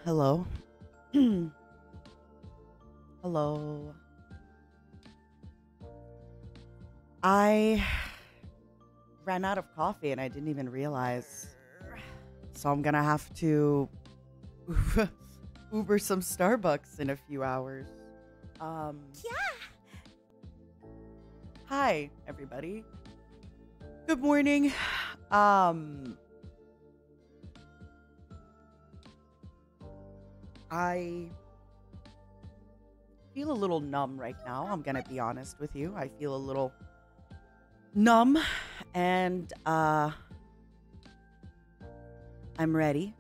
Hello. Hello. I ran out of coffee and I didn't even realize. So I'm gonna have to Uber some Starbucks in a few hours. Yeah. Hi, everybody. Good morning. I feel a little numb right now. I'm gonna be honest with you. I feel a little numb and I'm ready.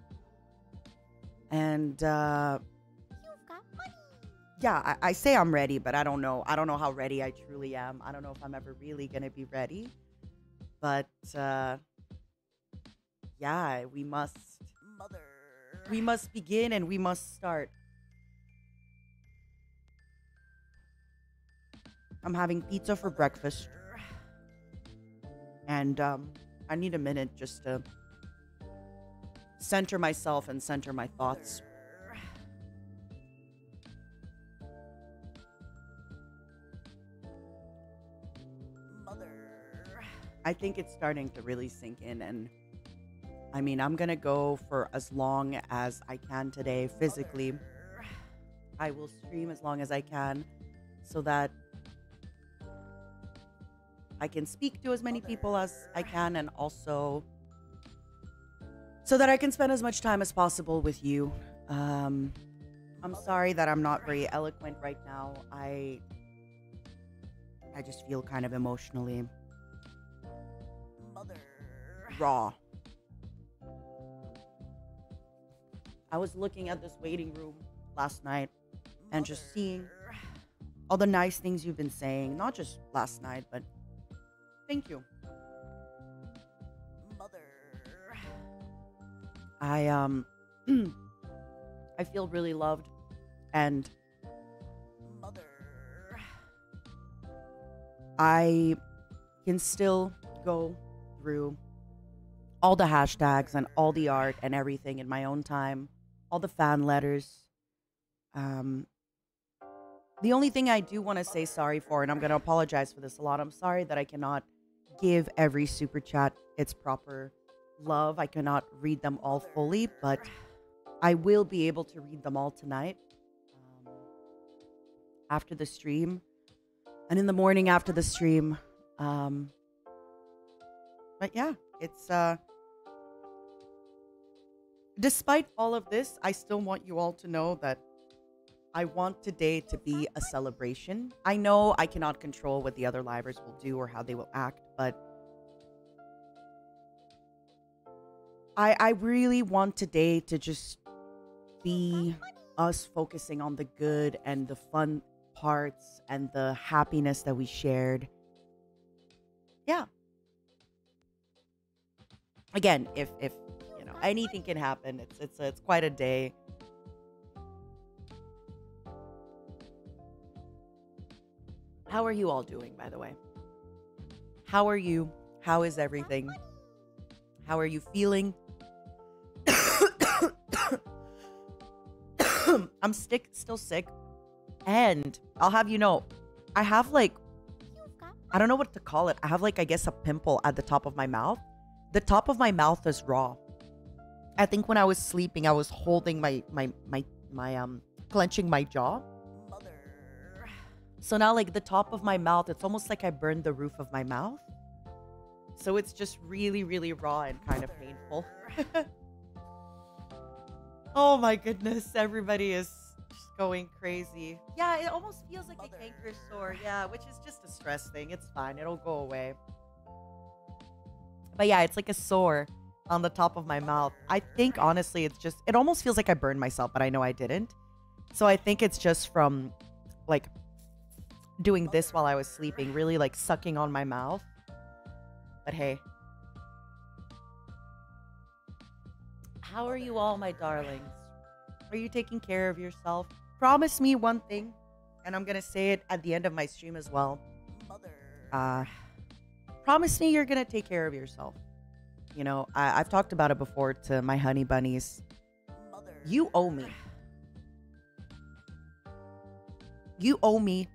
And You've got money. yeah, I say I'm ready, but I don't know how ready I truly am. I don't know if I'm ever really gonna be ready. But yeah, we must begin and we must start. I'm having pizza for breakfast. And I need a minute just to center myself and center my thoughts. I think it's starting to really sink in, and I mean, I'm gonna go for as long as I can today physically. I will stream as long as I can so that I can speak to as many people as I can, and also so that I can spend as much time as possible with you. I'm sorry that I'm not very eloquent right now. I just feel kind of emotionally raw. I was looking at this waiting room last night and just seeing all the nice things you've been saying, not just last night, but thank you. I I feel really loved, and I can still go through all the hashtags and all the art and everything in my own time, all the fan letters. The only thing I do want to say sorry for, and I'm going to apologize for this a lot, I'm sorry that I cannot give every super chat its proper love. I cannot read them all fully, but I will be able to read them all tonight after the stream and in the morning after the stream. But yeah, it's despite all of this, I still want you all to know that I want today to be a celebration. I know I cannot control what the other livers will do or how they will act, but I really want today to just be us focusing on the good and the fun parts and the happiness that we shared. Yeah. Again, if you know, anything can happen. It's quite a day. How are you all doing, by the way? How are you? How is everything? How are you feeling? I'm still sick. And I'll have you know, I have like, I don't know what to call it. I have like, I guess, a pimple at the top of my mouth. The top of my mouth is raw. I think when I was sleeping, I was holding my clenching my jaw. So now like the top of my mouth, it's almost like I burned the roof of my mouth. So it's just really, really raw and kind of painful. Oh my goodness, everybody is just going crazy. Yeah, it almost feels like a canker sore. Yeah, which is just a stress thing. It's fine. It'll go away. But yeah, it's like a sore on the top of my mouth. I think, honestly, it's just, it almost feels like I burned myself, but I know I didn't. So I think it's just from, like, doing this while I was sleeping, really, like, sucking on my mouth. But hey. How are you all, my darlings? Are you taking care of yourself? Promise me one thing, and I'm gonna say it at the end of my stream as well. Promise me you're gonna take care of yourself. You know, I've talked about it before to my honey bunnies. You owe me. You owe me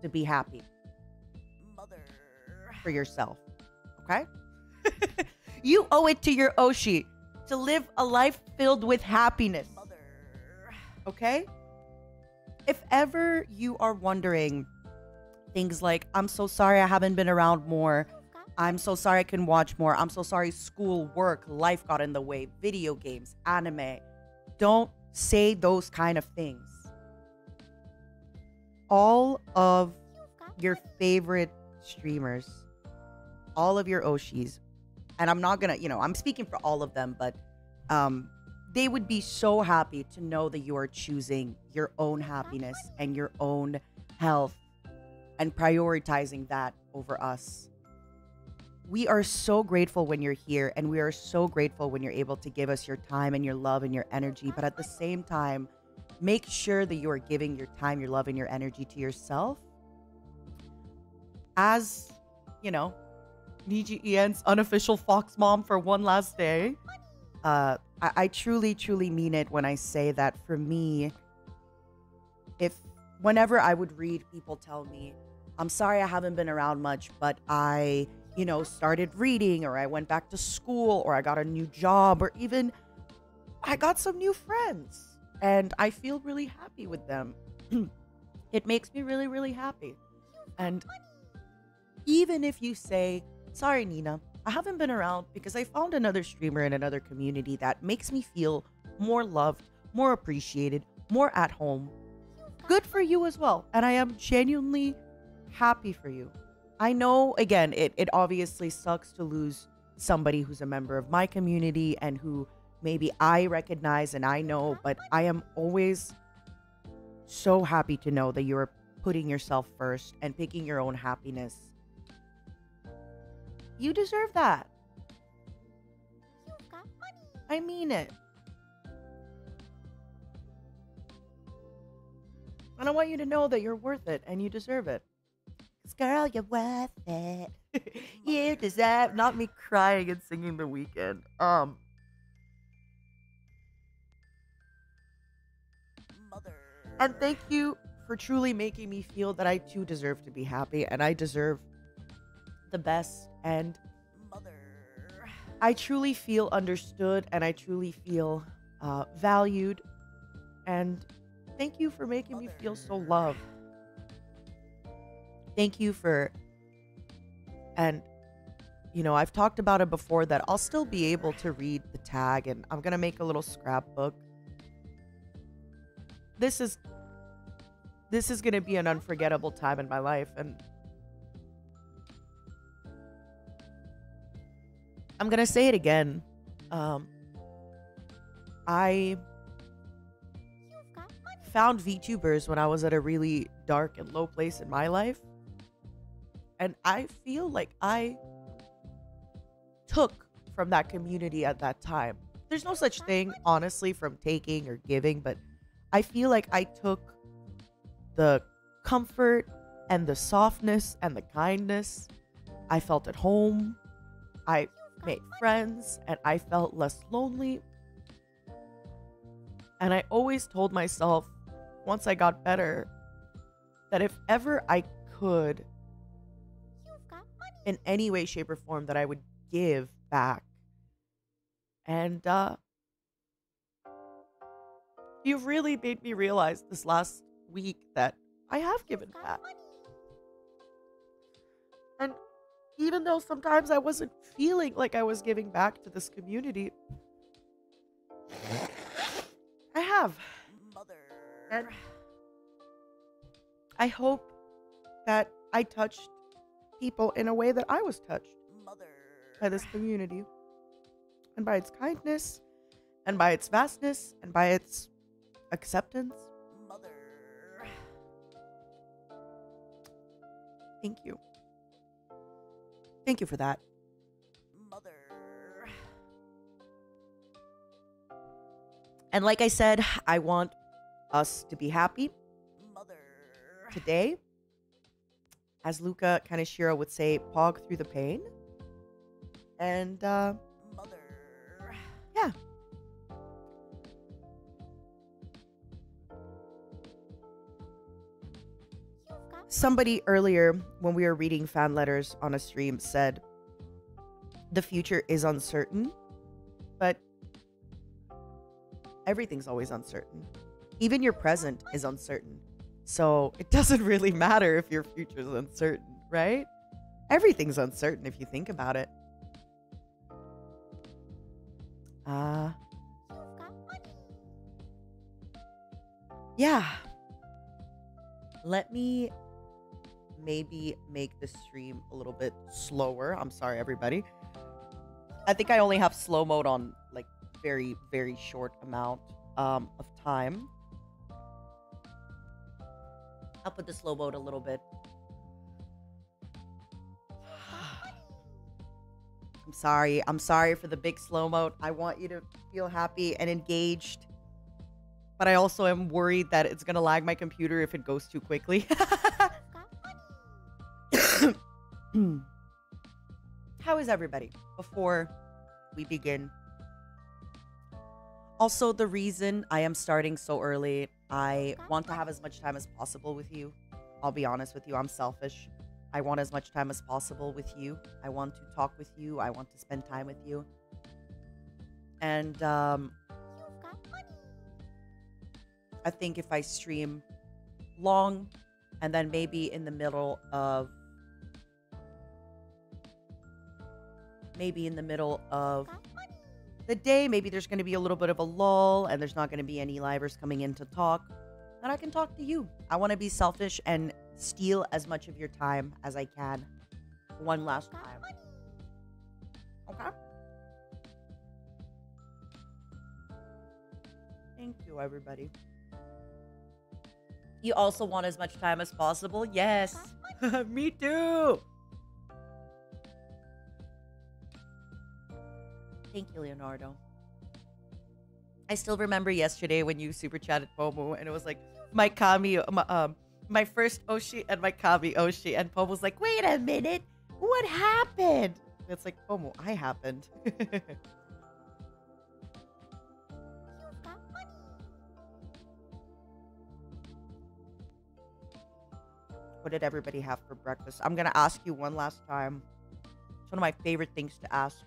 to be happy. For yourself. Okay? You owe it to your Oshi to live a life filled with happiness. Okay? If ever you are wondering things like, I'm so sorry I haven't been around more. I'm so sorry I can watch more. I'm so sorry school, work, life got in the way. Video games, anime. Don't say those kind of things. All of your favorite streamers, all of your Oshis, and I'm not gonna, I'm speaking for all of them, but they would be so happy to know that you are choosing your own happiness and your own health and prioritizing that over us. We are so grateful when you're here, and we are so grateful when you're able to give us your time and your love and your energy. But at the same time, make sure that you are giving your time, your love, and your energy to yourself. As, NIJISANJI's unofficial Fox mom for one last day. I truly, truly mean it when I say that for me, whenever I would read people tell me, I'm sorry I haven't been around much, but I, started reading, or I went back to school, or I got a new job, or even I got some new friends, and I feel really happy with them. It makes me really, really happy. And even if you say, sorry, Nina, I haven't been around because I found another streamer in another community that makes me feel more loved, more appreciated, more at home. Good for you as well. And I am genuinely happy for you. I know, again, it obviously sucks to lose somebody who's a member of my community and who maybe I recognize and I know, but I am always so happy to know that you're putting yourself first and picking your own happiness. You deserve that. I mean it. And I want you to know that you're worth it and you deserve it. 'Cause girl, you're worth it. You deserve. Not me crying and singing The Weeknd. And thank you for truly making me feel that I too deserve to be happy and I deserve the best. And I truly feel understood and I truly feel valued. And thank you for making me feel so loved. Thank you for, and I've talked about it before that I'll still be able to read the tag, and I'm gonna make a little scrapbook. This is gonna be an unforgettable time in my life, and I'm gonna say it again. I found VTubers when I was at a really dark and low place in my life. And I feel like I took from that community at that time. There's no such thing, honestly, from taking or giving, but I feel like I took the comfort and the softness and the kindness. I felt at home. I made friends and I felt less lonely. And I always told myself, once I got better, that if ever I could, in any way, shape, or form, that I would give back. And you've really made me realize this last week that I have given back. And even though sometimes I wasn't feeling like I was giving back to this community, I have. And I hope that I touched people in a way that I was touched by this community, and by its kindness, and by its vastness, and by its acceptance. Thank you. Thank you for that. And like I said, I want us to be happy today. As Luca Kaneshiro would say, pog through the pain. And, yeah. somebody earlier when we were reading fan letters on a stream said the future is uncertain, but everything's always uncertain. Even your present is uncertain. So it doesn't really matter if your future is uncertain, right? Everything's uncertain if you think about it. Yeah. Let me maybe make the stream a little bit slower. I'm sorry, everybody. I think I only have slow mode on like very, very short amount of time. I'll put the slow mode a little bit. I'm sorry. I'm sorry for the big slow mode. I want you to feel happy and engaged. But I also am worried that it's going to lag my computer if it goes too quickly. How is everybody before we begin? Also, the reason I am starting so early, I want to have as much time as possible with you. I'll be honest with you, I'm selfish. I want as much time as possible with you. I want to talk with you. I want to spend time with you. And I think if I stream long and then maybe in the middle of the day, maybe there's going to be a little bit of a lull and there's not going to be any livers coming in to talk, then I can talk to you. I want to be selfish and steal as much of your time as I can. One last time. Okay? Thank you, everybody. You also want as much time as possible? Yes. Me too. Thank you, Leonardo. I still remember yesterday when you super chatted Pomu and it was like my Kami, my first Oshi and my Kami Oshi, and Pomu's like, wait a minute, what happened? And it's like, Pomu, I happened. What did everybody have for breakfast? I'm gonna ask you one last time. It's one of my favorite things to ask.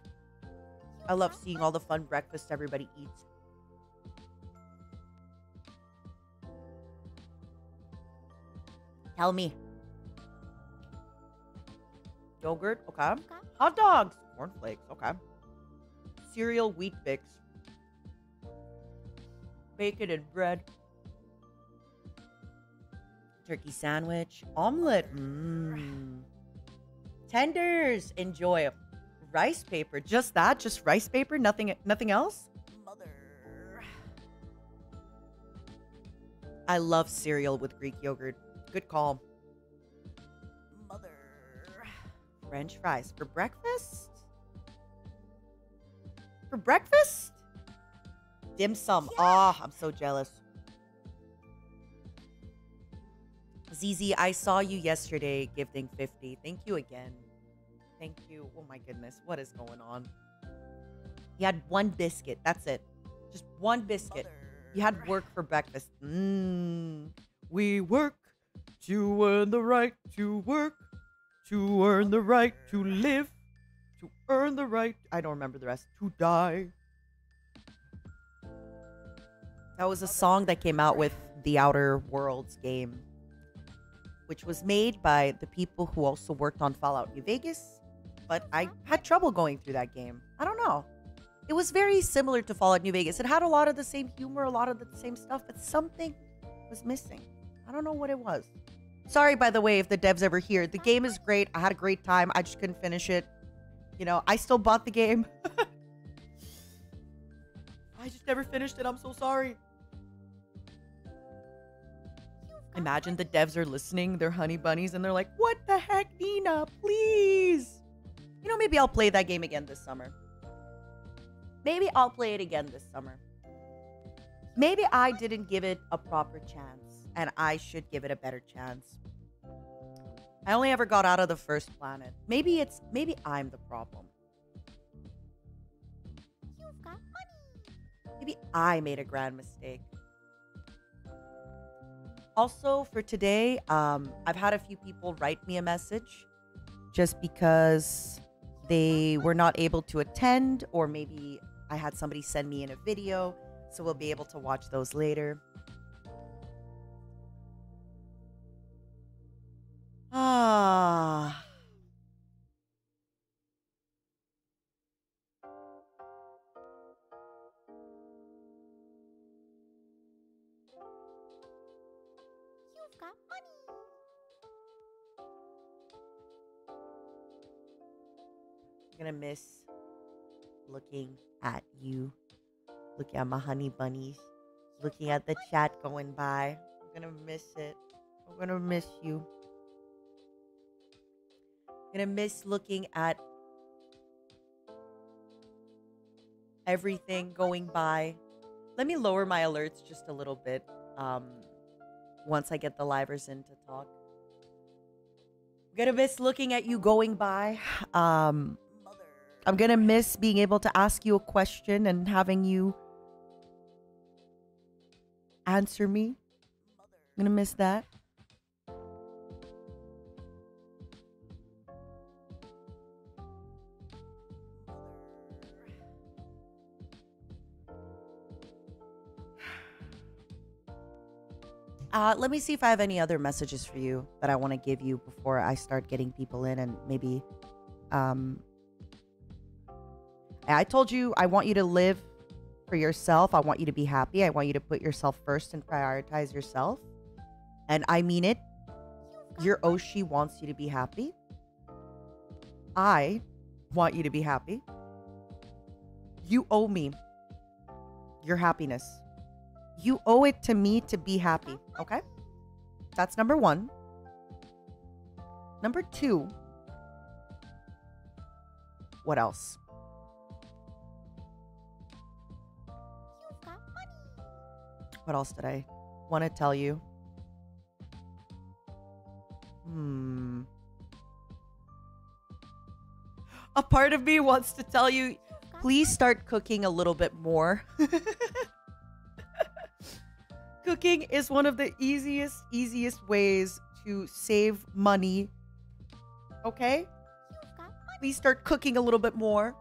I love seeing all the fun breakfasts everybody eats. Tell me. Yogurt, okay. Hot dogs, cornflakes, okay. Cereal, wheat bix. Bacon and bread. Turkey sandwich, omelet, tenders, enjoy. Rice paper, just that, just rice paper, nothing else. Mother, I love cereal with Greek yogurt. Good call. Mother, French fries for breakfast. For breakfast, dim sum. Ah, I'm so jealous. ZZ, I saw you yesterday gifting 50. Thank you again. Thank you. Oh my goodness. What is going on? You had one biscuit. That's it. Just one biscuit. You had work for breakfast. We work to earn the right to work, to earn the right to live, to earn the right, I don't remember the rest, to die. That was a song that came out with the Outer Worlds game, which was made by the people who also worked on Fallout New Vegas. But I had trouble going through that game. I don't know. It was very similar to Fallout New Vegas. It had a lot of the same humor, a lot of the same stuff, but something was missing. I don't know what it was. Sorry, by the way, if the devs ever hear. The game is great. I had a great time. I just couldn't finish it. You know, I still bought the game. I just never finished it. I'm so sorry. Imagine the devs are listening. They're honey bunnies and they're like, what the heck, Nina? Please. You know, maybe I'll play that game again this summer. Maybe I'll play it again this summer. Maybe I didn't give it a proper chance, and I should give it a better chance. I only ever got out of the first planet. Maybe I'm the problem. You've got money. Maybe I made a grand mistake. Also, for today, I've had a few people write me a message just because they were not able to attend, or maybe I had somebody send me in a video, so we'll be able to watch those later. Ah. You've got money. I'm gonna miss looking at you, looking at my honey bunnies, looking at the chat going by. I'm gonna miss it. I'm gonna miss you. I'm gonna miss looking at everything going by. Let me lower my alerts just a little bit once I get the livers in to talk. I'm gonna miss looking at you going by. I'm gonna miss being able to ask you a question and having you answer me. I'm gonna miss that. Let me see if I have any other messages for you that I want to give you before I start getting people in, and maybe I told you I want you to live for yourself. I want you to be happy. I want you to put yourself first and prioritize yourself. And I mean it. Your Oshi wants you to be happy. I want you to be happy. You owe me your happiness. You owe it to me to be happy, okay? That's number one. Number two. What else? You've got money. What else did I want to tell you? A part of me wants to tell you, please start cooking a little bit more. Cooking is one of the easiest ways to save money. Okay? Please start cooking a little bit more.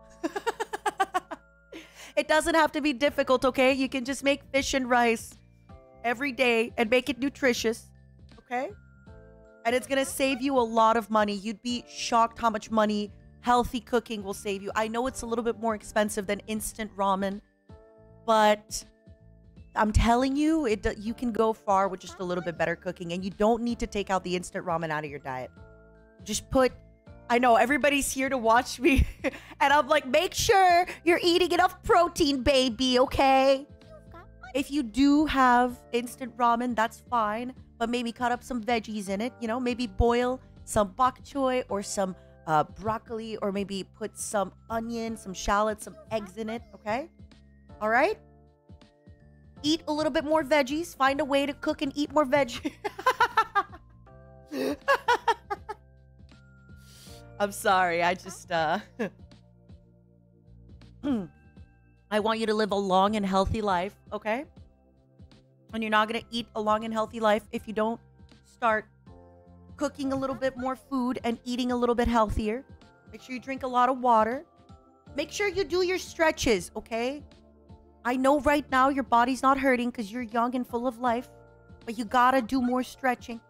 It doesn't have to be difficult, okay? You can just make fish and rice every day and make it nutritious. Okay? And it's gonna save you a lot of money. You'd be shocked how much money healthy cooking will save you. I know it's a little bit more expensive than instant ramen, but I'm telling you, you can go far with just a little bit better cooking, and you don't need to take out the instant ramen out of your diet. Just put, I know everybody's here to watch me, and I'm like, make sure you're eating enough protein, baby, okay? If you do have instant ramen, that's fine, but maybe cut up some veggies in it, you know, maybe boil some bok choy or some broccoli, or maybe put some onion, some shallots, some eggs in it, okay? All right? Eat a little bit more veggies. Find a way to cook and eat more veggies. I'm sorry. I just, I want you to live a long and healthy life, okay? And you're not going to eat a long and healthy life if you don't start cooking a little bit more food and eating a little bit healthier. Make sure you drink a lot of water. Make sure you do your stretches, okay? I know right now your body's not hurting because you're young and full of life, but you gotta do more stretching.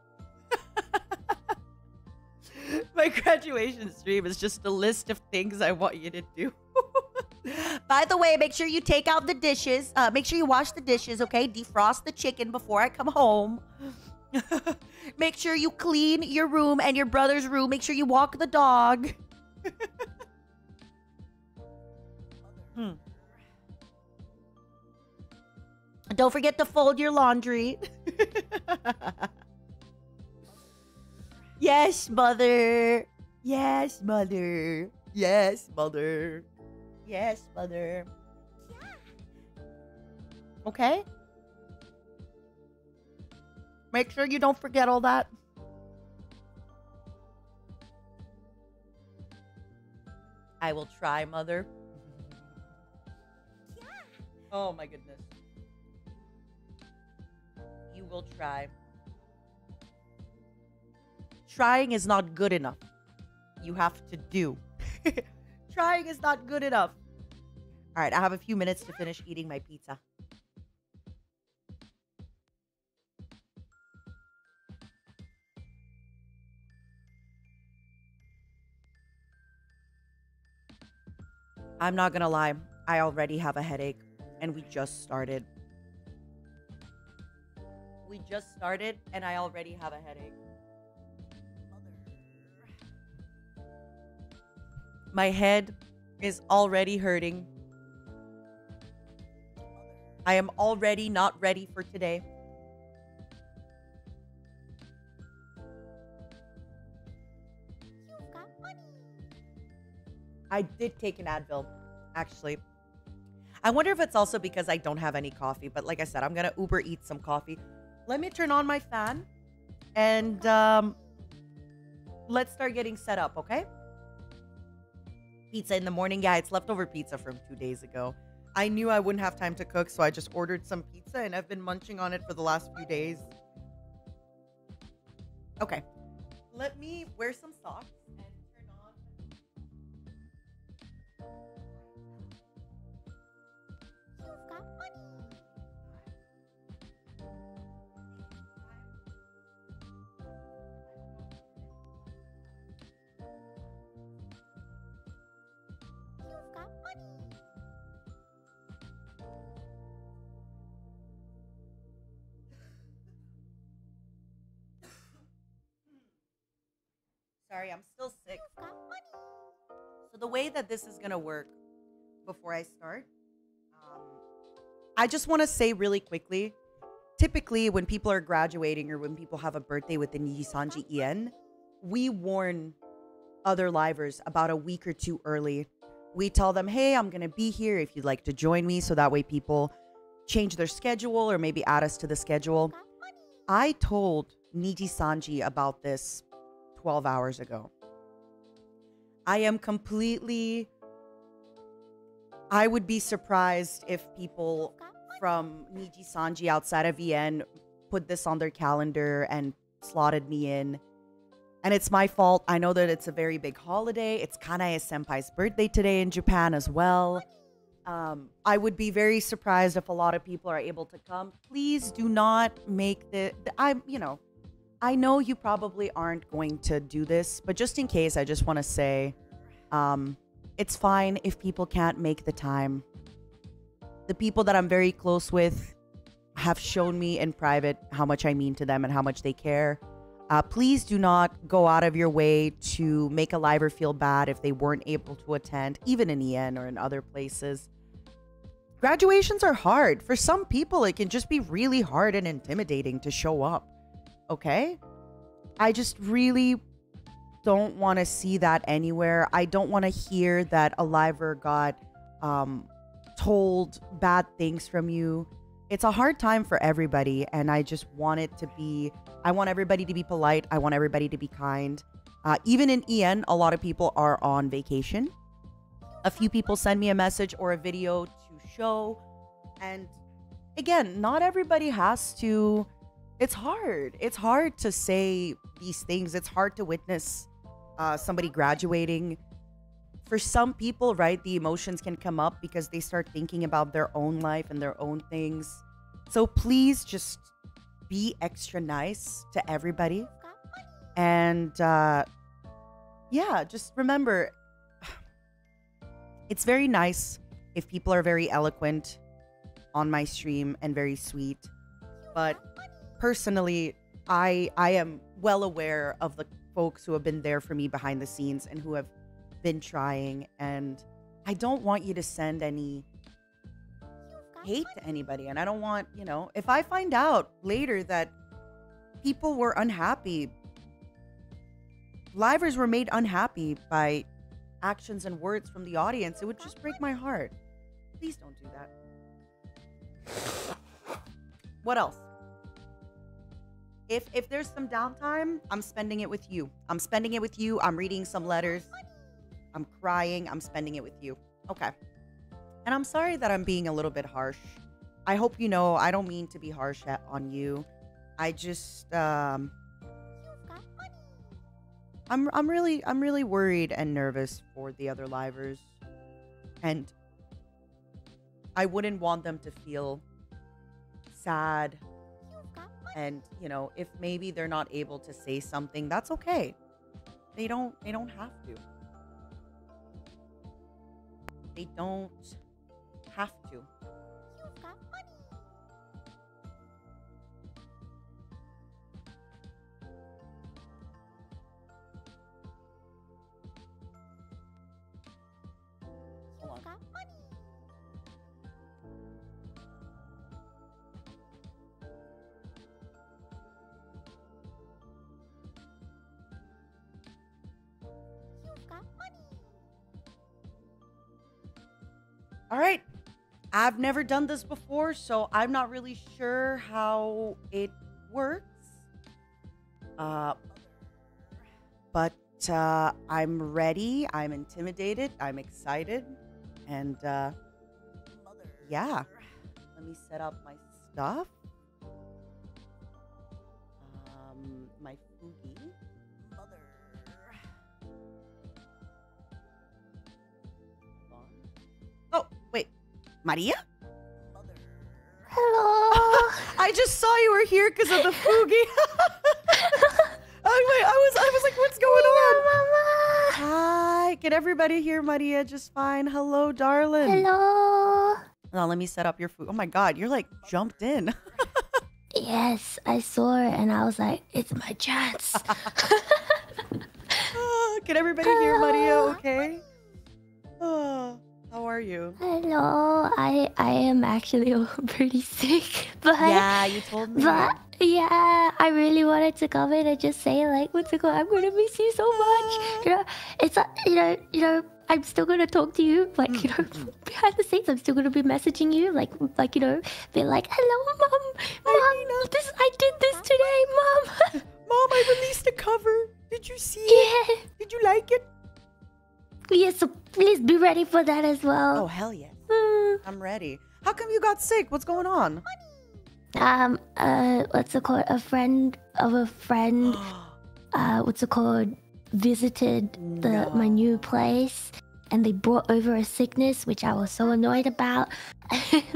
My graduation stream is just a list of things I want you to do. By the way, make sure you take out the dishes. Make sure you wash the dishes, okay? Defrost the chicken before I come home. Make sure you clean your room and your brother's room. Make sure you walk the dog. Don't forget to fold your laundry. Yes, mother. Yes, mother. Yes, mother. Yes, mother. Okay? Make sure you don't forget all that. I will try, mother. Oh my goodness. You will try. Trying is not good enough. You have to do. Trying is not good enough. All right, I have a few minutes to finish eating my pizza. I'm not gonna lie, I already have a headache, and we just started. We just started, and I already have a headache. My head is already hurting. I am already not ready for today. You've got money. I did take an Advil, actually. I wonder if it's also because I don't have any coffee, but like I said, I'm gonna Uber eat some coffee. Let me turn on my fan, and let's start getting set up, okay? Pizza in the morning. Yeah, it's leftover pizza from 2 days ago. I knew I wouldn't have time to cook, so I just ordered some pizza, and I've been munching on it for the last few days. Okay. Let me wear some socks and turn on. You've got money. You've got money. Sorry, I'm still sick. You've got money. So the way that this is going to work before I start, I just want to say really quickly, typically when people are graduating or when people have a birthday with the NIJISANJI EN, we warn other livers about a week or two early. We tell them, hey, I'm going to be here if you'd like to join me. So that way people change their schedule or maybe add us to the schedule. Got money. I told NIJISANJI about this 12 hours ago. I am completely... I would be surprised if people Got money. from NIJISANJI outside of VN put this on their calendar and slotted me in. And it's my fault. I know that it's a very big holiday. It's Kanae Senpai's birthday today in Japan as well. I would be very surprised if a lot of people are able to come. Please do not make I know you probably aren't going to do this, but just in case, I just want to say, it's fine if people can't make the time. The people that I'm very close with have shown me in private how much I mean to them and how much they care. Please do not go out of your way to make a liver feel bad if they weren't able to attend, even in EN or in other places. Graduations are hard. For some people, it can just be really hard and intimidating to show up. Okay? I just really don't want to see that anywhere. I don't want to hear that a liver got told bad things from you. It's a hard time for everybody, and I just want it to be... I want everybody to be polite. I want everybody to be kind. Even in EN, a lot of people are on vacation. A few people send me a message or a video to show. And again, not everybody has to... It's hard. It's hard to say these things. It's hard to witness somebody graduating. For some people, right, the emotions can come up because they start thinking about their own life and their own things. So please just be extra nice to everybody. You've got money. And yeah, just remember, it's very nice if people are very eloquent on my stream and very sweet. But personally, I am well aware of the folks who have been there for me behind the scenes and who have been trying, and I don't want you to send any hate to anybody. And I don't want, if I find out later that people were unhappy, livers were made unhappy by actions and words from the audience, it would just break my heart. Please don't do that. What else? If there's some downtime, I'm spending it with you. I'm spending it with you. I'm reading some letters. I'm crying. I'm spending it with you. Okay. And I'm sorry that I'm being a little bit harsh. I hope you know I don't mean to be harsh on you. I just, You've got money. I'm really worried and nervous for the other livers, and I wouldn't want them to feel sad. And you know, if maybe they're not able to say something, that's okay. They don't have to. They don't have to. You've got money. Hold on. You've got money. You've got money. All right. I've never done this before, so I'm not really sure how it works. But I'm ready. I'm intimidated. I'm excited. And yeah. Let me set up my stuff. My fugi. Oh, wait. Maria? Hello. I just saw you were here because of the fugi. Oh, wait, I was like, what's going on? Hi. Can everybody hear Maria just fine? Hello, darling. Hello. Now, let me set up your food. Oh my God, you're like jumped in. Yes, I saw it and I was like, it's my chance. Can everybody hear Maria okay? Oh, how are you? Hello. I am actually pretty sick, but Yeah, you told me. But yeah, I really wanted to come in and just say like, what's it called? I'm gonna miss you so much. You know, it's I'm still gonna talk to you, like behind the scenes. I'm still gonna be messaging you, like be like, hello, mom, I did this today, mom. Mom, I released a cover. Did you see it? Yeah. Did you like it? Yes, so please be ready for that as well. Oh hell yes. I'm ready. How come you got sick? What's going on? What's it called? A friend of a friend, what's it called? Visited my new place, and they brought over a sickness, which I was so annoyed about.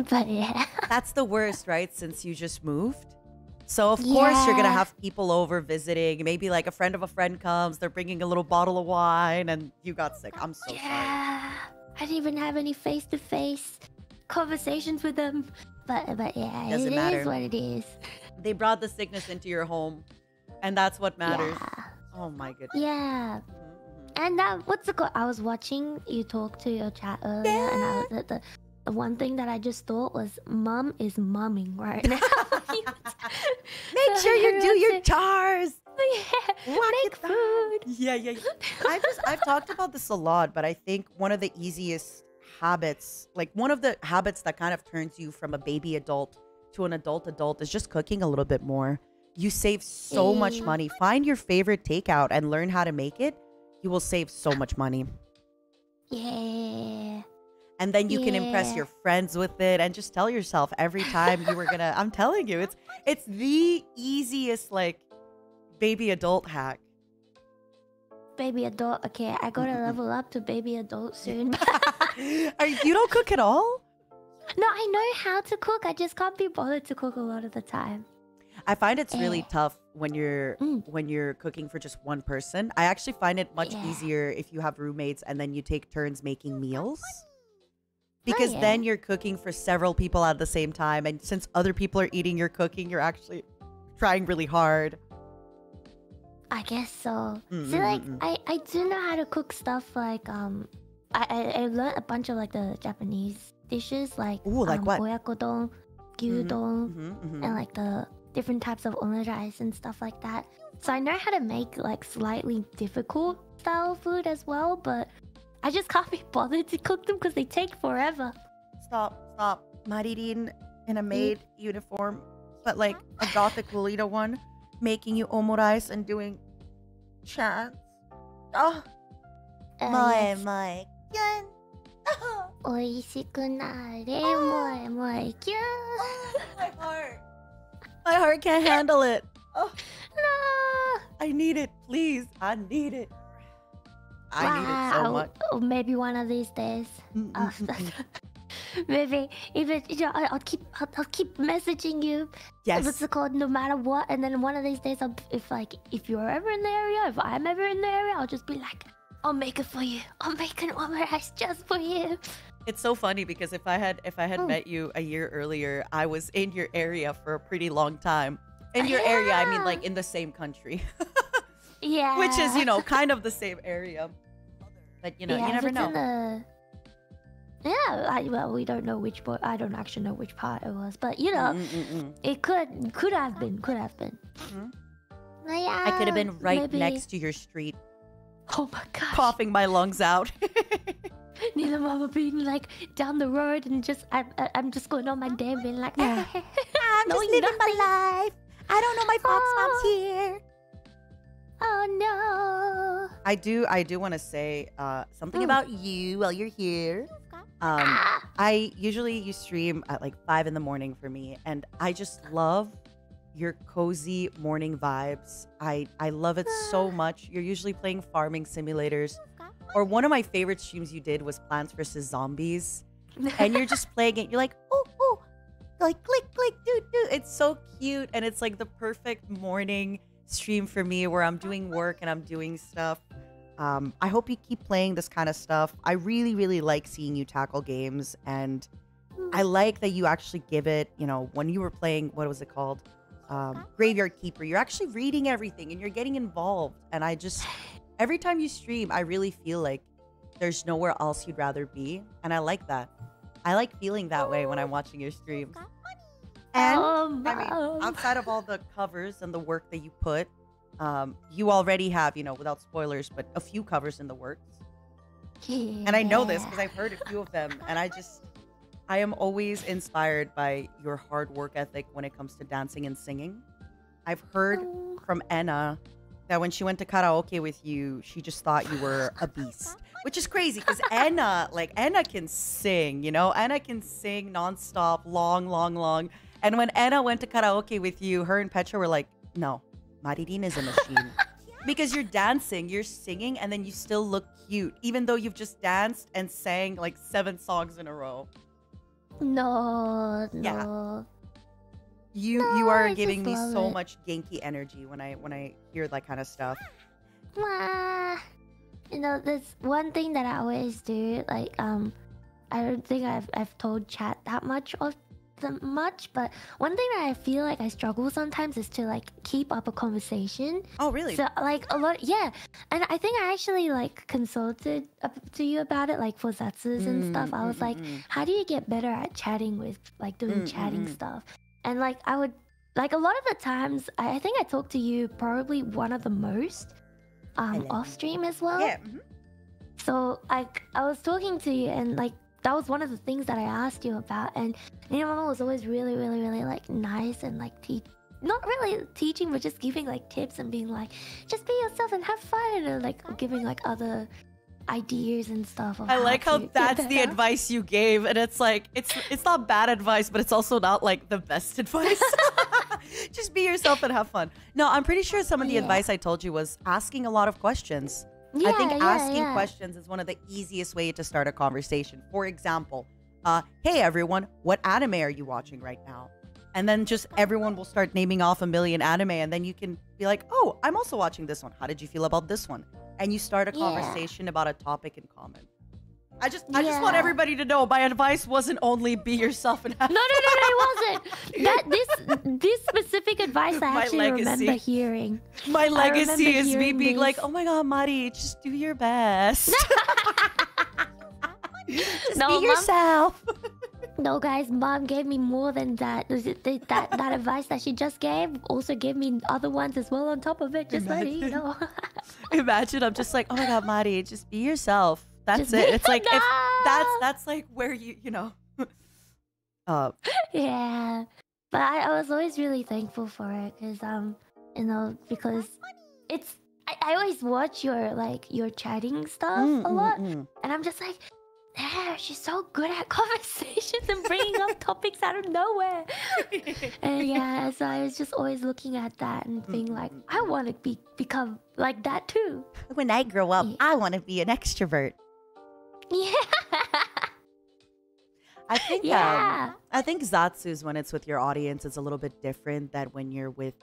But yeah. That's the worst, right? Since you just moved. So of course you're gonna have people over visiting. Maybe like a friend of a friend comes, they're bringing a little bottle of wine, and you got sick. I'm so sorry. I didn't even have any face-to-face conversations with them. But yeah, Doesn't it matter. is what it is. They brought the sickness into your home, and that's what matters. Yeah. Oh my goodness. Yeah. And what's it called? I was watching you talk to your chat earlier, and I was the one thing that I just thought was, Mom is mumming right now. Make sure you do your chores. Yeah, make food. Yeah. I've talked about this a lot, but I think one of the easiest habits, like one of the habits that kind of turns you from a baby adult to an adult is just cooking a little bit more. You save so much money. Find your favorite takeout and learn how to make it. You will save so much money. Yeah. And then you can impress your friends with it and just tell yourself every time you were gonna, I'm telling you, it's the easiest like baby adult hack. Baby adult. Okay, I gotta level up to baby adult soon. You don't cook at all? No, I know how to cook. I just can't be bothered to cook a lot of the time. I find it's really tough when you're cooking for just one person. I actually find it much easier if you have roommates and then you take turns making meals. Because then you're cooking for several people at the same time, and since other people are eating your cooking, you're actually trying really hard. I guess so. See, like I do know how to cook stuff like I learned a bunch of like the Japanese dishes like like what? Oyakodon, gyudon, and like the different types of omurice and stuff like that. So I know how to make like slightly difficult style food as well, but I just can't be bothered to cook them because they take forever. Stop. Maririn in a maid uniform, but like a gothic Lolita one, making you omurice and doing chants. Oh. Moe. Yan. Oishiku nare moe kya. My heart can't handle it. Oh. No. I need it. please. I need it. I need it so much. Or maybe one of these days. Maybe even I'll keep messaging you. Yes. What's it called? No matter what, and then one of these days, if you're ever in the area, if I'm ever in the area, I'll just be like, I'll make it for you. I'll make an omelette just for you. It's so funny because if I had met you a year earlier, I was in your area for a pretty long time. In your area, I mean like in the same country. Yeah. Which is, kind of the same area. But you never know. Well, we don't know which part. I don't actually know which part it was, but it could have been. Yeah, I could have been right maybe next to your street. Oh my gosh. Coughing my lungs out. Neither mama being like down the road and just I'm just going on my day being like, Yeah. I'm just living my life. I don't know my fox mom's here. oh no. I do want to say something about you while you're here. I usually you stream at like 5 in the morning for me, and I just love your cozy morning vibes. I love it so much. You're usually playing farming simulators, or one of my favorite streams you did was Plants vs Zombies, and you're just playing it. You're like, oh, like click, do. It's so cute, and it's like the perfect morning stream for me where I'm doing work and I'm doing stuff. I hope you keep playing this kind of stuff. I really, really like seeing you tackle games, and I like that you actually give it, when you were playing, what was it called? Graveyard Keeper, you're actually reading everything and you're getting involved. And every time you stream, I really feel like there's nowhere else you'd rather be. And I like that. I like feeling that way when I'm watching your streams. And, outside of all the covers and the work that you put, you already have, without spoilers, but a few covers in the works. And I know this because I've heard a few of them, and I am always inspired by your hard work ethic when it comes to dancing and singing. I've heard from Enna that when she went to karaoke with you, she just thought you were a beast, which is crazy because Enna can sing, Enna can sing nonstop, long. And when Enna went to karaoke with you, her and Petra were like, no, Maririn is a machine. Because you're dancing, you're singing, and then you still look cute, even though you've just danced and sang like 7 songs in a row. No. Yeah. You are giving me so much Genki energy when I hear that kind of stuff. There's one thing that I always do. Like, I don't think I've told chat that much, but one thing that I feel like I struggle sometimes is to like keep up a conversation. Oh, really? So like a lot, yeah. And I think I actually like consulted to you about it, like for Zatsus and stuff. I was like, how do you get better at chatting with like doing chatting stuff? And like I would like a lot of the times I think I talked to you probably one of the most off stream as well. Yeah. So like I was talking to you and like that was one of the things that I asked you about, and Mama was always really like nice and like not really teaching, but just giving like tips and being like, just be yourself and have fun, and like giving like other ideas and stuff. I like how that's the advice you gave, and it's like it's not bad advice, but it's also not like the best advice. Just be yourself and have fun. No, I'm pretty sure some of the advice I told you was asking a lot of questions. I think asking questions is one of the easiest way to start a conversation. For example, hey everyone, what anime are you watching right now? And then just everyone will start naming off a million anime, and then you can be like, oh, I'm also watching this one. How did you feel about this one? And you start a conversation about a topic in common. I just want everybody to know my advice wasn't only be yourself and have No, it wasn't. This specific advice I actually remember hearing. My legacy is me being like, oh my god, Mari, just do your best. Just be yourself. No, guys, Mom gave me more than that. That advice that she just gave also gave me other ones as well on top of it. Just letting you know. Imagine I'm just like, oh my god, Mari, just be yourself. That's it. It's like if that's like where you know. Yeah, but I was always really thankful for it because because it's I always watch your chatting stuff a lot, and I'm just like, yeah, she's so good at conversations and bringing up topics out of nowhere. And yeah, so I was just always looking at that and being like, I want to become like that too. When I grow up, I want to be an extrovert. Yeah. I think Zatsu's when it's with your audience is a little bit different than when you're with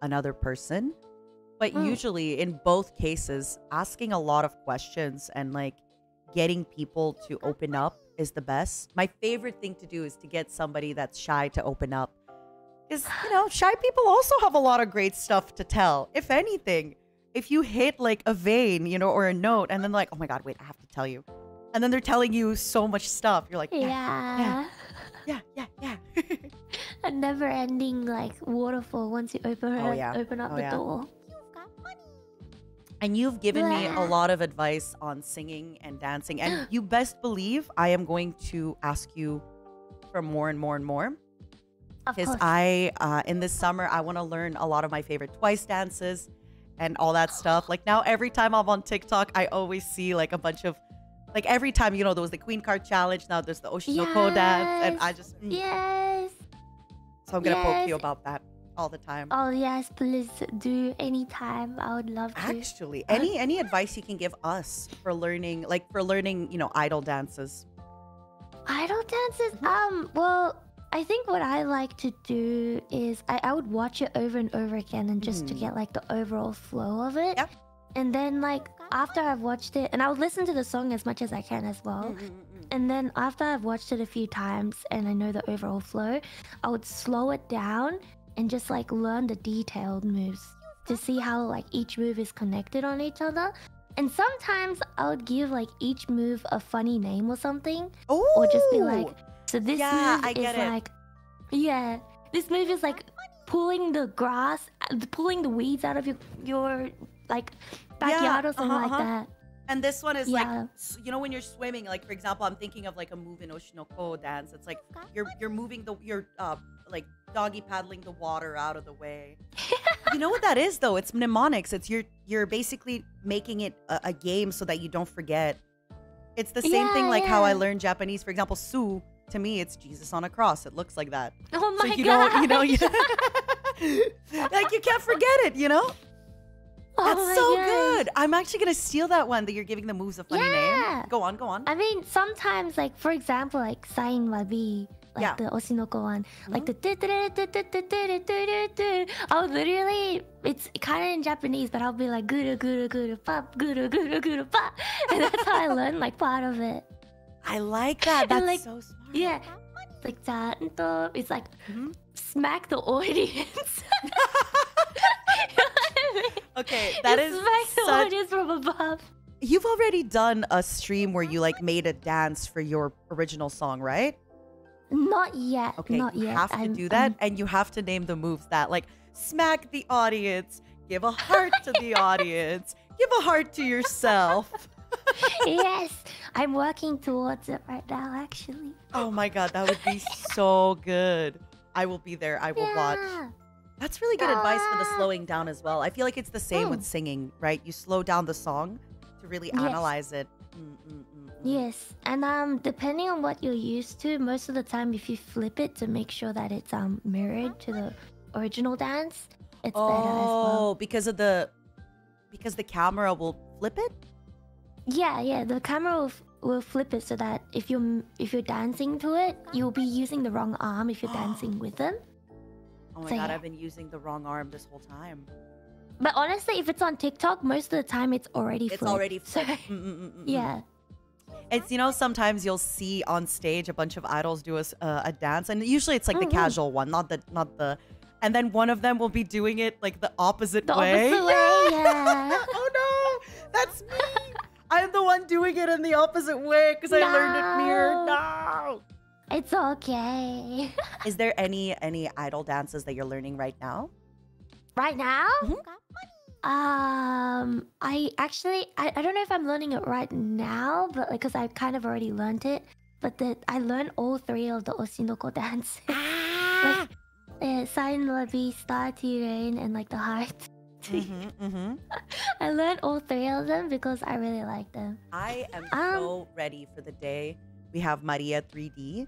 another person. But usually in both cases, asking a lot of questions and like getting people to open up is the best. My favorite thing to do is to get somebody that's shy to open up. Because, shy people also have a lot of great stuff to tell. If anything, if you hit like a vein, or a note and then like, oh my God, wait, I have to tell you. And then they're telling you so much stuff. You're like, yeah. A never-ending like waterfall once you open up the door. And you've given me a lot of advice on singing and dancing. And you best believe I am going to ask you for more and more and more. Because in this summer, I want to learn a lot of my favorite Twice dances and all that stuff. Like now, every time I'm on TikTok, I always see like a bunch of, like every time, there was the Queen Card Challenge. Now there's the Oshinoko dance. And I just... Yes. So I'm going to poke you about that all the time. Oh, yes. Please do anytime. I would love to. Actually, any advice you can give us for learning, idol dances? Idol dances? Well, I think what I like to do is I would watch it over and over again and just to get like the overall flow of it. Yep. And then like after I've watched it, and I would listen to the song as much as I can as well. And then after I've watched it a few times and I know the overall flow, I would slow it down and just like learn the detailed moves to see how like each move is connected on each other. And sometimes I would give like each move a funny name or something. Ooh. Or just be like, so this move I get is it. like, this move is like pulling the grass, pulling the weeds out of your like backyard or something like that. And this one is like, when you're swimming, like for example, I'm thinking of like a move in Oshinoko dance. It's like you're moving you're like doggy paddling the water out of the way. You know what that is though? It's mnemonics. It's you're basically making it a game so that you don't forget. It's the same thing like how I learned Japanese. For example, Su, to me, it's Jesus on a cross. It looks like that. Oh my God. Like you can't forget it, That's so good. I'm actually going to steal that one that you're giving the moves a funny name. Go on. I mean, sometimes, like, for example, like, Sain Wabi, like the Oshinoko one, like the I'll literally, it's kind of in Japanese, but I'll be like, guru, guru, guru, pop, guru, guru, guru, pop. And that's how I learned, like, part of it. I like that. That's like, so smart. Yeah. Like, it's like, smack the audience. Okay, that is such... from above. You've already done a stream where you like made a dance for your original song, right? Not yet. Okay, not you yet. have to do that, and you have to name the moves that like smack the audience, give a heart to the audience, give a heart to yourself. Yes, I'm working towards it right now, actually. Oh my God, that would be so good. I will be there. I will watch. That's really good advice for the slowing down as well. I feel like it's the same with singing, right? You slow down the song to really analyze it. Yes, and depending on what you're used to, most of the time if you flip it to make sure that it's mirrored to the original dance, it's better as well. Oh, because the camera will flip it? Yeah, the camera will flip it so that if you're dancing to it, you'll be using the wrong arm if you're dancing with them. Oh my God, I've been using the wrong arm this whole time. But honestly, if it's on TikTok, most of the time it's already flipped. It's already flipped. Yeah. It's, sometimes you'll see on stage a bunch of idols do a dance. And usually it's like the casual one, not the... And then one of them will be doing it like the opposite way. Yeah. Oh no, that's me. I'm the one doing it in the opposite way because I learned it mirrored. No. It's okay. Is there any idol dances that you're learning right now? Right now? I don't know if I'm learning it right now, but because I kind of already learned it. But I learned all three of the Oshinoko dances. Like Sain Wabi, Star T Rain, and like the heart. I learned all 3 of them because I really like them. I am so ready for the day we have Maria 3D.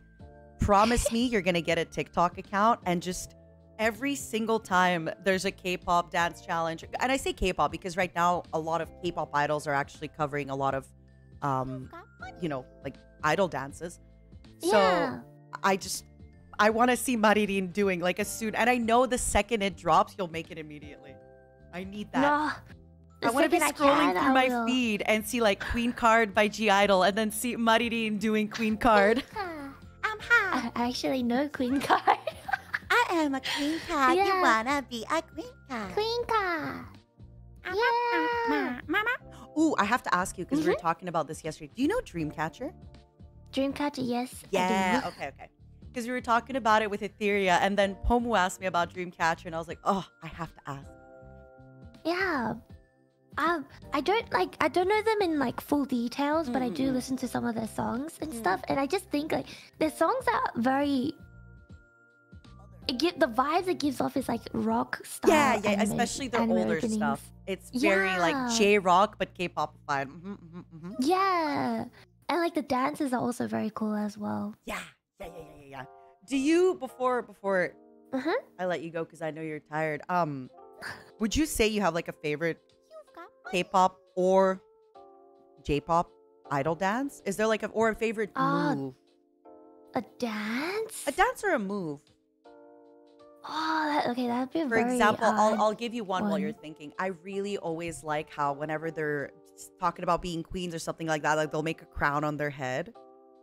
Promise me you're gonna get a TikTok account and just every single time there's a K-pop dance challenge, and I say K-pop because right now a lot of K-pop idols are actually covering a lot of, you know, like idol dances. So Yeah. I want to see Maririn doing like a suit, and I know the second it drops, you'll make it immediately. I need that. No. I want to be scrolling through my feed and see like Queen Card by G Idol, and then see Maririn doing Queen Card. I'm hot. I actually know Queen Card. I am a queen card. Yeah. You wanna be a queen card? Queen Card. Yeah. Mama. Ooh, I have to ask you because we were talking about this yesterday. Do you know Dreamcatcher? Dreamcatcher, yes. I Yeah. do. Okay. Because we were talking about it with Ethyria, and then Pomu asked me about Dreamcatcher, and I was like, oh, I have to ask. Yeah. I don't know them in like full details, but I do listen to some of their songs and stuff, and I just think like their songs are very. The vibes it gives off is like rock style. Yeah, especially their older stuff. It's very like J-rock, but K-pop-ified. Yeah, and like the dances are also very cool as well. Yeah. Do you before I let you go because I know you're tired? Would you say you have like a favorite K-pop or J-pop idol dance? Is there like a favorite move? A dance? A dance or a move? Oh, okay, that'd be For very example, odd. I'll give you one while you're thinking. I really always like how whenever they're talking about being queens or something like that, like they'll make a crown on their head.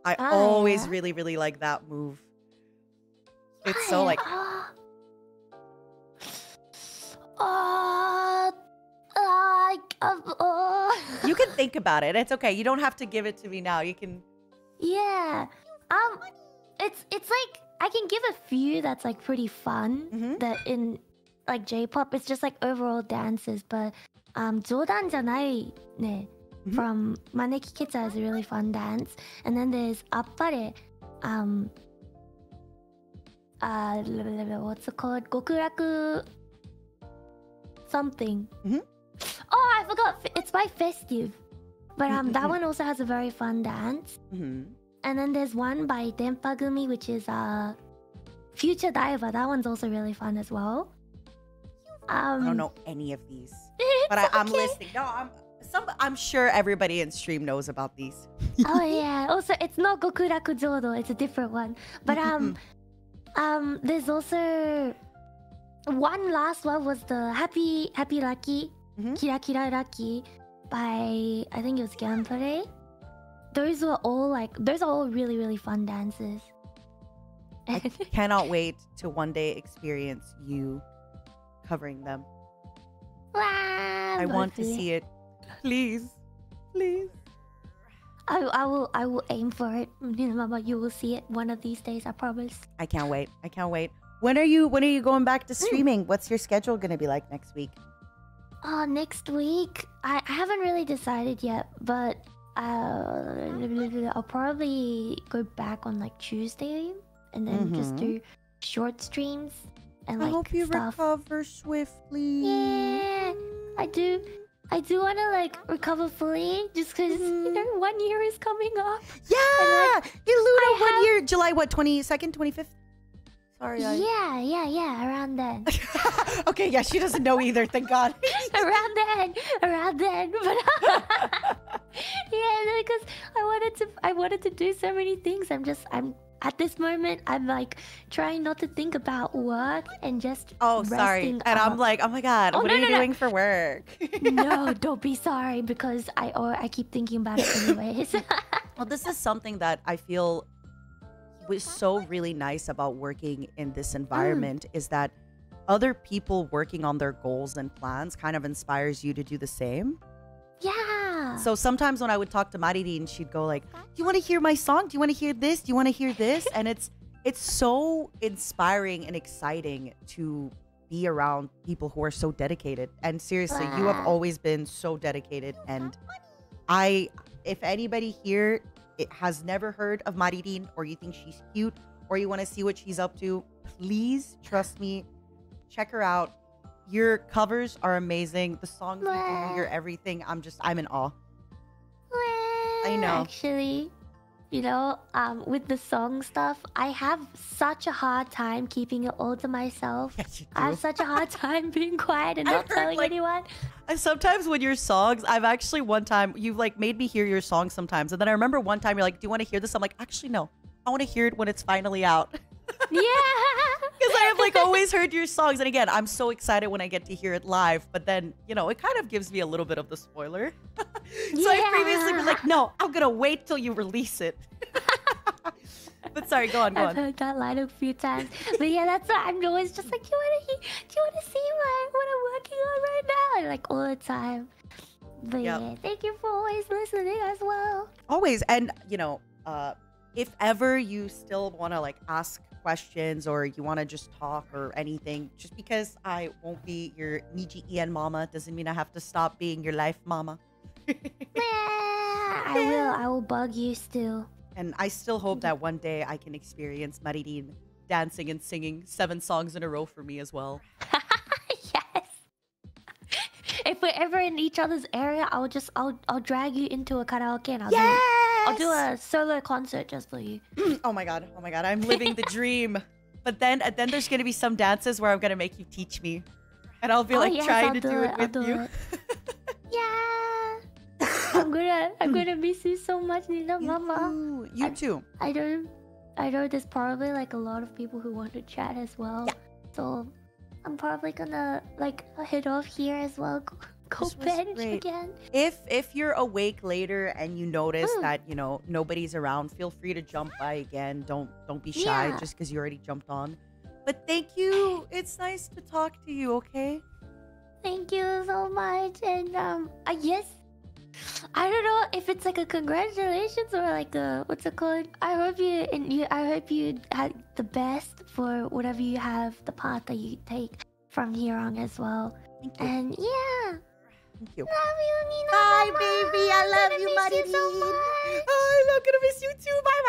I always really, really like that move. It's so like... You can think about it. It's okay. You don't have to give it to me now. You can... Yeah. It's like I can give a few that's like pretty fun that in like J-pop it's just like overall dances, but 조단잖아요 네 from Maneki Kitsa is a really fun dance, and then there's Appare what's it called, Gokuraku something. Oh, I forgot, it's by Festive, but that one also has a very fun dance. And then there's one by Denpagumi, which is Future Diver. That one's also really fun as well. I don't know any of these, but I'm listening. No, I'm sure everybody in stream knows about these. Oh yeah. Also, it's not Gokuraku Jodo. It's a different one. But there's also one last one was the Happy Lucky, Kira Kira Lucky by I think it was Gameplay. Those are all really, really fun dances. I cannot wait to one day experience you covering them. I want to see it. Please. I will aim for it. Mama, you will see it one of these days, I promise. I can't wait. When are you going back to streaming? What's your schedule gonna be like next week? Next week? I haven't really decided yet, but I'll probably go back on like Tuesday and then just do short streams and like I hope you stuff. recover swiftly. Yeah, I do want to like recover fully just because you know 1 year is coming up. Yeah, like, Luna, 1 year, July what, 22nd, 25th? Sorry. Yeah, around then. Okay, yeah, she doesn't know either. Thank God. around then. But yeah, because I wanted to do so many things. I'm at this moment. I'm like trying not to think about work and just sorry. And up. I'm like, oh my God, what are you doing for work? No, don't be sorry because I keep thinking about it anyways. Well, this is something that I feel was so really nice about working in this environment is that other people working on their goals and plans kind of inspires you to do the same. Yeah. So sometimes when I would talk to Maririn, she'd go like, do you want to hear my song? Do you want to hear this? Do you want to hear this? And it's so inspiring and exciting to be around people who are so dedicated. And seriously, you have always been so dedicated. And if anybody here has never heard of Maririn, or you think she's cute, or you want to see what she's up to, please trust me, check her out. Your covers are amazing. The songs you do, your everything. I'm in awe. I know. Actually, you know, with the song stuff, I have such a hard time keeping it all to myself. Yes, you do. I have such a hard time being quiet and not telling anyone. Sometimes with your songs, I've actually one time, you've like made me hear your songs sometimes. And then I remember one time you're like, do you want to hear this? I'm like, actually, no. I want to hear it when it's finally out. Yeah. Because I have like always heard your songs. And again, I'm so excited when I get to hear it live. But then, you know, it kind of gives me a little bit of the spoiler. So I previously was like, no, I'm going to wait till you release it. But sorry, go on. I've heard that line a few times. But yeah, that's why I'm always just like, do you want to see what I'm working on right now? And like all the time. But yeah, thank you for always listening as well. Always. And, you know, if ever you still want to like ask questions or you want to just talk or anything, just because I won't be your NIJISANJI mama doesn't mean I have to stop being your life mama. I will bug you still. And I still hope that one day I can experience Maridin dancing and singing 7 songs in a row for me as well. Yes. If we're ever in each other's area, I'll drag you into a karaoke and I'll do a solo concert just for you. Oh my god, I'm living the dream. But then there's gonna be some dances where I'm gonna make you teach me, and I'll be trying to do it with you. Yeah. I'm gonna miss you so much, Nina Mama. You too. I know there's probably like a lot of people who want to chat as well. Yeah. So I'm probably gonna like head off here as well. Go bench again. If you're awake later and you notice that, you know, nobody's around, feel free to jump by again. Don't be shy just because you already jumped on. But thank you. It's nice to talk to you, okay? Thank you so much. And I guess I don't know if it's like a congratulations or like a what's it called? I hope you had the best for whatever you have, the path that you take from here on as well. Thank you. And yeah. Thank you. Love you, Nina. Bye, Mama. baby. I love you, Maridin. So much. Oh, I'm gonna miss you too. Bye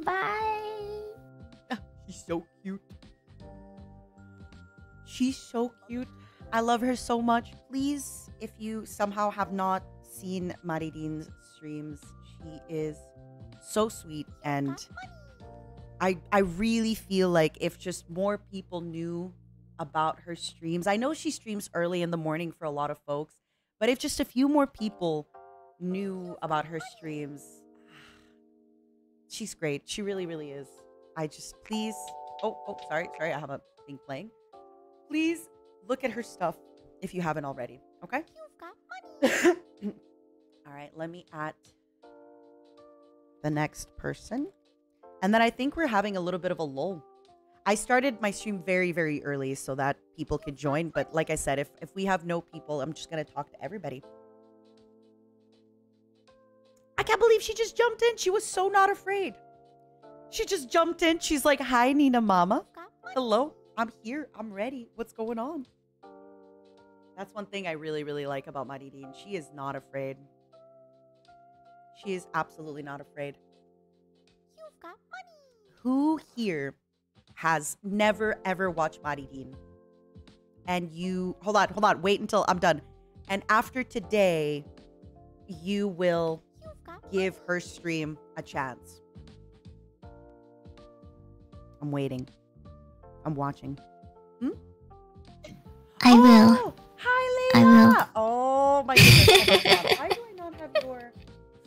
bye. Bye. She's so cute. She's so cute. I love her so much. Please, if you somehow have not seen Maridin's streams, she is so sweet, and I really feel like if just more people knew about her streams. I know she streams early in the morning for a lot of folks, but if just a few more people knew about her streams, she's great. She really, really is. I just, please, oh, sorry, I have a thing playing. Please look at her stuff if you haven't already, okay? You've got money. All right, let me add the next person. And then I think we're having a little bit of a lull. I started my stream very, very early so that people could join. But like I said, if we have no people, I'm just going to talk to everybody. I can't believe she just jumped in. She was so not afraid. She just jumped in. She's like, hi, Nina Mama. Hello. I'm here. I'm ready. What's going on? That's one thing I really, really like about Maridin. She is not afraid. She is absolutely not afraid. You've got money. Who here has never ever watched Maridin? And you hold on, wait until I'm done. And after today, you will give her stream a chance. I'm waiting. I'm watching. I will. Hi, Layla. I will. Oh my goodness. Why do I not have your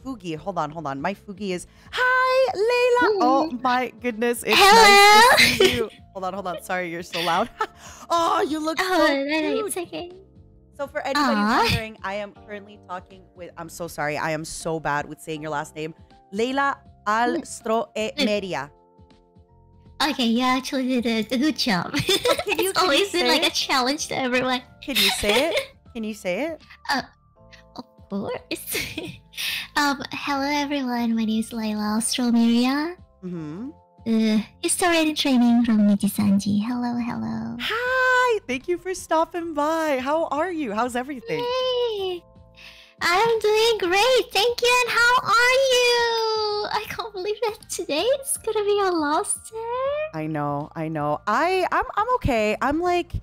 Fugi? Hold on. My Fugi is hi, Layla. Oh my goodness. It's hello. nice to see you. Hold on. Sorry, you're so loud. Oh, you look so cute. It's okay. So for anybody wondering, I am currently talking with, I'm so sorry. I am so bad with saying your last name. Layla Alstroemeria. Okay, you actually did a good job. It's always been like a challenge to everyone. Can you say it? Can you say it? Of course. Hello everyone. My name is Layla Alstroemeria. Historian training from NIJISANJI. Hello. Hi. Thank you for stopping by. How are you? How's everything? Hey. I'm doing great. Thank you. And how are you? I can't cannot believe that today it's gonna be our last day. I know. I'm okay. I'm like,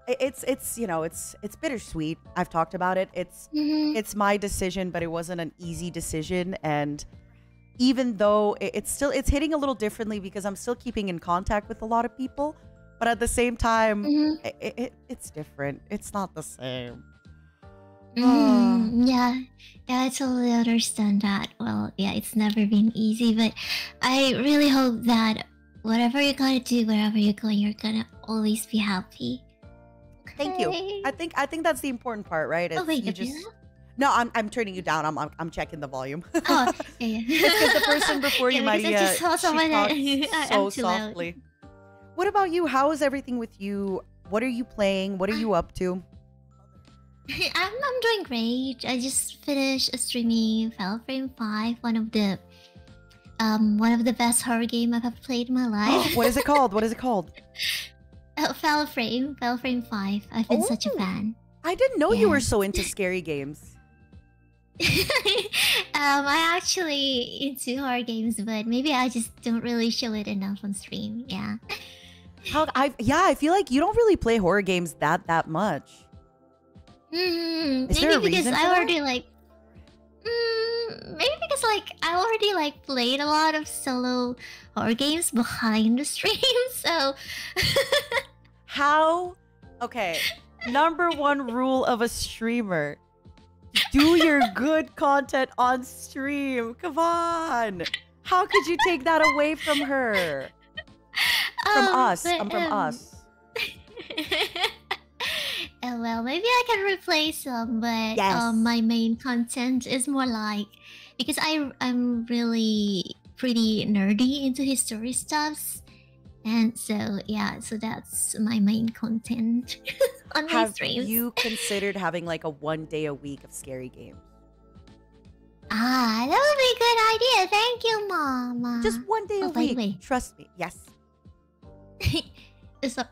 it's you know, it's bittersweet. I've talked about it. It's my decision, but it wasn't an easy decision. And even though it's hitting a little differently because I'm still keeping in contact with a lot of people, but at the same time, it's different. It's not the same. Yeah, I totally understand that. Well, yeah, it's never been easy, but I really hope that whatever you're gonna do, wherever you're going, you're gonna always be happy. Thank you. I think that's the important part, right? Oh wait, you just... No, I'm turning you down. I'm checking the volume. Oh, yeah. Because the person before you, Maria, I just saw someone that so softly. Loud. What about you? How is everything with you? What are you playing? What are you up to? I'm doing great. I just finished streaming File Frame 5, one of the best horror game I've ever played in my life. What is it called? What is it called? File Frame 5. I've been such a fan. I didn't know you were so into scary games. I actually into horror games, but maybe I just don't really show it enough on stream. Yeah. I feel like you don't really play horror games that much. Is there a reason I already like. Maybe because like I already like played a lot of solo horror games behind the stream, so. How? Okay. Number one rule of a streamer: do your good content on stream. Come on. How could you take that away from her? From us. From us. Well, maybe I can replace some, but my main content is more like, because I'm really pretty nerdy into history stuffs, and so yeah, so that's my main content on my streams. Have you considered having like a 1 day a week of scary games? That would be a good idea. Thank you, Mama. Just 1 day a week. Trust me. Yes.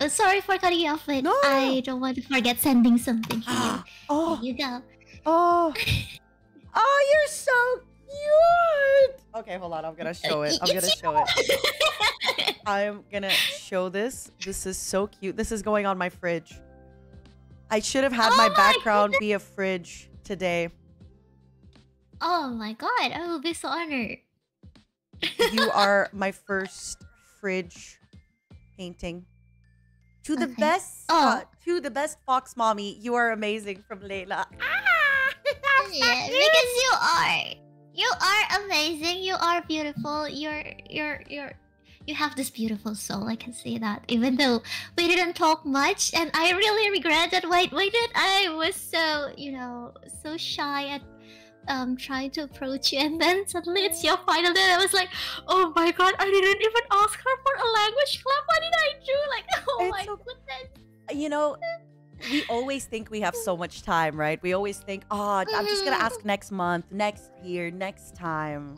Sorry for cutting you off, but I don't want to forget sending something to you. Oh, here you go. Oh, you're so cute. Okay, hold on. I'm gonna show it. I'm gonna show this. This is so cute. This is going on my fridge. I should have had my background be a fridge today. Oh my god! I will be so honored. You are my first fridge painting. To the best, to the best fox mommy, you are amazing from Layla. Yeah, because you are amazing. You are beautiful. You have this beautiful soul. I can say that. Even though we didn't talk much, and I really regret that. Wait, I was so so shy at trying to approach you, and then suddenly it's your final day. I was like, oh my god, I didn't even ask her for a language club. What did I do? Like, oh my goodness. You know, we always think we have so much time, right? We always think, oh, I'm just gonna ask next month, next year, next time.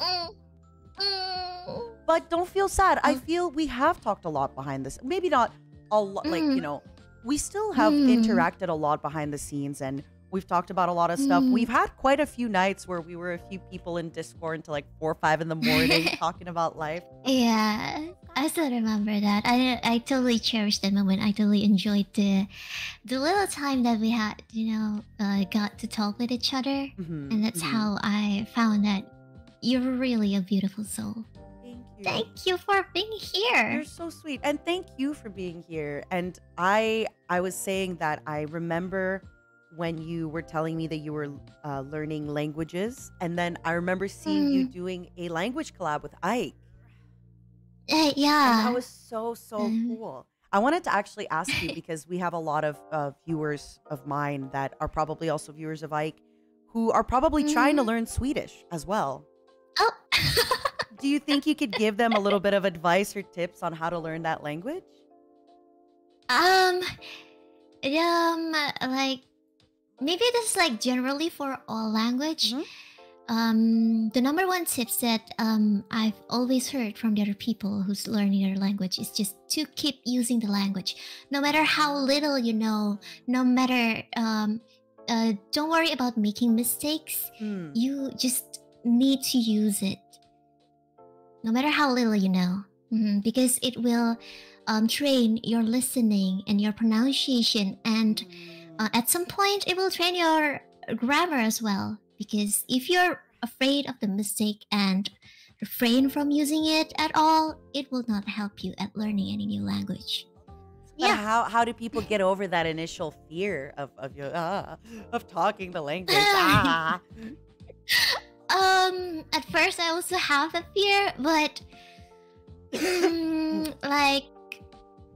But don't feel sad. I feel we have talked a lot behind this. Maybe not a lot, like, you know, we still have interacted a lot behind the scenes, and we've talked about a lot of stuff. We've had quite a few nights where we were a few people in Discord until like 4 or 5 in the morning talking about life. Yeah, I still remember that. I totally cherished that moment. I totally enjoyed the little time that we had, got to talk with each other. And that's how I found that you're really a beautiful soul. Thank you. Thank you for being here. You're so sweet. And thank you for being here. And I was saying that I remember when you were telling me that you were learning languages, and then I remember seeing you doing a language collab with Ike. Yeah. And that was so cool. I wanted to actually ask you, because we have a lot of viewers of mine that are probably also viewers of Ike, who are probably trying to learn Swedish as well. Oh. Do you think you could give them a little bit of advice or tips on how to learn that language? Like, maybe this is like generally for all language. The number one tips that I've always heard from the other people who's learning their language is just to keep using the language, no matter how little you know. No matter don't worry about making mistakes. You just need to use it. no matter how little you know, because it will train your listening and your pronunciation, and at some point it will train your grammar as well. Because if you're afraid of the mistake and refrain from using it at all, it will not help you at learning any new language. But how do people get over that initial fear of talking the language? At first I also have a fear, but like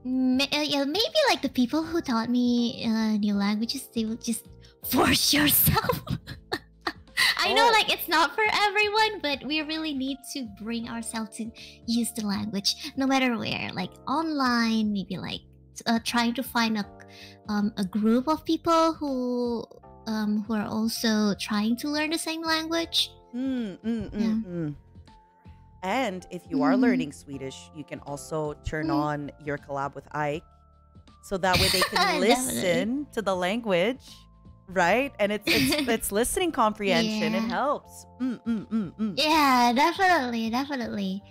maybe like the people who taught me new languages, they will just force yourself. I know like it's not for everyone, but we really need to bring ourselves to use the language no matter where, like online, maybe like trying to find a group of people who are also trying to learn the same language. And if you are learning Swedish, you can also turn on your collab with Ike, so that way they can listen to the language, right? And it's listening comprehension. It helps. Yeah, definitely.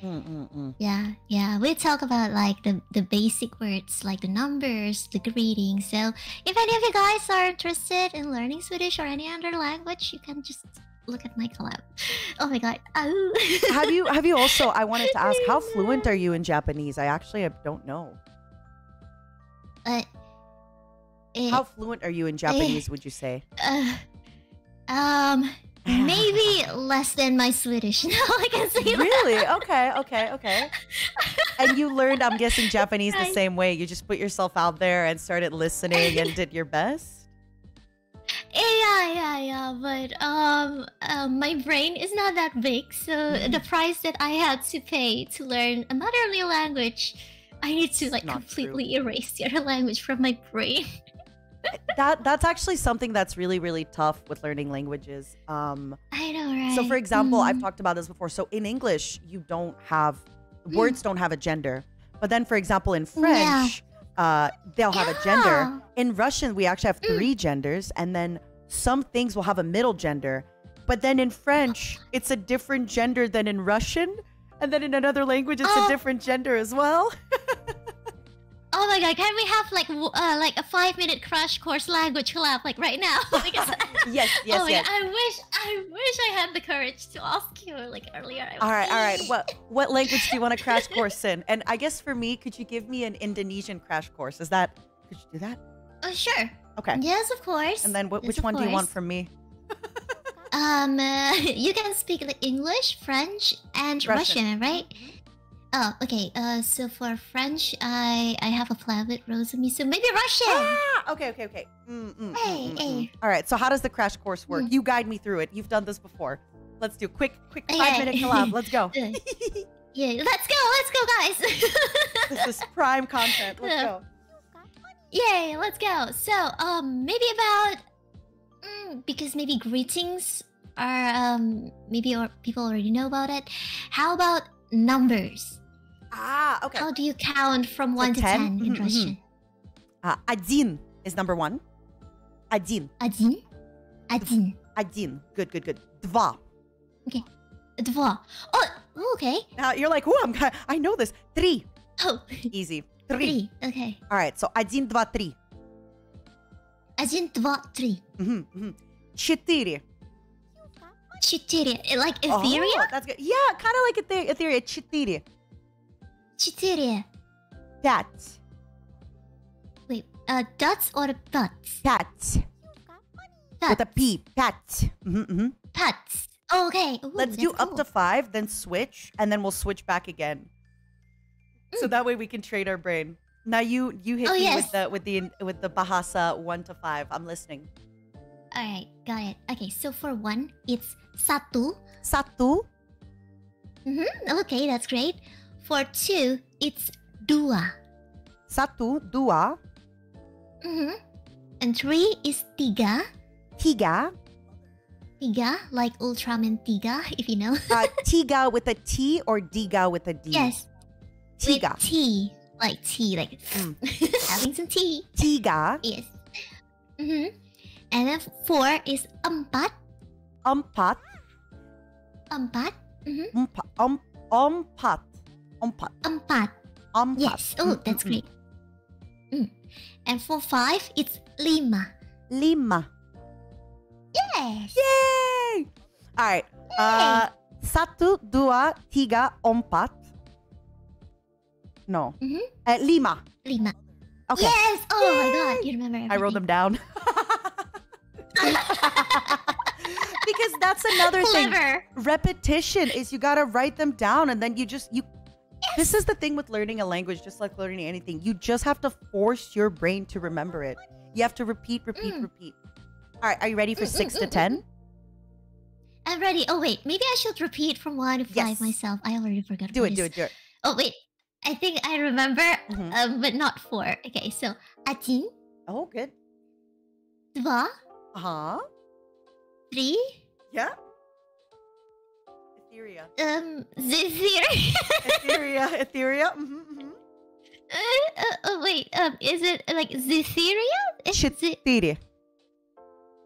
Yeah. We talk about like the basic words, like the numbers, the greetings. So if any of you guys are interested in learning Swedish or any other language, you can just look at my collab. Oh my god. Have you also, I wanted to ask, how fluent are you in Japanese? I actually don't know. How fluent are you in Japanese, would you say? Maybe less than my Swedish. No, I can say really? Okay. And you learned, I'm guessing, Japanese the same way. You just put yourself out there and started listening and did your best? Yeah. But my brain is not that big, so the price that I had to pay to learn another new language, I need to like completely erase the other language from my brain. That's actually something that's really tough with learning languages. I know, right? So for example, I've talked about this before. So in English, you don't have words don't have a gender. But then for example, in French, they'll have a gender. In Russian, we actually have 3 genders, and then some things will have a middle gender. But then in French, it's a different gender than in Russian, and then in another language, it's a different gender as well. Oh my god, can we have like a 5-minute crash course language collab like right now? Because yes. God, I wish I had the courage to ask you like earlier. All right. What language do you want a crash course in? And I guess for me, could you give me an Indonesian crash course? Could you do that? Oh, sure. Okay. Yes, of course. And then which one do you want from me? You can speak like English, French, and Russian, right? Oh, okay. So for French, I have a plan with Rosemi, so maybe Russian. Okay. Hey. All right. So how does the crash course work? You guide me through it. You've done this before. Let's do quick 5-minute collab. Let's go. Yeah, let's go, guys. This is prime content. Let's go. Yay, let's go. So, maybe about because maybe greetings are maybe people already know about it. How about numbers? Okay. How do you count from 1 to 10 in Russian? Один is number 1. Один. Good. Два. Okay. Два. Oh, okay. Now you're like, I know this. Три. Oh. Easy. Три. Okay. All right. So один, два, три. Один, два, три. Четыре. Четыре. Like Ethyria? Oh, that's good. Yeah, kind of like Ethyria. Четыре. Четыре. Пять. Wait, dots or butts? Пять. With a P. Пять. Pats. Okay. Ooh, let's do up to 5, then switch, and then we'll switch back again. So that way we can trade our brain. Now you hit me with the Bahasa 1 to 5. I'm listening. All right, got it. Okay, so for 1, it's satu. Satu. Okay, that's great. For 2, it's dua. Satu, dua. And 3 is tiga. Tiga. Tiga, like Ultraman Tiga, if you know. Tiga with a T or Diga with a D? Yes. Tiga. With tea, like having some tea. Tiga. Yes. And then 4 is empat. Empat. Empat. Ompat. Empat. Yes. Oh, that's great. And for 5, it's lima. Lima. Yes. Yay! Alright. Satu, dua, tiga, empat. No. Lima. Lima. Okay. Yes. Oh my god, you remember everything. I wrote them down. Because that's another thing. Repetition is you gotta write them down and then you just This is the thing with learning a language, just like learning anything. You just have to force your brain to remember it. You have to repeat. All right, are you ready for 6 to 10? I'm ready. Oh wait, maybe I should repeat from 1 to 5 myself. I already forgot. Do it. Oh wait, I think I remember, but not 4. Okay, so один. Oh, good. Два. 3. Yeah. Ethyria. Ethyria. Oh wait, is it like Ethyria? Chitiri.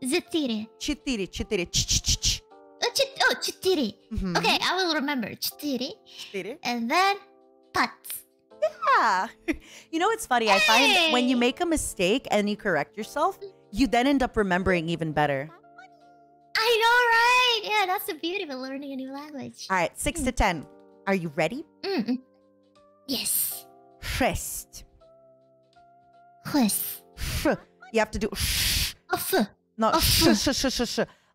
Zetiri. Chitiri. Oh, chitiri. Okay, I will remember. Chitiri. And then pats. Yeah. You know, it's funny. I find when you make a mistake and you correct yourself, you then end up remembering even better. I know, right? Yeah, that's the beauty of learning a new language. All right, 6 to 10. Are you ready? Yes. Fest. Huss. You have to do not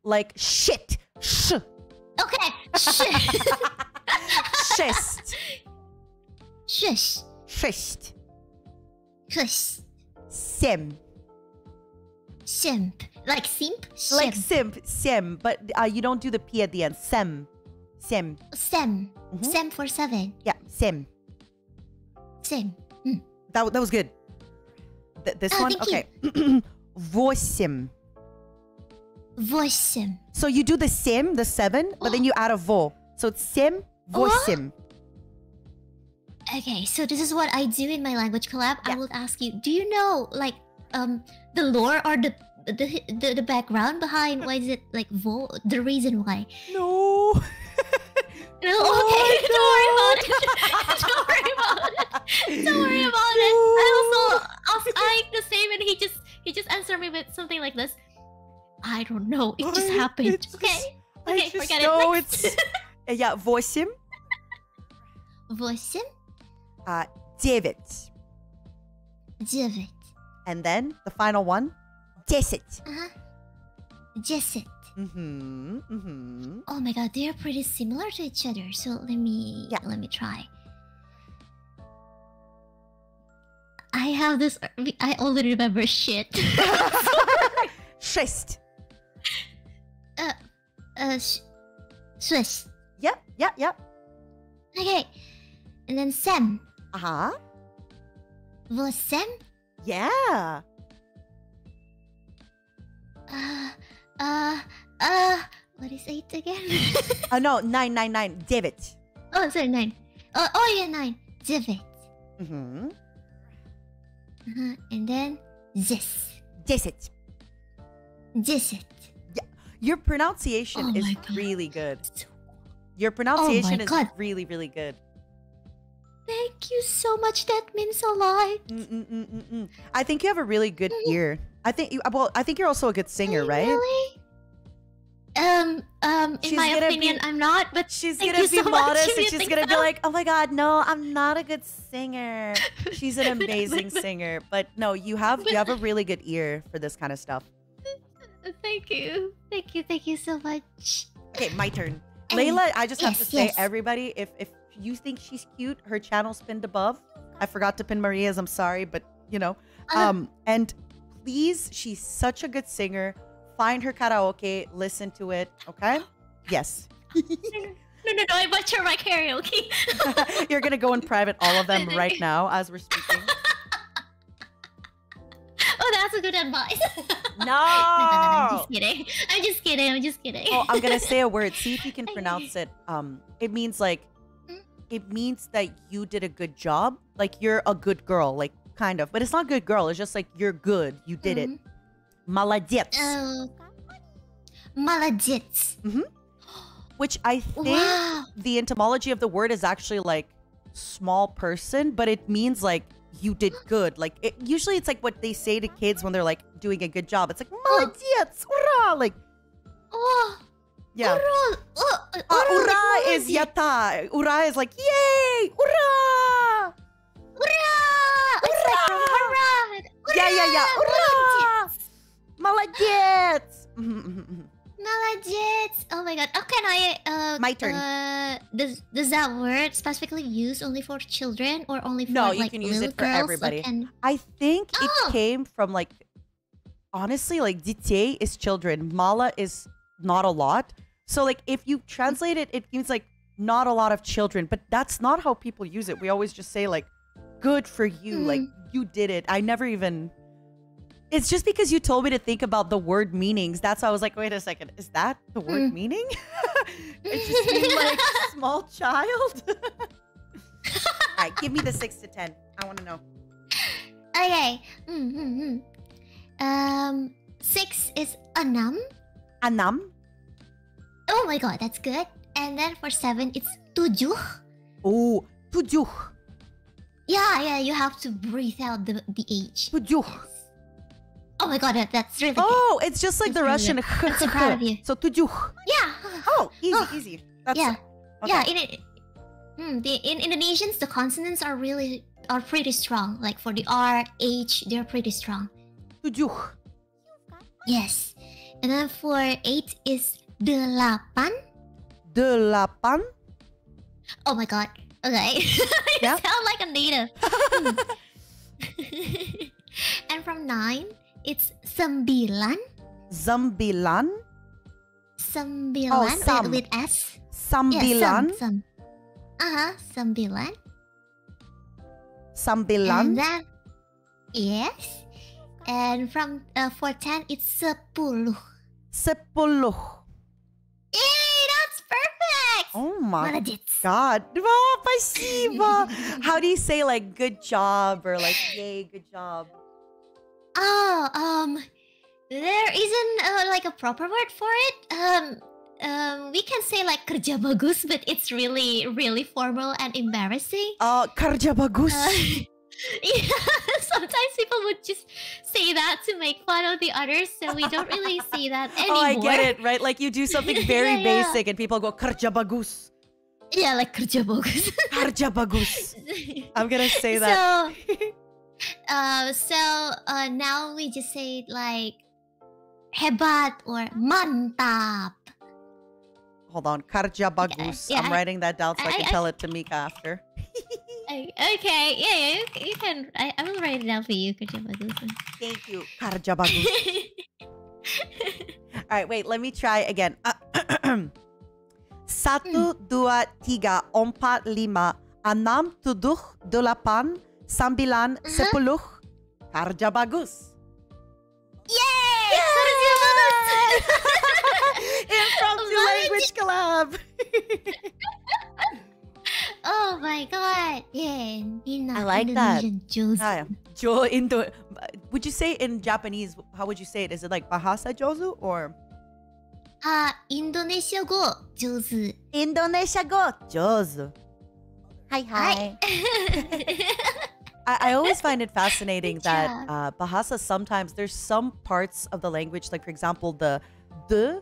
like shit. Okay. Shit. Chest. Shush. Fest. Hush. Sim. Simp. Like simp? Like sim, but you don't do the P at the end. Sim. Sem for 7. Yeah, sim. Sim. That was good. This one, okay. Восемь. So you do the sim, the 7, but then you add a vo. So it's sim, восемь. Okay, so this is what I do in my language collab. Yeah. I will ask you, do you know like the lore or the background behind why is it like vo? The reason why? No. No, okay, don't worry about it. Don't worry about it. I also asked the same, and he just answered me with something like this. I don't know. It just happened. Okay, forget it. No, it's yeah, восемь. Девять. And then the final one, 10. 10. Oh my god, they are pretty similar to each other. So let me try. I have this. I only remember shit. Шесть. Swiss. Yep. Okay, and then sem. Восемь. Yeah. What is 8 again? No, 9. Девять. Oh, sorry, 9. Oh yeah, 9. Девять. And then this. 10. Yeah. Your pronunciation is really good. Your pronunciation is really, really good. Thank you so much. That means a lot. I think you have a really good ear. I think you're also a good singer, right? Really? In my opinion, I'm not. But she's gonna be modest and she's gonna be like, "Oh my god, no, I'm not a good singer." She's an amazing singer, but no, you have a really good ear for this kind of stuff. Thank you so much. Okay, my turn. Layla, I just have to say, everybody, if you think she's cute, her channel's pinned above. I forgot to pin Maria's. I'm sorry, but you know. And please, she's such a good singer. Find her karaoke, listen to it, okay? Yes. No, I butcher my karaoke. You're gonna go in private, all of them, right now as we're speaking. Oh, that's a good advice. No! I'm just kidding. Oh, I'm gonna say a word. See if you can pronounce it. It means like, it means that you did a good job. Like you're a good girl, like kind of. But it's not good girl. It's just like you're good. You did it. Молодец. Молодец. which I think Wow. the etymology of the word is actually like small person, but it means like you did good. Like usually it's like what they say to kids when they're like doing a good job. It's like молодец, ура, like Oh. yeah. Ura is yata. Ura is like yay, ura. Hurrah! It's like from hurrah! Yeah. Hurrah! Молодец. Молодец! Oh my god. Oh, can I My turn. Does that word specifically used only for children or only for No, like you can use little it for girls? everybody. And I think Oh. it came from like, honestly, like детей is children. Mala is not a lot. So like if you translate it, it means like not a lot of children. But that's not how people use it. We always just say like, good for you. Like you did it. I never even... It's just because you told me to think about the word meanings. That's why I was like, wait a second. Is that the word meaning? It just means like small child. All right, give me the 6 to 10. I want to know. okay. 6 is anam. Anam. Oh my god, that's good. And then for 7, it's tujuh. Oh, tujuh. Yeah, you have to breathe out the H. Tujuh. Oh my god, that's really good. Oh, it's just like That's the really Russian. good. I'm so proud of you. So tujuh. Yeah. Oh, easy, Oh. easy. That's Yeah. okay. Yeah, in Indonesians, the consonants are pretty strong. Like for the R, H, they're pretty strong. Tujuh. Yes. And then for 8 is delapan. Delapan. Oh my god. Okay. You Yeah. sound like a native. And from 9, it's sembilan. Zambilan. Sembilan sam. with S. Sambilan. Yeah, some. Sembilan. Sambilan. And then, yes. And from for 10, it's sepuluh. Sepuluh. Yay, that's perfect! Oh my Молодец. god. Oh, спасибо. How do you say like good job or like yay, good job? Oh, there isn't like a proper word for it. We can say like kerja bagus, but it's really, really formal and embarrassing. Kerja bagus. Yeah, sometimes people would just say that to make fun of the others, so we don't really say that anymore. Oh, I get it, right? Like you do something very Yeah. basic and people go kerja bagus. Yeah, like kerja bagus. Kerja bagus. I'm gonna say that. So now we just say like hebat or mantap. Hold on, kerja bagus. Yeah, I'm writing that down so I can I- tell it to Mika after. Okay, yeah, you can. I will write it down for you, kerja bagus. Thank you, kerja bagus. All right, wait, let me try again. 1, 2, 3, 4, 5, 6, 7, 8, 9, 10. Kerja bagus. Yay! Kerja bagus. Impromptu language collab. Oh my god! Yeah, I like that. Indonesian Jo would you say in Japanese, how would you say it? Is it like bahasa jozu or Indonesia go jozu. Indonesia go jozu? Hi. I always find it fascinating Good that bahasa sometimes there's some parts of the language, like for example the de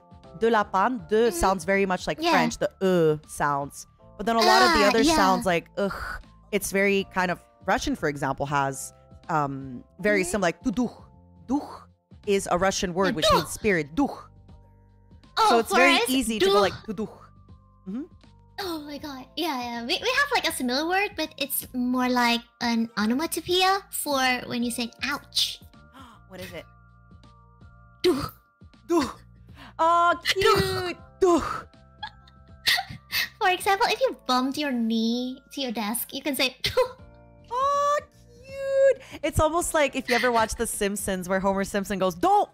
la pan, de sounds very much like Yeah. French, the sounds. But then a lot of the other yeah. sounds like ugh, it's very kind of Russian, for example, has very similar, like duh. Duh is a Russian word which means spirit. Duh. Oh, So it's for very us, easy to go like duh. Oh my god. Yeah. We have like a similar word, but it's more like an onomatopoeia for when you say ouch. What is it? Duh. Duh. Oh, cute. Duh. For example, if you bumped your knee to your desk, you can say duh. Oh, cute. It's almost like if you ever watch The Simpsons where Homer Simpson goes, don't.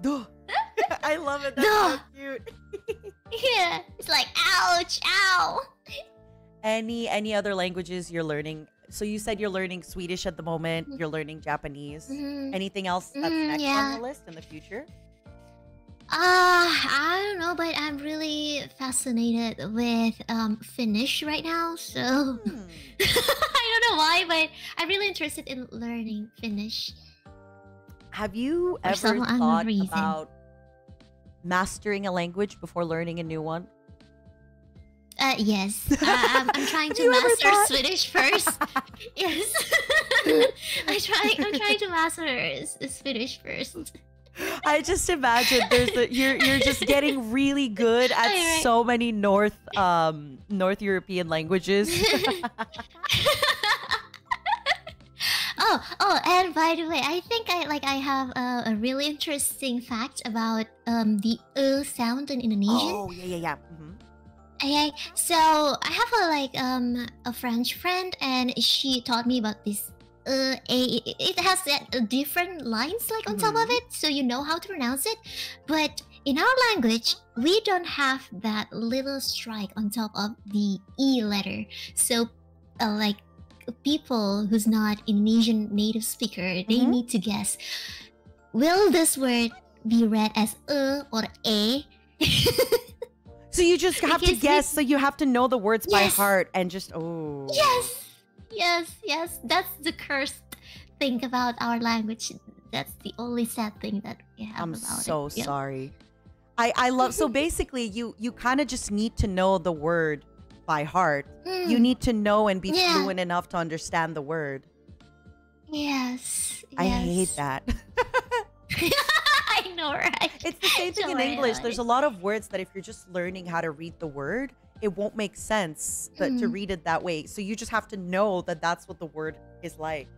Duh. I love it. That's so cute. Yeah. It's like ouch, ow. Any other languages you're learning? So you said you're learning Swedish at the moment. You're learning Japanese. Mhm. Anything else that's next yeah. on the list in the future? I don't know, but I'm really fascinated with Finnish right now. So I don't know why, but I'm really interested in learning Finnish. Have you For ever some unknown thought reason. about mastering a language before learning a new one? Yes. I'm trying to You ever master thought? Swedish first. Yes. I'm trying to master Swedish first. I just imagine you're just getting really good at Right. so many North European languages. Oh, and by the way, I think I have a really interesting fact about the sound in Indonesian. Oh yeah. Mm-hmm. Okay, so I have a French friend, and she taught me about this. It has different lines like on top of it, so you know how to pronounce it. But in our language, we don't have that little strike on top of the E letter. So, like people who's not Indonesian native speaker, they need to guess: will this word be read as or a? So you just have to Because guess. So you have to know the words by Yes. heart and just oh. Yes. That's the cursed thing about our language. That's the only sad thing that we have I'm about so it. Yeah. sorry. I love so basically you kind of just need to know the word by heart. You need to know and be Yeah. fluent enough to understand the word. Yes. I hate that. I know, right? It's the same thing in Don't worry English. about There's it. a lot of words that if you're just learning how to read the word, it won't make sense to read it that way. So you just have to know that that's what the word is like.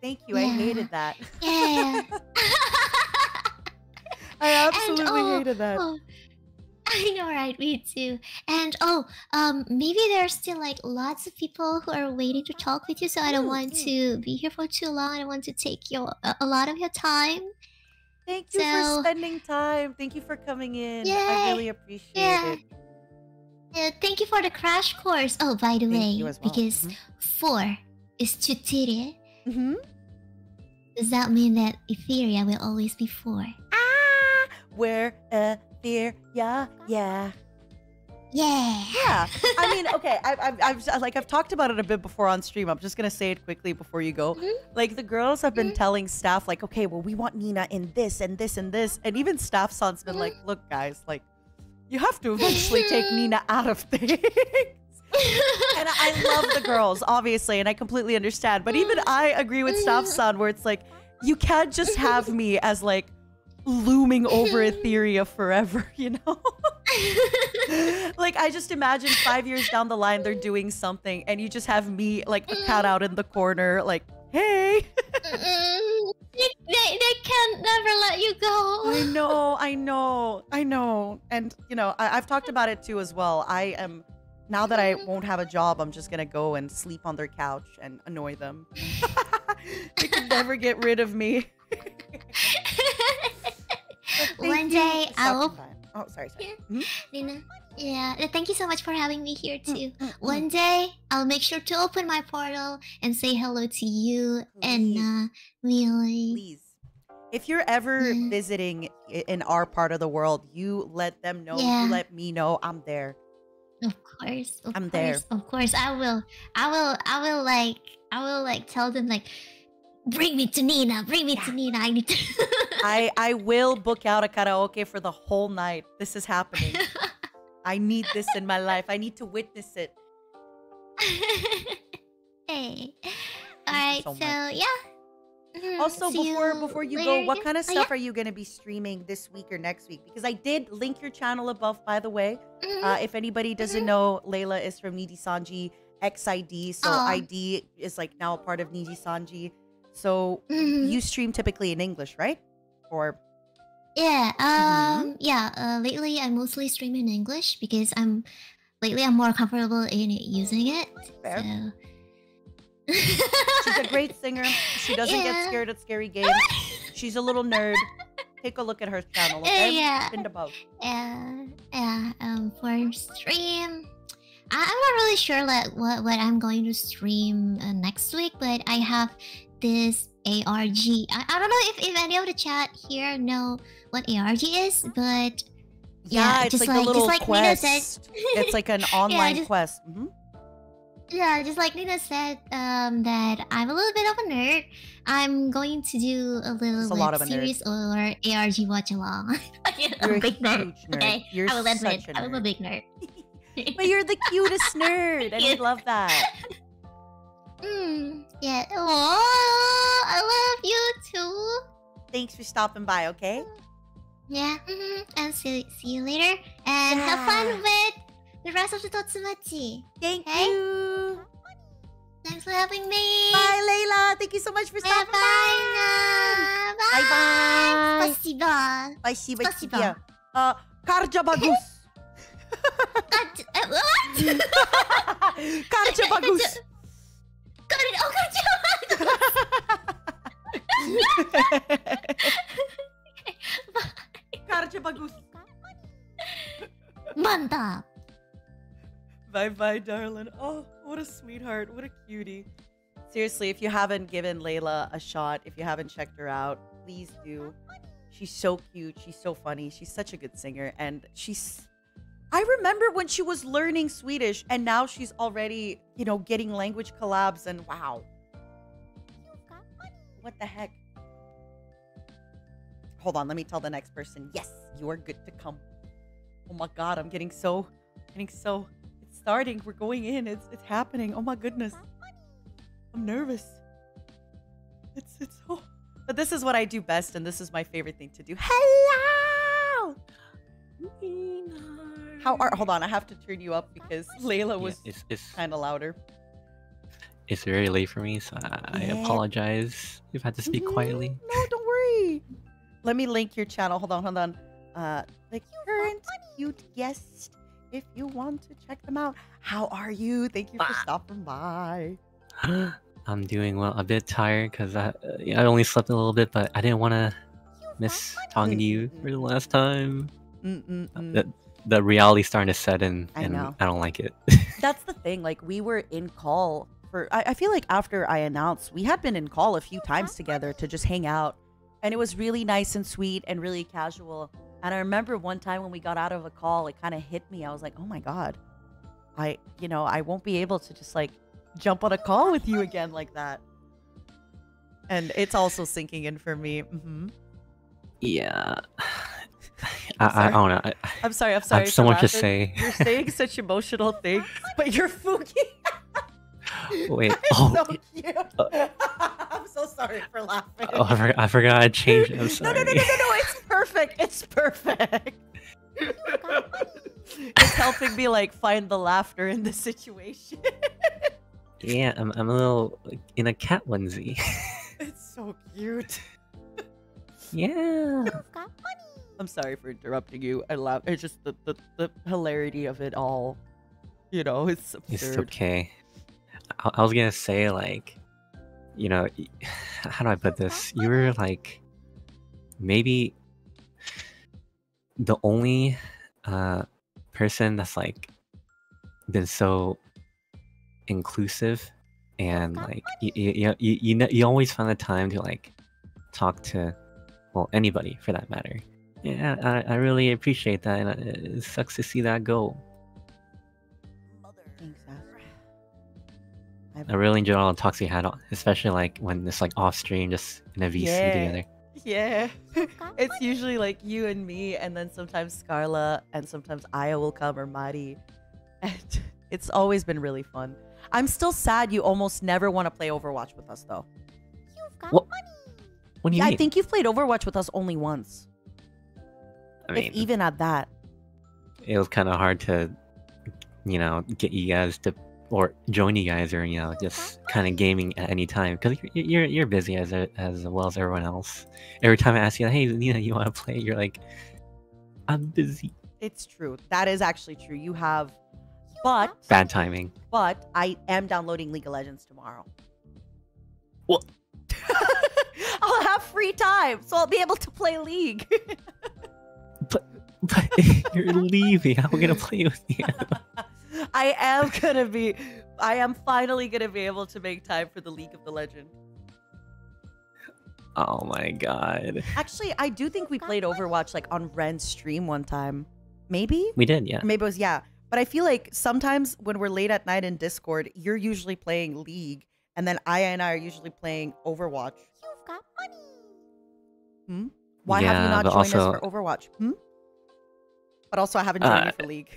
Thank you. I Yeah. hated that. Yeah. I absolutely And, hated that. oh, I know, right? Me too. And maybe there's still like lots of people who are waiting to talk with you. So I don't want to be here for too long. I don't want to take a lot of your time. Thank you for So- spending time. Thank you for coming in. I Yay. really appreciate Yeah. it. Thank you for the crash course. Oh, by the Thank way, you as well. because 4 is tutere, Mm-hmm. does that mean that Ethyria will always be 4? Where fear, yeah. Yeah. Yeah. I mean, okay, I've talked about it a bit before on stream. I'm just gonna say it quickly before you go. Like the girls have been telling staff, like, okay, well, we want Nina in this and this and this, and even staff son's been like, look, guys, like, you have to eventually take Nina out of things. And I love the girls, obviously, and I completely understand. But even I agree with staff son, where it's like, you can't just have me as like looming over Ethyria forever, you know? Like I just imagine 5 years down the line they're doing something and you just have me like a cat out in the corner like, hey. They can never let you go. I know. And you know, I've talked about it too as well. I am, now that I won't have a job, I'm just gonna go and sleep on their couch and annoy them. They can never get rid of me. One day I'll Oh, sorry. Nina. Yeah, thank you so much for having me here too. One day I'll make sure to open my portal and say hello to you, Enna, Millie. Please. If you're ever visiting in our part of the world, you let them know. Yeah. You let me know. I'm there. Of course, I'm there. Of course, I will like tell them like, bring me to Nina. Bring me to Nina. I need to. I will book out a karaoke for the whole night. This is happening. I need this in my life. I need to witness it. Hey. Alright, so so much. yeah. Also, See before you later, go, what yeah? kind of Oh, stuff yeah? are you going to be streaming this week or next week? Because I did link your channel above, by the way. If anybody doesn't know, Layla is from NIJISANJI XID. So Aw. ID is like now a part of NIJISANJI. So Mhm. you stream typically in English, right? Or Yeah, lately I mostly stream in English because I'm more comfortable in using it. Fair. So she's a great singer. She doesn't get Yeah. scared at scary games. She's a little nerd. Take a look at her channel, okay? Yeah. Pinned above. For stream, I'm not really sure like what I'm going to stream next week, but I have this ARG. I don't know if any of the chat here know what ARG is, but Yeah, it's just like a little Nina quest. said, It's like an online just- quest. yeah, just like Nina said, that I'm a little bit of a nerd. I'm going to do a little Just a lot web of a nerd. series or ARG watch along. You're I'm a a big nerd. huge nerd. Okay, You're I will admit, such a I'm a nerd. big nerd. But you're the cutest nerd, and we love that. Yeah. Oh, I love you too. Thanks for stopping by, okay? Yeah. And see you later. And have fun Yeah. with the rest of the Totsumachi. Thank Okay? you. Thanks for having me. Bye, Layla. Thank you so much for stopping by. Bye. Bye-bye. Спасибо. Спасибо Спасибо. тебе. Karja bagus. What? Karja bagus. Oh, Karja bagus. Mantap. Bye-bye, darling. Oh, what a sweetheart. What a cutie. Seriously, if you haven't given Layla a shot, if you haven't checked her out, please do. She's so cute. She's so funny. She's such a good singer. And I remember when she was learning Swedish, and now she's already, you know, getting language collabs, and wow. What the heck? Hold on, let me tell the next person. Yes, you are good to come. Oh my god, I'm getting so... It's starting. We're going in. It's happening. Oh my goodness. I'm nervous. It's so... But this is what I do best, and this is my favorite thing to do. Hello! Hold on, I have to turn you up because Layla was it's kind of louder. It's very late for me, so I apologize if I had to speak quietly. No, don't worry. Let me link your channel. Hold on. The current cute guest, if you want to check them out. How are you? Thank you for stopping by. I'm doing well. A bit tired because I only slept a little bit, but I didn't want to miss talking to you for the last time. The reality's starting to set in, and I don't like it. That's the thing. Like, we were in call for... I feel like after I announced, we had been in call a few times together to just hang out. And it was really nice and sweet and really casual. And I remember one time when we got out of a call, it kind of hit me. I was like, oh my god. I won't be able to just, like, jump on a call with you again like that. And it's also sinking in for me. Yeah. I don't know. I'm sorry. I have so much to laughing. say. You're saying such emotional things, but you're Fuki. Wait. So cute. I'm so sorry for laughing. Oh, I forgot I changed it. I'm sorry. No. It's perfect. It's perfect. It's helping me, like, find the laughter in the situation. Yeah, I'm a little like, in a cat onesie. It's so cute. Yeah. I'm sorry for interrupting you. I laugh. It's just the hilarity of it all. You know, it's absurd. It's okay. I was gonna say, like, you know, how do I put this? You were like maybe the only person that's like been so inclusive, and like you always find the time to like talk to, well, anybody for that matter. Yeah, I really appreciate that, and it sucks to see that go. Thanks, I really enjoyed all the talks we had, especially like when it's like off stream, just in a VC together. Yeah. It's usually like you and me, and then sometimes Scarla, and sometimes Aya will come, or Mari. And it's always been really fun. I'm still sad you almost never want to play Overwatch with us, though. What do you mean? I think you've played Overwatch with us only once. I mean, if even at that. It was kind of hard to, you know, get you guys to, or join you guys, or, you know, just kind of gaming at any time, because you're busy as well as everyone else. Every time I ask you, hey, you want to play, you're like, I'm busy. It's true. That is actually true. You have, but bad timing. But I am downloading League of Legends tomorrow. What? I'll have free time, so I'll be able to play League. But you're leaving. How am I gonna play with you? I am finally gonna be able to make time for the League of the Legend. Oh my god. Actually, I do think we played Overwatch like on Ren's stream one time. Maybe? We did, yeah. Or maybe it was, yeah. But I feel like sometimes when we're late at night in Discord, you're usually playing League, and then Aya and I are usually playing Overwatch. You've got money. Hmm? Why have you not joined us for Overwatch? Hmm? But also, I haven't joined you for League.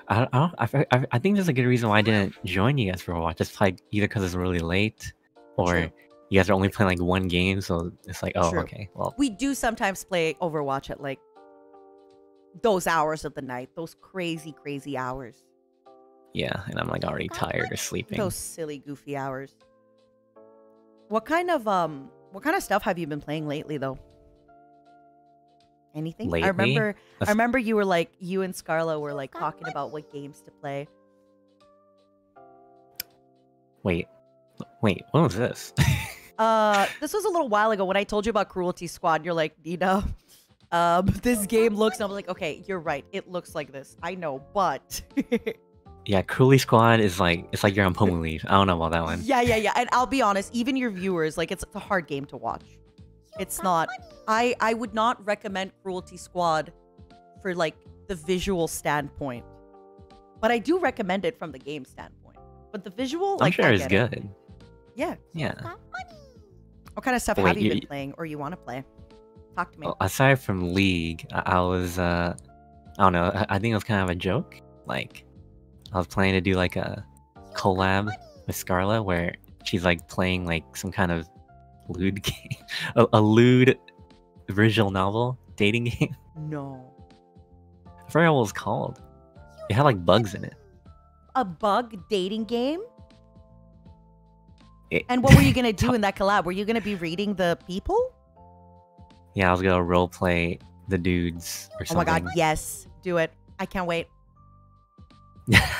I think there's a good reason why I didn't join you guys for Overwatch. It's like either because it's really late, or True. you guys are only playing like one game, so it's like, oh, True. okay, well, We do sometimes play Overwatch at like those hours of the night, those crazy, crazy hours. yeah, and I'm like already tired or sleeping. Those silly, goofy hours. What kind of stuff have you been playing lately, though? Anything? Lately? I remember you were like, you and Scarla were like talking about what games to play. Wait, when was this? This was a little while ago when I told you about Cruelty Squad. You're like, Nina, this game looks. And I'm like, okay, you're right. It looks like this. I know, but. Yeah, Cruelty Squad is like, it's like you're on Pomu leave. I don't know about that one. Yeah. And I'll be honest, even your viewers, like, it's a hard game to watch. It's not. I would not recommend Cruelty Squad for like the visual standpoint, but I do recommend it from the game standpoint. But the visual, I'm like, sure I it's get it. good. Yeah. Yeah. What kind of stuff Wait, have you been playing, or you want to play? Talk to me. Well, aside from League, I was I don't know. I think it was kind of a joke. Like, I was planning to do like a collab with Scarla where she's like playing like some kind of lewd game, a lewd visual novel dating game. No. I forgot what it was called. It had like bugs in it. A bug dating game? It- And what were you gonna do in that collab? Were you gonna be reading the people? Yeah, I was gonna roleplay the dudes or Oh something. my god, yes. Do it. I can't wait. Scarlet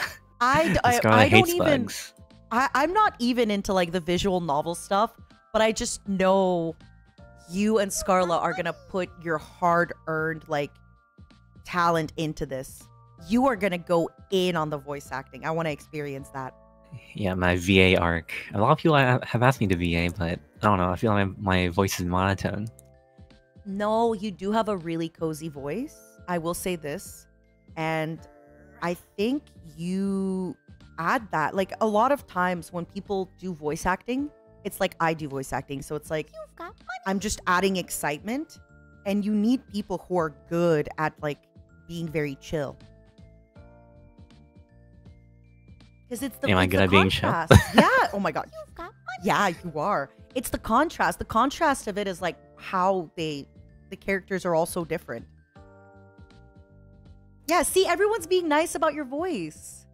I don't hates even. bugs. I'm not even into like the visual novel stuff, but I just know you and Scarla are gonna put your hard-earned like talent into this. You are gonna go in on the voice acting. I want to experience that. Yeah, my VA arc. A lot of people have asked me to VA, but I don't know. I feel like my voice is monotone. No, you do have a really cozy voice. I will say this. And I think you add that. Like a lot of times when people do voice acting, it's like I do voice acting. So it's like I'm just adding excitement. And you need people who are good at like being very chill. Because it's the Am I it's good the at being chill? contrast. Yeah. Oh my god. Yeah, you are. It's the contrast. The contrast of it is like how the characters are all so different. Yeah, see, everyone's being nice about your voice.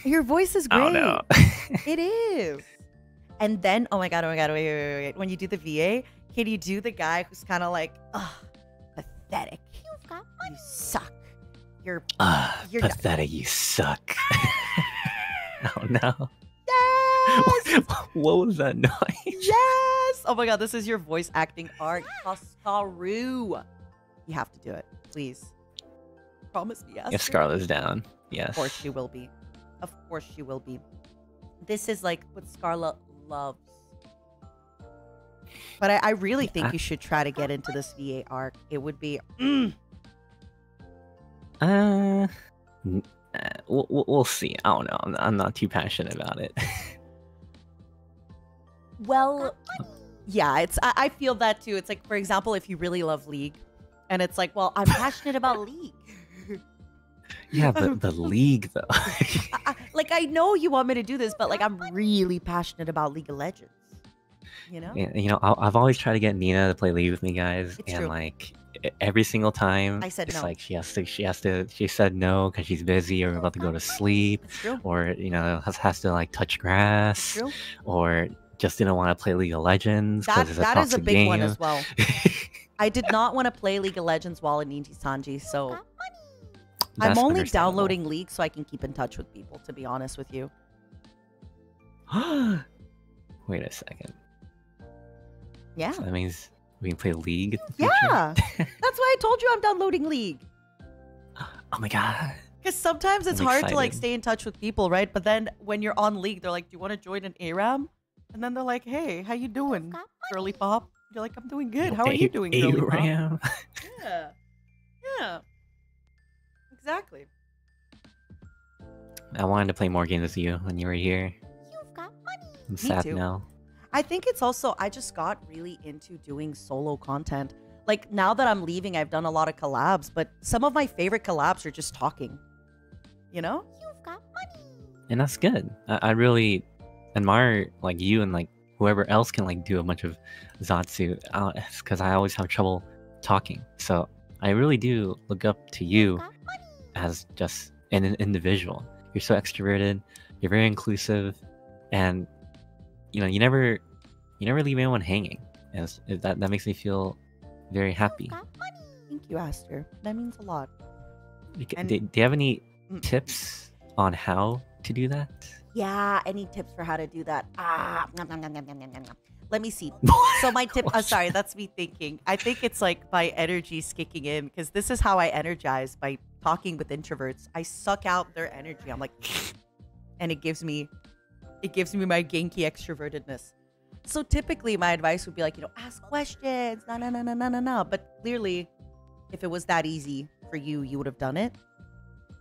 Your voice is I great. don't know. It is. And then, oh my god, wait. When you do the VA, can you do the guy who's kind of like, ugh, pathetic. You suck. You're not- Pathetic, you suck. Oh no. Yes! What was that noise? Yes! Oh my god, this is your voice acting art. Kaskaru. You have to do it, please. Promise me, yes. If Scarlet's down, yes. Of course she will be. Of course she will be. This is like what Scarlet loves. But I really think you should try to get into this VA arc. It would be... We'll see. I don't know. I'm not too passionate about it. Well, yeah, I feel that too. It's like, for example, if you really love League, and it's like, well, I'm passionate about League. Yeah, but the League though. Like, I know you want me to do this, but like, I'm really passionate about League of Legends. You know? Yeah, you know, I've always tried to get Nina to play League with me, guys, It's and true. like every single time, I said it's no. like she said no because she's busy or about to go to sleep, It's true. or you know, has to like touch grass, True. or just didn't want to play League of Legends because it's a That is a toxic big game. one as well. I did not want to play League of Legends while in NIJISANJI, so I'm That's only understandable. downloading League so I can keep in touch with people, to be honest with you. Wait a second. Yeah. So that means we can play League in the future? Yeah. That's why I told you I'm downloading League. Oh my god. Because sometimes it's I'm hard to like excited. stay in touch with people, right? But then when you're on League, they're like, "Do you want to join an ARAM?" And then they're like, "Hey, how you doing, girly pop?" You're like, "I'm doing good. How are you doing, girly pop?" ARAM. Yeah, yeah, exactly. I wanted to play more games with you when you were here. You've got money. I'm sad too. now. I think it's also I just got really into doing solo content. Like now that I'm leaving, I've done a lot of collabs, but some of my favorite collabs are just talking. You know? You've got money. And that's good. I really admire like you and like whoever else can like do a bunch of Zatsu, because I always have trouble talking. So I really do look up to you Got money. as just an individual. You're so extroverted, you're very inclusive, and you know you never leave anyone hanging. And that makes me feel very happy. Got money. Thank you, Aster. That means a lot. And- Do you have any Mm. tips on how to do that? Yeah, any tips for how to do that? Nom, nom, nom, nom, nom, nom, nom. Let me see. So my tip, sorry, that's me thinking. I think it's like my energy's kicking in because this is how I energize by talking with introverts. I suck out their energy. I'm like, and it gives me my Genki extrovertedness. So typically my advice would be like, ask questions. No. But clearly, if it was that easy for you, you would have done it.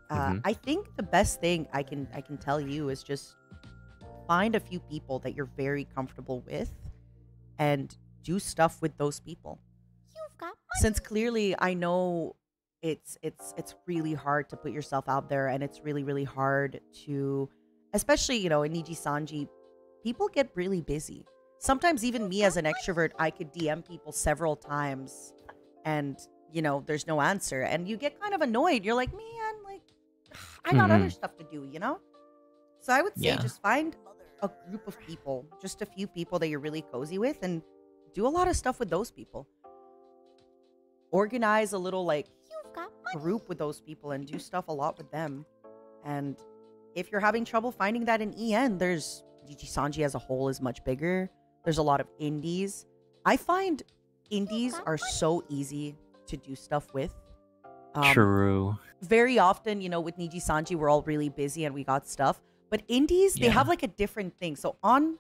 I think the best thing I can tell you is just find a few people that you're very comfortable with and do stuff with those people. You've got money. Since clearly I know it's really hard to put yourself out there, and it's really, really hard to, especially, in NIJISANJI, people get really busy. Sometimes even me as an extrovert, I could DM people several times and, there's no answer. And you get kind of annoyed. You're like, man, like, I got other stuff to do, So I would say just find a group of people, just a few people that you're really cozy with, and do a lot of stuff with those people. Organize a little, like, You've got money. group with those people and do stuff a lot with them. And if you're having trouble finding that in EN, there's NIJISANJI as a whole is much bigger. There's a lot of indies. I find indies are so easy to do stuff with. True. Very often, with NIJISANJI, we're all really busy and we got stuff. But indies, they have like a different thing. So on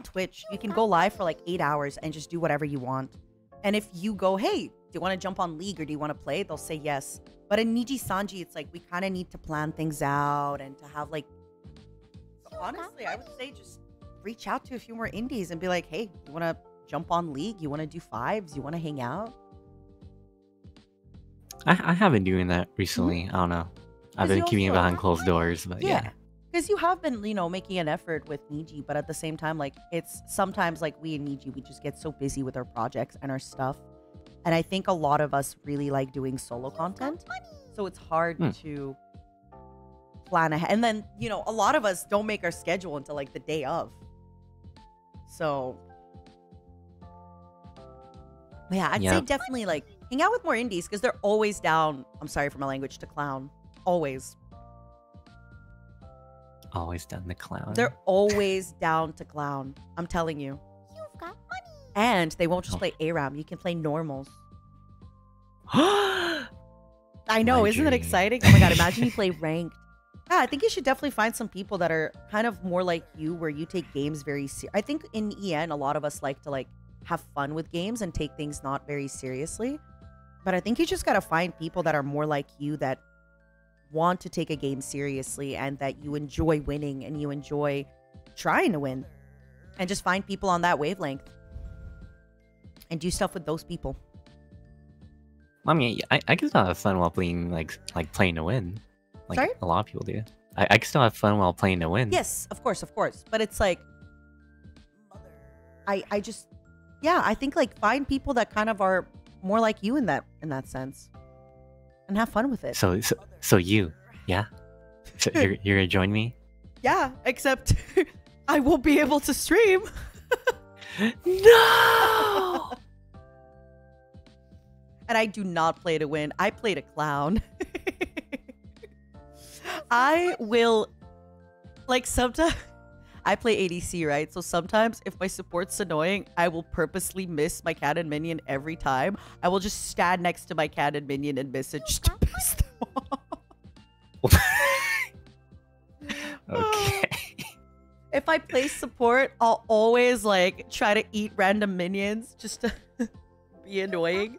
Twitch, you can go live for like 8 hours and just do whatever you want. And if you go, hey, do you want to jump on League or do you want to play? They'll say yes. But in NIJISANJI, it's like we kind of need to plan things out and to have like... So honestly, I would say just reach out to a few more indies and be like, hey, you want to jump on League? You want to do fives? You want to hang out? I have been doing that recently. I don't know. I've been you keeping it also- behind closed doors, but yeah. Because you have been, making an effort with Niji, but at the same time, like, it's sometimes like we in Niji, we just get so busy with our projects and our stuff. And I think a lot of us really like doing solo content. So it's hard to plan ahead. And then, a lot of us don't make our schedule until like the day of. So, yeah, I'd say definitely like hang out with more indies because they're always down. I'm sorry for my language, to clown. Always. Always done the clown. They're always down to clown. I'm telling you. You've got money. And they won't just play ARAM. You can play normals. I know, My isn't that dream. exciting? Oh my god, imagine you play ranked. Yeah, I think you should definitely find some people that are kind of more like you, where you take games very serious. I think in EN, a lot of us like to like have fun with games and take things not very seriously. But I think you just gotta find people that are more like you, that want to take a game seriously and that you enjoy winning and you enjoy trying to win. And just find people on that wavelength and do stuff with those people. I mean, I can still have fun while playing, like playing to win. Like Sorry? a lot of people do. I can still have fun while playing to win. Yes, of course. But it's like, I just, yeah, I think like find people that kind of are more like you in that sense, and have fun with it. So you, yeah? So you're gonna join me? Yeah, except I won't be able to stream. No! And I do not play to win. I play to clown. I will, like, sometimes I play ADC, right? So sometimes if my support's annoying, I will purposely miss my cannon minion every time. I will just stand next to my cannon minion and miss it just to piss them off. Okay. If I play support, I'll always like try to eat random minions just to be annoying.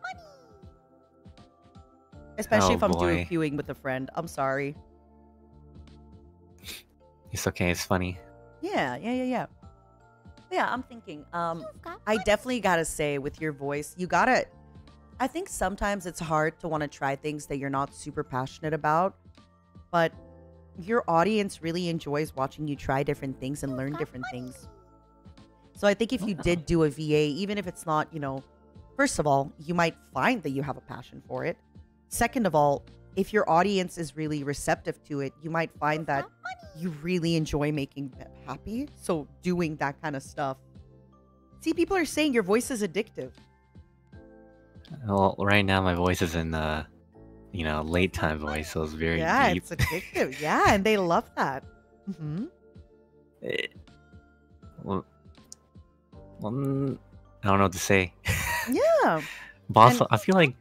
Especially Oh, if I'm duo boy. queuing with a friend. I'm sorry. It's okay. It's funny. Yeah. Yeah, I'm thinking. I definitely gotta say, with your voice, you gotta. I think sometimes it's hard to want to try things that you're not super passionate about, but your audience really enjoys watching you try different things and learn different things. So I think if you did do a VA, even if it's not, first of all, you might find that you have a passion for it. Second of all, if your audience is really receptive to it, you might find that you really enjoy making them happy. So doing that kind of stuff. See, people are saying your voice is addictive. Well, right now my voice is in late time voice, so it's very Yeah, deep. it's addictive. Yeah, and they love that. Mm-hmm. Well, I don't know what to say. Yeah. But also, I feel like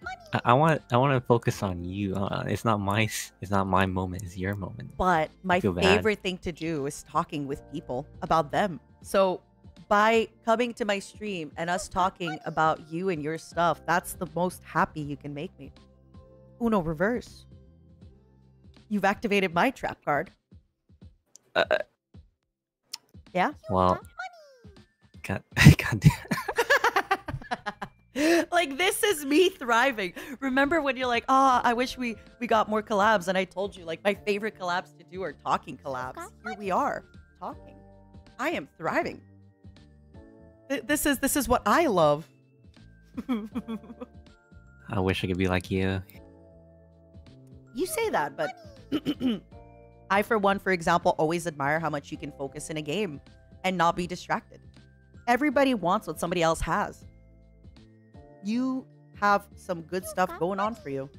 I want to focus on you. It's not my moment. It's your moment. But my feel bad. favorite thing to do is talking with people about them. So by coming to my stream and us talking about you and your stuff, that's the most happy you can make me. Uno reverse. You've activated my trap card. Yeah? Well, God damn. Like, this is me thriving. Remember when you're like, I wish we got more collabs, and I told you, like, my favorite collabs to do are talking collabs. Here we are, talking. I am thriving. This is what I love. I wish I could be like you. You say that, but I, for one, for example, always admire how much you can focus in a game and not be distracted. Everybody wants what somebody else has. You have some good stuff going on for you.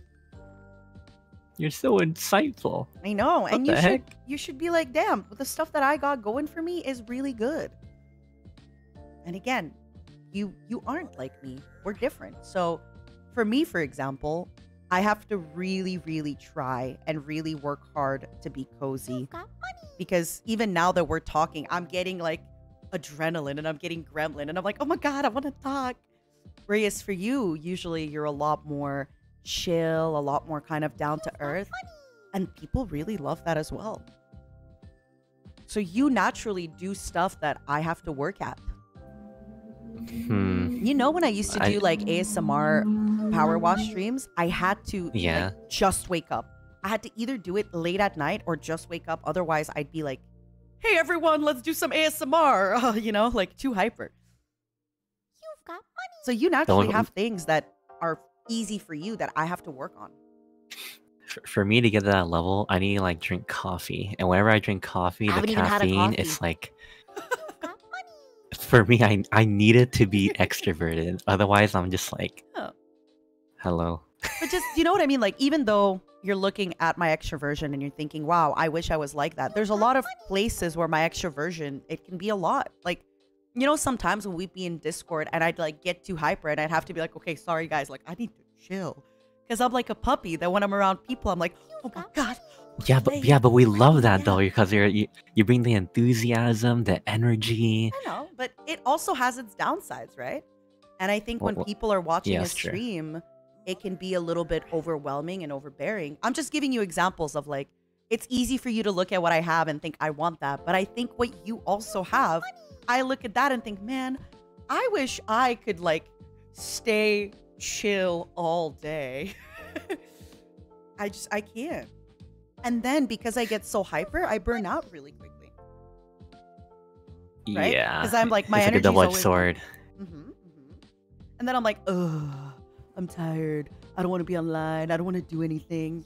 You're so insightful. I know, What and the heck? you should be like, damn, the stuff that I got going for me is really good. And again, you aren't like me. We're different. So for me, for example, I have to really, really try and really work hard to be cozy. Because even now that we're talking, I'm getting like adrenaline and I'm getting gremlin and I'm like, oh my God, I want to talk. Whereas for you, usually you're a lot more chill, a lot more kind of down to earth. And people really love that as well. So you naturally do stuff that I have to work at. You know, when I used to do like ASMR power wash streams, I had to Yeah. like, just wake up. I had to either do it late at night or just wake up. Otherwise, I'd be like, hey, everyone, let's do some ASMR. You know, like too hyper. So you naturally have things that are easy for you that I have to work on. For me to get to that level, I need to like drink coffee, and whenever I drink coffee, I the haven't even had a caffeine, coffee. it's like. For me, I need it to be extroverted. Otherwise, I'm just like, Oh. hello. But just, you know what I mean? Like, even though you're looking at my extroversion and you're thinking, wow, I wish I was like that. There's a lot of places where my extroversion, it can be a lot. Like, you know, sometimes when we'd be in Discord and I'd like get too hyper and I'd have to be like, okay, sorry guys, like I need to chill. Because I'm like a puppy that when I'm around people, I'm like, oh my God. Yeah, but we love that though, because you bring the enthusiasm, the energy. I know, but it also has its downsides, right? And I think when Well, people are watching yeah, a that's true. stream, it can be a little bit overwhelming and overbearing. I'm just giving you examples of like, it's easy for you to look at what I have and think I want that. But I think what you also have, I look at that and think, man, I wish I could like stay chill all day. I can't. And then because I get so hyper, I burn out really quickly. Right? Yeah, Because I'm like, my it's like a energy's double-edged always sword. And then I'm like, ugh, I'm tired. I don't want to be online. I don't want to do anything.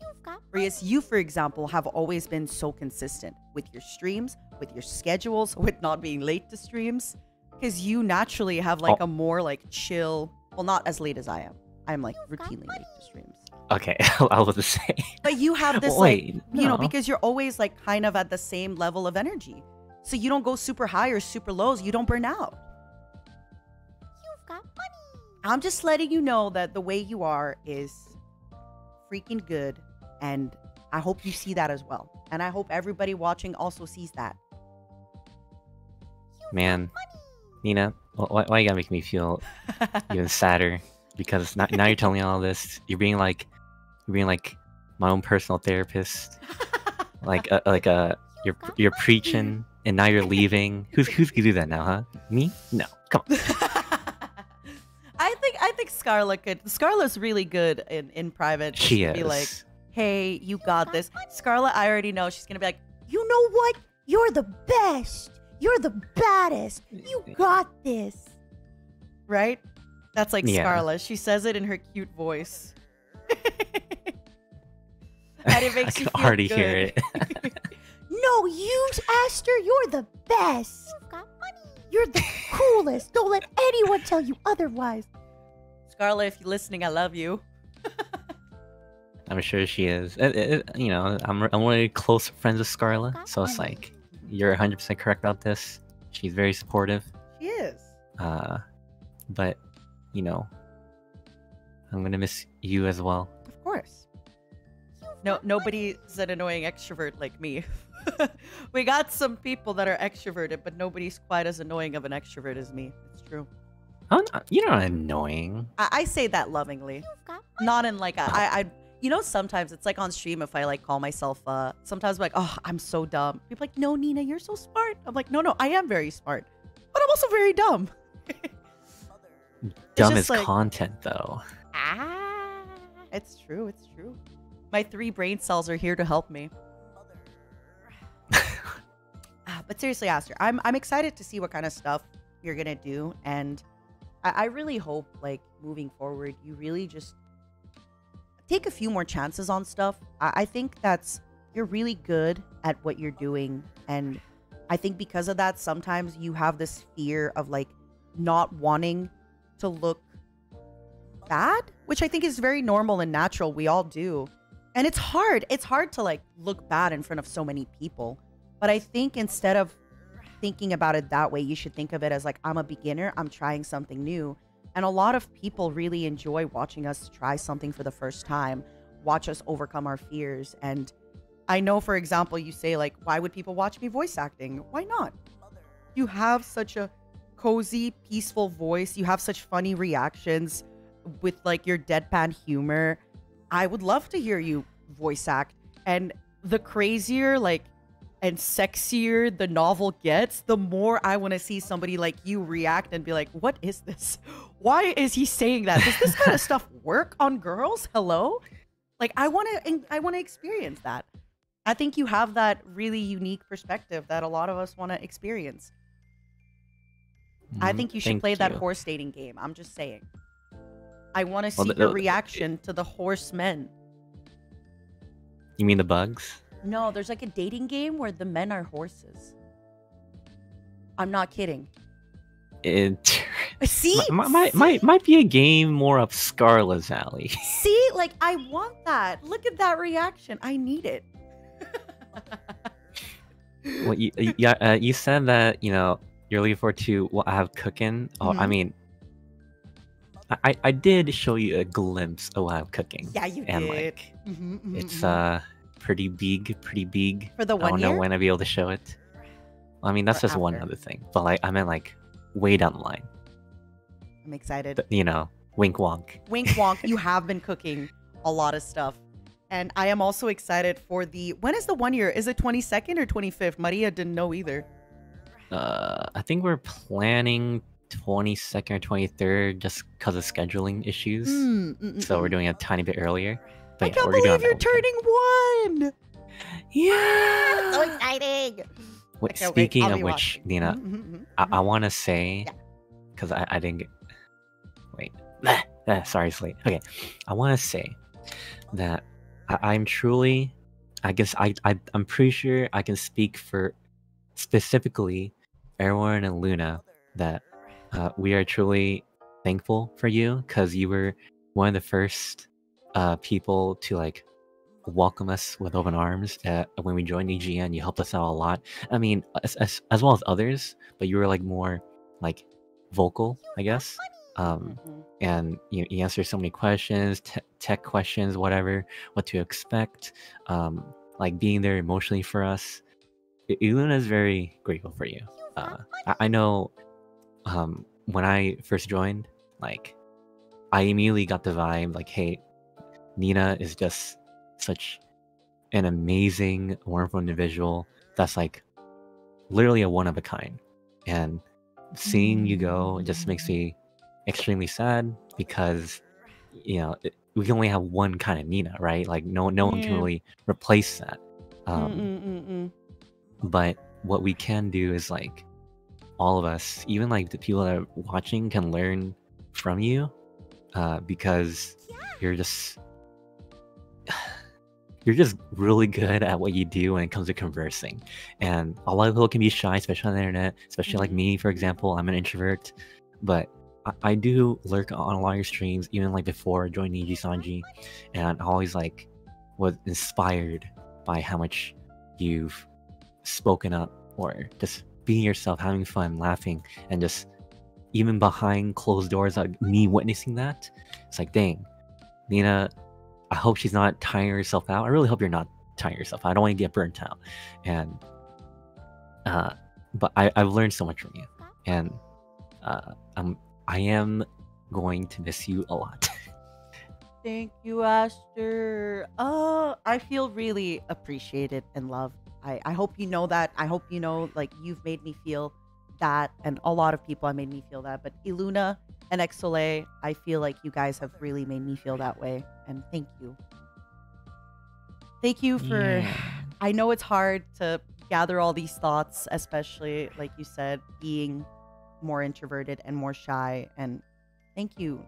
Whereas you, for example, have always been so consistent with your streams, with your schedules, with not being late to streams. Because you naturally have like a more like chill, well, not as late as I am. I'm like routinely late to streams. Okay, I was to say. But you have this Wait, like, you know, no. because you're always like kind of at the same level of energy. So you don't go super high or super lows. You don't burn out. I'm just letting you know that the way you are is freaking good. And I hope you see that as well. And I hope everybody watching also sees that. Man, Nina, why you gotta make me feel even sadder? Because now you're telling me all this. You're being like my own personal therapist. You're preaching, and now you're leaving. Who's gonna do that now, huh? Me? No, come on. I think Scarlett could. Scarlett's really good in private. She is. Be like, hey, you got this. Scarlett, I already know she's gonna be like, You know what? You're the best. You're the baddest. You got this. right? That's like Yeah. Scarlett. She says it in her cute voice. And it makes I you can feel already good. hear it. No, you, Aster, you're the best. You're the coolest. Don't let anyone tell you otherwise. Scarlett, if you're listening, I love you. I'm sure she is. You know, I'm really close friends with Scarlett, so it's like you're 100% correct about this. She's very supportive. She is. But you know, I'm gonna miss you as well. Of course. No, nobody's an annoying extrovert like me. We got some people that are extroverted, but nobody's quite as annoying of an extrovert as me. It's true. You're not annoying. I say that lovingly, not in like you know, sometimes it's like on stream if I like call myself sometimes I'm like, oh, I'm so dumb. People are like, no, Nina, you're so smart. I'm like, no, I am very smart, but I'm also very dumb. Dumb just is like- content, though. It's true. It's true. My 3 brain cells are here to help me. But seriously, Aster, I'm excited to see what kind of stuff you're gonna do, and I really hope, like, moving forward, you really just take a few more chances on stuff. I think you're really good at what you're doing, and I think because of that, sometimes you have this fear of like not wanting to look bad, which I think is very normal and natural. We all do. And it's hard. It's hard to like look bad in front of so many people. But I think instead of thinking about it that way, you should think of it as like, I'm a beginner, I'm trying something new. And a lot of people really enjoy watching us try something for the first time, watch us overcome our fears. And I know, for example, you say like, why would people watch me voice acting? Why not? You have such a cozy, peaceful voice. You have such funny reactions with like your deadpan humor. I would love to hear you voice act. And the crazier like and sexier the novel gets, the more I want to see somebody like you react and be like, what is this? Why is he saying that? Does this kind of stuff work on girls? Hello? Like, I want to experience that. I think you have that really unique perspective that a lot of us want to experience. I think you should play that horse dating game. I'm just saying. I want to see your reaction to the horsemen. You mean the bugs? No, there's like a dating game where the men are horses. I'm not kidding. It See? might be a game more up Scarlett's alley. See? Like, I want that. Look at that reaction. I need it. Well, you said that, you know, you're looking forward to what I have cooking. Oh, I mean, I did show you a glimpse of what I'm cooking. Yeah, you and did. Like, it's pretty big. For the 1 year? I don't know when I'll be able to show it. I mean, that's just one other thing. But like, I meant like way down the line. I'm excited. But, you know, wink wonk. Wink wonk. You have been cooking a lot of stuff. And I am also excited for when is the 1 year? Is it 22nd or 25th? Maria didn't know either. I think we're planning 22nd or 23rd just because of scheduling issues. So we're doing it a tiny bit earlier. But I yeah, can't we're believe doing you're turning 1. Yeah. So exciting. Wait, Okay, wait, speaking I'll of be which, watching. Nina, I want to say, because I didn't get. Wait. Sorry, Slate. Okay. I want to say that I'm truly, I guess I'm pretty sure I can speak for specifically Erwan and Luna that we are truly thankful for you because you were one of the first people to like welcome us with open arms when we joined EGN. You helped us out a lot. I mean, as well as others, but you were like more like vocal, I guess. And you answer so many questions, tech questions, whatever, what to expect, like being there emotionally for us. Iluna is very grateful for you. I know when I first joined, like, I immediately got the vibe, like, hey, Nina is just such an amazing, wonderful individual that's like literally a one of a kind. And seeing you go just makes me extremely sad because, you know, we can only have one kind of Nina, right? Like no one can really replace that. But what we can do is like all of us, even like the people that are watching, can learn from you because you're just really good at what you do when it comes to conversing. And a lot of people can be shy, especially on the internet, especially like me, for example. I'm an introvert, but I do lurk on a lot of your streams, even like before joining NIJISANJI, and I always like was inspired by how much you've spoken up or just being yourself, having fun, laughing, and just even behind closed doors, like me witnessing that, it's like, dang, Nina, I hope she's not tiring herself out. I really hope you're not tiring yourself out. I don't want to get burnt out. And but I've learned so much from you, and I am going to miss you a lot. Thank you, Aster. I feel really appreciated and loved. I hope you know that. I hope you know, like, you've made me feel that, and a lot of people have made me feel that. But Iluna and Exole, I feel like you guys have really made me feel that way, and thank you. Thank you for... I know it's hard to gather all these thoughts, especially, like you said, being more introverted and more shy, and thank you.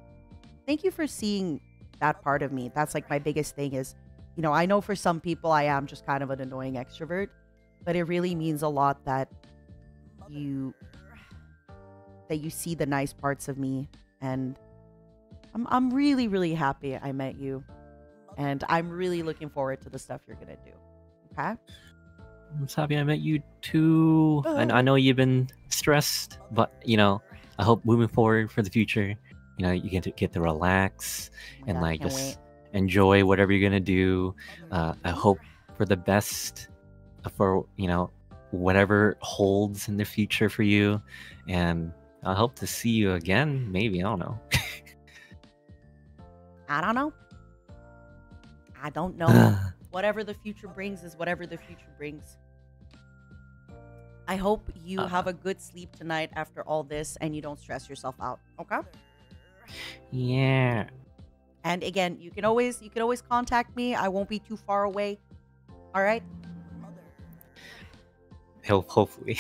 Thank you for seeing that part of me. That's like my biggest thing is, you know, I know for some people I am just kind of an annoying extrovert, but it really means a lot that you see the nice parts of me, and I'm really, really happy I met you, and I'm really looking forward to the stuff you're gonna do. Okay? I'm so happy I met you too. And I know you've been stressed, but you know, I hope moving forward for the future, you know, you get to relax and like just enjoy whatever you're gonna do. I hope for the best for, you know, whatever holds in the future for you, and I hope to see you again. Maybe, I don't know. I don't know. I don't know. Whatever the future brings is whatever the future brings. I hope you have a good sleep tonight after all this and you don't stress yourself out. Okay? Yeah. And again, you can always contact me. I won't be too far away. All right? Hopefully.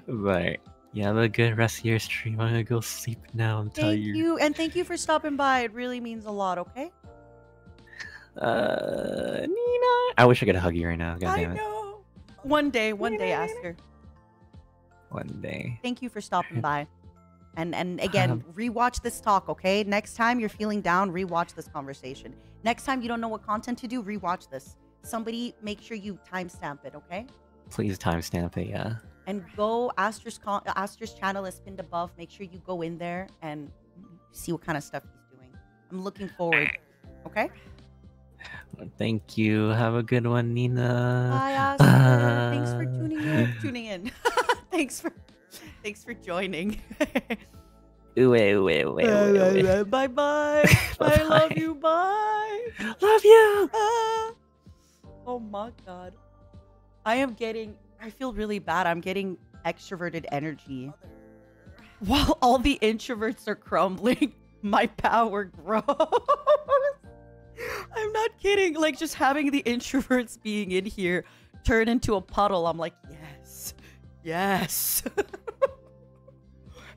But yeah, have a good rest of your stream. I'm gonna go sleep now and tell you. Thank you, and thank you for stopping by. It really means a lot. Okay? Nina, I wish I could hug you right now. God damn it. I know. One day, Aster. One day. Thank you for stopping by. And again, rewatch this talk, okay? Next time you're feeling down, rewatch this conversation. Next time you don't know what content to do, rewatch this. Somebody make sure you timestamp it, okay? Please timestamp it, yeah. And go, Aster's channel is pinned above. Make sure you go in there and see what kind of stuff he's doing. I'm looking forward, okay? Thank you. Have a good one, Nina. Bye, Aster. Thanks for tuning in. Thanks for joining. Bye bye. I love you. Bye. Love you. Oh my god. I feel really bad. I'm getting extroverted energy. While all the introverts are crumbling, my power grows. I'm not kidding. Like, just having the introverts being in here turn into a puddle. I'm like, yes. Yes.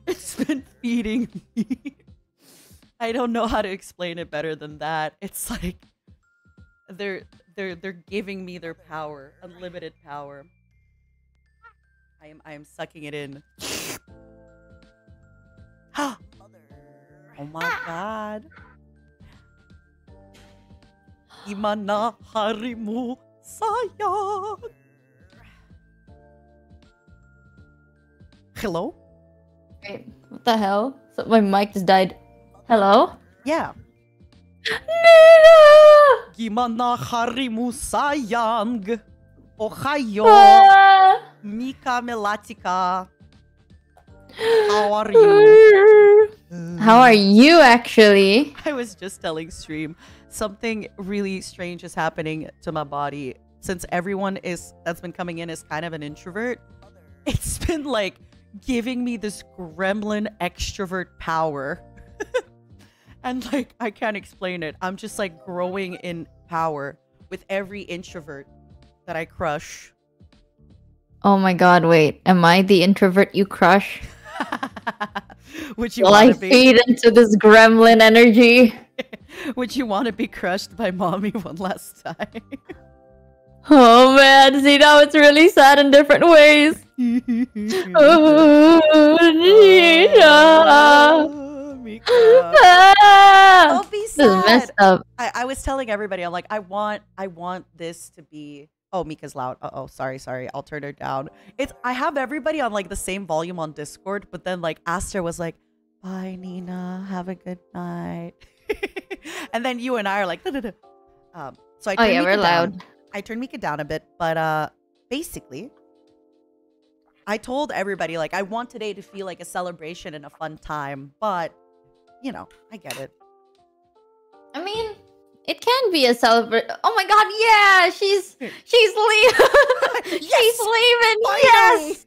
It's been feeding me. I don't know how to explain it better than that. It's like they're giving me their power, unlimited power. I am sucking it in. Oh my god. Imana harimu sayang. Hello? Wait, what the hell? So my mic just died. Hello? Yeah. Nina! Gimana harimu sayang? Ohayo. Mika Melatika. How are you? How are you, actually? I was just telling Stream something really strange is happening to my body. Since everyone that's been coming in is kind of an introvert, it's been like giving me this gremlin extrovert power. And like, I can't explain it. I'm just like growing in power with every introvert that I crush. Oh my god, wait. Am I the introvert you crush? Would you Will want I to be? feed into this gremlin energy? Would you want to be crushed by mommy one last time? Oh man, see now it's really sad in different ways. Oh, Nina. Mika. Ah! Don't be This is messed sad. up. I was telling everybody, I'm like, I want this to be. Oh, Mika's loud. Oh, sorry. I'll turn her down. I have everybody on like the same volume on Discord, but then like Aster was like, "Bye, Nina. Have a good night." And then you and I are like, so I turned Mika we're down. loud. I turned Mika down a bit, but basically, I told everybody like I want today to feel like a celebration and a fun time, but you know, I get it. I mean, it can be a celebration. Oh my god, yeah, she's leaving. She's leaving. Finally! Yes.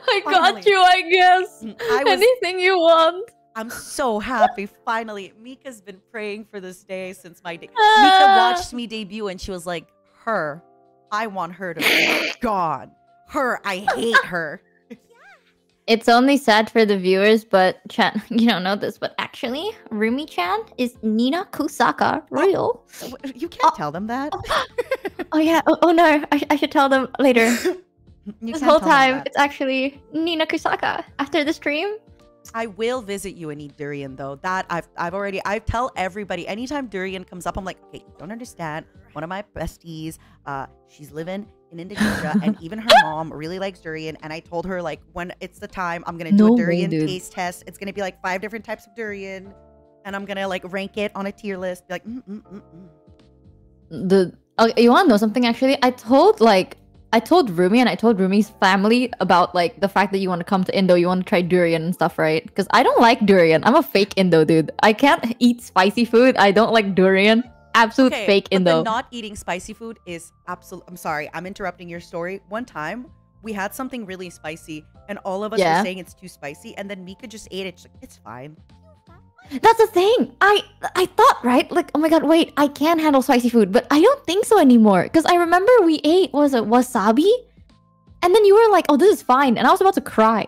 I got Finally. you, I guess. Anything you want. I'm so happy. Finally, Mika's been praying for this day since my day. Mika watched me debut and she was like, I want her to be gone. I hate her. It's only sad for the viewers, but Chan, you don't know this, but actually, Rumi-chan is Nina Kosaka real. You can't tell them that. Oh yeah. Oh no, I should tell them later. You This can't whole tell them time, that. it's actually Nina Kosaka. After the stream, I will visit you and eat durian though. That I tell everybody anytime durian comes up, I'm like, okay, you don't understand. One of my besties, she's living in Indonesia and even her mom really likes durian. And I told her like when it's the time, I'm gonna do No a way, durian dude. taste test. It's gonna be like 5 different types of durian, and I'm gonna like rank it on a tier list. Be like, you want to know something? Actually, I told Rumi and I told Rumi's family about like the fact that you want to come to Indo, you want to try durian and stuff, right? Because I don't like durian. I'm a fake Indo dude. I can't eat spicy food. I don't like durian. Absolute okay, fake but Indo. the not eating spicy food is absolute. I'm sorry, I'm interrupting your story. One time we had something really spicy, and all of us were saying it's too spicy, and then Mika just ate it. She's like, it's fine. That's the thing. I thought, right? Like, oh my god, wait, I can handle spicy food, but I don't think so anymore. Because I remember we ate, what was it, wasabi? And then you were like, oh, this is fine. And I was about to cry.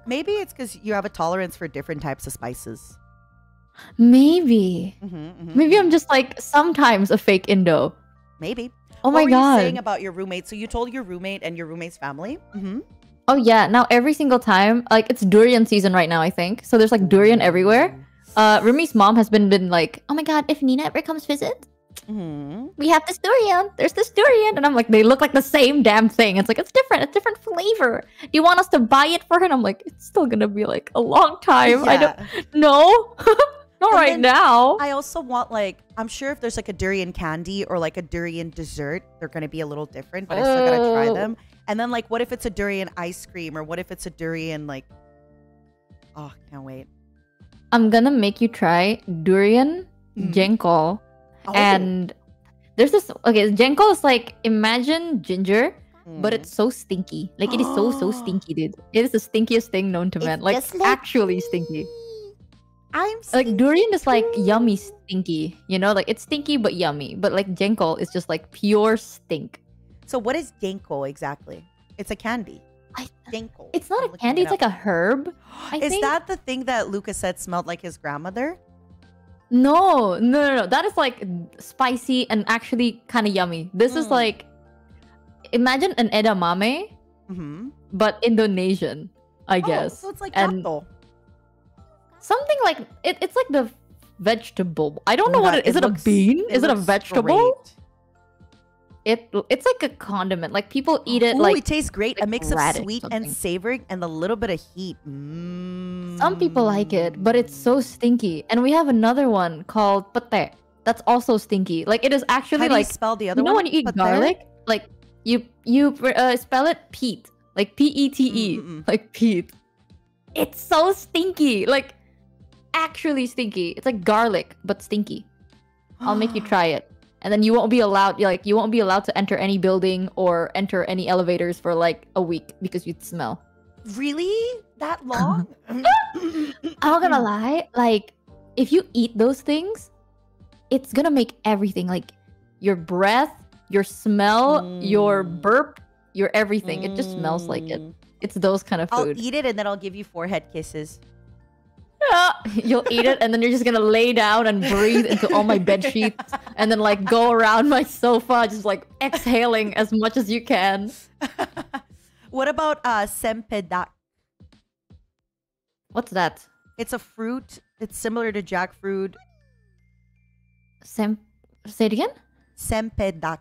Maybe it's because you have a tolerance for different types of spices. Maybe. Maybe I'm just like sometimes a fake Indo. Maybe. Oh my what were god. you saying about your roommate? So you told your roommate and your roommate's family? Oh yeah, now every single time, like it's durian season right now, I think. So there's like durian everywhere. Rumi's mom has been like, oh my god, if Nina ever comes visit, we have this durian. There's this durian. And I'm like, they look like the same damn thing. It's like, it's different flavor. Do you want us to buy it for her? And I'm like, it's still gonna be like a long time. Yeah. I don't know. Not And right then now. I also want like, I'm sure if there's like a durian candy or like a durian dessert, they're gonna be a little different, but I still gotta try them. And then like, what if it's a durian ice cream, or what if it's a durian like, oh, can't wait. I'm gonna make you try durian jengkol. And there's this, okay, jengkol is like, imagine ginger, but it's so stinky. Like it is so stinky, dude. It is the stinkiest thing known to man. Like actually stinky. I'm Like durian is like yummy stinky, you know, like it's stinky but yummy. But like jengkol is just like pure stink. So what is ginkgo exactly? It's a candy. Ginkgo. It's not I'm a looking candy, it it's up. like a herb. I Is think. that the thing that Lucas said smelled like his grandmother? No. That is like spicy and actually kind of yummy. This is like, imagine an edamame, but Indonesian, I guess. So it's like And apple. something like it's like the vegetable. I don't know what it is. It a bean? Is it a vegetable? it's like a condiment. Like people eat it Ooh, like it tastes great. A mix of radish sweet something. and savory and a little bit of heat. Some people like it, but it's so stinky. And we have another one called pate. That's also stinky. Like it is actually How do you like spell the other you know one? when you eat Pate? garlic, like you spell it peat, like P-E-T-E, like peat. It's so stinky, like actually stinky. It's like garlic but stinky. I'll make you try it. And then you won't be allowed to enter any building or enter any elevators for like a week because you'd smell. Really? That long? I'm not gonna lie, like if you eat those things, it's gonna make everything, like your breath, your smell, your burp, your everything. It just smells like it. It's those kind of food. I'll eat it and then I'll give you forehead kisses. You'll eat it and then you're just gonna lay down and breathe into all my bed sheets and then like go around my sofa just like exhaling as much as you can. What about sempedak? What's that? It's a fruit. It's similar to jackfruit. Say it again? Sempedak.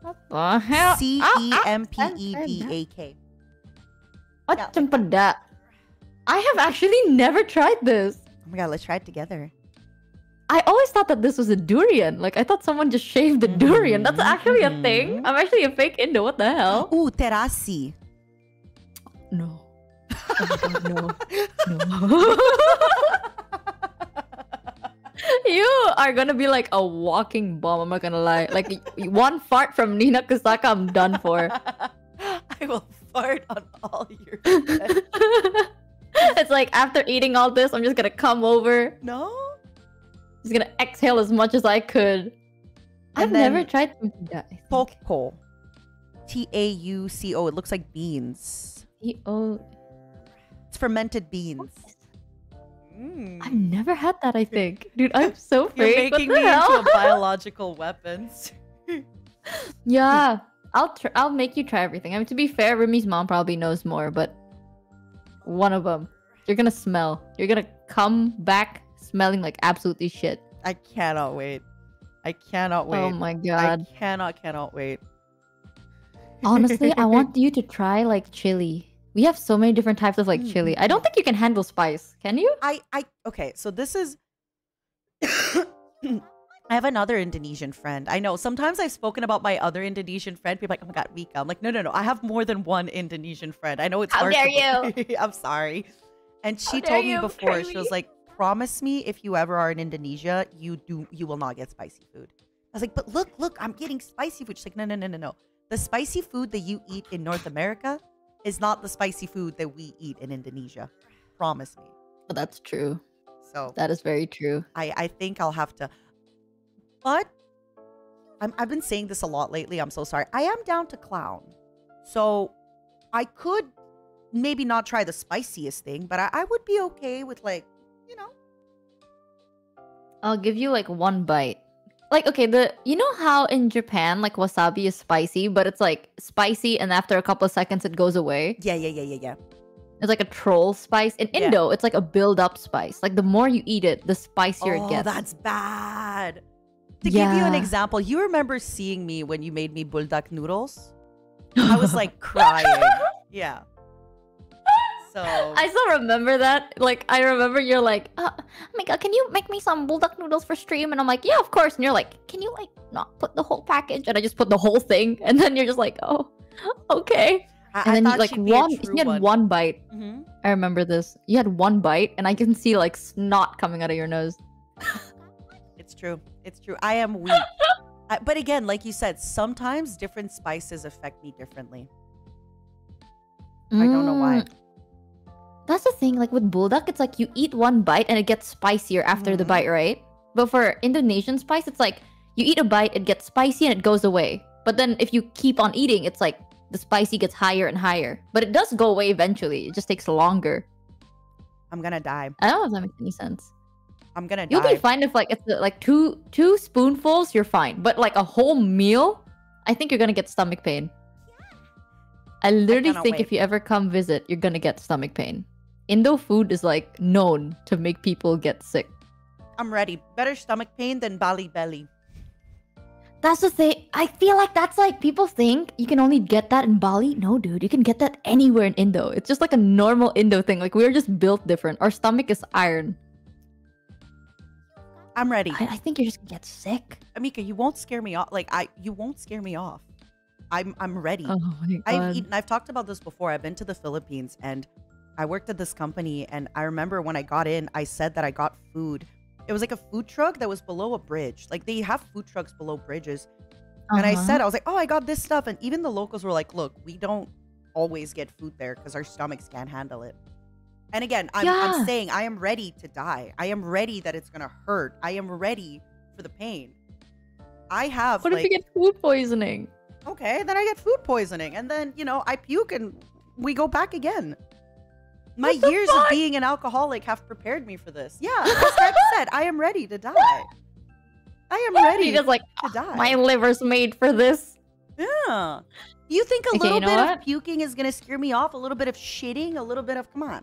What the hell? Cempedak. What cempedak? I have actually never tried this. Oh my god, let's try it together. I always thought that this was a durian. Like I thought someone just shaved the durian. That's actually a thing. I'm actually a fake Indo. What the hell? Ooh, terasi. No. Oh my God, no. You are gonna be like a walking bomb. I'm not gonna lie. Like one fart from Nina Kosaka, I'm done for. I will fart on all your bed. It's like after eating all this, I'm just gonna come over. No? Just gonna exhale as much as I could. I've never tried that. Tauco. Tauco. It looks like beans. It's fermented beans. I've never had that, I think. Dude, I'm so fake. You're making me into a biological weapons. Yeah. I'll make you try everything. I mean, to be fair, Rimi's mom probably knows more, but one of them. You're gonna smell. You're gonna come back smelling like absolutely shit. I cannot wait. I cannot wait. Oh my god. I cannot wait. Honestly, I want you to try like chili. We have so many different types of like chili. I don't think you can handle spice. Can you? Okay, so this is I have another Indonesian friend. I know sometimes I've spoken about my other Indonesian friend. People are like, oh my god, Vika. I'm like, no. I have more than one Indonesian friend. I know it's hard. How dare you? I'm sorry. And she told me before, she was like, promise me if you ever are in Indonesia, you will not get spicy food. I was like, but look, I'm getting spicy food. She's like, no. The spicy food that you eat in North America is not the spicy food that we eat in Indonesia. Promise me. Well, that's true. So that is very true. I think I'll have to. But I've been saying this a lot lately. I'm so sorry. I am down to clown. So I could maybe not try the spiciest thing, but I would be okay with like, you know. I'll give you like one bite. Like, okay, you know how in Japan, like wasabi is spicy, but it's like spicy and after a couple of seconds it goes away? Yeah. It's like a troll spice. In Indo, it's like a build-up spice. Like the more you eat it, the spicier it gets. Oh, that's bad. To give you an example, you remember seeing me when you made me buldak noodles? I was like crying. Yeah. So I still remember that. Like, I remember you're like, oh my god, can you make me some buldak noodles for stream? And I'm like, yeah, of course. And you're like, can you like not put the whole package? And I just put the whole thing. And then you're just like, oh, okay. And then you like you had one bite. I remember this. You had one bite and I can see like snot coming out of your nose. It's true. I am weak. But again, like you said, sometimes different spices affect me differently. I don't know why. That's the thing, like with buldak, it's like you eat one bite and it gets spicier after the bite, right? But for Indonesian spice, it's like you eat a bite, it gets spicy and it goes away. But then if you keep on eating, it's like the spicy gets higher and higher. But it does go away eventually. It just takes longer. I'm gonna die. I don't know if that makes any sense. I'm gonna die. You'll be fine if like it's like two spoonfuls, you're fine. But like a whole meal, I think you're gonna get stomach pain. I literally think if you ever come visit, you're gonna get stomach pain. Indo food is like known to make people get sick. I'm ready. Better stomach pain than bali belly. That's the thing. I feel like that's like people think you can only get that in Bali. No, dude, you can get that anywhere in Indo. It's just like a normal Indo thing. Like we're just built different. Our stomach is iron. I'm ready. I think you're just gonna get sick. Amika, you won't scare me off. You won't scare me off. I'm ready. Oh my God. I've talked about this before. I've been to the Philippines and I worked at this company, and I remember when I got in, I said that I got food. It was like a food truck that was below a bridge. Like they have food trucks below bridges. And I said, I was like, oh, I got this stuff. And even the locals were like, look, we don't always get food there because our stomachs can't handle it. And again, I'm saying I am ready to die. I am ready that it's going to hurt. I am ready for the pain. I have What if you get food poisoning? Okay, then I get food poisoning. And then, I puke and we go back again. My years of being an alcoholic have prepared me for this. Yeah, as I said, I am ready to die. I am ready just like, to die. My liver's made for this. Yeah. You think a Okay, little you know bit what? of puking is going to scare me off? A little bit of shitting? A little bit of, come on.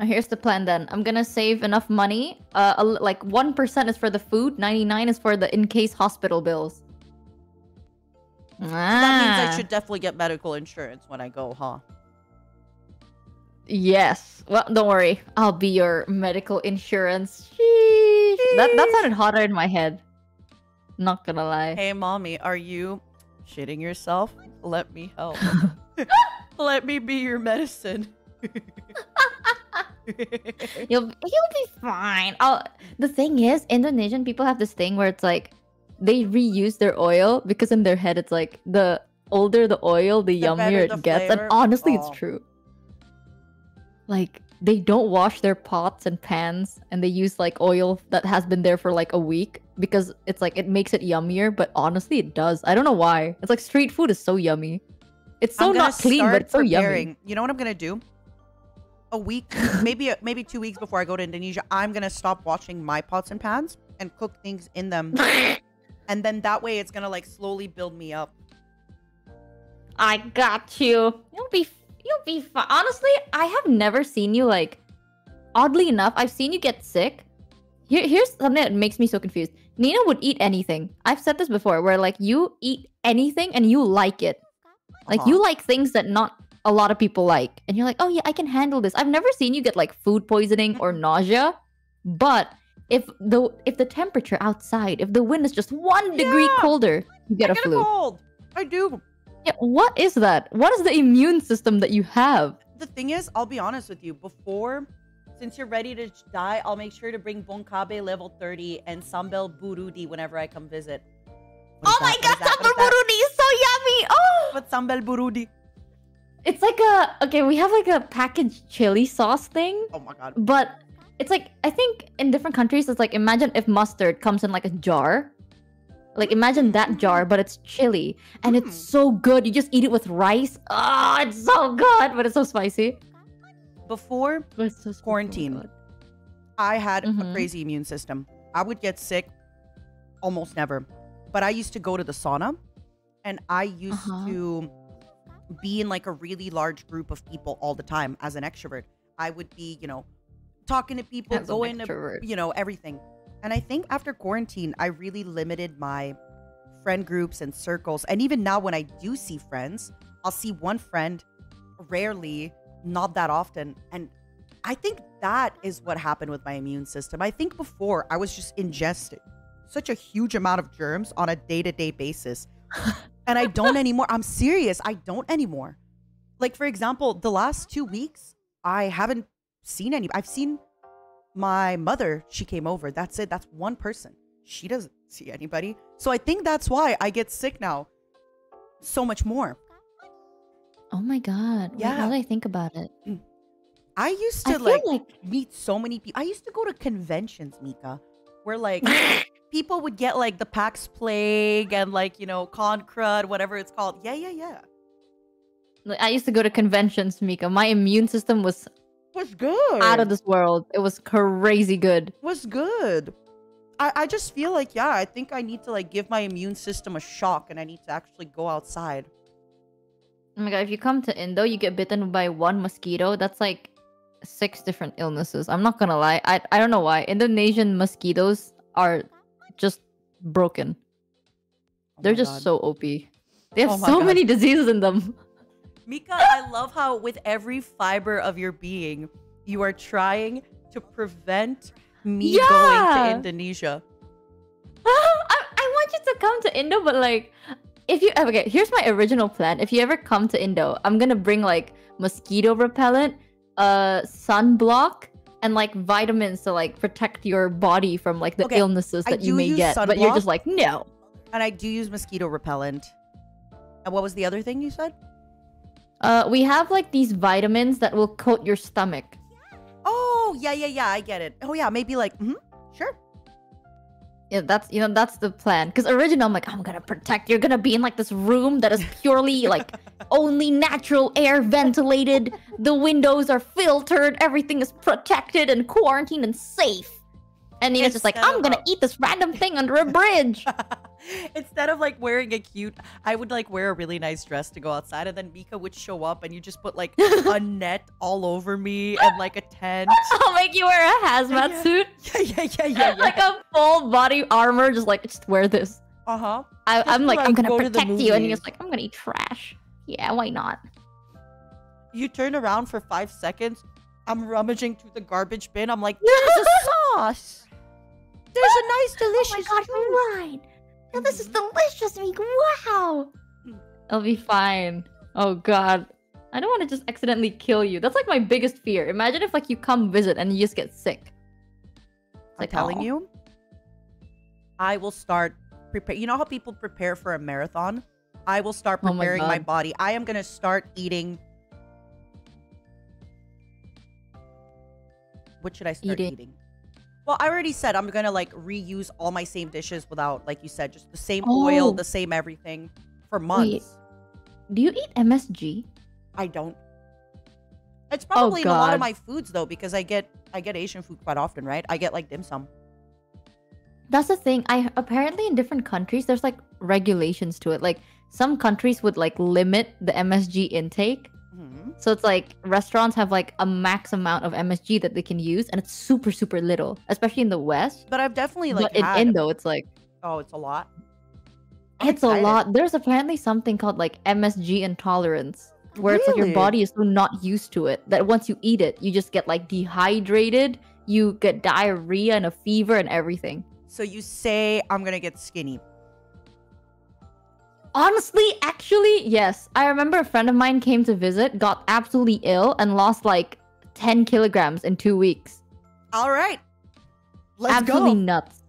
Here's the plan then. I'm gonna save enough money. Like 1% is for the food, 99 is for the in-case hospital bills. So that means I should definitely get medical insurance when I go, huh? Yes. Well, don't worry. I'll be your medical insurance. Sheesh. That sounded hotter in my head. Not gonna lie. Hey, mommy, are you shitting yourself? Let me help. Let me be your medicine. You'll be fine. The thing is, Indonesian people have this thing where it's like they reuse their oil because in their head it's like the older the oil, the yummier it gets. flavor. And honestly, Oh. it's true. Like they don't wash their pots and pans and they use like oil that has been there for like a week because it's like it makes it yummier, but honestly it does. I don't know why. It's like street food is so yummy. It's so I'm gonna not clean, but start it's so yummy. preparing. You know what I'm gonna do? A week, maybe 2 weeks before I go to Indonesia, I'm gonna stop washing my pots and pans and cook things in them. And then that way it's gonna like slowly build me up. I got you. You'll be fine. Honestly, I have never seen you like. Oddly enough, I've seen you get sick. Here's something that makes me so confused. Nina would eat anything. I've said this before, where like you eat anything and you like it. Like you like things that not a lot of people like, and you're like, oh yeah, I can handle this. I've never seen you get like food poisoning or nausea, but if the temperature outside, if the wind is just 1 degree colder, you get a flu. Cold. I do. Yeah, what is that? What is the immune system that you have? The thing is, I'll be honest with you. Before, since you're ready to die, I'll make sure to bring Bonkabe level 30 and Sambal Burudi whenever I come visit. Oh my god, sambal burudi is so yummy! Oh! What's Sambal Burudi? It's like we have like a packaged chili sauce thing. Oh my god. But it's like, I think in different countries, it's like, imagine if mustard comes in like a jar. Like imagine that jar, but it's chili. And it's so good. You just eat it with rice. Oh, it's so good, but it's so spicy. Before It's so quarantine, good. I had a crazy immune system. I would get sick almost never. But I used to go to the sauna, and I used to be in like a really large group of people all the time as an extrovert. I would be, talking to people, As an going extrovert. to, everything. And I think after quarantine, I really limited my friend groups and circles. And even now when I do see friends, I'll see one friend rarely, not that often. And I think that is what happened with my immune system. I think before I was just ingesting such a huge amount of germs on a day-to-day basis. And I don't anymore. I'm serious. I don't anymore. Like, for example, the last 2 weeks, I haven't seen any. I've seen my mother. She came over. That's it. That's one person. She doesn't see anybody. So I think that's why I get sick now so much more. Oh my god. Wait, Yeah. now that I think about it. I used I to feel like meet so many people. I used to go to conventions, Mika, where like people would get like the Pax Plague and like, Con Crud, whatever it's called. Yeah. Like, I used to go to conventions, Mika. My immune system was Was good. out of this world. It was crazy good. Was good. I just feel like, I think I need to like give my immune system a shock and I need to actually go outside. Oh my god, if you come to Indo, you get bitten by one mosquito. That's like 6 different illnesses. I'm not gonna lie. I don't know why. Indonesian mosquitoes are just broken. They're my just God. so OP. They have Oh my so God. many diseases in them. Mika, I love how with every fiber of your being, you are trying to prevent me going to Indonesia. I want you to come to Indo, but like, if you okay, here's my original plan. If you ever come to Indo, I'm gonna bring like mosquito repellent, sunblock, and like vitamins to like protect your body from like the illnesses that you may get. But you're just like, no. And I do use mosquito repellent. And what was the other thing you said? We have like these vitamins that will coat your stomach. Oh, yeah, I get it. Oh, yeah, maybe like, sure. Yeah, that's that's the plan. Because originally I'm like, I'm gonna protect. You're gonna be in like this room that is purely like only natural air ventilated. The windows are filtered. Everything is protected and quarantined and safe. And Nina's just like, I'm gonna eat this random thing under a bridge. Instead of like wearing a cute, I would like wear a really nice dress to go outside, and then Mika would show up and you just put like a net all over me and like a tent. I'll make you wear a hazmat suit. Yeah. Like a full body armor, just wear this. Uh-huh. I'm like, I'm gonna go to the protect you, and movies. he's like, I'm gonna eat trash. Yeah, why not? You turn around for 5 seconds, I'm rummaging through the garbage bin. I'm like, there's a sauce. There's a nice, delicious Oh my god, you're right. Now this is delicious, Mika. Wow. It'll be fine. Oh god. I don't want to just accidentally kill you. That's like my biggest fear. Imagine if like you come visit and you just get sick. I'm telling you, I will start prepare. You know how people prepare for a marathon? I will start Oh my preparing my God. body. I am gonna start eating. What should I start eating? Well, I already said I'm gonna like reuse all my same dishes without, like you said, just the same oil, the same everything for months. Do you eat MSG? I don't. It's probably in a lot God. of my foods though, because I get Asian food quite often, right? I get like dim sum. That's the thing. Apparently in different countries there's like regulations to it. Like some countries would like limit the MSG intake. So it's like restaurants have like a max amount of MSG that they can use, and it's super, super little, especially in the West. But I've definitely like But in Indo, it's like, oh, it's a lot. it's a lot. There's apparently something called like MSG intolerance, where it's like your Really? body is so not used to it that once you eat it, you just get like dehydrated, you get diarrhea and a fever and everything. So you say I'm gonna get skinny. Honestly, actually, yes. I remember a friend of mine came to visit, got absolutely ill, and lost like 10 kilograms in 2 weeks. All right, let's Absolutely go. nuts.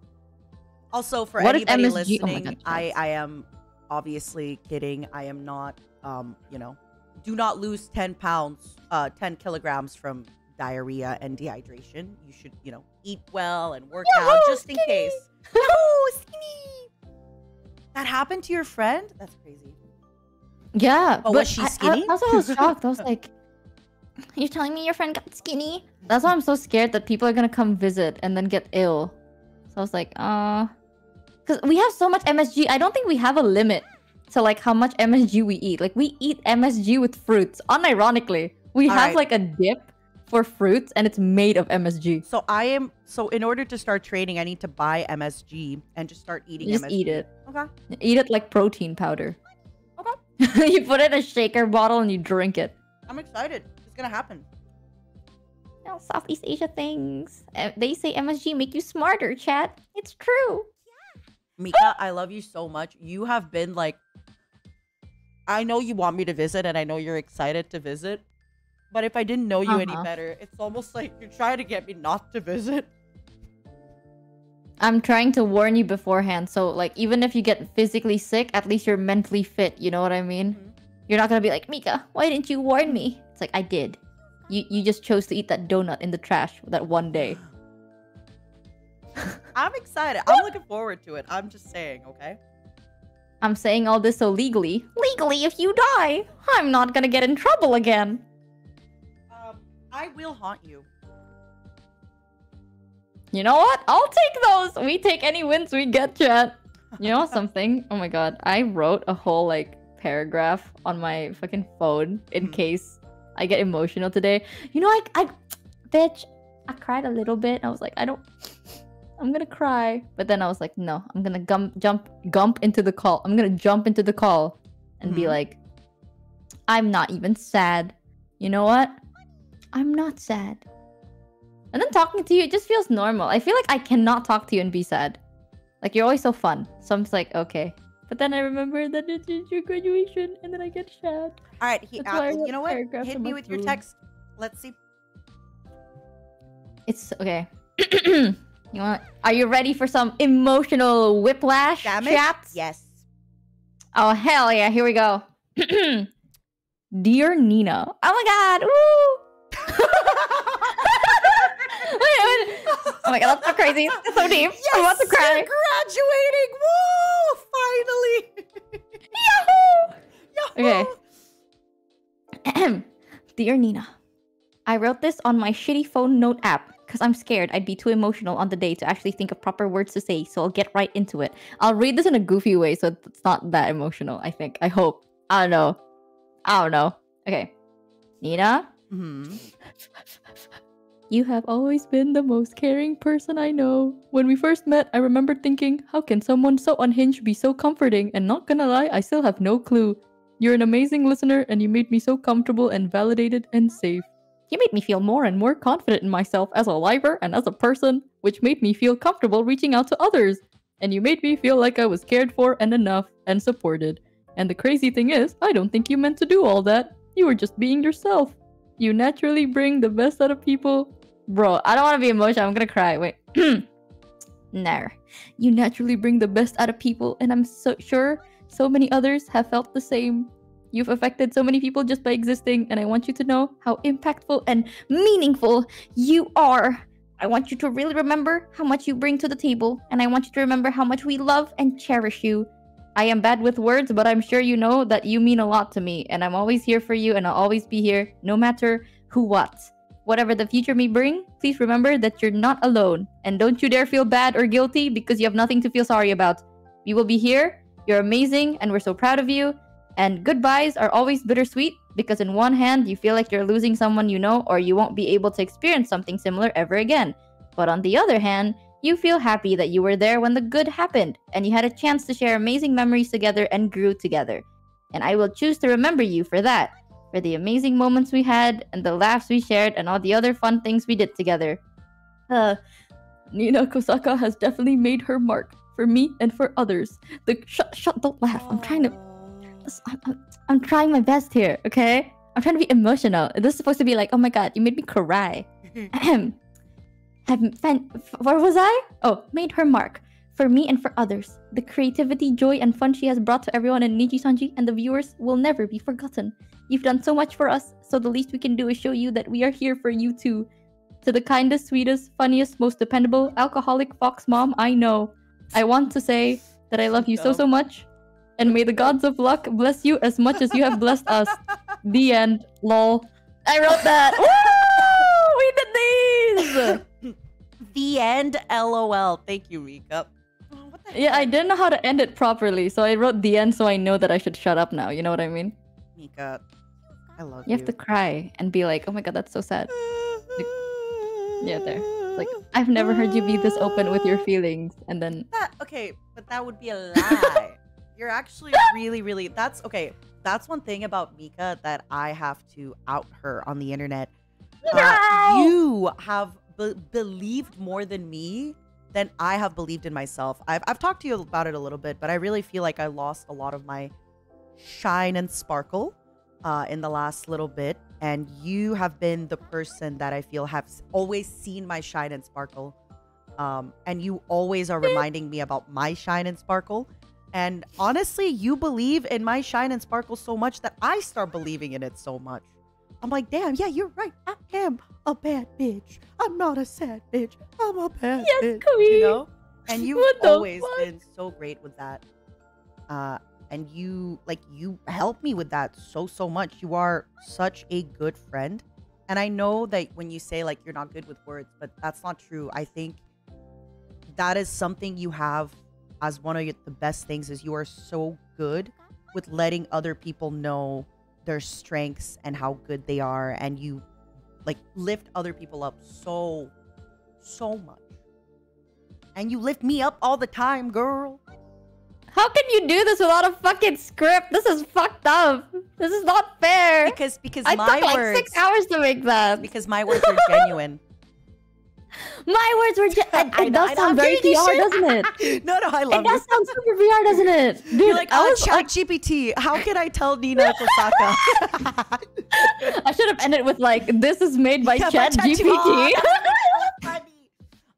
Also, for What is anybody MSG? Oh my listening, God, I am obviously kidding. I am not. You know, do not lose 10 pounds, 10 kilograms from diarrhea and dehydration. You should, you know, eat well and work out just in case. Oh, skinny. That happened to your friend? That's crazy. Yeah. But was she skinny? I was shocked. I was like, You're telling me your friend got skinny? that's why I'm so scared that people are gonna come visit and then get ill. So I was like, because we have so much MSG. I don't think we have a limit to like how much MSG we eat. Like we eat MSG with fruits. Unironically, we All have right. like a dip for fruits, and it's made of MSG. So in order to start training, I need to buy MSG and just start eating You just MSG. eat it. Okay. Eat it like protein powder. Okay. You put it in a shaker bottle and you drink it. I'm excited. It's gonna happen. No, Southeast Asia things. They say MSG make you smarter, chat. It's true. Mika, I love you so much. You have been like, I know you want me to visit and I know you're excited to visit. But if I didn't know you any better, it's almost like you're trying to get me not to visit. I'm trying to warn you beforehand. So like even if you get physically sick, at least you're mentally fit. You know what I mean? You're not gonna be like, Mika, why didn't you warn me? It's like, I did. You just chose to eat that donut in the trash that one day. I'm excited. I'm looking forward to it. I'm just saying, okay? I'm saying all this so legally. Legally, if you die, I'm not gonna get in trouble again. I will haunt you. You know what? I'll take those. We take any wins we get, chat. You know something? Oh my god. I wrote a whole like paragraph on my fucking phone in case I get emotional today. You know, bitch, I cried a little bit. I was like, I don't I'm gonna cry. But then I was like, no, I'm gonna jump into the call. I'm gonna jump into the call and be like, I'm not even sad. You know what? I'm not sad. And then talking to you, it just feels normal. I feel like I cannot talk to you and be sad. Like, you're always so fun. So I'm just like, okay. But then I remember that it's your graduation, and then I get sad. All right, you know what? Hit me with your text. Let's see. It's okay. Are you ready for some emotional whiplash chats? Yes. Oh, hell yeah. Here we go. Dear Nina. Oh my god. Woo! Wait. Oh my god, that's so crazy. That's so deep. Yes, I'm about to cry. You're graduating. Woo! Finally. Yahoo! Okay. Dear Nina, I wrote this on my shitty phone note app because I'm scared I'd be too emotional on the day to actually think of proper words to say, so I'll get right into it. I'll read this in a goofy way so it's not that emotional, I think. I hope. I don't know. Okay. Nina? You have always been the most caring person I know. When we first met, I remember thinking, how can someone so unhinged be so comforting? And not gonna lie, I still have no clue. You're an amazing listener, and you made me so comfortable and validated and safe. You made me feel more and more confident in myself as a lifer and as a person, which made me feel comfortable reaching out to others. And you made me feel like I was cared for and enough and supported. And the crazy thing is, I don't think you meant to do all that. You were just being yourself. You naturally bring the best out of people. Bro, I don't want to be emotional. I'm gonna cry. Wait. No. You naturally bring the best out of people, and I'm so sure so many others have felt the same. You've affected so many people just by existing, and I want you to know how impactful and meaningful you are. I want you to really remember how much you bring to the table, and I want you to remember how much we love and cherish you. I am bad with words, but I'm sure you know that you mean a lot to me, and I'm always here for you, and I'll always be here, no matter who what. Whatever the future may bring, please remember that you're not alone, and don't you dare feel bad or guilty because you have nothing to feel sorry about. We will be here, you're amazing, and we're so proud of you, and goodbyes are always bittersweet because in one hand, you feel like you're losing someone you know or you won't be able to experience something similar ever again. But on the other hand, you feel happy that you were there when the good happened, and you had a chance to share amazing memories together and grew together. And I will choose to remember you for that, for the amazing moments we had, and the laughs we shared, and all the other fun things we did together. Nina Kosaka has definitely made her mark, for me and for others. Shut, don't laugh. I'm trying my best here, okay? I'm trying to be emotional. This is supposed to be like, oh my god, you made me cry. Where was I? Oh, made her mark. For me and for others. The creativity, joy, and fun she has brought to everyone in NIJISANJI and the viewers will never be forgotten. You've done so much for us, so the least we can do is show you that we are here for you too. To the kindest, sweetest, funniest, most dependable, alcoholic fox mom I know, I want to say that I love you so much, and may the gods of luck bless you as much as you have blessed us. The end. Lol. I wrote that. Woo! We did these! The end. LOL. Thank you, Mika. Yeah, I didn't know how to end it properly, so I wrote the end so I know that I should shut up now. You know what I mean? Mika, I love you. You have to cry and be like, oh my god, that's so sad. Like, yeah, there. It's like, I've never heard you be this open with your feelings, and then... Okay, but that would be a lie. You're actually really... That's okay. That's one thing about Mika that I have to out her on the internet. No! You have believed more than me than I have believed in myself. I've talked to you about it a little bit, but I really feel like I lost a lot of my shine and sparkle in the last little bit, and you have been the person that I feel has always seen my shine and sparkle, and you always are reminding me about my shine and sparkle. And honestly, you believe in my shine and sparkle so much that I start believing in it so much. I'm like, damn, yeah, you're right. I am a bad bitch. I'm not a sad bitch. I'm a bad bitch. Queen. You know? And you've always been so great with that. And you help me with that so much. You are such a good friend. And I know that when you say like you're not good with words, but that's not true. I think that is something you have as one of the best things, is you are so good with letting other people know their strengths and how good they are, and you like lift other people up so much. And you lift me up all the time, girl. How can you do this without a fucking script? This is fucked up. This is not fair. Because I my took like words 6 hours to make that. because my words are genuine. My words were it does sound very PR, doesn't it? No, I love It does sound super PR, doesn't it? Dude, You're like, I oh, was chat GPT. How can I tell Nina Kosaka? I should have ended with like, this is made by Yeah, by Chat GPT.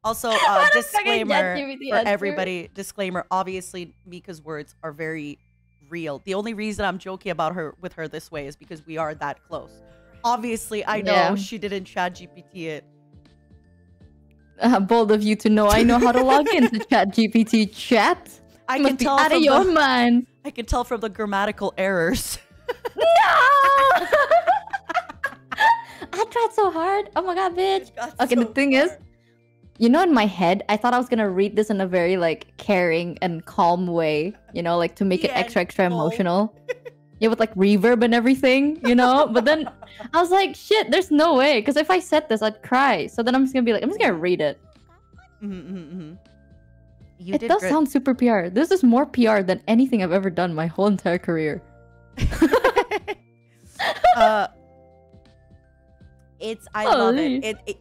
Also, What a fucking disclaimer ChatGPT for answer. everybody. Disclaimer. Obviously, Mika's words are very real. The only reason I'm joking about her with her this way is because we are that close. Obviously, I know Yeah. she didn't Chat GPT it. Bold of you to know I know how to log into Chat GPT chat. I Must can be tell out of from your the, mind. I can tell from the grammatical errors. No! I tried so hard. Oh my god, bitch. Okay, the thing is, you know, in my head, I thought I was gonna read this in a very like caring and calm way, you know, like to make it Yeah, extra no. emotional. Yeah, with like reverb and everything, you know? But then I was like, shit, there's no way. Because if I said this, I'd cry. So then I'm just gonna be like, I'm just gonna read it. You It did does great. sound super PR. This is more PR than anything I've ever done my whole entire career. I love Holy. it.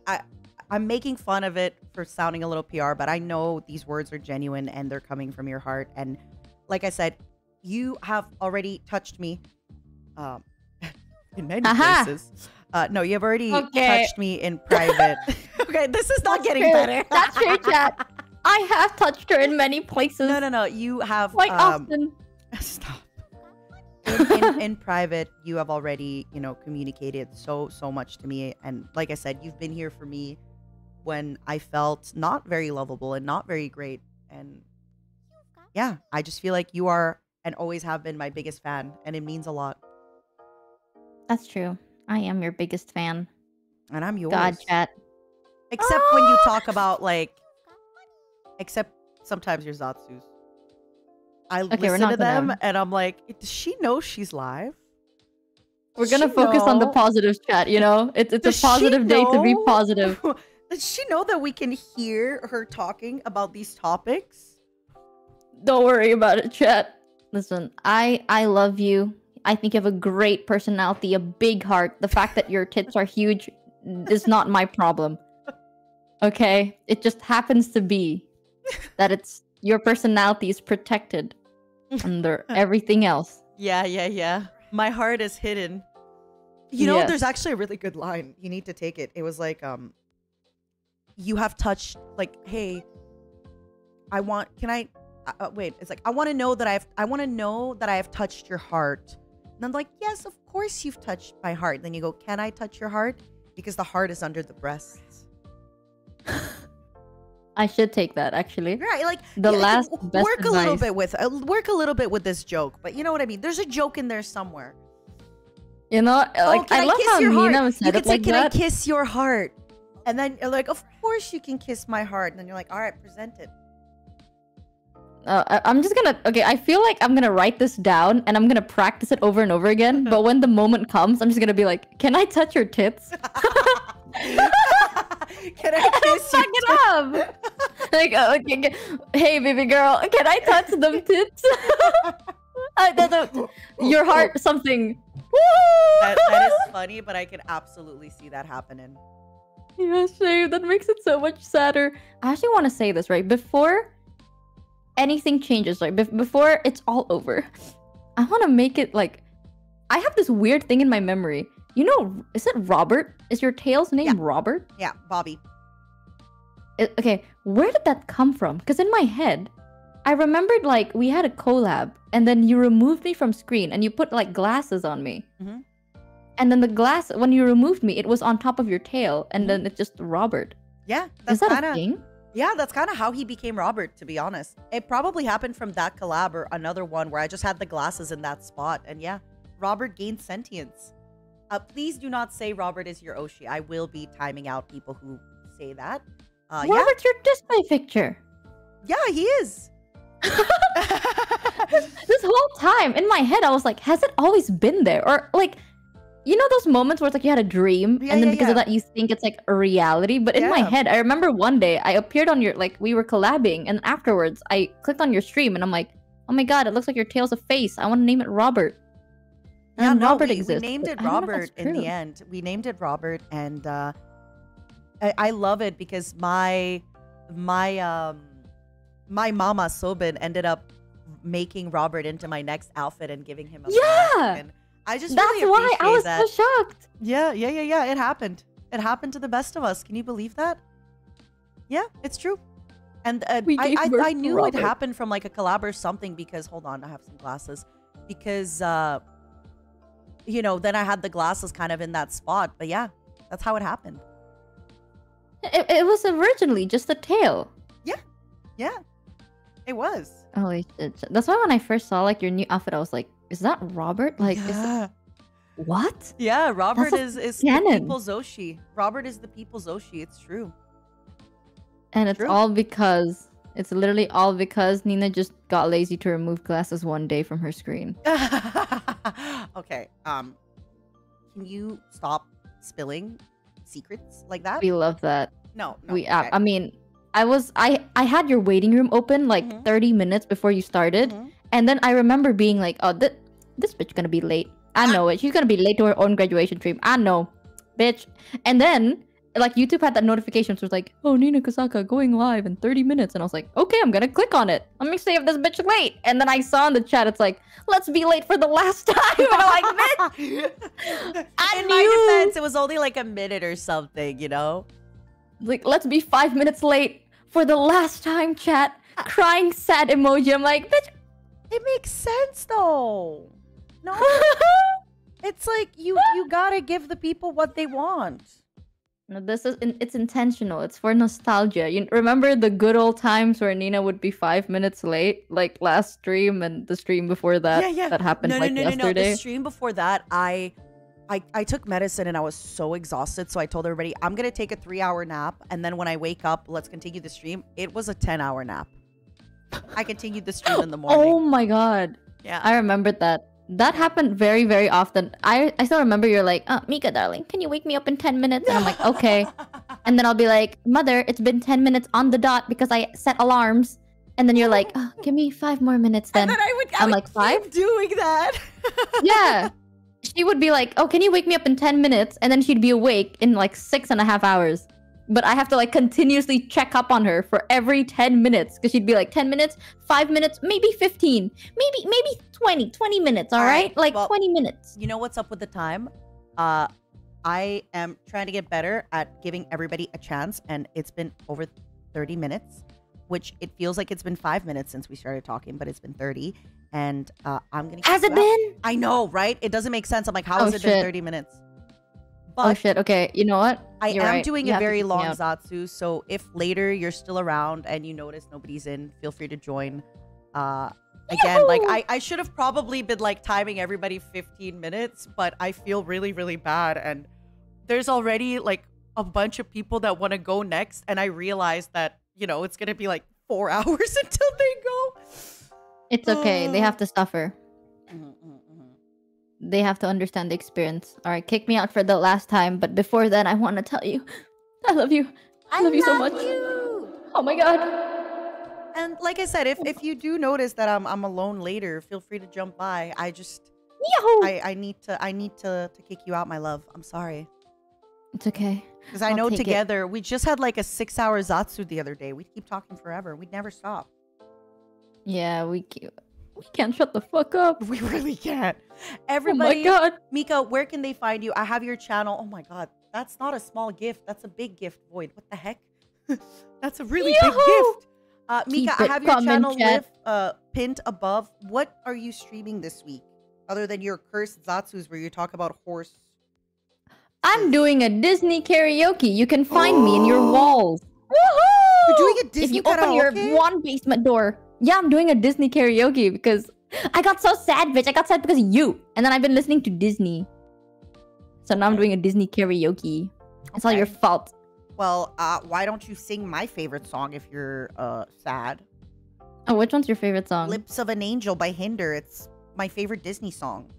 I'm making fun of it for sounding a little PR, but I know these words are genuine and they're coming from your heart. And like I said, you have already touched me in many Aha. places. No, you have already Okay. touched me in private. Okay, this is not getting True. better. That's true, chat. I have touched her in many places. No. You have Quite often. Stop. In private, you have already, communicated so much to me. And like I said, you've been here for me when I felt not very lovable and not very great. And yeah, I just feel like you are and always have been my biggest fan. And it means a lot. That's true. I am your biggest fan. And I'm yours. God, chat. Except when you talk about except sometimes your Zatsus. I we're listen not to them gonna- and I'm like, does she know she's live? We're Does gonna she focus on the know? positive, chat, you know? It's Does a she positive day to be know? positive. Does she know that we can hear her talking about these topics? Don't worry about it, chat. Listen, I love you. I think you have a great personality, a big heart. The fact that your tits are huge is not my problem. Okay? It just happens to be that your personality is protected under everything else. Yeah. My heart is hidden. You know, Yes. there's actually a really good line. You need to take it. It was like, you have touched, like, hey, wait, it's like, I want to know that I have touched your heart. And I'm like, yes, of course you've touched my heart. Then you go, can I touch your heart? Because the heart is under the breasts. I should take that, actually. Right, like The last best work a little advice. bit with this joke, but you know what I mean. There's a joke in there somewhere. You know, like, can I love kiss how your heart? Nina You said could it say, like can that. I kiss your heart? And then you're like, of course you can kiss my heart. And then you're like, all right, present it. I'm just gonna... Okay, I feel like I'm gonna write this down and I'm gonna practice it over and over again. But when the moment comes, I'm just gonna be like, can I touch your tits? Can I kiss Fuck it up! Like, okay, hey, baby girl, can I touch them tits? Your heart, something. that is funny, but I can absolutely see that happening. Yeah, shame. That makes it so much sadder. I actually want to say this, right? Before anything changes, right? Before it's all over, I want to make it like... I have this weird thing in my memory. You know, is it Robert? Is your tail's name Robert? Yeah, Bobby. Okay, where did that come from? Because in my head, I remembered like we had a collab and then you removed me from screen and you put like glasses on me. Mm-hmm. And then the glass, when you removed me, it was on top of your tail and then it's just Robert. Yeah, Is that's that kind a of... thing? Yeah, that's kind of how he became Robert, to be honest. It probably happened from that collab or another one where I just had the glasses in that spot. And yeah, Robert gained sentience. Please do not say Robert is your Oshi. I will be timing out people who say that. Robert's your display picture. Yeah, he is. This whole time in my head, I was like, has it always been there? Or like, you know those moments where it's like you had a dream, Yeah, and then yeah, because of yeah. that you think it's like a reality. But in my Yeah. head, I remember one day I appeared on your like we were collabing, and afterwards I clicked on your stream, and I'm like, oh my god, it looks like your tail's a face. I want to name it Robert. Yeah, And no, Robert we exists. named but it I don't know if Robert that's in the true. end. We named it Robert, and I love it because my mama Sobin ended up making Robert into my next outfit and giving him a mask, Yeah! and I just That's really why I appreciate was that. so shocked. Yeah. It happened. It happened to the best of us. Can you believe that? Yeah, it's true. And We gave birth I to knew it Robert. happened from like a collab or something because hold on, I have some glasses. Because you know, then I had the glasses kind of in that spot. But yeah, that's how it happened. It was originally just a tail. Yeah, it was. Holy shit. That's why when I first saw like your new outfit, I was like, is that Robert? Like, yeah. what? Yeah, Robert That's is the canon. people's Oshi. Robert is the people's Oshi. It's true. And it's True. all because, it's literally all because Nina just got lazy to remove glasses one day from her screen. Okay. Can you stop spilling secrets like that? We love that. No. We, okay. I mean, I had your waiting room open like Mhm. 30 minutes before you started. Mhm. And then I remember being like, oh, this bitch gonna be late. I know it. She's gonna be late to her own graduation stream. I know, bitch. And then, like, YouTube had that notification. So it was like, oh, Nina Kosaka going live in 30 minutes. And I was like, okay, I'm gonna click on it. Let me see if this bitch late. And then I saw in the chat, it's like, let's be late for the last time. And I'm like, bitch, I In knew. my defense, it was only like a minute or something, you know? Like, let's be 5 minutes late for the last time, chat. Crying sad emoji. I'm like, bitch. It makes sense though. No, it's like you gotta give the people what they want. No, this is it's intentional. It's for nostalgia. You remember the good old times where Nina would be 5 minutes late, like last stream and the stream before that. Yeah. That happened No. yesterday. The stream before that, I took medicine and I was so exhausted. So I told everybody I'm gonna take a 3-hour nap, and then when I wake up, let's continue the stream. It was a 10-hour nap. I continued the stream in the morning. Oh my god. Yeah. I remembered that. That happened very, very often. I still remember you're like, Mika, darling, can you wake me up in 10 minutes? And I'm like, okay. And then I'll be like, mother, it's been 10 minutes on the dot because I set alarms. And then you're like, give me 5 more minutes then. And then I I'm would like, 5? keep doing that. Yeah. She would be like, oh, can you wake me up in 10 minutes? And then she'd be awake in like 6.5 hours. But I have to like continuously check up on her for every 10 minutes. Because she'd be like 10 minutes, 5 minutes, maybe 15, maybe 20 minutes, all right? Like well, 20 minutes. You know what's up with the time? I am trying to get better at giving everybody a chance, and it's been over 30 minutes, which it feels like it's been 5 minutes since we started talking, but it's been 30. And I'm gonna. Has it been? I know, right? It doesn't make sense. I'm like, how Oh, has it been shit. 30 minutes? Oh But shit, okay. You know what? I You're am right. doing You a have to very kick me long out. Zatsu, so if later you're still around and you notice nobody's in, feel free to join. Again, like I should have probably been like timing everybody 15 minutes, but I feel really, really bad. And there's already like a bunch of people that want to go next, and I realized that, you know, it's gonna be like 4 hours until they go. It's okay. They have to suffer. They have to understand the experience. All right, kick me out for the last time. But before then, I want to tell you, I love you. I love you so much. Oh my god. And like I said, if you do notice that I'm alone later, feel free to jump by. I just Yahoo! I need to kick you out, my love. I'm sorry. It's okay. Because I I'll know take it. together we just had like a 6-hour Zatsu the other day. We'd keep talking forever. We'd never stop. Yeah, we can't shut the fuck up. We really can't. Everybody, Oh my god. Mika, where can they find you? I have your channel. Oh my god, that's not a small gift. That's a big gift, Void. What the heck? That's a really big Yahoo! gift. Mika, Keep I it have your coming, channel chat. pinned above. What are you streaming this week? Other than your cursed Zatsus where you talk about horse. I'm doing a Disney karaoke. You can find me in your walls. You're doing a If Disney you open your karaoke? one basement door. Yeah, I'm doing a Disney karaoke because I got so sad, bitch. I got sad because of you. And then I've been listening to Disney. So now I'm doing a Disney karaoke. It's all Okay. your fault. Well, why don't you sing my favorite song if you're sad? Oh, which one's your favorite song? Lips of an Angel by Hinder. It's my favorite Disney song.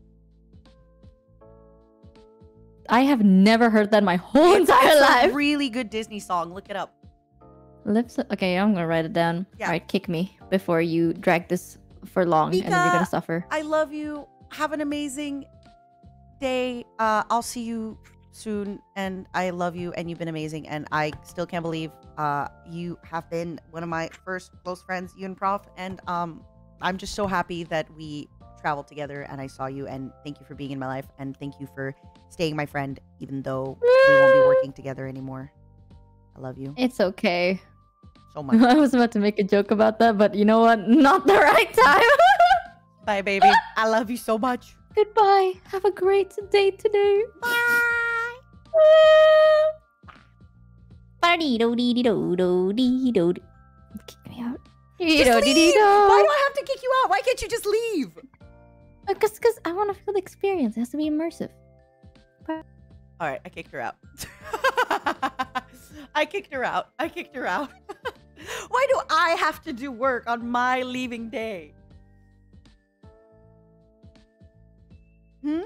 I have never heard that in my whole entire It's life. a really good Disney song. Look it up. Lips. Okay, I'm gonna write it down. Yeah. All right, kick me before you drag this for long, and then you're Mika, gonna suffer. I love you. Have an amazing day. I'll see you soon, and I love you, and you've been amazing, and I still can't believe you have been one of my first close friends, you and Prof, and I'm just so happy that we traveled together and I saw you, and thank you for being in my life, and thank you for staying my friend even though we won't be working together anymore. I love you It's okay. so much. I was about to make a joke about that, but you know what? Not the right time. Bye, baby. I love you so much. Goodbye. Have a great day today. Bye. Kick me out. Just leave. Why do I have to kick you out? Why can't you just leave? Because I want to feel the experience. It has to be immersive. All right, I kicked her out. I kicked her out. I kicked her out. Why do I have to do work on my leaving day? Why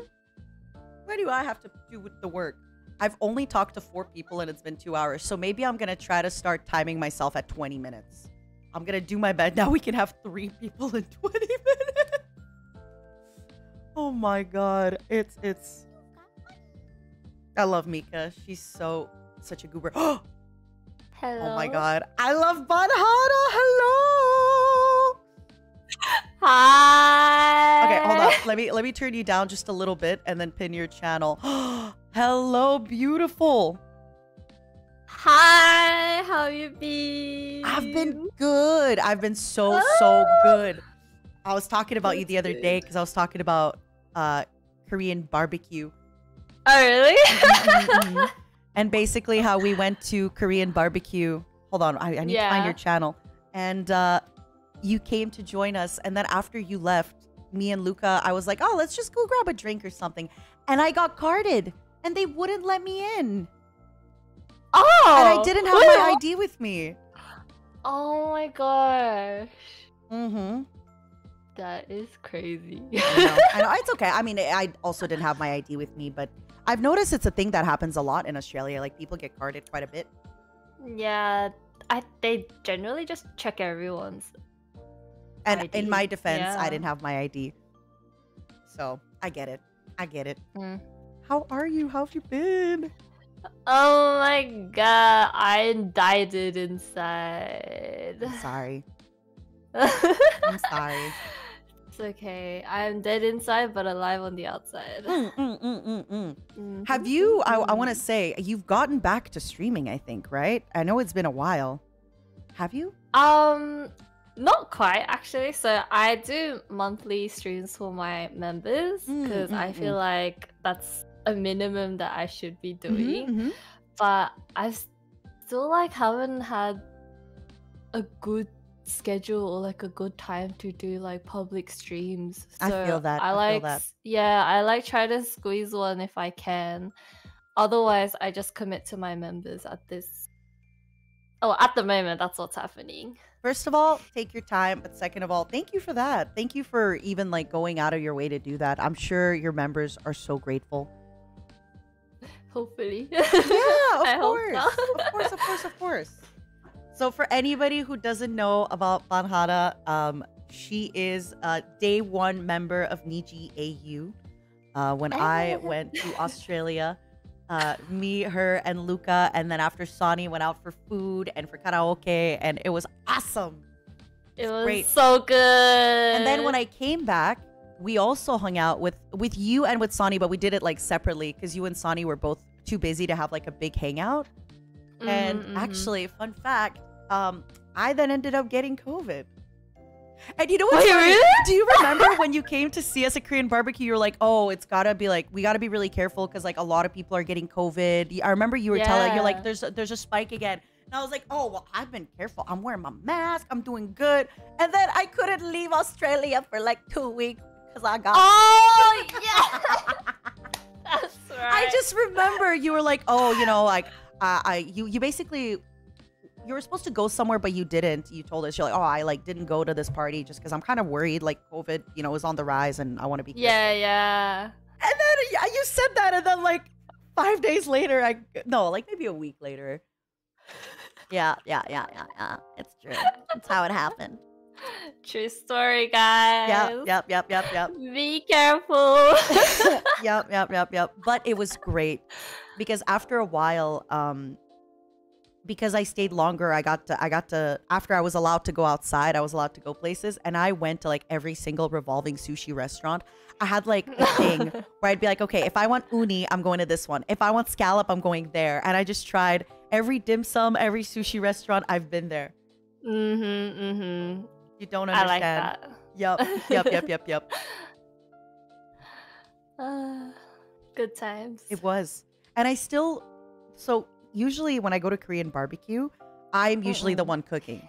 do I have to do with the work? I've only talked to 4 people and it's been 2 hours. So maybe I'm going to try to start timing myself at 20 minutes. I'm going to do my best. Now we can have 3 people in 20 minutes. Oh my God. It's. I love Mika. She's such a goober. Hello. Oh my God. I love Banhana. Hello. Hi. Okay, hold on. Let me turn you down just a little bit and then pin your channel. Hello, beautiful. Hi. How you been? I've been good. I've been so good. I was talking about you the other day because I was talking about Korean barbecue. Oh really? And basically how we went to Korean barbecue. Hold on, I need to find your channel. And you came to join us, and then after you left, me and Luca, I was like, oh, let's just go grab a drink or something. And I got carded, and they wouldn't let me in. Oh. And I didn't have my ID with me. Oh my gosh. That is crazy. I know, it's okay. I mean, I also didn't have my ID with me, but I've noticed it's a thing that happens a lot in Australia. Like, people get carded quite a bit. Yeah, they generally just check everyone's. And ID. in my defense, I Yeah. didn't have my ID. So, I get it. I get it. Mm. How are you? How have you been? Oh my god, I died inside. I'm sorry. I'm sorry. It's okay. I'm dead inside, but alive on the outside. Have you, I want to say, you've gotten back to streaming, I think, right? I know it's been a while. Have you? Not quite actually. So I do monthly streams for my members because I feel like that's a minimum that I should be doing. But I still like haven't had a good schedule or like a good time to do like public streams. So I feel that. I like try to squeeze one if I can. Otherwise, I just commit to my members at this. Oh, at the moment, that's what's happening. First of all, take your time. But second of all, thank you for that. Thank you for even like going out of your way to do that. I'm sure your members are so grateful. Hopefully. Yeah, I of hope course. so. Of course. So for anybody who doesn't know about Banhana, she is a day 1 member of NIJISANJI. When I went to Australia, me, her, and Luca, and then after Sonny went out for food and for karaoke, and it was awesome. It was great. so good. And then when I came back, we also hung out with you and with Sonny, but we did it like separately because you and Sonny were both too busy to have like a big hangout. And actually, fun fact, I then ended up getting COVID. And you know what's funny? Really? Do you remember when you came to see us at Korean barbecue? You were like, oh, it's gotta be like, we gotta be really careful because like a lot of people are getting COVID. I remember you were telling, you're like, there's a spike again. And I was like, oh, well, I've been careful. I'm wearing my mask. I'm doing good. And then I couldn't leave Australia for like 2 weeks because I got. Oh, yeah. That's right. I just remember you were like, oh, you know, like, you basically, you were supposed to go somewhere, but you didn't. You told us, you're like, oh, I like didn't go to this party just because I'm kind of worried, like COVID, is on the rise and I want to be careful. Yeah. And then you said that, and then like 5 days later, no, like maybe a week later. Yeah. It's true. That's how it happened. True story, guys. Yep. Be careful. Yep. But it was great because after a while, because I stayed longer, I got to after I was allowed to go outside, I was allowed to go places, and I went to like every single revolving sushi restaurant. I had like a thing where I'd be like, okay, if I want uni, I'm going to this one. If I want scallop, I'm going there. And I just tried every dim sum, every sushi restaurant. I've been there. You don't understand. I like that. Yep. Good times. It was. And I still, so usually when I go to Korean barbecue, I'm usually the one cooking.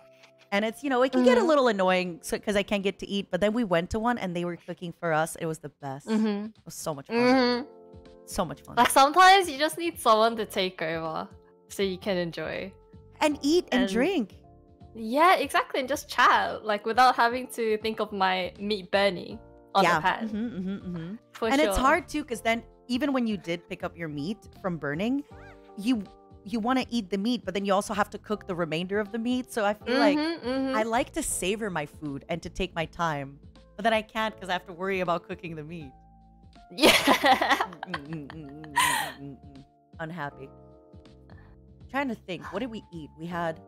And it's, you know, it can get a little annoying because I can't get to eat. But then we went to one and they were cooking for us. It was the best. It was so much fun. So much fun. Like sometimes you just need someone to take over so you can enjoy. And eat and drink. Yeah, exactly. And just chat. Like without having to think of my meat burning on the pan. And For it's sure. hard too because then even when you did pick up your meat from burning, you want to eat the meat, but then you also have to cook the remainder of the meat. So I feel like I like to savor my food and to take my time, but then I can't because I have to worry about cooking the meat. Yeah. Unhappy. Trying to think, what did we eat? We had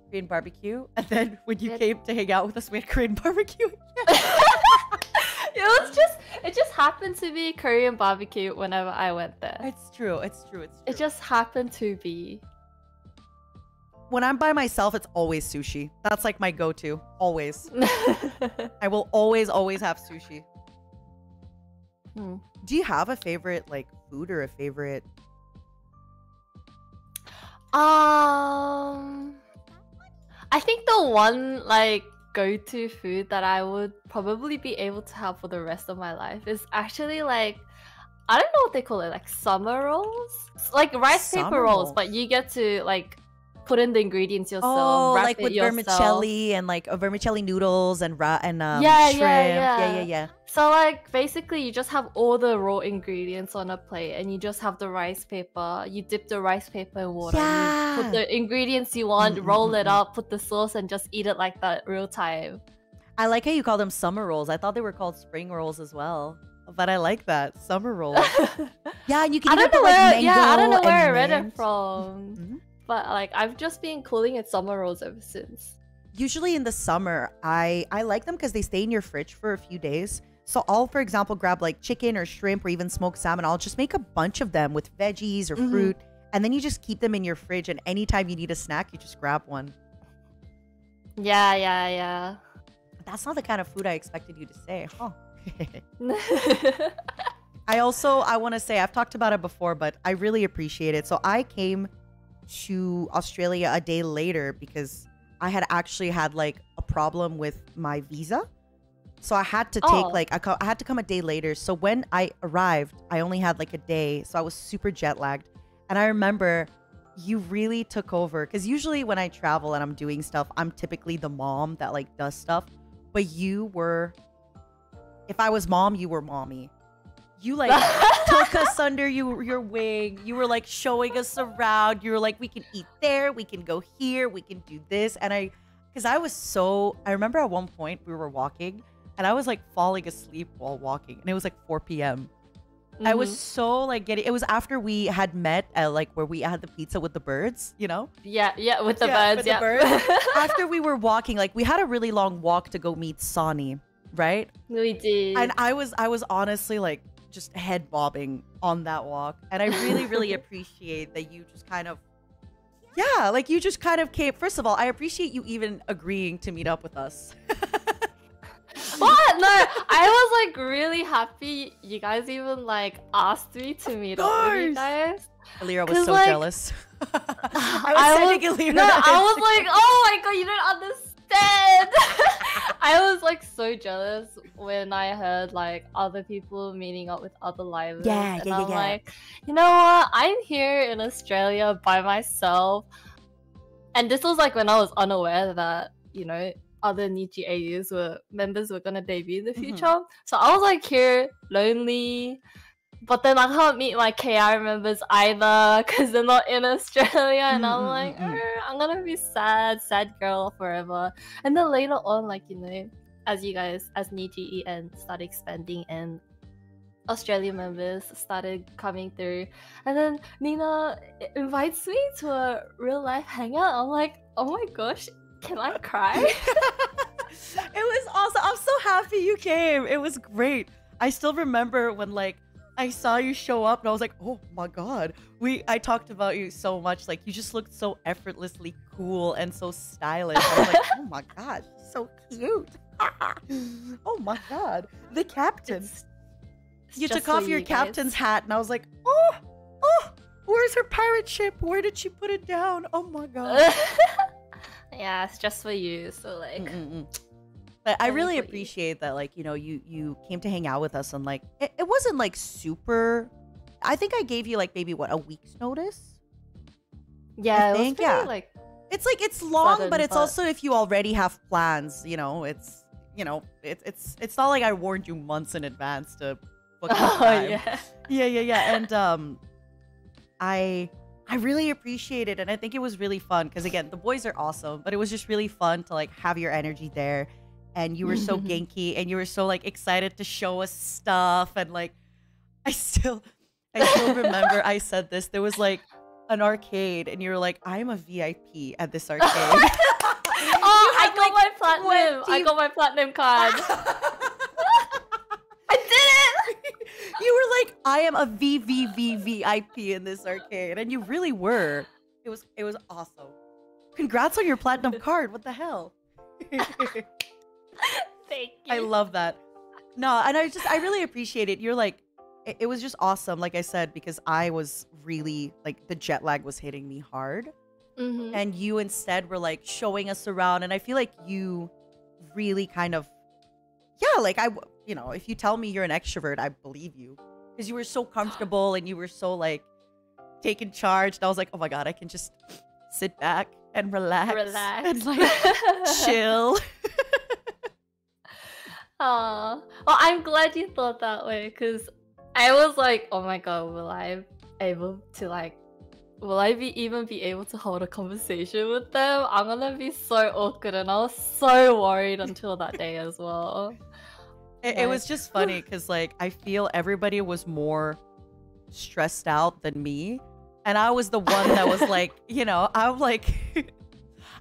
Korean barbecue, and then when you came to hang out with us, we had Korean barbecue. It just happened to be Korean barbecue whenever I went there. It's true. It just happened to be. When I'm by myself, it's always sushi. That's like my go-to. Always. I will always have sushi. Do you have a favorite like food or a favorite? I think the one like go-to food that I would probably be able to have for the rest of my life is actually like, I don't know what they call it, like summer rolls? Like rice paper rolls, but you get to like put in the ingredients yourself, wrap like it with yourself. vermicelli and like vermicelli noodles and shrimp. Yeah. So like basically you just have all the raw ingredients on a plate and you just have the rice paper. You dip the rice paper in water. Yeah. You put the ingredients you want, roll it up, put the sauce, and just eat it like that real time. I like how you call them summer rolls. I thought they were called spring rolls as well. But I like that. Summer rolls. Yeah, and you can I don't know like where, mango I don't know where I and read it mint. from. But like I've just been calling it summer rolls ever since. Usually in the summer, I like them because they stay in your fridge for a few days. So I'll, for example, grab like chicken or shrimp or even smoked salmon. I'll just make a bunch of them with veggies or fruit. And then you just keep them in your fridge. And anytime you need a snack, you just grab one. Yeah. That's not the kind of food I expected you to say. Huh. I want to say, I've talked about it before, but I really appreciate it. So I came to Australia a day later because I had actually had like a problem with my visa. So I had to take I had to come a day later. So when I arrived, I only had like a day. So I was super jet lagged. And I remember you really took over because usually when I travel and I'm doing stuff, I'm typically the mom that like does stuff. But you were, if I was mom, you were mommy. You like took us under your wing. You were like showing us around. You were like, we can eat there, we can go here, we can do this. And I remember at one point we were walking and I was like falling asleep while walking. And it was like 4 p.m. I was so like it was after we had met at like where we had the pizza with the birds, you know? Yeah, with the birds. The birds. After we were walking, like we had a really long walk to go meet Sonny, right? We did. And I was honestly like just head bobbing on that walk. And I really, really appreciate that you just kind of you just kind of came. First of all, I appreciate you even agreeing to meet up with us. What? No, I was like really happy you guys even like asked me to meet up with you guys. Alira was so like, jealous. I was like, oh my god, you don't understand. I was like so jealous when I heard like other people meeting up with other livers. I'm like, you know what? I'm here in Australia by myself. And this was like when I was unaware that, you know, other Nichi AUs members were gonna debut in the future. So I was like here, lonely, but then I can't meet my KI members either because they're not in Australia, and I'm like, I'm gonna be sad girl forever. And then later on, like, you know, as you guys, as NIJI and started expanding and Australian members started coming through, and then Nina invites me to a real life hangout. I'm like, oh my gosh, can I cry? It was awesome. I'm so happy you came. It was great. I still remember when like I saw you show up and I was like, oh my god. I talked about you so much. Like you just looked so effortlessly cool and so stylish. I was like, oh my god, so cute. Oh my god. The captain. You took off your captain's hat and I was like, oh, where's her pirate ship? Where did she put it down? Oh my god. Yeah, it's just for you. So like, but I really appreciate that. Like, you know, you came to hang out with us and like it wasn't like super. I think I gave you like maybe what, a week's notice. Yeah, it was pretty, like it's long, sudden, but it's also if you already have plans. You know, it's not like I warned you months in advance to. Yeah. And I really appreciate it, and I think it was really fun because again, the boys are awesome, but it was just really fun to like have your energy there, and you were so genki, and you were so like excited to show us stuff, and like I still remember I said this. There was like an arcade, and you were like, "I'm a VIP at this arcade." I got my platinum. I got my platinum card. I did it! You were like, I am a VIP in this arcade, and you really were. It was awesome. Congrats on your platinum card. What the hell? Thank you. I love that. No, and I really appreciate it. You're like, it was just awesome. Like I said, because I was really like the jet lag was hitting me hard, and you instead were like showing us around, and I feel like you really kind of, yeah, like you know, if you tell me you're an extrovert, I believe you. Because you were so comfortable and you were so, like, taking charge. And I was like, oh my god, I can just sit back and relax. And, like, chill. Well, I'm glad you thought that way. Because I was like, oh my god, will I even be able to hold a conversation with them? I'm gonna be so awkward. And I was so worried until that day as well. It was just funny because, like, I feel everybody was more stressed out than me. And I was the one that was like, you know, I'm like,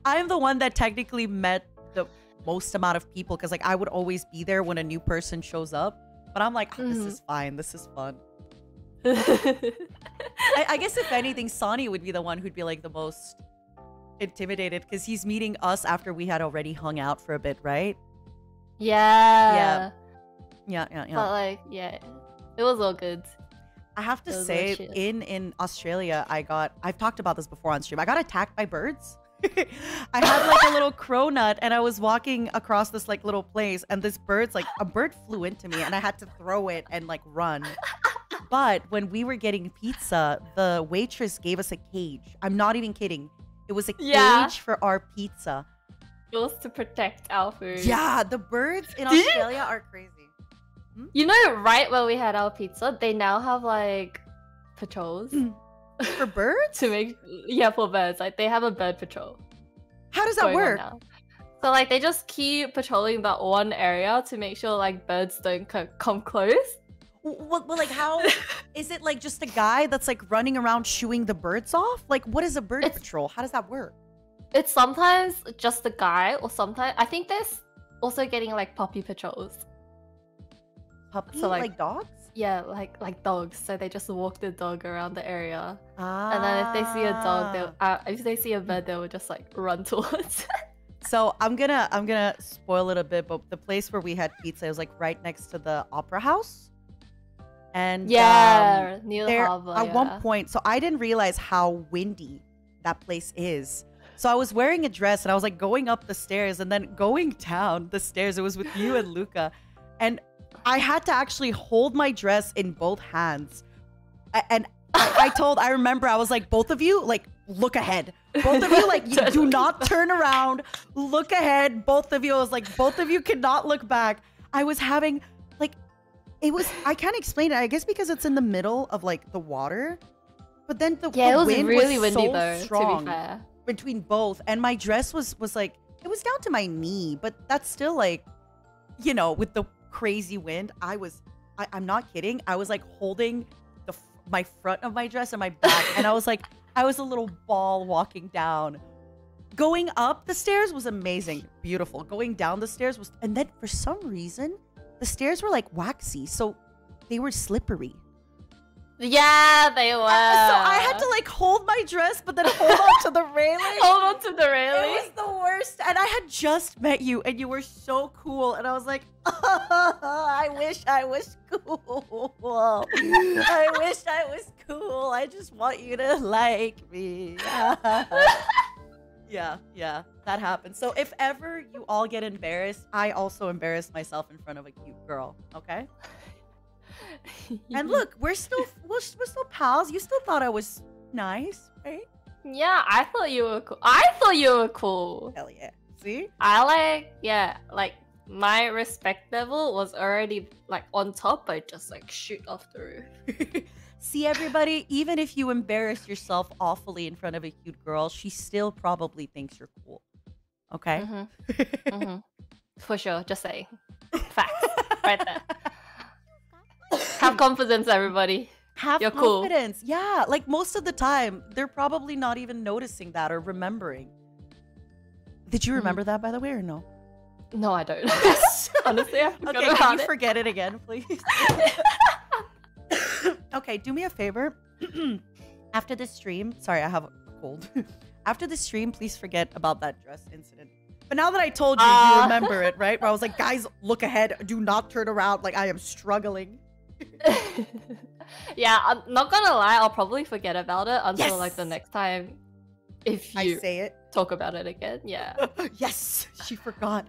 I'm the one that technically met the most amount of people because, like, I would always be there when a new person shows up. But I'm like, this is fine. This is fun. I guess if anything, Sonny would be the one who'd be, like, the most intimidated because he's meeting us after we had already hung out for a bit, right? Yeah. Yeah. But like, yeah, it was all good. I have to say, in Australia, I've talked about this before on stream. I got attacked by birds. I had like a little cronut, and I was walking across this like little place, and this a bird flew into me, and I had to throw it and like run. But when we were getting pizza, the waitress gave us a cage. I'm not even kidding. It was a cage for our pizza. It was to protect our food. Yeah, the birds in Australia are crazy. You know, right where we had our pizza, they now have like patrols for birds. For birds. Like they have a bird patrol. How does that work? So like they just keep patrolling that one area to make sure like birds don't come close. Well, like how is it like just a guy that's like running around shooing the birds off? Like what is a bird patrol? How does that work? It's sometimes just a guy, or sometimes I think there's also getting like puppy patrols. Puppy, so, like dogs? Yeah, like dogs. So they just walk the dog around the area, and then if they see a dog, if they see a bird, they will just like run towards it. So I'm gonna spoil it a bit, but the place where we had pizza was like right next to the opera house, and near the harbor. At one point, so I didn't realize how windy that place is. So I was wearing a dress and I was like going up the stairs and then going down the stairs. It was with you and Luca, and I had to actually hold my dress in both hands. And I remember I was like, both of you, like, look ahead. Both of you, like, you do not turn around. Look ahead. Both of you, I was like, both of you cannot look back. I was having, like, It was, I can't explain it. I guess because it's in the middle of like the water. But then the Yeah, it was wind really was windy so though, strong to be fair. between both. And my dress was like, it was down to my knee, but that's still like, you know, with the crazy wind, I'm not kidding. I was like holding my front of my dress and my back. And I was like, I was a little ball walking down. Going up the stairs was amazing. Beautiful. Going down the stairs was, and then for some reason, the stairs were like waxy. So they were slippery. Yeah, they were. So I had to like hold my dress, but then hold on to the railing. Hold on to the railing. It was the worst. And I had just met you and you were so cool. And I was like, I wish I was cool. I wish I was cool. I just want you to like me. Yeah, that happened. So if ever you all get embarrassed, I also embarrass myself in front of a cute girl, okay? And look, we're still pals. You still thought I was nice, right? Yeah, I thought you were cool. I thought you were cool. Hell yeah. See? I like my respect level was already like on top, but just like shoot off the roof. See, everybody, even if you embarrass yourself awfully in front of a cute girl, she still probably thinks you're cool. Okay? For sure, just saying. Facts. Right there. Have confidence, everybody. You're confidence. Cool. Yeah, like most of the time, they're probably not even noticing that or remembering. Did you remember that, by the way, or no? No, I don't. Honestly, I forgot okay, about can you it. forget it again, please? Okay, do me a favor. After the stream, sorry, I have a cold. After the stream, please forget about that dress incident. But now that I told you, you remember it, right? Where I was like, guys, look ahead. Do not turn around. Like, I am struggling. Yeah, I'm not gonna lie. I'll probably forget about it until like the next time. If you say it, talk about it again. Yeah. Yes, she forgot.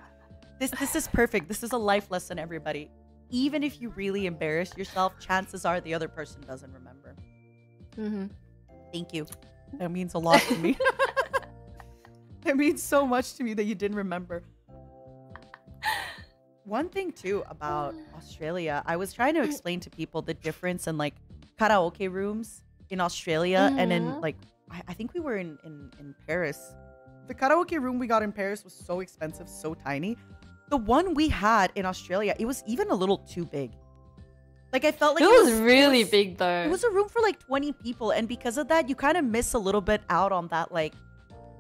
This is perfect. This is a life lesson, everybody. Even if you really embarrass yourself, chances are the other person doesn't remember. Thank you. That means a lot to me. It means so much to me that you didn't remember. One thing too about Australia, I was trying to explain to people the difference in like karaoke rooms in Australia and in like, I think we were in Paris. The karaoke room we got in Paris was so expensive, so tiny. The one we had in Australia, it was even a little too big. Like I felt like it was really big though. It was a room for like 20 people, and because of that, you kind of miss a little bit out on that like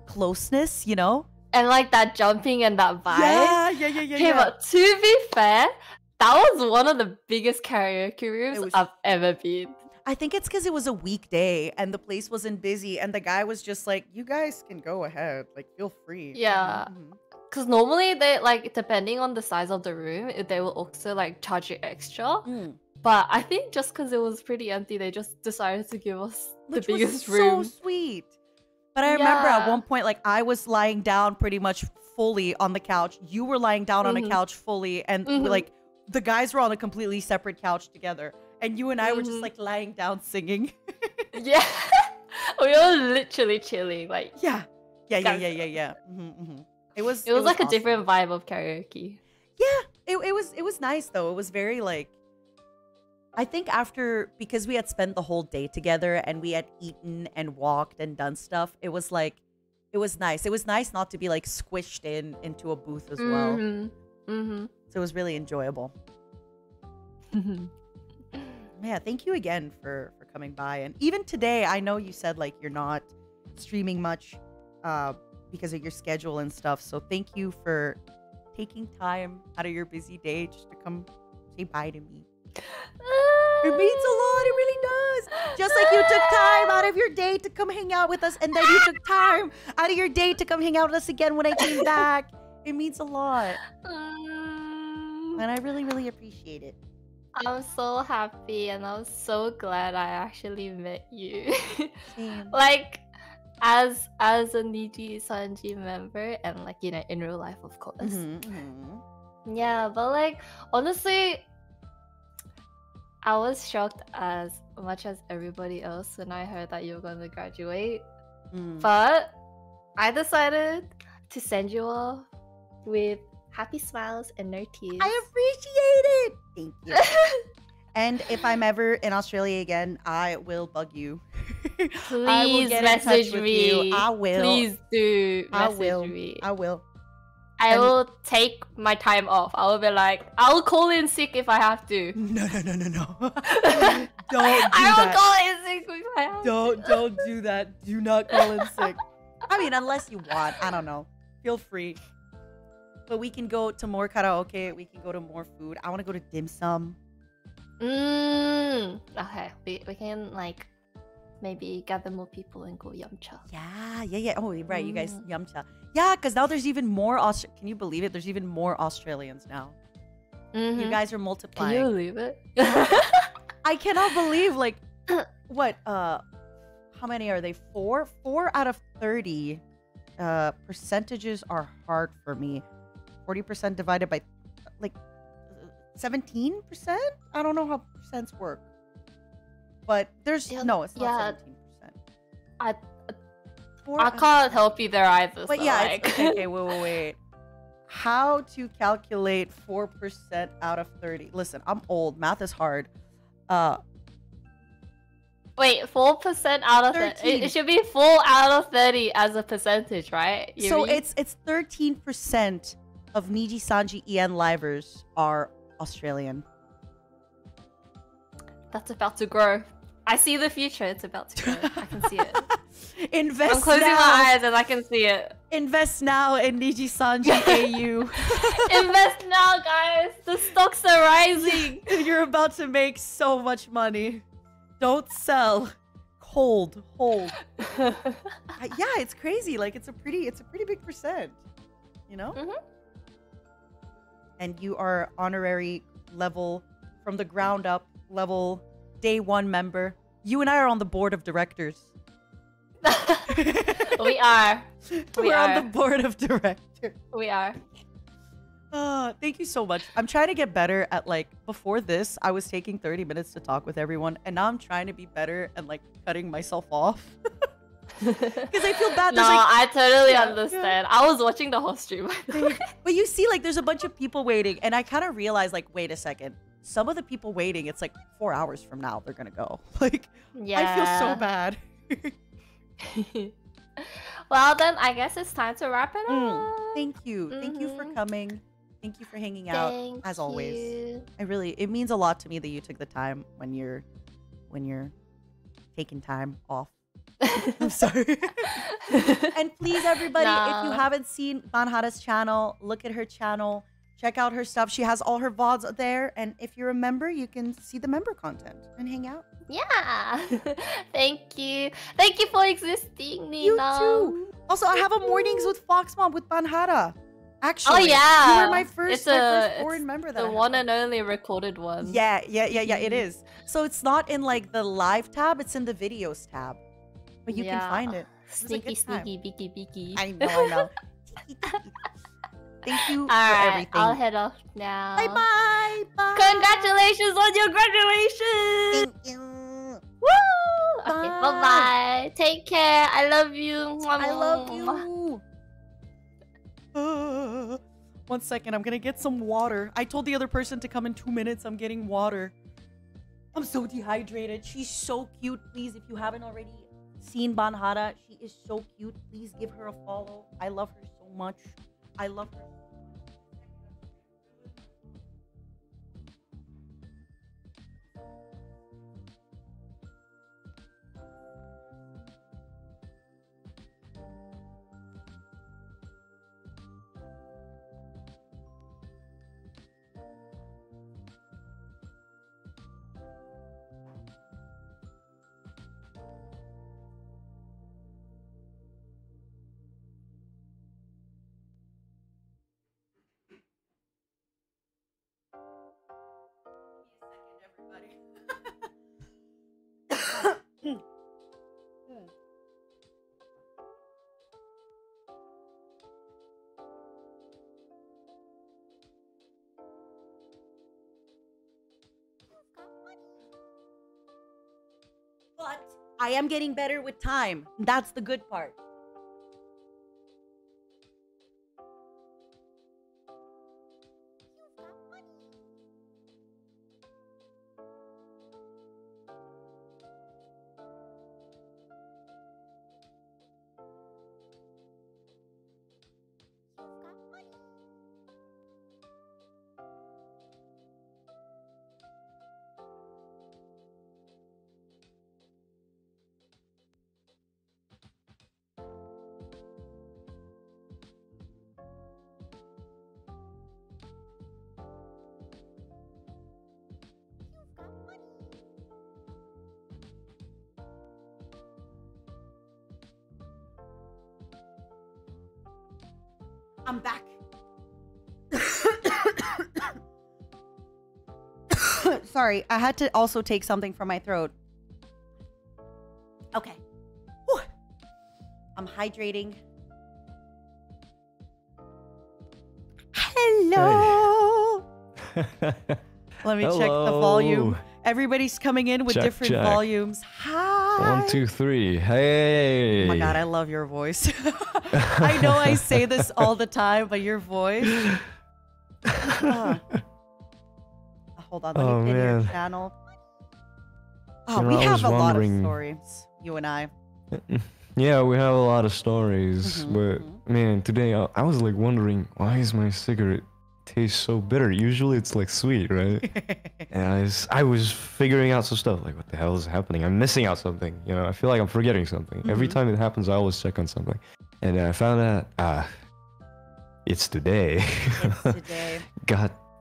closeness, you know? And like that jumping and that vibe. Yeah. Okay, but to be fair, that was one of the biggest karaoke rooms I've ever been. I think it's because it was a weekday and the place wasn't busy, and the guy was just like, "You guys can go ahead, like feel free." Yeah. Because normally they like, depending on the size of the room, they will also like charge you extra. But I think just because it was pretty empty, they just decided to give us the biggest room. So sweet. But I remember at one point, like I was lying down pretty much fully on the couch. You were lying down on a couch fully, and like the guys were on a completely separate couch together, and you and I were just like lying down singing. Yeah, we were literally chilling. Like yeah. It was like awesome. a different vibe of karaoke. Yeah, it was nice though. It was very like, I think because we had spent the whole day together and we had eaten and walked and done stuff, it was like, it was nice. It was nice not to be like squished into a booth as well. So it was really enjoyable. Yeah, thank you again for coming by. And even today, I know you said like you're not streaming much because of your schedule and stuff. So thank you for taking time out of your busy day just to come say bye to me. It means a lot. It really does. Just like you took time out of your day to come hang out with us, and then you took time out of your day to come hang out with us again when I came back. It means a lot. And I really, really appreciate it. I'm so happy and I'm so glad I actually met you. Same. Like, as a NIJISANJI member and like, you know, in real life, of course. Yeah, but like, honestly, I was shocked as much as everybody else when I heard that you were going to graduate. But I decided to send you off with happy smiles and no tears. I appreciate it. Thank you. And if I'm ever in Australia again, I will bug you. I will Please get in touch message with me. you. I will. Please do I message will. me. I will. I will take my time off. I will be like, I'll call in sick if I have to. No. Don't do I will that. call in sick if I have to. Don't do that. Do not call in sick. I mean, unless you want. I don't know. Feel free. But we can go to more karaoke. We can go to more food. I want to go to dim sum. Okay, we can like maybe gather more people and go yumcha. Yeah. Oh, right. You guys, yumcha. Yeah, because now there's even more. Can you believe it? There's even more Australians now. You guys are multiplying. Can you believe it? I cannot believe, like, what? How many are they? 4 out of 30. Percentages are hard for me. 40% divided by, like, 17%. I don't know how percents work. But there's no, it's not 17%. I can't help you there either. But so yeah, like... okay, wait. How to calculate 4% out of 30? Listen, I'm old. Math is hard. Wait, 4% out of 30. It should be 4 out of 30 as a percentage, right? So it's 13% of NIJISANJI EN livers are Australian. That's about to grow. I see the future. It's about to grow. I can see it. Invest I'm closing now. my eyes and I can see it. Invest now in NIJISANJI AU. Invest now, guys. The stocks are rising. You're about to make so much money. Don't sell. Hold. Yeah, it's crazy. Like it's a pretty big percent. You know? And you are honorary level from the ground up level day 1 member. You and I are on the board of directors. We are. We're on the board of directors. We are. Thank you so much. I'm trying to get better at, like, before this, I was taking 30 minutes to talk with everyone, and now I'm trying to be better and, like, cutting myself off. Because I feel bad. No, like, I totally understand. I was watching the whole stream. But you see, like, there's a bunch of people waiting, and I kind of realized, like, wait a second. Some of the people waiting, it's like 4 hours from now they're gonna go. Like, I feel so bad. Well, then I guess it's time to wrap it up. Thank you. Thank you for coming. Thank you for hanging out. As always. It means a lot to me that you took the time when you're taking time off. I'm sorry. And please, everybody, if you haven't seen Banhara's channel, look at her channel. Check out her stuff. She has all her VODs there. And if you're a member, you can see the member content and hang out. Yeah. Thank you. Thank you for existing, Nina. You too. Also, I have a Mornings with Fox Mom with Banhara. Actually, oh yeah, you were my first foreign member. The one and only recorded one. Yeah, it is. So it's not in like the live tab; it's in the videos tab. But you can find it. Sneaky, beaky. I know. Thank you for everything. I'll head off now. Bye. Congratulations on your graduation. Thank you. Woo! Okay, bye. Take care. I love you. I love you. 1 second, I'm gonna get some water. I told the other person to come in 2 minutes. I'm getting water. I'm so dehydrated. She's so cute. Please, if you haven't already seen Banhara, she is so cute. Please give her a follow. I love her so much. I love her. But I am getting better with time. That's the good part. I'm back. Sorry, I had to also take something from my throat. Okay. Whew. I'm hydrating. Hello. Let me check the volume. Everybody's coming in with different volumes. Hi. 1, 2, 3. Hey. Oh my god, I love your voice. I know I say this all the time, but your voice. Hold on, let me pin your channel. Oh, we have a lot of stories, you and I. Yeah, we have a lot of stories, but man, today I was like wondering, why is my cigarette taste so bitter? Usually it's like sweet, right? And I was figuring out some stuff, like what the hell is happening? I'm missing out something, you know, I feel like I'm forgetting something. Every time it happens, I always check on something. And I found out, it's today. It's today.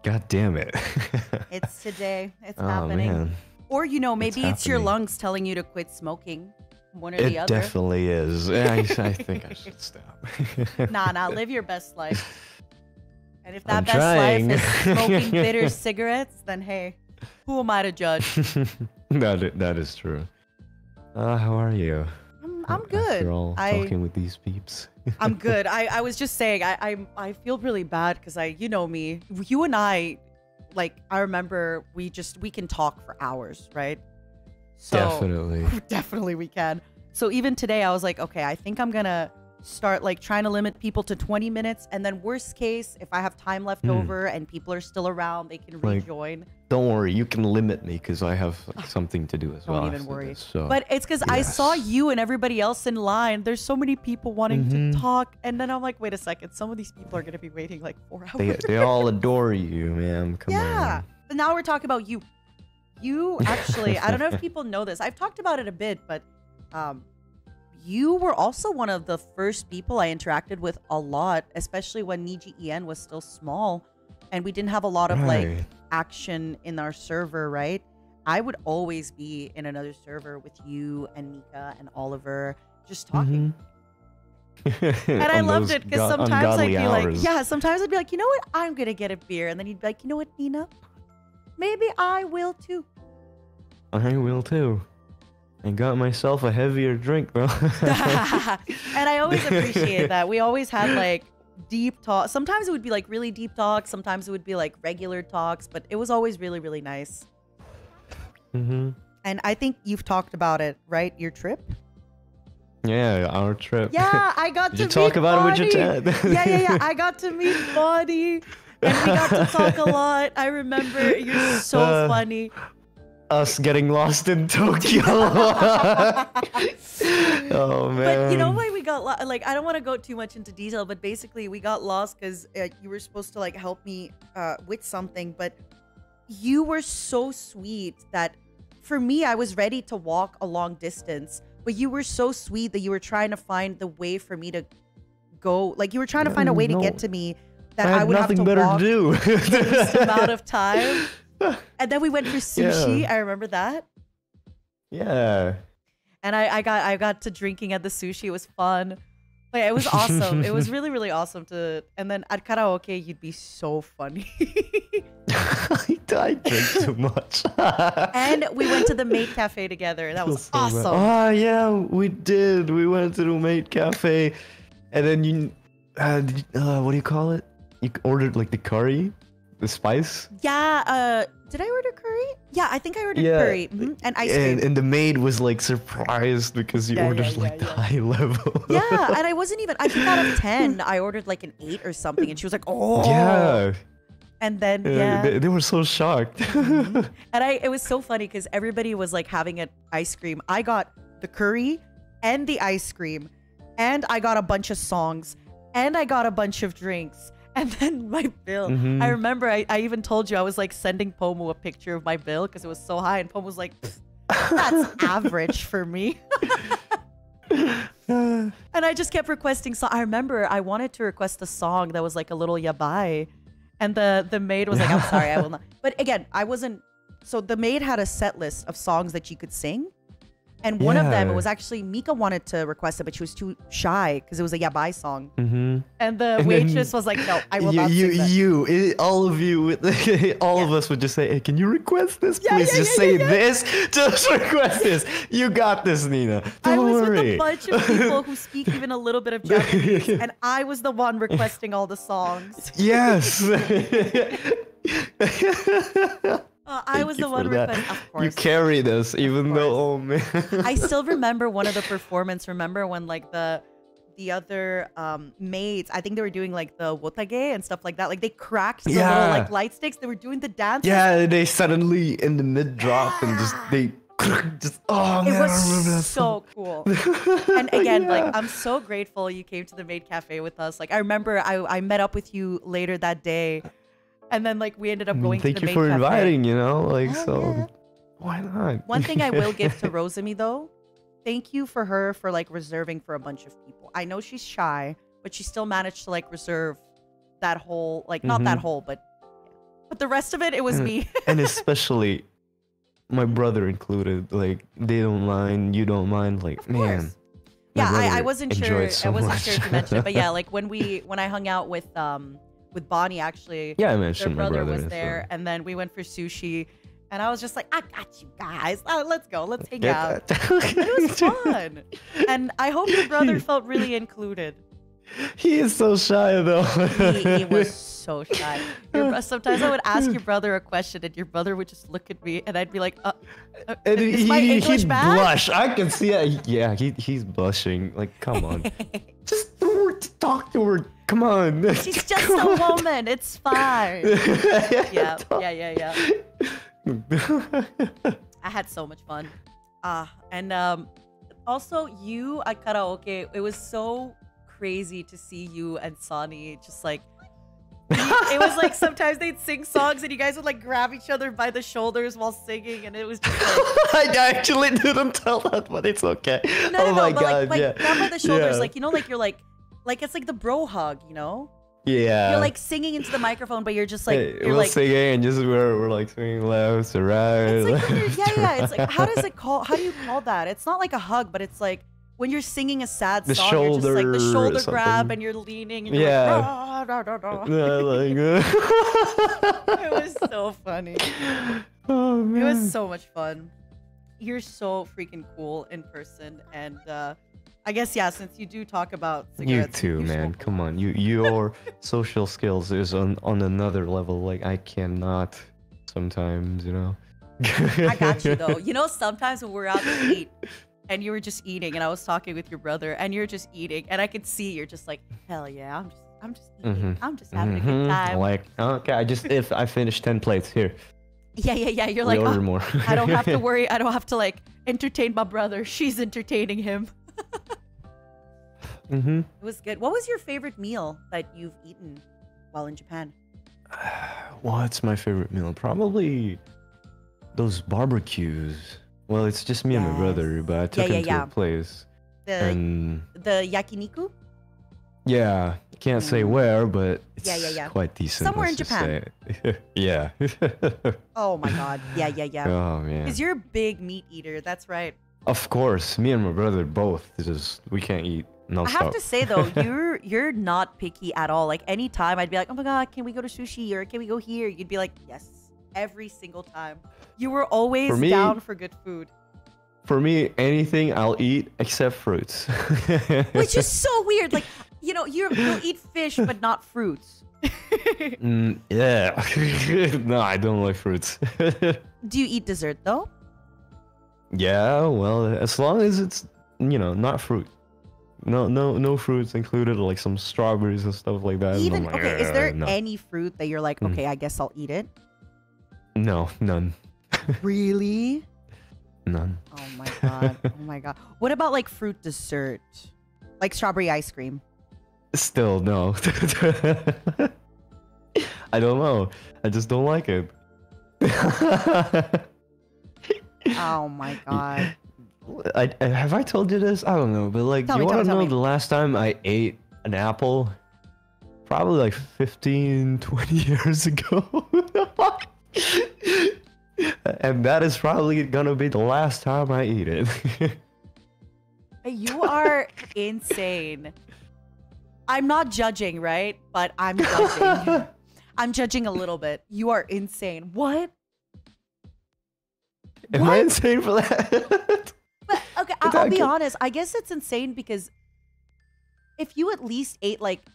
God damn it. It's today. It's happening. Man. Or, you know, maybe it's your lungs telling you to quit smoking. One or the other. It definitely is. I think I should stop. Nah, live your best life. And if that best life is smoking bitter cigarettes, then hey, who am I to judge? That is true. How are you? I'm good. After all talking with these peeps. I'm good. I was just saying, I feel really bad because you know me, you and I, like, I remember we can talk for hours, right? So, definitely we can. So even today I was like, okay, I think I'm gonna start like trying to limit people to 20 minutes, and then worst case, if I have time left over and people are still around, they can rejoin. Don't worry, you can limit me because I have something to do as well. Don't even worry. But it's because I saw you and everybody else in line. There's so many people wanting to talk, and then I'm like, wait a second, some of these people are gonna be waiting like 4 hours. They all adore you, man. Come on. Yeah. But now we're talking about you. You actually, I don't know if people know this. I've talked about it a bit, but you were also one of the first people I interacted with a lot, especially when NIJISANJI was still small and we didn't have a lot of like action in our server, right? I would always be in another server with you and Mika and Oliver just talking. And I loved it because sometimes I'd be like, sometimes I'd be like, you know what? I'm going to get a beer. And then you'd be like, you know what, Nina? Maybe I will too. I will too. I got myself a heavier drink though. And I always appreciate that. We always had like deep talk. Sometimes it would be like really deep talks. Sometimes it would be like regular talks. But it was always really, really nice. And I think you've talked about it, right? Your trip? Yeah, our trip. Yeah, I got to meet talk about Bonnie. it with your dad? Yeah. I got to meet Bonnie. And we got to talk a lot. I remember. You're so funny. Us getting lost in Tokyo. Oh, man. But you know why we got lost? Like, I don't want to go too much into detail, but basically we got lost because you were supposed to like help me with something. But you were so sweet that for me, I was ready to walk a long distance. But you were so sweet that you were trying to find the way for me to go. Like, you were trying to find a way to get to me. That I would have to walk the least amount of time. And then we went for sushi. I remember that. Yeah. And I got to drinking at the sushi. It was fun. Like, it was awesome. It was really, really awesome to. And then at karaoke, you'd be so funny. I drink too much. And we went to the Mate Cafe together. That was awesome. Oh yeah, we did. We went to the Mate Cafe, and then you, what do you call it? You ordered like the curry, the spice. Yeah. Did I order curry? Yeah, I think I ordered curry and ice cream. And the maid was like surprised because you ordered like the high level. Yeah, and I wasn't even. I think out of 10, I ordered like an 8 or something, and she was like, "Oh." Yeah. And then they were so shocked. And it was so funny because everybody was like having an ice cream. I got the curry and the ice cream, and I got a bunch of songs, and I got a bunch of drinks. And then my bill, I remember I even told you, I was like sending Pomu a picture of my bill because it was so high. And Pomu was like, that's average for me. And I just kept requesting. So I remember I wanted to request a song that was like a little yabai. And the maid was like, I'm sorry, I will not. But again, I wasn't. So the maid had a set list of songs that you could sing. And one of them, it Yeah. was actually Mika wanted to request it, but she was too shy because it was a Yabai song. Mm-hmm. And the And waitress then was like, "No, I will not sing that." all of you, all of us would just say, "Hey, can you request this? Please just say this. Just request this. You got this, Nina. I Don't was worry." with a bunch of people who speak even a little bit of Japanese, and I was the one requesting all the songs. Yes. I was the one requesting, of course. You carried us, even though, oh man. I still remember one of the performance. Remember when like the other maids, I think they were doing like the wotage and stuff like that. Like they cracked the little like light sticks. They were doing the dance. Yeah, they suddenly in the mid drop and they just oh man, It I remember that was so cool. And again, like I'm so grateful you came to the maid cafe with us. Like I remember I met up with you later that day. And then like we ended up going to the Thank you maid for cafe. inviting, you know, like Oh, so yeah. why not? One thing I will give to Rosemi though, thank you for her for like reserving for a bunch of people. I know she's shy, but she still managed to like reserve that whole, like not that whole, but the rest of it, it was me. And especially my brother included, like they don't mind, you don't mind, like man. Yeah, my I brother wasn't sure. enjoyed so I wasn't much. sure if you mentioned it, but yeah, like when I hung out with Bonnie actually. Yeah, I Their mentioned my brother brother was as there, well. and then we went for sushi, and I was just like, I got you guys. Let's go. Let's hang Yeah. out. It was fun, and I hope your brother felt really included. He is so shy though. He was so shy. Sometimes I would ask your brother a question, and your brother would just look at me, and I'd be like, And is my English he'd bad? blush. I can see it. Yeah, he's blushing. Like, come on. Just talk to her. Come on. She's just a woman. It's fine. Yeah. I had so much fun. And also you at karaoke, it was so crazy to see you and Sonny just like it was like sometimes they'd sing songs and you guys would like grab each other by the shoulders while singing, and it was just like I actually didn't tell that, but it's okay. no, my but god, like yeah. grab by the shoulders, Yeah. like you know, like you're like it's like the bro hug, you know? Yeah. You're like singing into the microphone, but you're just like Hey, you're we're like singing and just we're like swinging left to right. it's like when yeah. It's like how do you call that? It's not like a hug, but it's like when you're singing a sad The song, you're just like the shoulder shoulder or grab something. and you're leaning and you're Yeah. like, "Rah, rah, rah, rah." Yeah, like, It was so funny. oh man. It was so much fun. You're so freaking cool in person, and I guess yeah, since you do talk about You cigarettes, too, man. smoke Come on. Your social skills is on another level. Like I cannot sometimes, you know. I got you though. You know, sometimes when we're out to eat and you were just eating and I was talking with your brother and you're just eating and I could see you're just like, hell yeah, I'm just eating. I'm just having a good time. Like, okay, if I finish 10 plates here. Yeah. You're We like, order "Oh, more." I don't have to worry. I don't have to like entertain my brother. She's entertaining him. It was good. What was your favorite meal that you've eaten while in Japan? What's my favorite meal? Probably those barbecues. Well, it's just me and my brother, but I took him to a place. And The yakiniku? yeah, can't say where, but it's Yeah. quite decent. Somewhere in let's just Japan. say. Yeah. Oh my god. Yeah. Oh man. Because you're a big meat eater. That's right. Of course, me and my brother both. We can't eat I non-stop. have to say though, you're not picky at all. Like anytime I'd be like, oh my god, can we go to sushi or can we go here? You'd be like, yes, every single time. You were always For me- down for good food. For me, anything I'll eat except fruits. Which is so weird. Like, you know, you'll eat fish but not fruits. Yeah. No, I don't like fruits. Do you eat dessert though? Yeah, well, as long as it's, not fruit. No fruits included, like some strawberries and stuff like that. Even I'm like, okay, is there no. any fruit that you're like, okay, I guess I'll eat it? No, none. Really? None. Oh my god. Oh my god. What about like fruit dessert? Like strawberry ice cream? Still, no. I don't know. I just don't like it. Oh my god. Have I told you this? I don't know, but like, Tell you me, want to tell know me. the last time I ate an apple? Probably like 15, 20 years ago. And that is probably gonna be the last time I eat it. You are insane. I'm not judging, right? But I'm judging. I'm judging a little bit. You are insane. What? Am I insane for that? But okay, I'll be honest. I guess it's insane because if you at least ate like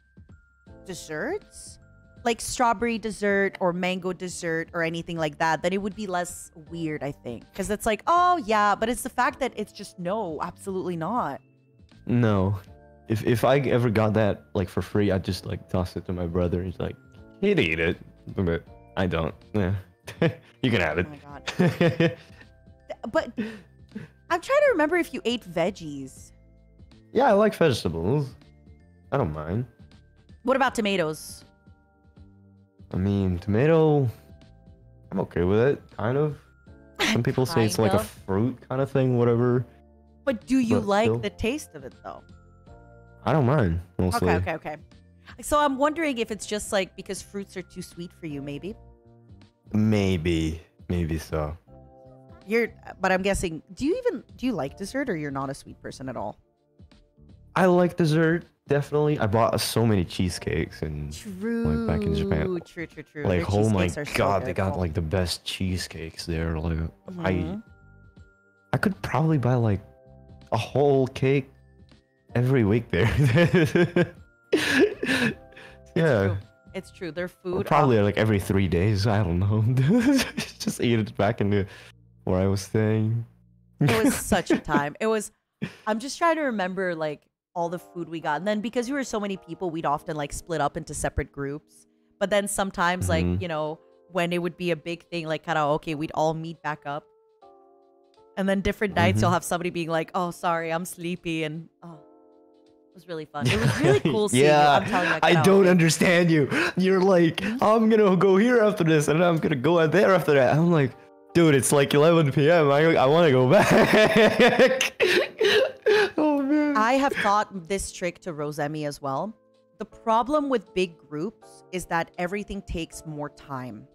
desserts, like strawberry dessert or mango dessert or anything like that, then it would be less weird, I think. Because it's like, oh yeah, but it's the fact that it's just no, absolutely not. No. If I ever got that like for free, I'd just like toss it to my brother. He's like, he'd eat it, but I don't. Yeah. You can have it. Oh my god. But I'm trying to remember if you ate veggies. Yeah, I like vegetables. I don't mind. What about tomatoes? I mean, tomato, I'm okay with it, kind of. Some people say it's like a fruit kind of thing, whatever. But do you But like still. the taste of it though? I don't mind, mostly. Okay. So I'm wondering if it's just like because fruits are too sweet for you, maybe? Maybe so. But I'm guessing, do you like dessert or you're not a sweet person at all? I like dessert, definitely. I bought so many cheesecakes and True. like back in Japan. True. Like, Their oh my cheesecakes are so god, they good. got like the best cheesecakes there. Like, Mhm. I could probably buy like a whole cake every week there. Yeah. It's true. Their Or food. probably like every 3 days. I don't know. Just eat it back into where I was staying. It was such a time. I'm just trying to remember like all the food we got. And then because we were so many people, we'd often like split up into separate groups. But then sometimes like, you know, when it would be a big thing like karaoke, we'd all meet back up. And then different nights you'll have somebody being like, oh, sorry, I'm sleepy. And it was really fun. It was really cool seeing you. I'm telling you. I don't understand you. You're like, I'm gonna go here after this, and I'm gonna go out there after that. I'm like, dude, it's like 11 p.m. I want to go back. Oh man. I have taught this trick to Rosemi as well. The problem with big groups is that everything takes more time.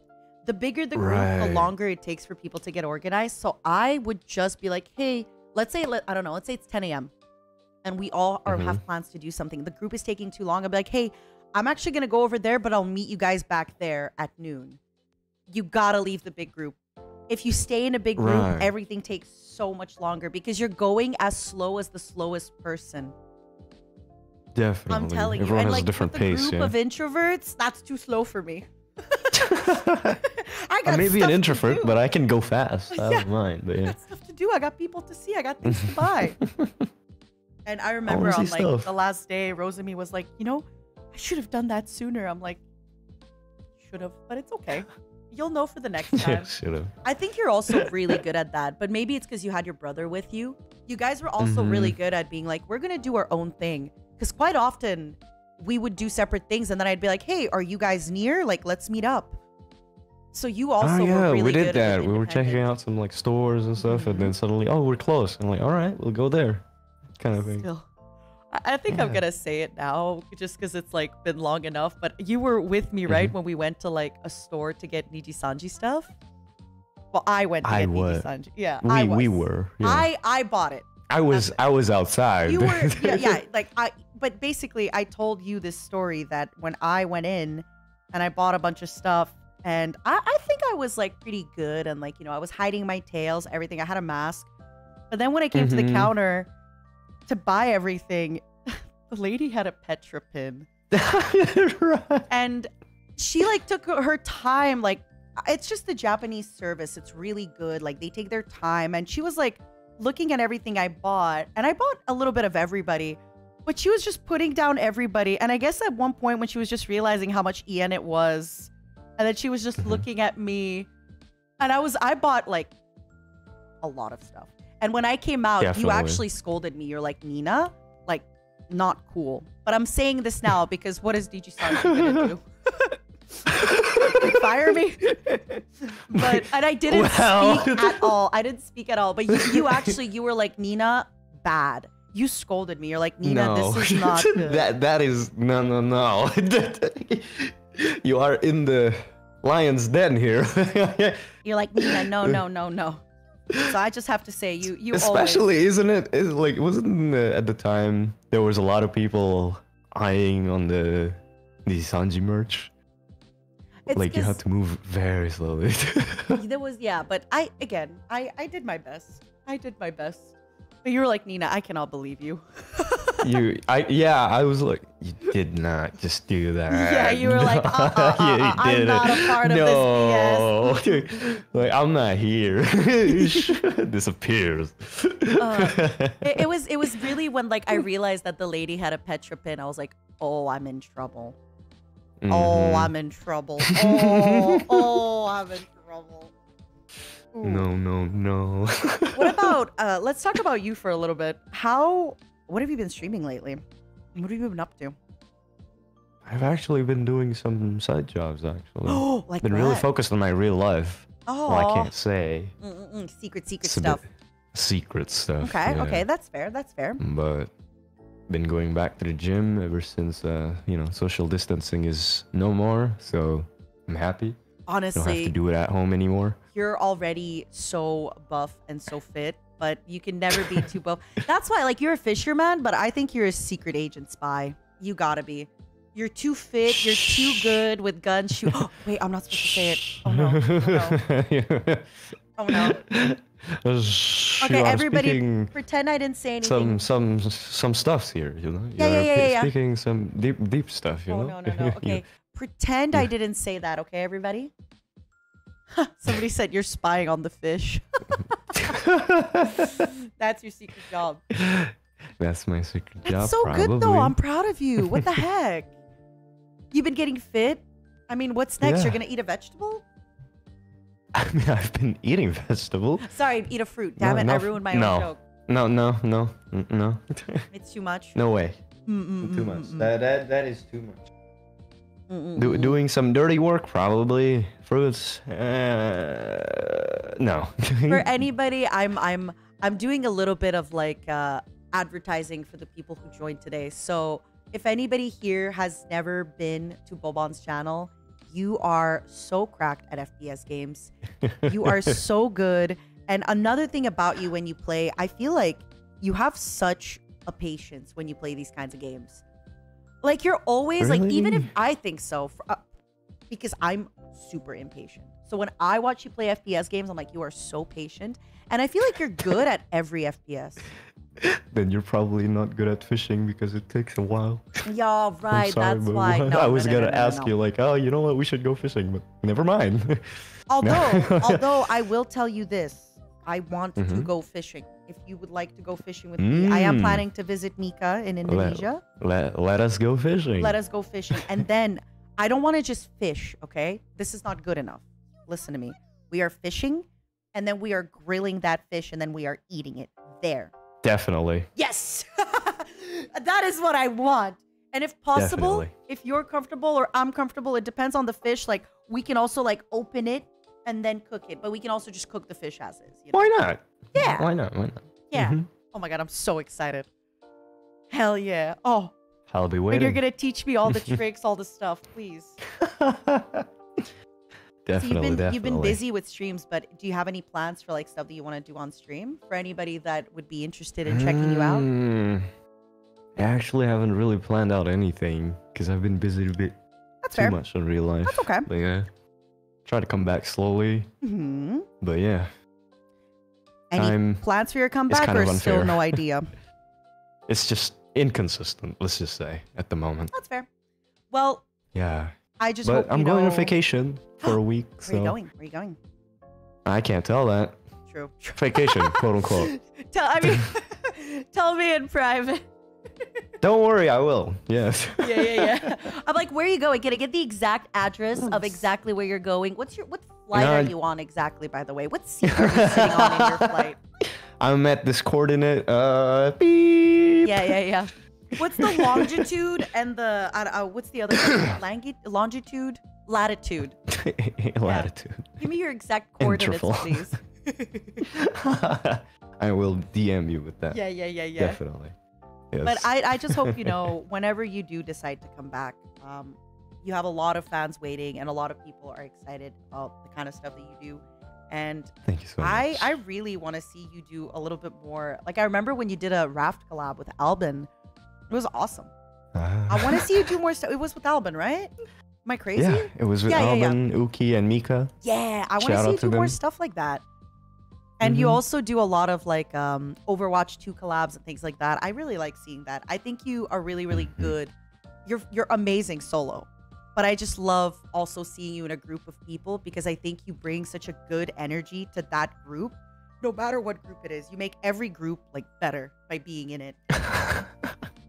The bigger the group, the longer it takes for people to get organized. So I would just be like, hey, let's say it's 10 a.m. and we all have plans to do something. The group is taking too long. I'll be like, hey, I'm actually going to go over there, but I'll meet you guys back there at noon. You got to leave the big group. If you stay in a big group, everything takes so much longer because you're going as slow as the slowest person. Definitely. I'm telling you. Everyone And has like a different with the pace, group of introverts, that's too slow for me. I got may be an stuff to introvert, do. but I can go fast. I don't mind. But I yeah. got stuff to do. I got people to see. I got things to buy. And I remember on Honestly, like stuff. the last day, Rosemi was like, you know, I should have done that sooner. I'm like, should have, but it's okay. You'll know for the next time. Should have. I think you're also really good at that, but maybe it's because you had your brother with you. You guys were also really good at being like, we're going to do our own thing. Because quite often we would do separate things and then I'd be like, hey, are you guys near? Like, let's meet up. So you also were really we good did at that. We were checking out some like stores and stuff, and then suddenly, oh, we're close. I'm like, all right, we'll go there, kind of thing. Still. I think I'm gonna say it now just because it's like been long enough, but you were with me, right? When we went to like a store to get NIJISANJI stuff. Well, I went to get NIJISANJI. Yeah, we were. Yeah. I bought it. I was outside. You were but basically I told you this story that when I went in and I bought a bunch of stuff and I think I was like pretty good and like, you know, I was hiding my tails, everything. I had a mask. But then when I came to the counter to buy everything, the lady had a Petra pin. Right. And she like took her time. Like, it's just the Japanese service. It's really good. Like, they take their time. And she was like looking at everything I bought. And I bought a little bit of everybody. But she was just putting down everybody. And I guess at one point when she was just realizing how much yen it was, and then she was just looking at me, and I bought like a lot of stuff. And when I came out, you actually scolded me. You're like, Nina, like, not cool. But I'm saying this now because what is NIJISANJI gonna do? Fire me? And I didn't speak at all. I didn't speak at all. But you were like, Nina, bad. You scolded me. You're like, Nina, this is not good. that is no. You are in the lion's den here. You're like, Nina, no. So I just have to say, you Especially, always... isn't it? It's like, wasn't at the time there was a lot of people eyeing on the NIJISANJI merch? It's Like you had to move very slowly. There was, yeah, but I did my best. But you were like, Nina, I cannot believe you. I was like, you did not just do that. Yeah, you were like, I'm not a part of this BS. Like, I'm not here. Disappears. It was really when like I realized that the lady had a Petra pin. I was like, oh, I'm in trouble. Oh, I'm in trouble. Oh, I'm in trouble. Ooh. No. What about, let's talk about you for a little bit. What have you been streaming lately? What have you been up to? I've actually been doing some side jobs, actually. Oh, like been what? really focused on my real life. Oh. Well, I can't say. Secret It's stuff. Secret stuff. Okay, yeah. okay, that's fair. But been going back to the gym ever since, social distancing is no more. So I'm happy. Honestly, Don't have to do it at home anymore. You're already so buff and so fit, but you can never be too buff. That's why, like, you're a fisherman, but I think you're a secret agent spy. You gotta be. You're too fit. You're too good with gun shoot. Oh, wait, I'm not supposed to say it. Oh no. Oh no. Okay, everybody, pretend I didn't say anything. Some stuffs here, you know. Yeah. Speaking some deep stuff, you know. No. Okay, pretend I didn't say that. Okay, everybody. Somebody said you're spying on the fish. That's your secret job. That's my secret job. That's so probably. good though. I'm proud of you. What the heck? You've been getting fit. I mean, what's next? Yeah. You're gonna eat a vegetable? I mean, I've been eating vegetables. Sorry, eat a fruit. Damn it, I ruined my own joke. No. It's too much. No way. Too much. That is too much. Doing some dirty work, probably. Fruits. No. For anybody, I'm doing a little bit of like advertising for the people who joined today. So if anybody here has never been to Bobon's channel, you are so cracked at FPS games. You are so good. And another thing about you when you play, I feel like you have such a patience when you play these kinds of games. Like you're always like, even if I think so, because I'm super impatient. So when I watch you play FPS games, I'm like, you are so patient. And I feel like you're good at every FPS. Then you're probably not good at fishing because it takes a while. Yeah, right. Sorry, That's why. No, I was gonna ask no. you like, oh, you know what? We should go fishing, but never mind. Although I will tell you this, I want to go fishing. If you would like to go fishing with me, I am planning to visit Mika in Indonesia. Let us go fishing. Let us go fishing, and then I don't want to just fish. Okay, this is not good enough. Listen to me. We are fishing, and then we are grilling that fish, and then we are eating it there. Definitely. Yes, that is what I want. And if possible, if you're comfortable or I'm comfortable, it depends on the fish. Like we can also like open it and then cook it, but we can also just cook the fish as is. You know? Why not? Yeah. Why not? Yeah. Oh my god, I'm so excited. Hell yeah. Oh. I'll be waiting. And you're gonna teach me all the tricks, all the stuff, please. Definitely, You've been busy with streams, but do you have any plans for like stuff that you want to do on stream? For anybody that would be interested in checking you out? I actually haven't really planned out anything because I've been busy a bit too much in real life. That's okay. But yeah, try to come back slowly. But yeah. Any plans for your comeback or still no idea? It's just inconsistent, let's just say, at the moment. That's fair. Well, yeah. I just But hope I'm going on vacation for a week. Where are you going? Where are you going? I can't tell that. True. Vacation, quote unquote. Tell me in private. Don't worry, I will. Yes. Yeah. I'm like, where are you going? Can I get the exact address of exactly where you're going? What flight are you on exactly, by the way? What seat are you sitting on in your flight? I'm at this coordinate, beep. Yeah. What's the longitude and the, what's the other one? Longitude? Latitude. Latitude. Yeah. Give me your exact coordinates, please. I will DM you with that. Yeah. Definitely. Yes. But I just hope, whenever you do decide to come back, you have a lot of fans waiting, and a lot of people are excited about the kind of stuff that you do. And Thank you so much. I really want to see you do a little bit more. Like, I remember when you did a raft collab with Albin. It was awesome. I want to see you do more stuff. It was with Albin, right? Am I crazy? Yeah, it was with Albin, Uki, and Mika. Yeah, I want Shout to see out you to do more them. stuff like that. And you also do a lot of like Overwatch 2 collabs and things like that. I really like seeing that. I think you are really, really good. You're amazing solo. But I just love also seeing you in a group of people because I think you bring such a good energy to that group. No matter what group it is, you make every group like better by being in it.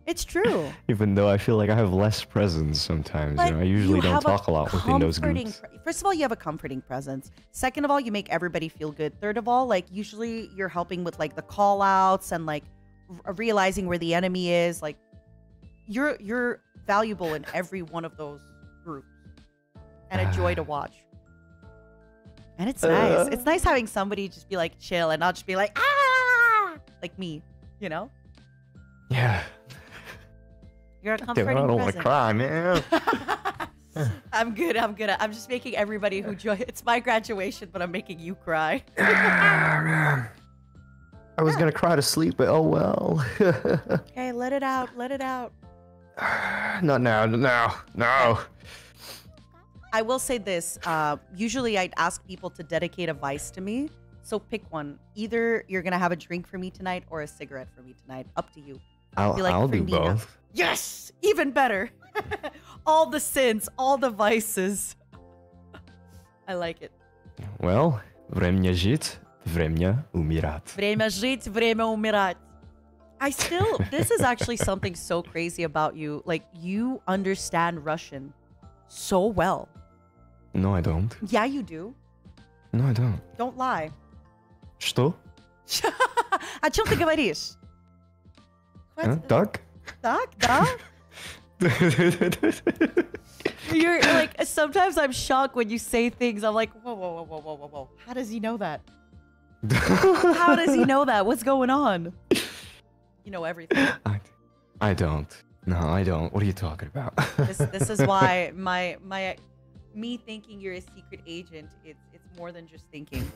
It's true. Even though I feel like I have less presence sometimes. You know, I usually don't talk a lot within those groups. First of all, you have a comforting presence. Second of all, you make everybody feel good. Third of all, like usually you're helping with like the call outs and like realizing where the enemy is. Like you're valuable in every one of those groups and a joy to watch. And it's nice. It's nice having somebody just be like chill and not just be like, ah, like me, you know? Yeah. You're a comforting I don't want presence. to cry, man. I'm good. I'm just making everybody who join. It's my graduation, but I'm making you cry. Man. I was gonna cry to sleep, but oh well. Okay, let it out. Let it out. Not now. No. I will say this. Usually, I'd ask people to dedicate a vice to me. So pick one. Either you're gonna have a drink for me tonight or a cigarette for me tonight. Up to you. I'll do Nina. both. Yes, even better. All the sins, all the vices. I like it. Well, время жить, время умирать. Время жить, время умирать. This is actually something so crazy about you. Like, you understand Russian so well. No, I don't. Yeah, you do. No, I don't. Don't lie. Что? О чем ты говоришь? Так? Так, да? You're like, sometimes I'm shocked when you say things. I'm like, whoa. How does he know that? How does he know that? What's going on? You know everything. I don't. No, I don't. What are you talking about? This is why me thinking you're a secret agent, it's more than just thinking.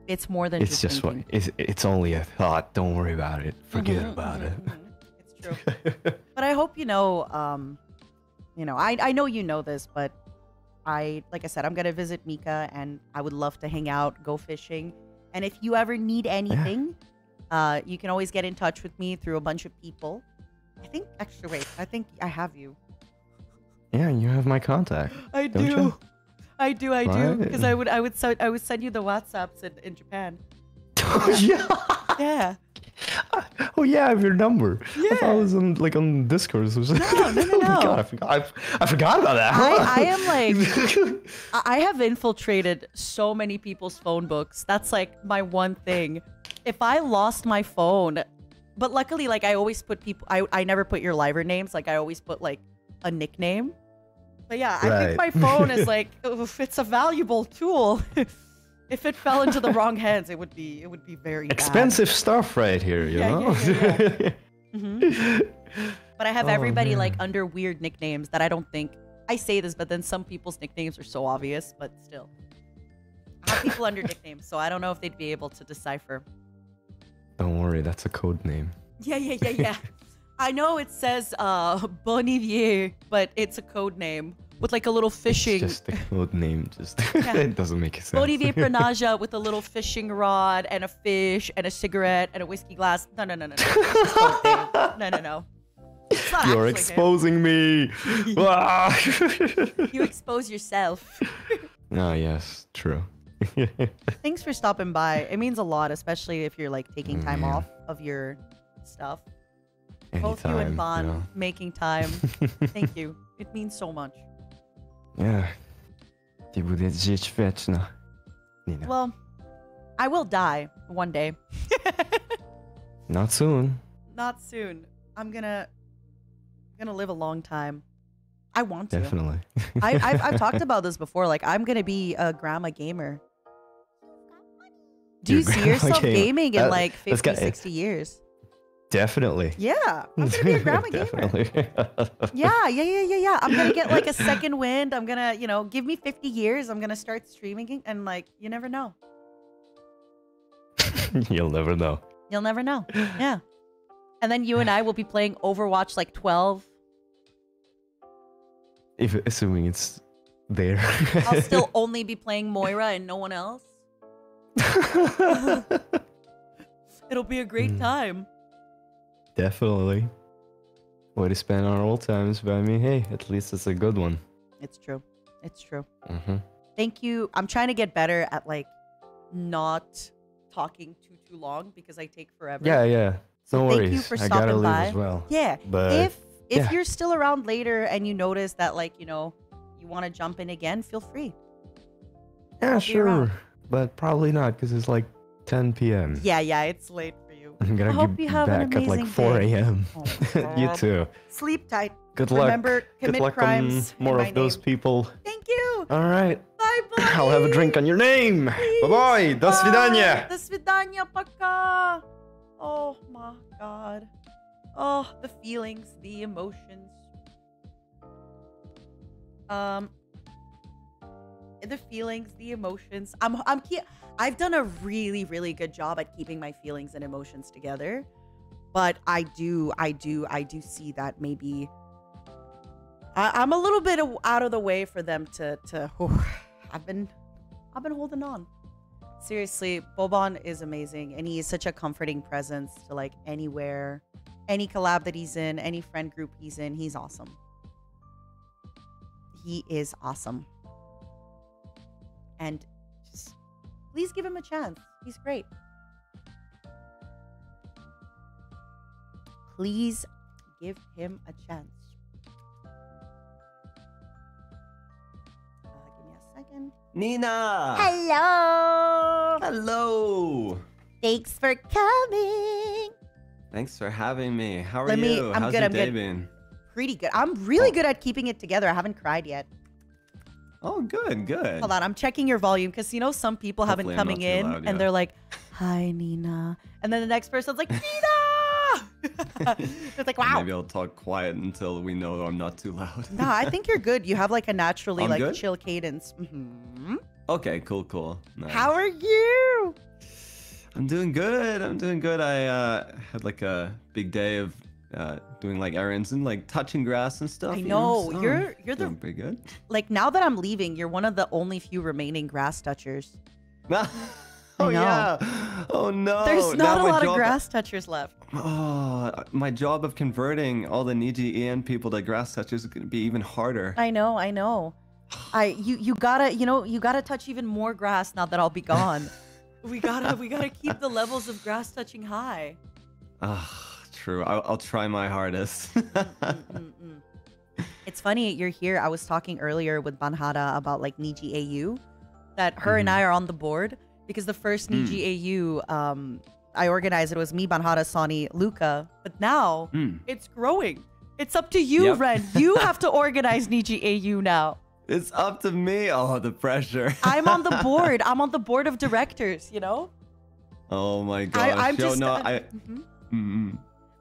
It's more than it's just thinking. It's only a thought. Don't worry about it. Forget about it. It's true. But I hope you know, I know you know this, but like I said, I'm gonna visit Mika and I would love to hang out, go fishing. And if you ever need anything, you can always get in touch with me through a bunch of people. I think I have you. Yeah, you have my contact. I don't do. You? I do. Right. Because I would send you the WhatsApps in Japan. Oh, yeah. Yeah. Oh yeah, I have your number. Yeah. I thought it was on Discord. So No. Oh my God, I forgot about that. I am like, I have infiltrated so many people's phone books. That's like my one thing. If I lost my phone, but luckily, like I always put I never put your liver names. Like I always put like a nickname. But yeah, I think my phone is like, it's a valuable tool. If it fell into the wrong hands, it would be very expensive stuff right here, you know? Yeah. But I have everybody man. like under weird nicknames that I don't think I say this, but then some people's nicknames are so obvious, but still. I have people under nicknames, so I don't know if they'd be able to decipher. Don't worry, that's a code name. Yeah. I know it says Bonivier, but it's a code name with like a little fishing. It's just a code name. Just it doesn't make sense. Bonivier Pranaja with a little fishing rod and a fish and a cigarette and a whiskey glass. No. It's a code name. No. It's not You're actually exposing me. You expose yourself. Oh yes, true. Thanks for stopping by. It means a lot, especially if you're like taking time off of your stuff. Both you and Bon making time. Thank you. It means so much. Yeah. Ty bude żyć wieczno. Nina. Well, I will die one day. Not soon. Not soon. I'm gonna live a long time. I want to. Definitely. I've talked about this before. Like, I'm gonna be a grandma gamer. Do you see yourself gaming in like 50, 60 years? Definitely. Yeah, I'm gonna be a grandma gamer. Definitely. Yeah. I'm gonna get like a second wind. I'm gonna, you know, give me 50 years. I'm gonna start streaming, and like, you never know. You'll never know. You'll never know. Yeah. And then you and I will be playing Overwatch like 12. If assuming it's there. I'll still only be playing Moira and no one else. It'll be a great time. Definitely. Way to spend our old times, but I mean, hey, at least it's a good one. It's true. It's true. Mm-hmm. Thank you. I'm trying to get better at like not talking too long because I take forever. Yeah. So No thank worries. you for I stopping gotta leave by. as well. Yeah. But If yeah. you're still around later and you notice that like, you know, you want to jump in again, feel free. Yeah, I'll be around. sure. But probably not because it's like 10 p.m. Yeah, it's late for you. I'm I gonna hope get you have an back at like amazing 4 day. a.m. Oh my You God. too. Sleep tight. Good luck. Remember, Good commit luck crimes on more in of my those name. people. Thank you. All right. Bye bye. I'll have a drink on your name. Bye-bye. До свидания. До свидания, пока. Oh my God. Oh, the feelings, the emotions. The feelings, the emotions. I've done a really, really good job at keeping my feelings and emotions together. But I do see that maybe I'm a little bit out of the way for them to I've been holding on. Seriously, Bobon is amazing, and he is such a comforting presence to like anywhere, any collab that he's in, any friend group he's in. He's awesome. He is awesome. And just please give him a chance. He's great. Please give him a chance. Give me a second. Nina! Hello. Hello! Thanks for coming. Thanks for having me. How are Let me- you? I'm How's good, your I'm day good. been? Pretty good. I'm really good at keeping it together. I haven't cried yet. Oh, good, good. Hold on, I'm checking your volume because you know some people have been Hopefully I'm coming not too in loud, and yeah. they're like, "Hi, Nina," and then the next person's like, "Nina." It's like, wow. Maybe I'll talk quiet until we know I'm not too loud. No, I think you're good. You have like a naturally I'm like good? chill cadence. Mhm. Okay, cool. Nice. How are you? I'm doing good. I had like a big day of doing like errands and like touching grass and stuff. I you know, so you're the doing pretty good. like now that I'm leaving, you're one of the only few remaining grass touchers. Oh know. yeah. Oh no. There's Now not a my lot of job- grass touchers left. Oh, my job of converting all the NIJISANJI people to grass touchers is gonna be even harder. I know. You gotta touch even more grass now that I'll be gone. we gotta keep the levels of grass touching high. Ah, true. I'll try my hardest. It's funny you're here. I was talking earlier with Banhara about like NIJIAU, that her and I are on the board because the first NIJIAU I organized it was me, Banhara, Sonny, Luca, but now it's growing. It's up to you, Yep. Ren. You have to organize NIJIAU now. It's up to me. Oh, the pressure. I'm on the board. I'm on the board of directors, you know? Oh my gosh. I'm Yo, just no, I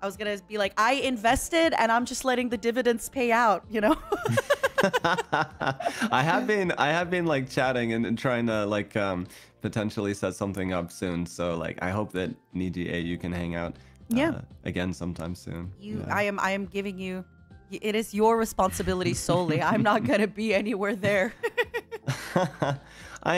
was gonna be like, I invested and I'm just letting the dividends pay out, you know? I have been like chatting and trying to like potentially set something up soon. So like I hope that NIJISANJI can hang out again sometime soon. I am giving you, it is your responsibility solely. I'm not gonna be anywhere there. I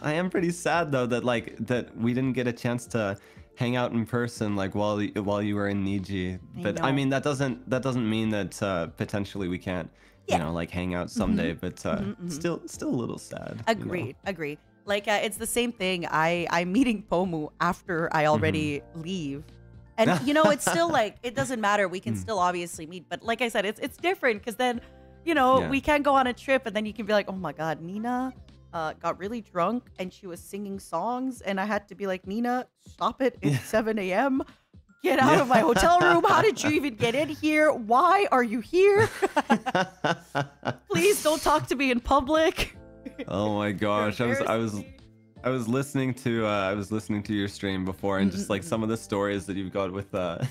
am pretty sad though that we didn't get a chance to hang out in person like while you were in NIJI. But I mean that doesn't mean that potentially we can't you know like hang out someday. But still a little sad. Agreed. Like it's the same thing. I'm meeting Pomu after I already leave. And you know, it's still like it doesn't matter. We can still obviously meet, but like I said, it's different because then, you know, we can go on a trip and then you can be like, oh my God, Nina got really drunk and she was singing songs, and I had to be like, Nina, stop it! It's 7 a.m. Get out of my hotel room. How did you even get in here? Why are you here? Please don't talk to me in public. Oh my gosh, I I was listening to your stream before, and just like some of the stories that you've got with the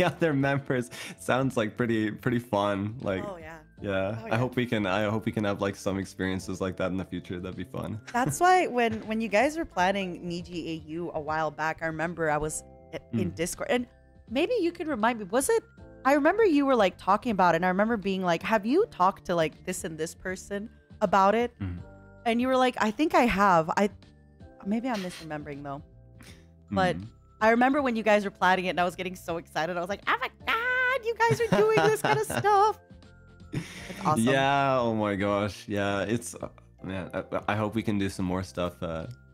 other members sounds like pretty fun. Like, Oh yeah. yeah. Oh, I yeah. hope we can have like some experiences like that in the future. That'd be fun. That's why when you guys were planning Niji AU a while back, I remember I was in Discord, and maybe you could remind me. Was it? I remember you were like talking about it, and I remember being like, "Have you talked to like this and this person about it?" And you were like, "I think I have." Maybe I'm misremembering though, but I remember when you guys were planning it, and I was getting so excited. I was like, "Oh my god, you guys are doing this kind of stuff!" It's awesome. Yeah. Oh my gosh. Yeah. It's man. I hope we can do some more stuff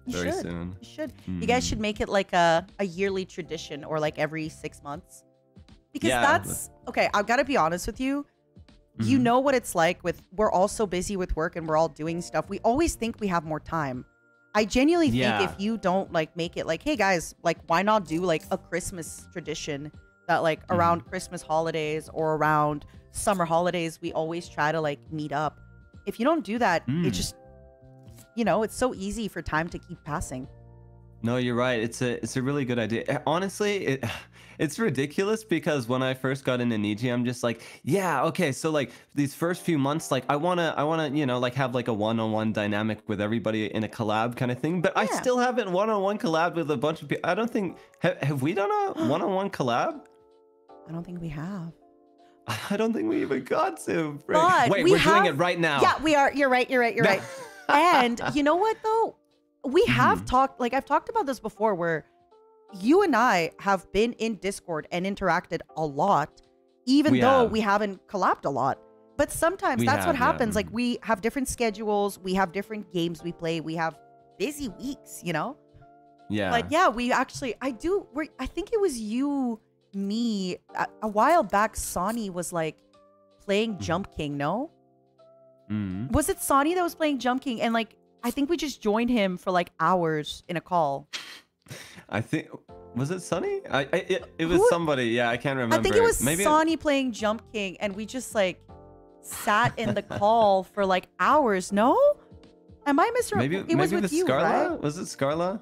very soon. You should. You guys should make it like a yearly tradition, or like every 6 months, because that's okay. I've got to be honest with you. You know what it's like we're all so busy with work and we're all doing stuff. We always think we have more time. I genuinely think if you don't like make it like, hey guys, like why not do like a Christmas tradition that like around Christmas holidays or around summer holidays, we always try to like meet up. If you don't do that, it just, you know, it's so easy for time to keep passing. No, you're right. It's a really good idea. Honestly, it's ridiculous because when I first got into Niji, I'm just like, yeah, okay, so like these first few months, like I wanna, you know, like have like a one-on-one dynamic with everybody in a collab kind of thing. But I still haven't one-on-one collab with a bunch of people. I don't think have we done a one-on-one collab? I don't think we have. I don't think we even got to. But wait, we're doing it right now. Yeah, we are. You're right. And you know what though? We have talked, like I've talked about this before, where you and I have been in Discord and interacted a lot, even though we haven't collabed a lot. But sometimes that's what happens. Like we have different schedules, we have different games we play, we have busy weeks, you know? Yeah. But yeah, we actually, I think it was you, me, a while back, Sonny was like playing Jump King, no? Was it Sonny that was playing Jump King? And like, I think we just joined him for like hours in a call. I think, was it Sunny? It was somebody. Yeah, I can't remember. I think it was Sonny playing Jump King, and we just like sat in the call for like hours. No? Am I misremembering? Maybe it was with with you, Scarla? right? Was it Scarla?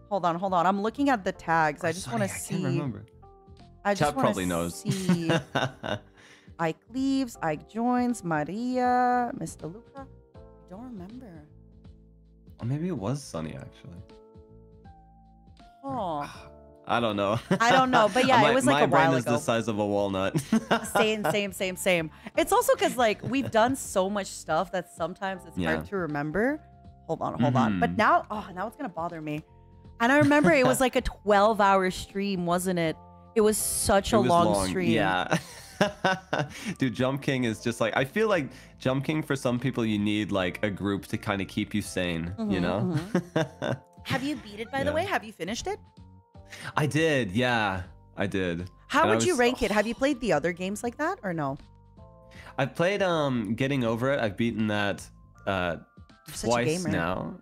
Hold on. I'm looking at the tags. I just want to see. I can't remember. I just Chat probably knows. See. Ike leaves. Ike joins. Maria. Mr. Luca. I don't remember. Or maybe it was Sunny actually. Oh. I don't know. I don't know, but yeah, it was like a while ago. My brain is the size of a walnut. Same. It's also because like we've done so much stuff that sometimes it's hard to remember. Hold on. But now it's gonna bother me. And I remember it was like a 12-hour stream, wasn't it? It was such a long stream. Yeah. Dude, Jump King is just like, I feel like Jump King, for some people, you need like a group to kind of keep you sane, you know? Have you beat it, by the way? Have you finished it? I did, yeah. I did. How would you rank it? Have you played the other games like that or no? I've played Getting Over It. I've beaten that twice now.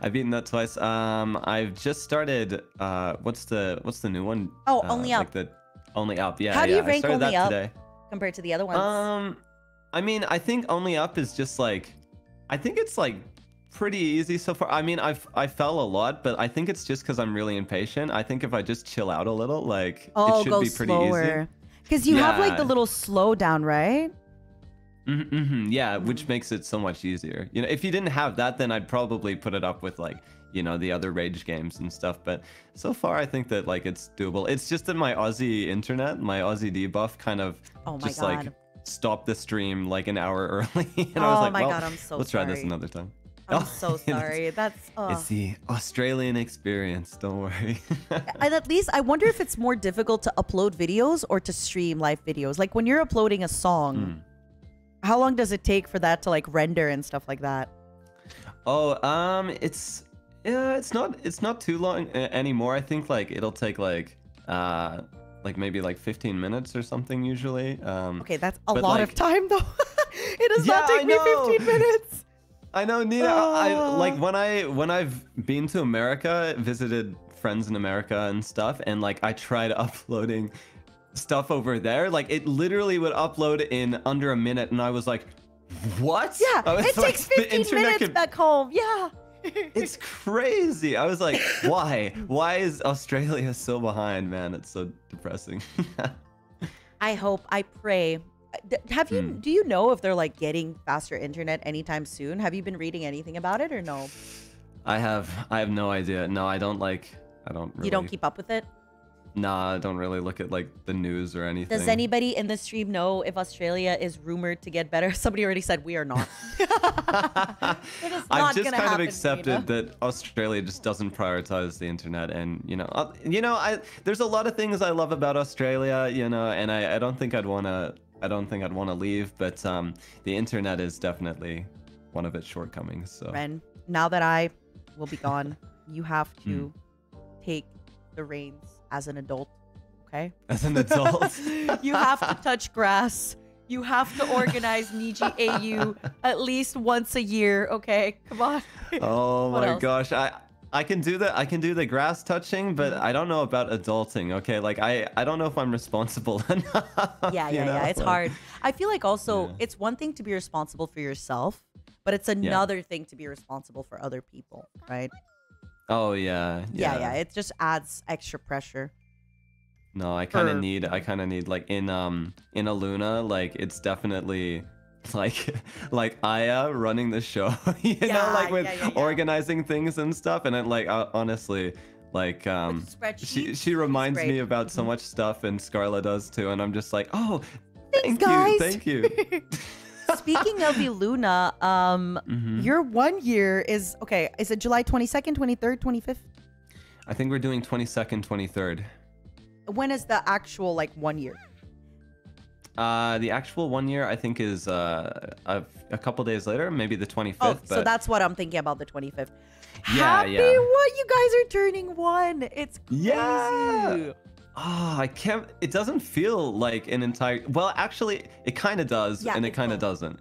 I've beaten that twice. I've just started what's the new one? Oh, Only Up. Like the Only Up, yeah. How do you rank Only Up today. Compared to the other ones? I mean, I think Only Up is just like, I think it's like pretty easy so far. I mean, I fell a lot, but I think it's just because I'm really impatient. I think if I just chill out a little, like it should be pretty easy. Because you have like the little slowdown, right? Yeah, which makes it so much easier. You know, if you didn't have that, then I'd probably put it up with like, you know, the other Rage games and stuff. But so far, I think that like it's doable. It's just that my Aussie internet, my Aussie debuff kind of like stopped the stream like an hour early. And I was like, well, God, I'm so let's try this another time. I'm so sorry. It's the Australian experience. Don't worry. And at least I wonder if it's more difficult to upload videos or to stream live videos. Like when you're uploading a song, how long does it take for that to like render and stuff like that? Oh, it's not too long anymore. I think like it'll take like maybe like 15 minutes or something usually. Okay, that's a lot of time though. It does not take me 15 minutes. I know, Nina. I like when I've been to America, visited friends in America and stuff, and like I tried uploading stuff over there, like it literally would upload in under a minute, and I was like, what? Yeah, it takes 15 minutes back home. Yeah. It's crazy. I was like, why? Why is Australia so behind, man? It's so depressing. I hope, I pray. Have you? Do you know if they're like getting faster internet anytime soon? Have you been reading anything about it or no? I have no idea. No, I don't really... You don't keep up with it? Nah, I don't really look at like the news or anything. Does anybody in the stream know if Australia is rumored to get better? Somebody already said we are not. I've just kind of accepted that Australia just doesn't prioritize the internet, and there's a lot of things I love about Australia, and I don't think I'd wanna leave, but the internet is definitely one of its shortcomings. So Ren, now that I will be gone, you have to take the reins as an adult, okay? As an adult? You have to touch grass. You have to organize Niji AU at least once a year, okay? Come on. Oh my gosh. I can do that. I can do the grass touching, but I don't know about adulting, okay? Like I don't know if I'm responsible enough. Yeah. It's hard. I feel like also it's one thing to be responsible for yourself, but it's another thing to be responsible for other people, right? Oh yeah. It just adds extra pressure. No, I kind of need like in Aluna, like it's definitely like Aya running the show, with organizing things and stuff, and it honestly like she reminds me about so much stuff, and Scarla does too, and I'm just like, oh, thank you. Speaking of Iluna, your 1 year is it July 22nd, 23rd, 25th? I think we're doing 22nd, 23rd. When is the actual 1 year? The actual 1 year I think is a couple days later, maybe the 25th. Oh, so that's what I'm thinking about, the 25th. Happy what? You guys are turning 1. It's crazy. Yeah. Oh, I can't. It doesn't feel like an entire. Well, actually, it kind of does, and it kind of doesn't.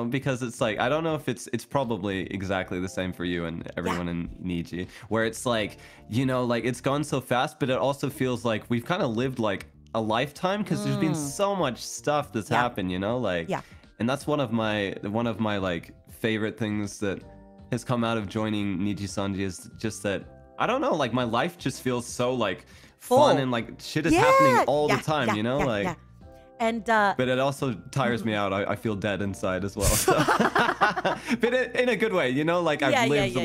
Because it's like, I don't know if it's probably exactly the same for you and everyone in Niji, where it's like, it's gone so fast, but it also feels like we've kind of lived like a lifetime, because there's been so much stuff that's happened, and that's one of my like favorite things that has come out of joining NIJISANJI, is just that, I don't know, like my life just feels so like fun and like shit is happening all the time, And but it also tires me out. I feel dead inside as well. So. But in a good way, like I've lived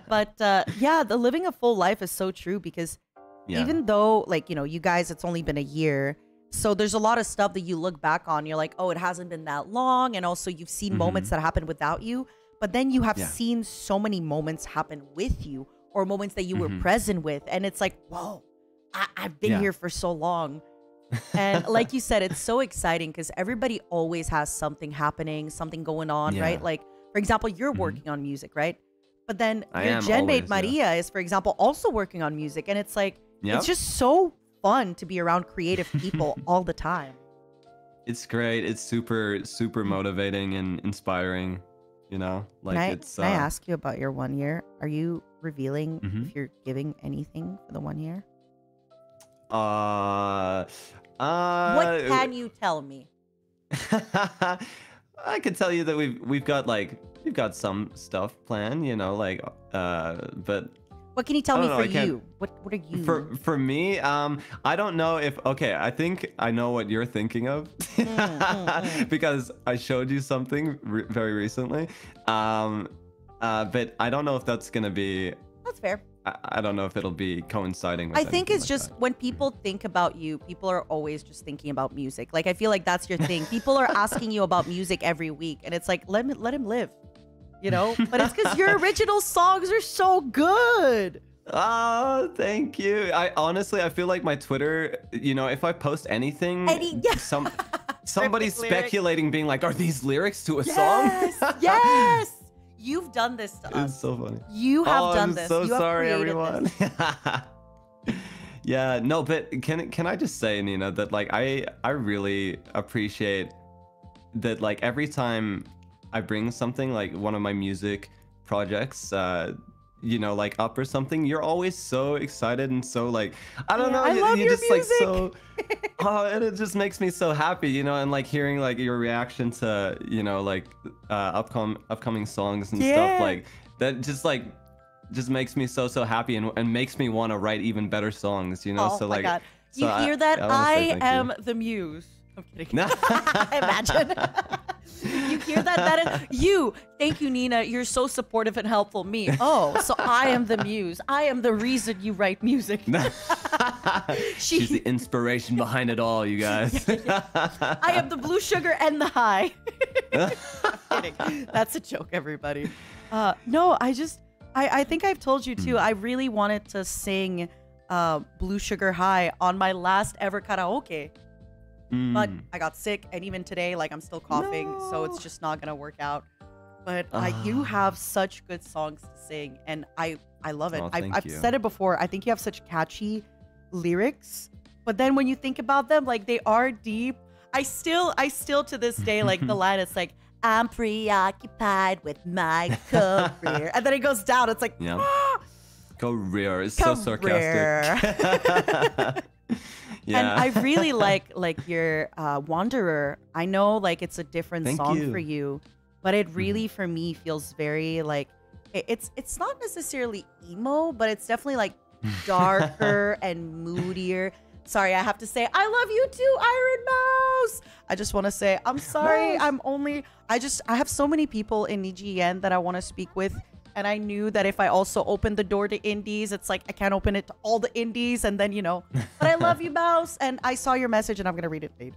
But the living a full life is so true, because even though you guys, it's only been a year, so there's a lot of stuff that you look back on, you're like, oh, it hasn't been that long, and also you've seen moments that happened without you, but then you have seen so many moments happen with you, or moments that you were present with, and it's like, whoa, I've been here for so long. And like you said, it's so exciting because everybody always has something happening, something going on, right? Like, for example, you're working on music, right? But then your gen mate Maria is, for example, also working on music, and it's like, it's just so fun to be around creative people all the time. It's great. It's super, super motivating and inspiring. Like can I ask you about your 1 year? Are you revealing if you're giving anything for the 1 year? What can you tell me? I can tell you that we've got some stuff planned, but what can you tell me for you? What are you? For me, I don't know if I think I know what you're thinking of because I showed you something very recently. But I don't know if that's gonna be. That's fair. I don't know if it'll be coinciding with I think it's just when people think about you, people are always just thinking about music. Like, I feel like that's your thing. People are asking you about music every week, and it's like, let him live, But it's because your original songs are so good. Oh, thank you. I feel like my Twitter, if I post anything, somebody's speculating, being like, are these lyrics to a song? Yes. You've done this to us. It's so funny. You have done this. I'm so sorry, everyone. Yeah, no, but can I just say, Nina, that like I really appreciate that, like every time I bring something like one of my music projects, you know, like up or something, you're always so excited and so like, I don't know, I love you're your just music. like so, oh, and it just makes me so happy, you know, and like hearing like your reaction to, you know, like upcoming songs and stuff like that, just makes me so happy and makes me want to write even better songs, you know. Oh so my like, God. so You hear that? wanna say I thank am you. the muse. I'm kidding. Imagine. You hear that? That is you. Thank you, Nina. You're so supportive and helpful. Me. Oh, so I am the muse. I am the reason you write music. She's the inspiration behind it all, you guys. I am the blue sugar and the high. I'm kidding. That's a joke, everybody. No, I think I've told you too. I really wanted to sing Blue Sugar High on my last ever karaoke. But I got sick, and even today, like, I'm still coughing, so it's just not gonna work out. But you have such good songs to sing, and I love it. Oh, I've said it before. I think you have such catchy lyrics, but then when you think about them, like, they are deep. I still to this day, like, the line, it's like, I'm preoccupied with my career, and then it goes down. It's like, Career is so sarcastic. Yeah. And I really like your Wanderer. I know like it's a different song for you, but it really for me feels very like it's not necessarily emo, but it's definitely like darker and moodier. Sorry, I have to say I love you too, Iron Mouse. I just want to say I'm sorry. I have so many people in NIJISANJI that I want to speak with. And I knew that if I also opened the door to indies, it's like I can't open it to all the indies. And then, you know, but I love you, Mouse. And I saw your message and I'm going to read it later.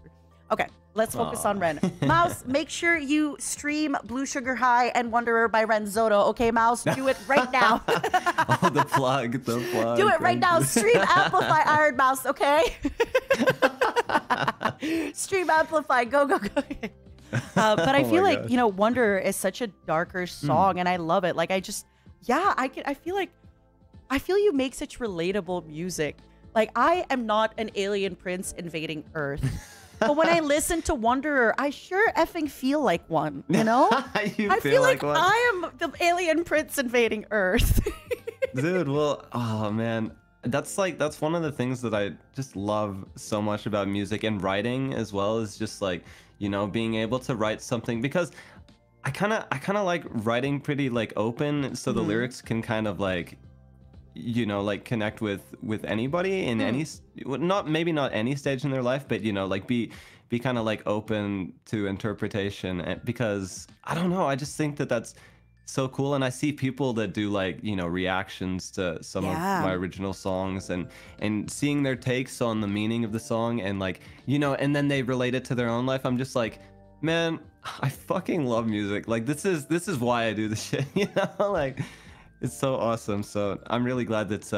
Okay, let's focus on Ren. Mouse, make sure you stream Blue Sugar High and Wanderer by Ren Zoto. Okay, Mouse, do it right now. Oh, the plug. Do it right now. Stream Amplify Iron Mouse, okay? Stream Amplify. Go, go, go. But I feel like, you know, Wanderer is such a darker song and I love it. Like I feel you make such relatable music. Like I am not an alien prince invading Earth. But when I listen to Wanderer, I sure effing feel like one, you know? I feel like one. I am the alien prince invading Earth. Dude, well, oh man. That's one of the things that I just love so much about music and writing as well, is just like, you know, being able to write something, because I kind of like writing pretty like open, so the lyrics can kind of like, you know, like connect with anybody in any, maybe not any stage in their life, but you know, like be kind of like open to interpretation, because I don't know, I just think that that's so cool. And I see people that do like, you know, reactions to some of my original songs and seeing their takes on the meaning of the song, and like, you know, and then they relate it to their own life. I'm just like, man, I fucking love music. Like this is why I do this shit, you know? Like it's so awesome. So I'm really glad that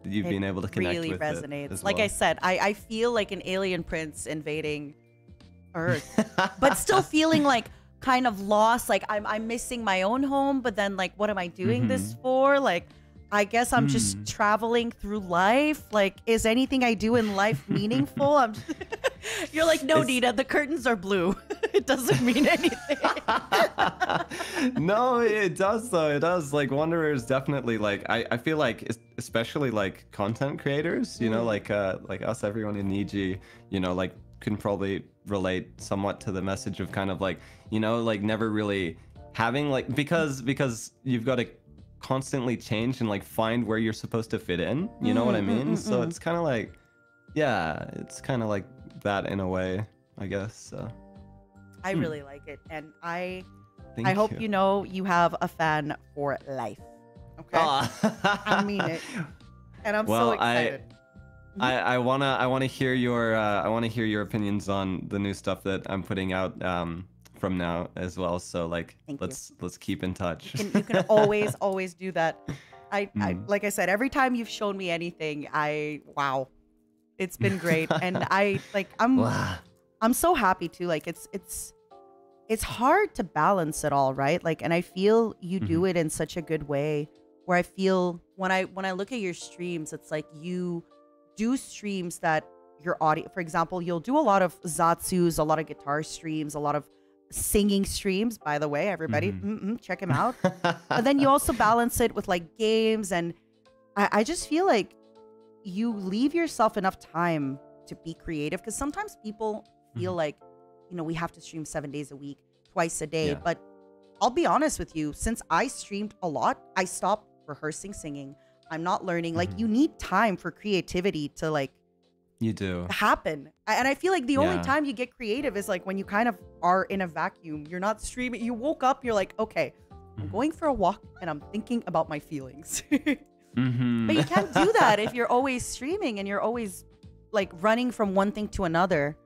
you've been able to connect really with resonates. it as like well. I said, I feel like an alien prince invading Earth, but still feeling like kind of lost. Like I'm missing my own home, but then like, what am I doing this for? Like, I guess I'm just traveling through life. Like, is anything I do in life meaningful? You're like, no, Nina, the curtains are blue. It doesn't mean anything. No, it does though. It does. Like Wanderer is definitely like, I feel like especially like content creators, you know, like us, everyone in NIJI, you know, like can probably relate somewhat to the message of kind of like, you know, like never really having like, because you've got to constantly change and like find where you're supposed to fit in, you know what I mean? So it's kind of like, yeah, it's kind of like that in a way, I guess. So I really like it, and I Thank hope you know you have a fan for life. Okay, I mean it, and I'm so excited. I wanna hear your opinions on the new stuff that I'm putting out from now as well. So like let's keep in touch. You can always do that. I like I said, every time you've shown me anything, wow, it's been great, and I'm so happy too. Like it's hard to balance it all, right? Like, and I feel you do it in such a good way, where I feel when I look at your streams, it's like you do streams that your audience, for example, you'll do a lot of zatsus, a lot of guitar streams, a lot of singing streams, by the way, everybody. Check him out. But then you also balance it with like games, and I just feel like you leave yourself enough time to be creative, because sometimes people feel like, you know, we have to stream 7 days a week, twice a day. But I'll be honest with you, since I streamed a lot, I stopped rehearsing singing. I'm not learning. Like, you need time for creativity to like happen. And I feel like the only time you get creative is like when you kind of are in a vacuum. You're not streaming. You woke up, you're like, okay, I'm going for a walk and I'm thinking about my feelings. But you can't do that if you're always streaming and you're always like running from one thing to another.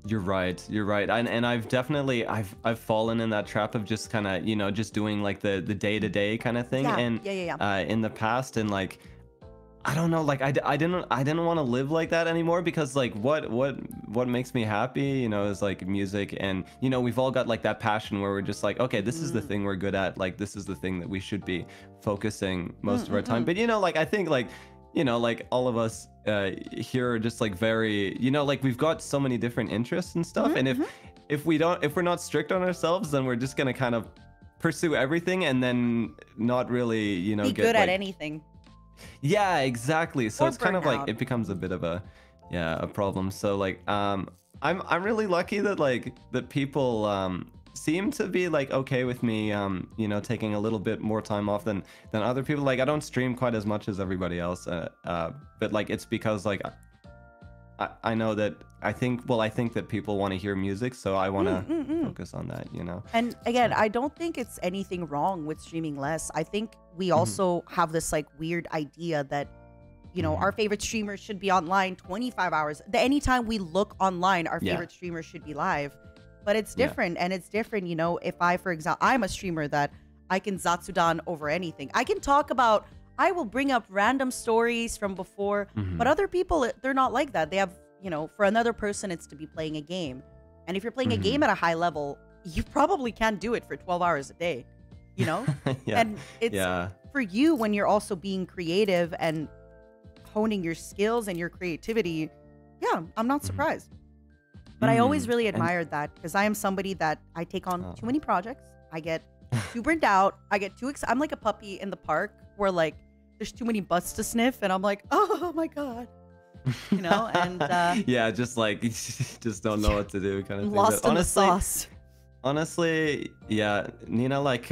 You're right. And I've definitely I've fallen in that trap of just kind of, you know, just doing like the day-to-day kind of thing. In the past, and like, I don't know, like I didn't want to live like that anymore, because like what makes me happy, you know, is like music. And you know, we've all got like that passion where we're just like, okay, this is the thing we're good at, like this is the thing that we should be focusing most of our time. But you know, like I think like, you know, like all of us here are just like very, you know, like we've got so many different interests and stuff. And if we're not strict on ourselves, then we're just gonna kind of pursue everything and then not really, you know, be get good like, at anything. Yeah, exactly. So Or it's kind of like burnout. it becomes a bit of a problem. So like I'm really lucky that people seem to be like okay with me you know, taking a little bit more time off than other people. Like I don't stream quite as much as everybody else, but like it's because like I know that I think that people want to hear music, so I want to focus on that, you know. And again, I don't think it's anything wrong with streaming less. I think we also have this like weird idea that, you know, our favorite streamers should be online 25 hours. Anytime we look online, our favorite streamers should be live. But it's different, and it's different, you know, if I, for example, I'm a streamer that I can Zatsudan over anything. I can talk about, I will bring up random stories from before, but other people, they're not like that. They have, you know, for another person, it's to be playing a game. And if you're playing a game at a high level, you probably can't do it for 12 hours a day, you know? And it's for you, when you're also being creative and honing your skills and your creativity, I'm not surprised. But I always really admired that, because I am somebody that I take on too many projects. I get too burnt out. I get too excited. I'm like a puppy in the park where like there's too many butts to sniff, and I'm like, oh my god, you know. And just like just don't know what to do, kind of thing. Lost But in the sauce. Honestly, Nina, like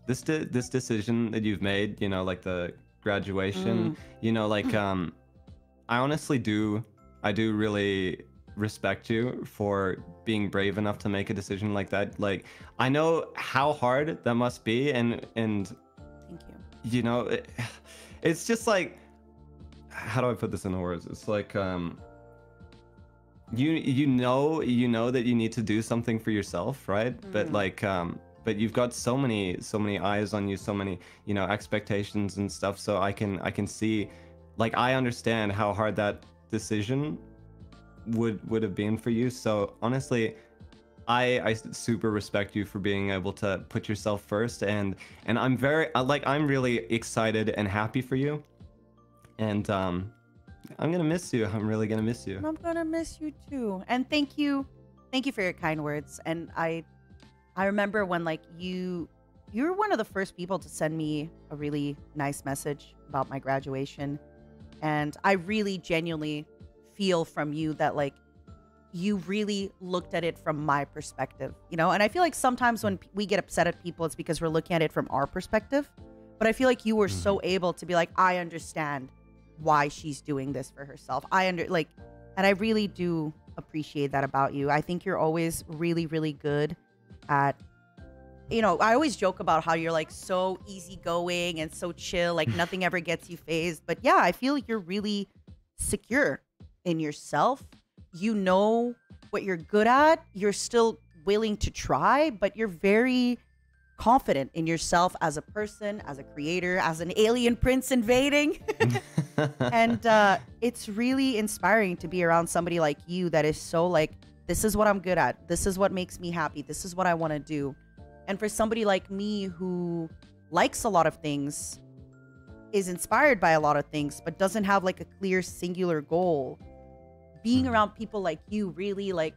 this decision that you've made, you know, like the graduation, you know, like I honestly do really respect you for being brave enough to make a decision like that. Like I know how hard that must be, and thank you. You know, it's just like, how do I put this into words? It's like you know that you need to do something for yourself, right? But like but you've got so many eyes on you, so many, you know, expectations and stuff. So I can see, like, I understand how hard that decision would have been for you. So honestly, I super respect you for being able to put yourself first, and I'm really excited and happy for you. And I'm gonna miss you. I'm really gonna miss you. I'm gonna miss you too. And thank you for your kind words. And I remember when like you were one of the first people to send me a really nice message about my graduation, and I really genuinely feel from you that like you really looked at it from my perspective, you know. And I feel like sometimes when we get upset at people, it's because we're looking at it from our perspective. But I feel like you were so able to be like, I understand why she's doing this for herself. And I really do appreciate that about you. I think you're always really, really good at, you know, I always joke about how you're like so easygoing and so chill, like nothing ever gets you phased. But yeah, I feel like you're really secure in yourself. You know what you're good at. You're still willing to try, but you're very confident in yourself as a person, as a creator, as an alien prince invading. And it's really inspiring to be around somebody like you that is so like, this is what I'm good at. This is what makes me happy. This is what I want to do. And for somebody like me who likes a lot of things, is inspired by a lot of things, but doesn't have like a clear singular goal, being around people like you really like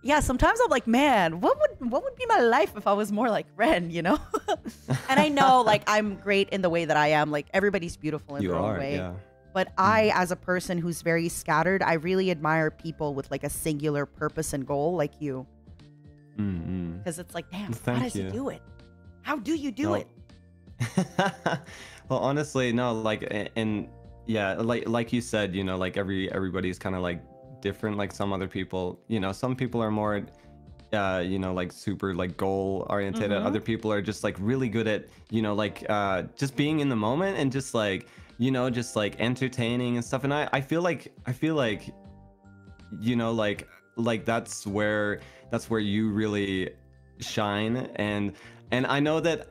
yeah, sometimes I'm like, man, what would be my life if I was more like Ren, you know? And I know like I'm great in the way that I am. Like everybody's beautiful in their own way. Yeah. But I, as a person who's very scattered, I really admire people with like a singular purpose and goal like you. Because it's like, damn, how does he do it? How do you do it? Well, honestly, no, like, and yeah, like you said, you know, like everybody's kind of like different. Like some other people, you know, some people are more, you know, like super like goal oriented. Other people are just like really good at, you know, like just being in the moment and just like, you know, just like entertaining and stuff. And I feel like, you know, like that's where you really shine. And I know that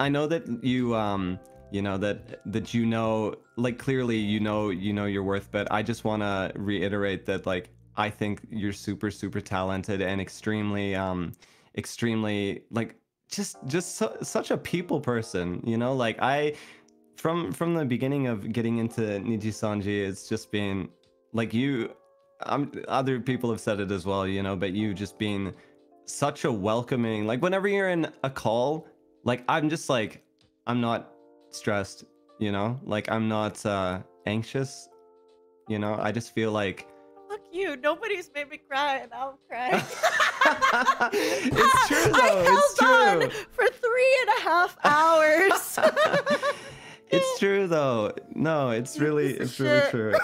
you you know that you know, like clearly you know your worth, but I just want to reiterate that like I think you're super talented and extremely like just such a people person, you know. Like I from the beginning of getting into NIJISANJI, it's just been like you, other people have said it as well, you know, but you just being such a welcoming, like whenever you're in a call, like I'm just like, I'm not stressed, you know, like I'm not anxious, you know. I just feel like, fuck you, nobody's made me cry and I'm crying. It's true though. I held on for 3.5 hours. It's true though. No, it's really true.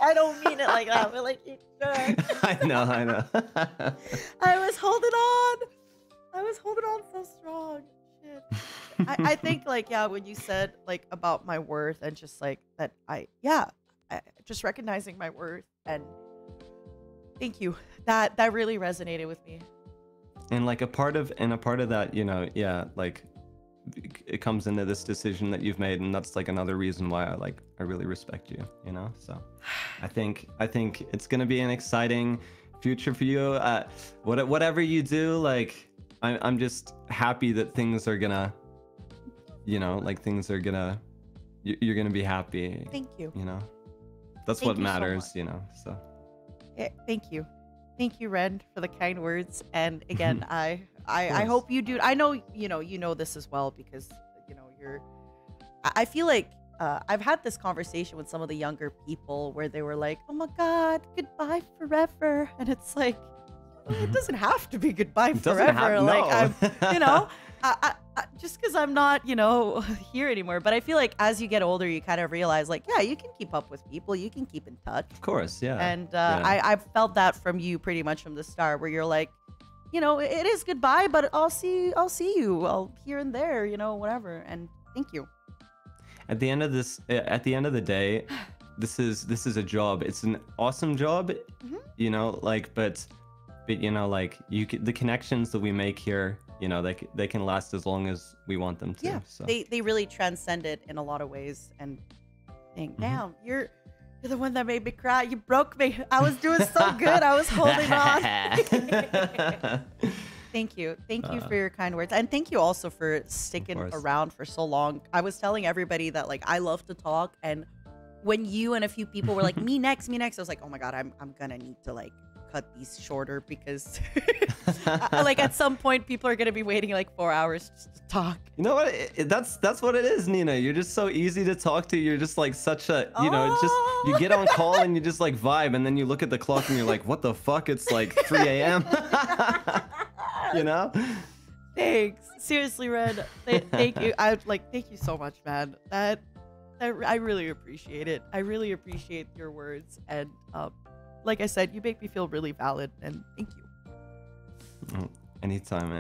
I don't mean it like that, but like it's true. I know. I was holding on so strong. Shit. I think like, yeah, when you said like about my worth and just like that, just recognizing my worth, and thank you. That really resonated with me. And like a part of that, you know, yeah, like it comes into this decision that you've made, and that's like another reason why I really respect you, you know. So I think it's gonna be an exciting future for you. Whatever you do, like I'm just happy that things are gonna, you know, like you're gonna be happy. Thank you. You know, that's what matters, you know. So yeah, thank you, Ren, for the kind words. And again, I hope you do. I know you know this as well, because you know I feel like I've had this conversation with some of the younger people where they were like, oh my god, goodbye forever, and it's like, it doesn't have to be goodbye forever. Like I'm, you know, I just because I'm not, you know, here anymore. But I feel like as you get older, you kind of realize like, yeah, you can keep up with people, you can keep in touch. Of course, yeah. And I've felt that from you pretty much from the start, where you're like, you know, it is goodbye, but I'll see you here and there, you know, whatever. And thank you. At the end of the day, this is a job. It's an awesome job, you know, like, but you know, like the connections that we make here, you know, they can last as long as we want them to. Yeah, so. they really transcend it in a lot of ways. And think, damn, you're the one that made me cry. You broke me. I was doing so good. I was holding on. Thank you for your kind words, and thank you also for sticking around for so long. I was telling everybody that like I love to talk, and when you and a few people were like, me next, I was like, oh my god, I'm gonna need to like cut these shorter, because like at some point people are gonna be waiting like 4 hours just to talk. You know what? That's what it is, Nina. You're just so easy to talk to. You're just like such a, you know, just you get on call and you just like vibe, and then you look at the clock and you're like, what the fuck? It's like 3 a.m. You know? Thanks. Seriously, Red. Thank you. Thank you so much, man. That I really appreciate it. I really appreciate your words, and like I said, you make me feel really valid, and thank you. Anytime.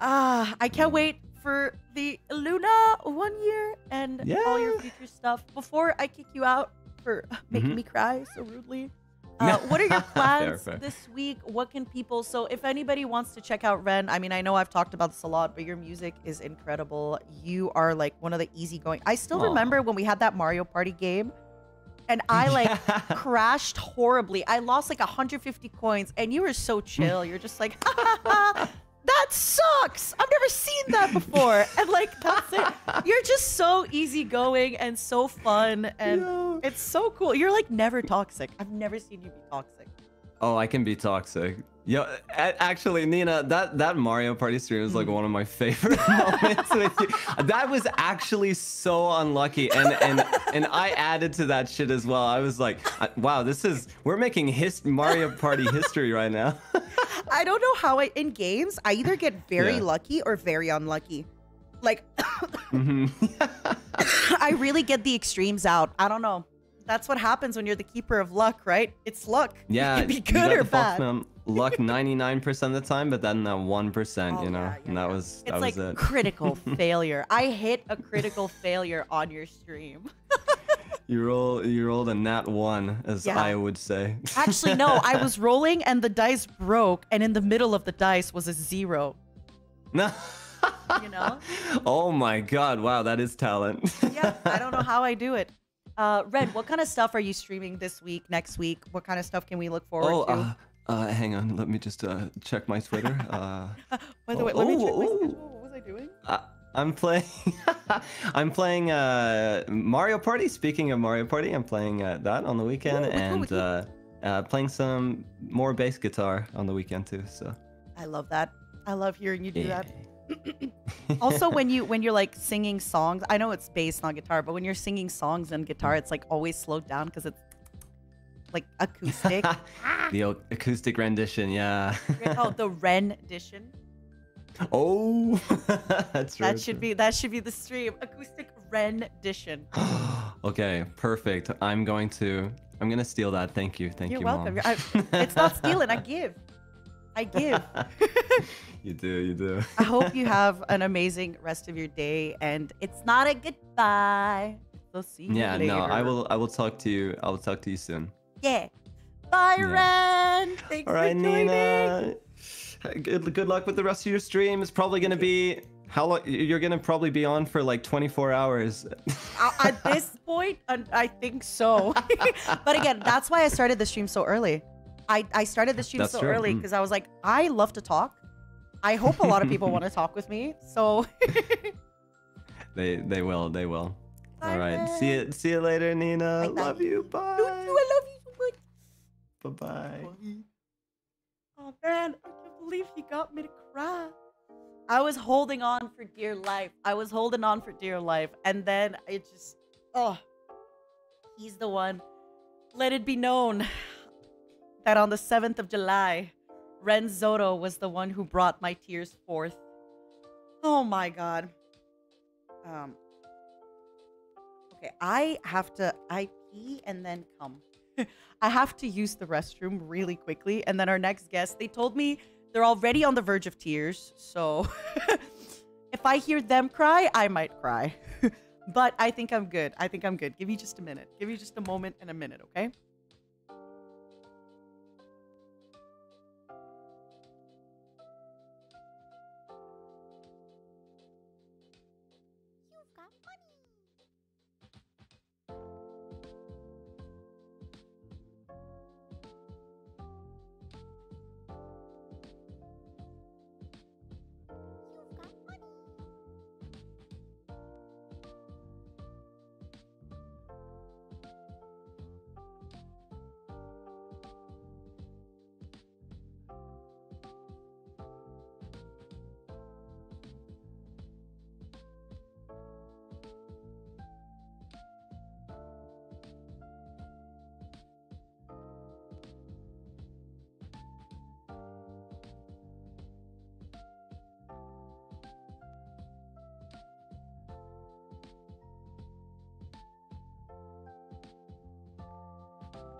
I can't wait for the Luna 1 year and all your future stuff. Before I kick you out for making me cry so rudely, what are your plans this week? What can people, so if anybody wants to check out Ren, I mean, I know I've talked about this a lot, but your music is incredible. You are like one of the easygoing. I still remember when we had that Mario Party game, and I like crashed horribly. I lost like 150 coins, and you were so chill. You're just like, ha, ha, ha, that sucks. I've never seen that before. And like, that's it. You're just so easygoing and so fun, and it's so cool. You're like never toxic. I've never seen you be toxic. Oh, I can be toxic. Yo, actually, Nina, that Mario Party stream was like one of my favorite moments with you. That was actually so unlucky, and I added to that shit as well. I was like, wow, we're making Mario Party history right now. I don't know how in games I either get very lucky or very unlucky. Like, I really get the extremes out. I don't know. That's what happens when you're the keeper of luck, right? It's luck. Yeah, it can be good or bad. Luck 99% of the time, but then that 1%, you know, and that was it's like it. Critical failure. I hit a critical failure on your stream. You rolled a nat 1, as I would say. Actually, no, I was rolling and the dice broke, and in the middle of the dice was a 0. No. You know? Oh my god, wow, that is talent. Yeah, I don't know how I do it. Red, what kind of stuff are you streaming this week, next week? What kind of stuff can we look forward to? Hang on, let me just check my Twitter. By the way, let me check my schedule. What was I doing? I'm playing Mario Party. Speaking of Mario Party, I'm playing that on the weekend, and playing some more bass guitar on the weekend too. So I love that. I love hearing you do that. Also, when you're like singing songs, I know it's bass, not guitar, but when you're singing songs on guitar, it's like always slowed down because it's like acoustic. The acoustic rendition, yeah. Oh, the rendition. Oh, that's right. That should be the stream. Acoustic rendition. Okay, perfect. I'm gonna steal that. Thank you, You're you, welcome. Mom. It's not stealing. I give. You do. I hope you have an amazing rest of your day, and it's not a goodbye. We'll see you later. No, I will talk to you. I will talk to you soon. Yeah. Bye, Ren. Thanks All right, for joining. Nina. Good luck with the rest of your stream. It's probably gonna be how long? You're gonna probably be on for like 24 hours. At this point, I think so. But again, that's why I started the stream so early. I started the stream so early because I was like, I love to talk. I hope a lot of people want to talk with me. So they will. Bye, All right. Ren. See you later, Nina. Bye. Love you. Bye. I love you so much. Bye. Oh man, I can't believe he got me to cry. I was holding on for dear life. And then it just, he's the one. Let it be known that on the 7th of July, Ren Zoto was the one who brought my tears forth. Oh my god. Okay, I pee and then come. I have to use the restroom really quickly. And then our next guest, they told me they're already on the verge of tears. So if I hear them cry, I might cry. But I think I'm good. Give me just a minute. Give me just a moment and a minute, okay?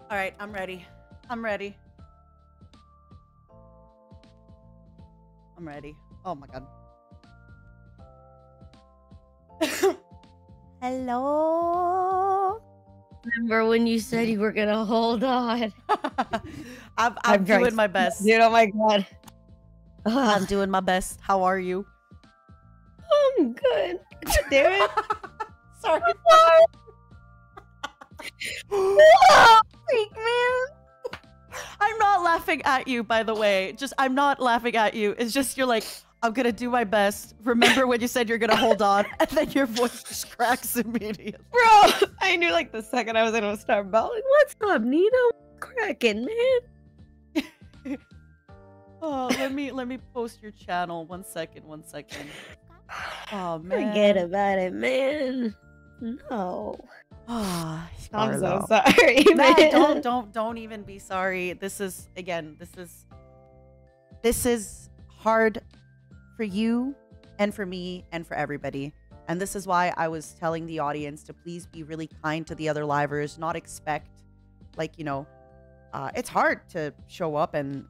All right, I'm ready. Oh my god. Hello? Remember when you said you were gonna hold on? I'm doing my best. Dude, oh my god. I'm doing my best. How are you? I'm good. God damn it. Sorry. Freak, man. I'm not laughing at you, by the way. I'm not laughing at you. It's just you're like, I'm gonna do my best. Remember when you said you're gonna hold on, and then your voice just cracks immediately. Bro, I knew like the second I was gonna start bawling. What's up, Nina? What's cracking, man? Oh, let me post your channel. 1 second. Oh man. Forget about it, man. No. Oh, I'm so sorry, man. Don't even be sorry. This is hard for you and for me and for everybody. And this is why I was telling the audience to please be really kind to the other livers, not expect, like, you know, it's hard to show up and,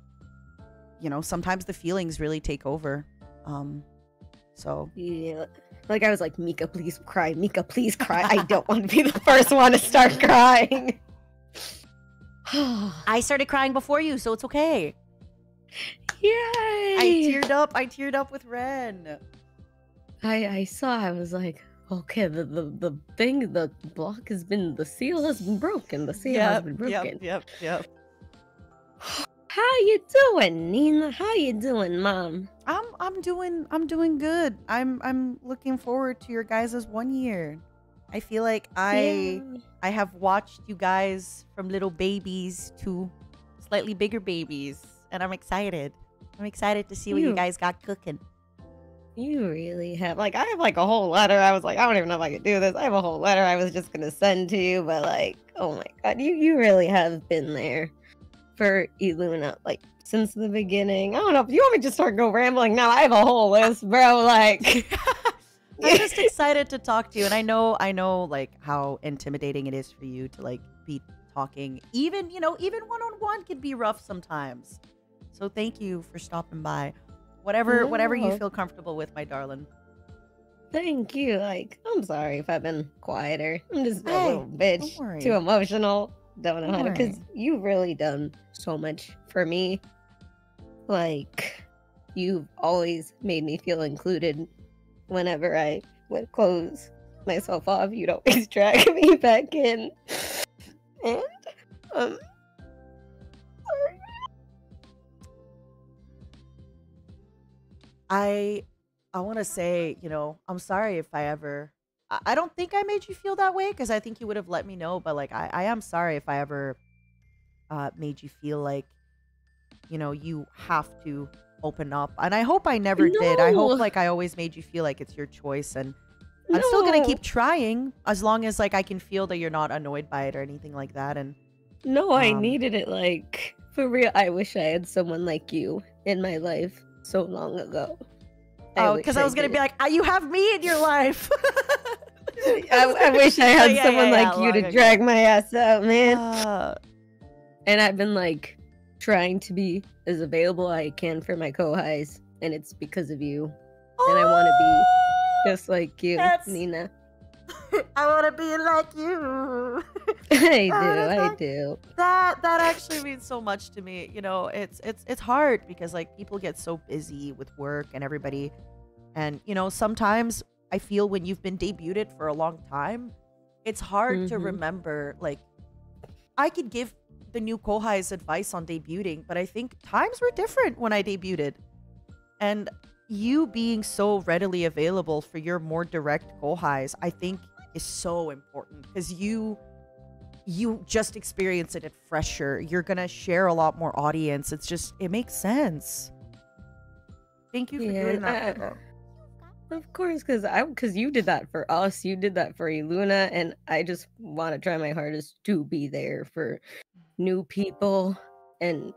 you know, sometimes the feelings really take over. So yeah, like I was like, Mika, please cry. Mika, please cry. I don't want to be the first one to start crying. I started crying before you, so it's okay. Yay! I teared up with Ren. I saw. I was like, okay, the thing, the block has been, the seal has been broken. The seal has been broken. Yep. How you doing, Nina? How you doing, Mom? I'm doing good. I'm looking forward to your guys' 1 year. I feel like I have watched you guys from little babies to slightly bigger babies, and I'm excited. I'm excited to see what you guys got cooking. You really have. Like, I have like a whole letter. I was like, I don't even know if I could do this. I have a whole letter I was just gonna send to you, but like, oh my god, you really have been there for Iluna, like, since the beginning. I don't know if you want me to just start go rambling now. I have a whole list, bro. Like, I'm just excited to talk to you, and I know like how intimidating it is for you to like be talking. Even, you know, even one-on-one can be rough sometimes. So thank you for stopping by. Whatever you feel comfortable with, my darling. Thank you. Like, I'm sorry if I've been quieter. I'm just a little bitch. Don't worry. Too emotional. Don't know how to, because worry. you've really done so much for me. Like, you've always made me feel included. Whenever I would close myself off, you'd always drag me back in. And, sorry. I want to say, you know, I'm sorry if I ever... I don't think I made you feel that way, because I think you would have let me know, but like, I am sorry if I ever made you feel like, you know, you have to open up. And I hope I never did. I hope like I always made you feel like it's your choice, and I'm still gonna keep trying as long as like I can feel that you're not annoyed by it or anything like that. And no, I needed it, like, for real. I wish I had someone like you in my life so long ago. Because I was gonna be like, you have me in your life. I wish I had someone like you to drag my ass out, man. And I've been like trying to be as available I can for my co-highs, and it's because of you. And I want to be just like you, Nina. I want to be like you. I do. That actually means so much to me. You know, it's hard because like people get so busy with work and everybody, and you know, sometimes I feel when you've been debuted for a long time, it's hard to remember. Like, I could give the new Kohai's advice on debuting, but I think times were different when I debuted, and you being so readily available for your more direct Kohais, I think is so important, because you just experience it fresher. You're gonna share a lot more audience. It's just, it makes sense. Thank you for doing that. Of course, because you did that for us. You did that for Iluna, and I just want to try my hardest to be there for new people. And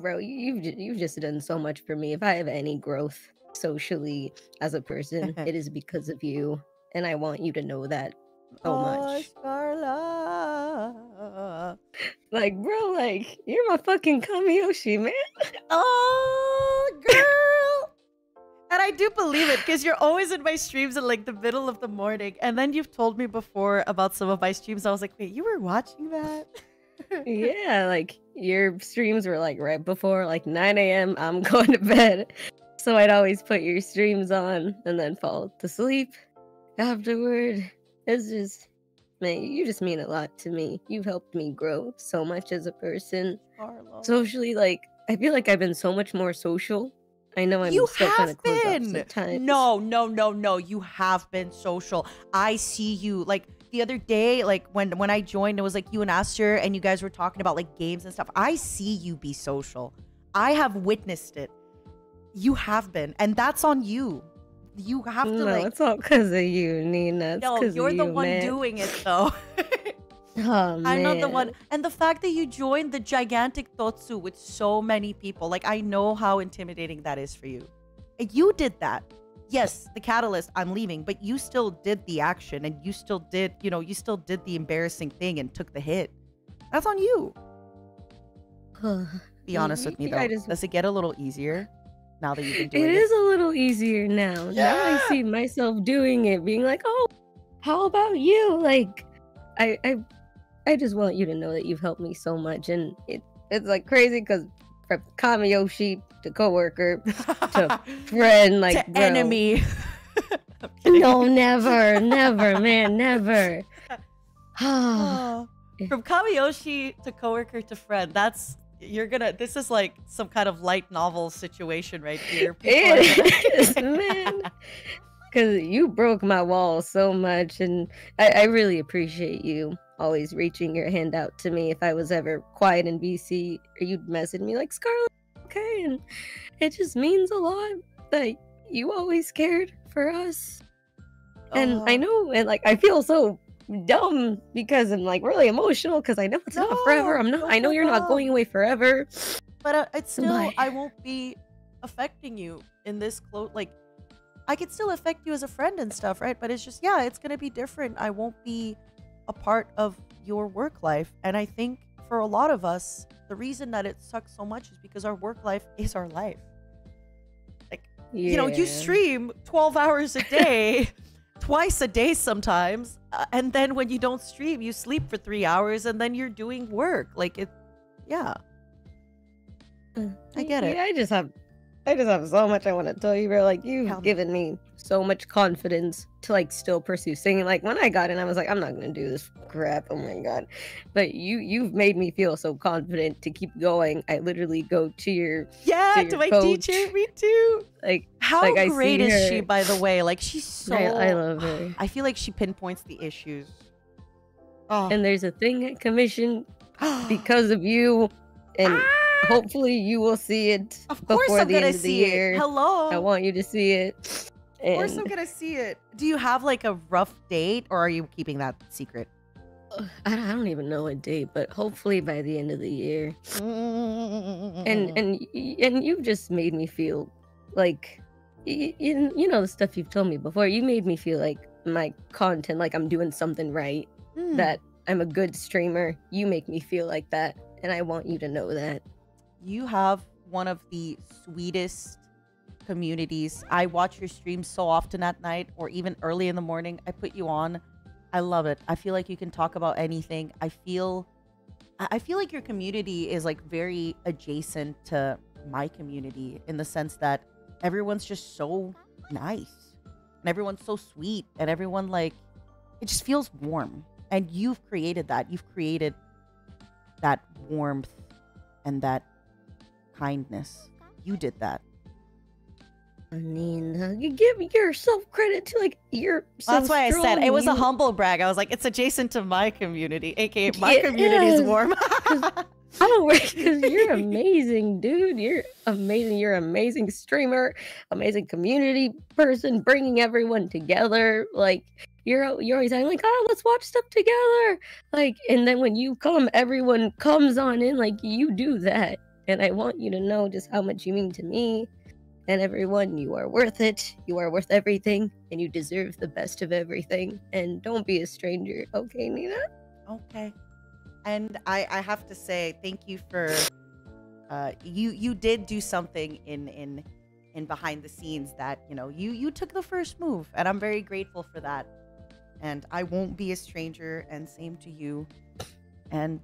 bro, you've just done so much for me. If I have any growth socially as a person, it is because of you, and I want you to know that so much. Scarla. Like, bro, like, you're my fucking Kamiyoshi, man. Oh, girl. And I do believe it, because you're always in my streams in like the middle of the morning, and then you've told me before about some of my streams. I was like, wait, you were watching that? Yeah, like your streams were like right before like 9 a.m. I'm going to bed. So I'd always put your streams on and then fall to sleep afterward. It's just, man, you just mean a lot to me. You've helped me grow so much as a person. Socially, like, I feel like I've been so much more social. I know I'm still kind of closed off sometimes. No. You have been social. I see you. Like, the other day, like, when I joined, it was like you and Aster, and you guys were talking about like games and stuff. I see you be social. I have witnessed it. You have been, and that's on you. You have to No, it's all because of you, Nina. It's No, 'cause you're of the you, one man. doing it though. Oh, I'm not the man. one. And the fact that you joined the gigantic Totsu with so many people, like I know how intimidating that is for you. And you did that. Yes, the catalyst, I'm leaving, but you still did the action and you still did, you still did the embarrassing thing and took the hit. That's on you. Be honest with me though. Does it get a little easier now that you've been doing it? It is a little easier now. Yeah. Now I see myself doing it, being like, oh, how about you? Like, I just want you to know that you've helped me so much, and it's like crazy because from Kamiyoshi to coworker to friend, like to bro. enemy. No, never, never, man, never. From Kamiyoshi to coworker to friend. This is like some kind of light novel situation right here. It is, man. Because you broke my walls so much, and I really appreciate you always reaching your hand out to me if I was ever quiet in BC, or you'd message me like, Scarlet, okay? And it just means a lot that you always cared for us. And I know, and like, I feel so dumb because I'm like really emotional because I know it's not forever. I know you're not going away forever. But it's still, I won't be affecting you in this close, like, I could still affect you as a friend and stuff, right? But it's just, yeah, it's going to be different. I won't be a part of your work life. And I think for a lot of us, the reason that it sucks so much is because our work life is our life. Like, you stream 12 hours a day, twice a day sometimes. And then when you don't stream, you sleep for 3 hours and then you're doing work. Like, yeah. I get it. Yeah, I just have so much I want to tell you, bro. Like, you've given me so much confidence to like still pursue singing. Like when I got in, I was like, I'm not gonna do this crap. Oh my god! But you've made me feel so confident to keep going. I literally go to your to my coach. teacher. Me too. Like how like, great is she, by the way? Like she's so. I love her. I feel like she pinpoints the issues. And there's a thing at commission because of you, and hopefully you will see it before the end of the year. Hello. I want you to see it. Of course I'm gonna see it. Do you have like a rough date, or are you keeping that secret? I don't even know a date, but hopefully by the end of the year. And you've just made me feel like, you know, the stuff you've told me before. You made me feel like my content, like I'm doing something right, that I'm a good streamer. You make me feel like that, and I want you to know that. You have one of the sweetest communities. I watch your streams so often at night or even early in the morning. I put you on. I love it. I feel like you can talk about anything. I feel like your community is like very adjacent to my community in the sense that everyone's just so nice and everyone's so sweet and everyone, like, it just feels warm. And you've created that. You've created that warmth and that kindness. You did that. I mean, you give yourself credit to, like, you're so That's why strong. I said it was a humble brag. I was like, it's adjacent to my community, aka my community is warm. I don't worry, because you're amazing, dude. You're amazing. You're an amazing streamer, amazing community person, bringing everyone together. Like, you're always saying, like, oh, let's watch stuff together. Like, and then when you come, everyone comes on in. Like, you do that. And I want you to know just how much you mean to me. And everyone, you are worth it. You are worth everything, and you deserve the best of everything. And don't be a stranger, okay, Nina? Okay. And I have to say, thank you for you did do something in behind the scenes that, you know, you took the first move, and I'm very grateful for that. And I won't be a stranger, and same to you. And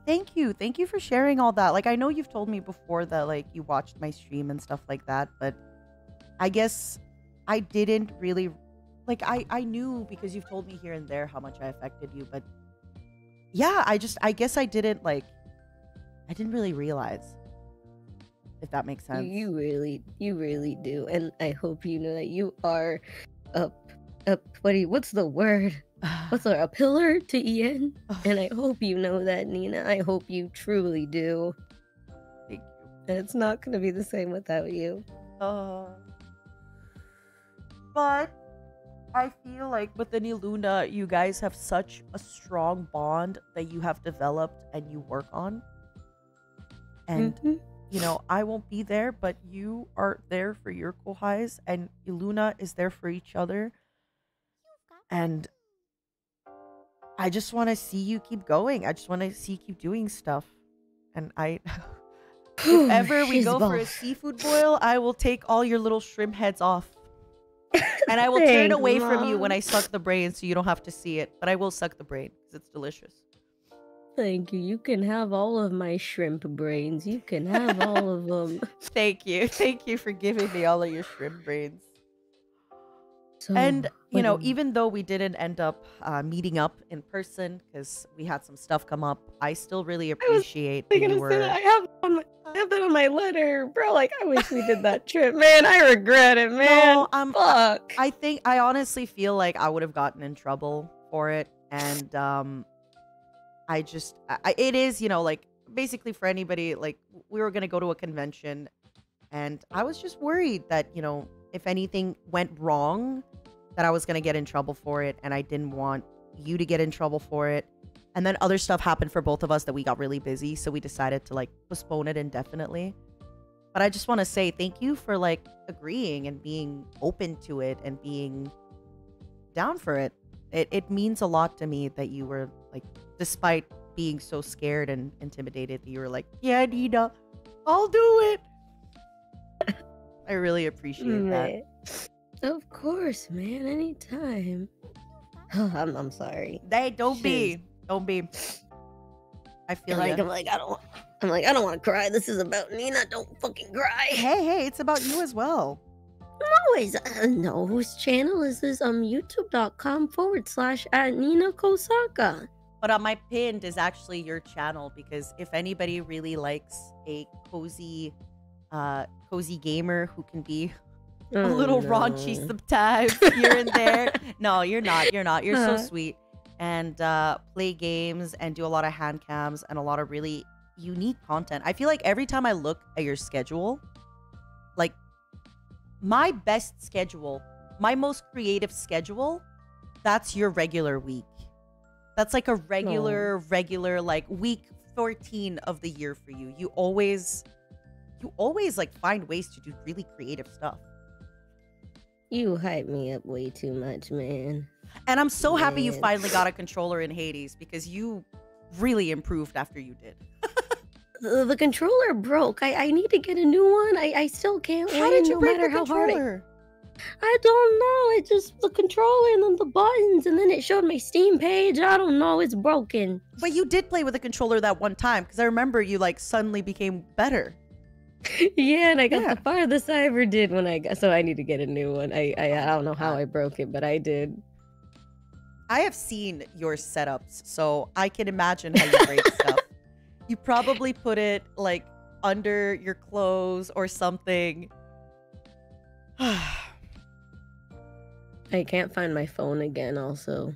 thank you for sharing all that. Like, I know you've told me before that, like, you watched my stream and stuff like that, but I guess I didn't really, like, I knew because you've told me here and there how much I affected you, but yeah, I guess I didn't really realize, if that makes sense. You really do. And I hope you know that you are what's the word? A pillar to EN? And I hope you know that, Nina. I hope you truly do. And it's not gonna be the same without you. But I feel like with the Luna, you guys have such a strong bond that you have developed and you work on. And, you know, I won't be there, but you are there for your kohais, and Luna is there for each other. And I just want to see you keep going. I just want to see you keep doing stuff. And if ever we go for a seafood boil, I will take all your little shrimp heads off. And I will turn away from you when I suck the brain so you don't have to see it. But I will suck the brain because it's delicious. Thank you. You can have all of my shrimp brains. You can have all of them. Thank you. Thank you for giving me all of your shrimp brains. So, and, you know, even though we didn't end up meeting up in person because we had some stuff come up, I still really appreciate that you were... I have that on my letter, bro. Like, I wish we did that trip, man. I regret it, man. No, fuck. I honestly feel like I would have gotten in trouble for it, and it is, you know, like, basically for anybody, like, we were gonna go to a convention, and I was just worried that, you know, if anything went wrong, that I was gonna get in trouble for it, and I didn't want you to get in trouble for it. And then other stuff happened for both of us that we got really busy, so we decided to, like, postpone it indefinitely. But I just want to say thank you for, like, agreeing and being open to it and being down for it. It means a lot to me that you were, like, despite being so scared and intimidated, that you were like, yeah, Nina, I'll do it. I really appreciate that. Of course, man. Anytime. I'm sorry. Hey, don't be. Don't be. I feel like I don't want to cry. This is about Nina. Don't fucking cry. Hey, it's about you as well. No, whose channel is this? youtube.com/@Nina Kosaka. But my pinned is actually your channel, because if anybody really likes a cozy gamer who can be a little raunchy sometimes here and there. No, you're not. You're so sweet. And play games and do a lot of hand cams and a lot of really unique content. I feel like every time I look at your schedule, like, my best schedule, my most creative schedule, that's your regular week. That's like a regular, like, week 14 of the year for you. You always like find ways to do really creative stuff. You hype me up way too much, man. And I'm so happy you finally got a controller in Hades, because you really improved after you did. The controller broke. I need to get a new one. I still can't win. How did you no break matter the how hard controller? I don't know. It just the controller and then the buttons, and then it showed my Steam page. I don't know. It's broken. But you did play with the controller that one time, because I remember you, like, suddenly became better. Yeah, and I got the farthest I ever did when I got. So I need to get a new one. I don't know how I broke it, but I did. I have seen your setups, so I can imagine how you break stuff. You probably put it, like, under your clothes or something. I can't find my phone again, also.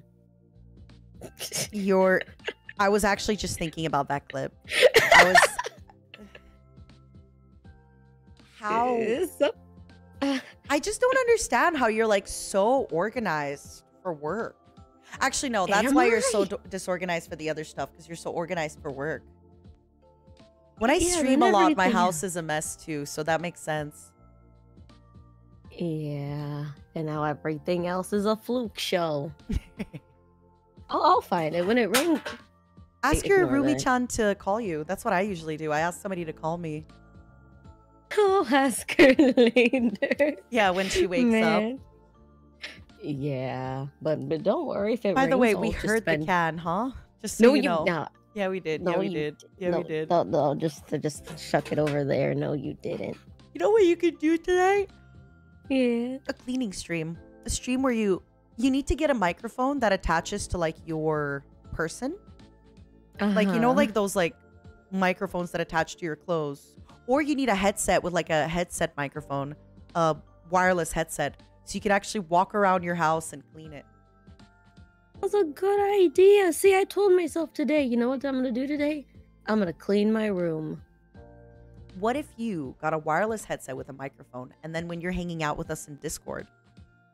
I was actually just thinking about that clip. I was... How? I just don't understand how you're, like, so organized for work. Actually, no, that's why you're so disorganized for the other stuff, because you're so organized for work. When I stream a lot, my house is a mess too, so that makes sense. Yeah, and now everything else is a fluke show. I'll find it when it rings. Ask your Rumi-chan to call you. That's what I usually do. I ask somebody to call me. I'll ask her later. Yeah, when she wakes up. Yeah, but don't worry if it By rings. the way, we heard the can, huh? Just so you know. No. Yeah, we did. No, yeah, we did. Yeah, we did. No, just chuck it over there. No, you didn't. You know what you could do tonight? Yeah. A cleaning stream. A stream where you need to get a microphone that attaches to, like, your person. Like, you know, like those, like, microphones that attach to your clothes. Or you need a headset with, like, a headset microphone. A wireless headset. So you can actually walk around your house and clean it. That's a good idea. See, I told myself today, you know what I'm going to do today? I'm going to clean my room. what if you got a wireless headset with a microphone, and then when you're hanging out with us in Discord,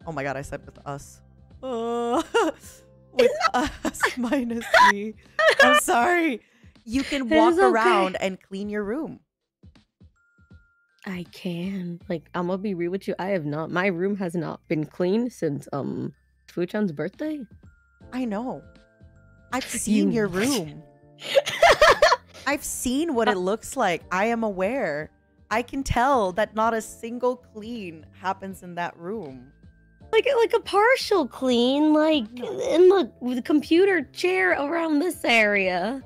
oh my god, I said with us. With us minus me. I'm sorry. You can walk around and clean your room. I can. Like, I'm gonna be real with you. I have not. My room has not been clean since Fuchan's birthday. I know. I've seen your room. I've seen what it looks like. I am aware. I can tell that not a single clean happens in that room. Like a partial clean, like in the computer chair around this area.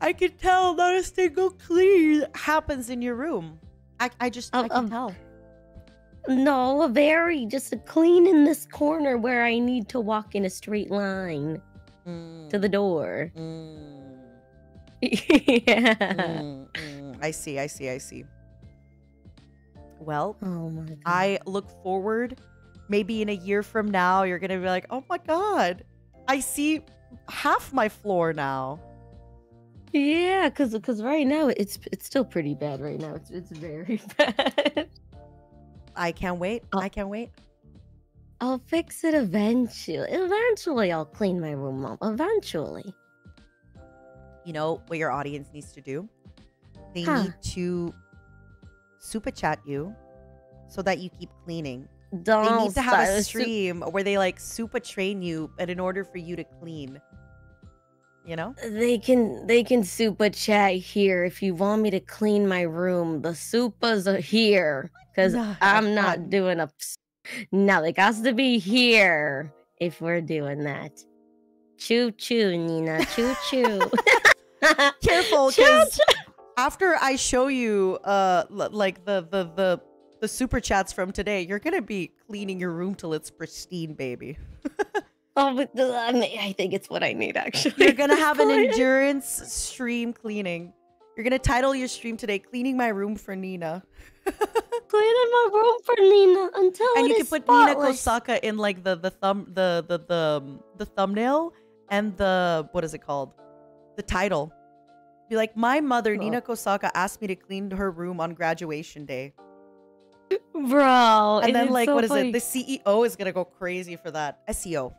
I can tell not a single clean happens in your room. I can tell. No, just a clean in this corner where I need to walk in a straight line to the door. Yeah. I see. Well, oh my God. I look forward. Maybe in a year from now, you're gonna be like, "Oh my god, I see half my floor now." Yeah, because right now it's still pretty bad. Right now, it's very bad. I can't wait. I can't wait. I'll fix it eventually. Eventually, I'll clean my room up. Eventually. You know what your audience needs to do? They need to super chat you so that you keep cleaning. They need to have a stream where they like super train you, but in order for you to clean, you know? They can super chat here if you want me to clean my room. The supers are here because I'm not doing a. No, it has to be here if we're doing that. Choo choo, Nina. Choo choo. Careful, because after I show you like the super chats from today, you're gonna be cleaning your room till it's pristine, baby. Oh, but I think it's what I need, actually. You're gonna have an endurance stream cleaning. You're gonna title your stream today, "Cleaning My Room for Nina." Cleaning my room for Nina until and you it can is put spotless. Nina Kosaka in like the thumbnail and the what is it called? The title. Be like, "My mother, Nina Kosaka, asked me to clean her room on graduation day." Bro, and then like so what funny. is it? The CEO is gonna go crazy for that. SEO,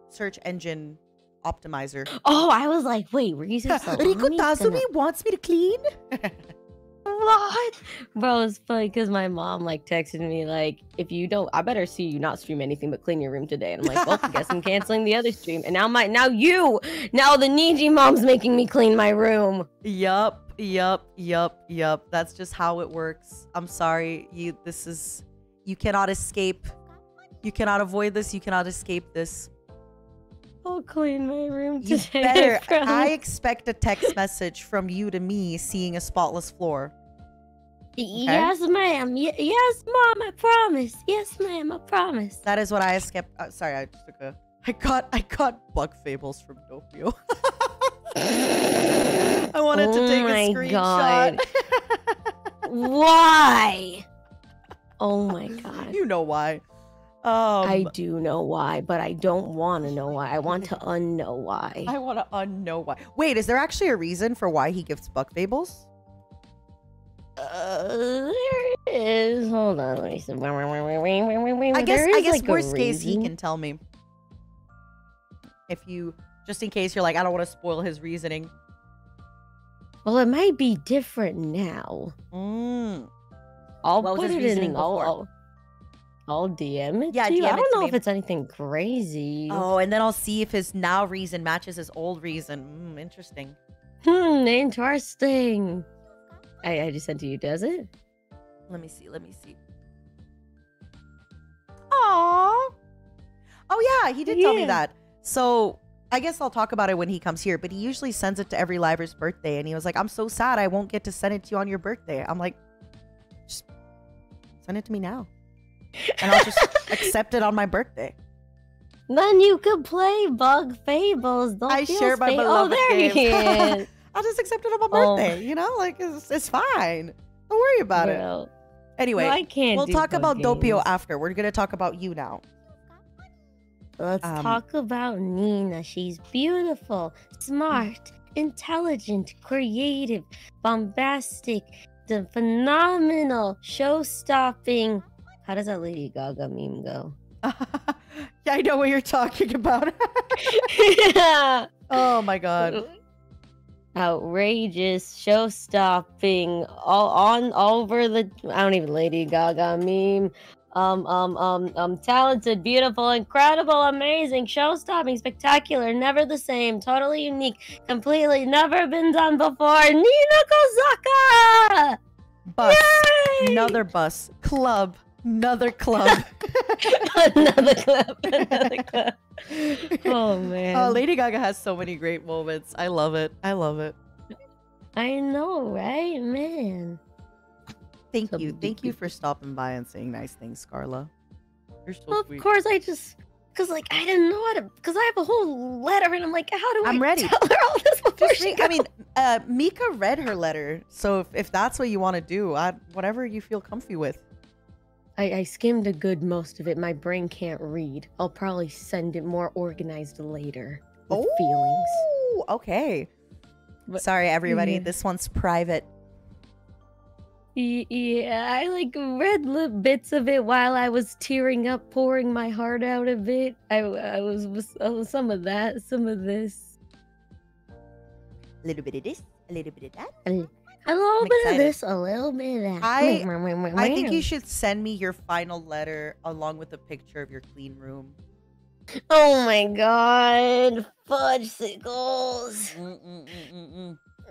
search engine optimizer. Oh, I was like, wait, were you saying Riko Tazumi wants me to clean? What? Bro, it's funny because my mom like texted me like, if you don't, I better see you not stream anything but clean your room today. And I'm like, well, I guess I'm canceling the other stream. And now the Niji mom's making me clean my room. Yup. That's just how it works. I'm sorry. You cannot escape. You cannot avoid this. You cannot escape this. I'll clean my room You today. better. I expect a text message from you to me seeing a spotless floor. Okay? Yes, ma'am. Yes, mom. I promise. Yes, ma'am. I promise. That is what I escaped. Sorry, I just took a. I got bug fables from Doppio. I wanted to take a screenshot. Why? Oh my god. You know why. I do know why, but I don't want to know why. I want to unknow why. I want to unknow why. Wait, is there actually a reason for why he gives bug fables? There is. Hold on, let me see. I guess like worst case he can tell me. If you, just in case you're like, I don't want to spoil his reasoning. Well, it might be different now. I'll What was put his it reasoning in. I'll DM it. Yeah, to you. DM I it don't to know me. if it's anything crazy. Oh, and then I'll see if his now reason matches his old reason. Interesting. Interesting. I just sent to you. Does it? Let me see. Aww. Oh yeah, he did tell me that. So I guess I'll talk about it when he comes here, but he usually sends it to every Liver's birthday, and he was like, "I'm so sad I won't get to send it to you on your birthday." I'm like, just send it to me now. And I'll just accept it on my birthday. Then you could play Bug Fables. I share my beloved there game. he is. I'll just accept it on my birthday, you know? Like, it's fine. Don't worry about it. Anyway, I can't we'll do talk bug about Doppio games. after. We're going to talk about you now. Let's talk about Nina. She's beautiful, smart, intelligent, creative, bombastic, the phenomenal, show-stopping. How does that Lady Gaga meme go? Yeah, I know what you're talking about. Yeah. Oh my god. Outrageous, show-stopping, all over the. I don't even Lady Gaga meme. Talented, beautiful, incredible, amazing, show-stopping, spectacular, never the same, totally unique, completely never been done before. Nina Kosaka! Bus. Yay! Another bus. Club. Another club. Another club. Another club. Oh man. Lady Gaga has so many great moments. I love it. I love it. I know, right, man? Thank you. Thank you for stopping by and saying nice things, Scarla. You're so Well, sweet. of course, because like I didn't know how to, because I have a whole letter and I'm like, how do I ready. tell her all this before Just she read, I mean, Mika read her letter, so if that's what you want to do, whatever you feel comfy with. I skimmed a good most of it. My brain can't read. I'll probably send it more organized later with feelings. Okay. But- Sorry, everybody. Yeah. This one's private. Yeah, I like read bits of it while I was tearing up, pouring my heart out a bit. I was some of that, some of this. A little bit of this, a little bit of that. A little I'm bit excited. of this, a little bit of that. I think you should send me your final letter along with a picture of your clean room. Oh my god, fudgesicles.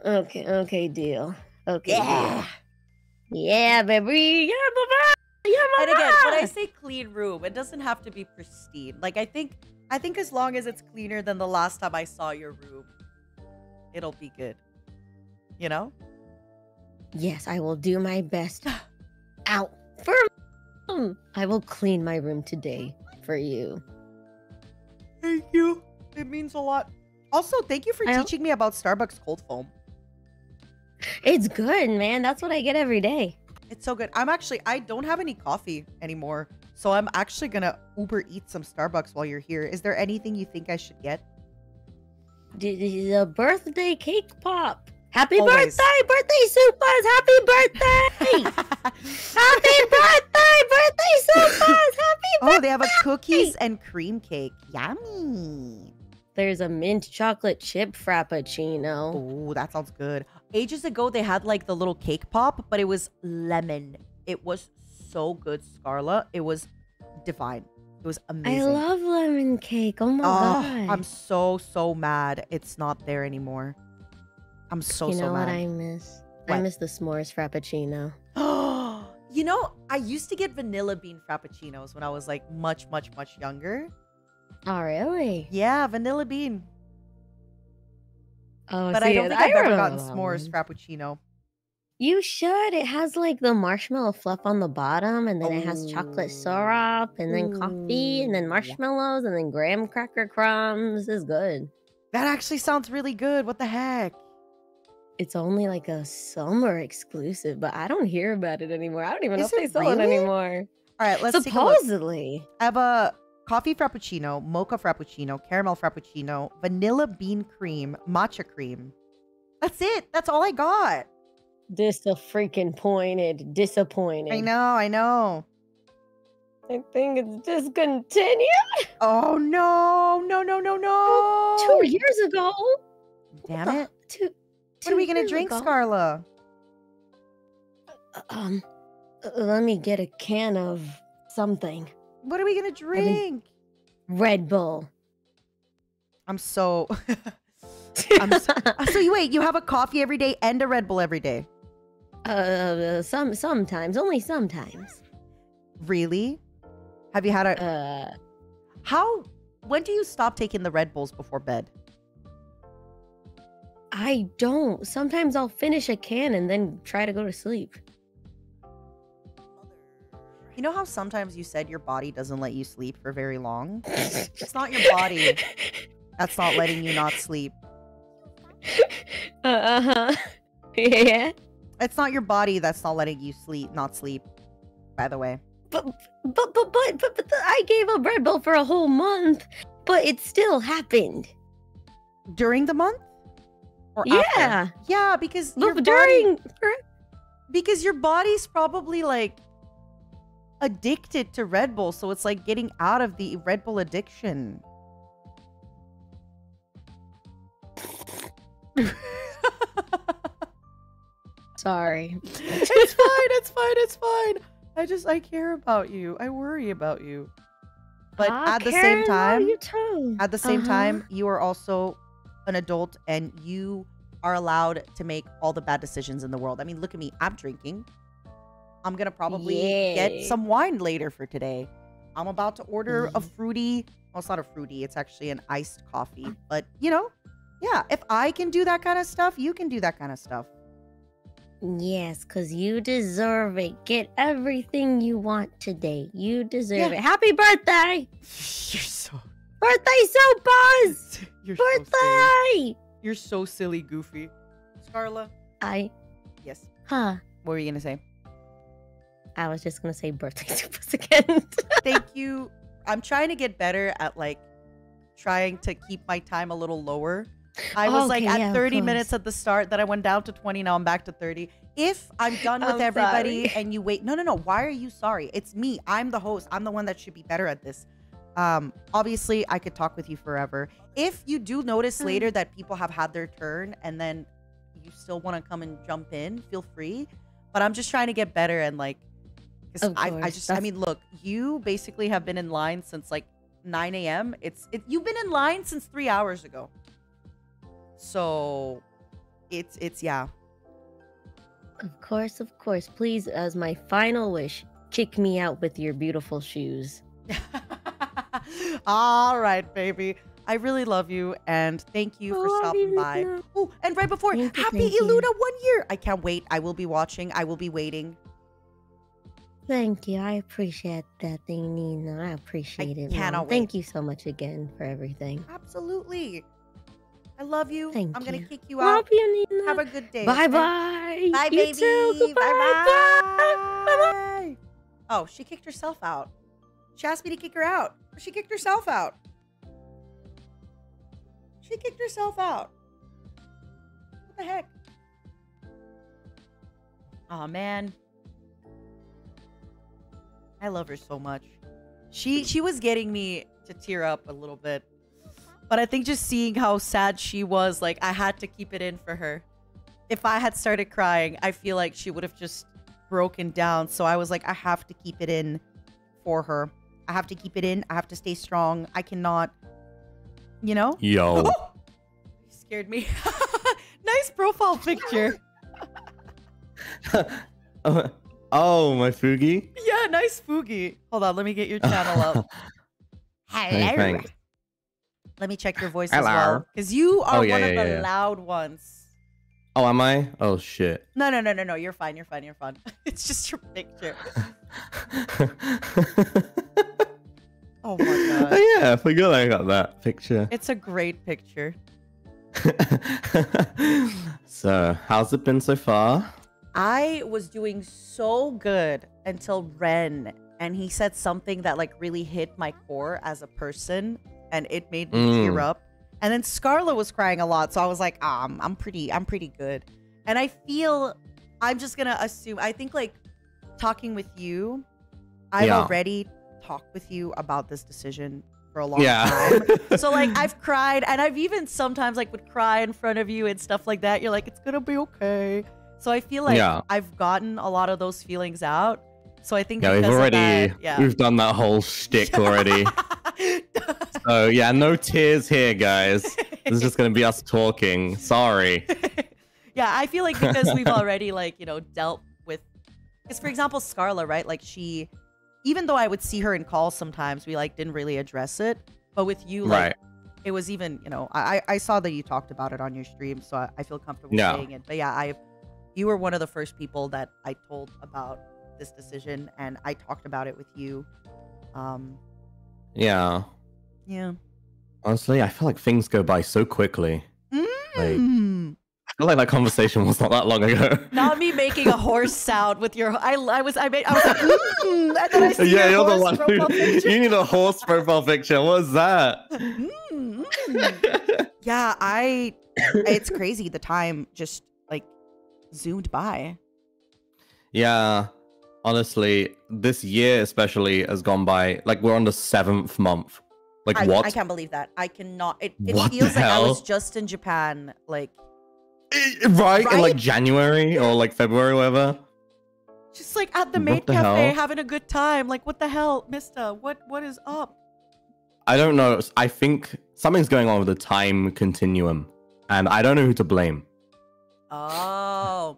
Okay, deal. Okay, Yeah. deal. Yeah, baby. Yeah, baba. Yeah, And mama. again, when I say clean room, it doesn't have to be pristine. Like I think as long as it's cleaner than the last time I saw your room, it'll be good. You know? Yes, I will do my best. Out for. I will clean my room today for you. Thank you. It means a lot. Also, thank you for teaching me about Starbucks cold foam. It's good, man. That's what I get every day. It's so good. I don't have any coffee anymore. So I'm actually gonna Uber eat some Starbucks while you're here. Is there anything you think I should get? The birthday cake pop. Happy Always. birthday, Supers! Happy birthday! Happy birthday, Supers! Happy birthday! Oh, they have a cookies and cream cake. Yummy. There's a mint chocolate chip frappuccino. Oh, that sounds good. Ages ago, they had like the little cake pop, but it was lemon. It was so good, Scarla. It was divine. It was amazing. I love lemon cake. Oh my god. I'm so mad it's not there anymore. I'm so You know mad. what I miss? I What? miss the s'mores frappuccino. You know, I used to get vanilla bean frappuccinos when I was like much younger. Oh really? Yeah, vanilla bean. Oh, But I don't think I've ever gotten s'mores frappuccino. You should. It has like the marshmallow fluff on the bottom, and then it has chocolate syrup, and then coffee, and then marshmallows, and then graham cracker crumbs. It's good. That actually sounds really good. What the heck? It's only like a summer exclusive, but I don't hear about it anymore. I don't even know Is if they it sell it really? anymore. All right, let's take a look. Supposedly. I have a coffee frappuccino, mocha frappuccino, caramel frappuccino, vanilla bean cream, matcha cream. That's it. That's all I got. Disappointed. Disappointed. I know. I think it's discontinued. Oh no. 2 years ago. Damn it. What What are we gonna drink, Scarla? Let me get a can of something. What are we gonna drink? Red Bull. I'm so. So you wait. You have a coffee every day and a Red Bull every day. Sometimes, only sometimes. Really? Have you had a? When do you stop taking the Red Bulls before bed? I don't. Sometimes I'll finish a can and then try to go to sleep. You know how sometimes you said your body doesn't let you sleep for very long? It's not your body that's not letting you not sleep. Yeah. It's not your body that's not letting you not sleep. By the way. But I gave up Red Bull for a whole month, but it still happened. During the month? Or Yeah. after? Yeah, because your During. Because your body's probably like addicted to Red Bull, so it's like getting out of the Red Bull addiction. Sorry. It's fine, it's fine, it's fine. I care about you. I worry about you. But at the same time, you are also an adult and you are allowed to make all the bad decisions in the world. I mean, look at me. I'm drinking. I'm going to probably get some wine later for today. I'm about to order a fruity, well, it's not a fruity, it's actually an iced coffee. But, you know, yeah, if I can do that kind of stuff, you can do that kind of stuff. Yes, because you deserve it. Get everything you want today. You deserve it. Happy birthday! You're so... Birthday so buzz! You're birthday! So silly. You're so silly, Goofy. Scarla? Yes. Huh? What were you going to say? I was just going to say birthday so buzz again. Thank you. I'm trying to get better at, like, trying to keep my time a little lower. I was like at 30 minutes at the start, then I went down to 20, now I'm back to 30. If I'm done with everybody and you wait, no, why are you sorry? It's me. I'm the host. I'm the one that should be better at this. Obviously, I could talk with you forever. If you do notice later that people have had their turn and then you still want to come and jump in, feel free. But I'm just trying to get better and like, I mean, look, you basically have been in line since like 9 a.m. You've been in line since 3 hours ago. So it's yeah. Of course. Please, as my final wish, kick me out with your beautiful shoes. All right, baby. I really love you and thank you for stopping by. Oh, and right before, happy Iluna 1 year. I can't wait. I will be watching. I will be waiting. Thank you. I appreciate that thing, Nina. I appreciate it. Cannot wait. Thank you so much again for everything. Absolutely. I love you. Thank I'm you. gonna kick you out. Love you, Nina. Have a good day. Bye okay? bye. Bye, You baby. too. Bye. Oh, she kicked herself out. She asked me to kick her out. She kicked herself out. She kicked herself out. What the heck? Oh man. I love her so much. She was getting me to tear up a little bit. But I think just seeing how sad she was, like, I had to keep it in for her. If I had started crying, I feel like she would have just broken down. So I was like, I have to keep it in for her. I have to keep it in. I have to stay strong. I cannot, you know? Yo. Oh! You scared me. Nice profile picture. Oh, my Fugi? Yeah, nice Fugi. Hold on, let me get your channel up. Hello. Thanks. Let me check your voice as well. Because you are one of the loud ones. Oh, am I? Oh, shit. No. You're fine. You're fine. It's just your picture. Oh my god. Oh, yeah, I forgot I got that picture. It's a great picture. So, how's it been so far? I was doing so good until Ren. And he said something that like really hit my core as a person. And it made me tear up. And then Scarla was crying a lot, so I was like, I'm pretty good. And I feel I'm just gonna assume. I think like talking with you, I've already talked with you about this decision for a long time. So like I've cried, and I've even sometimes like would cry in front of you and stuff like that. You're like, it's gonna be okay. So I feel like I've gotten a lot of those feelings out. So I think we've done that whole shtick already. So yeah, no tears here, guys. This is just gonna be us talking. Sorry. Yeah, I feel like because we've already like, you know, dealt with, because for example, Scarla, right? Like she, even though I would see her in calls sometimes, we like didn't really address it. But with you, like it was even, you know, I saw that you talked about it on your stream, so I feel comfortable saying it. But yeah, you were one of the first people that I told about this decision, and I talked about it with you. Yeah. Honestly, I feel like things go by so quickly. Like, I feel like that conversation was not that long ago. Not me making a horse sound with your. I was like, and then I see you're your the horse one. profile picture. You need a horse profile picture. What was that? Yeah, it's crazy. The time just like zoomed by. Yeah, honestly, this year especially has gone by. Like we're on the 7th month. Like what? I can't believe that. I cannot. It What feels the like I was hell? just in Japan. Like Right? In like Right? January or like February, whatever. just like at the What maid the cafe hell? having a good time. Like what the hell, Mister? What is up? I don't know. I think something's going on with the time continuum, and I don't know who to blame. Oh.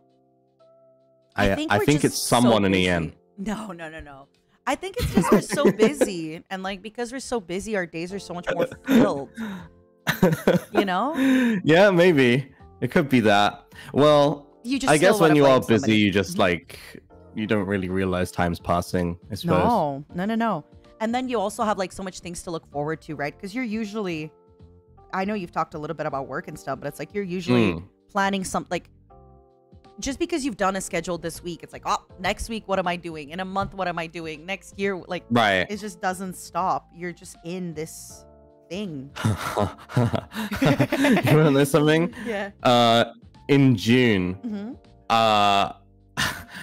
I we're think just it's someone so in the busy. end. No. I think it's just we're so busy, and like because we're so busy, our days are so much more filled. You know? Yeah, maybe it could be that. Well, You just I guess still when wanna you are blame busy, somebody. you just like you don't really realize time's passing. I suppose. No. And then you also have like so much things to look forward to, right? Because you're usually, I know you've talked a little bit about work and stuff, but it's like you're usually planning some like. Just because you've done a schedule this week, it's like, oh, next week, what am I doing? In a month, what am I doing? Next year, like, Right. it just doesn't stop. You're just in this thing. You want to know something? Yeah. In June, Mm-hmm.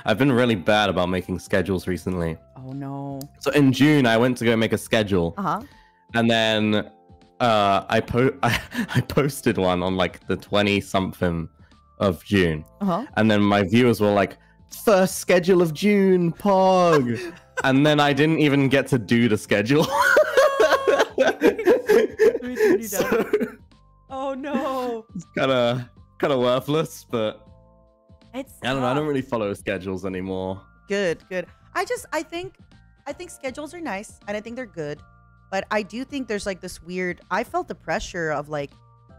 I've been really bad about making schedules recently. Oh, no. So in June, I went to go make a schedule, Uh-huh. and then I posted one on like the 20-something of June, Uh-huh. and then my viewers were like, "First schedule of June, Pog," and then I didn't even get to do the schedule. So, Oh, no. it's kind of worthless, but It's I don't know. I tough. don't really follow schedules anymore. Good. I think schedules are nice and I think they're good, but I do think there's like this weird, I felt the pressure of like,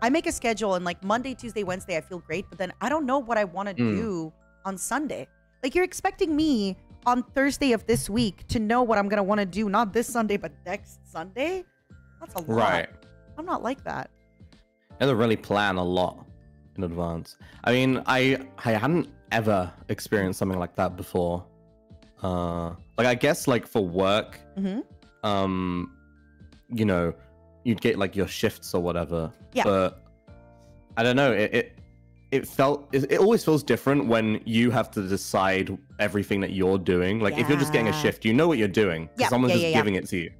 I make a schedule and like Monday, Tuesday, Wednesday, I feel great, but then I don't know what I want to do on Sunday. Like you're expecting me on Thursday of this week to know what I'm going to want to do, not this Sunday, but next Sunday. That's a lot. Right. I'm not like that. I don't really plan a lot in advance. I mean, I hadn't ever experienced something like that before. Like I guess like for work, you know, you'd get like your shifts or whatever. Yeah. But I don't know. It always feels different when you have to decide everything that you're doing. Like if you're just getting a Yeah. shift, you know what you're doing. 'Cause Yeah, someone's yeah, just yeah, giving it to you.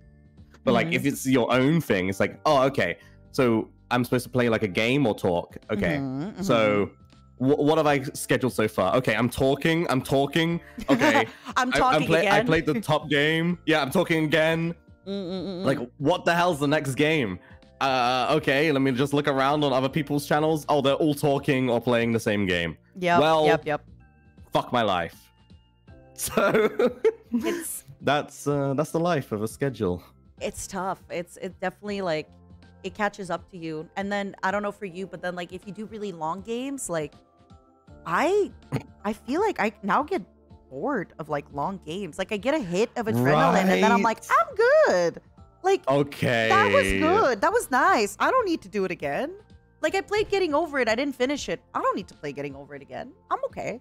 But like if it's your own thing, it's like, oh, okay. So I'm supposed to play like a game or talk. Okay. So what have I scheduled so far? Okay, I'm talking. Okay. I'm talking again. I played the top game. Yeah, I'm talking again. Like, what the hell's the next game? Okay, let me just look around on other people's channels. Oh, they're all talking or playing the same game. Yep. Well, Yep. fuck my life. So It's that's the life of a schedule. it's tough. It's definitely like it catches up to you. And then I don't know for you, but then like if you do really long games, like I feel like I now get bored of like long games. Like I get a hit of adrenaline and then I'm like, Right. I'm good. Like Okay. that was good. That was nice. I don't need to do it again. Like I played Getting Over It. I didn't finish it. I don't need to play Getting Over It again. I'm okay.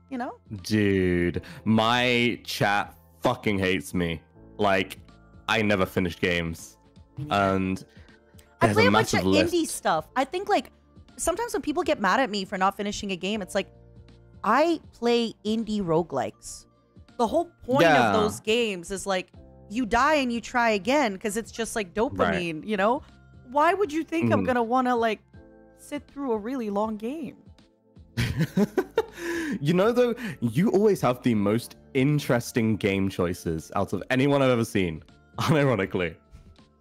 You know? Dude, my chat fucking hates me. Like, I never finish games. And I there's play a a bunch of massive list. indie stuff. I think like sometimes when people get mad at me for not finishing a game, it's like I play indie roguelikes. The whole point Yeah. of those games is like you die and you try again because it's just like dopamine, you know? Why would you think I'm Mhm. gonna wanna like sit through a really long game? You know, though, you always have the most interesting game choices out of anyone I've ever seen, unironically.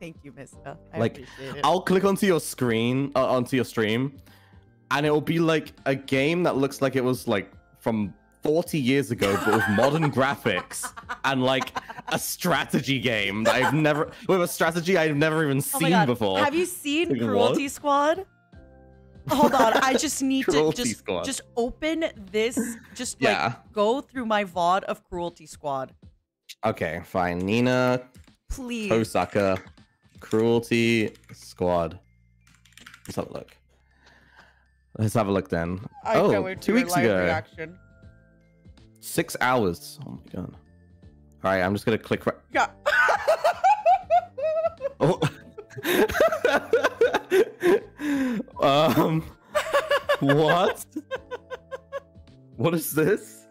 Thank you, Mister. I Like, appreciate it. I'll click onto your screen, onto your stream, and it'll be like a game that looks like it was like from 40 years ago, but with modern graphics and like a strategy game that I've never, with a strategy I've never even Oh my seen God. before. Have you seen Like, what? Cruelty Squad? Hold on, I just need to Cruelty Squad. just open this, just Yeah. like go through my VOD of Cruelty Squad. Okay, fine. Nina Please. Kosaka Cruelty Squad. Let's have a look. Let's have a look then. I can't Oh, wait 2 for your weeks live ago. reaction. 6 hours. Oh my god. All right, I'm just gonna click right. Yeah. Oh. What? What is this?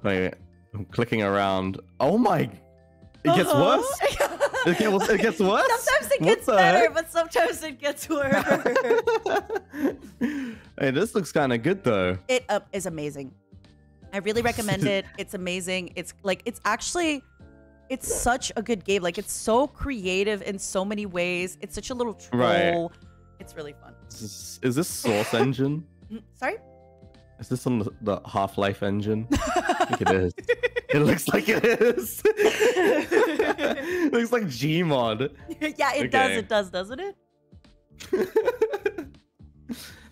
Wait, I'm clicking around. Oh my! It gets worse. It gets worse. Sometimes it gets better, but sometimes it gets worse. Hey, this looks kind of good though. It is amazing. I really recommend it. It's amazing. It's like it's such a good game. Like it's so creative in so many ways. It's such a little troll. Right. It's really fun. Is this Source engine? Sorry? Is this on the Half-Life engine? I think it is. It looks like it is. It looks like Gmod. Yeah, it does. It does, doesn't it?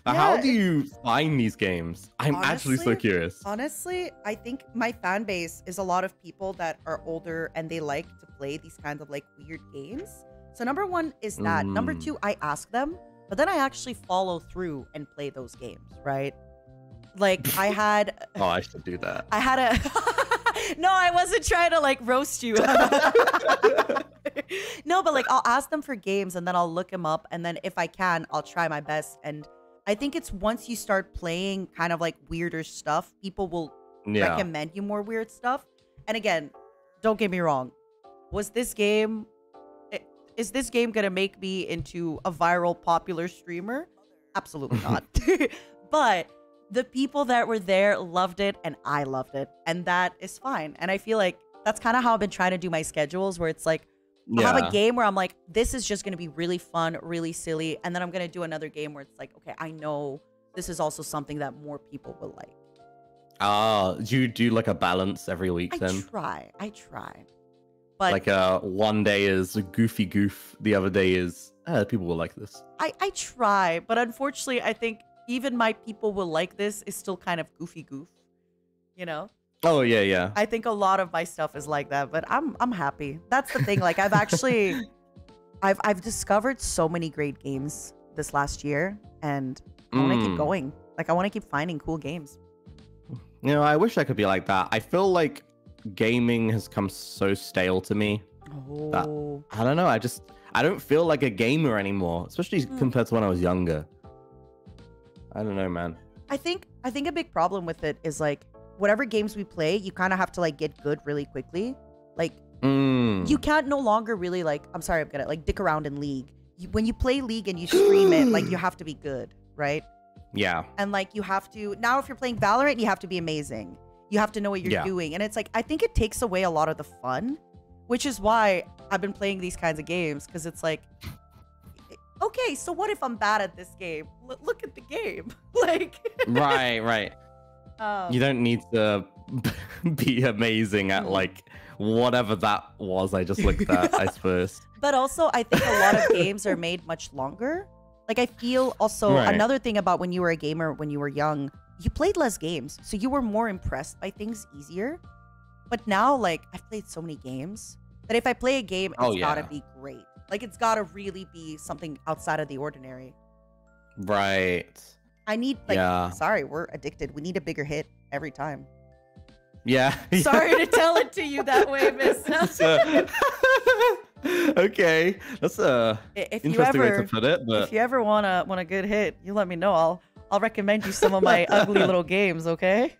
How do you find these games? I'm actually so curious. Honestly, I think my fan base is a lot of people that are older and they like to play these kinds of like weird games. So number one is that. Number two, I ask them, but then I actually follow through and play those games, right? Like I had... Oh, I should do that. I had a... No, I wasn't trying to like roast you. No, but like I'll ask them for games and then I'll look them up. And then if I can, I'll try my best. And I think it's once you start playing kind of like weirder stuff, people will recommend you more weird stuff. And again, don't get me wrong. Is this game going to make me into a viral popular streamer? Absolutely not. But the people that were there loved it and I loved it. And that is fine. And I feel like that's kind of how I've been trying to do my schedules, where it's like, I'll have a game where I'm like, this is just going to be really fun, really silly. And then I'm going to do another game where it's like, okay, I know this is also something that more people will like. Do you do like a balance every week then? I try. But like one day is a goofy goof, the other day is people will like this. I try, but unfortunately I think even my people will like this is still kind of goofy goof, you know? Oh yeah. I think a lot of my stuff is like that, but I'm happy. That's the thing. Like I've actually I've discovered so many great games this last year, and I want to keep going. Like I want to keep finding cool games. You know, I wish I could be like that. I feel like gaming has come so stale to me. That, I don't know. I don't feel like a gamer anymore, especially compared to when I was younger. I don't know, man. I think a big problem with it is like whatever games we play, you kind of have to like get good really quickly. Like you can't no longer really like, I'm sorry, I'm gonna like dick around in League. When you play League and you stream it, like you have to be good, right? Yeah. And like you have to, now if you're playing Valorant, you have to be amazing. You have to know what you're doing. And it's like, I think it takes away a lot of the fun, which is why I've been playing these kinds of games. Cause it's like, okay, so what if I'm bad at this game? Look at the game. Like, right. You don't need to be amazing at like whatever that was I just looked at, I suppose. But also, I think a lot of games are made much longer. Like, I feel also another thing about when you were a gamer, when you were young, you played less games. So you were more impressed by things easier. But now, like, I've played so many games that if I play a game, it's gotta be great. Like, it's gotta really be something outside of the ordinary. Right. I need, like, sorry, we're addicted. We need a bigger hit every time. Yeah. Sorry to tell it to you that way, miss. Okay. That's a interesting way to put it. But if you ever want a good hit, you let me know. I'll recommend you some of my ugly little games, okay?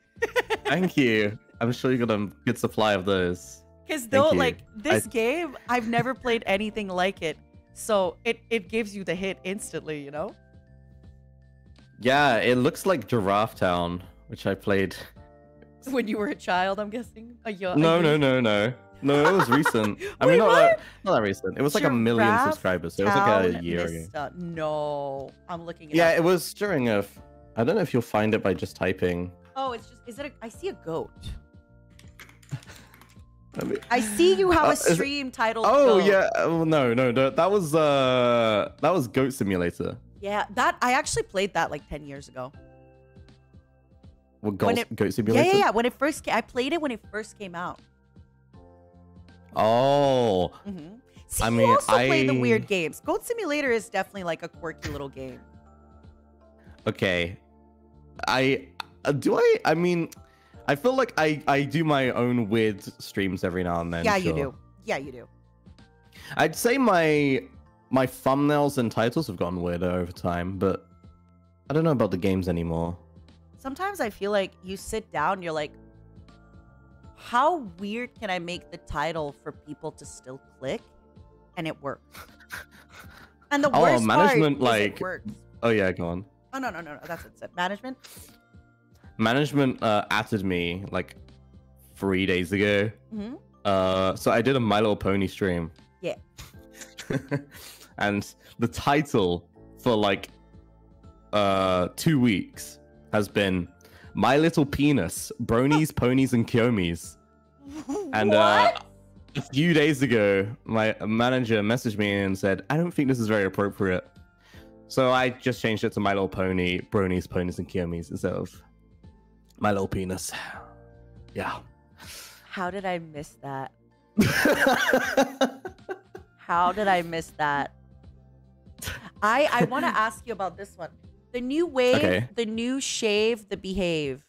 Thank you. I'm sure you got a good supply of those. Because though, like, this game, I've never played anything like it. So it gives you the hit instantly, you know? Yeah, it looks like Giraffe Town, which I played. When you were a child, I'm guessing? No, it was recent. I mean, not that recent. It was like 1 million subscribers. So it was like a year ago. No, I'm looking at it. Yeah, it was during a... I don't know if you'll find it by just typing. Oh, it's just... Is it I see a goat. I see you have a stream titled Goat. Yeah. No. That was Goat Simulator. Yeah, I actually played that like 10 years ago. What, Goat Simulator? Yeah. When it first I played it when it first came out. Oh. See, you also play the weird games. Goat Simulator is definitely like a quirky little game. Okay. I mean, I feel like I do my own weird streams every now and then. Yeah, you do. Yeah, you do. I'd say my thumbnails and titles have gotten weirder over time, but I don't know about the games anymore. Sometimes I feel like you sit down, you're like, how weird can I make the title for people to still click? And it works. And the worst management, part is like, it works. Oh yeah, go on. Oh, no. That's what it said. Management? Management added me like 3 days ago. So I did a My Little Pony stream. Yeah. And the title for like 2 weeks has been My Little Penis, Bronies, Ponies, and Kyomis. And a few days ago, my manager messaged me and said, I don't think this is very appropriate. So I just changed it to My Little Pony, Bronies, Ponies, and Kyomis instead of My Little Penis. Yeah. How did I miss that? How did I miss that? I want to ask you about this one. The new wave, the new shave, the behave.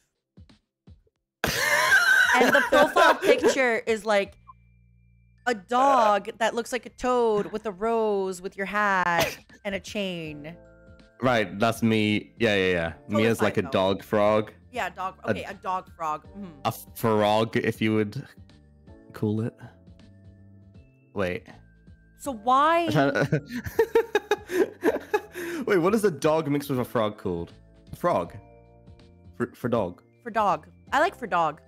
And the profile picture is like a dog that looks like a toad with a rose with your hat and a chain. Right, that's me. Yeah. Totally me as like a dog frog. Yeah, dog. Okay, a dog frog. A frog, if you would call it. Wait. So why? Wait, what is a dog mixed with a frog called? A frog. For dog. For dog. I like for dog.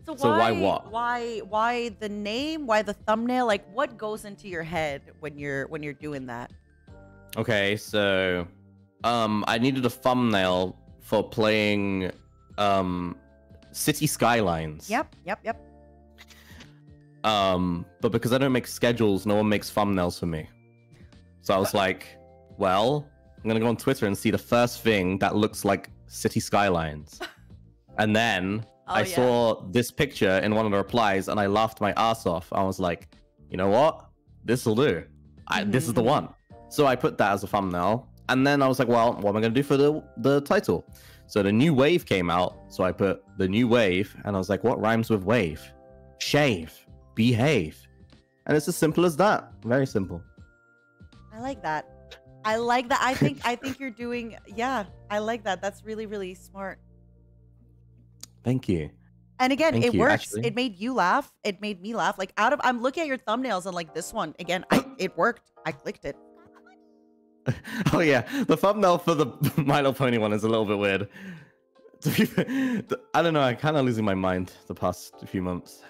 So why what? Why the name? Why the thumbnail? Like, what goes into your head when you're doing that? Okay, so I needed a thumbnail for playing City Skylines. Yep. But because I don't make schedules, no one makes thumbnails for me. So I was like, well, I'm gonna go on Twitter and see the first thing that looks like City Skylines. And then I saw this picture in one of the replies and I laughed my ass off. I was like, you know what? This'll do. This is the one. So I put that as a thumbnail. And then I was like, well, what am I gonna do for the title? So the new wave came out. So I put the new wave and I was like, what rhymes with wave? Shave. Behave. And it's as simple as that. Very simple. I like that. I think you're doing, I like that. That's really, really smart. Thank you. And again, Thank it you, works. actually. It made you laugh. It made me laugh. Like I'm looking at your thumbnails and like this one, again, it worked. I clicked it. Oh yeah, the thumbnail for the My Little Pony one is a little bit weird. I don't know, I'm kind of losing my mind the past few months.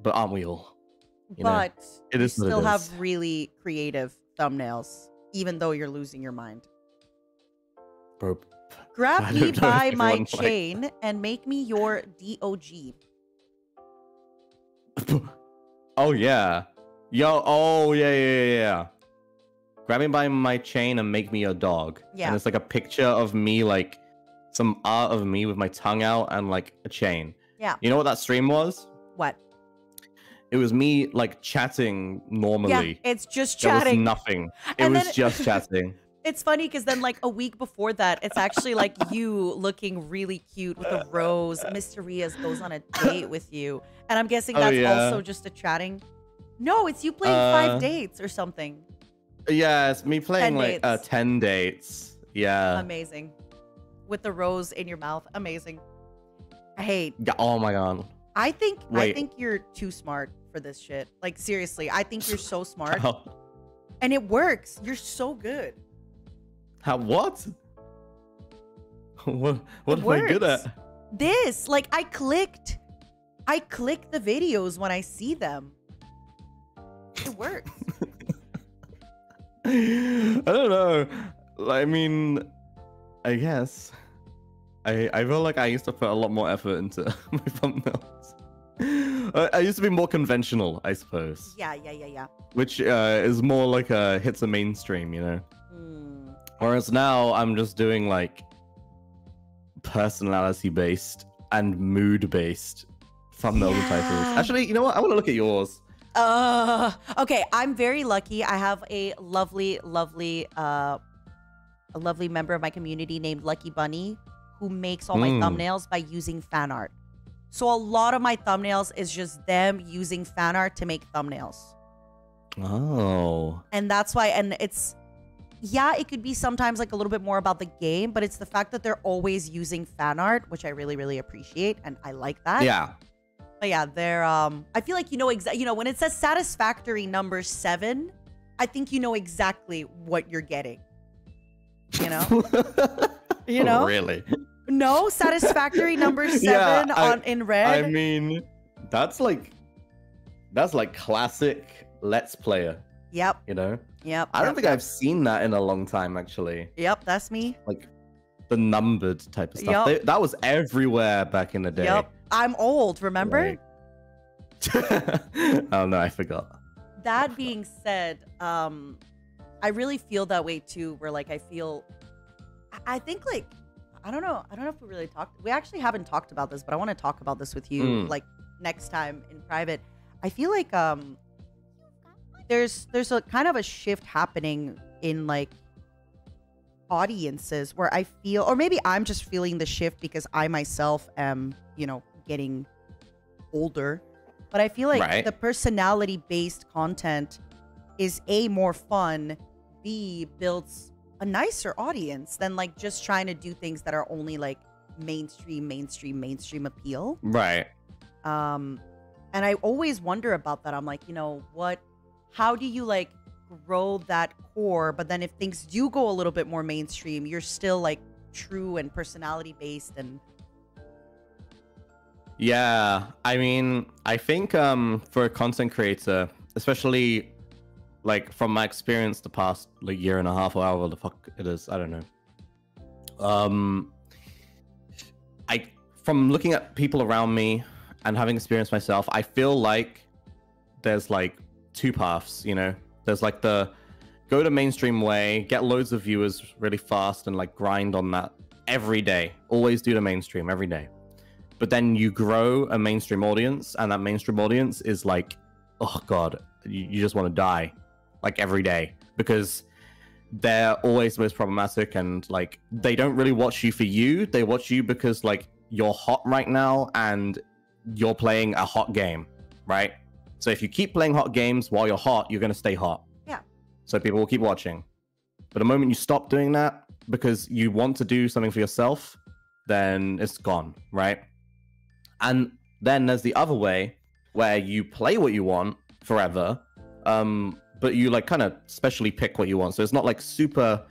But aren't we all? But it is you still what it have is. really creative thumbnails, even though you're losing your mind. Bro, Grab I me don't know by if my everyone likes- chain and make me your DOG. Oh yeah. Oh yeah. Grab me by my chain and make me a dog. Yeah. And it's like a picture of me, like some art of me with my tongue out and like a chain. Yeah. You know what that stream was? What? It was me like chatting normally. Yeah, it's just There was chatting. nothing. It And was then- just chatting. It's funny because then like a week before that, it's actually like you looking really cute with a rose. Mr. Riaz goes on a date with you. And I'm guessing Oh, that's yeah. also just a chatting. No, it's you playing 5 dates or something. Yeah, it's me playing 10 like dates. 10 dates. Yeah. Amazing. With the rose in your mouth. Amazing. Oh my god. I think Wait. you're too smart for this shit. Like seriously, I think you're so smart. How? And it works. You're so good. What? What It am I good works. at? This, like I clicked the videos when I see them. It works. I don't know. I mean, I guess. I feel like I used to put a lot more effort into my thumbnails. I used to be more conventional, I suppose. Yeah. Which is more like hits a mainstream, you know? Whereas now I'm just doing like personality-based and mood-based thumbnails and titles. Actually, you know what? I want to look at yours. Okay, I'm very lucky. I have a lovely member of my community named Lucky Bunny who makes all my thumbnails by using fan art. So a lot of my thumbnails is just them using fan art to make thumbnails. Oh. And that's why, and it's, yeah, it could be sometimes like a little bit more about the game, but it's the fact that they're always using fan art, which I really, really appreciate. And I like that. Yeah. But yeah, they're I feel like you know when it says satisfactory number 7, I think you know exactly what you're getting. You know? You know? Really? No, satisfactory number 7 in red. I mean, that's like classic Let's Player. Yep. You know? Yep. I don't think I've seen that in a long time, actually. Yep, that's me. Like the numbered type of stuff. That was everywhere back in the day. Yep. I'm old, remember? Oh no, I forgot. That being said, I really feel that way too, where like I think like I don't know if we actually haven't talked about this, but I want to talk about this with you like next time in private. I feel like there's a kind of a shift happening in like audiences where I feel, or maybe I'm just feeling the shift because I myself am, you know, getting older, but I feel like the personality based content is A, more fun, B, builds a nicer audience than like just trying to do things that are only like mainstream appeal. Right. And I always wonder about that. I'm like, you know, how do you like grow that core? But then if things do go a little bit more mainstream, you're still like true and personality based and. Yeah, I mean, I think for a content creator, especially like from my experience the past like year and a half or however the fuck it is, I don't know. From looking at people around me and having experienced myself, I feel like there's like two paths, you know? There's like the go to mainstream way, get loads of viewers really fast and like grind on that every day. Always do the mainstream every day. But then you grow a mainstream audience, and that mainstream audience is like, oh God, you just want to die like every day because they're always the most problematic and like they don't really watch you for you. They watch you because like you're hot right now and you're playing a hot game, right? So if you keep playing hot games while you're hot, you're going to stay hot. Yeah. So people will keep watching. But the moment you stop doing that because you want to do something for yourself, then it's gone, right? And then there's the other way where you play what you want forever, but you like kind of specially pick what you want. So it's not like super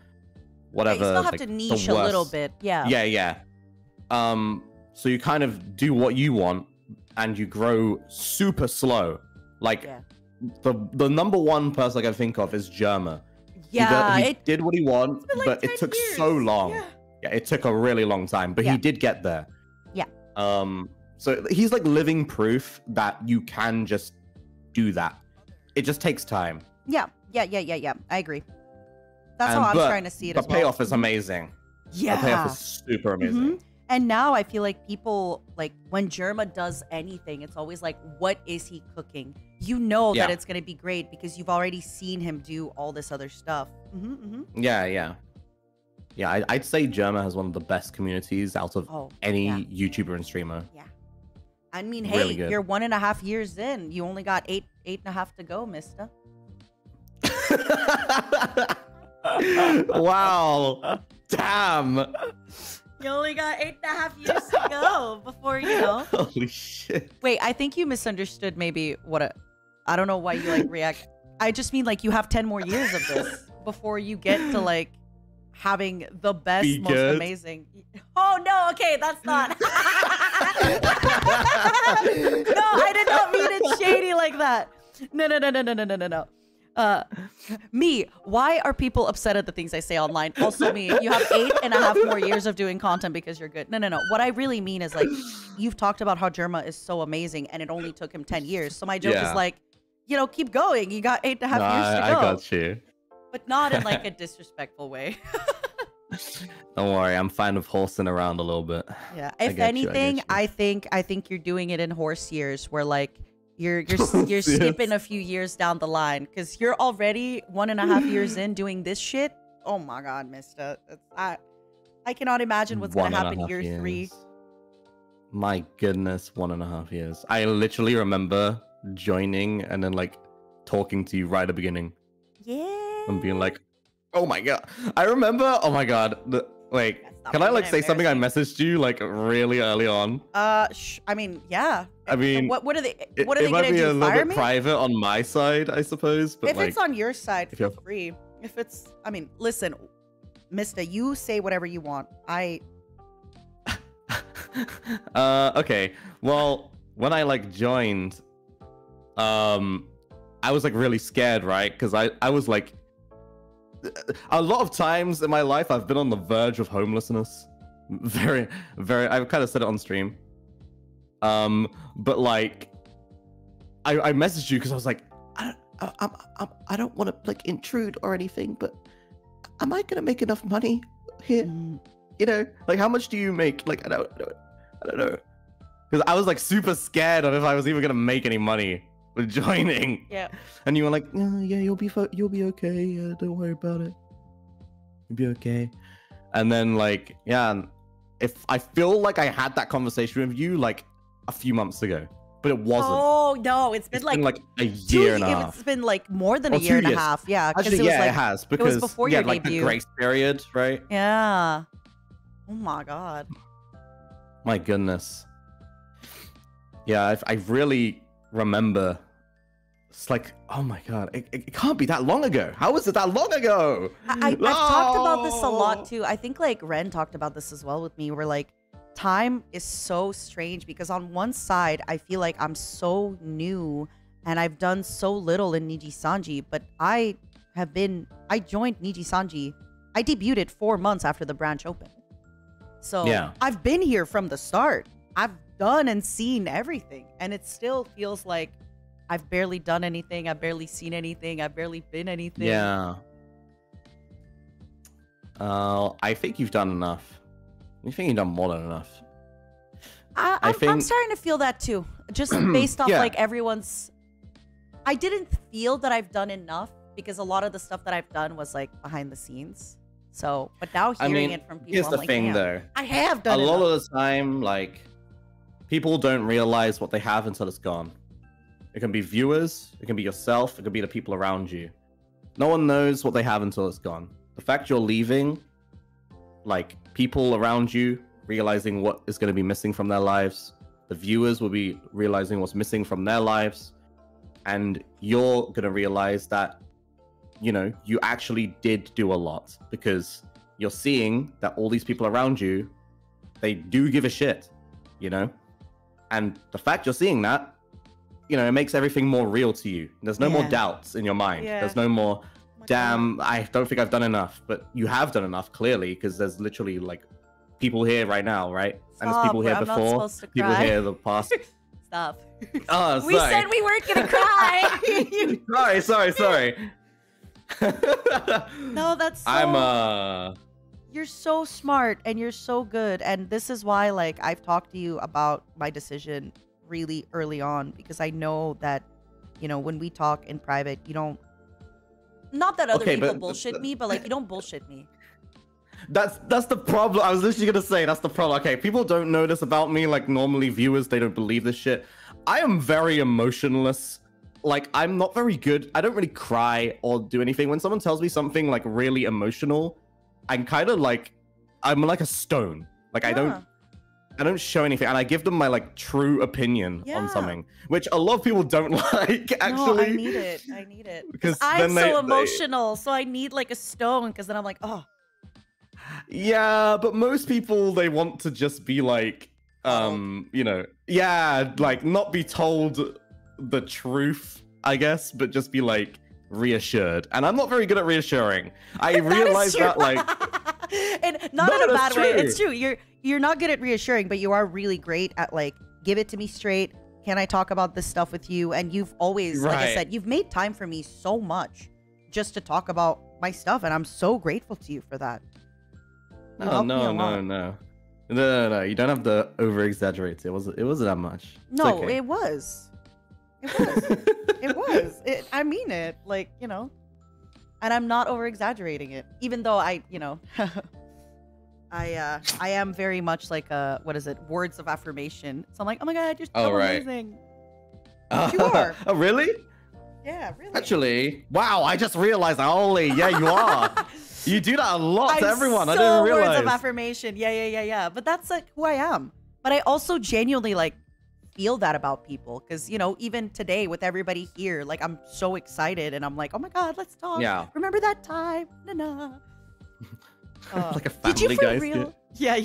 whatever. Yeah, you still have like, to niche a little bit. Yeah. Yeah. So you kind of do what you want and you grow super slow. Like the number one person I can think of is Germa. Yeah. He did what he wanted, like but it took so long. Yeah, it took a really long time, but he did get there. Yeah. So he's like living proof that you can just do that. It just takes time. Yeah. I agree. That's how I'm trying to see it as well. The payoff is amazing. Yeah. The payoff is super amazing. And now I feel like people, like when Germa does anything, it's always like, what is he cooking? You know that it's going to be great because you've already seen him do all this other stuff. Yeah, I'd say Germa has one of the best communities out of any YouTuber and streamer. Yeah. I mean, really hey, you're 1.5 years in. You only got 8.5 to go, mister. Wow. Damn. You only got 8.5 years to go before, you know. Holy shit. Wait, I think you misunderstood maybe I don't know why you like react. I just mean like you have 10 more years of this before you get to like having the best, most amazing. Oh no, okay, that's not. No, I did not mean it shady like that. No. Me, why are people upset at the things I say online? Also me, you have 8.5 more years of doing content because you're good. No. What I really mean is like, you've talked about how Germa is so amazing and it only took him 10 years. So my joke is like, you know, keep going. You got 8.5 years to go. I got you. But not in like a disrespectful way. Don't worry, I'm fine with horsing around a little bit. Yeah. If anything, I think you're doing it in horse years where like you're skipping a few years down the line because you're already 1.5 years in doing this shit. Oh my God, mister. I cannot imagine what's gonna happen year 3. My goodness, 1.5 years. I literally remember joining and then like talking to you right at the beginning. Yeah. And being like, oh my God. I remember, oh my God. Like, can I like say something I messaged you like really early on? I mean, yeah. I mean, what are they? It What are they might gonna be a do? little Fire bit me? private on my side, I suppose. But If like, it's on your side, if feel you're- free. If it's, I mean, listen, Mister, you say whatever you want. Okay. Well, when I like joined, I was like really scared, right? Because I was like, a lot of times in my life I've been on the verge of homelessness. Very, very. I've kind of said it on stream. But like, I messaged you because I was like, I don't want to like intrude or anything, but am I gonna make enough money here? You know, like how much do you make? Like I don't know. Because I was like super scared of if I was even gonna make any money with joining. Yeah. And you were like, yeah, you'll be okay. Yeah, don't worry about it. You'll be okay. And then like, yeah, if I feel like I had that conversation with you like a few months ago, but it wasn't. Oh no, it's been like a year and a half. It's been like more than a Or year 2 and a years. half. Yeah, Actually, it was yeah, like, it has it because was before yeah, your like debut. the grace period, right? Yeah. Oh my god. My goodness. Yeah, I really remember. It's like, oh my god, it can't be that long ago. How is it that long ago? I've talked about this a lot too. I think like Ren talked about this as well with me. Where like time is so strange because on one side I feel like I'm so new and I've done so little in NIJISANJI, but I joined NIJISANJI. I debuted 4 months after the branch opened. So yeah. I've been here from the start. I've done and seen everything, and it still feels like I've barely done anything. I've barely seen anything. I've barely been anything. Yeah. I think you've done enough. I think you've done more than enough. I'm starting to feel that too. Just based off Yeah. like everyone's. I didn't feel that I've done enough because a lot of the stuff that I've done was like behind the scenes. So, but now hearing it from people, here's I'm the like, thing damn, though. I have done a lot enough. of the time, like, people don't realize what they have until it's gone. It can be viewers, it can be yourself, it can be the people around you. No one knows what they have until it's gone. The fact you're leaving, like, people around you realizing what is going to be missing from their lives, the viewers will be realizing what's missing from their lives, and you're going to realize that, you know, you actually did do a lot because you're seeing that all these people around you, they do give a shit, you know? And the fact you're seeing that, you know, it makes everything more real to you. There's no more doubts in your mind. Yeah. There's no more, damn, I don't think I've done enough. But you have done enough, clearly, because there's literally, like, people here right now, right? And there's people here I'm not before, supposed to people cry. here the past. Stop. Oh, We said we weren't gonna cry. Sorry. No, that's so... I'm You're so smart and you're so good, and this is why like I've talked to you about my decision really early on, because I know that, you know, when we talk in private, you don't, not that other Okay, people but- bullshit me, but like you don't bullshit me. That's the problem. I was literally gonna say that's the problem. Okay, people don't know this about me. Like normally viewers, they don't believe this shit. I am very emotionless. Like I'm not very good. I don't really cry or do anything. When someone tells me something like really emotional, I'm kind of like, I'm like a stone. Like I don't show anything, and I give them my like true opinion on something, which a lot of people don't like. Actually, No, I need it. I need it because then I'm they- so emotional, so I need like a stone, because then I'm like, oh. Yeah, but most people, they want to just be like, you know, yeah, like not be told the truth, I guess, but just be like reassured. And I'm not very good at reassuring. I realize that, like, and not No, in a that's bad way. true. It's true. You're not good at reassuring, but you are really great at like, give it to me straight. Can I talk about this stuff with you? And you've always, like I Right. said, you've made time for me so much just to talk about my stuff, and I'm so grateful to you for that. You oh, helped me a no, lot. no. You don't have to over exaggerate. It wasn't that much. It's No, okay. it was. It was. I mean it. Like, you know. And I'm not over exaggerating it. Even though I, you know, I am very much like what is it? Words of affirmation. So I'm like, oh my god, you're so Oh, right. amazing. You are. Oh, really? Yeah, really. Actually, wow, I just realized, holy, yeah, you are. You do that a lot to I'm everyone. I so didn't realize. words of affirmation. Yeah. But that's like who I am. But I also genuinely like feel that about people because, you know, even today with everybody here, like I'm so excited and I'm like, oh my God, let's talk. Yeah. Remember that time? Like a did you family for guy real? skit. Yeah.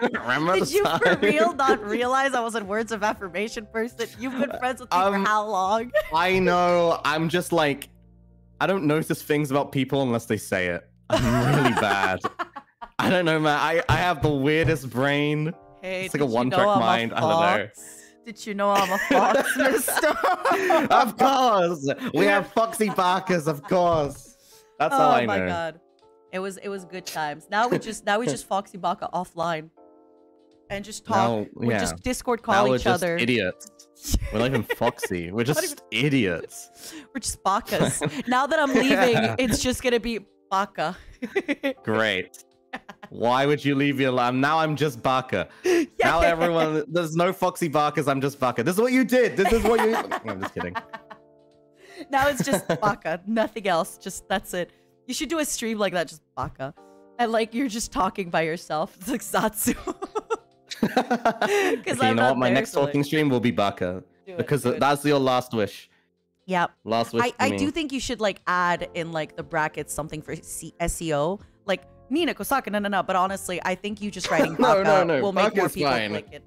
Remember Did the you for time? real not realize I was a words of affirmation person? You've been friends with me for how long? I know. I'm just like, I don't notice things about people unless they say it. I'm really bad. I don't know, man. I have the weirdest brain. Hey, it's like a did you know one-track I'm a mind. I don't know. fox? Did you know I'm a fox, mister? Of course. We have Foxy Barkers, of course. That's how I know. Oh my God. It was good times. Now we just Foxy Baka offline. And just talk. Now, We yeah. just Discord Now call we're each just other. idiots. We're not even Foxy. We're just idiots. We're just Bakas. Now that I'm leaving, it's just gonna be Baka. Great. Why would you leave your lamb? Now I'm just Baka. Now everyone, there's no Foxy Barkers. I'm just Baka. This is what you did. This is what you. I'm just kidding. Now it's just Baka. Nothing else. Just that's it. You should do a stream like that, just Baka. And like you're just talking by yourself. It's like Satsu. Okay, you know what? My next talking stream will be Baka. Because that's your last wish. Yep. Last wish. I do think you should like add in like the brackets something for SEO. Like Nina Kosaka, no. But honestly, I think you just writing Baka will make more Baka's people fine. click it.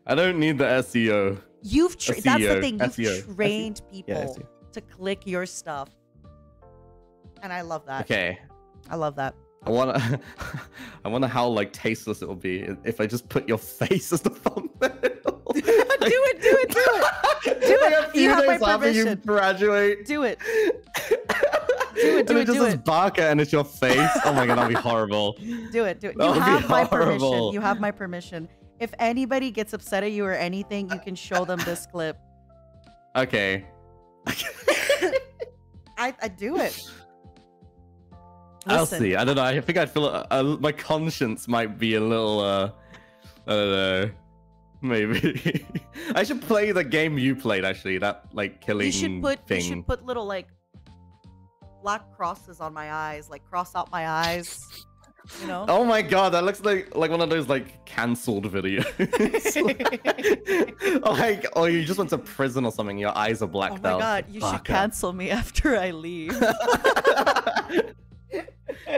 I don't need the SEO. That's the thing. You've SEO. trained people SEO. to click your stuff. And I love that. Okay. I love that. I wonder how like tasteless it will be if I just put your face as the thumbnail. Do it. Like a few You have my days after you permission. graduate. Do it. And it just says Baka and it's your face. Oh my God, that'd be horrible. Do it. You That would be have my permission. horrible. You have my permission. If anybody gets upset at you or anything, you can show them this clip. Okay. I do it. I'll Listen. see. I don't know. I think I feel my conscience might be a little. I don't know. Maybe I should play the game you played. Actually, that like killing You should thing. put little like black crosses on my eyes, like cross out my eyes. You know? Oh my God, that looks like one of those like cancelled videos. Like, oh, you just went to prison or something. Your eyes are blacked Oh out. my God, you should Baka. cancel me after I leave.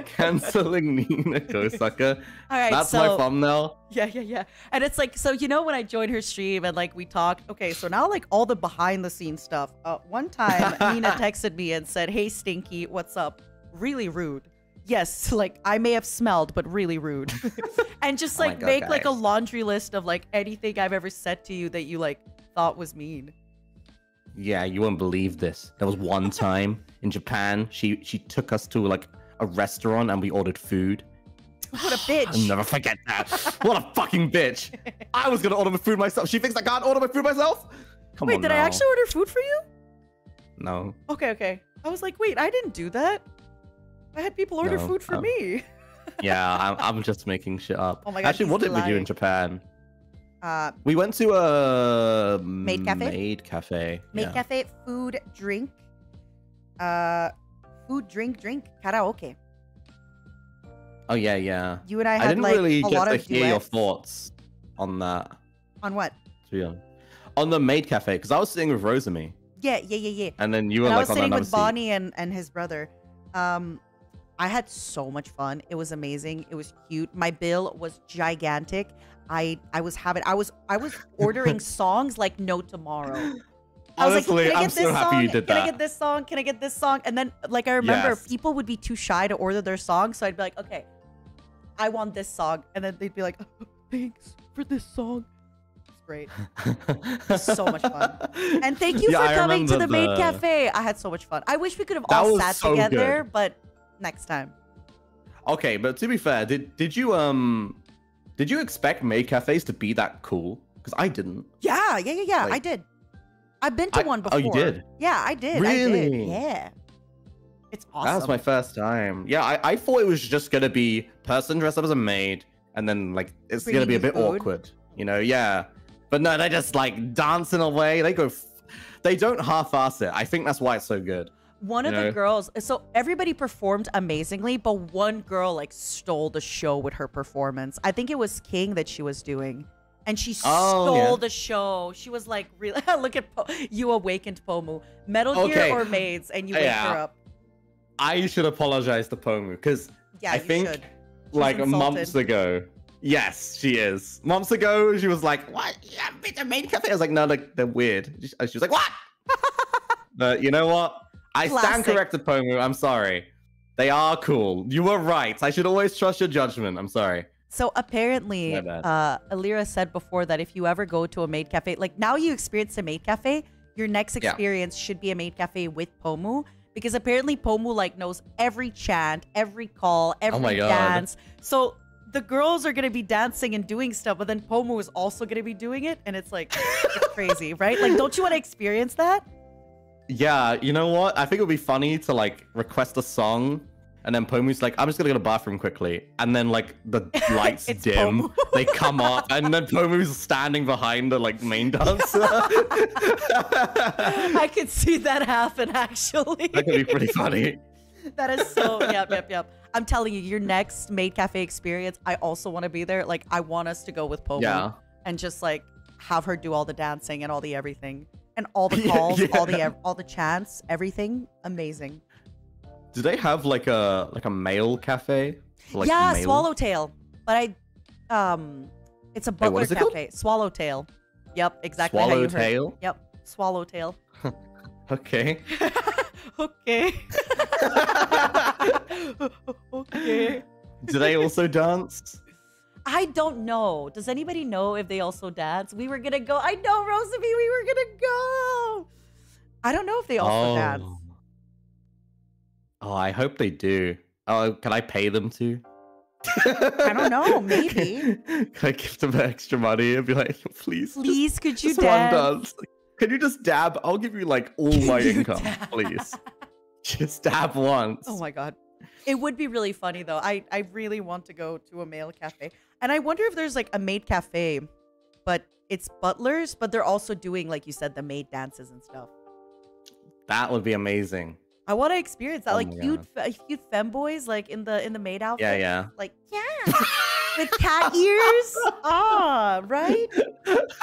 Canceling Nina Kosaka. All right, That's so, my thumbnail. Yeah. And it's like, so you know when I joined her stream and like we talked, okay, so now like all the behind the scenes stuff. One time Nina texted me and said, "Hey Stinky, what's up?" Really rude. Yes, like I may have smelled, but really rude. And just Oh my like God, make like a guys. laundry list of like anything I've ever said to you that you like thought was mean. Yeah, you won't believe this. There was one time in Japan, she took us to like a restaurant and we ordered food. What a bitch. I'll never forget that. What a fucking bitch. I was gonna order my food myself. She thinks I can't order my food myself? Come Wait, on did I now. actually order food for you? No. Okay. I was like, wait, I didn't do that. I had people order No, food for me. Yeah, I'm just making shit up. Oh my God, Actually, what he's did we do in lying. Japan? Uh, We went to a Maid cafe? Maid cafe. Maid yeah. cafe, food, drink. Food, drink, karaoke. Oh yeah. You and I I had didn't like really a get lot to of hear your duets. thoughts on that. On what? To be honest. On the Maid cafe, because I was sitting with Rosemi, Yeah. and then you were And I like was on sitting another with seat. Bonnie and his brother. I had so much fun. It was amazing. It was cute. My bill was gigantic. I was ordering songs like no tomorrow. I was Honestly, like, can I I'm get so this happy song? you did Can I that. get this song? Can I get this song? And then like I remember Yes. people would be too shy to order their song, so I'd be like, okay, I want this song, and then they'd be like, thanks for this song. It's great. It's so much fun. And thank you Yeah, for I coming to the remember Maid Cafe. I had so much fun. I wish we could have That all was sat so together, good. but next time. Okay, but to be fair, did you expect maid cafes to be that cool? Because I didn't. Yeah. I Like- did. I've been to one before. Oh, you did? Yeah, I did. I Really? did. Yeah. It's awesome. That was my first time. Yeah, I thought it was just gonna be person dressed up as a maid, and then like it's Bringing gonna be a you bit food. awkward, you know? Yeah, but no, they're just like dancing away. They don't half-ass it. I think that's why it's so good. One of the girls, so everybody performed amazingly, but one girl like stole the show with her performance. I think it was King that she was doing. And she stole the show. She was like, really, look at you awakened Pomu. Metal Gear or Maids, and you wake her up. I should apologize to Pomu, because I think like months ago, yes, she is. Months ago, she was like, what? Yeah, it's a maid cafe. I was like, no, like, they're weird. She was like, what? But you know what? I stand corrected, Pomu. I'm sorry. They are cool. You were right. I should always trust your judgment. I'm sorry. So apparently, Alira said before that if you ever go to a maid cafe, like now you experience a maid cafe, your next experience should be a maid cafe with Pomu. Because apparently Pomu like knows every chant, every call, every dance. So the girls are going to be dancing and doing stuff, but then Pomu is also going to be doing it. And it's like, it's crazy, right? Like, don't you want to experience that? Yeah, you know what? I think it would be funny to like request a song, and then Pomu's like, I'm just gonna go to the bathroom quickly, and then like the lights dim, they come up, and then Pomu's standing behind the like main dancer. I could see that happen actually. That could be pretty funny. That is so yep. I'm telling you, your next maid cafe experience, I also want to be there. Like, I want us to go with Pomu and just like have her do all the dancing and all the everything. And all the calls, all the chants, everything, amazing. Do they have like a male cafe? Like male? Swallowtail. But it's a butler cafe. Swallowtail. Yep, exactly how you heard. Swallowtail? Yep, Swallowtail. Okay. Okay. Okay. Do they also dance? I don't know. Does anybody know if they also dance? We were gonna go. I know, Rosalie, we were gonna go. I don't know if they also dance. Oh, I hope they do. Oh, can I pay them to? I don't know. Maybe. Can I give them extra money and be like, please? Please, could you just dance? one dance. Can you just dab? I'll give you like all my income, please. Just dab once. Oh my god. It would be really funny though. I really want to go to a male cafe. And I wonder if there's like a maid cafe, but it's butlers, but they're also doing, like you said, the maid dances and stuff. That would be amazing. I want to experience that. Like cute femboys, like in the maid outfit. Yeah. Like with cat ears. Right?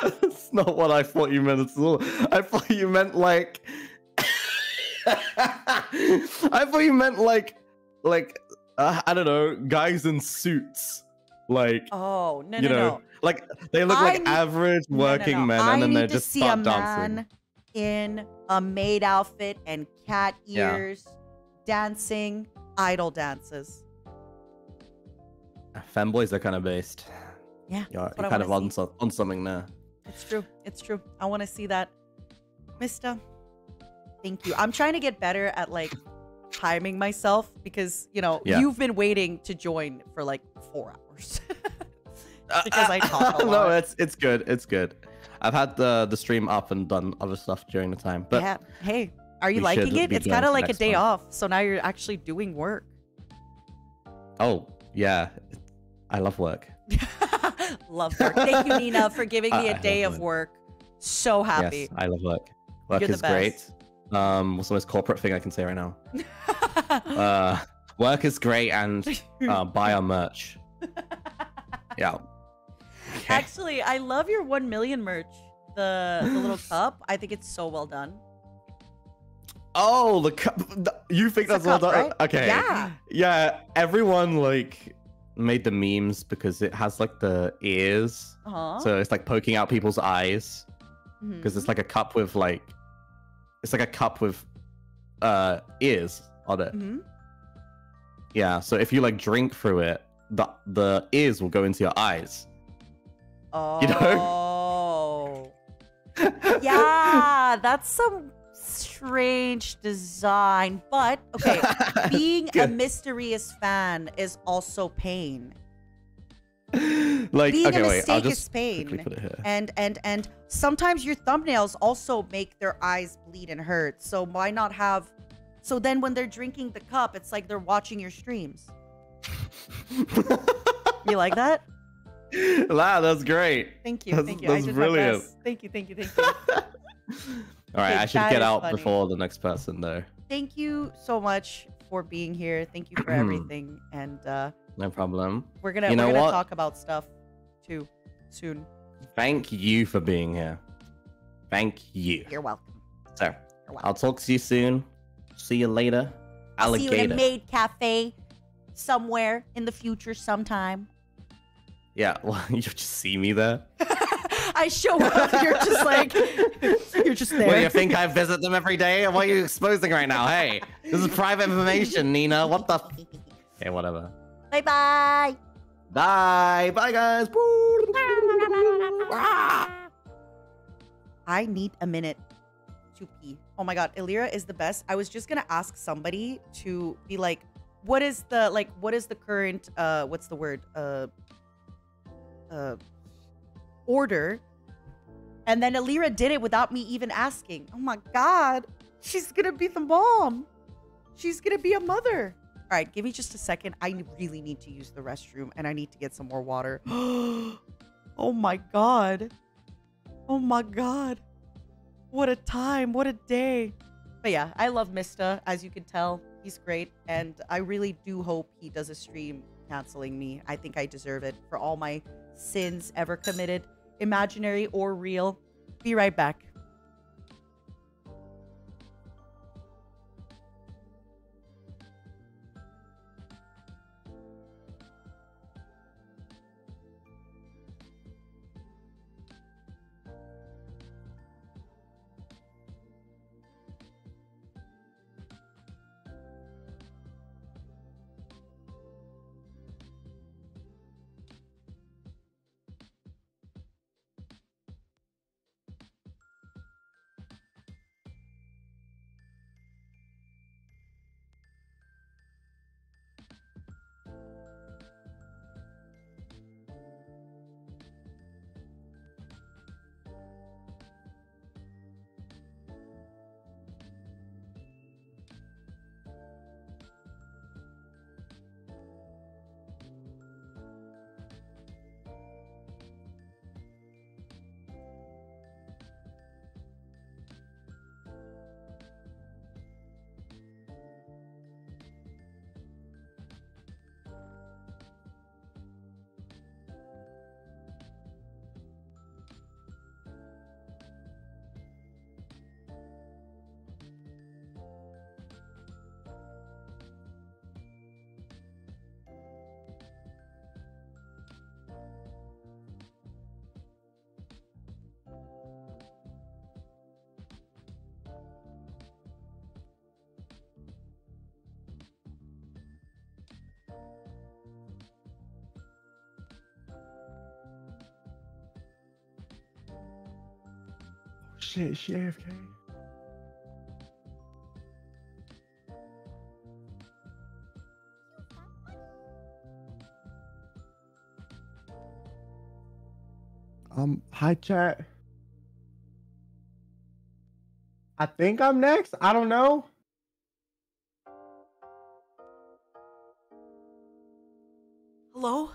That's not what I thought you meant at all. I thought you meant like. I thought you meant like I don't know, guys in suits. Like, no. Like they look like average working men, and then they just start dancing. Man in a maid outfit and cat ears, dancing idol dances. Femboys are kind of based. Yeah, you're kind of on something there. It's true. It's true. I want to see that, Mister. Thank you. I'm trying to get better at like timing myself because you've been waiting to join for like 4 hours because I talk a lot. No, it's good. It's good. I've had the stream up and done other stuff during the time. But yeah. Hey, are you liking it? It's kind of like a day off, so now you're actually doing work. Oh yeah, I love work. Love work. Thank you, Nina, for giving me a day of work. So happy. Yes, I love work. Work is great. What's the most corporate thing I can say right now? Work is great, and buy our merch. Yeah. Okay. Actually, I love your 1 million merch. The little cup. I think it's so well done. Oh, the cup. You think that's well done? Right? Okay. Yeah. Yeah. Everyone like made the memes because it has like the ears. So it's like poking out people's eyes. Because it's like a cup with like. It's like a cup with ears on it. Yeah, so if you like drink through it, the ears will go into your eyes. Oh. You know? Yeah, that's some strange design. But okay, being a mysterious fan is also pain. Like, being okay, a wait, I'll mistake just is pain. quickly put it here. And sometimes your thumbnails also make their eyes bleed and hurt. So why not have? So then when they're drinking the cup, it's like they're watching your streams. You like that? Wow, that's great. Thank you. Thank you. That's brilliant. Thank you. All right, I should get out before the next person though. thank you so much for being here. Thank you for everything. And no problem. We're gonna talk about stuff too soon. Thank you for being here. Thank you. You're welcome. So, I'll talk to you soon. See you later. Alligator. See you in a maid cafe somewhere in the future sometime. Yeah, well, you just see me there. I show up, you're just like, you're just there. Well, you think I visit them every day? What are you exposing right now? Hey, this is private information, Nina. What the? Okay, whatever. Bye-bye. Bye. Bye, guys. I need a minute to pee. Oh my god, Ethyria is the best. I was just gonna ask somebody to be like, what is the current what's the word? Order. And then Ethyria did it without me even asking. Oh my god. She's gonna be the mom. She's gonna be a mother. All right, give me just a second. I really need to use the restroom and I need to get some more water. Oh my god. Oh my god. What a time. What a day. But yeah, I love Mista, as you can tell. He's great. And I really do hope he does a stream canceling me. I think I deserve it for all my sins ever committed, imaginary or real. Be right back. Shit, she AFK. Hi chat. I think I'm next. I don't know. Hello?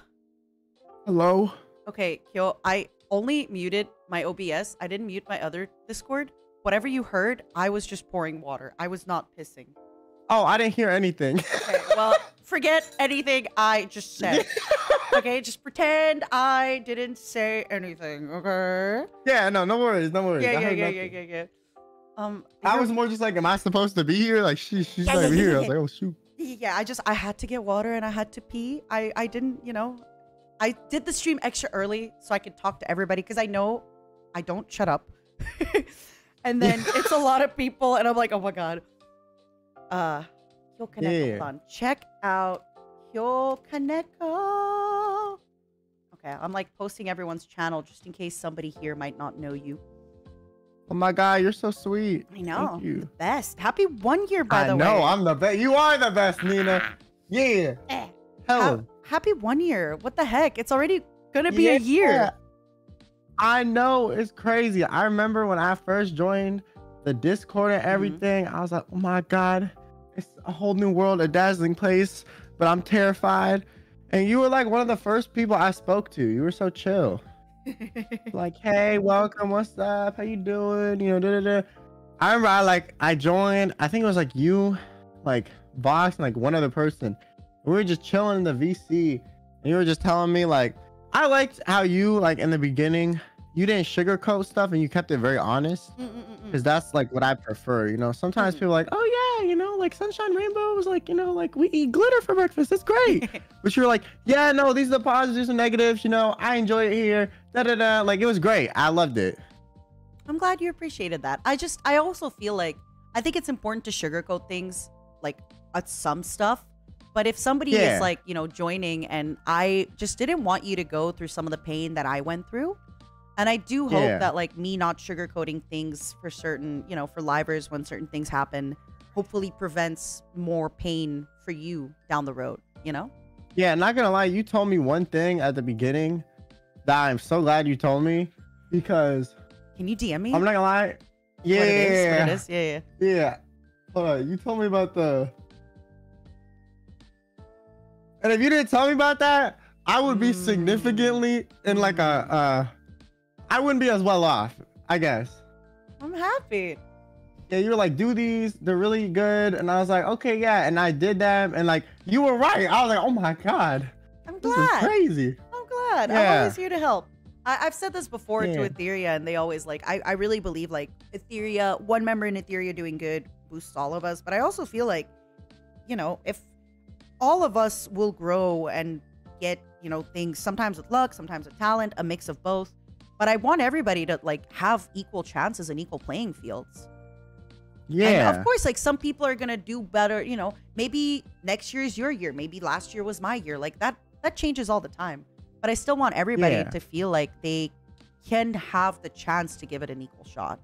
Hello? Okay, Kyo, I only muted my OBS. I didn't mute my other Discord. Whatever you heard, I was just pouring water. I was not pissing. Oh, I didn't hear anything. Okay, well, forget anything I just said. Okay, just pretend I didn't say anything, okay? Yeah, no worries, no worries. Yeah. I was more just like, am I supposed to be here? Like, she's not even here. I was like, oh, shoot. Yeah, I had to get water and I had to pee. I didn't, you know, I did the stream extra early so I could talk to everybody because I know I don't shut up. And then it's a lot of people and I'm like, oh my God. Hold on. Check out Kaneko. Okay, I'm like posting everyone's channel just in case somebody here might not know you. Oh my God, you're so sweet. I know. Thank you. The best. Happy 1 year, by the way. I know, I'm the best. You are the best, Nina. Yeah. Hello. Happy 1 year. What the heck? It's already gonna be a year. I know, it's crazy. I remember when I first joined the Discord and everything, I was like, oh my God, it's a whole new world, a dazzling place, but I'm terrified. And you were like one of the first people I spoke to. You were so chill. Like, hey, welcome, what's up? How you doing? You know, I remember I joined. I think it was like you, like Vox, and like one other person. We were just chilling in the VC, and you were just telling me like, I liked how you like in the beginning, you didn't sugarcoat stuff and you kept it very honest, because that's like what I prefer. You know, sometimes people are like, oh yeah, you know, like Sunshine Rainbow is like, you know, like we eat glitter for breakfast. It's great. But you're like, yeah, no, these are the positives and negatives. You know, I enjoy it here. Da da da. Like it was great. I loved it. I'm glad you appreciated that. I also feel like I think it's important to sugarcoat things like at some stuff. But if somebody is like, you know, joining, and I just didn't want you to go through some of the pain that I went through. And I do hope that like me not sugarcoating things for certain, you know, for livers when certain things happen, hopefully prevents more pain for you down the road, you know? Yeah, not gonna lie, you told me one thing at the beginning that I'm so glad you told me, because can you DM me? I'm not gonna lie. Yeah. What it is? Yeah. Hold on. You told me about the. And if you didn't tell me about that, I would be significantly in like a. I wouldn't be as well off, I guess. I'm happy. Yeah, you were like, do these. They're really good. And I was like, okay, yeah. And I did them. And like, you were right. I was like, oh my God. I'm This glad. is crazy. I'm glad. Yeah. I'm always here to help. I've said this before to Ethyria, and they always like, I really believe like Ethyria, one member in Ethyria doing good boosts all of us. But I also feel like, you know, if all of us will grow and get, you know, things sometimes with luck, sometimes with talent, a mix of both. But I want everybody to like have equal chances and equal playing fields. Yeah. And of course, like some people are going to do better. You know, maybe next year is your year. Maybe last year was my year. Like that changes all the time. But I still want everybody to feel like they can have the chance to give it an equal shot.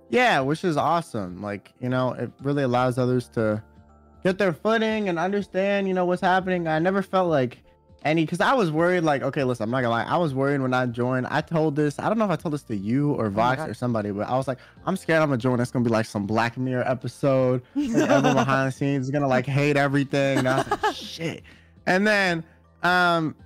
Yeah, which is awesome. Like, you know, it really allows others to get their footing and understand, you know, what's happening. I never felt like because I was worried, like, okay, listen, I'm not gonna lie. I was worried when I joined. I told this, I don't know if I told this to you or Vox or somebody, but I was like, I'm scared I'm gonna join. It's gonna be like some Black Mirror episode. Like, everyone behind the scenes is gonna like hate everything. And I was like, shit. And then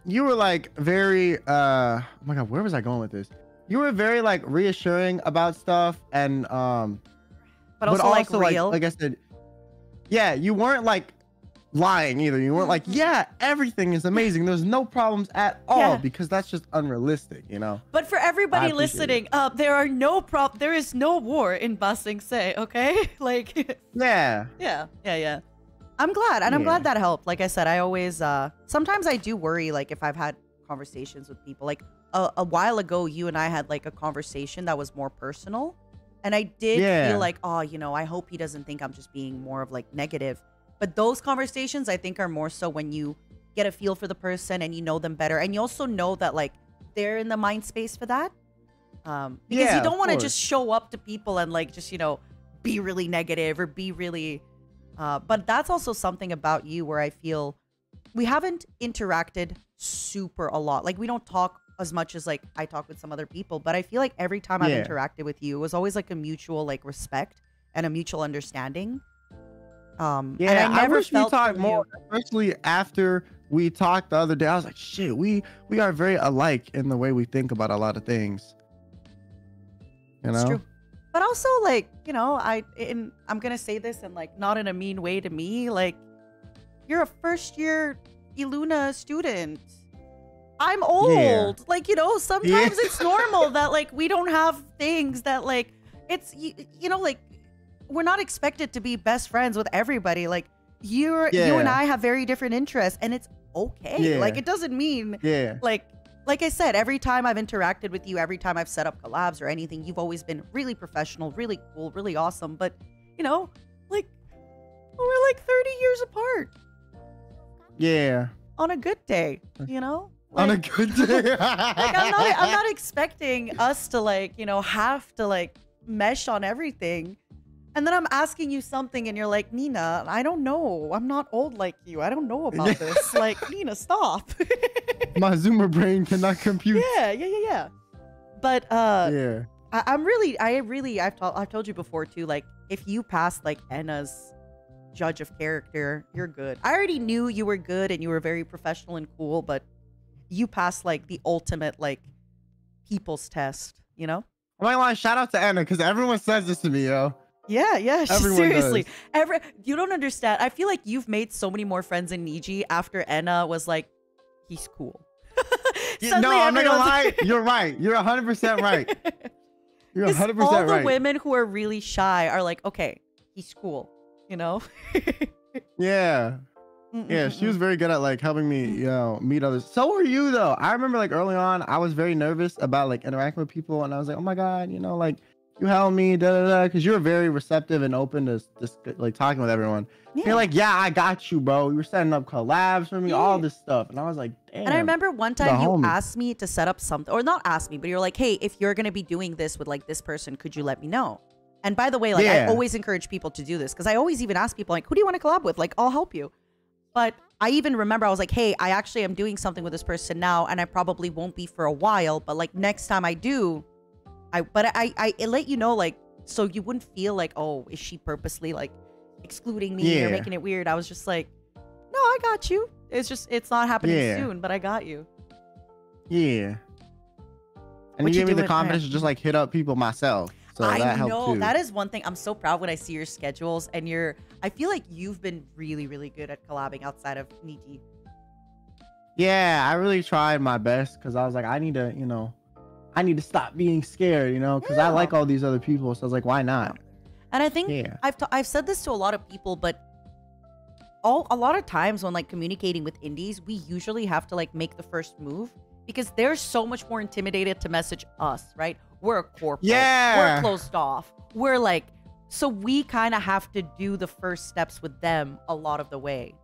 you were like very oh my God, where was I going with this? You were very like reassuring about stuff, and but also like real. Like I said, yeah, you weren't like lying either. You weren't like, yeah, everything is amazing, there's no problems at all, because that's just unrealistic, you know. But for everybody listening, there is no war in Ba Sing Se, okay? Like yeah. I'm glad, and I'm glad that helped. Like I said, I always sometimes I do worry, like if I've had conversations with people, like a while ago you and I had like a conversation that was more personal, and I did feel like, oh, you know, I hope he doesn't think I'm just being more of like negative. But those conversations I think are more so when you get a feel for the person and you know them better, and you also know that like they're in the mind space for that, because you don't want to just show up to people and like just, you know, be really negative or be really but that's also something about you where I feel we haven't interacted super a lot. Like we don't talk as much as like I talk with some other people, but I feel like every time I've interacted with you, it was always like a mutual like respect and a mutual understanding. And I wish we talked more, especially after we talked the other day. I was like, shit, we are very alike in the way we think about a lot of things. You know? It's true. But also, like, you know, I'm gonna say this and like not in a mean way to me. Like, you're a first-year Iluna student. I'm old. Yeah. Like, you know, sometimes it's normal that like we don't have things that like it's you know, like we're not expected to be best friends with everybody. Like you and I have very different interests, and it's okay. Like it doesn't mean like I said, every time I've interacted with you, every time I've set up collabs or anything, you've always been really professional, really cool, really awesome. But, you know, like, we're like 30 years apart. Yeah. On a good day, you know? Like, on a good day. like, I'm not expecting us to, like, you know, have to, like, mesh on everything. And then I'm asking you something and you're like, Nina, I don't know. I'm not old like you. I don't know about this. Like, Nina, stop. My Zoomer brain cannot compute. Yeah. But I've told you before too, like if you pass like Enna's judge of character, you're good. I already knew you were good and you were very professional and cool, but you passed like the ultimate like people's test, you know? My line, shout out to Enna, because everyone says this to me, yo. Yeah, yeah, Everyone seriously. does. You don't understand. I feel like you've made so many more friends in Niji after Enna was like, he's cool. No, I'm not gonna lie. You're right. You're 100% right. You're 100% right. All the women who are really shy are like, okay, he's cool, you know? Yeah. Yeah, she was very good at like helping me, meet others. So were you though. I remember like early on, I was very nervous about like interacting with people, and I was like, oh my god, like you helped me, because you were very receptive and open to just like talking with everyone. Yeah. You're like, yeah, I got you, bro. You were setting up collabs for me, all this stuff, and I was like, damn. And I remember one time you asked me to set up something, or not ask me, but you're like, hey, if you're gonna be doing this with like this person, could you let me know? And by the way, like I always encourage people to do this because I always even ask people like, who do you want to collab with? Like, I'll help you. But I even remember I was like, hey, I actually am doing something with this person now, and I probably won't be for a while. But like next time I do, I let you know, like, so you wouldn't feel like, oh, is she purposely like excluding me or making it weird? I was just like, no, I got you. It's not happening soon, but I got you. Yeah. And you gave me the confidence to just like hit up people myself. So that helped too. That is one thing. I'm so proud when I see your schedules, and I feel like you've been really, really good at collabing outside of Niji. Yeah, I really tried my best because I was like, I need to stop being scared, because I like all these other people. So I was like, why not? And I think I've said this to a lot of people, but a lot of times when like communicating with indies, we usually have to like make the first move because they're so much more intimidated to message us, right? We're a corporate. Yeah. We're closed off. We're like, so we kind of have to do the first steps with them a lot of the way.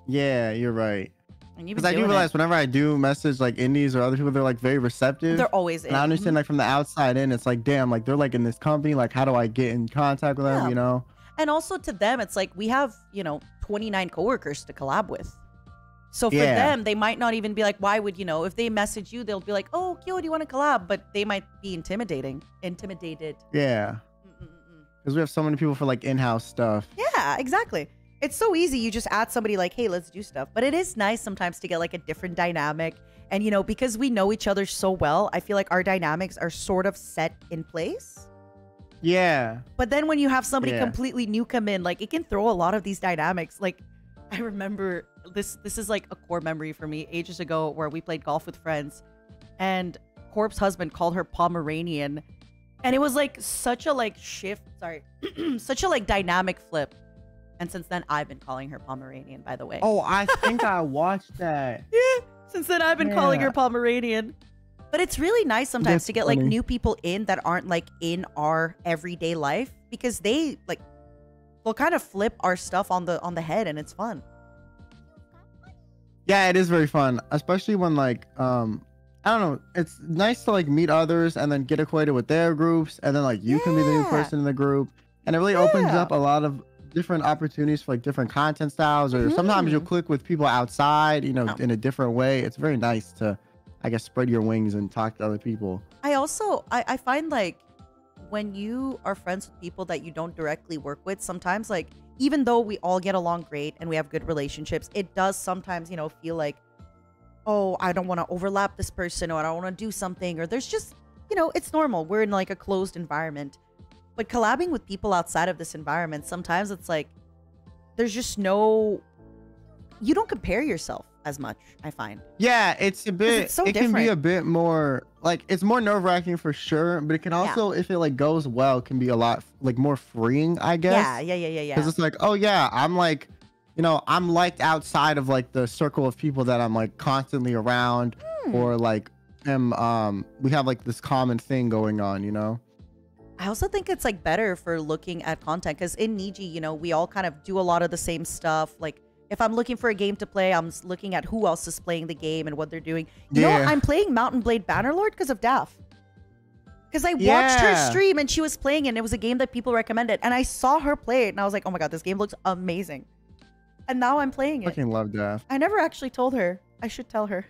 Yeah, you're right. Because I do realize whenever I do message like indies or other people, they're like very receptive. They're always in. And I understand like from the outside in, it's like, damn, like they're like in this company. Like, how do I get in contact with them, And also to them, it's like we have, 29 coworkers to collab with. So for them, they might not even be like, why would, if they message you, they'll be like, oh, Kyo, do you want to collab? But they might be intimidated. Yeah. Because we have so many people for like in-house stuff. Yeah, exactly. It's so easy. You just add somebody like, hey, let's do stuff. But it is nice sometimes to get like a different dynamic. And, because we know each other so well, I feel like our dynamics are sort of set in place. Yeah. But then when you have somebody completely new come in, like it can throw a lot of these dynamics. Like I remember this is like a core memory for me ages ago where we played golf with friends and Corp's husband called her Pomeranian. And it was like such a like shift. Sorry. Such a like dynamic flip. And since then, I've been calling her Pomeranian, by the way. Oh, I think I watched that. Yeah. Since then, I've been calling her Pomeranian. But it's really nice sometimes to get like new people in that aren't like in our everyday life because they like will kind of flip our stuff on the head and it's fun. Yeah, it is very fun, especially when like I don't know, it's nice to like meet others and then get acquainted with their groups, and then like you can be the new person in the group, and it really opens up a lot of different opportunities for like different content styles, or sometimes you'll click with people outside, in a different way. It's very nice to, I guess, spread your wings and talk to other people. I find like when you are friends with people that you don't directly work with, sometimes like even though we all get along great and we have good relationships, it does sometimes, feel like, oh, I don't want to overlap this person, or I don't want to do something, or there's just, it's normal. We're in like a closed environment. But collabing with people outside of this environment, sometimes it's like there's just you don't compare yourself as much, I find. Yeah, it's a bit, it can be a bit more, like, it's more nerve-wracking for sure, but it can also, if it like goes well, can be a lot like more freeing, I guess. Yeah. Because it's like, oh yeah, I'm like, I'm liked outside of like the circle of people that I'm like constantly around, or like we have like this common thing going on, I also think it's like better for looking at content because in Niji, we all kind of do a lot of the same stuff. Like if I'm looking for a game to play, I'm looking at who else is playing the game and what they're doing. You know, I'm playing Mountain Blade Bannerlord because of Daph. Because I watched her stream and she was playing it, and it was a game that people recommended. And I saw her play it and I was like, oh my god, this game looks amazing. And now I'm playing it. I fucking love Daph. I never actually told her. I should tell her.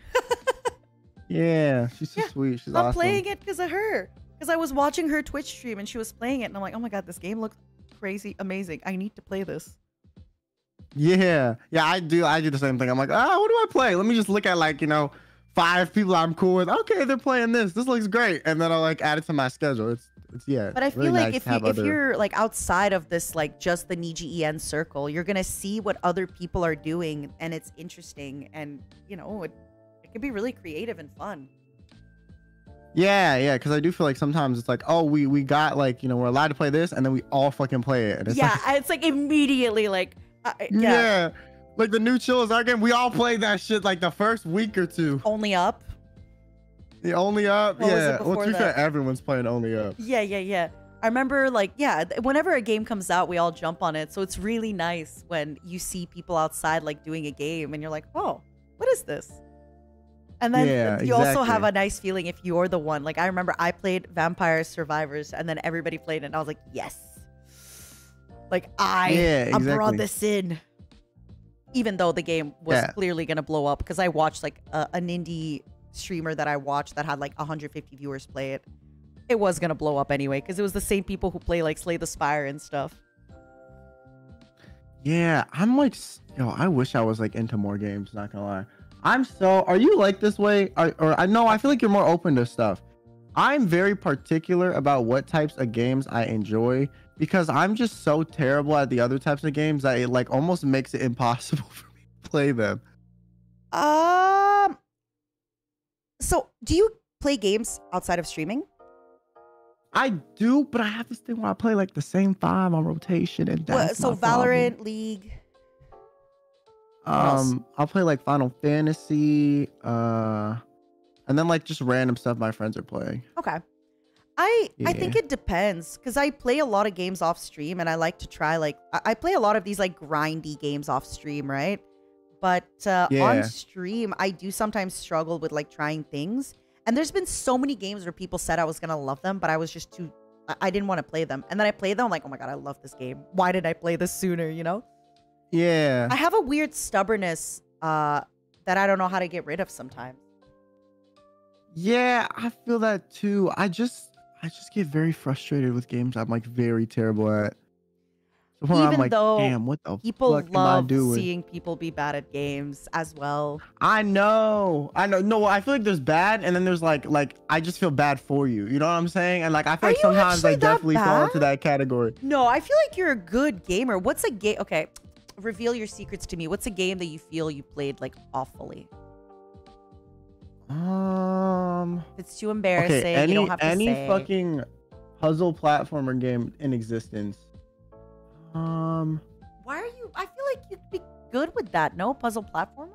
Yeah, she's so sweet. She's awesome. I'm playing it because of her. Because I was watching her Twitch stream and she was playing it. And I'm like, oh my god, this game looks crazy amazing. I need to play this. Yeah, I do the same thing. I'm like, what do I play? Let me just look at like, 5 people I'm cool with. Okay, they're playing this. This looks great, and then I'll like add it to my schedule. It's yeah. But I feel really like nice if you're like outside of this like just the NIJI circle, you're gonna see what other people are doing, and it's interesting, and you know it can be really creative and fun. Yeah, because I do feel like sometimes it's like, oh, we got like, you know, we're allowed to play this, and then we all fucking play it. And it's it's like immediately like, yeah, like the new Chills Art game, we all played that shit like the first week or two. Only Up. The Only Up, What was it yeah. Well, before to be fair, that? everyone's playing Only Up. Yeah. I remember like, whenever a game comes out, we all jump on it. So it's really nice when you see people outside like doing a game, and you're like, oh, what is this? And then you also have a nice feeling if you're the one. Like I remember I played Vampire Survivors, and then everybody played it, and I was like, yes. Like I brought this in. Even though the game was clearly going to blow up, because I watched like an indie streamer that I watched that had like 150 viewers play it. It was going to blow up anyway, because it was the same people who play like Slay the Spire and stuff. Yeah, I'm like, yo, I wish I was like into more games, not gonna lie. Are you like this way? Or I know, I feel like you're more open to stuff. I'm very particular about what types of games I enjoy, because I'm just so terrible at the other types of games that it like almost makes it impossible for me to play them. So do you play games outside of streaming? I do, but I have this thing where I play like the same 5 on rotation, and that's so my Valorant, problem. League. I'll play like Final Fantasy, and then like just random stuff my friends are playing. Okay. I think it depends, because I play a lot of games off stream, and I like to try like I play a lot of these like grindy games off stream, right? But on stream, I do sometimes struggle with like trying things. And there's been so many games where people said I was gonna love them, but I was just I didn't want to play them. And then I played them, I'm like, oh my god, I love this game. Why did I play this sooner, you know? Yeah. I have a weird stubbornness that I don't know how to get rid of sometimes. Yeah, I feel that too. I just get very frustrated with games I'm like very terrible at. So Even I'm like, though damn, what the people fuck am I love doing? seeing people be bad at games as well. I know. No, I feel like there's bad, and then there's like I just feel bad for you. You know what I'm saying? And like I feel like sometimes I definitely fall into that category. No, I feel like you're a good gamer. What's a game? Okay, reveal your secrets to me. What's a game that you feel you played like awfully? If it's too embarrassing. Okay, you don't have to any say. fucking puzzle platformer game in existence. Why are you? I feel like you'd be good with that. No puzzle platformer.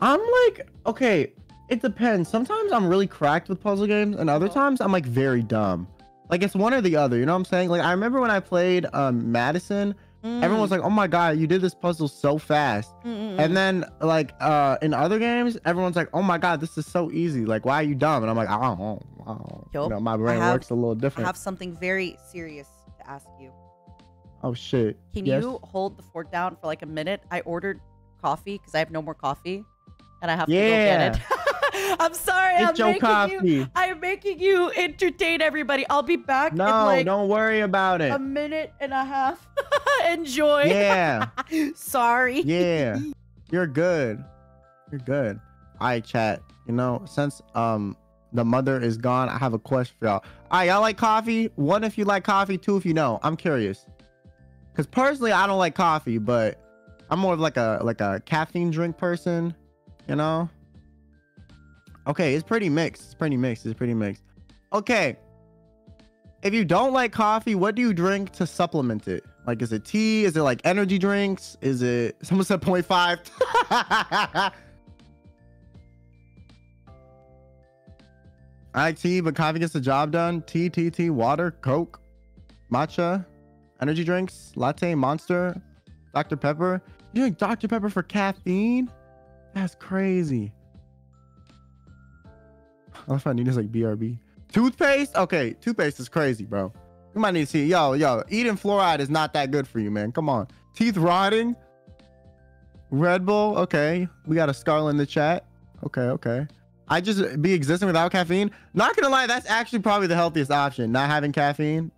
I'm like, okay, it depends. Sometimes I'm really cracked with puzzle games, and other times I'm like very dumb. Like it's one or the other. You know what I'm saying? Like I remember when I played Madison. Everyone was like, "Oh my god, you did this puzzle so fast!" And then, like, in other games, everyone's like, "Oh my god, this is so easy! Like, why are you dumb?" And I'm like, "I don't know. You know, my brain works a little different." I have something very serious to ask you. Oh shit! Can you hold the fort down for like a minute? I ordered coffee because I have no more coffee, and I have to go get it. I'm sorry. I'm making you entertain everybody. I'll be back. No, in like don't worry about it. A minute and a half. Enjoy. Yeah. Sorry. Yeah. You're good. You're good. All right, chat. You know, since the mother is gone, I have a question for y'all. All right, y'all like coffee? 1, if you like coffee. 2, if you don't. I'm curious. Because personally, I don't like coffee, but I'm more of like a caffeine drink person. You know. Okay, it's pretty mixed. Okay. If you don't like coffee, what do you drink to supplement it? Like, is it tea? Is it like energy drinks? Is it... Someone said 0.5. I like tea, but coffee gets the job done. Tea, water, Coke, matcha, energy drinks, latte, Monster, Dr. Pepper. You drink Dr. Pepper for caffeine? That's crazy. I if I need this like BRB. Toothpaste? Okay, toothpaste is crazy, bro. You might need to see. Yo, eating fluoride is not that good for you, man. Come on. Teeth rotting. Red Bull. Okay. We got a Scarlet in the chat. Okay. I just be existing without caffeine. Not gonna lie, that's actually probably the healthiest option. Not having caffeine.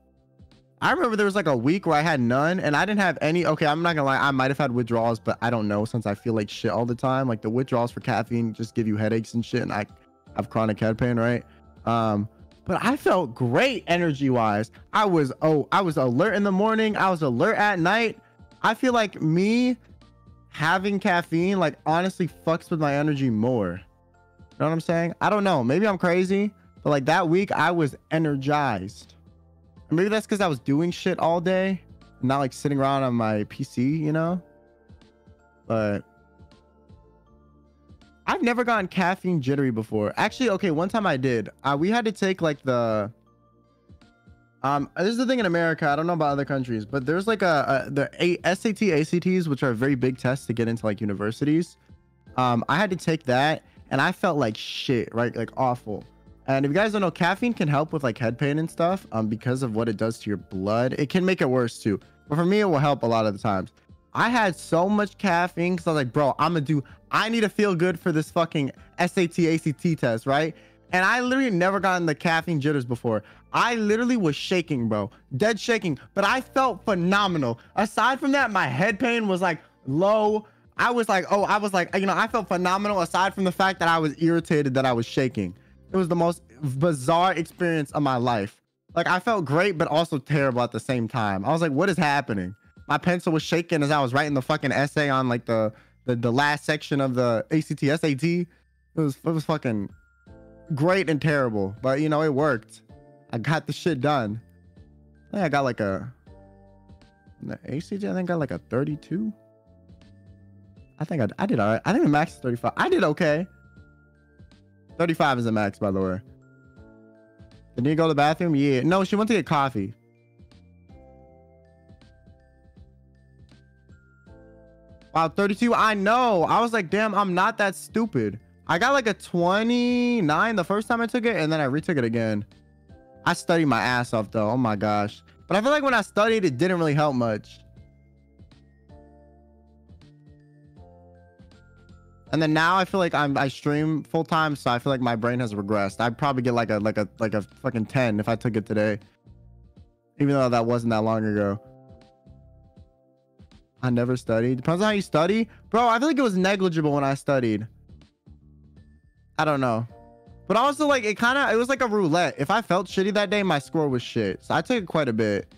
I remember there was like a week where I had none and I didn't have any. Okay, I'm not gonna lie, I might have had withdrawals, but I don't know since I feel like shit all the time. Like the withdrawals for caffeine just give you headaches and shit, and I have chronic head pain, right? But I felt great energy wise. I was alert in the morning, I was alert at night. I feel like me having caffeine like honestly fucks with my energy more. You know what I'm saying? I don't know, maybe I'm crazy, but like that week I was energized. Maybe that's because I was doing shit all day, not like sitting around on my PC, you know? But I've never gotten caffeine jittery before. Actually, okay, one time I did. We had to take like the this is the thing in America, I don't know about other countries, but there's like the SAT, ACTs, which are very big tests to get into like universities. I had to take that and I felt like shit, right? Like awful. And if you guys don't know, caffeine can help with like head pain and stuff because of what it does to your blood. It can make it worse too. But for me, it will help a lot of the times. I had so much caffeine because I was like, bro, I need to feel good for this fucking SAT, ACT test, right? And I literally never gotten the caffeine jitters before. I literally was shaking, bro. Dead shaking. But I felt phenomenal. Aside from that, my head pain was like low. I was like, you know, I felt phenomenal aside from the fact that I was irritated that I was shaking. It was the most bizarre experience of my life. Like I felt great, but also terrible at the same time. I was like, what is happening? My pencil was shaking as I was writing the fucking essay on like the last section of the ACT, SAT. It was fucking great and terrible, but you know, it worked. I got the shit done. I think I got like the ACT, I think I got like a 32. I think I did all right. I think the max is 35. I did okay. 35 is the max, by the way. Did you go to the bathroom? Yeah. No, she went to get coffee. Wow, 32. I know. I was like, damn, I'm not that stupid. I got like a 29 the first time I took it, and then I retook it again. I studied my ass off, though. Oh my gosh. But I feel like when I studied, it didn't really help much. And then now I feel like I stream full time, so I feel like my brain has regressed. I'd probably get like a fucking 10 if I took it today, even though that wasn't that long ago. I never studied. Depends on how you study, bro. I feel like it was negligible when I studied. I don't know, but also like it was like a roulette. If I felt shitty that day, my score was shit. So I took it quite a bit.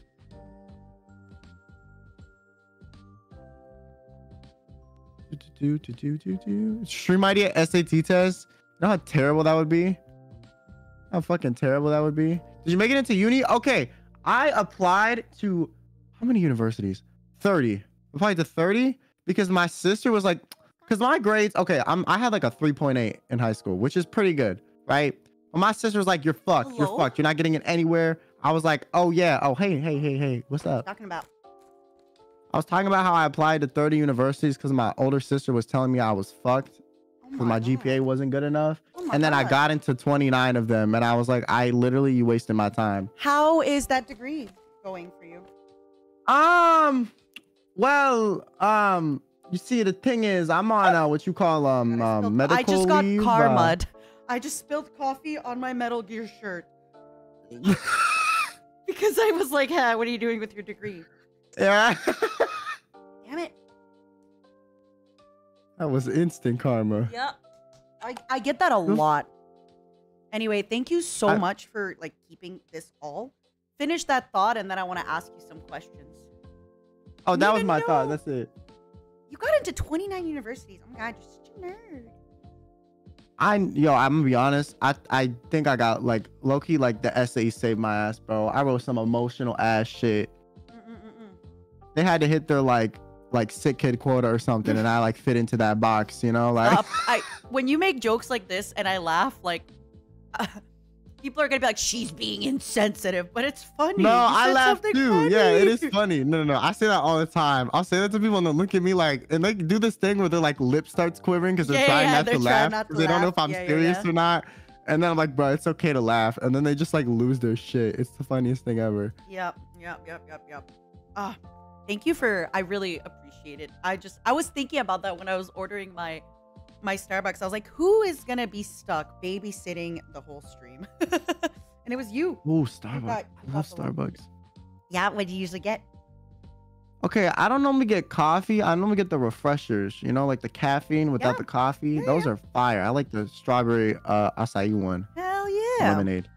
Stream idea SAT test. You know how terrible that would be? How fucking terrible that would be? Did you make it into uni? Okay, I applied to how many universities? 30. Applied to 30 because my sister was like, because my grades, okay, I had like a 3.8 in high school, which is pretty good, right? But my sister was like, you're fucked. Hello? You're fucked. You're not getting it anywhere. I was like, oh yeah. Oh, hey. What's up? Talking about. I was talking about how I applied to 30 universities because my older sister was telling me I was fucked because my GPA wasn't good enough. And then I got into 29 of them and I was like, you wasted my time. How is that degree going for you? You see, the thing is, I'm on what you call medical I just got leave. karma'd. I just spilled coffee on my Metal Gear shirt. Because I was like, hey, what are you doing with your degree? Yeah. Damn it. That was instant karma. Yeah. I get that a lot. Anyway, thank you so much for like keeping this all. Finish that thought and then I want to ask you some questions. Oh, that was my thought. That's it. You got into 29 universities. Oh my god, you're such a nerd. I'm gonna be honest. I think I got like low-key like the essay saved my ass, bro. I wrote some emotional ass shit. They had to hit their like sick kid quota or something, and I like fit into that box, you know? Like when you make jokes like this and I laugh, like people are gonna be like, she's being insensitive, but it's funny. No, I laugh too. Funny. Yeah, it is funny. No. I say that all the time. I'll say that to people and they'll look at me like, and they do this thing where their like lip starts quivering because they're trying not to laugh because they don't know if I'm serious or not. And then I'm like, bro, it's okay to laugh. And then they just like lose their shit. It's the funniest thing ever. Yep. Thank you for, I really appreciate it. I was thinking about that when I was ordering my Starbucks. I was like, who is gonna be stuck babysitting the whole stream? And it was you. Oh, Starbucks. I love Starbucks. Yeah, what do you usually get? Okay, I don't normally get coffee. I normally get the refreshers. You know, like the caffeine without the coffee. Those are fire. I like the strawberry acai one. Hell yeah. Lemonade.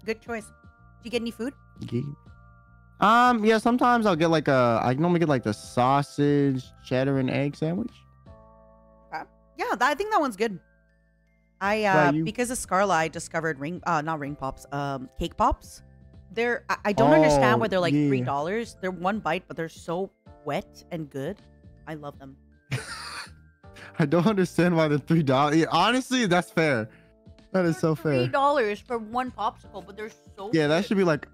Good choice. Do you get any food? Yeah, sometimes I'll get like I normally get like the sausage, cheddar, and egg sandwich. Okay. Yeah, I think that one's good. Because of Scarla, I discovered not ring pops, cake pops. I don't understand why they're like $3. They're one bite, but they're so wet and good. I love them. I don't understand why they're $3. Yeah, honestly, that's fair. That is so fair. $3 for one popsicle, but they're so Yeah, good. that should be like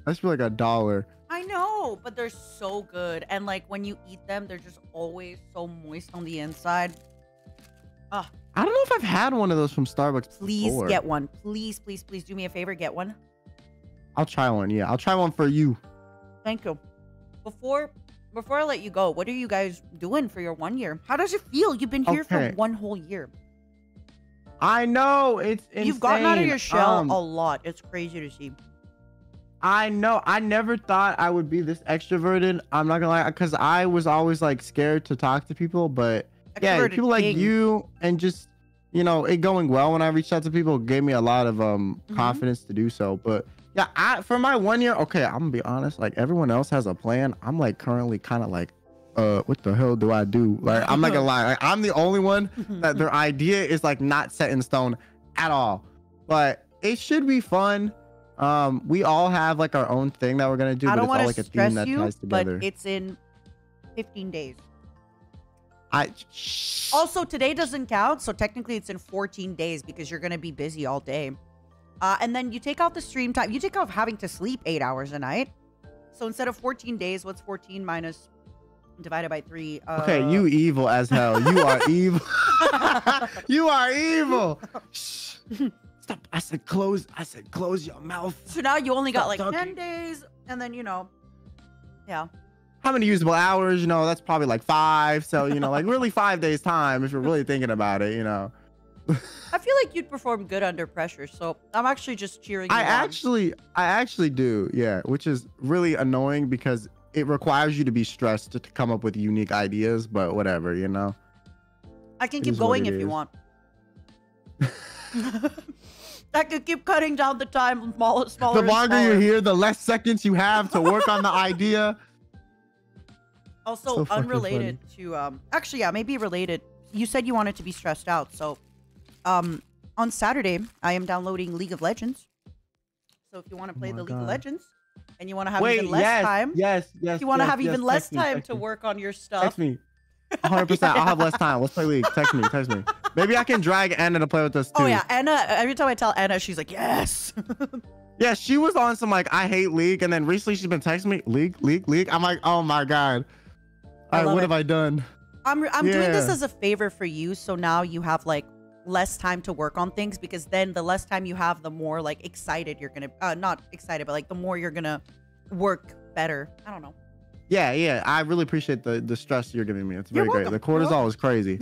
$1. I know, but they're so good. And like when you eat them, they're just always so moist on the inside. I don't know if I've had one of those from Starbucks Please before. get one. Please, please, please do me a favor. Get one. I'll try one. Yeah, I'll try one for you. Thank you. Before I let you go, what are you guys doing for your 1 year? How does it feel? You've been here for 1 whole year. I know, it's insane. You've gotten out of your shell a lot. It's crazy to see. I know. I never thought I would be this extroverted. I'm not gonna lie, because I was always like scared to talk to people. But yeah, Extroverted people like king. you and just it going well when I reached out to people gave me a lot of confidence to do so. But yeah, for my 1 year, okay, I'm gonna be honest. Like everyone else has a plan. I'm like currently kind of like, what the hell do I do? Like I'm not gonna lie. Like, I'm the only one that their idea is like not set in stone at all. But it should be fun. We all have like our own thing that we're gonna do, I but don't it's all want like to a theme stress that you, ties together. but it's in 15 days. I Also, today doesn't count, so technically it's in 14 days because you're gonna be busy all day. And then you take out the stream time. You take off having to sleep 8 hours a night. So instead of 14 days, what's 14 minus divided by 3? Okay, you evil as hell. You are evil. You are evil. Shh. Stop. I said close your mouth. So now you only got like Stop 10 days, and then yeah. How many usable hours? That's probably like 5. So like really 5 days time if you're really thinking about it. I feel like you'd perform good under pressure, so I'm actually just cheering you I on. actually do, yeah, which is really annoying because it requires you to be stressed to come up with unique ideas, but whatever, I can It keep is what going it if you is. want. I could keep cutting down the time smaller The and longer you're smaller. here, the less seconds you have to work on the idea. Also, So fucking unrelated to actually, yeah, maybe related. You said you wanted to be stressed out, so on Saturday I am downloading League of Legends. So if you want to play the League of Legends and you want to have even less time, yes, if you want to have even less text me, time text to me. work on your stuff. Text me. 100%. I'll have less time. Let's play League. Text me. Maybe I can drag Anna to play with us too. Oh yeah, Anna. Every time I tell Anna, she's like, yes. Yeah, she was on some like I hate League, and then recently she's been texting me League. I'm like, oh my god. All right, love what it. have I done? I'm doing this Yeah. as a favor for you, so now you have like less time to work on things, because then the less time you have, the more like excited you're gonna not excited, but like the more you're gonna work better. I don't know. Yeah. I really appreciate the stress you're giving me. It's very You're great. The welcome. cortisol is crazy.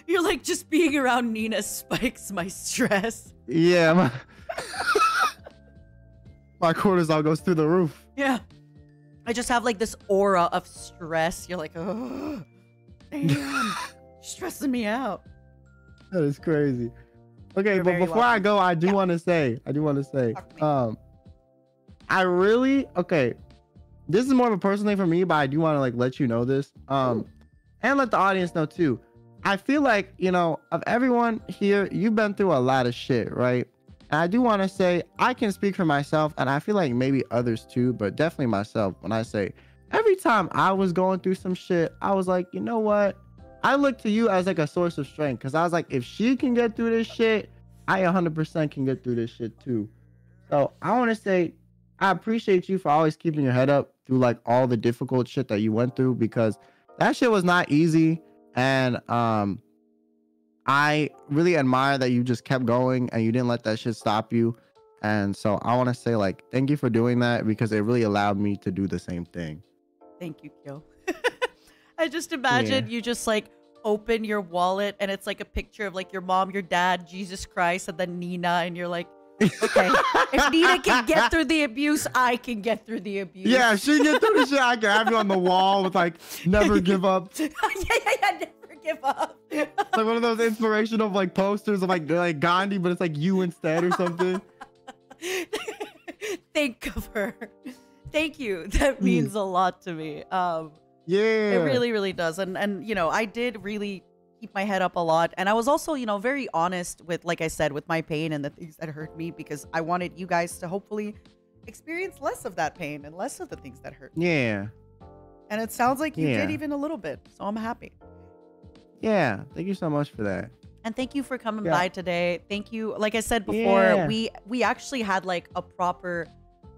You're like, just being around Nina spikes my stress. Yeah, my cortisol goes through the roof. Yeah. I just have like this aura of stress. You're like, oh, damn, stressing me out. That is crazy. Okay, You're but very before I go, I do want to say, I really, okay, this is more of a personal thing for me, but I do want to like let you know this, and let the audience know too. I feel like, of everyone here, you've been through a lot of shit, right? And I do want to say, I can speak for myself, and I feel like maybe others too, but definitely myself, when I say, every time I was going through some shit, I was like, you know what? I look to you as like a source of strength, because I was like, if she can get through this shit, I 100% can get through this shit too. So I want to say, I appreciate you for always keeping your head up through like all the difficult shit that you went through, because that shit was not easy. And I really admire that you just kept going and you didn't let that shit stop you. And so I want to say like, thank you for doing that, because it really allowed me to do the same thing. Thank you, Kyo. I just imagine you just like open your wallet and it's like a picture of like your mom, your dad, Jesus Christ, and then Nina, and you're like, Okay. If Nina can get through the abuse, I can get through the abuse. Yeah, if she get through the shit, I can have you on the wall with like never give up. yeah, never give up. It's like one of those inspirational like posters of like Gandhi, but it's like you instead or something. Think of her. Thank you. That means a lot to me. Yeah. It really, really does. And you know, I did really keep my head up a lot. And I was also, you know, very honest with, like I said, with my pain and the things that hurt me, because I wanted you guys to hopefully experience less of that pain and less of the things that hurt me. Yeah. And it sounds like you Yeah. did even a little bit. So I'm happy. Yeah. Thank you so much for that. And thank you for coming Yeah. by today. Thank you. Like I said before, Yeah. we actually had like a proper,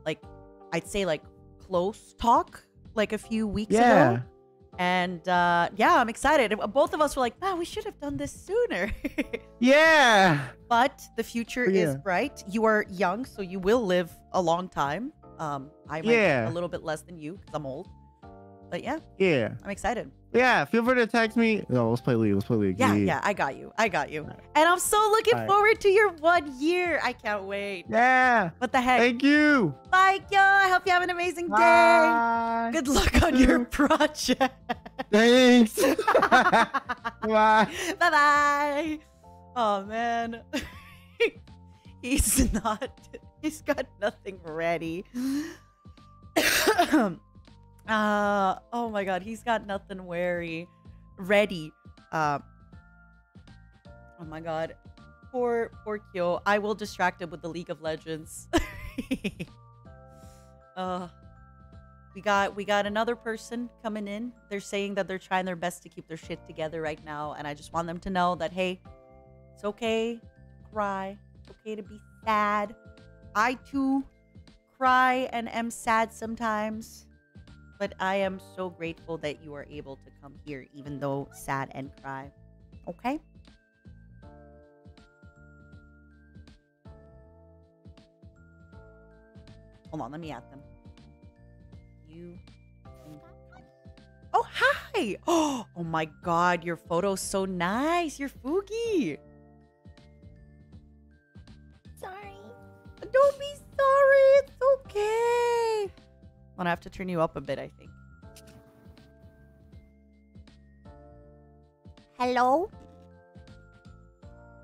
like, I'd say like close talk like a few weeks ago. And yeah, I'm excited. Both of us were like, man, we should have done this sooner. Yeah. But the future Yeah. is bright. You are young, so you will live a long time. I might be Yeah. a little bit less than you because I'm old. But yeah, Yeah. I'm excited. Yeah. Feel free to text me. No, let's play League. Let's play League. Yeah, I got you. I got you. And I'm so looking All right. forward to your 1 year. I can't wait. Yeah. What the heck? Thank you. Bye, yo. I hope you have an amazing day. Bye. Good luck on your project. Thanks. Bye. Bye-bye. Oh, man. He's got nothing ready. Oh my god, he's got nothing ready. Oh my god. Poor Kyo. I will distract him with the League of Legends. We got another person coming in. They're saying that they're trying their best to keep their shit together right now, and I just want them to know that, hey, it's okay to cry. It's okay to be sad. I too cry and am sad sometimes. But I am so grateful that you are able to come here, even though sad and cry. Okay? Hold on, let me add them. You. Oh, hi! Oh my god, your photo's so nice. You're Fugi. Sorry. Don't be sorry. It's okay. I'm gonna have to turn you up a bit, I think. Hello?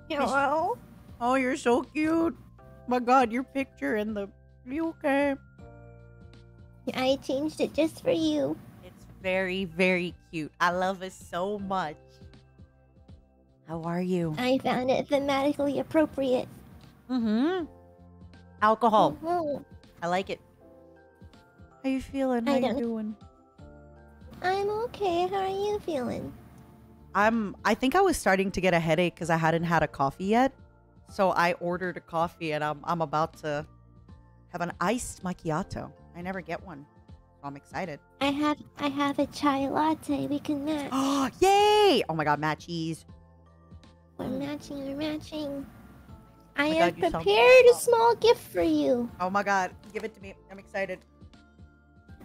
Hello? Oh, you're so cute. My god, your picture and the... You okay? I changed it just for you. It's very, very cute. I love it so much. How are you? I found it thematically appropriate. Mm-hmm. Alcohol. Mhm. I like it. How you feeling? How you doing? I'm okay. How are you feeling? I think I was starting to get a headache because I hadn't had a coffee yet. So I ordered a coffee and I'm about to have an iced macchiato. I never get one. So I'm excited. I have a chai latte. We can match. Oh, yay! Oh my god, matchies. We're matching. I my have God, you sound prepared a so small gift for you. Oh my god, give it to me. I'm excited.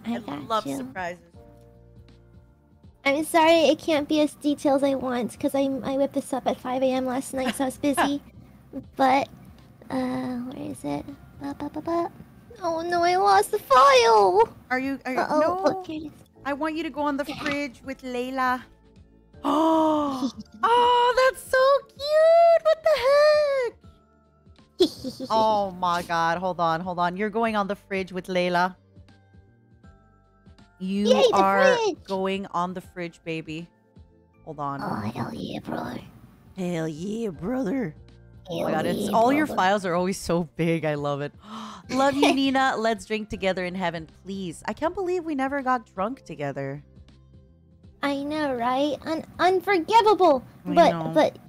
I love got you. surprises. I'm sorry it can't be as detailed as I want because I whipped this up at 5 a.m. last night, so I was busy. But, where is it? Oh no, I lost the file! Are you Uh-oh, no? look, here it is. I want you to go on the fridge with Layla. Oh, that's so cute! What the heck? Oh my god, hold on. You're going on the fridge with Layla. You Yay, the are fridge! going on the fridge, baby. Hold on. Oh, hell yeah, brother. Hell yeah, brother. Oh my Hell god, it's yeah, all your brother. files are always so big. I love it. Love you, Nina. Let's drink together in heaven, please. I can't believe we never got drunk together. I know, right? Unforgivable. I But know. but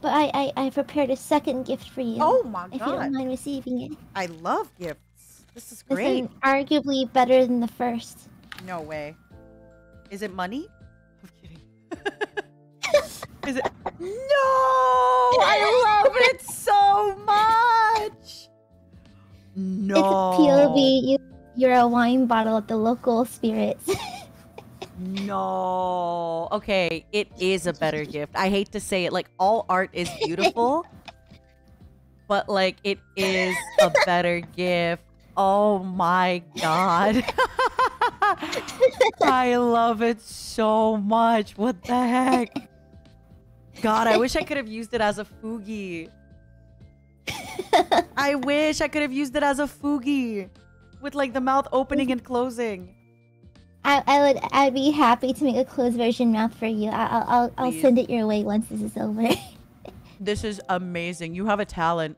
I prepared a second gift for you. Oh my If you don't god. mind receiving it. I love gifts. This is This great. is arguably better than the first. No way. Is it money? I'm kidding. Is it? No! I love it so much! No. It's POV. You're a wine bottle at the local spirits. No. Okay, it is a better gift. I hate to say it. Like, all art is beautiful. but like it is a better gift. Oh my god. I love it so much. What the heck? God, I wish I could have used it as a Fugi. I wish I could have used it as a Fugi. With like the mouth opening and closing. I'd be happy to make a closed version mouth for you. I'll send it your way once this is over. This is amazing. You have a talent.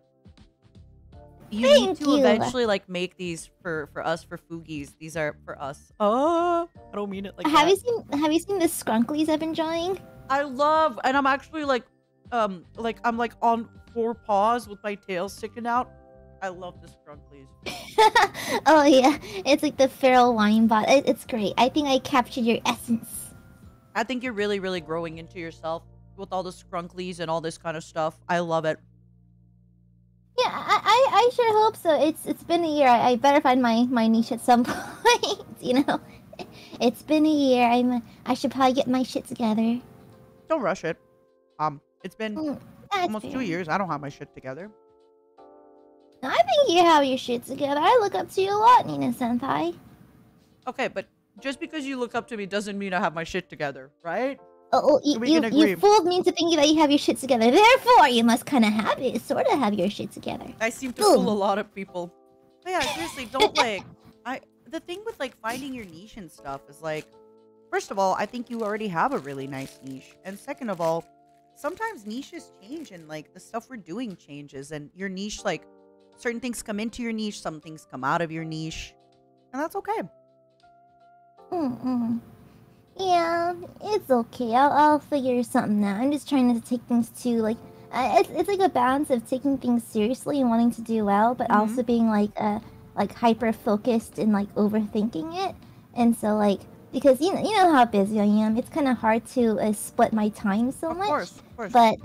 You Thank need to you. eventually like make these for us for Fugis. These are for us. Oh, I don't mean it like Have that. you seen the scrunklies I've been drawing? I love, and I'm actually like I'm like on 4 paws with my tail sticking out. I love the scrunklies. Oh yeah, it's like the feral wine bot. It's great. I think I captured your essence. I think you're really, really growing into yourself with all the scrunklies and all this kind of stuff. I love it. Yeah, I sure hope so. It's been a year. I better find my niche at some point. You know, it's been a year. I should probably get my shit together. Don't rush it. It's been almost fair. 2 years. I don't have my shit together. I think you have your shit together. I look up to you a lot, Nina Senpai. Okay, but just because you look up to me doesn't mean I have my shit together, right? Oh, We can agree. you fooled me into thinking that you have your shit together. Therefore, you must kind of have it, sort of have your shit together. I seem to fool a lot of people. But yeah, seriously, don't like. The thing with like finding your niche and stuff is like, first of all, I think you already have a really nice niche, and second of all, sometimes niches change and like the stuff we're doing changes, and your niche, like certain things come into your niche, some things come out of your niche, and that's okay. Yeah, it's okay. I'll figure something out. I'm just trying to take things too like it's like a balance of taking things seriously and wanting to do well, but also being like hyper focused and like overthinking it. And so like because you know how busy I am, it's kind of hard to split my time so much. Of course. But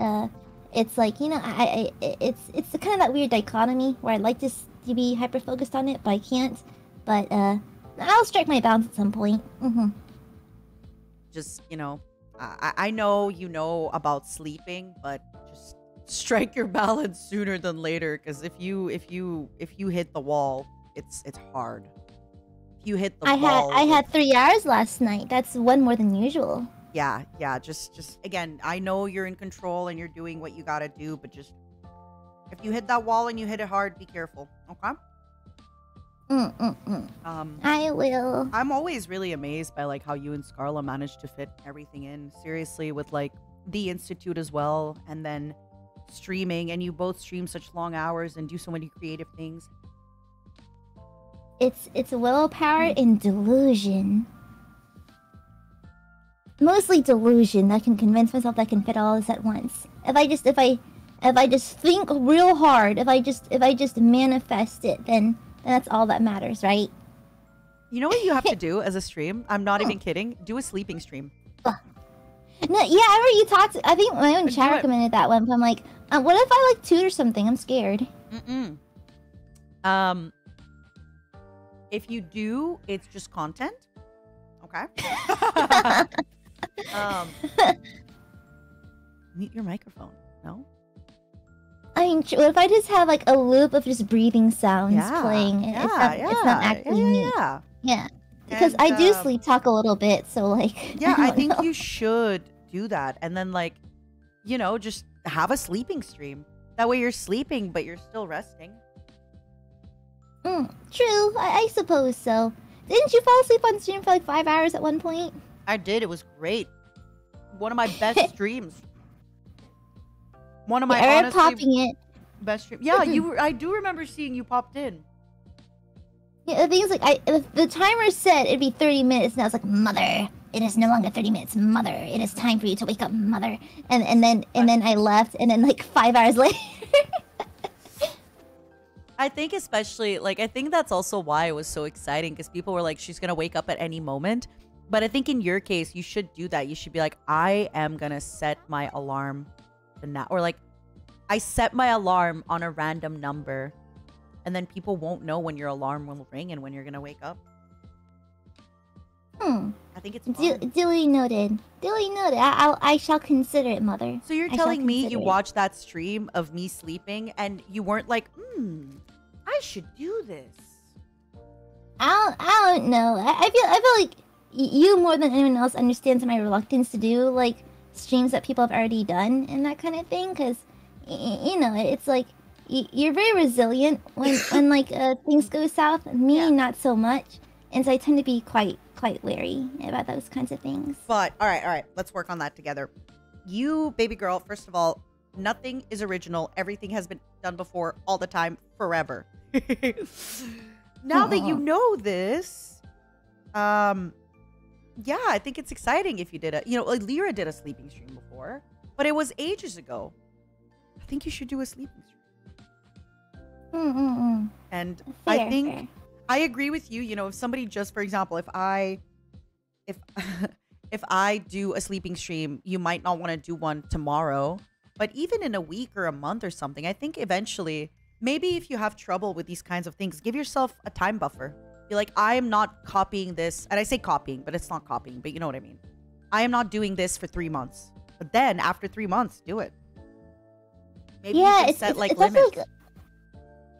it's like it's kind of that weird dichotomy where I'd like to be hyper focused on it, but I can't. But I'll strike my balance at some point. Just, I know you know about sleeping, but just strike your balance sooner than later, because if you hit the wall, it's hard. If you hit the wall, I had 3 hours last night. That's one more than usual. Yeah, just again, I know you're in control and you're doing what you gotta do, but just if you hit that wall and you hit it hard, be careful, okay? I will. I'm always really amazed by like how you and Scarla managed to fit everything in. Seriously, with like the Institute as well, and then streaming, and you both stream such long hours and do so many creative things. It's willpower and delusion. Mostly delusion. I can convince myself that I can fit all this at once. If I just think real hard, if I just manifest it, then that's all that matters, right? You know what you have to do as a stream? I'm not even kidding. Do a sleeping stream. No, yeah, I remember you talked. I think my own chat recommended that one. But I'm like, what if I like tutor something? I'm scared. If you do, it's just content. Okay. Mute your microphone. No. I mean, what if I just have like a loop of just breathing sounds playing? It's not actually me. Yeah. Because I do sleep talk a little bit, so like. Yeah, I think you should do that, and then like, just have a sleeping stream. That way you're sleeping, but you're still resting. True. I suppose so. Didn't you fall asleep on stream for like 5 hours at one point? I did. It was great. One of my best streams. One of my honestly popping it. Best stream. Yeah, you were. I do remember seeing you popped in. Yeah, the thing is, like, the timer said it'd be 30 minutes, and I was like, "Mother, it is no longer 30 minutes. Mother, it is time for you to wake up, mother." And then I left, and then like 5 hours later. I think especially like I think that's also why it was so exciting, because people were like, she's gonna wake up at any moment. But I think in your case, you should do that. You should be like, I am gonna set my alarm now, or like I set my alarm on a random number, and then people won't know when your alarm will ring and when you're gonna wake up. I think it's fun. Duly noted. Duly noted. I shall consider it, mother. So you're telling me you watched that stream of me sleeping and you weren't like, I should do this. I don't know. I feel like you more than anyone else understands my reluctance to do like streams that people have already done and that kind of thing, because you know it's like you're very resilient when like things go south. Me, not so much, and so I tend to be quite wary about those kinds of things. But all right, let's work on that together. You, baby girl, first of all, nothing is original. Everything has been done before, all the time, forever. Now that you know this, yeah, I think it's exciting if you did it. You know, like Lyra did a sleeping stream before, but it was ages ago. I think you should do a sleeping stream. And fair, I think I agree with you. You know, if somebody just, for example, if I do a sleeping stream, you might not want to do one tomorrow, but even in a week or a month or something, I think eventually, maybe if you have trouble with these kinds of things, give yourself a time buffer. Be like, I am not copying this. And I say copying, but it's not copying, but you know what I mean. I am not doing this for 3 months. But then after 3 months, do it. Maybe you can set like limits.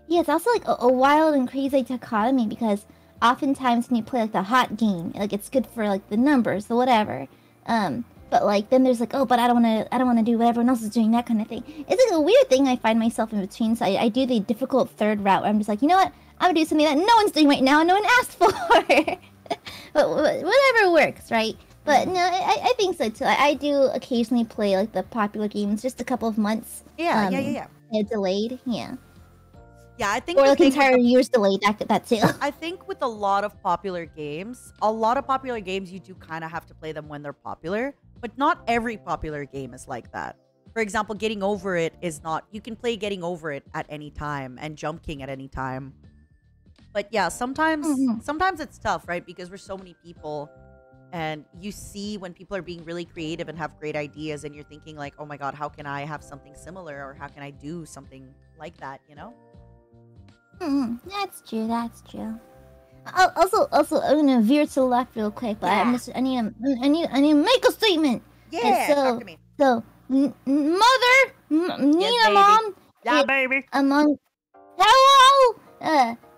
It's also like a wild and crazy dichotomy, because oftentimes when you play like the hot game, like it's good for like the numbers or whatever. But like then there's like, oh, but I don't want to do what everyone else is doing, that kind of thing. It's like a weird thing I find myself in between. So I do the difficult third route where I'm just like, you know what? I'm gonna do something that no one's doing right now, no one asked for. But whatever works, right? But no, I think so too. I do occasionally play like the popular games, just a couple of months. Yeah. Delayed, yeah. Yeah, I think. Or like entire years delayed. That too. I think with a lot of popular games, you do kind of have to play them when they're popular. But not every popular game is like that. For example, Getting Over It is not. You can play Getting Over It at any time and Jump King at any time. But yeah, sometimes it's tough, right? Because we're so many people, and you see when people are being really creative and have great ideas, and you're thinking like, oh my god, how can I have something similar, or how can I do something like that? You know? That's true. Also, I'm gonna veer to the left real quick, but I need to make a statement. Yeah, talk to me. So, mother, Nina, mom, baby. Hello.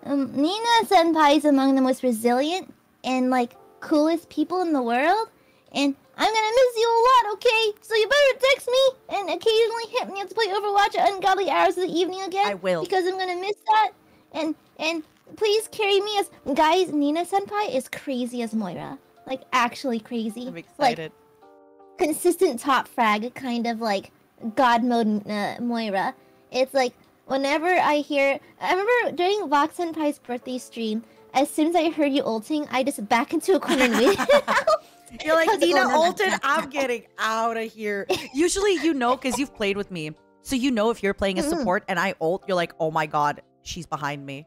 Nina Senpai is among the most resilient and like coolest people in the world, and I'm gonna miss you a lot. Okay, so you better text me and occasionally hit me up to play Overwatch at ungodly hours of the evening again. I will, because I'm gonna miss that. And please carry me as guys. Nina Senpai is crazy as Moira, like actually crazy. I'm excited. Like, consistent top frag, kind of like god mode Moira. It's like. Whenever I remember during Vox Senpai's birthday stream, as soon as I heard you ulting, I just back into a corner and waited. You're like, Nina ulted, I'm getting out of here. Usually you know, because you've played with me. So you know if you're playing a support and I ult, you're like, oh my god, she's behind me.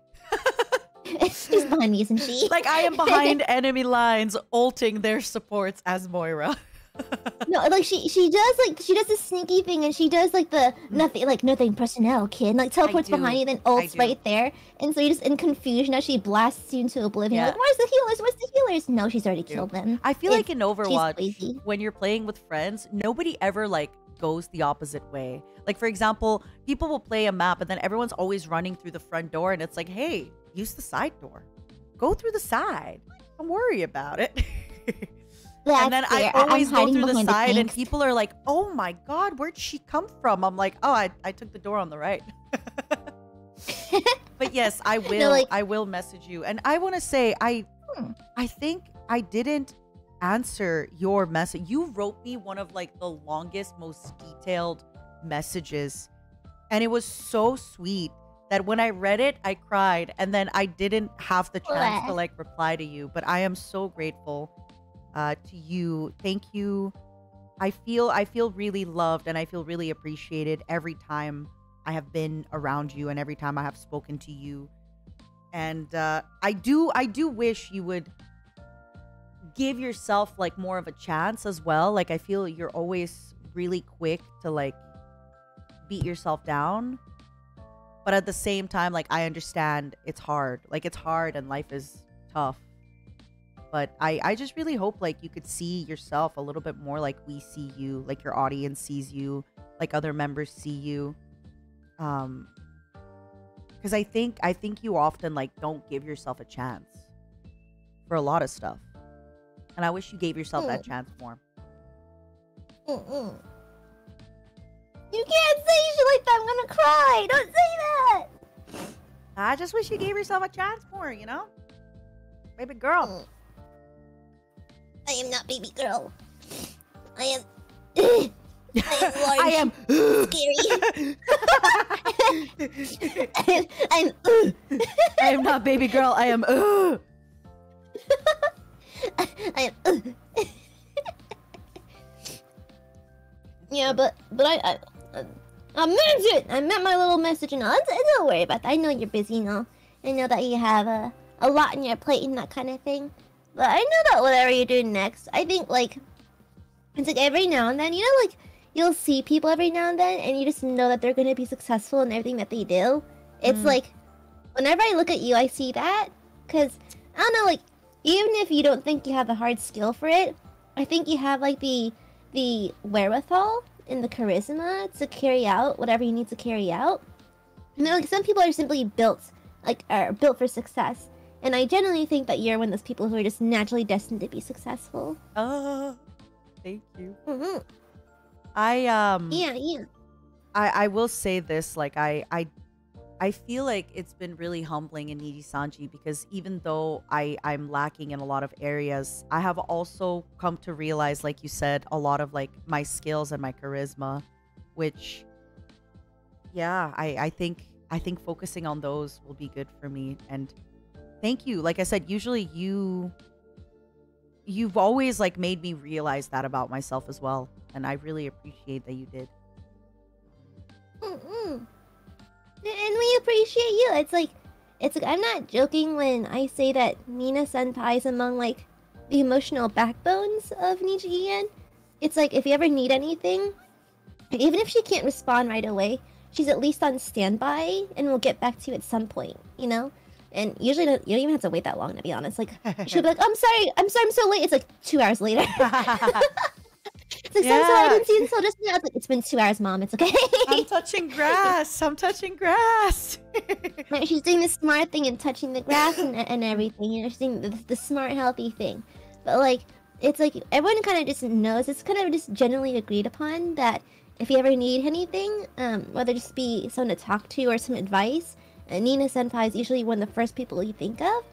She's behind me, isn't she? Like I am behind enemy lines, ulting their supports as Moira. No, like she does this sneaky thing, and she does like the nothing personnel kid, like teleports behind you, then ults right there, and so you're just in confusion as she blasts you into oblivion. Yeah. Like, where's the healers? No, she's already killed them. I feel like in Overwatch, when you're playing with friends, nobody ever like goes the opposite way. Like for example, people will play a map, and then everyone's always running through the front door, and it's like, hey, use the side door, go through the side. Don't worry about it. And then I always go through the side, and people are like, oh my god, where'd she come from? I'm like, oh, I took the door on the right. But yes, I will. No, I will message you. And I want to say, I think I didn't answer your message. You wrote me one of like the longest, most detailed messages. And it was so sweet that when I read it, I cried. And then I didn't have the chance to like reply to you. But I am so grateful to you. Thank you. I feel really loved, and I feel really appreciated every time I have been around you and every time I have spoken to you. And I do wish you would give yourself like more of a chance as well. Like I feel you're always really quick to like beat yourself down, but at the same time, like I understand it's hard. Like it's hard and life is tough. But I just really hope like you could see yourself a little bit more like we see you, like your audience sees you, like other members see you. Because I think you often like don't give yourself a chance for a lot of stuff, and I wish you gave yourself that chance more. You can't say shit like that. I'm gonna cry. Don't say that. I just wish you gave yourself a chance more, you know? Baby girl. I am not baby girl. I am. I am large. I am scary. I'm. I am not baby girl. I am. I am. Yeah, but I meant it. I meant my little message and all. Don't worry about that. I know you're busy and all. I know that you have a lot on your plate and that kind of thing. But I know that whatever you do next, I think like it's like every now and then, you know, like you'll see people every now and then, and you just know that they're gonna be successful in everything that they do. It's like whenever I look at you, I see that, cause I don't know, like even if you don't think you have the hard skill for it, I think you have like the wherewithal and the charisma to carry out whatever you need to carry out. You know, like some people are simply built for success, and I generally think that you're one of those people who are just naturally destined to be successful. Oh, thank you. Yeah. I will say this, like I feel like it's been really humbling in NIJISANJI because even though I'm lacking in a lot of areas, I have also come to realize, like you said, a lot of like my skills and my charisma, which, yeah, I think focusing on those will be good for me. And thank you. Like I said, usually you've always like made me realize that about myself as well, and I really appreciate that you did. And we appreciate you. It's like I'm not joking when I say that Nina Senpai is among like the emotional backbones of Nijigen. It's like if you ever need anything, even if she can't respond right away, she's at least on standby and will get back to you at some point, you know? And usually you don't even have to wait that long, to be honest. Like she'll be like, I'm sorry, I'm so late. It's like 2 hours later. It's like, I'm sorry, I didn't see you until just now. It's like, it's been 2 hours, Mom. It's okay. I'm touching grass. I'm touching grass. She's doing the smart thing and touching the grass and everything. You know, she's doing the smart, healthy thing. But like, it's like everyone kind of just knows. It's kind of just generally agreed upon that if you ever need anything, whether just be someone to talk to or some advice, Nina Senpai is usually one of the first people you think of.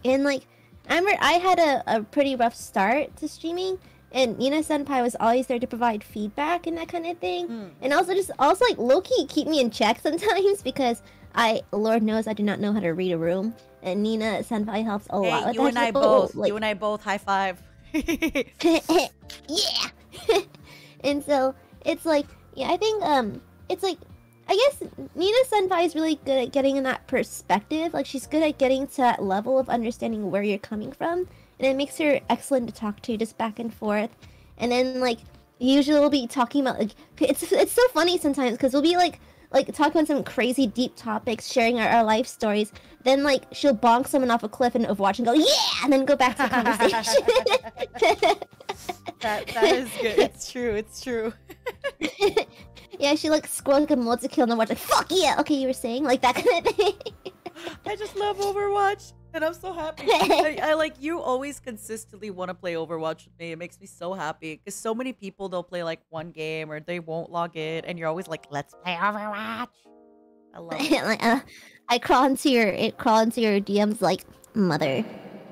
And like, I remember I had a pretty rough start to streaming. And Nina Senpai was always there to provide feedback and that kind of thing. And also like low-key keep me in check sometimes because Lord knows I do not know how to read a room. And Nina Senpai helps a lot with you that. And I both. Like, you and I both. High five. Yeah. And so it's like, yeah, I think it's like, I guess Nina Senpai is really good at getting in that perspective. Like she's good at getting to that level of understanding where you're coming from. And it makes her excellent to talk to, just back and forth. And then, like, usually we'll be talking about, like, it's so funny sometimes, because we'll be, like talking about some crazy deep topics, sharing our life stories. Then, like, she'll bonk someone off a cliff in Overwatch and go, yeah! And then go back to the conversation. that is good. It's true. Yeah, she, like, scrolls like a multi-kill and watch, like, fuck yeah! Okay, you were saying? Like, that kind of thing. I just love Overwatch. And I'm so happy. I like, you always consistently want to play Overwatch with me. It makes me so happy because so many people, they'll play like one game or they won't log in, and you're always like, let's play Overwatch. I love it. Like, I crawl into your DMs like, mother,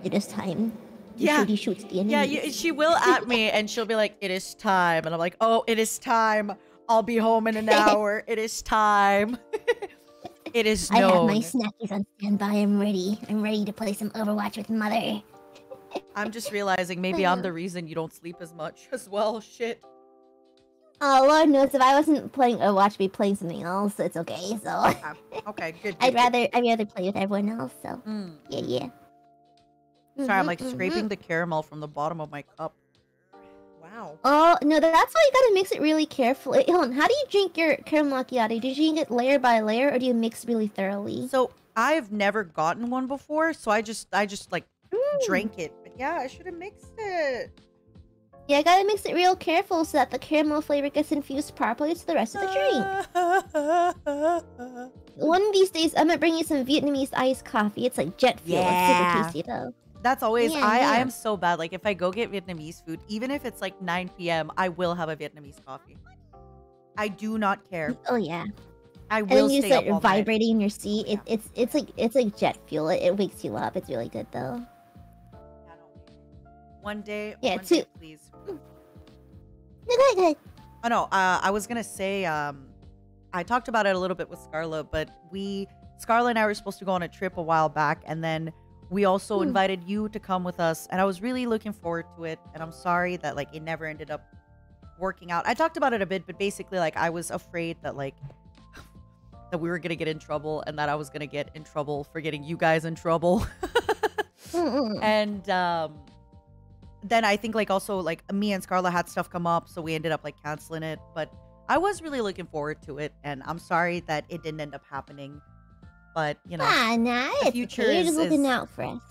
it is time. He shoots the enemy. Yeah, she will at me and she'll be like, it is time, and I'm like, oh, it is time. I'll be home in an hour. It is time. It is known. I have my snackies on standby. I'm ready. I'm ready to play some Overwatch with Mother. I'm just realizing maybe I'm the reason you don't sleep as much as well. Shit. Oh, Lord knows if I wasn't playing Overwatch, I'd be playing something else. So it's okay. So okay, good. I'd rather play with everyone else. So yeah. Sorry, I'm like scraping the caramel from the bottom of my cup. Wow. Oh, no, that's why you gotta mix it really carefully. Hold on, how do you drink your caramel macchiato? Do you drink it layer by layer, or do you mix really thoroughly? So, I've never gotten one before, so I just like drank it. But yeah, I should have mixed it. Yeah, I gotta mix it real careful so that the caramel flavor gets infused properly to the rest of the drink. One of these days, I'm gonna bring you some Vietnamese iced coffee. It's like jet fuel. It's super tasty though. That's always, Yeah, I yeah. am so bad. Like, if I go get Vietnamese food, even if it's like 9 p.m., I will have a Vietnamese coffee. I do not care. Oh yeah. I And will then you stay up start all night. vibrating in your seat. It's like jet fuel. It wakes you up. It's really good though. One day, Yeah, one two- day, please. Good. Oh no, I was gonna say, I talked about it a little bit with Scarla, but Scarla and I were supposed to go on a trip a while back, and then we also invited you to come with us, and I was really looking forward to it, and I'm sorry that like it never ended up working out. I talked about it a bit, but basically like I was afraid that like that we were gonna get in trouble, and that I was gonna get in trouble for getting you guys in trouble. And then I think like also like me and Scarla had stuff come up, so we ended up like canceling it. But I was really looking forward to it, and I'm sorry that it didn't end up happening. But you know, Nah, the it's future okay. You're just looking is- out for us.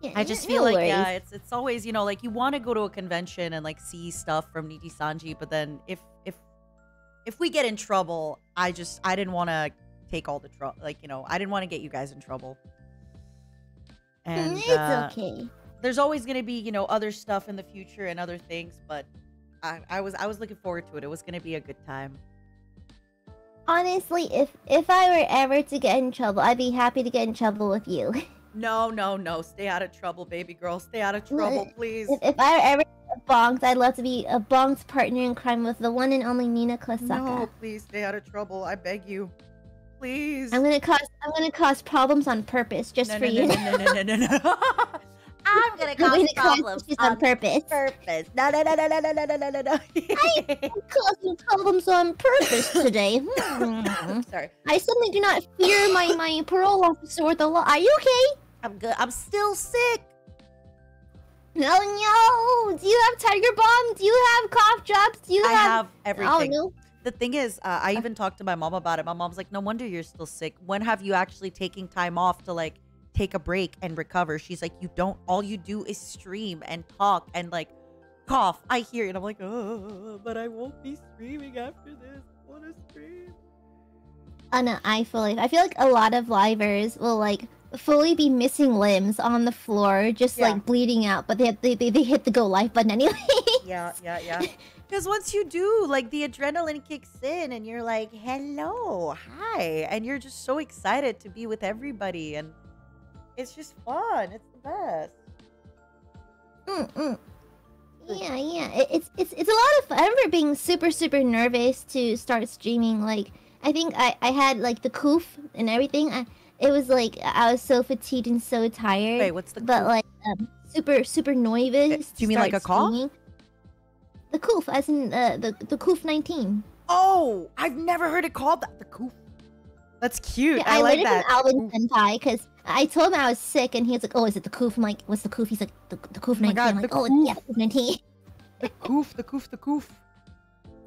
Yeah, I just no feel like worries. yeah, it's always, you know, like you want to go to a convention and like see stuff from NIJISANJI, but then if we get in trouble, I didn't want to take all the trouble. Like, you know, I didn't want to get you guys in trouble. And It's okay. there's always going to be, you know, other stuff in the future and other things, but I was looking forward to it. It was going to be a good time. Honestly, if I were ever to get in trouble, I'd be happy to get in trouble with you. No. Stay out of trouble, baby girl. Stay out of trouble, please. If I were ever bonked, I'd love to be a bonked partner in crime with the one and only Nina Kosaka. No, please stay out of trouble. I beg you. Please. I'm gonna cause problems on purpose just for you. No. I'm gonna I'm cause gonna cause problems issues on purpose. No. I'm causing problems on purpose today. Sorry. I suddenly do not fear my parole officer or the law. Are you okay? I'm good. I'm still sick. No. Do you have Tiger Balm? Do you have cough drops? Do you I have everything. Oh no. The thing is, I even talked to my mom about it. My mom's like, no wonder you're still sick. When have you actually taken time off to like take a break and recover? She's like, you don't. All you do is stream and talk and like cough. I hear it. And I'm like, oh, but I won't be streaming after this. I want to stream. Oh no, I feel like a lot of livers will like fully be missing limbs on the floor, just like bleeding out, but they hit the go live button anyway. Yeah. Because once you do, like the adrenaline kicks in and you're like, hello, hi. And you're just so excited to be with everybody. And it's just fun. It's the best. Yeah. It's a lot of fun. I remember being super nervous to start streaming. Like I think I had like the coof and everything. It was like I was so fatigued and so tired. Wait, what's the but coof? like super nervous. Do you mean like a cough? The coof, as in the coof 19. Oh, I've never heard it called that. The coof. That's cute. Yeah, I like learned that. it from Alvin Senpai because I told him I was sick and he was like, "Oh, is it the coof?" I'm like, "What's the coof?" He's like, "The coof 19." God, I'm like, the "Oh, coof. yeah, the coof 19." The coof.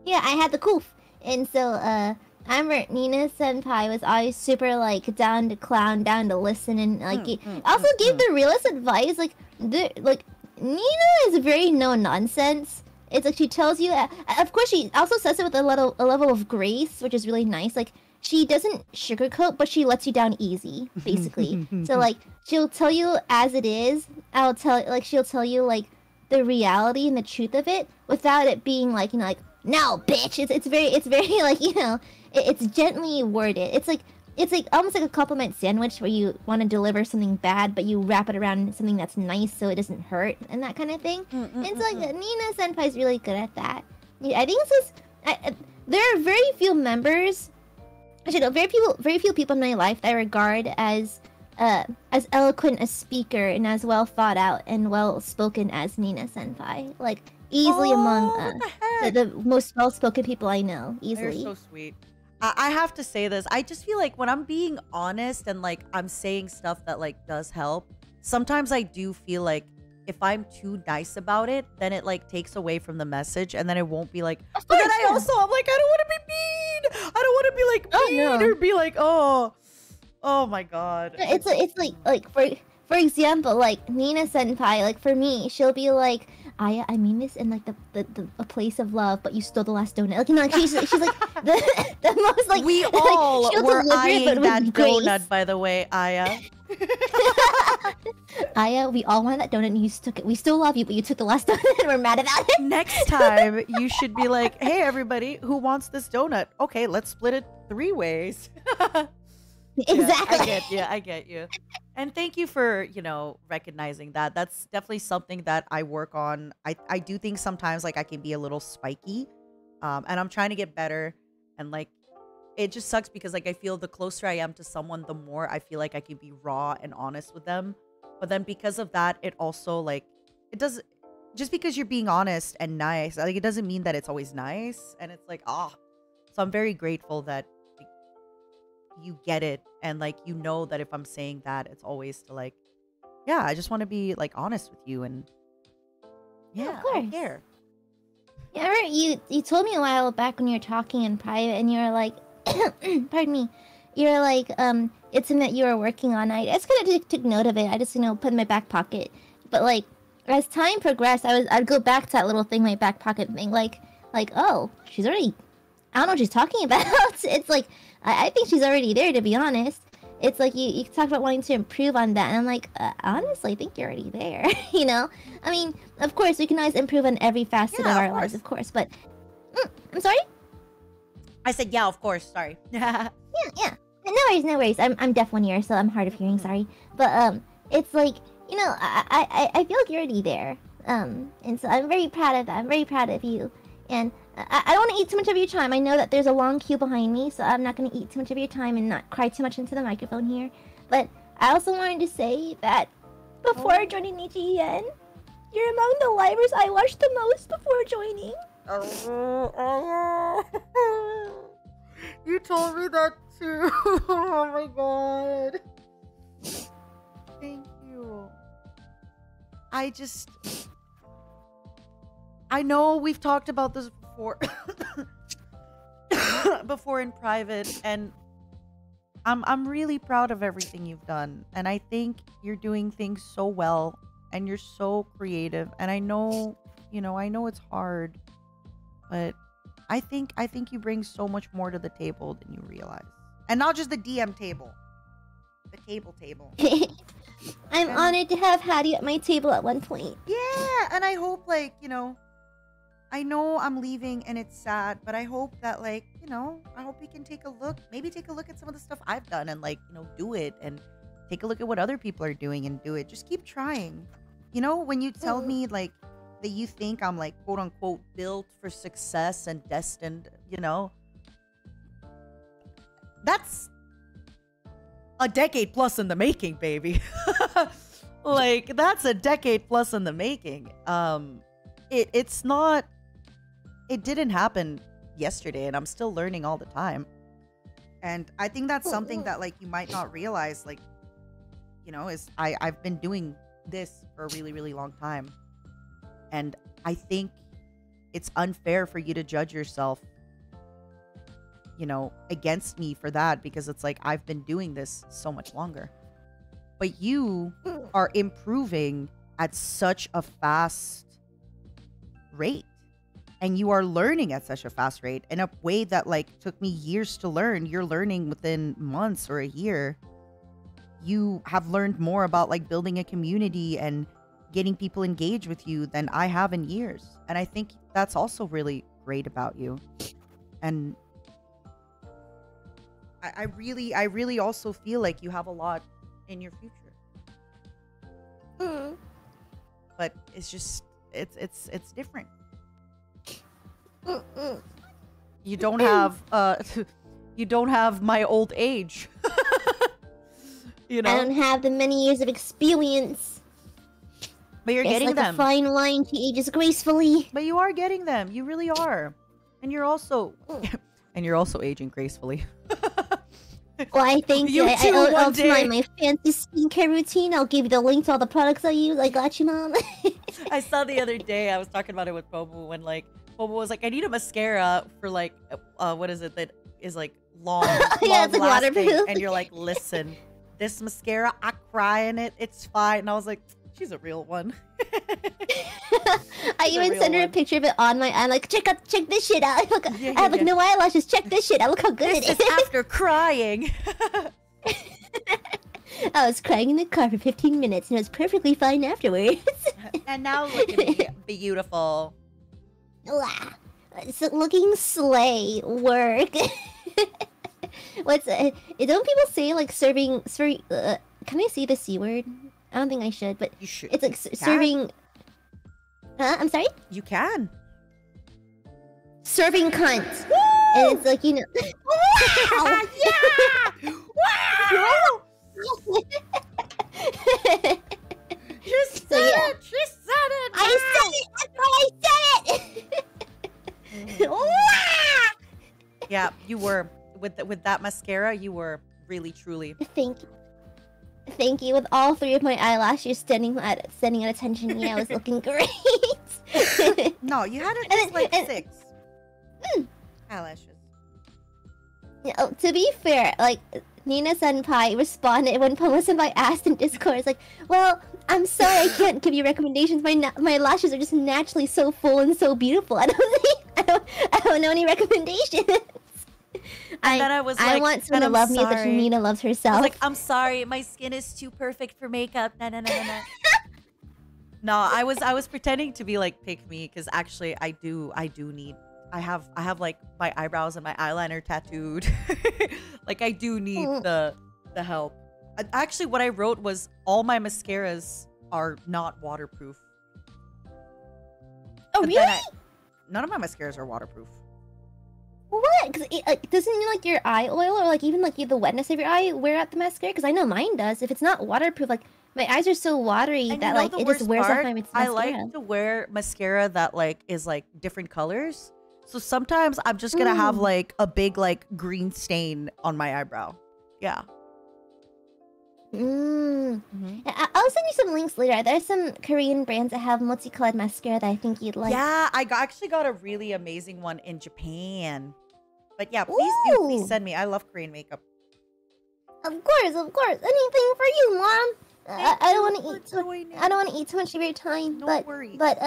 Yeah, I had the coof, and so I remember Nina Senpai was always super like down to clown, down to listen, and like also gave the realest advice. Like Nina is very no nonsense. It's like she tells you. Of course, she also says it with a level of grace, which is really nice. Like she doesn't sugarcoat, but she lets you down easy, basically. So like she'll tell you as it is. She'll tell you like the reality and the truth of it without it being like, you know, like, no, bitch. It's very like, you know, it's gently worded. It's like almost like a compliment sandwich where you want to deliver something bad, but you wrap it around something that's nice so it doesn't hurt and that kind of thing. And so like Nina Senpai's really good at that. Yeah, I think this is. There are very few members. Actually, no, very few people in my life that I regard as eloquent a speaker and as well thought out and well spoken as Nina Senpai. Like easily among the most well spoken people I know. Easily. They're so sweet. I have to say this. I just feel like when I'm being honest and like I'm saying stuff that like does help, sometimes I do feel like if I'm too nice about it, then it like takes away from the message, and then it won't be like. But then I'm like, I don't want to be mean. I don't want to be like mean or be like, oh my god. It's like for example, like Nina Senpai, like for me, she'll be like, Aya, I mean this in like a place of love, but you stole the last donut. Like, you know, like she's like the most like we all like, were eyeing that donut, donut, by the way, Aya. Aya, we all wanted that donut and you took it. We still love you, but you took the last donut and we're mad about it. Next time, you should be like, hey, everybody, who wants this donut? Okay, let's split it 3 ways. Exactly. Yeah, I get you. And thank you for, you know, recognizing that. That's definitely something that I work on. I do think sometimes, like, I can be a little spiky. And I'm trying to get better. And, like, it just sucks because, like, I feel the closer I am to someone, the more I feel like I can be raw and honest with them. But then because of that, it also, like, it doesn't... Just because you're being honest and nice, like, it doesn't mean that it's always nice. And it's like, So I'm very grateful that you get it. And, like, you know that if I'm saying that, it's always to, like, yeah, I just want to be, like, honest with you. And, yeah, of course. I care. Yeah, you told me a while back when you were talking in private, and you were like, pardon me, you're like, it's something that you were working on. I just kind of took note of it. I just, you know, put it in my back pocket. But, like, as time progressed, I'd go back to that little thing, my back pocket thing, like, oh, she's already, I don't know what she's talking about. It's like, I think she's already there, to be honest. It's like you talk about wanting to improve on that, and I'm like, honestly, I think you're already there, you know? I mean, of course, we can always improve on every facet of our lives, of course, but... I'm sorry? I said, yeah, of course, sorry. Yeah. No worries. I'm deaf one ear, so I'm hard of hearing, sorry. But, it's like, you know, I feel like you're already there. And so I'm very proud of that. I'm very proud of you. And I don't want to eat too much of your time. I know that there's a long queue behind me, so I'm not going to eat too much of your time and not cry too much into the microphone here. But I also wanted to say that before joining NIJISANJI, you're among the livers I watched the most before joining. You told me that too. Oh my god. Thank you. I know we've talked about this before. Before in private, and I'm really proud of everything you've done. And I think you're doing things so well, and you're so creative. And I know, you know, I know it's hard, but I think you bring so much more to the table than you realize. And not just the DM table. The table. I'm honored to have had you at my table at one point. Yeah, and I hope, like, you know, I know I'm leaving and it's sad, but I hope that, like, you know, I hope we can take a look at some of the stuff I've done and, like, you know, do it, and take a look at what other people are doing and do it. Just keep trying. You know, when you tell me, like, that you think I'm, like, quote unquote built for success and destined, you know, that's a decade plus in the making, baby. Like, that's a decade plus in the making. It's not, it didn't happen yesterday, and I'm still learning all the time. And I think that's something that, like, you might not realize, like, you know, is I've been doing this for a really, really long time. And I think it's unfair for you to judge yourself, you know, against me for that, because it's like, I've been doing this so much longer. But you are improving at such a fast rate. And you are learning at such a fast rate in a way that, like, took me years to learn. You're learning within months or a year. You have learned more about, like, building a community and getting people engaged with you than I have in years. And I think that's also really great about you. And I really also feel like you have a lot in your future. But it's just, it's different. You don't have you don't have my old age. You know, I don't have the many years of experience. But you're getting like them. A fine wine to ages gracefully. But you are getting them. You really are. And you're also aging gracefully. Well, I think I'll tonight my fancy skincare routine. I'll give you the link to all the products I use. I got you, Mom. I saw the other day, I was talking about it with Pobu, when, like, Pobu was like, I need a mascara for, like, what is it that is, like, long, yeah, it's like lasting. waterproof. And you're like, listen, this mascara, I cry in it. It's fine. And I was like, she's a real one. I even sent her a picture of it on my eye. Like, check this shit out. Look, I have like no eyelashes. Check this shit out. Look how good it is. After crying. I was crying in the car for 15 minutes and it was perfectly fine afterwards. And now look at me, beautiful. It's looking slay work. Don't people say like serving? Can I say the C word? I don't think I should, but you should. It's like serving. Huh? I'm sorry. You can. Serving cunt. And it's like, you know. Wow! Yeah! Wow! She said it! She said it! I said it! That's why I said it! Yeah, you were. With that mascara, you were really, truly. Thank you. Thank you. With all 3 of my eyelashes standing at attention, yeah, I was looking great. No, you had at least like 6 eyelashes. Oh, to be fair, like, Nina Senpai responded when Poma Senpai asked in Discord, it's like, well, I'm sorry I can't give you recommendations. My lashes are just naturally so full and so beautiful. I don't know any recommendations. I want someone to love me as much as Nina loves herself. I was like, I'm sorry, my skin is too perfect for makeup. No. No, I was pretending to be like pick me because actually I do need. I have like my eyebrows and my eyeliner tattooed. Like I do need the help. Actually, what I wrote was all my mascaras are not waterproof. Oh, really? None of my mascaras are waterproof. What? Because doesn't like your eye oil or like even like the wetness of your eye wear out the mascara? Because I know mine does. If it's not waterproof, like my eyes are so watery that like it just wears off my mascara. I like to wear mascara that like is like different colors. So sometimes I'm just gonna have like a big like green stain on my eyebrow. Yeah. I'll send you some links later. There's some Korean brands that have multicolored mascara that I think you'd like. Yeah, I actually got a really amazing one in Japan. But yeah, please send me. I love Korean makeup. Of course. Anything for you, Mom. I don't want to eat. I don't want to eat too much of your time. No worries. But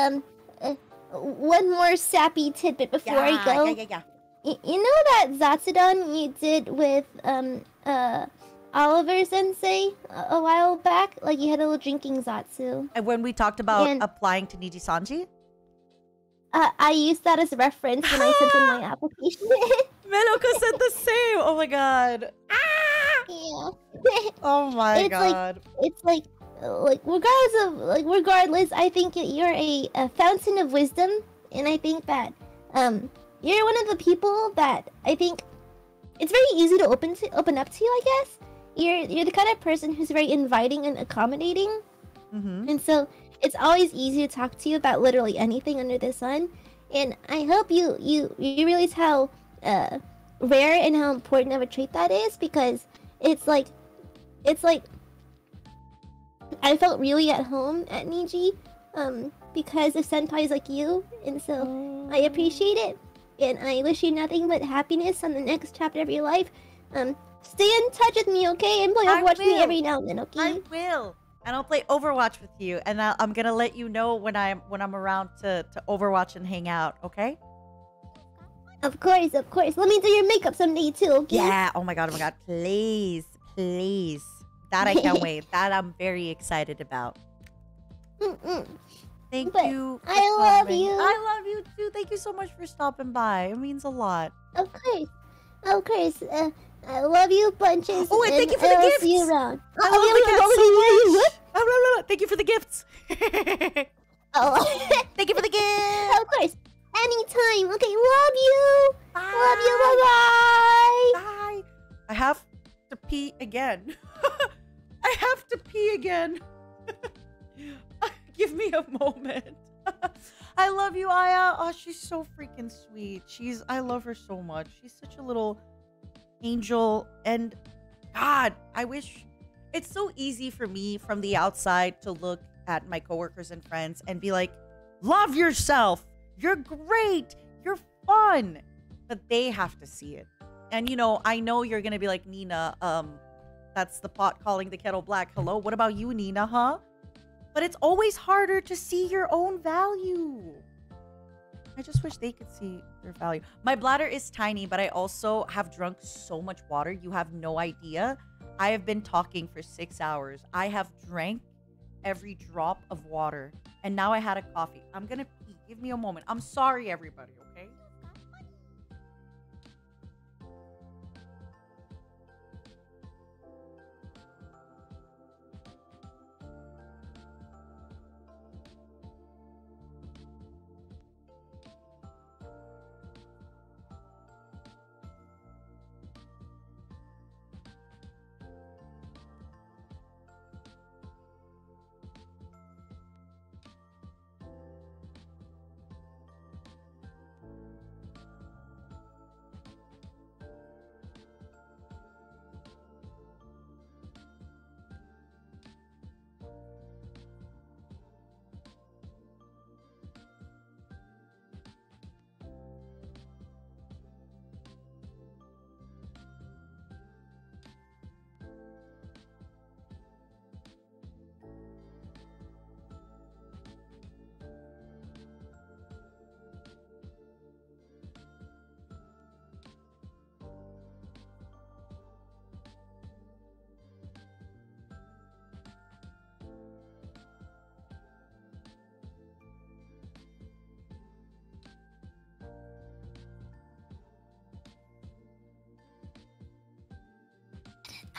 one more sappy tidbit before I go. Yeah. You know that Zatsudon you did with Oliver Sensei a while back? Like you had a little drinking Zatsu. And when we talked about applying to NIJISANJI? I used that as a reference when I sent in my application. Meloko said the same. Oh my god. Yeah. Oh my god. It's like regardless, I think you're a fountain of wisdom, and I think that you're one of the people that I think it's very easy to open up to you. I guess you're the kind of person who's very inviting and accommodating, and so it's always easy to talk to you about literally anything under the sun. And I hope you realize how rare and how important of a trait that is, because it's like I felt really at home at Niji because of senpais like you, and so I appreciate it, and I wish you nothing but happiness on the next chapter of your life. Stay in touch with me, okay? And play Overwatch with me every now and then, okay? I will. And I'll play Overwatch with you, and I'm gonna let you know when I'm around to Overwatch and hang out, okay? Of course. Let me do your makeup someday too, okay? Yeah. Oh my god. Please. That I can't wait. That I'm very excited about. Thank you. I love you. I love you too. Thank you so much for stopping by. It means a lot. Of course. I love you bunches. Oh, and thank you for the gifts. See you around. I love the gifts so much. Thank you for the gifts. Thank you for the gifts. Of course. Anytime. Okay, love you. Bye. Love you. Bye-bye. Bye. I have to pee again. I have to pee again. Give me a moment. I love you, Aya. Oh, she's so freaking sweet. I love her so much. She's such a little angel. And God, I wish it's so easy for me from the outside to look at my coworkers and friends and be like, love yourself. You're great. You're fun. But they have to see it. And you know, I know you're gonna be like, Nina, That's the pot calling the kettle black. Hello, what about you, Nina, huh? But it's always harder to see your own value. I just wish they could see their value. My bladder is tiny, but I also have drunk so much water. You have no idea. I have been talking for 6 hours. I have drank every drop of water. And now I had a coffee. I'm gonna pee. Give me a moment. I'm sorry, everybody, okay?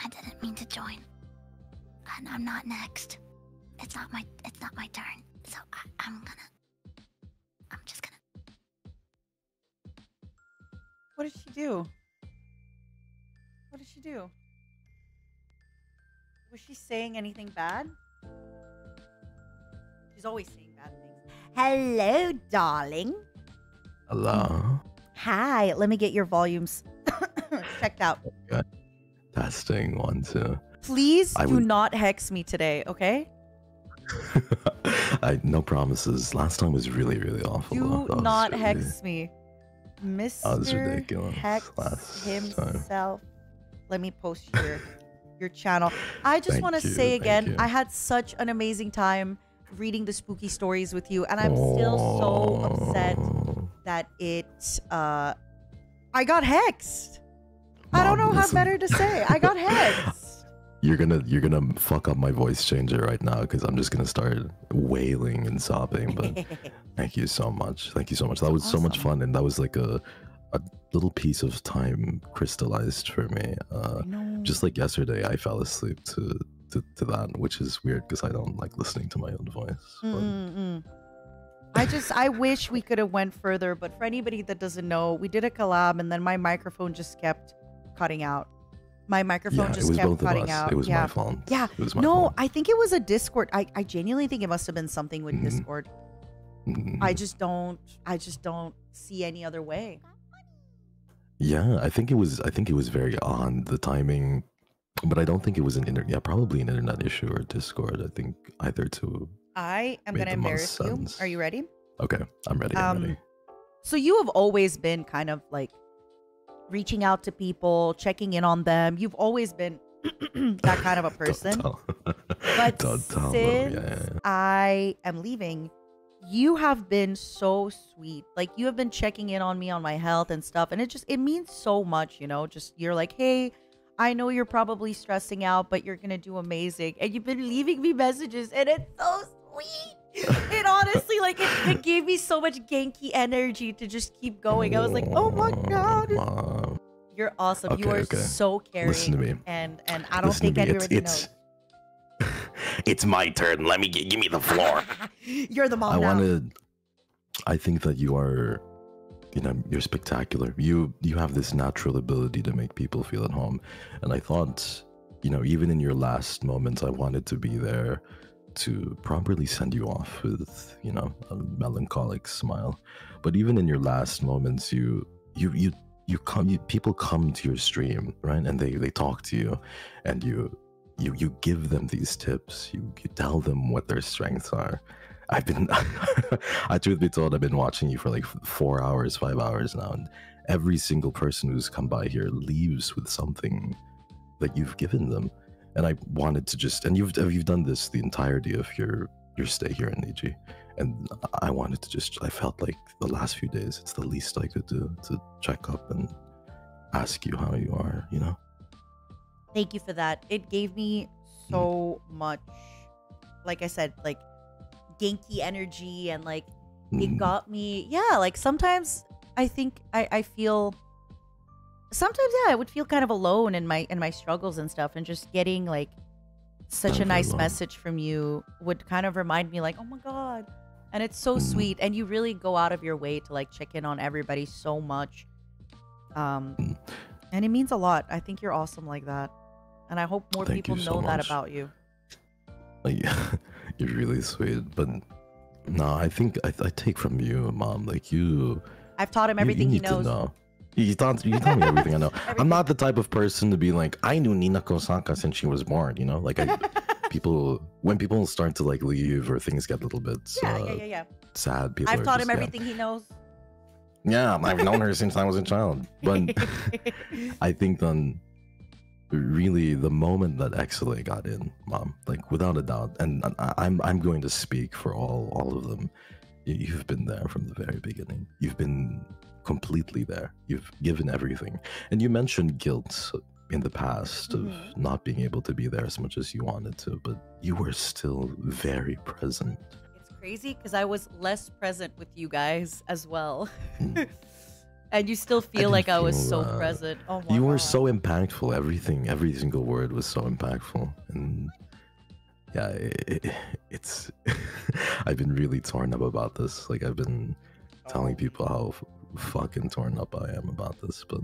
I didn't mean to join. And I'm not next. It's not my turn. So I'm just gonna. What did she do? What did she do? Was she saying anything bad? She's always saying bad things. Hello, darling. Hello. Hi. Let me get your volumes checked out. Okay. Testing 1, 2. Please do not hex me today, okay? No promises. Last time was really, really awful. Do not hex me. That was Mr. ridiculous Hex last himself. Let me post your channel. I just want to say again, I had such an amazing time reading the spooky stories with you, and I'm still so upset that I got hexed. I don't know how better to say. I got hexed. You're gonna fuck up my voice changer right now because I'm just gonna start wailing and sobbing. But thank you so much. Thank you so much. That was so much fun, and that was like a little piece of time crystallized for me. Just like yesterday, I fell asleep to that, which is weird because I don't like listening to my own voice. I wish we could have went further, but for anybody that doesn't know, we did a collab, and then my microphone just kept cutting out. My microphone just kept cutting out. It was my fault. Yeah. It was my no, fault. I think it was a Discord. I genuinely think it must have been something with Discord. I just don't see any other way. Yeah, I think it was very on the timing, but I don't think it was probably an internet issue or Discord. I think either two. I am gonna embarrass you. Are you ready? Okay, I'm ready. I'm ready. So you have always been kind of like reaching out to people, checking in on them. You've always been that kind of a person. But since I am leaving, you have been so sweet. Like, you have been checking in on me on my health and stuff, and it means so much, you know. Just, you're like, hey, I know you're probably stressing out, but you're gonna do amazing. And you've been leaving me messages, and it's so sweet. It honestly, like, it gave me so much Genki energy to just keep going. I was like, oh my god, you're awesome. You are so caring. Listen to me. And I don't think anybody knows. It's my turn. Give me the floor. You're the mom now. I think that you are, you're spectacular. You have this natural ability to make people feel at home. And I thought, even in your last moments, I wanted to be there to properly send you off with, a melancholic smile. But even in your last moments, people come to your stream, right? And they talk to you, and you give them these tips. You tell them what their strengths are. Truth be told, I've been watching you for like 4 hours, 5 hours now, and every single person who's come by here leaves with something that you've given them. and I wanted to just, and you've done this the entirety of your stay here in Niji, and I wanted to just, I felt like the last few days it's the least I could do to check up and ask you how you are, you know. Thank you for that. It gave me so much, like I said, like Genki energy, and like it got me, yeah, like sometimes I think I feel, sometimes, yeah, I would feel kind of alone in my struggles and stuff, and just getting like such a nice message from you would kind of remind me like, oh my God. And it's so sweet, and you really go out of your way to like check in on everybody so much. And it means a lot. I think you're awesome like that. And I hope more people know that about you. Like, you're really sweet, but no, I think I take from you, Mom, like you. I've taught him everything he knows. You taught me everything I know. I'm not the type of person to be like, I knew Nina Kosaka since she was born, you know? Like, when people start to like leave or things get a little bit sad, people I've taught him everything he knows. Yeah, I've known her since I was a child. But I think then, really, the moment that XLA got in, Mom, like without a doubt, and I'm going to speak for all of them. You've been there from the very beginning. You've been completely there. You've given everything. And you mentioned guilt in the past of not being able to be there as much as you wanted to, but you were still very present. It's crazy because I was less present with you guys as well. And you still feel like I was so present. Oh my You were God. so impactful. Every single word was so impactful. And yeah, it's I've been really torn up about this. Like, I've been telling people how fucking torn up I am about this, but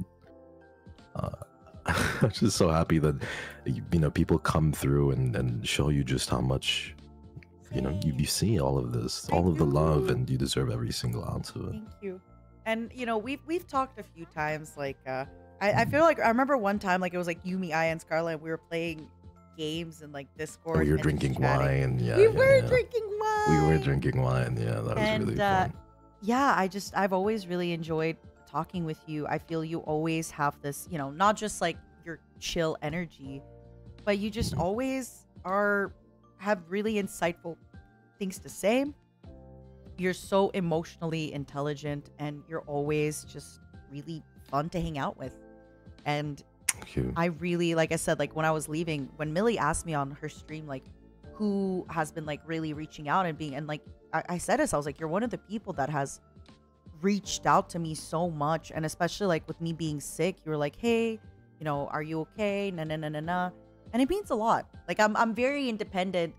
I'm just so happy that, you know, people come through and show you just how much, you know, you see all of this, all of the love, and you deserve every single ounce of it. Thank you. And you know, we've talked a few times. Like, I feel like I remember one time, like it was like you, me, I, and Scarlett. And we were playing games and like Discord. We were drinking wine. Yeah, we were drinking wine. We were drinking wine. Yeah, that was really fun. Yeah, I've always really enjoyed talking with you. I feel you always have this, you know, not just like your chill energy, but you just always have really insightful things to say. You're so emotionally intelligent, and you're always just really fun to hang out with. And I really, like I said, like when I was leaving, when Millie asked me on her stream, like who has been like really reaching out and being, and like I said this, I was like, you're one of the people that has reached out to me so much. And especially like with me being sick, you were like, hey, you know, are you okay? Na na na na na. And it means a lot. Like I'm very independent,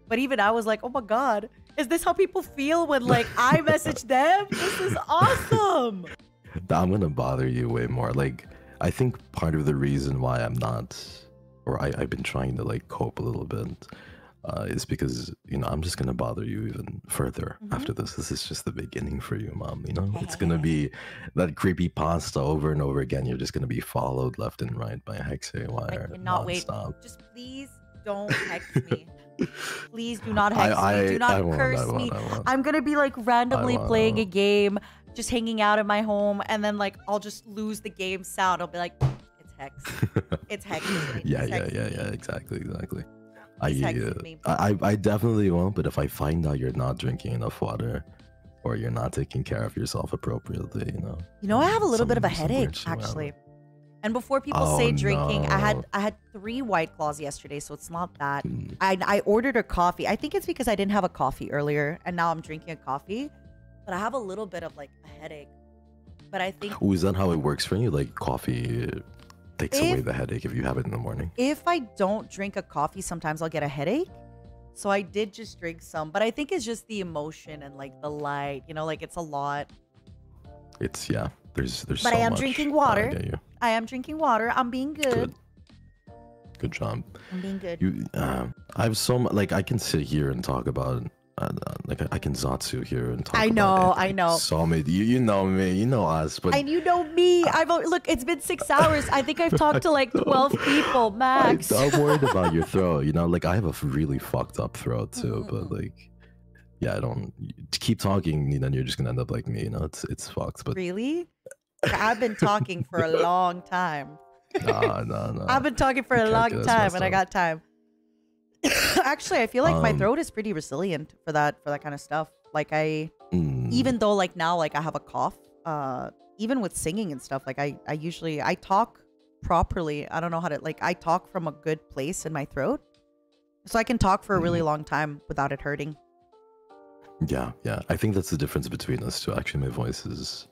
but even I was like, oh my God, is this how people feel when like I message them? This is awesome. I'm gonna bother you way more. Like, I think part of the reason why I'm not, or I've been trying to like cope a little bit, is because, you know, I'm just gonna bother you even further after this. This is just the beginning for you, Mom. You know, it's gonna be that creepy pasta over and over again. You're just gonna be followed left and right by Hexawire. I cannot wait. Just please don't hex me. Please do not hex me. Do not curse me. I'm gonna be like randomly playing a game, just hanging out in my home, and then like I'll just lose the game sound. I'll be like, it's hex. It's hex. Yeah, exactly. I definitely won't, but if I find out you're not drinking enough water, or you're not taking care of yourself appropriately, you know. I have a little bit of a headache actually. And before people say drinking, no. I had 3 White Claws yesterday, so it's not that. I ordered a coffee. I think it's because I didn't have a coffee earlier, and now I'm drinking a coffee. But I have a little bit of like a headache. But I think. Oh, is that how it works for you? Like coffee takes away the headache if you have it in the morning? If I don't drink a coffee, sometimes I'll get a headache. So I did just drink some, but I think it's just the emotion and like the light. You know, like it's a lot. It's There's but so I am much. drinking water. I get you. I am drinking water. I'm being good. Good job. I'm being good. I have so much. Like I can sit here and talk about. Like I can Zatsu here and talk. I know. So many. You know me. You know us. But and you know me. Look. It's been 6 hours. I think I've talked to like 12 people max. I'm worried about your throat. You know, like I have a really fucked up throat too. But like, yeah, I don't keep talking. Then you're just gonna end up like me. You know, it's fucked. But really. I've been talking for a long time. No. I've been talking for a can't long do this time, and I myself. got time. Actually, I feel like my throat is pretty resilient for that kind of stuff. Like even though like now like I have a cough, even with singing and stuff, like I usually talk properly. I don't know how to I talk from a good place in my throat, so I can talk for a really long time without it hurting. Yeah. I think that's the difference between us two. Actually, my voice is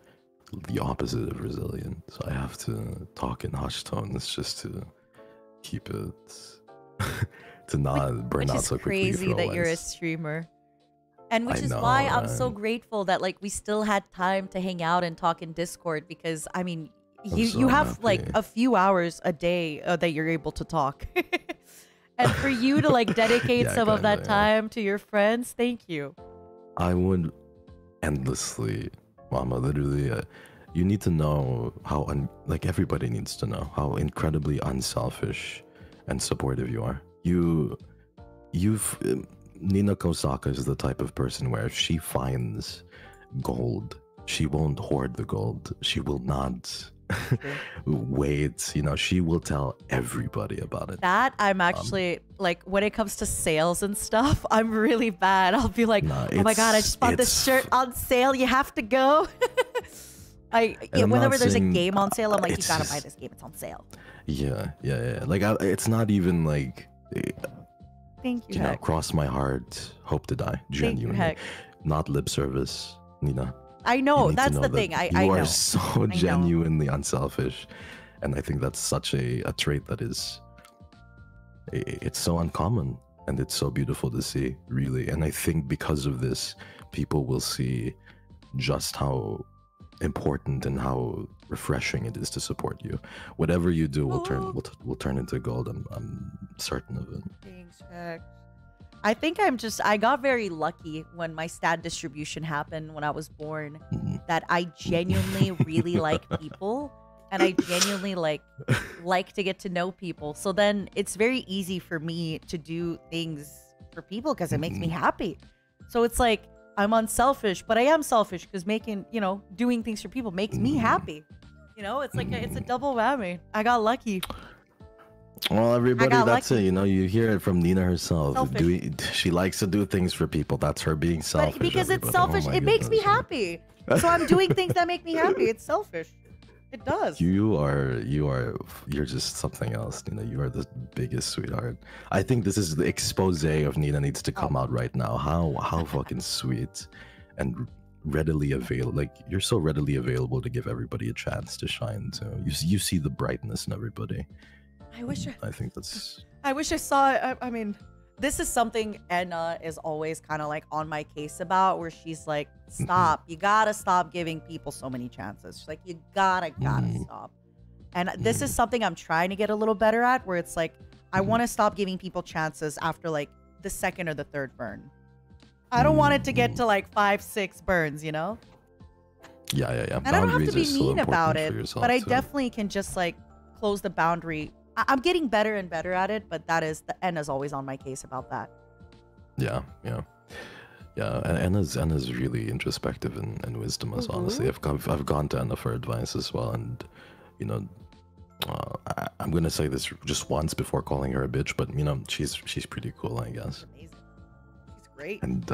the opposite of resilient, so I have to talk in hushed tones just to keep it to not burn out so quickly. Which is crazy that you're a streamer. And which is why I'm so grateful that like we still had time to hang out and talk in Discord, because I mean you have like a few hours a day that you're able to talk. And for you to like dedicate some of that time to your friends, thank you. I would endlessly, Mama, literally, you need to know how, like everybody needs to know how incredibly unselfish and supportive you are. Nina Kosaka is the type of person where if she finds gold, she won't hoard the gold. She will not wait, she will tell everybody about it. That I'm actually like, when it comes to sales and stuff, I'm really bad. I'll be like, oh my god, I just bought this shirt on sale, you have to go. Whenever there's a game on sale, I'm like, you gotta buy this game, it's on sale. Yeah. Like it's not even like thank you, Heck. Cross my heart, hope to die, genuinely. Thank you, Heck. Not lip service, Nina. I know, that's the thing. I know. You are so genuinely unselfish. And I think that's such a trait that is, it's so uncommon. And it's so beautiful to see, really. And I think because of this, people will see just how important and how refreshing it is to support you. Whatever you do will turn into gold. I'm certain of it. Thanks, Heck. I think I got very lucky when my stat distribution happened when I was born, that I genuinely really like people, and I genuinely like to get to know people. So then it's very easy for me to do things for people because it makes me happy. So it's like I'm unselfish, but I am selfish because doing things for people makes me happy. It's like it's a double whammy. I got lucky. Well, everybody, that's it. You hear it from Nina herself. She likes to do things for people. That's her being selfish. But because it's selfish, it makes me happy. So I'm doing things that make me happy. It's selfish. It does. You're just something else, Nina. You are the biggest sweetheart. I think this is the expose of Nina needs to come out right now. How fucking sweet and readily available. Like, you're so readily available to give everybody a chance to shine. So you see the brightness in everybody. I think that's... I wish I saw it. I mean, this is something Enna is always kind of like on my case about, where she's like, stop. You gotta stop giving people so many chances. She's like, you gotta stop. And this is something I'm trying to get a little better at, where it's like, I want to stop giving people chances after like the second or the third burn. I don't want it to get to like 5, 6 burns, Yeah. And I don't have to be mean about it, but I definitely can just like close the boundary. I'm getting better and better at it, but Enna's always on my case about that. Yeah. And Enna's really introspective and wisdomous. Honestly, I've gone to Enna for advice as well, and I'm gonna say this just once before calling her a bitch, but she's pretty cool, I guess. Amazing. She's great. And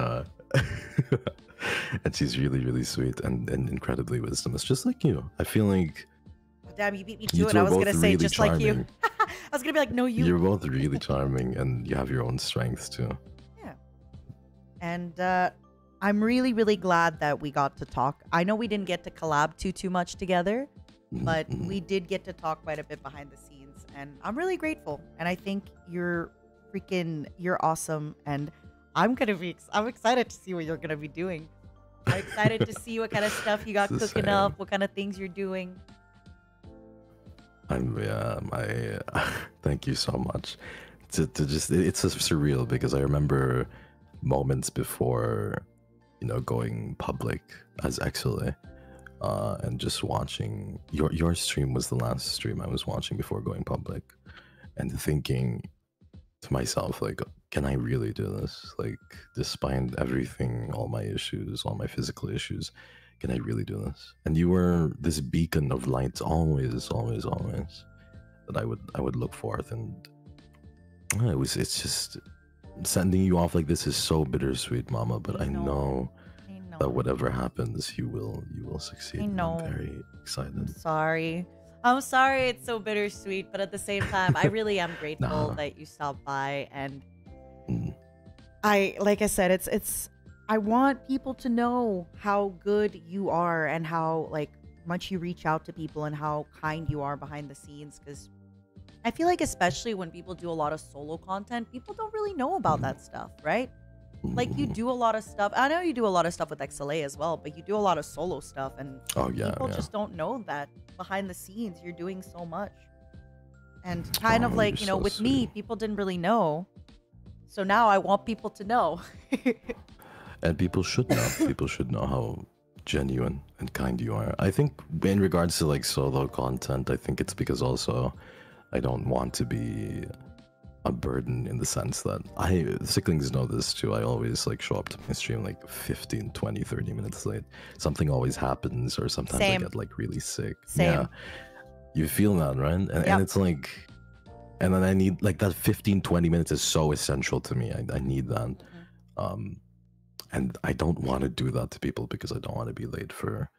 and she's really, really sweet and incredibly wisdomous, just like you. I feel like. Damn, you beat me to it. I was gonna say just like you. I was gonna be like, no, you. You're both really charming, and you have your own strengths too. Yeah. And I'm really, really glad that we got to talk. I know we didn't get to collab too much together, but we did get to talk quite a bit behind the scenes, and I'm really grateful. And I think you're awesome, and I'm excited to see what you're gonna be doing. I'm excited to see what kind of stuff you got cooking up, what kind of things you're doing. Thank you so much. It's so surreal because I remember moments before, going public as Exile, and just watching your stream was the last stream I was watching before going public, and thinking to myself, like, can I really do this? Like, despite everything, all my issues, all my physical issues, can I really do this? And you were this beacon of light, always. that I would look forth, and it's just sending you off like this is so bittersweet, Mama. But I know that whatever happens, you will succeed. I know. I'm very excited. I'm sorry it's so bittersweet, but at the same time, I really am grateful that you stopped by. And like I said, it's I want people to know how good you are and how like much you reach out to people and how kind you are behind the scenes, because I feel like especially when people do a lot of solo content, people don't really know about that stuff, right? Like you do a lot of stuff. I know you do a lot of stuff with XLA as well, but you do a lot of solo stuff, and people just don't know that behind the scenes you're doing so much. And kind of like, you know, with me, people didn't really know. So now I want people to know. And people should know. People should know how genuine and kind you are. I think in regards to like solo content, I think it's because also I don't want to be a burden in the sense that Sicklings know this too. I always like show up to my stream like 15, 20, 30 minutes late. Something always happens, or sometimes I get like really sick. Yeah. You feel that, right? And it's like, and then I need like that 15, 20 minutes is so essential to me. I need that. And I don't want to do that to people because I don't want to be late for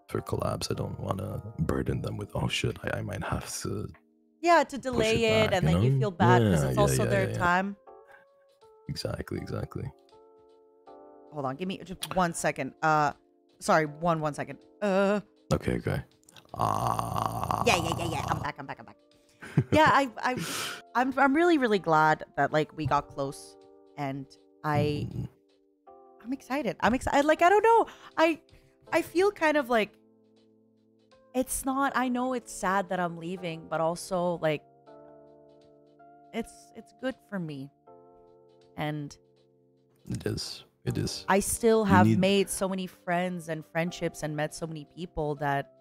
collabs. I don't want to burden them with, oh shit, I might have to to delay it, and then you feel bad because it's also their time. Exactly. Hold on, give me just 1 second. Sorry, one second. Okay. Yeah. I'm back. Yeah, I'm really glad that like we got close, and I'm excited. Like, I don't know. I feel kind of like it's not, I know it's sad that I'm leaving, but also like it's good for me. And it is. I still have made so many friends and friendships and met so many people that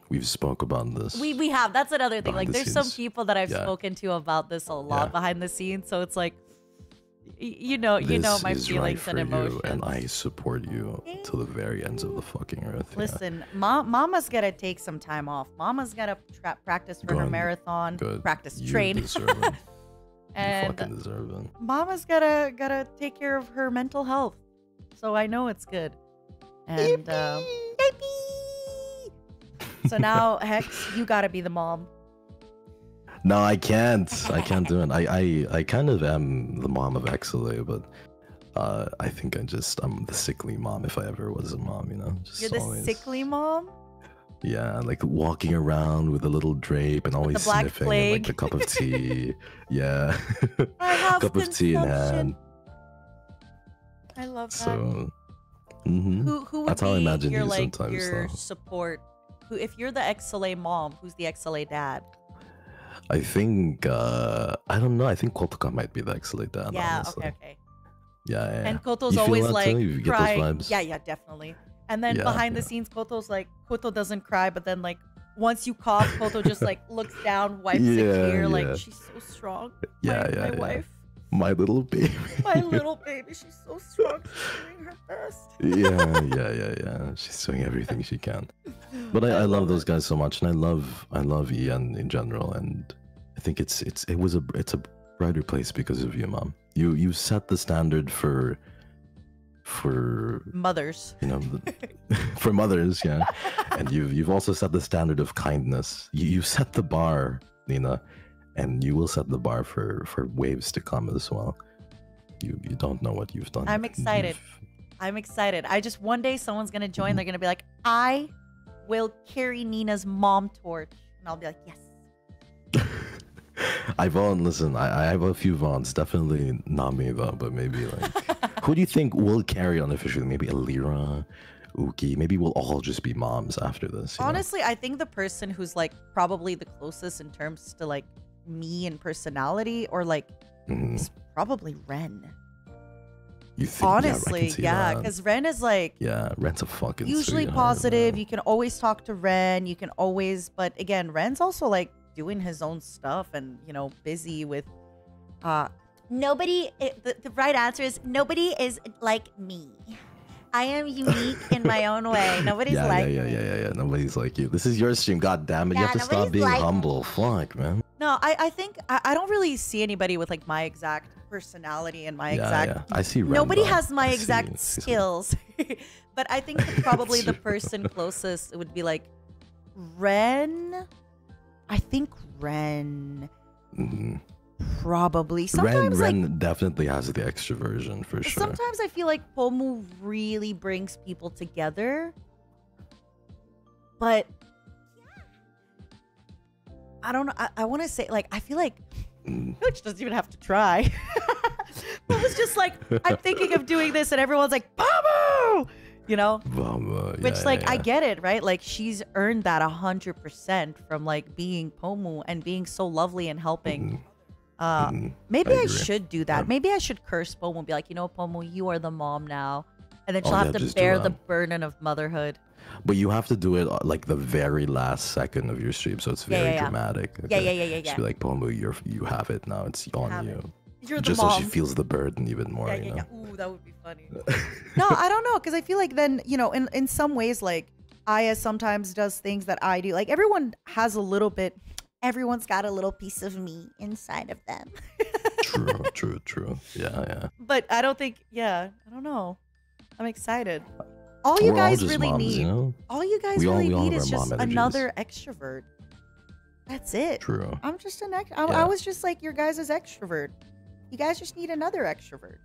we've spoke about this. We have. That's another thing. Like there's some people that I've spoken to about this a lot behind the scenes, so it's like you know my feelings and emotions. And I support you to the very ends of the fucking earth. Listen, Mama's gotta take some time off. Mama's gotta practice for her marathon. Train. And you fucking deserve it. Mama's gotta take care of her mental health. So I know it's good. And so now, Hex, you gotta be the mom. No, I can't. I can't do it. I kind of am the mom of XLA, but I think I'm the sickly mom if I ever was a mom, you know? You're the sickly mom? Yeah, like walking around with a little drape and always sniffing and, like a cup of tea. Yeah. I have cup of tea in hand. I love that. So, who would that's be how I imagine your, you like, sometimes. your support? If you're the XLA mom, who's the XLA dad? I think, I don't know. I think Kotaka might be the XLA dad. Yeah, honestly. okay. Yeah. And Koto's always like crying. Yeah, definitely. And then behind the scenes, Koto doesn't cry, but then like once you cough, Koto just like looks down, wipes a tear, like she's so strong. My wife. My little baby. My little baby, she's so strong. She's doing her best. Yeah. She's doing everything she can. But I love those guys so much, and I love Ian in general, and I think it's a brighter place because of you, Mom. You set the standard for mothers, you know, for mothers, yeah. And you've also set the standard of kindness. You set the bar, Nina, and you will set the bar for waves to come as well. You don't know what you've done. I'm excited. I just, one day someone's gonna join. They're gonna be like, I will carry Nina's mom torch, and I'll be like, yes. Listen, I have a few Vons, definitely not me though, but maybe like, who do you think will carry unofficially? Maybe Alira, Uki, maybe we'll all just be moms after this. Honestly, I think the person who's like probably the closest in terms to like me and personality, or like, is probably Ren. You think? Honestly, yeah, because Ren is like, Ren's a fucking usually positive. You can always talk to Ren. You can always, but again, Ren's also like doing his own stuff and, you know, busy with nobody. The right answer is nobody is like me. I am unique in my own way. Nobody's like me. Yeah. Nobody's like you. This is your stream. God damn it. You Yeah, have to stop nobody's being like humble. Fuck, man. No, I think I don't really see anybody with like my exact personality and my exact. Yeah. I see. Nobody Renda. has my I exact see skills. But I think that probably the person closest would be like Ren. I think Ren. Probably. Sometimes Ren definitely has the extroversion for sure. Sometimes I feel like Pomu really brings people together. But I don't know. I want to say, like, I feel like Coach doesn't even have to try. But it's just like, I'm thinking of doing this, and everyone's like, Pomu! You know? Which, like, I get it, right? Like, she's earned that 100% from, like, being Pomu and being so lovely and helping. Maybe I should do that. Maybe I should curse Pomu and be like, you know, Pomu, you are the mom now. And then she'll have to bear the burden of motherhood. But you have to do it like the very last second of your stream, so it's very dramatic. Okay? Yeah. Just be like, Pomu, you have it now. It's on you. You're the Just mom. so she feels the burden even more. You know? Ooh, that would be funny. No, I don't know, because I feel like then, you know, in some ways, like, Aya sometimes does things that I do. Like, everyone has a little bit. Everyone's got a little piece of me inside of them. True. Yeah. But I don't think, I don't know. I'm excited. All you guys really need, you know? all you guys really need is just another extrovert. That's it. True. I'm just an extrovert. I was just like your guys' extrovert. You guys just need another extrovert.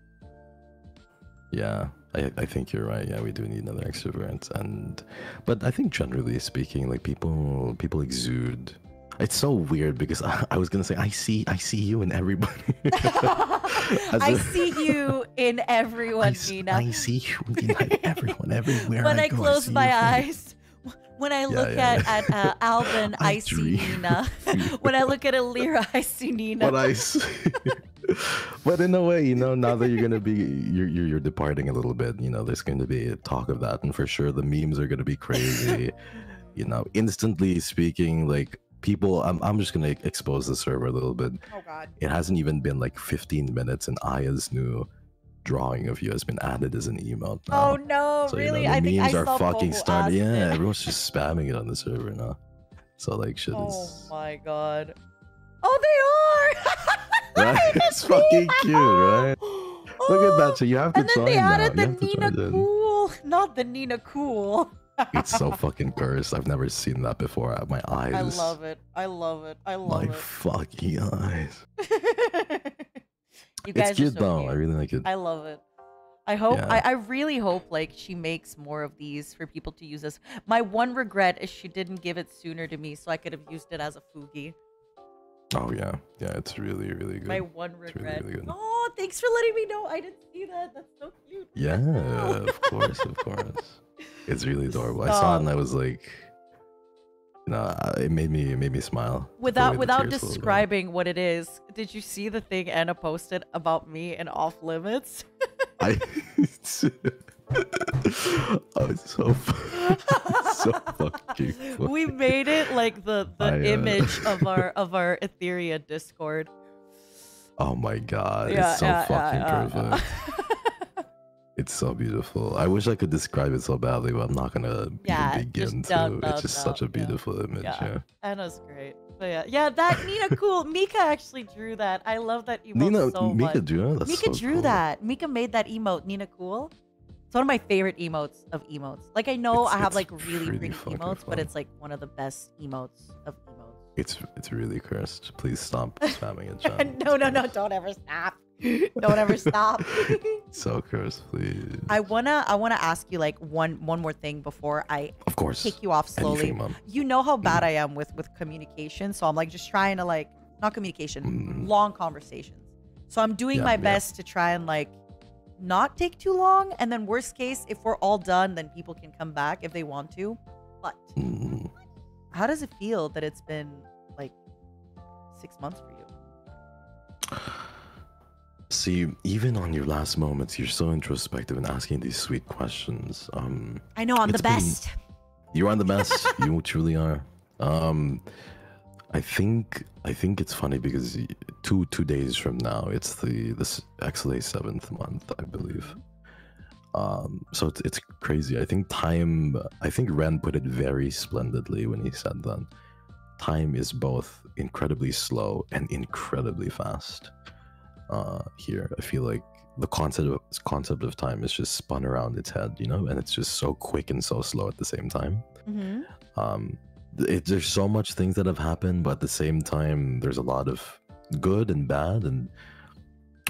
Yeah, I think you're right. Yeah, we do need another extrovert. But I think generally speaking, like people exude. It's so weird because I was gonna say I see you in everybody. I see you in everyone, Nina. I see you in everyone, everywhere. When I close my eyes, when I look at Alvin, I see Nina. When I look at Alira, I see Nina. But in a way, you know, now that you're gonna be you're departing a little bit, you know, there's going to be a talk of that, and for sure the memes are gonna be crazy. You know, instantly speaking, like. People, I'm just gonna expose the server a little bit. Oh God! It hasn't even been like 15 minutes, and Aya's new drawing of you has been added as an emote now. Oh no! So, really? You know, the I think memes I are saw fucking Pomu starting. ask Yeah, it. everyone's just spamming it on the server now. So like, shit Oh is. my God! Oh, they are! Right? It's fucking cute, right? Look at that. So you have to And then join they now. added You the have to Nina join in. Cool, not the Nina Cool. It's so fucking cursed. I've never seen that before. My eyes. I love it. I love it. I love My it. fucking eyes. You guys It's cute are so though. cute. I really like it. I love it. I hope. Yeah. I really hope like she makes more of these for people to use as. My one regret is she didn't give it sooner to me, so I could have used it as a Fugi. Oh yeah, it's really good. My one It's regret. really good. Oh, thanks for letting me know. I didn't see that. That's so cute. Yeah, of course. It's really adorable. I saw it and I was like, you know, it made me smile. Without The tears flowed down. describing what it is, did you see the thing Anna posted about me and Off Limits? Oh, it's so fucking funny. We made it like the image of our Ethyria Discord. Oh my god, Yeah, it's so yeah, fucking yeah, perfect. It's so beautiful. I wish I could describe it so badly, but I'm not gonna even begin to. It's just such a beautiful image. Yeah. Anna's great. But yeah, that Nina Cool. Mika actually drew that. I love that emote so much. Mika drew it? That's Mika so drew cool. that. Mika made that emote. Nina Cool. It's one of my favorite emotes of emotes. Like I know I have like really pretty emotes, but it's like one of the best emotes of emotes. It's really cursed. Please stop spamming it, John. No, don't ever stop. Don't ever stop. So cursed, please. I wanna ask you like one more thing before I of course take you off slowly. Anything, Mom. You know how bad I am with communication, so I'm like just trying to like not communication, long conversations. So I'm doing my best to try and like not take too long, and then worst case, if we're all done, then people can come back if they want to. But how does it feel that it's been like 6 months for you? See, even on your last moments, you're so introspective and asking these sweet questions. I know I'm the best. You are the best. You truly are. I think it's funny because two days from now, it's this XLA 7th month, I believe. So it's crazy. I think Ren put it very splendidly when he said that time is both incredibly slow and incredibly fast. Here, I feel like the concept of time is just spun around its head, you know, and it's just so quick and so slow at the same time. There's so much things that have happened, but at the same time, there's a lot of good and bad, and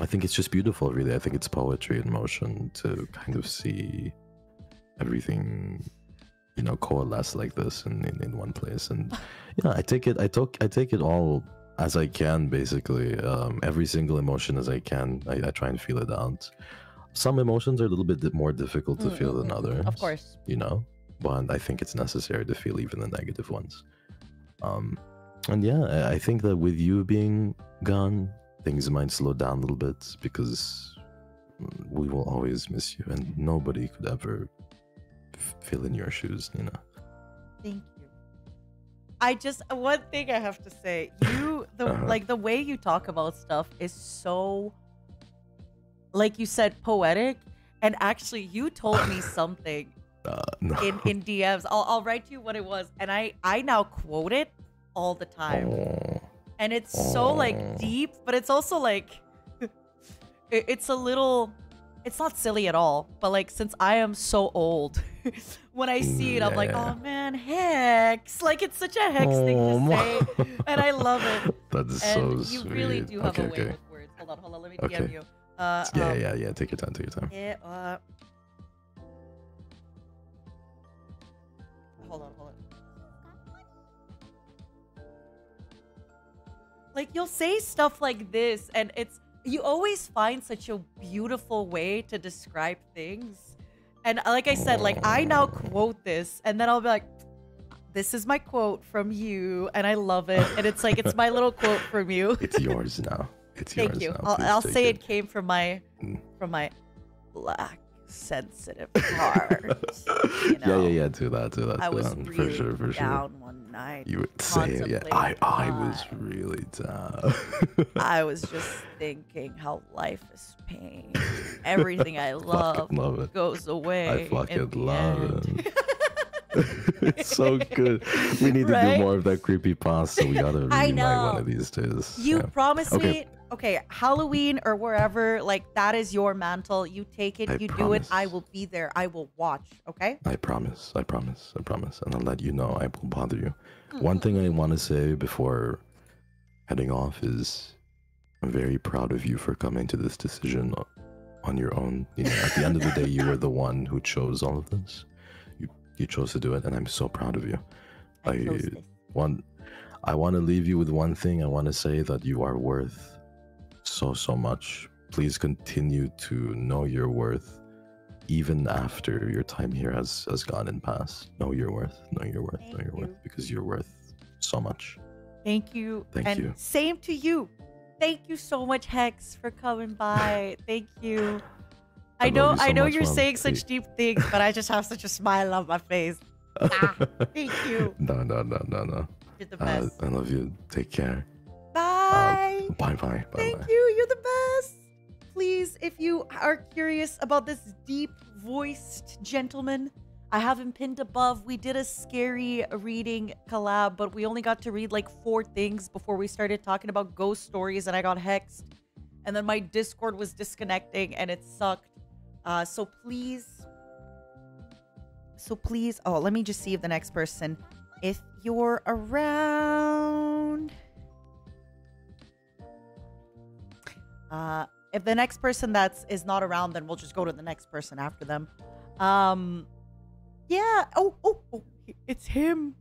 I think it's just beautiful, really. I think it's poetry in motion to kind of see everything, you know, coalesce like this in one place. And yeah, I take it all as I can, basically. Every single emotion as I can. I try and feel it out. Some emotions are a little bit more difficult to feel than others. Of course. You know, but I think it's necessary to feel even the negative ones. And yeah, I think that with you being gone, things might slow down a little bit, because we will always miss you, and nobody could ever fill in your shoes, you know. Thank you. One thing I have to say, like the way you talk about stuff is so, like you said, poetic. And actually, you told me something no. in DMs. I'll write you what it was, and I now quote it all the time. And it's so like deep, but it's also like it's a little, it's not silly at all, but like, since I am so old, when I see it, I'm like, oh man, Hex. Like, it's such a Hex thing to say, and I love it. That's and so sweet. You really do have a way with words. Hold on, let me DM you. Yeah, take your time, Hold on. Like, you'll say stuff like this, and you always find such a beautiful way to describe things. And like I said, like, I now quote this, and then I'll be like, this is my quote from you, and I love it. And it's like, it's my little quote from you. It's yours now. Thank you. I'll say it came from my black sensitive heart. You know? Yeah. Do that. I was really for down one night. You would say it, yeah. I was really down. I was just thinking how life is pain. Everything I love goes away. I fucking love it. It's so good. We need to do more of that creepypasta. We gotta reunite one of these days. You promise me. Okay, Halloween or wherever, like, that is your mantle. You take it, you do it. I will be there. I will watch, okay? I promise. And I'll let you know. I won't bother you. One thing I want to say before heading off is I'm very proud of you for coming to this decision on your own. You know, at the end of the day, you were the one who chose all of this. You chose to do it, and I'm so proud of you. I want to leave you with one thing. I want to say that you are worth so much. Please continue to know your worth, even after your time here has gone and passed. Know your worth, because you're worth so much. Thank you. Thank you. Same to you. Thank you so much, Hex, for coming by. Thank you. I know you're saying such deep things, but I just have such a smile on my face. Thank you. No. You're the best. I love you. Take care. Bye. Bye. Thank you. You're the best. Please, if you are curious about this deep-voiced gentleman, I have him pinned above. We did a scary reading collab, but we only got to read like 4 things before we started talking about ghost stories, and I got hexed. And then my Discord was disconnecting, and it sucked. So please, oh, let me just see if the next person, if you're around. If the next person is not around, then we'll just go to the next person after them. Yeah. Oh, it's him.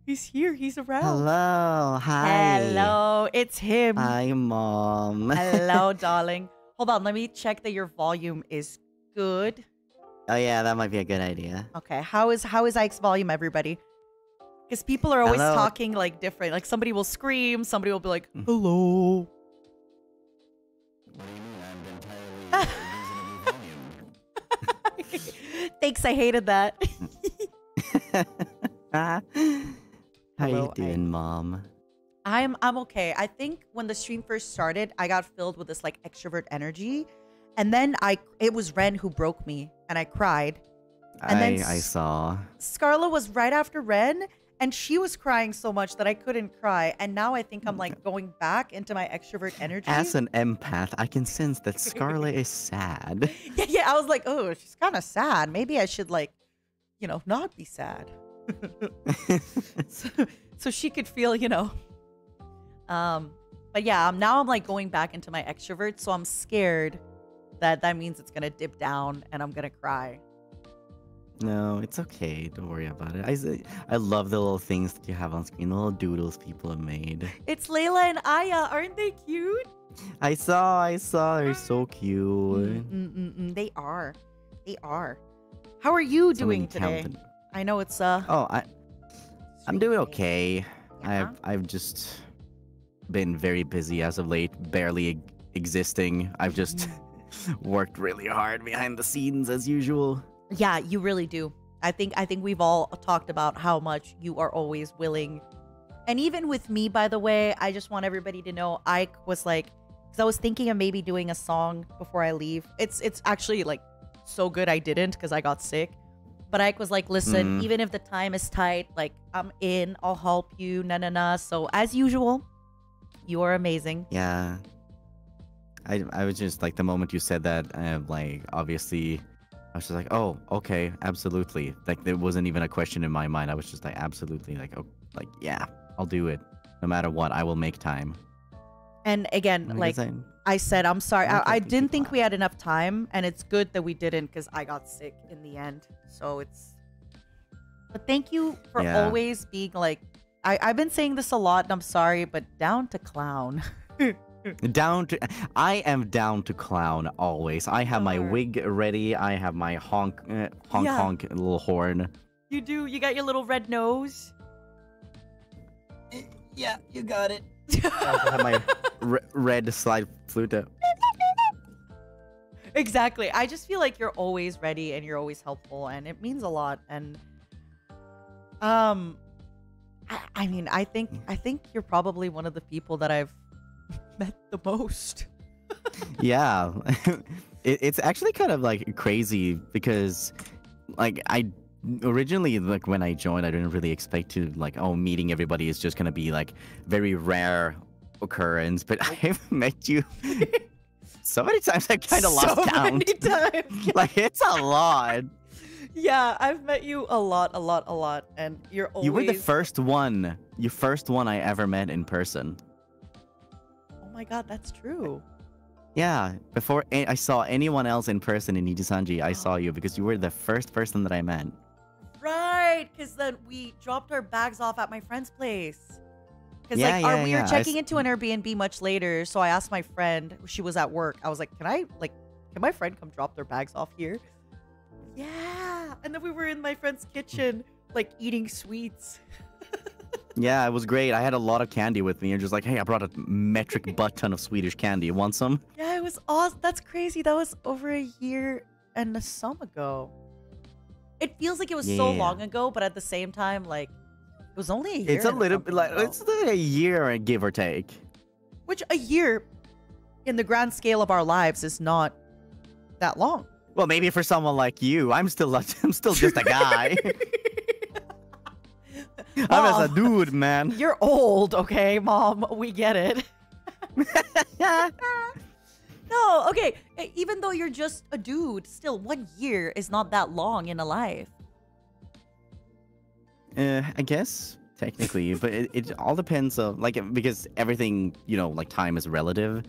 He's here. He's around. Hello. Hi. Hello. It's him. Hi, Mom. Hello, darling. Hold on. Let me check that your volume is good. Oh yeah, that might be a good idea. Okay. How is Ike's volume, everybody? Because people are always talking like different. Like, somebody will scream. Somebody will be like, hello. Thanks, I hated that. How you doing, Mom? I'm okay. I think when the stream first started, I got filled with this like extrovert energy, and then it was Ren who broke me, and I cried. And then I saw. Scarla was right after Ren, and she was crying so much that I couldn't cry. And now I think I'm like going back into my extrovert energy. As an empath, I can sense that Scarlet is sad. Yeah, I was like, oh, she's kind of sad. Maybe I should like, you know, not be sad. so she could feel, you know. But yeah, now I'm like going back into my extrovert, so I'm scared that means it's gonna dip down and I'm gonna cry. No, it's okay. Don't worry about it. I love the little things that you have on screen, the little doodles people have made. It's Layla and Aya. Aren't they cute? I saw. They're so cute. They are. How are you doing today? I know it's Oh, I'm doing okay. I've just been very busy as of late, barely existing. I've just worked really hard behind the scenes as usual. Yeah, you really do. I think we've all talked about how much you are always willing. And even with me, by the way, I just want everybody to know, I was like, because I was thinking of maybe doing a song before I leave. It's actually like so good I didn't because I got sick. But Ike was like, listen, even if the time is tight, like I'm in, I'll help you, na. So as usual, you are amazing. Yeah. I was just like, the moment you said that, like, obviously, I was just like, oh, okay, absolutely. Like, there wasn't even a question in my mind. I was just like, absolutely, like, oh, like, yeah, I'll do it. No matter what, I will make time. And again, like I said, I'm sorry. I didn't think we had enough time, and it's good that we didn't because I got sick in the end. So it's... But thank you for always being like... I've been saying this a lot, and I'm sorry, but down to clown. I am down to clown always. I have my wig ready. I have my honk little horn. You do? You got your little red nose? Yeah, you got it. I also have my red slide flute. Exactly. I just feel like you're always ready and you're always helpful, and it means a lot. And I mean, I think you're probably one of the people that I've met the most. Yeah. It's actually kind of like crazy because like I originally, like when I joined, I didn't really expect to like, oh, meeting everybody is just gonna be like very rare occurrence, but I've met you so many times I kind of lost count. So many times. Like it's a lot. Yeah, I've met you a lot, and you're always... You were the first one I ever met in person. Oh my god, that's true. Yeah, before I saw anyone else in person in NIJISANJI, I saw you because you were the first person that I met. Right, because then we dropped our bags off at my friend's place. Because we were checking into an Airbnb much later, so I asked my friend, she was at work, I was like, can my friend come drop their bags off here? Yeah, and then we were in my friend's kitchen, like eating sweets. Yeah, it was great. I had a lot of candy with me. And just like, hey, I brought a metric butt ton of Swedish candy. You want some? Yeah, it was awesome. That's crazy. That was over a year and some ago. It feels like it was so long ago, but at the same time, like, it was only a year. It's a little bit like, it's like a year, give or take. Which a year, in the grand scale of our lives, is not that long. Well, maybe for someone like you, I'm still just a guy. I'm as a dude, man. You're old, okay, Mom? We get it. No, okay. Even though you're just a dude, still 1 year is not that long in a life. I guess technically, but it all depends on like because everything, you know, like time is relative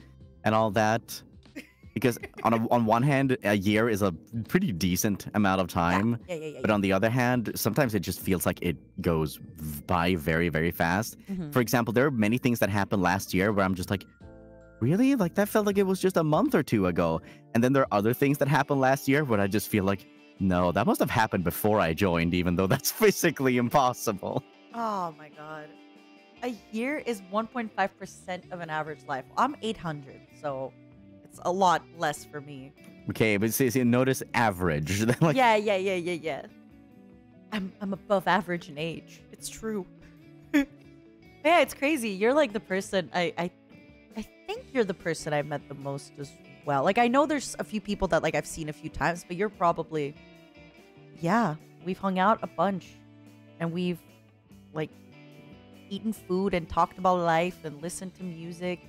and all that. Because on one hand, a year is a pretty decent amount of time. Yeah. But on the other hand, sometimes it just feels like it goes by very, very fast. For example, there are many things that happened last year where I'm just like, really? Like, that felt like it was just a month or two ago. And then there are other things that happened last year where I just feel like, no, that must have happened before I joined, even though that's physically impossible. Oh my god. A year is 1.5% of an average life. I'm 800, so... a lot less for me. Okay, but see, notice average. Like... Yeah. I'm above average in age. It's true. Yeah, it's crazy. You're like the person I think you're the person I've met the most as well. Like, I know there's a few people that like I've seen a few times, but you're probably, yeah, we've hung out a bunch, and we've like eaten food and talked about life and listened to music,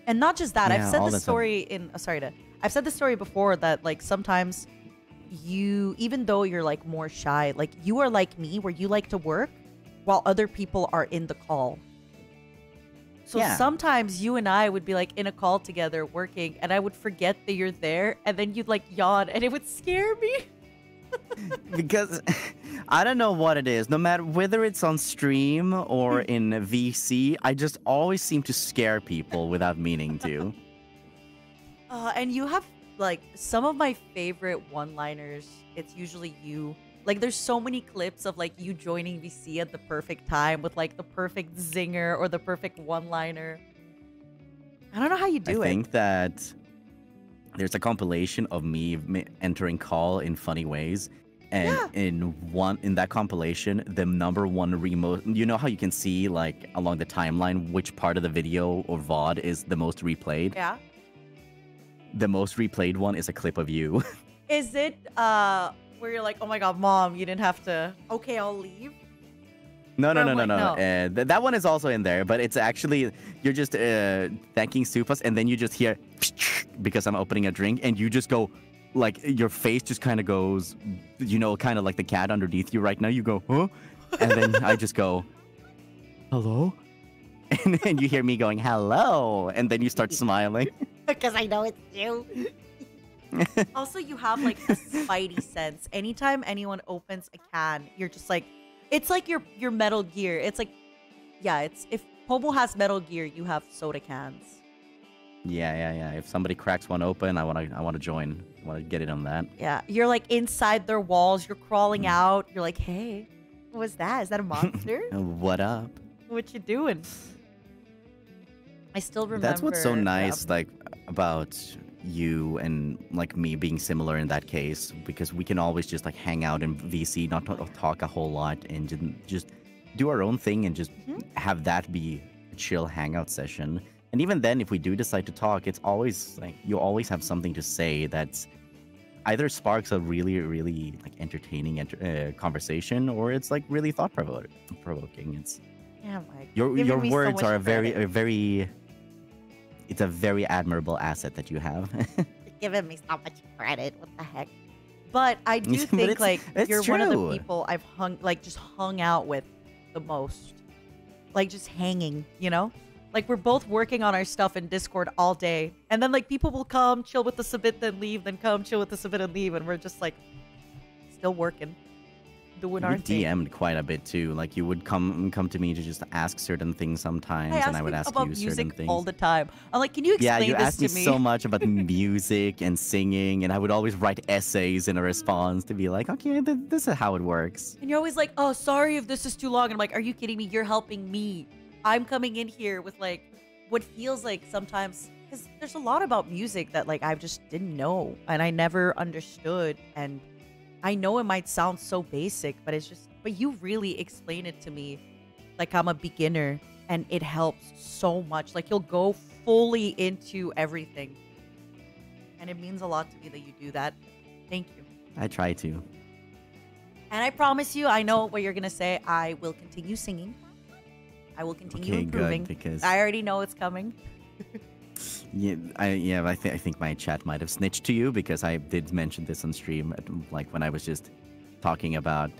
and not just that. Yeah, I've said all the the time. story I've said the story before that like sometimes you, even though you're like more shy, like you are like me where you like to work while other people are in the call. So Yeah. sometimes you and I would be like in a call together working, and I would forget that you're there, and then you'd like yawn, and it would scare me. Because I don't know what it is. No matter whether it's on stream or in VC, I just always seem to scare people without meaning to. And you have like some of my favorite one-liners. It's usually you. Like, there's so many clips of like you joining VC at the perfect time with like the perfect zinger or the perfect one-liner. I don't know how you do I it. think that there's a compilation of me entering call in funny ways, and in that compilation, the #1 remote. You know how you can see like along the timeline which part of the video or VOD is the most replayed. Yeah. The most replayed one is a clip of you. Is it where you're like, oh my god, mom, you didn't have to. Okay, I'll leave. No. Or what? No. That one is also in there, but it's actually you're just thanking Supas, and then you just hear because I'm opening a drink, and you just go like your face just kind of goes, you know, kind of like the cat underneath you right now. You go, huh? And then I just go, hello, and then you hear me going, hello, and then you start smiling. Because I know it's you. Also, you have like a spidey sense. Anytime anyone opens a can, you're just like, it's like your Metal Gear. It's like, yeah, it's if Pomo has Metal Gear, you have soda cans. Yeah. If somebody cracks one open, I wanna join. I wanna get in on that. Yeah, you're like inside their walls. You're crawling out. You're like, hey, what was that? Is that a monster? What up? What you doing? I still remember. That's what's so yeah. nice, like about you and like me being similar in that case, because we can always just like hang out in VC, not talk a whole lot, and just do our own thing, and just have that be a chill hangout session. And even then, if we do decide to talk, it's always like you always have something to say that's either sparks a really, really like entertaining conversation, or it's like really thought provoking. It's Mike. your Giving me so words much are credit. it's a very admirable asset that you have. You're giving me so much credit. What the heck? But I do But think it's like you're one of the true. people I've hung out with the most. Like just hanging, you know? Like we're both working on our stuff in Discord all day. And then like people will come, chill with us a bit, then leave, then come, chill with us a bit and leave. And we're just like still working. Doing our We thing. DM'd quite a bit too. Like you would come to me to just ask certain things sometimes, and I would ask about you music certain things. all the time. I'm like, can you Yeah, explain you this asked to me me? so much about music and singing, and I would always write essays in a response to be like, okay, this is how it works. And you're always like, oh, sorry if this is too long. And I'm like, are you kidding me? You're helping me. I'm coming in here with like what feels like sometimes, because there's a lot about music that like I just didn't know and I never understood. And I know it might sound so basic, but it's just, but you really explain it to me like I'm a beginner, and it helps so much. Like you'll go fully into everything. And it means a lot to me that you do that. Thank you. I try to. And I promise you, I know what you're going to say. I will continue singing. I will continue Okay, improving. good, because I already know it's coming. I think my chat might have snitched to you, because I did mention this on stream, like when I was just talking about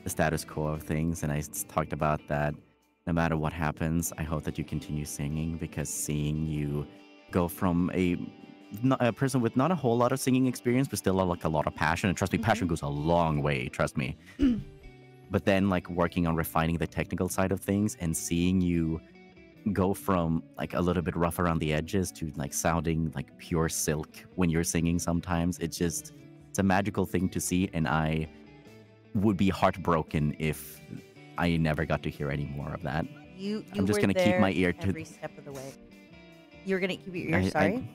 the status quo of things, and I talked about that no matter what happens, I hope that you continue singing, because seeing you go from a person with not a whole lot of singing experience, but still like a lot of passion, and trust me, passion goes a long way, trust me. But then like working on refining the technical side of things, and seeing you go from like a little bit rough around the edges to like sounding like pure silk when you're singing sometimes, it's a magical thing to see, and I would be heartbroken if I never got to hear any more of that. I'm just were gonna keep my ear to every step of the way. You're gonna keep your ear. Sorry.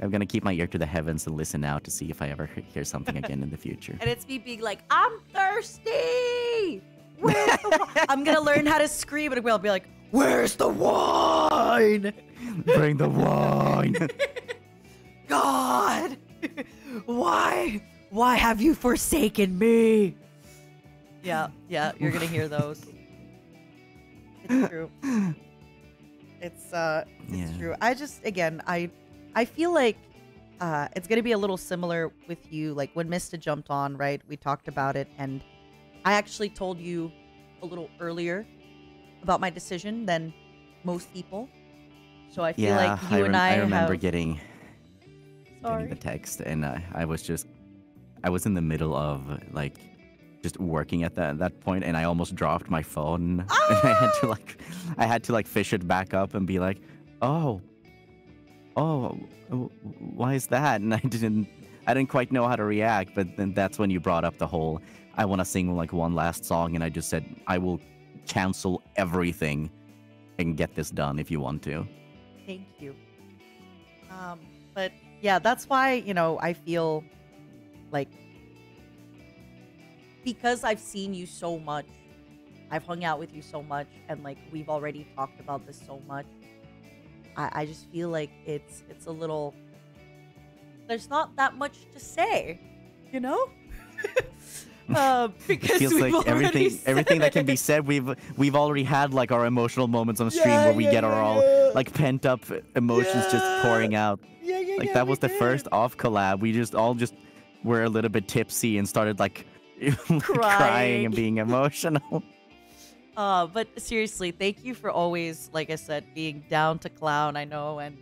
I'm gonna keep my ear to the heavens and listen out to see if I ever hear something again in the future. And it's me being like, I'm thirsty. Where's the I'm gonna learn how to scream, and I'll be like, where's the wine? Bring the wine. God, why have you forsaken me? Yeah, you're gonna hear those. It's true. It's true. I just, again, I feel like it's gonna be a little similar with you. Like when Mista jumped on, right? We talked about it, and I actually told you a little earlier about my decision than most people. So I feel like you and I remember have... getting the text, and I was in the middle of like just working at that point, and I almost dropped my phone. And I had to fish it back up and be like, oh, why is that? And I didn't quite know how to react. But then that's when you brought up the whole, I want to sing like one last song, and I just said, I will cancel everything and get this done if you want to. Thank you. But yeah, that's why, you know, I feel like, because I've seen you so much, I've hung out with you so much, and like we've already talked about this so much, I just feel like it's a little, there's not that much to say, you know? Because it feels like everything that can be said, we've already had like our emotional moments on stream where we get our all like pent up emotions just pouring out. Like that was the first off collab. We just were a little bit tipsy and started like crying and being emotional. But seriously, thank you for always, like I said, being down to clown. I know, and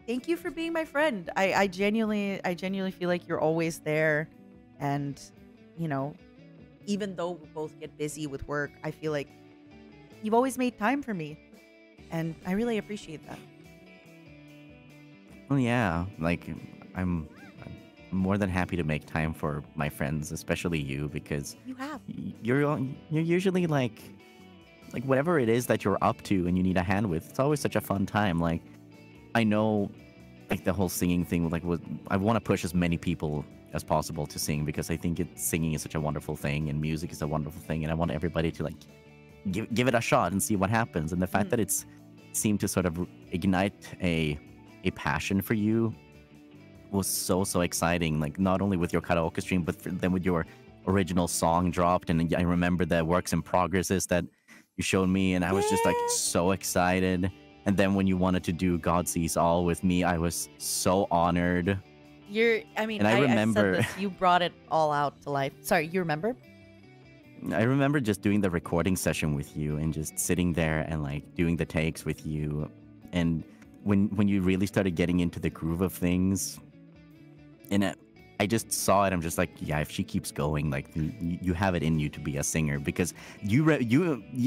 thank you for being my friend. I genuinely feel like you're always there, and you know, even though we both get busy with work, I feel like you've always made time for me, and I really appreciate that. Well, yeah, like I'm more than happy to make time for my friends, especially you, because you're usually like whatever it is that you're up to and you need a hand with, it's always such a fun time. Like I know, like the whole singing thing, like I want to push as many people as possible to sing, because I think singing is such a wonderful thing and music is a wonderful thing, and I want everybody to like give it a shot and see what happens. And the fact that it's seemed to sort of ignite a passion for you was so exciting. Like not only with your karaoke stream, but then with your original song dropped, and I remember the works in progresses that you showed me, and I was just like so excited. And then when you wanted to do God Sees All with me, I was so honored. I remember I said this, you brought it all out to life. Sorry, you remember? I remember just doing the recording session with you and just sitting there and like doing the takes with you. And when you really started getting into the groove of things, and I just saw it, I'm just like, yeah, if she keeps going, like you have it in you to be a singer. Because you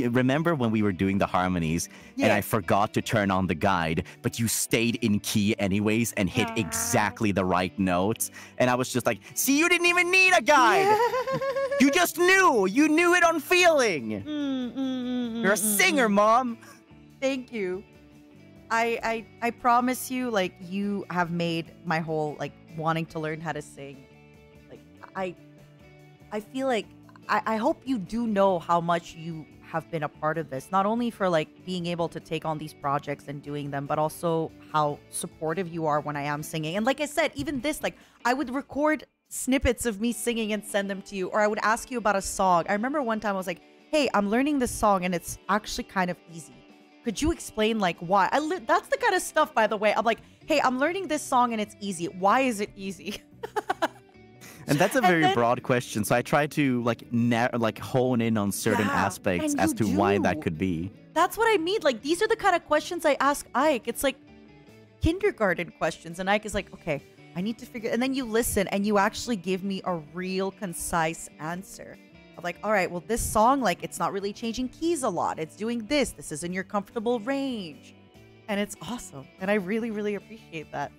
remember when we were doing the harmonies, and I forgot to turn on the guide, but you stayed in key anyways and hit exactly the right notes. And I was just like, see, you didn't even need a guide. You just knew. You knew it on feeling. You're a singer, Mom. Thank you. I promise you, like, you have made my whole, like, wanting to learn how to sing. Like, I feel like, I hope you do know how much you have been a part of this. Not only for, like, being able to take on these projects and doing them, but also how supportive you are when I am singing. And like I said, even this, like, I would record snippets of me singing and send them to you, or I would ask you about a song. I remember one time I was like, hey, I'm learning this song and it's actually kind of easy. Could you explain, like, why? That's the kind of stuff, by the way. I'm like, hey, I'm learning this song and it's easy. Why is it easy? And that's a very broad question. So I try to, like, hone in on certain aspects as to why that could be. That's what I mean. Like, these are the kind of questions I ask Ike. It's like kindergarten questions. And Ike is like, okay, I need to figure... And then you listen and you actually give me a real concise answer. I'm like, all right, well, this song, like, it's not really changing keys a lot. It's doing this. This is in your comfortable range. And it's awesome. And I really, really appreciate that.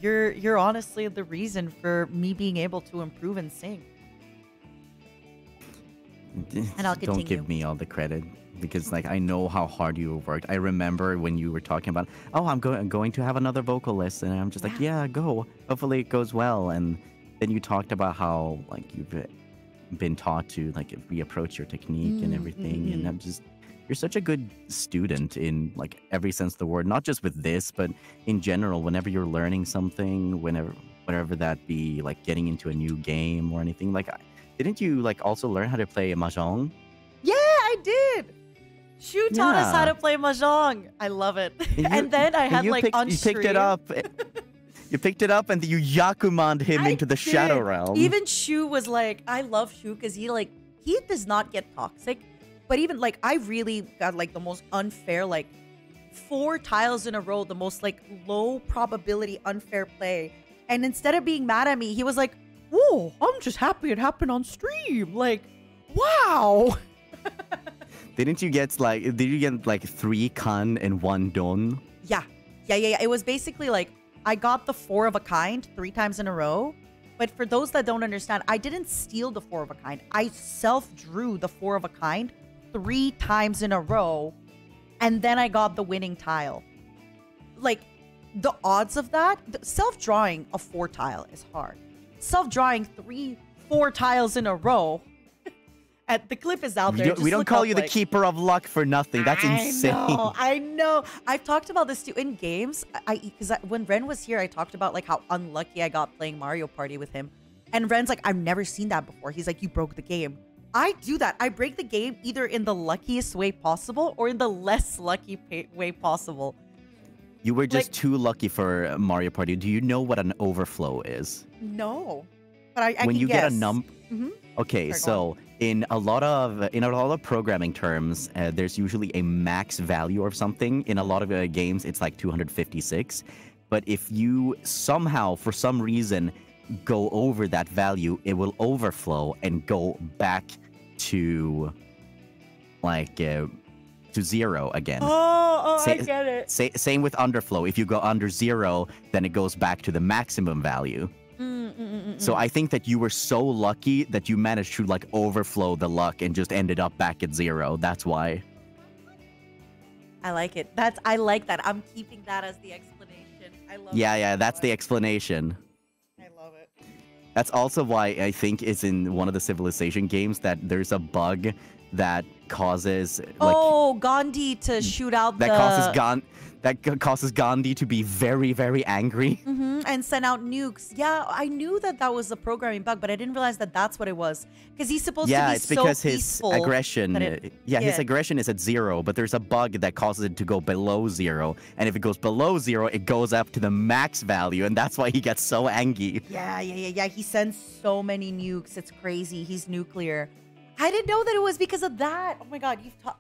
You're honestly the reason for me being able to improve and sing. And I'll continue. Don't give me all the credit, because, like, I know how hard you worked. I remember when you were talking about, oh, I'm going to have another vocal lesson. And I'm just like, yeah, go. Hopefully it goes well. And then you talked about how, like, you've been taught to, like, reapproach your technique and everything. And I'm just, you're such a good student in like every sense of the word, not just with this, but in general. Whenever you're learning something, whenever that be like getting into a new game or anything, like, didn't you like also learn how to play mahjong? Yeah, I did. Shu taught us how to play mahjong. I love it. And then I had like on you picked it up. You picked it up and you Yakuman'd him into the Shadow Realm. Even Shu was like, I love Shu because he does not get toxic. But even like, I really got like the most unfair, like 4 tiles in a row, the most like low probability unfair play. And instead of being mad at me, he was like, whoa, I'm just happy it happened on stream. Like, wow. Did you get like 3 kan and 1 don? Yeah. It was basically like, I got the 4 of a kind 3 times in a row. But for those that don't understand, I didn't steal the 4 of a kind. I self-drew the 4 of a kind 3 times in a row. And then I got the winning tile. Like, the odds of that, self-drawing a 4 tile is hard. Self-drawing 4 tiles in a row. The clip is out there. We don't call you the keeper of luck for nothing. That's insane. I know. I've talked about this too in games. Because when Ren was here, I talked about like how unlucky I got playing Mario Party with him. And Ren's like, I've never seen that before. He's like, you broke the game. I do that. I break the game either in the luckiest way possible or in the less lucky way possible. You were just too lucky for Mario Party. Do you know what an overflow is? No, but I when can you guess. get a number. Okay, so in a lot of programming terms, there's usually a max value of something. In a lot of games, it's like 256. But if you somehow, for some reason, go over that value, it will overflow and go back to like to 0 again. I get it. Same with underflow. If you go under 0, then it goes back to the maximum value. So I think that you were so lucky that you managed to like overflow the luck and just ended up back at 0. That's why. I like it. I like that. I'm keeping that as the explanation. I love it. Yeah, that's the explanation. I love it. That's also why I think it's in one of the Civilization games that there's a bug that causes like Gandhi to shoot out that causes Gandhi to be very, very angry. And send out nukes. Yeah, I knew that was a programming bug, but I didn't realize that that's what it was. Because he's supposed to be it's because so his aggression. His Yeah. aggression is at 0, but there's a bug that causes it to go below 0. And if it goes below 0, it goes up to the max value, and that's why he gets so angry. Yeah. He sends so many nukes. It's crazy. He's nuclear. I didn't know that it was because of that. Oh my god, you've taught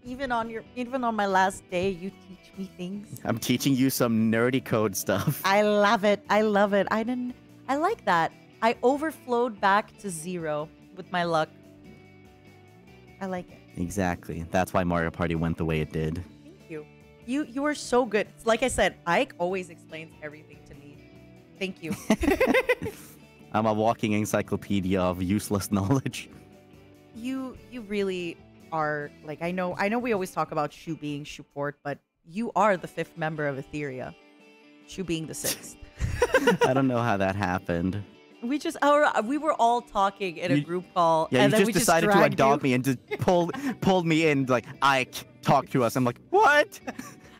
even on my last day, you teach me things. I'm teaching you some nerdy code stuff. I love it. I like that. I overflowed back to 0 with my luck. I like it. Exactly. That's why Mario Party went the way it did. Thank you. You are so good. Like I said, Ike always explains everything to me. Thank you. I'm a walking encyclopedia of useless knowledge. You really are, like, I know we always talk about Shu being Shuport, but you are the 5th member of Ethyria. Shu being the 6th. I don't know how that happened. We were all talking in a group call. Yeah, and you then just decided to adopt me and just pulled me in, like, Ike, talk to us. I'm like, what?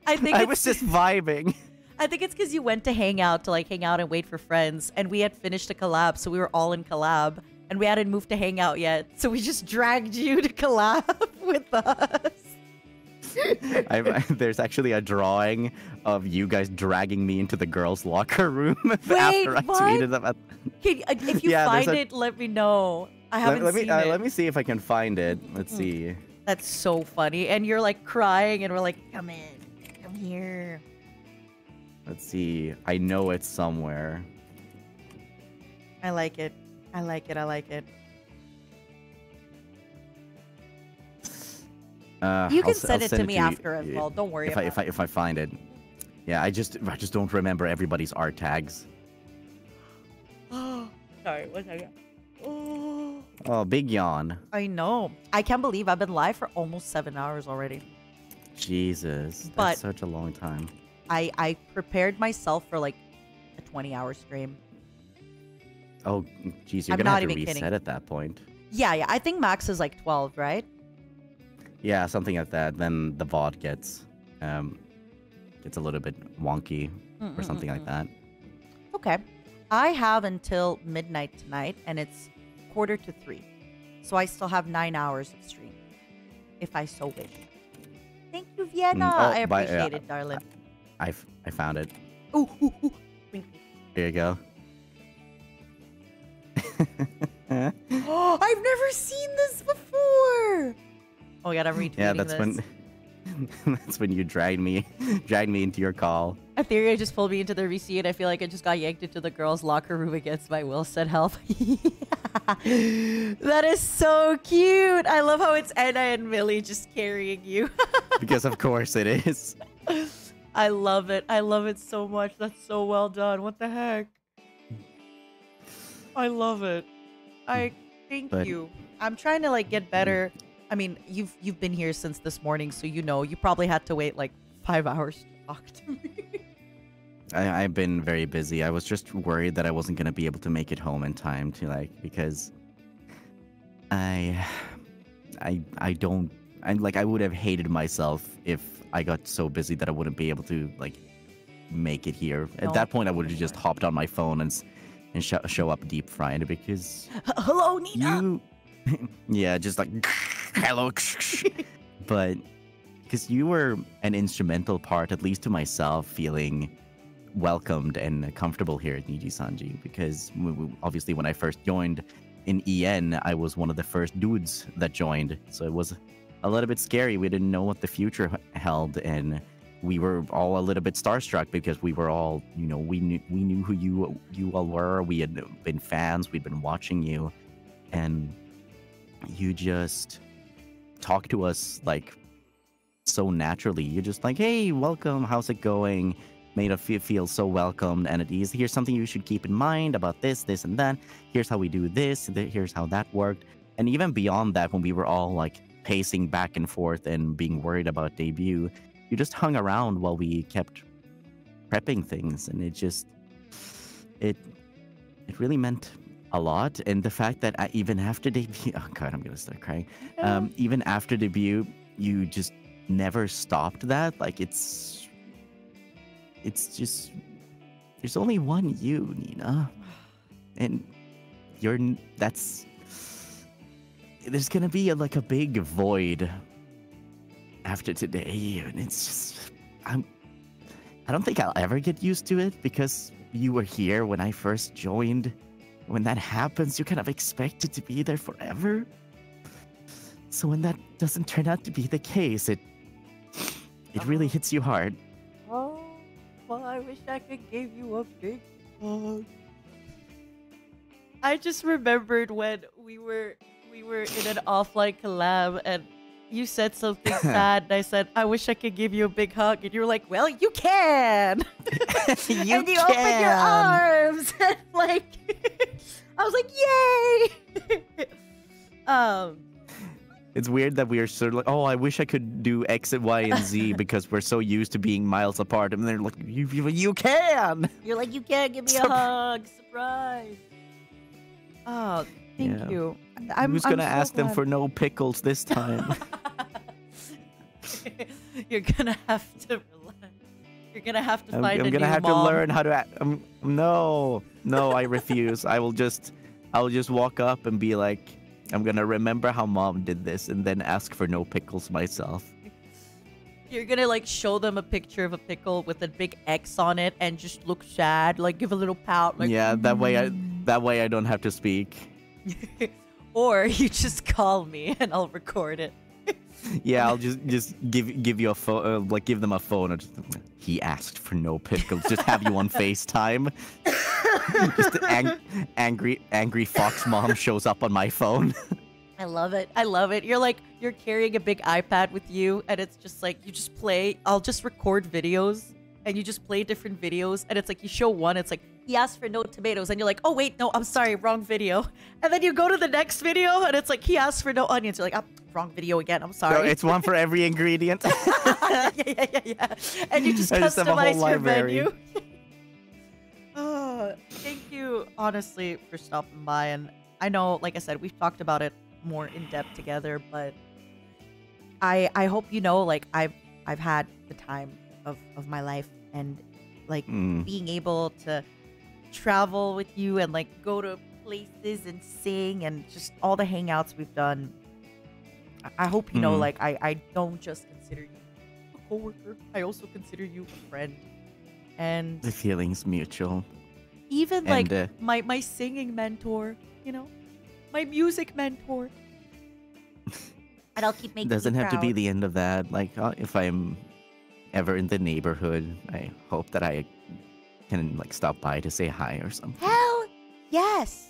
I was just vibing. I think it's because you went to hang out and wait for friends, and we had finished a collab, so we were all in collab. And we hadn't moved to hang out yet, so we just dragged you to collab with us. There's actually a drawing of you guys dragging me into the girls' locker room after I tweeted about. If you find it, let me know. I haven't seen it. Let me see if I can find it. Let's see. That's so funny. And you're like crying, and we're like, come in, come here. Let's see. I know it's somewhere. I like it. I like it. You can send it to me after as well. Don't worry about it. If I find it. Yeah, I just don't remember everybody's art tags. Sorry, 1 second. Oh, big yawn. I know. I can't believe I've been live for almost 7 hours already. Jesus, But that's such a long time. I prepared myself for like a 20-hour stream. Oh, geez, you're gonna have to reset at that point. Yeah. I think max is like 12, right? Yeah, something like that. Then the VOD gets a little bit wonky or something like that. Okay. I have until midnight tonight, and it's 2:45. So I still have 9 hours of stream, if I so wish. Thank you, Vienna. I appreciate it, darling. I found it. Ooh, ooh, ooh. Here you go. Oh, I've never seen this before. Oh, God, I'm retweeting Yeah, that's this. when that's when you dragged me into your call. Ethyria just pulled me into the VC, and I feel like I just got yanked into the girls' locker room against my will. Said help. That is so cute. I love how it's Enna and Millie just carrying you. Because of course it is. I love it. I love it so much. That's so well done. What the heck? I love it. Thank you. I'm trying to like get better. I mean, you've been here since this morning, so you know you probably had to wait like 5 hours to talk to me. I've been very busy. I was just worried that I wasn't gonna be able to make it home in time to because I would have hated myself if I got so busy that I wouldn't be able to make it here. At that point, I would have just hopped on my phone and show up deep fried because hello, Nina. Yeah, just like hello, but because you were an instrumental part, at least to myself, feeling welcomed and comfortable here at NIJISANJI. Because obviously, when I first joined in EN, I was one of the first dudes that joined, so it was a little bit scary. We didn't know what the future held, and we were all a little bit starstruck because we were all, we knew who you all were. We had been fans. We'd been watching you, and you just talked to us so naturally. You're just like, hey, welcome, how's it going? Made us feel so welcomed and at ease. Here's something you should keep in mind about this, and that. Here's how we do this, here's how that worked. And even beyond that, when we were all pacing back and forth and being worried about debut, you just hung around while we kept prepping things, and it really meant a lot. And the fact that even after debut, oh god, I'm gonna start crying. Even after debut, you just never stopped that. It's just there's only one you, Nina, and there's gonna be a big void after today, and it's just I don't think I'll ever get used to it because you were here when I first joined. When that happens, you kind of expect it to be there forever. So when that doesn't turn out to be the case, it really hits you hard. Oh, well, I wish I could give you a big hug. I just remembered when we were in an offline collab and you said something sad, and I said, I wish I could give you a big hug, and you were like, well, you can. And you opened your arms, and I was like, yay. It's weird that we are sort of oh, I wish I could do X and Y and Z because we're so used to being miles apart, and they're like, you can. You're like, you can give me a hug, surprise. Oh, thank you. Who's gonna ask them for no pickles this time? You're gonna have to relax. You're gonna have to find a new mom. I'm gonna have to learn how to. No, I refuse. I will just walk up and be like, I'm gonna remember how mom did this, and then ask for no pickles myself. You're gonna show them a picture of a pickle with a big X on it, and just look sad, give a little pout. Yeah, that way I don't have to speak. Or you just call me and I'll record it. Yeah, I'll just give you a phone, give them a phone. He asked for no pickles. Just have you on FaceTime. Just angry fox mom shows up on my phone. I love it. I love it. You're carrying a big iPad with you, and it's just you just play. I'll just record videos, and you just play different videos, and it's you show one, it's he asked for no tomatoes, and you're like, oh wait, no, I'm sorry, wrong video. And then you go to the next video, and it's he asked for no onions. You're like, oh, wrong video again, I'm sorry. No, it's one for every ingredient. yeah. And you just customize your menu. Oh, thank you, honestly, for stopping by. And I know, like I said, we've talked about it more in depth together, but I hope you know, like I've had the time of my life, and like being able to travel with you and like go to places and sing and just all the hangouts we've done. I hope you know, like I don't just consider you a coworker. I also consider you a friend. And the feeling's mutual. Even like my singing mentor, you know, my music mentor. And I'll keep making Doesn't you have to be proud. the end of that. Like, if I'm ever in the neighborhood, I hope that I can like stop by to say hi or something. Hell yes.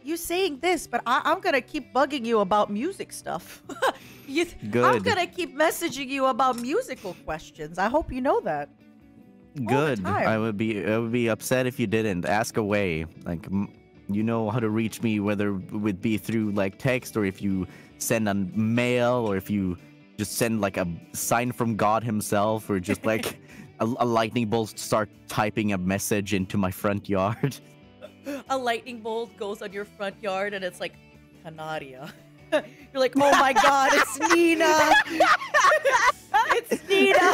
You saying this, but I'm gonna keep bugging you about music stuff. I'm Good. gonna keep messaging you about musical questions. I hope you know that. Good. time. I would be upset if you didn't. Ask away. Like, you know how to reach me, whether it would be through like text or if you send a mail or if you just send like a sign from God himself or just like a lightning bolt start typing a message into my front yard. A lightning bolt goes on your front yard and it's like Canaria. You're like, oh my god, it's Nina. It's Nina.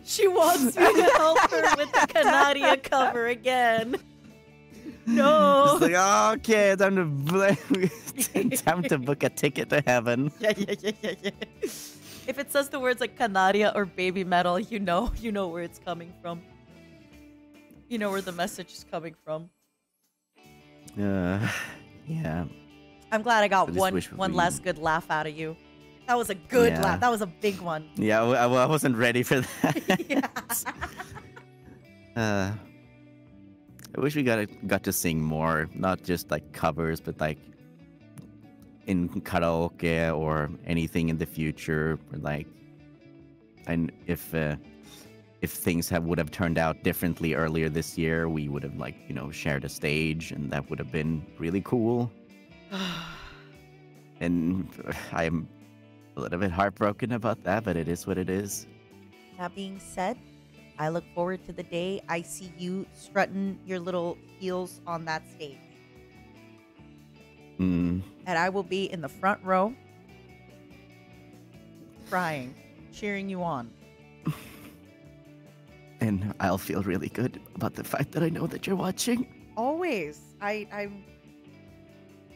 She wants me to help her with the Canaria cover again. No. It's like, oh, okay, time to book a ticket to heaven. Yeah. If it says the words like Canaria or baby metal, you know where it's coming from. You know where the message is coming from. Yeah. I'm glad I got I just one wish last good laugh out of you. That was a good Yeah. laugh. That was a big one. Yeah, I wasn't ready for that. I wish we got to sing more, not just like covers, but like in karaoke or anything in the future. Like, and if things would have turned out differently earlier this year, we would have shared a stage, and that would have been really cool. And I'm a little bit heartbroken about that, but it is what it is. That being said, I look forward to the day I see you strutting your little heels on that stage. And I will be in the front row, crying, cheering you on. And I'll feel really good about the fact that I know that you're watching. Always. I'm...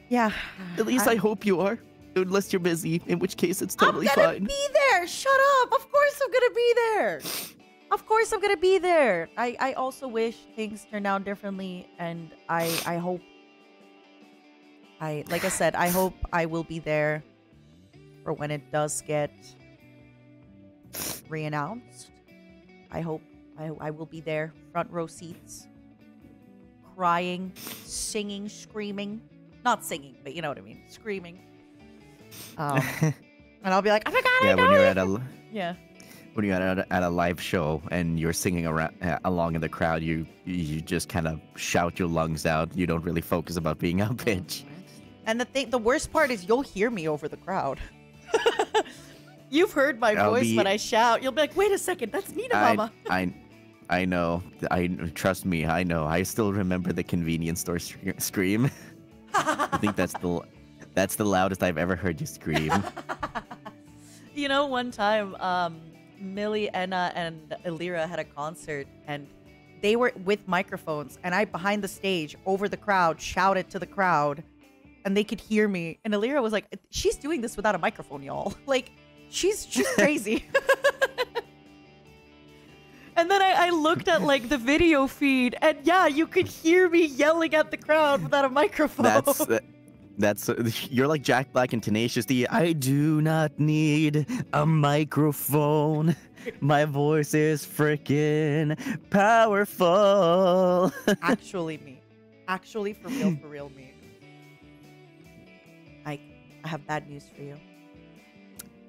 Yeah. At least I hope you are. Unless you're busy, in which case it's totally I'm gonna fine. be there! Shut up! Of course I'm gonna be there! Of course I'm gonna be there! I also wish things turned out differently, and I hope... like I said, I hope I will be there for when it does get re-announced. I hope I will be there, front row seats, crying, singing, screaming. Not singing, but you know what I mean. Screaming. And I'll be like, oh my god, Yeah, I know when you're it! at a Yeah. when you're at a live show and you're singing around, along in the crowd, you just kind of shout your lungs out. You don't really focus about being on pitch. And the worst part is you'll hear me over the crowd. You've heard my voice when I shout. You'll be like, wait a second, that's Nina Mama. I know. Trust me. I know. I still remember the convenience store scream. I think that's the loudest I've ever heard you scream. You know, one time, Millie, Enna, and Ethyria had a concert, and they were with microphones, and I, behind the stage, over the crowd, shouted to the crowd, and they could hear me. And Ethyria was like, she's doing this without a microphone, y'all. Like, she's crazy. And then I looked at, like, the video feed, and yeah, you could hear me yelling at the crowd without a microphone. That's you're like Jack Black and Tenacious D. I do not need a microphone. My voice is freaking powerful. Actually me. Actually, for real me. I have bad news for you.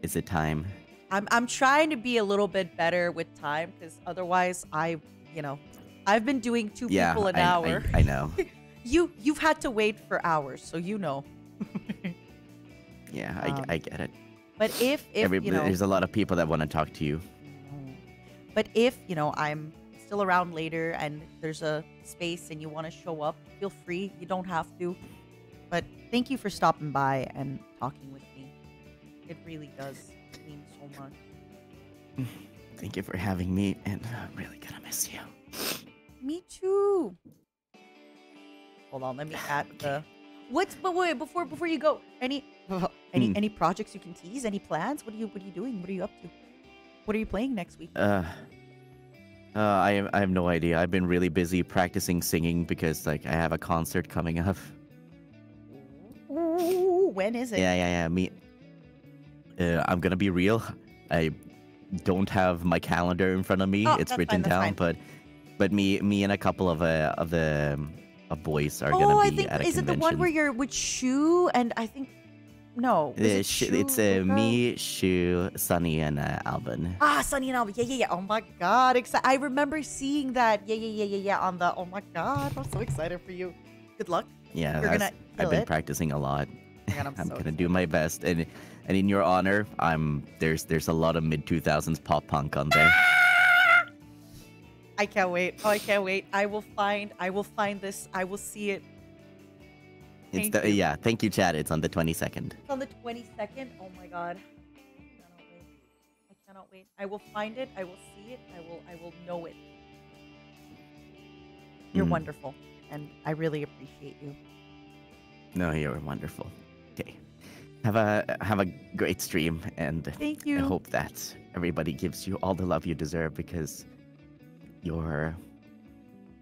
Is it time? I'm trying to be a little bit better with time, because otherwise I've been doing two people an hour. I know. You've had to wait for hours, so you know. Yeah, I get it. But if there's a lot of people that want to talk to you. But if I'm still around later and there's a space and you want to show up, feel free. You don't have to. But thank you for stopping by and talking with me. It really does mean so much. Thank you for having me, and I'm really gonna miss you. Me too. Hold on, let me add the. But wait, before you go, any projects you can tease? Any plans? What are you doing? What are you up to? What are you playing next week? I have no idea. I've been really busy practicing singing because like I have a concert coming up. Ooh, when is it? Yeah. I'm gonna be real. I don't have my calendar in front of me. It's written down, but me and a couple of boys are gonna be I think at a is convention. it the one where you're with Shu and I think no. It's me, Shu, Sunny, and Alvin. Sunny and Alvin. Yeah. Oh my god, I remember seeing that. Yeah. On the. Oh my god, I'm so excited for you. Good luck. Yeah, I've been practicing a lot. God, I'm gonna do my best, and in your honor, there's a lot of mid-2000s pop punk on there. I can't wait. Oh, I can't wait. I will find this. I will see it. Thank you, Chad. It's on the 22nd. It's on the 22nd. Oh my god. I cannot wait. I will find it. I will see it. I will know it. You're wonderful, and I really appreciate you. No, you're wonderful. Okay. Have a great stream, and thank you. I hope that everybody gives you all the love you deserve because you're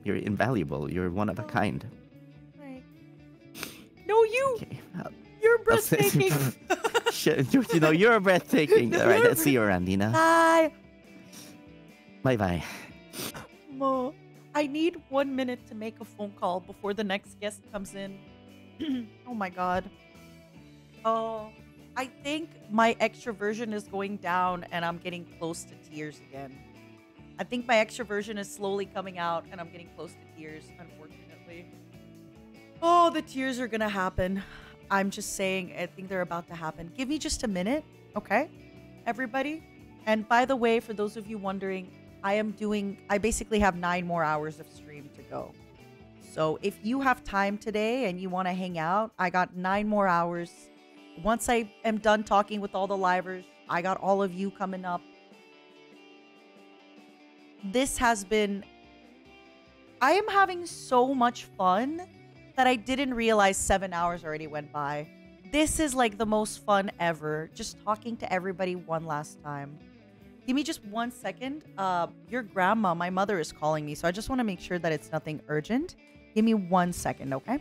invaluable. You're one of a kind. Right. No, you. Okay. You're breathtaking. You're breathtaking. All right, let's see you around, Nina. Bye. Bye. Mo, I need 1 minute to make a phone call before the next guest comes in. Oh my god. Oh, I think my extroversion is going down and I'm getting close to tears again. I think my extroversion is slowly coming out and I'm getting close to tears, unfortunately. Oh, the tears are gonna happen. I'm just saying, I think they're about to happen. Give me just a minute, okay? Everybody? And by the way, for those of you wondering, I basically have 9 more hours of stream to go. So if you have time today and you want to hang out, I got 9 more hours. Once I am done talking with all the livers, I got all of you coming up. This has been... I am having so much fun that I didn't realize 7 hours already went by. This is like the most fun ever. Just talking to everybody one last time. Give me just 1 second. Your grandma, my mother, is calling me, so I just want to make sure that it's nothing urgent. Give me 1 second, okay?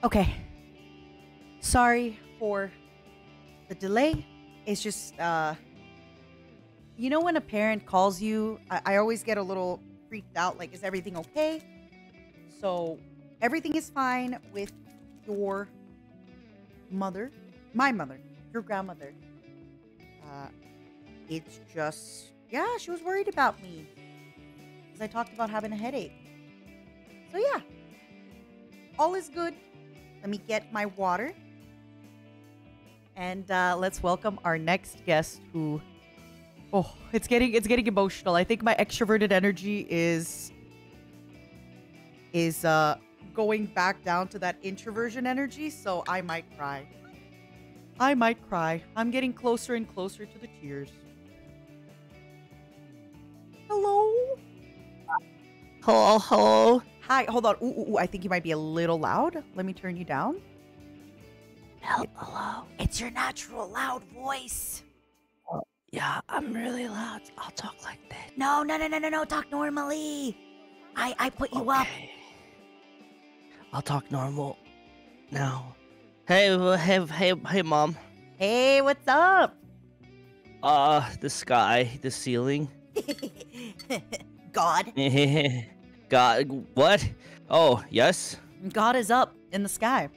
Okay. Sorry for the delay. It's just, you know when a parent calls you, I always get a little freaked out, like, is everything okay? So, everything is fine with your mother, my mother, your grandmother. It's just, yeah, she was worried about me. Because I talked about having a headache. So, yeah. All is good. Let me get my water. And let's welcome our next guest who... Oh, it's getting emotional. I think my extroverted energy is going back down to that introversion energy, so I might cry. I'm getting closer and closer to the tears. Hello? Hello? Hi, hold on. Ooh, I think you might be a little loud. Let me turn you down. Hello? It's your natural loud voice. Yeah, I'm really loud. I'll talk like that. No. Talk normally. I put you up. I'll talk normal now. Hey, Mom. Hey, what's up? The sky, the ceiling. God. God, what? Oh, yes? God is up in the sky.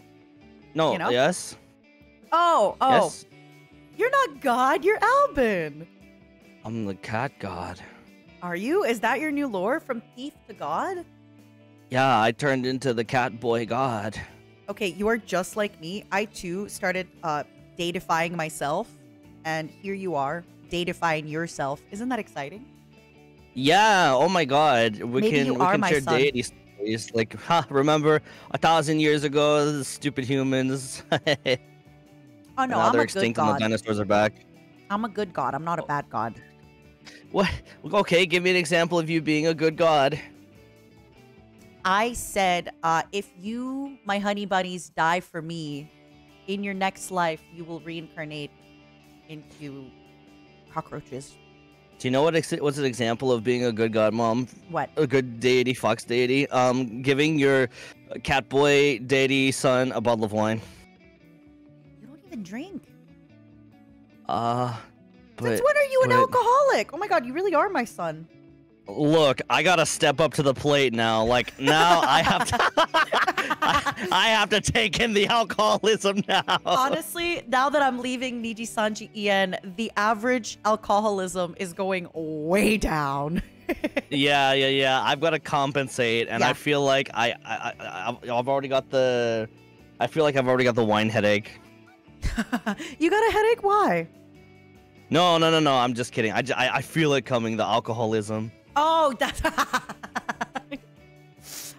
No, You know? yes? Oh. Yes? You're not God, you're Albin. I'm the cat god. Are you? Is that your new lore, from thief to God? Yeah, I turned into the cat boy god. Okay, you are just like me. I too started datifying myself, and here you are, datifying yourself. Isn't that exciting? Yeah, oh my god. We Maybe you are can my share son. deity stories. Like, remember 1,000 years ago, the stupid humans. Oh no, now I'm they're a good extinct and the God. dinosaurs are back. I'm a good God. I'm not a bad God. What? Okay, give me an example of you being a good god. I said, if you, my honey bunnies, die for me, in your next life, you will reincarnate into cockroaches. Do you know what's an example of being a good god, Mom? What? A good deity, fox deity. Giving your cat boy deity son a bottle of wine. You don't even drink. But Since when are you an but- alcoholic? Oh my God, you really are my son. Look, I gotta step up to the plate now. Like now, I have to. I have to take in the alcoholism now. Honestly, now that I'm leaving NIJISANJI EN, the average alcoholism is going way down. Yeah. I've got to compensate, and Yeah. I feel like I've already got the. I feel like I've already got the wine headache. You got a headache? Why? No. I'm just kidding. I feel it coming. The alcoholism. Oh, that's.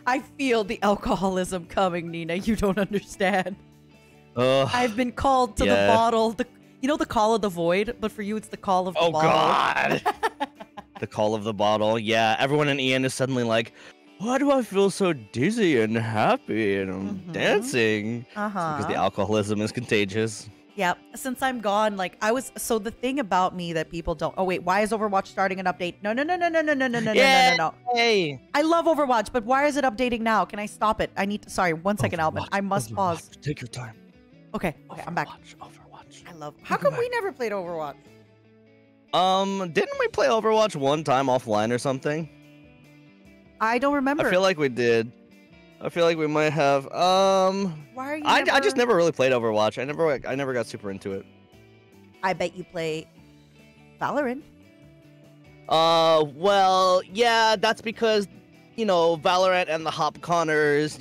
I feel the alcoholism coming, Nina. You don't understand. I've been called to the bottle. You know the call of the void, but for you it's the call of the bottle. God! The call of the bottle. Yeah, everyone in EN is suddenly like, why do I feel so dizzy and happy and I'm dancing? Because the alcoholism is contagious. Yeah, since I'm gone, like so the thing about me that people don't. Oh wait, why is Overwatch starting an update? No. Hey, I love Overwatch, but why is it updating now? Can I stop it? I need to. Sorry, 1 second, Albin. I must pause. Take your time. Okay, I'm back. Overwatch. I love. How come we never played Overwatch? Didn't we play Overwatch one time offline or something? I don't remember. I feel like we did. I feel like we might have. Why are you? I just never really played Overwatch. I never got super into it. I bet you play Valorant. Well, yeah, that's because, Valorant and the HopConners,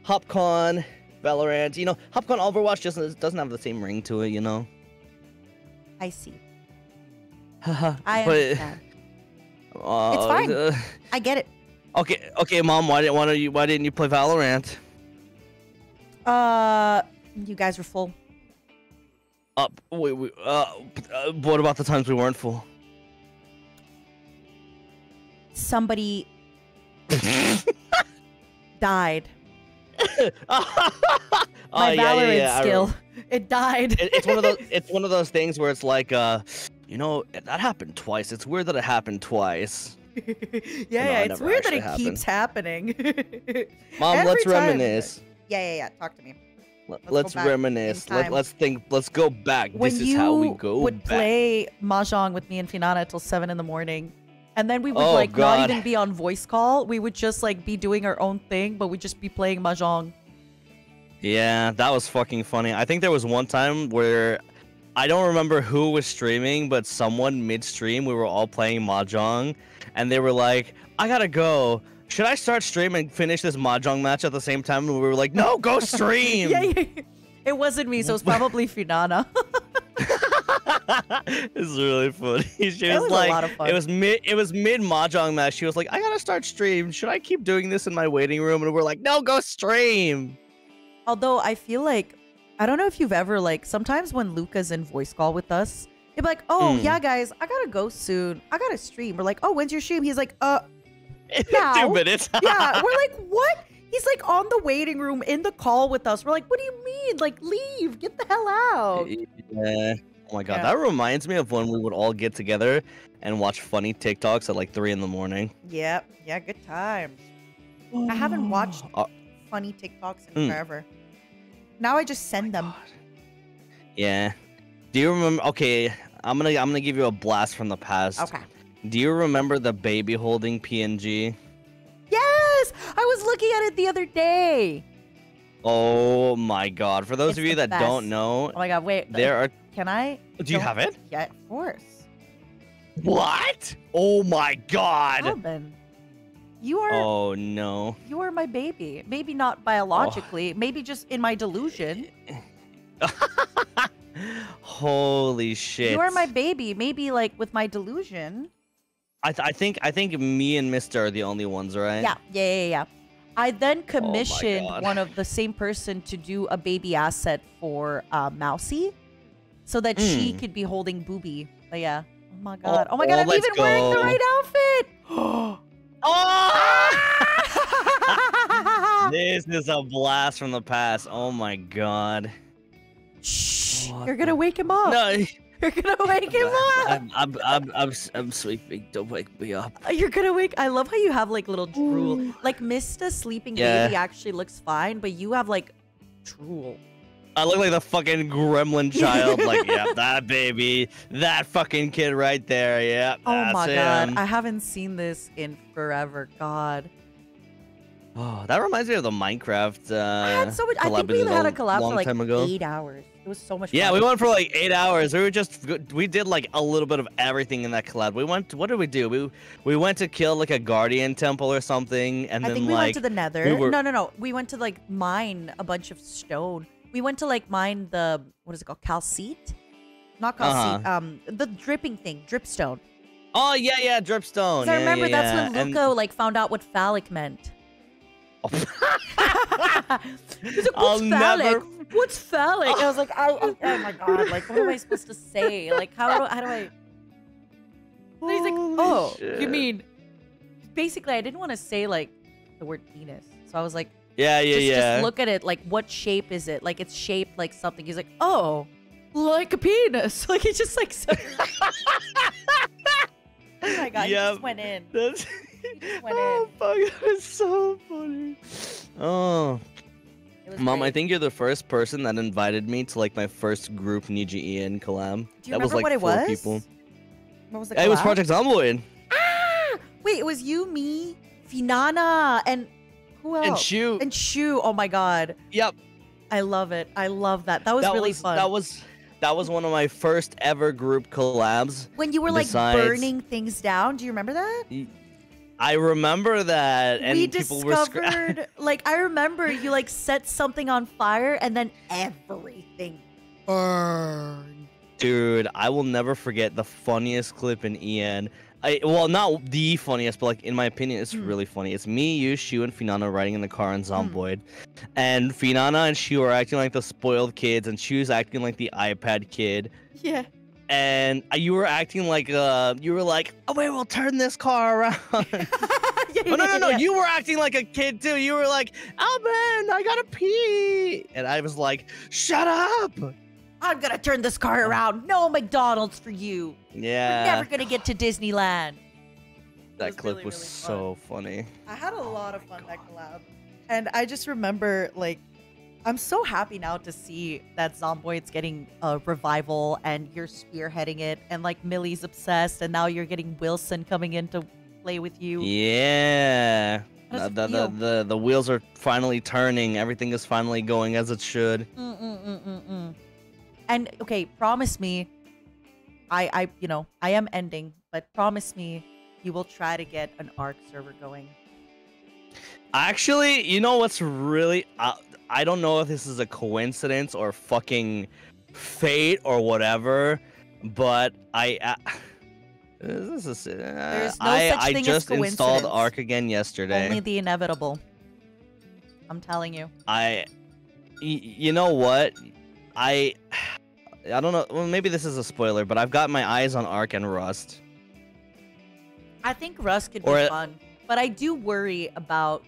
HopCon, Valorant, HopCon Overwatch just doesn't have the same ring to it, I see. I understand. It's fine. I get it. Okay, Mom. Why didn't you play Valorant? You guys were full. What about the times we weren't full? Somebody died. My Valorant skill. It died. It's one of those things where it's like, that happened twice. It's weird that it happened twice. Yeah, it's weird that it keeps happening. Mom, let's reminisce. Yeah. Talk to me. Let's go back reminisce. in time. Let's think. Let's go back. When This is how we go you would back. play mahjong with me and Finana till 7 in the morning, and then we would Oh, like God. not even be on voice call. We would just like be doing our own thing, but we'd just be playing mahjong. Yeah, that was fucking funny. I think there was one time where I don't remember who was streaming, but someone mid-stream, we were all playing mahjong, and they were like, "I gotta go. Should I start streaming and finish this mahjong match at the same time?" And we were like, "No, go stream." yeah. It wasn't me, so it was probably Finana. It's really funny. She It was was a like, lot of fun. it was mid mahjong match. She was like, "I gotta start stream. Should I keep doing this in my waiting room?" And we're like, "No, go stream." Although I feel like, I don't know if you've ever like, sometimes when Luca's in voice call with us, he'll be like, "Oh yeah, guys, I gotta go soon. I gotta stream." We're like, "Oh, when's your stream?" He's like, now. 2 minutes. Yeah, we're like, "What?" He's like on the waiting room in the call with us. We're like, "What do you mean? Like, leave, get the hell out." Yeah. Oh my god, Yeah. that reminds me of when we would all get together and watch funny TikToks at like 3 in the morning. Yep. Yeah, good times. I haven't watched funny TikToks in forever. Now I just send them. Yeah. Do you remember? Okay, I'm gonna give you a blast from the past. Okay. Do you remember the baby holding PNG? Yes! I was looking at it the other day. Oh my god! For those It's of you the that don't best. know, Oh my god, wait. there are. Can I? Do you have it? Yeah, of course. What? Oh my god! Alvin, you are Oh no! you are my baby. Maybe not Oh. biologically, maybe just in my delusion. Holy shit! You are my baby. Maybe like with my delusion. I think me and Mister are the only ones, right? Yeah. I then commissioned God. one of the same person to do a baby asset for Mousy, so that she could be holding Booby. But yeah. Oh my god. Oh my god, I'm let's even wearing the go. right outfit. This is a blast from the past. Oh my god. Shh. You're gonna wake him up. No. You're gonna wake him up. I'm sleeping. Don't wake me up. You're gonna wake. I love how you have like little drool. Like Mista sleeping Yeah. baby actually looks fine, but you have like drool. I look like the fucking gremlin child. Like, yeah, that baby, that fucking kid right there. Yeah, Oh that's my him. god, I haven't seen this in forever. God. Oh, that reminds me of the Minecraft. I had so much. I think collab we did had a collab long for like time ago. 8 hours. It was so much. Yeah, fun. we went for like 8 hours. We did like a little bit of everything in that collab. What did we do? We went to kill like a guardian temple or something, and I then think we like went to the Nether. we were- No. We went to like mine a bunch of stone. We went to like mine the what is it called? Calcite? Not calcite. The dripping thing, dripstone. Oh yeah, dripstone. 'Cause I remember yeah, that's when Luca like found out what phallic meant. He's like, I'll what's phallic? never- What's phallic? I was like, oh my god, like what am I supposed to say? Like how do I? And he's like, oh, you shit. mean? Basically, I didn't want to say like the word penis, so I was like, Yeah. just look at it. Like, what shape is it? Like, it's shaped like something. He's like, oh, like a penis. Like, he just like. So... oh my god, he just went in. That's... He just went Oh in. fuck, it's so funny. Oh. It was Mom, I great. think you're the first person that invited me to like my first group Niji collab. Do you that was remember like what it 4 was? people. What was the It was collab? Project Zomboid. Wait, it was you, me, Finana, and who else? And Shu. And Shu. Oh my god. Yep. I love it. I love that. That was really fun. That was one of my first ever group collabs. when you were like Besides- burning things down. Do you remember that? I remember that, and We people were discovered, like, I remember you like set something on fire and then everything burned. Dude, I will never forget the funniest clip in EN. Well, not the funniest, but like in my opinion, it's really funny. It's me, you, Shu, and Finana riding in the car in Zomboid, and Finana and Shu are acting like the spoiled kids, and Shu's acting like the iPad kid. Yeah. And you were acting like you were like, oh wait, we'll turn this car around. Oh, no, yeah. you were acting like a kid too. You were like, Alvin, I gotta pee, and I was like, shut up. I'm gonna turn this car around. No McDonald's for you. Yeah. You're never gonna get to Disneyland. That clip was so funny. I had a lot of fun that collab. And I just remember, like, I'm so happy now to see that Zomboid's getting a revival and you're spearheading it, and like Millie's obsessed, and now you're getting Wilson coming in to play with you. Yeah. How does it feel? The wheels are finally turning. Everything is finally going as it should. And okay, promise me, I am ending, but promise me you will try to get an ARC server going. Actually, you know what's really... I don't know if this is a coincidence or fucking fate or whatever, but There's no such thing as just installed coincidence. ARC again yesterday. Only the inevitable. I'm telling you. You know what? I don't know. Well, maybe this is a spoiler, but I've got my eyes on ARC and Rust. I think Rust could be fun, but I do worry about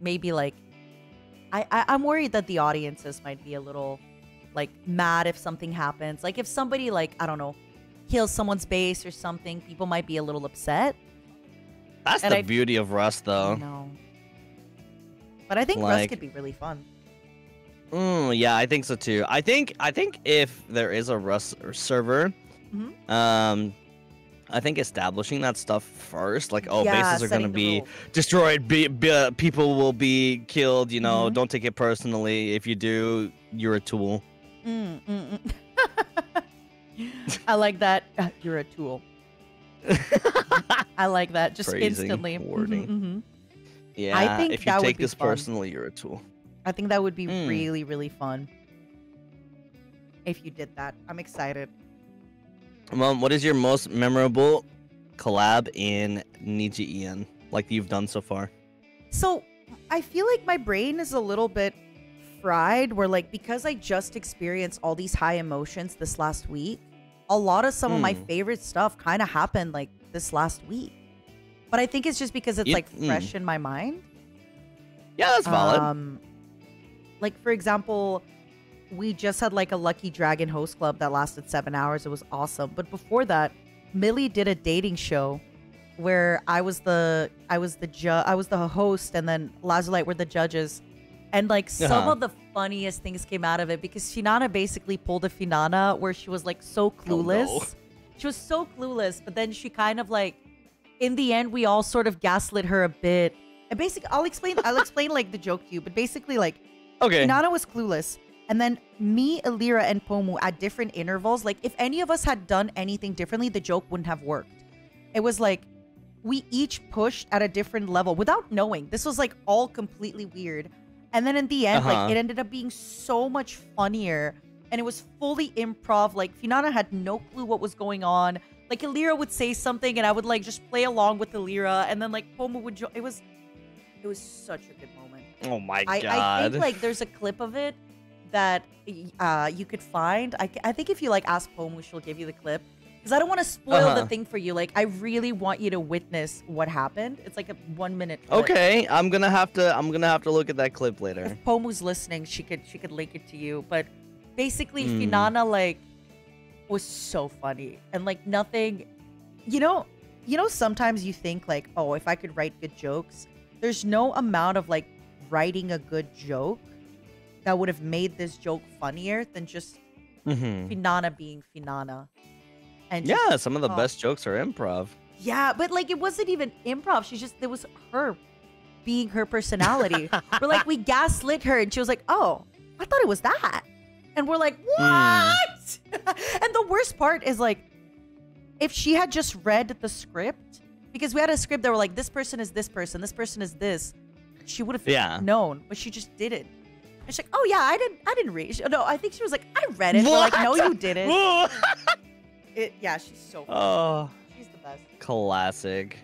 maybe like I'm worried that the audiences might be a little like mad if something happens. Like if somebody like, I don't know, kills someone's base or something, people might be a little upset. That's the beauty of Rust, though. No. But I think Rust could be really fun. Yeah, I think so too. I think if there is a Rust server, I think establishing that stuff first, like, bases are going to be destroyed, people will be killed, you know, don't take it personally. If you do, you're a tool. I like that. You're a tool. I like that. Just Phrasing, instantly. wording. Yeah, I think if you that would take be this fun. personally, you're a tool. I think that would be really, really fun if you did that. I'm excited. Mom, what is your most memorable collab in NIJISANJI, like you've done so far? So I feel like my brain is a little bit fried, where like, because I just experienced all these high emotions this last week, a lot of some of my favorite stuff kind of happened like this last week. But I think it's just because it's like fresh in my mind. Yeah, that's valid. Like, for example, we just had like a Lucky Dragon host club that lasted 7 hours. It was awesome. But before that, Millie did a dating show where I was the host, and then Lazulite were the judges. And like some of the funniest things came out of it, because Finana basically pulled a Finana where she was like so clueless. Oh, no. She was so clueless, but then she kind of like, in the end, we all sort of gaslit her a bit. And basically, I'll explain like the joke to you, but basically like, Finana was clueless. And then me, Ethyria, and Pomu at different intervals, like if any of us had done anything differently, the joke wouldn't have worked. It was like, we each pushed at a different level without knowing. This was like all completely weird. And then in the end, like it ended up being so much funnier. And it was fully improv. Like Finana had no clue what was going on. Like Ethyria would say something and I would like just play along with Ethyria. And then like Pomu would join. It was such a good moment. Oh my God. I think like there's a clip of it that you could find. I think if you like ask Pomu, she'll give you the clip. Because I don't want to spoil the thing for you. Like, I really want you to witness what happened. It's like a 1 minute clip. Okay, I'm gonna have to look at that clip later. If Pomu's listening, she could link it to you. But basically, Finana like was so funny, and like nothing, you know, sometimes you think like, oh, if I could write good jokes, there's no amount of like writing a good joke that would have made this joke funnier than just Finana being Finana. And yeah, some of the best jokes are improv. Yeah, but like it wasn't even improv. It was her being her personality. We're like, we gaslit her, and she was like, oh, I thought it was that. And we're like, what? And the worst part is like, if she had just read the script, because we had a script that were like, this person is this person, this person is this, she would have known, but she just didn't. And she's like, oh yeah, I didn't read. No, I think she was like, I read it. We're like, no, you didn't. Yeah, she's so funny. Oh, she's the best. Classic.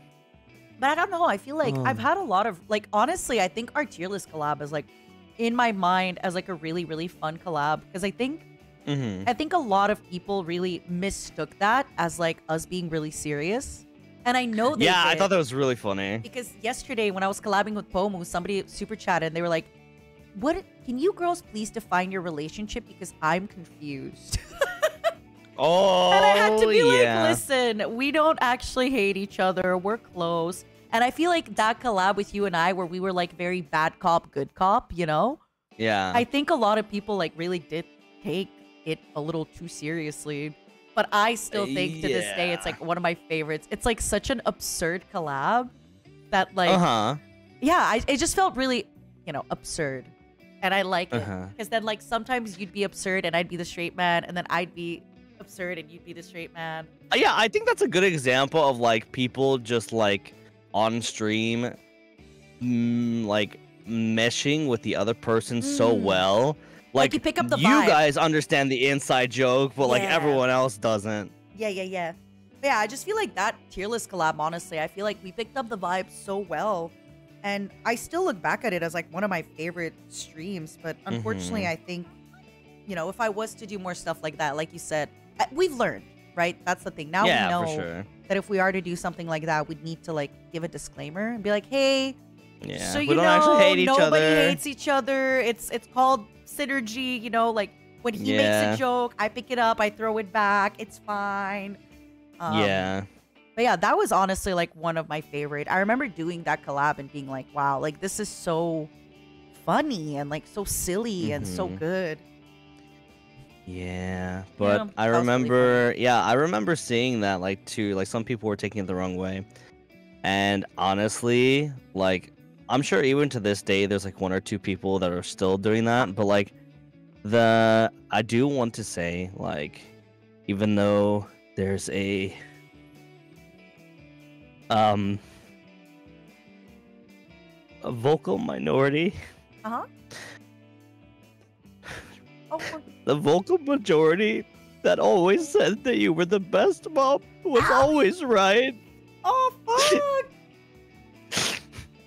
But I don't know. I feel like I've had a lot of, like, honestly, I think our tier list collab is like in my mind as like a really, really fun collab. Because I think a lot of people really mistook that as like us being really serious. And I know they did, I thought that was really funny. Because yesterday when I was collabing with Pomu, somebody super chatted and they were like, "What? Can you girls please define your relationship? Because I'm confused." Oh, and I had to be like, listen, we don't actually hate each other. We're close. And I feel like that collab with you and I, where we were like very bad cop, good cop, you know? Yeah. I think a lot of people like really did take it a little too seriously. But I still think to this day it's like one of my favorites. It's like such an absurd collab that like yeah, it just felt really, you know, absurd. And I like it. Because then like sometimes you'd be absurd and I'd be the straight man, and then I'd be absurd and you'd be the straight man. Yeah, I think that's a good example of like people just like on stream like meshing with the other person so well. Like you pick up the you vibe. guys understand the inside joke, but like everyone else doesn't. Yeah. But yeah, I just feel like that tier list collab, honestly, I feel like we picked up the vibe so well. And I still look back at it as like one of my favorite streams. But unfortunately, I think, you know, if I was to do more stuff like that, like you said, we've learned, right? That's the thing. Now we know that if we are to do something like that, we'd need to like give a disclaimer and be like, hey, so we you don't know, actually hate each nobody other. hates each other. It's called synergy, you know, like when he makes a joke, I pick it up, I throw it back, it's fine. But yeah, that was honestly like one of my favorite. I remember doing that collab and being like, wow, like this is so funny and like so silly and so good. Yeah, but I remember, I remember seeing that like too, like some people were taking it the wrong way. And honestly, like I'm sure even to this day, there's like 1 or 2 people that are still doing that. But like I do want to say, like, even though there's a vocal minority. The vocal majority that always said that you were the best mom was always right. Oh, fuck!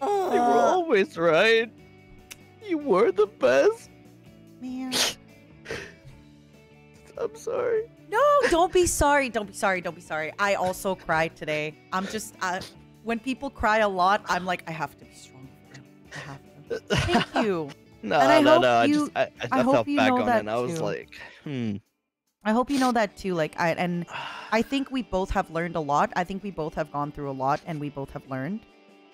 You were always right. You were the best. Man. I'm sorry. No, don't be sorry. Don't be sorry. Don't be sorry. I also cried today. I'm just, when people cry a lot, I'm like, I have to be strong. I have to. Thank you. No. I felt you back know on it that and I was too. like, I hope you know that too. Like, I think we both have learned a lot. I think we both have gone through a lot and we both have learned.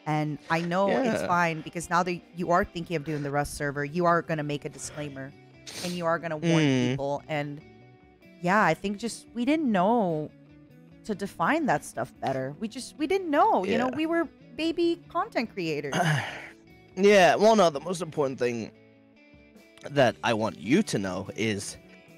And I know it's fine because now that you are thinking of doing the Rust server, you are going to make a disclaimer and you are going to warn people. And yeah, I think just we didn't know to define that stuff better. We didn't know. You know, we were baby content creators. Yeah, well, no, the most important thing that I want you to know is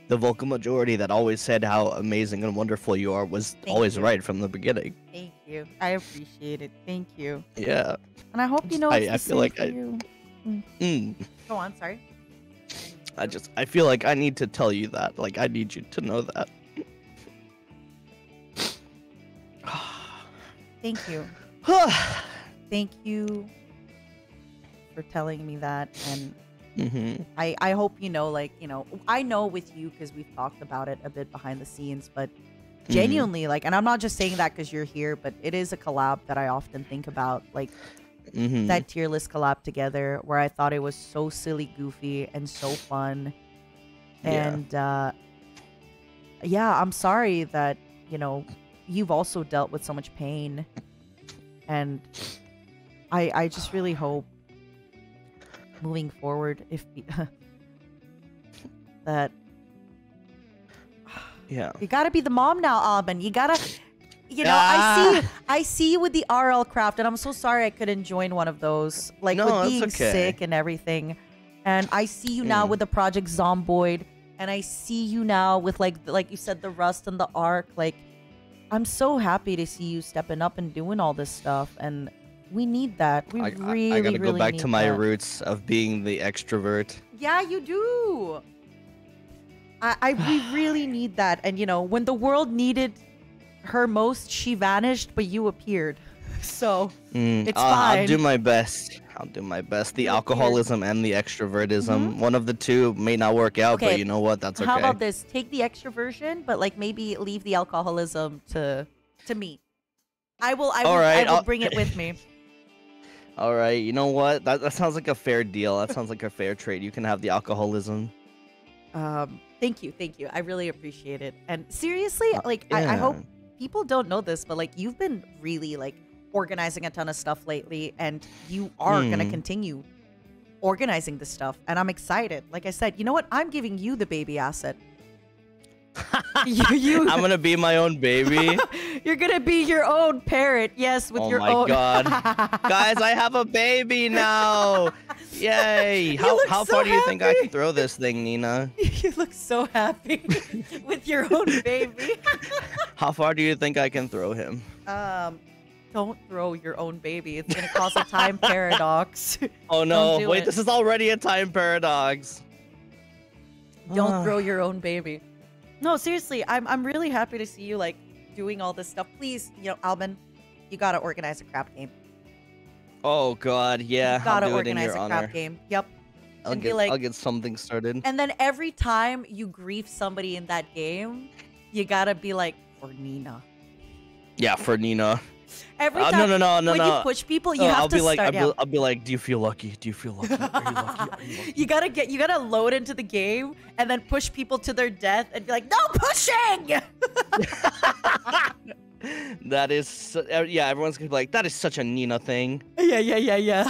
the vocal majority that always said how amazing and wonderful you are was always right from the beginning. Thank you. I appreciate it. Thank you. Yeah. And I hope you know it's I the feel same like for you. Go on, sorry. I feel like I need to tell you that. Like, I need you to know that. Thank you. Thank you for telling me that. And I hope you know, like, you know, I know with you because we've talked about it a bit behind the scenes, but genuinely, like, and I'm not just saying that because you're here, but it is a collab that I often think about, like, that tier list collab together where I thought it was so silly, goofy, and so fun. And yeah, I'm sorry that, you know, you've also dealt with so much pain. And I just really hope moving forward if that you gotta be the mom now, Alban. You gotta, you know, I see you with the RL craft, and I'm so sorry I couldn't join one of those, like with being sick and everything. And I see you now with the Project Zomboid, and I see you now with like you said, the Rust and the Arc. Like, I'm so happy to see you stepping up and doing all this stuff, and we need that. We really, I gotta go back need to my that. roots of being the extrovert. Yeah, you do. We really need that. And you know, when the world needed her most, she vanished, but you appeared. So it's fine. I'll do my best. I'll do my best. The alcoholism and the extrovertism. One of the two may not work out, but you know what? That's okay. How about this? Take the extroversion, but like maybe leave the alcoholism to me. I will bring it with me. All right, you know what? That sounds like a fair deal. That sounds like a fair trade. You can have the alcoholism. Thank you. I really appreciate it. And seriously, like I hope people don't know this, but like you've been really like organizing a ton of stuff lately, and you are going to continue organizing this stuff, and I'm excited. Like I said, you know what? I'm giving you the baby asset. I'm gonna be my own baby. You're gonna be your own parent, yes, with your own. Oh my god, guys! I have a baby now! Yay! How so far do you think I happy. can throw this thing, Nina? You look so happy with your own baby. How far do you think I can throw him? Don't throw your own baby. It's gonna cause a time paradox. Oh no! Don't do Wait, it. this is already a time paradox. Don't throw your own baby. No, seriously, I'm really happy to see you like doing all this stuff. Please, Albin, you gotta organize a crap game. Oh god, yeah. You gotta I'll do it in organize your a honor. crap game. Yep. I'll And get, be like, I'll get something started. and then every time you grief somebody in that game, you gotta be like, for Nina. Yeah, for Nina. Every time No. when you push people, you have I'll to be like, start. I'll be like, do you feel lucky? Do you feel lucky? Are you lucky? Are you lucky? You gotta load into the game and then push people to their death and be like, no pushing. That is, yeah. Everyone's gonna be like, that is such a Nina thing. Yeah.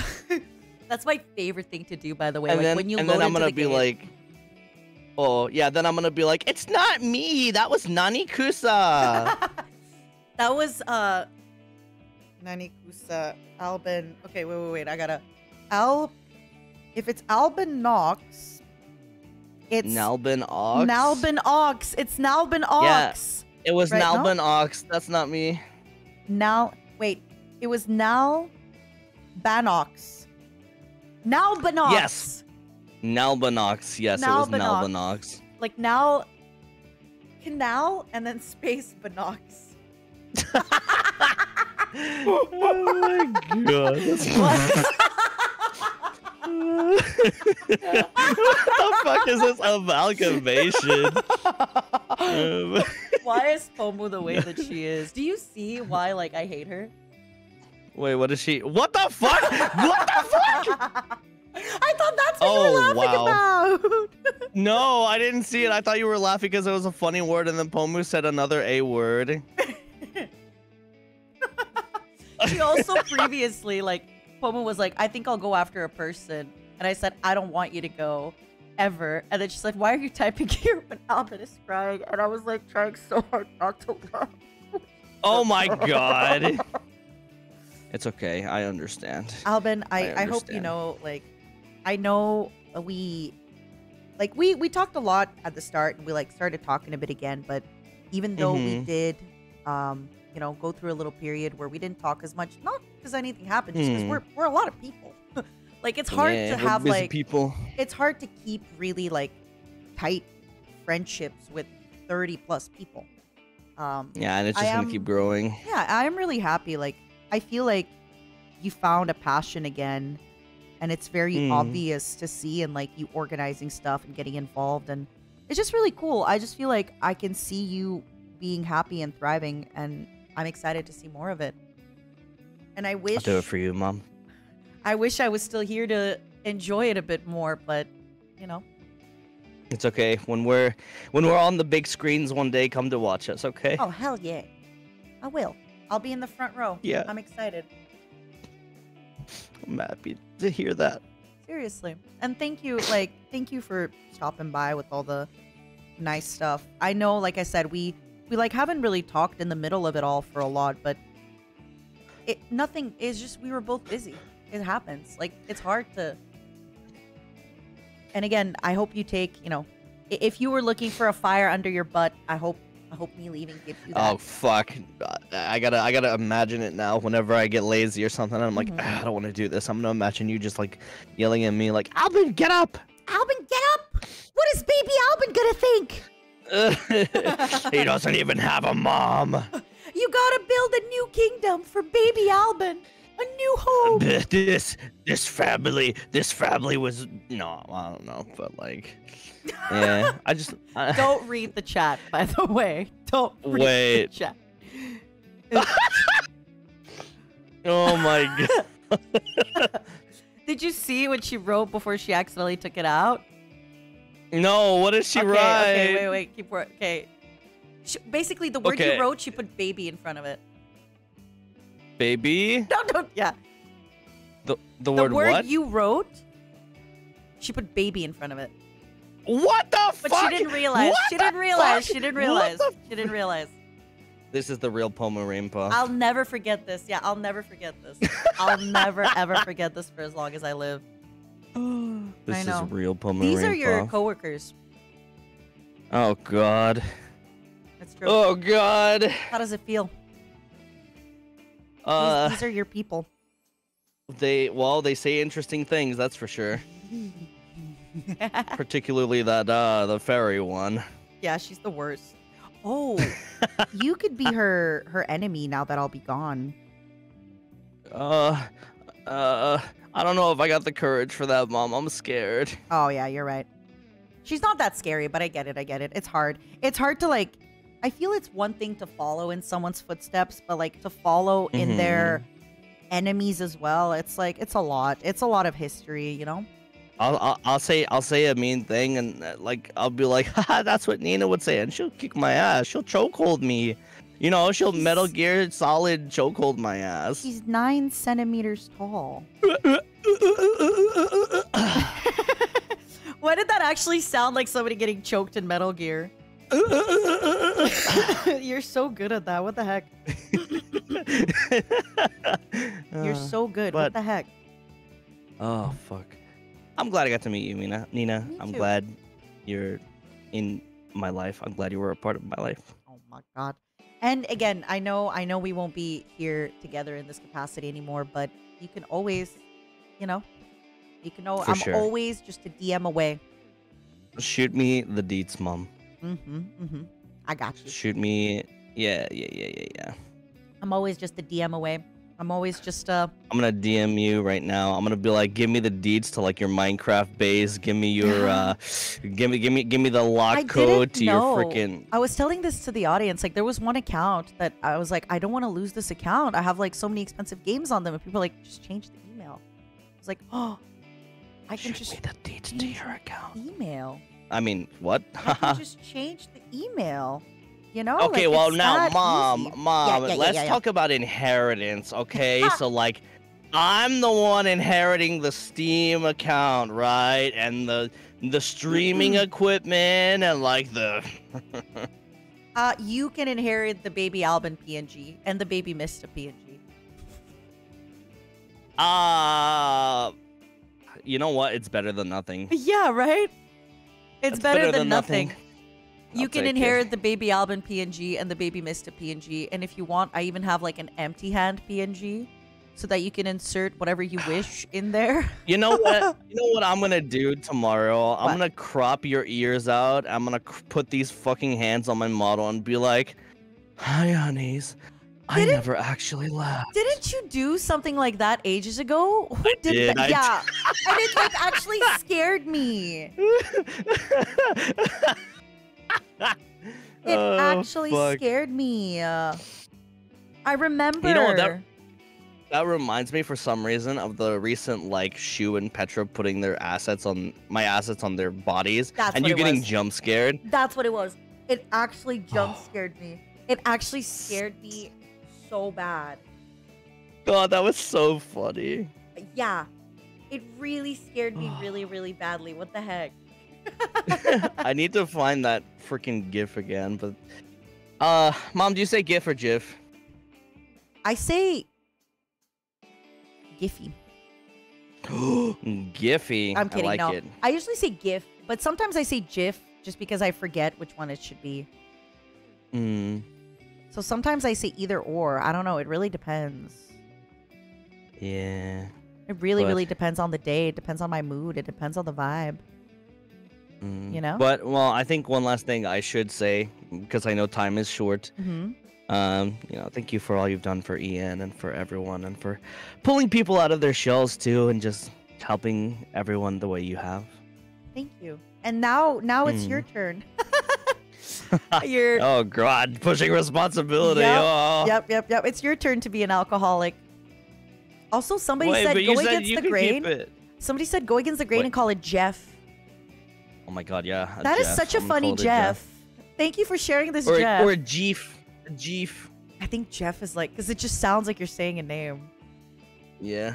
That's my favorite thing to do, by the way. And like then, when you and load then I'm into gonna the be game. like, oh yeah. Then I'm gonna be like, it's not me. That was Nani Kusa. That was Nani Kusa, Albin. Okay, wait. I gotta if it's Albin Knox, it's Nalbin Ox. Nalbin Ox. It's Nalbin Ox. Yeah, it was Right, no? Nalbin Ox. That's not me. Wait. It was Nal Banox. Nalbanox. Yes. Nalbanox. Yes, it was Nalbanox. Nalbanox. Like now, canal and then space Banox. Oh my god. What the fuck is this amalgamation? Why is Pomu the way that she is? Do you see why like I hate her? Wait, what is she? What the fuck? What the fuck? I thought that's what you were laughing about. No, I didn't see it. I thought you were laughing because it was a funny word, and then Pomu said another A word. She also previously, like, Pomu was like, I think I'll go after a person. And I said, I don't want you to go. Ever. And then she's like, why are you typing here when Albin is crying? And I was like, trying so hard not to laugh. Oh my god. It's okay. I understand. Albin, I hope you know, like, I know we talked a lot at the start and we like started talking a bit again, but even though we did, go through a little period where we didn't talk as much, not because anything happened, just because we're a lot of people. Like, it's hard to have busy like people. It's hard to keep really like tight friendships with 30 plus people. Yeah, and it's just gonna keep growing. Yeah, I'm really happy. Like, I feel like you found a passion again, and it's very obvious to see, and like you organizing stuff and getting involved, and it's just really cool. I just feel like I can see you being happy and thriving, and I'm excited to see more of it. And I wish I'll do it for you, Mom. I wish I was still here to enjoy it a bit more, but It's okay. When we're on the big screens one day, come to watch us, okay? Oh hell yeah, I will. I'll be in the front row. Yeah. I'm excited. I'm happy to hear that. Seriously. And thank you for stopping by with all the nice stuff. I know, like I said, we like haven't really talked in the middle of it all for a lot, but nothing is just, we were both busy. It happens. Like, it's hard to. And again, I hope you take, if you were looking for a fire under your butt, I hope me leaving gives you that. Oh fuck! I gotta imagine it now. Whenever I get lazy or something, I'm like, I don't want to do this. I'm gonna imagine you just like yelling at me, like, Albin, get up! Albin, get up! What is baby Albin gonna think? He doesn't even have a mom. You gotta build a new kingdom for baby Albin. A new home. This family was no, I don't know, but like, yeah, Don't read the chat, by the way. Don't read the chat. Oh my god. Did you see what she wrote before she accidentally took it out? No, what did she write? Okay, wait, keep working. Okay. Basically, the word you wrote, she put baby in front of it. Baby. No, don't. Yeah. The word word what? you wrote. She put baby in front of it. What the But fuck? she didn't realize. What She the didn't realize. fuck? She didn't What realize. the She didn't realize. This is the real Pomeranian. I'll never forget this. Yeah, I'll never forget this. I'll never ever forget this for as long as I live. This I know. is real Pomeranian. These are your coworkers. Oh god. That's true. Oh god. How does it feel? These are your people. They say interesting things, that's for sure. Particularly that the fairy one. Yeah, she's the worst. Oh, you could be her enemy now that I'll be gone. I don't know if I got the courage for that, Mom. I'm scared. Oh yeah, you're right. She's not that scary, but I get it. I get it. It's hard. It's hard to like. I feel it's one thing to follow in someone's footsteps, but like to follow in their enemies as well. It's like it's a lot. It's a lot of history, you know. I'll say a mean thing and like I'll be like, haha, that's what Nina would say, and she'll kick my ass. She'll chokehold me. You know, she'll Metal Gear Solid chokehold my ass. She's 9 centimeters tall. Why did that actually sound like somebody getting choked in Metal Gear? You're so good at that. What the heck? You're so good. What the heck? Oh fuck. I'm glad I got to meet you, Nina. I'm too. glad you're in my life. I'm glad you were a part of my life. Oh my god. And again, I know we won't be here together in this capacity anymore, but you can always, you know, I'm sure. always just a DM away. Shoot me the deets, Mom. I got you. Shoot me. Yeah. I'm always just a DM away. I'm always just I'm gonna DM you right now. I'm gonna be like, give me the deeds to like your Minecraft base. Give me your give me the lock code to your freaking. I was telling this to the audience. Like there was one account that I was like, I don't want to lose this account. I have like so many expensive games on them, and people are like, just change the email. I was like, oh, I can just me the deeds to your account. Email. I mean, what? I can just change the email. You know? Okay, like, well it's now, that Mom, easy. let's talk about inheritance, okay? So like, I'm the one inheriting the Steam account, right? And the streaming equipment and like the. You can inherit the baby Albin PNG and the baby Mista PNG. You know what? It's better than nothing. Yeah, right? It's better than nothing. You I'll can take inherit the baby Albin PNG and the baby Mista PNG, and if you want, I even have like an empty hand PNG, so that you can insert whatever you wish in there. You know what? You know what I'm gonna do tomorrow? I'm gonna crop your ears out. I'm gonna put these fucking hands on my model and be like, "Hi, honeys. I never actually laughed." Didn't you do something like that ages ago? Who did that? Yeah, and it like actually scared me. It actually scared me. I remember. You know what? That reminds me for some reason of the recent like Shu and Petra putting their assets on their bodies, and you getting jump scared. That's what it was. It actually jump scared me. It actually scared me so bad. God, that was so funny. Yeah, it really scared me really, really badly. What the heck? I need to find that freaking GIF again, but Mom, do you say GIF or GIF? I say Giphy. Giphy. I'm kidding. I like no, it. I usually say GIF, but sometimes I say GIF just because I forget which one it should be. So sometimes I say either or. I don't know. It really depends. Yeah. It really, really depends on the day. It depends on my mood. It depends on the vibe. You know? But, well, I think one last thing I should say, because I know time is short. You know, thank you for all you've done for Ian and for everyone and for pulling people out of their shells too and just helping everyone the way you have. Thank you. And now it's your turn. Oh, God. Pushing responsibility. Yep, Oh. yep. It's your turn to be an alcoholic. Also, somebody said go against the grain. Somebody said go against the grain and call it Jeff. Oh my God, yeah. That is such a funny Jeff. Thank you for sharing this, Jeff. Or Jeef. Jeef. think Jeff is like, because it just sounds like you're saying a name. Yeah.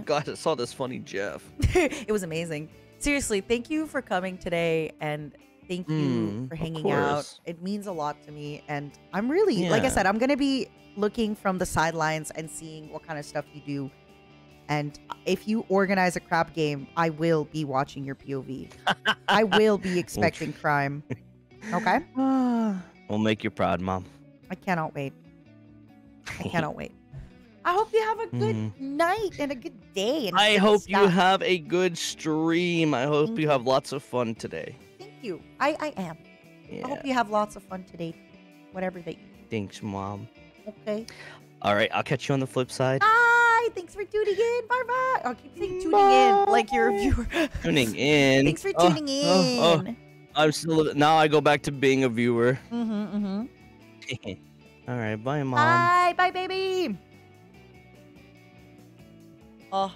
God, I saw this funny Jeff. It was amazing. Seriously, thank you for coming today, and thank you for hanging out. It means a lot to me, and I'm really, like I said, I'm gonna be looking from the sidelines and seeing what kind of stuff you do. And if you organize a crap game, I will be watching your POV. I will be expecting crime. Okay? We'll make you proud, Mom. I cannot wait. I cannot wait. I hope you have a good night and a good day. And I good hope you stuff. have a good stream. I hope you have lots of fun today. Thank you. I am. I hope you have lots of fun today. Whatever that you do. Thanks, Mom. Okay. All right, I'll catch you on the flip side. Bye. Thanks for tuning in. Bye bye. I'll keep saying tuning in like you're a viewer. Tuning in. Thanks for tuning in. I'm still now. I go back to being a viewer. All right, bye, Mom. Bye, bye, baby. Oh,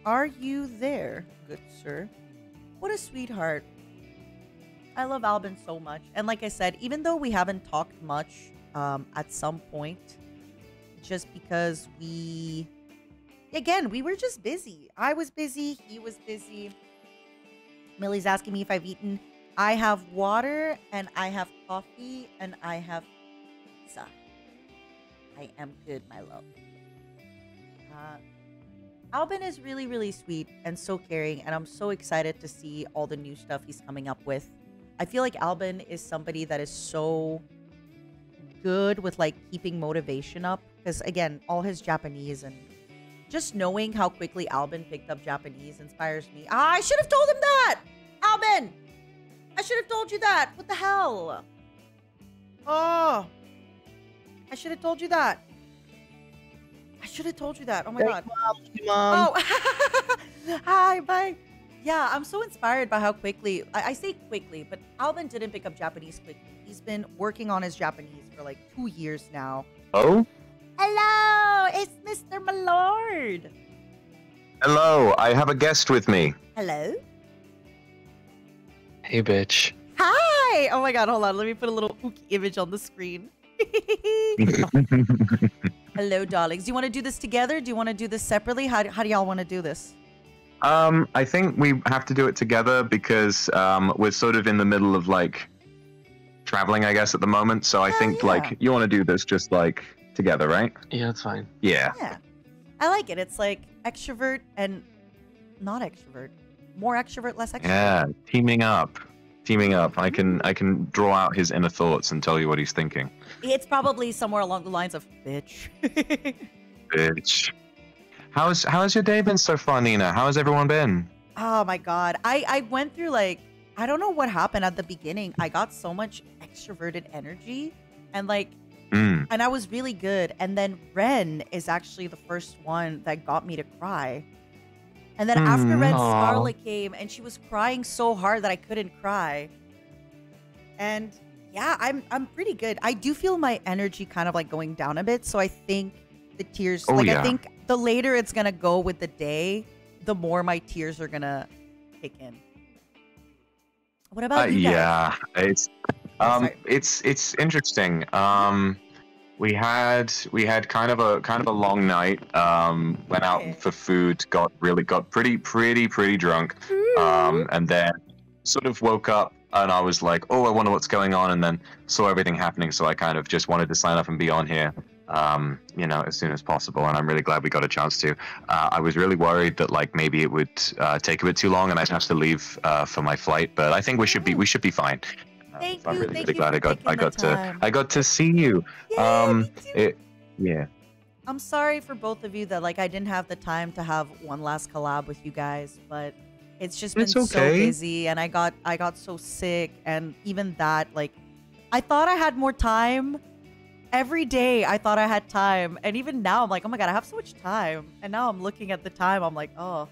are you there, good sir? What a sweetheart. I love Albin so much, and like I said, even though we haven't talked much, at some point, just because we were just busy. I was busy. He was busy. Millie's asking me if I've eaten. I have water, and I have coffee, and I have pizza. I am good, my love. Albin is really, really sweet and so caring, and I'm so excited to see all the new stuff he's coming up with. I feel like Albin is somebody that is so good with like keeping motivation up, because again, all his Japanese and just knowing how quickly Albin picked up Japanese inspires me. I should have told him that! Albin! I should have told you that! What the hell? Oh! I should have told you that. I should have told you that. Oh my god. Mom. Oh. Hi, bye. Yeah, I'm so inspired by how quickly, I say quickly, but Alvin didn't pick up Japanese quickly. He's been working on his Japanese for like 2 years now. Oh? Hello, it's Mr. Malord. Hello, I have a guest with me. Hello? Hey, bitch. Hi! Oh my god, hold on. Let me put a little Uki image on the screen. Hello, darlings. Do you want to do this together? Do you want to do this separately? How do y'all want to do this? I think we have to do it together because we're sort of in the middle of like traveling, I guess, at the moment. So I think like you want to do this just like together, right? Yeah, that's fine. Yeah. Yeah. I like it. It's like extrovert and not extrovert. More extrovert, less extrovert. Yeah, teaming up. Teaming up. I can draw out his inner thoughts and tell you what he's thinking. It's probably somewhere along the lines of bitch. Bitch. How's your day been so far, Nina? How has everyone been? Oh my god. I went through like, I don't know what happened at the beginning. I got so much extroverted energy and like and I was really good. And then Ren is actually the first one that got me to cry. And then after Ren, Scarlet came and she was crying so hard that I couldn't cry. And yeah, I'm pretty good. I do feel my energy kind of like going down a bit. So I think the tears, I think the later it's going to go with the day, the more my tears are going to kick in. What about you guys? Yeah, it's interesting. We had kind of a long night. Went out for food, got pretty drunk, and then sort of woke up and I was like, oh, I wonder what's going on, and then saw everything happening. So I kind of just wanted to sign up and be on here, you know, as soon as possible. And I'm really glad we got a chance to. I was really worried that like maybe it would take a bit too long and I'd have to leave for my flight, but I think we should be fine. Thank I'm you, really glad I got to see you. Yeah. I'm sorry for both of you that like I didn't have the time to have one last collab with you guys, but it's just been so busy and I got so sick, and even that, like I thought I had more time. Every day I thought I had time, and even now I'm like, oh my god, I have so much time. And now I'm looking at the time, I'm like, oh,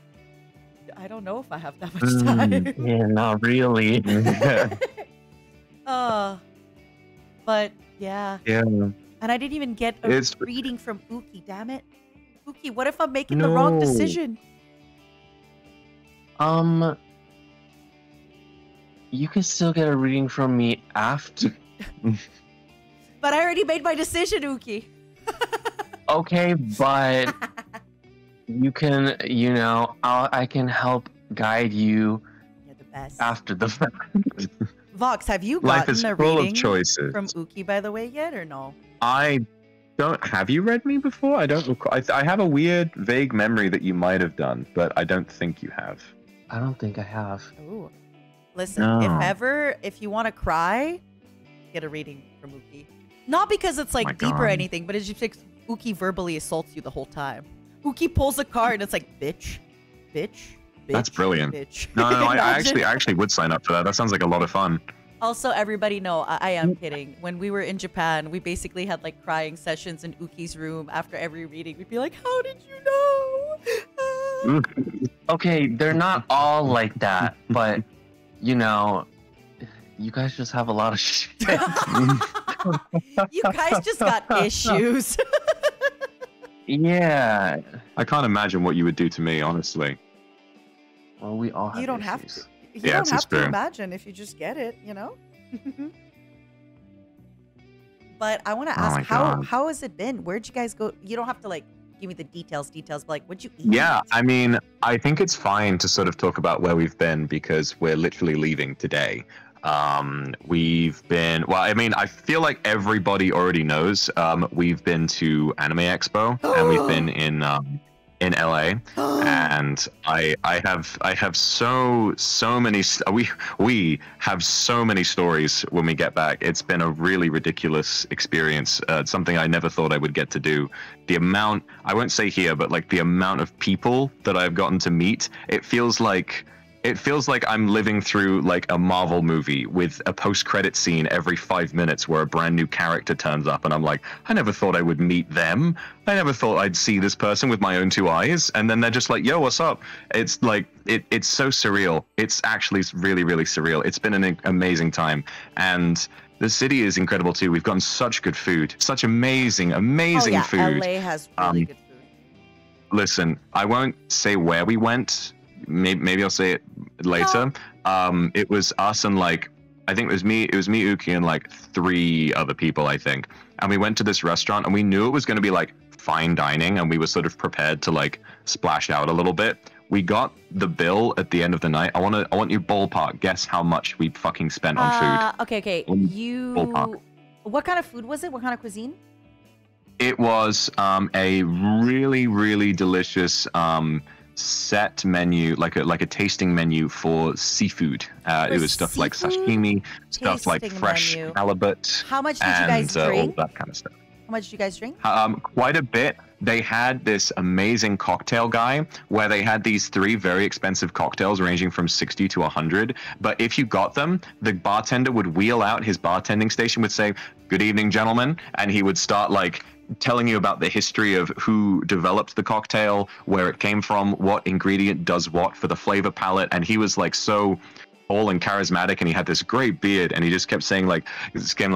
I don't know if I have that much time. Yeah, not really. But yeah. Yeah. And I didn't even get a reading from Uki, damn it. Uki, what if I'm making the wrong decision? You can still get a reading from me after. But I already made my decision, Uki. Okay, but you can, you know, I can help guide you after the fact. Vox, have you Life gotten is a full of reading choices. from Uki, by the way, yet or no? I don't. Have you read me before? I don't recall. I have a weird, vague memory that you might have done, but I don't think you have. I don't think I have. Ooh. Listen, No. if you want to cry, get a reading from Uki. Not because it's like my deep or God. anything, but it's just like Uki verbally assaults you the whole time. Uki pulls a card and it's like, bitch, bitch, bitch. That's brilliant. Bitch. No, I Imagine. actually would sign up for that. That sounds like a lot of fun. Also, everybody know, I am kidding. When we were in Japan, we basically had like crying sessions in Uki's room after every reading. We'd be like, how did you know? Okay, they're not all like that, but you know, you guys just have a lot of shit. You guys just got issues. Yeah. I can't imagine what you would do to me, honestly. Well, we all have You don't have issues. to. You Yeah, don't it's have to true. imagine if you just get it, you know? But I want to Oh ask, my how God. how has it been? Where'd you guys go? You don't have to like give me the details, but like, what'd you eat? Yeah, I mean, I think it's fine to sort of talk about where we've been because we're literally leaving today. We've been, well, I mean, I feel like everybody already knows. We've been to Anime Expo and we've been in LA, and I have so many we have so many stories when we get back. It's been a really ridiculous experience. Something I never thought I would get to do. The amount, I won't say here, but like the amount of people that I've gotten to meet, it feels like I'm living through like a Marvel movie with a post-credit scene every 5 minutes where a brand new character turns up and I'm like, I never thought I would meet them. I never thought I'd see this person with my own two eyes. And then they're just like, yo, what's up? It's like, it's so surreal. It's actually really, really surreal. It's been an amazing time. And the city is incredible too. We've gotten such good food, such amazing food. LA has really good food. Listen, I won't say where we went. Maybe I'll say it later. It was us and like, I think it was me, Uki, and like 3 other people, I think. And we went to this restaurant and we knew it was going to be like fine dining, and we were sort of prepared to like splash out a little bit. We got the bill at the end of the night. I want you ballpark guess how much we fucking spent on food. Okay. Ballpark. What kind of food was it? What kind of cuisine? It was a really, really delicious set menu, like a tasting menu for seafood. It was stuff like sashimi, stuff like fresh menu. halibut. How much did you guys drink? All that kind of stuff. How much did you guys drink? Quite a bit. They had this amazing cocktail guy where they had these 3 very expensive cocktails ranging from 60 to 100. But if you got them, the bartender would wheel out his bartending station, would say, "Good evening, gentlemen," and he would start like telling you about the history of who developed the cocktail, where it came from, what ingredient does what for the flavor palette. And he was like so tall and charismatic, and he had this great beard, and he just kept saying like,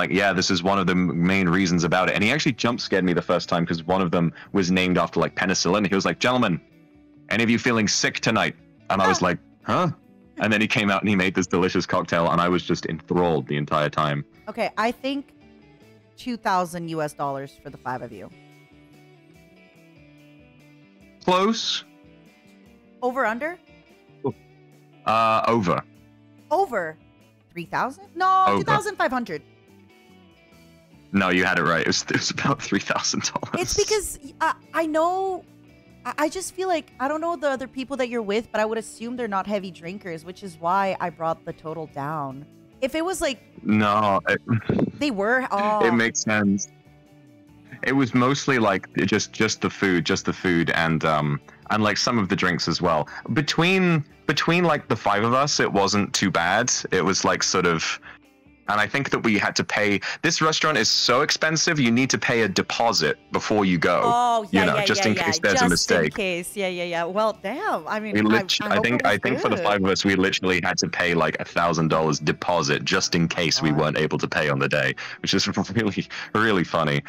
yeah, this is one of the main reasons about it. And he actually jump scared me the first time because one of them was named after like penicillin. He was like, "Gentlemen, any of you feeling sick tonight?" And I was like, huh? And then he came out and he made this delicious cocktail, and I was just enthralled the entire time. Okay, I think $2,000 US for the 5 of you. Close. Over, under? Over. Over 3,000? No, Over. 2,500. No, you had it right. It was about $3,000. It's because I know, I just feel like, I don't know the other people that you're with, but I would assume they're not heavy drinkers, which is why I brought the total down. If it was like, No, they were, it makes sense. It was mostly like just the food, and like some of the drinks as well. Between like the 5 of us, it wasn't too bad. It was like sort of. And I think that we had to pay. This restaurant is so expensive. You need to pay a deposit before you go. oh, yeah, just in case there's a mistake. Just in case, yeah. Well, damn. I mean, I think for the 5 of us, we literally had to pay like $1,000 deposit just in case we weren't able to pay on the day, which is really, really funny.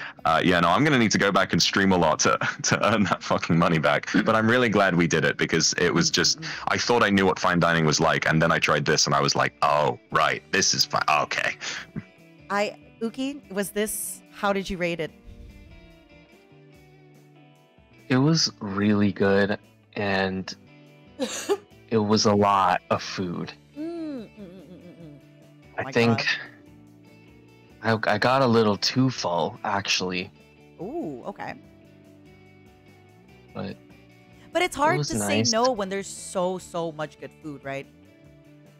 Yeah, no, I'm gonna need to go back and stream a lot to earn that fucking money back. But I'm really glad we did it because it was just. I thought I knew what fine dining was like, and then I tried this, and I was like, oh, right, this is fine. Okay. Uki, was this? How did you rate it? It was really good, and it was a lot of food. I think I got a little too full, actually. Ooh, okay. But it's hard was to nice. say no when there's so much good food, right?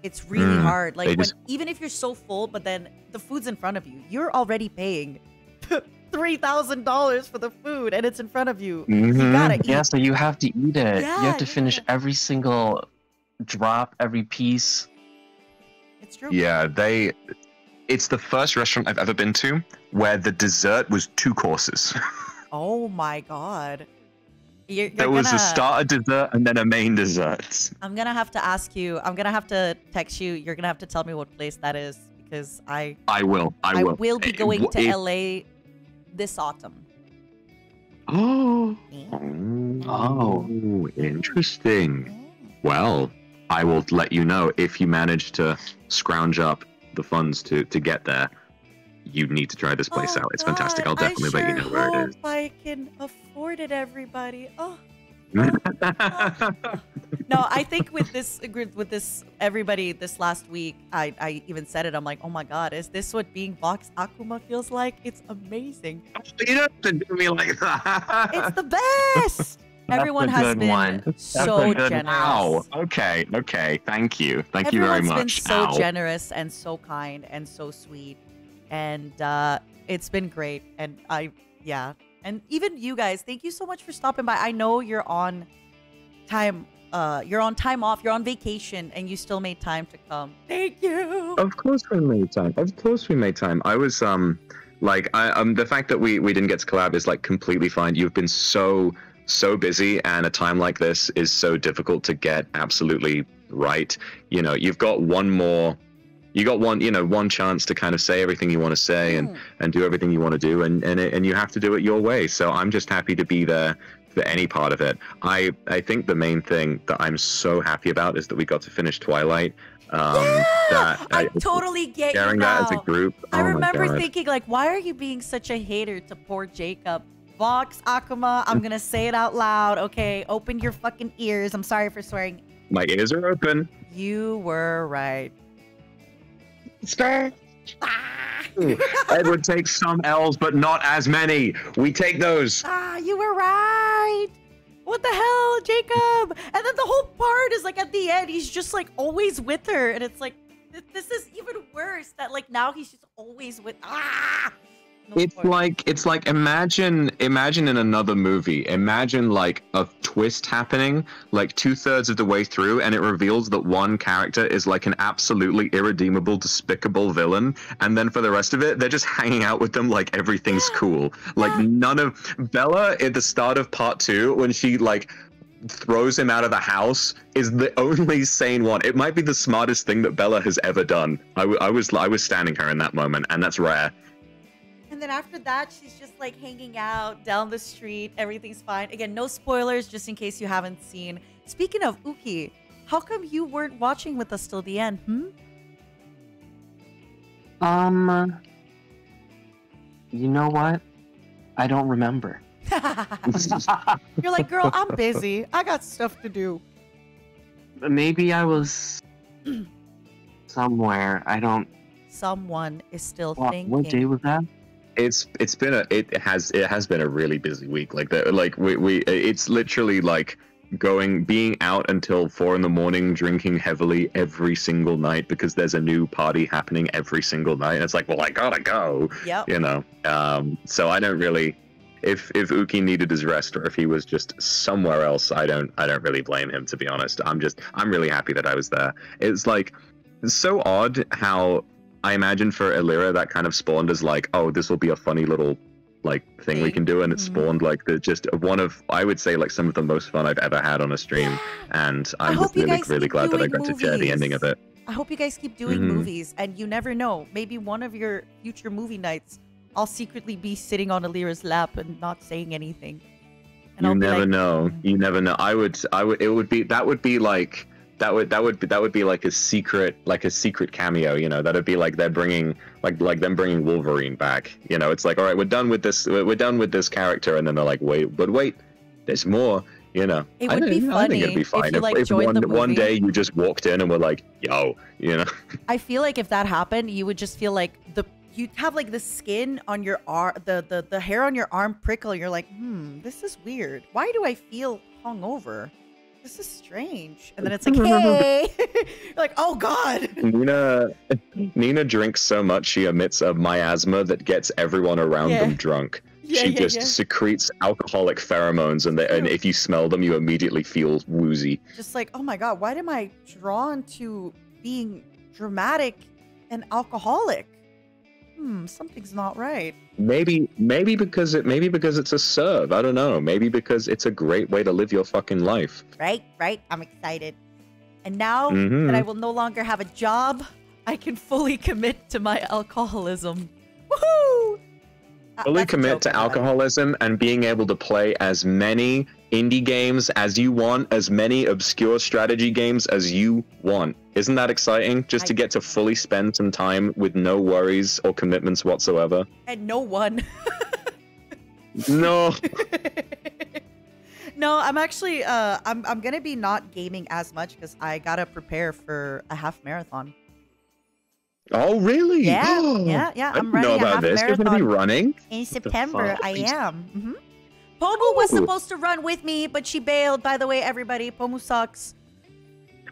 It's really hard. Like even if you're so full, but then the food's in front of you, you're already paying $3,000 for the food, and it's in front of you. You gotta eat. Yeah, so you have to eat it. Yeah, you have to finish every single drop, every piece. It's true. Yeah, it's the first restaurant I've ever been to where the dessert was 2 courses. Oh my god. There was a starter dessert and then a main dessert. I'm gonna have to ask you. I'm gonna have to text you. You're gonna have to tell me what place that is because I will be going to LA this autumn. Oh, interesting. Well, I will let you know if you manage to scrounge up the funds to get there. You need to try this place out. It's fantastic. I'll definitely let you know where it is. I can afford it, everybody. Oh. No, I think with this everybody this last week, I even said it. I'm like, oh my god, is this what being Vox Akuma feels like? It's amazing. You don't have to do me like that. It's the best. Everyone has been so generous. Ow. Okay. Thank you. Thank you very much. Everyone's been so generous and so kind and so sweet, and it's been great. And and even you guys, thank you so much for stopping by. I know you're on time. You're on time off. You're on vacation, and you still made time to come. Thank you. Of course we made time. I was the fact that we didn't get to collab is like completely fine. You've been so busy, and a time like this is so difficult to get absolutely right. You know, you've got one chance to kind of say everything you want to say and do everything you want to do, and you have to do it your way. So I'm just happy to be there for any part of it. I think the main thing that I'm so happy about is that we got to finish Twilight. I totally get you sharing now. that as a group. I Oh my remember God. thinking like, why are you being such a hater to poor Jacob? Vox Akuma, I'm gonna say it out loud. Okay, open your fucking ears. I'm sorry for swearing. My ears are open. You were right. Edward takes some L's, but not as many. We take those. You were right. What the hell, Jacob? And then the whole part is like at the end, he's just like always with her, and it's like this is even worse. That like now he's just always with. It's like imagine in another movie. Imagine like a twist happening like 2/3 of the way through, and it reveals that one character is like an absolutely irredeemable, despicable villain, and then for the rest of it, they're just hanging out with them like everything's cool. Like none of Bella at the start of part 2 when she like throws him out of the house is the only sane one. It might be the smartest thing that Bella has ever done. I was standing her in that moment, and that's rare. And then after that, she's just like hanging out down the street. Everything's fine. Again, no spoilers, just in case you haven't seen. Speaking of Uki, how come you weren't watching with us till the end? You know what? I don't remember. You're like, girl, I'm busy. I got stuff to do. Maybe I was somewhere. I don't. Someone is still thinking. What day was that? It has been a really busy week. Like that, like it's literally like being out until 4 a.m, drinking heavily every single night because there's a new party happening every single night. And it's like, well, I gotta go. Yep. You know. So I don't really. If Uki needed his rest or if he was just somewhere else, I don't really blame him, to be honest. I'm really happy that I was there. It's like it's so odd how I imagine for Ethyria that kind of spawned as like, oh, this will be a funny little like thing we can do, and it spawned like just one of, I would say, like some of the most fun I've ever had on a stream, and I'm just really glad that I got to share the ending of it. I hope you guys keep doing movies, and you never know, maybe one of your future movie nights, I'll secretly be sitting on Elyra's lap and not saying anything. And You never know. That would be like That would be like a secret cameo, you know. That'd be like they're bringing like them bringing Wolverine back. You know, it's like, all right, we're done with this character, and then they're like, wait, there's more. You know, It would be I think funny it'd be fine if you, like, joined the one movie. day you just walked in and were like, yo, you know. I feel like if that happened, you would just feel like you'd have like the skin on your arm, the hair on your arm prickle. You're like, this is weird. Why do I feel hungover? This is strange. And then it's like, hey, you're like, oh god. Nina drinks so much she emits a miasma that gets everyone around them drunk. She just secretes alcoholic pheromones, and if you smell them, you immediately feel woozy. Just like, oh my god, why am I drawn to being dramatic and alcoholic? Something's not right. Maybe because it's a serve. I don't know. Maybe because it's a great way to live your fucking life. Right. I'm excited. And now that I will no longer have a job, I can fully commit to my alcoholism. Woohoo! Fully commit to alcoholism and being able to play as many indie games as you want, as many obscure strategy games as you want. Isn't that exciting? Just to get to fully spend some time with no worries or commitments whatsoever. And no one. No. No, I'm actually I'm gonna be not gaming as much because I gotta prepare for a half marathon. Oh really? Yeah. I I'm didn't know running a about half this. You're gonna be marathon running in September. I am. Pomu was supposed to run with me, but she bailed. By the way, everybody, Pomu sucks.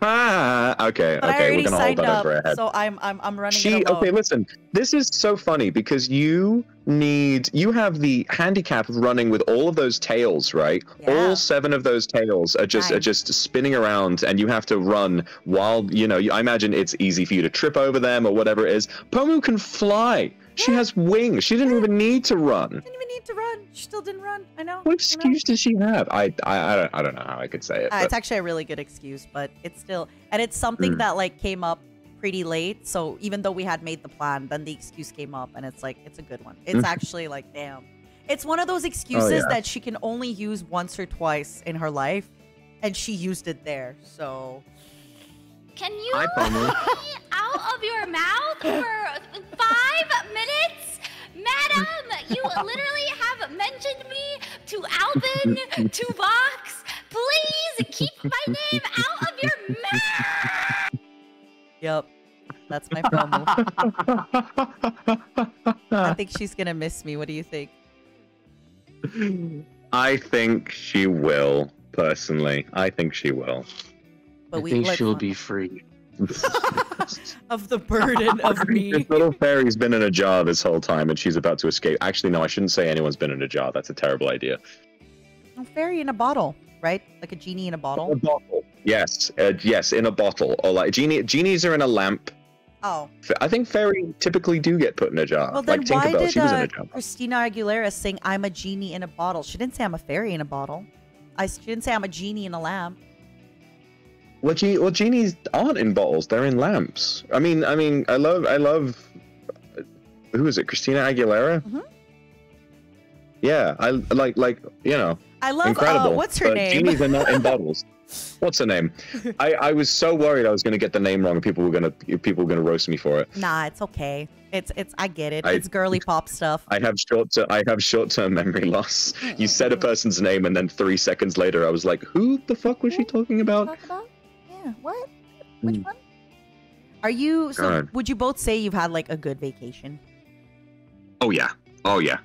Okay. But I already we're gonna hold signed that up, over her head. so I'm running it alone. Okay, listen. This is so funny because you have the handicap of running with all of those tails, right? Yeah. All 7 of those tails are just spinning around, and you have to run while I imagine it's easy for you to trip over them or whatever it is. Pomu can fly. She has wings. She didn't even need to run. Didn't even need to run. She still didn't run. I know. What excuse does she have? I don't know how I could say it. It's actually a really good excuse, but it's still, and it's something that like came up pretty late. So even though we had made the plan, then the excuse came up, and it's like, it's a good one. It's actually like, damn. It's one of those excuses that she can only use once or twice in her life, and she used it there. So Can you get me out of your mouth for 5 minutes? Madam, you literally have mentioned me to Alvin, to Vox. Please keep my name out of your mouth. Yep. That's my promo. I think she's gonna miss me. What do you think? I think she will, personally. I think she will. But I think she'll be free. Of the burden of me. This little fairy's been in a jar this whole time, and she's about to escape. Actually, no, I shouldn't say anyone's been in a jar. That's a terrible idea. A fairy in a bottle, right? Like a genie in a bottle. A bottle. Yes, yes, in a bottle, or like genies are in a lamp. Oh. I think fairy typically do get put in a jar. Well, then like why Tinkerbell, did she was in a jar. Christina Aguilera sing "I'm a genie in a bottle"? She didn't say "I'm a fairy in a bottle." She didn't say "I'm a genie in a lamp." Well, genies aren't in bottles; they're in lamps. I mean, I love. Who is it? Christina Aguilera. Mm-hmm. Yeah, I like I love. incredible. What's her name? Genies are not in bottles. What's her name? I was so worried I was going to get the name wrong, and people were gonna roast me for it. Nah, it's okay. It's I get it. It's girly pop stuff. I have short-term memory loss. You said a person's name, and then 3 seconds later, I was like, "Who the fuck was she talking about?" Yeah. What? Which one? Are you? So would you both say you've had like a good vacation? Oh yeah.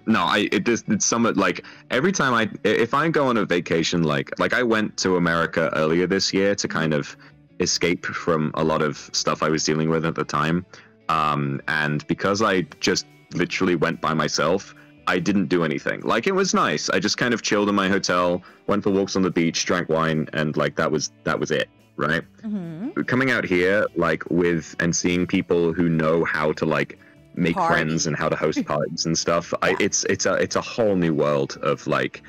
No, it's somewhat like every time if I go on a vacation, like I went to America earlier this year to kind of escape from a lot of stuff I was dealing with at the time. And because I just literally went by myself, I didn't do anything. Like, it was nice. I just kind of chilled in my hotel, went for walks on the beach, drank wine, and like that was it, right? Mm-hmm. Coming out here, like and seeing people who know how to like make friends and how to host parties and stuff. It's a whole new world of like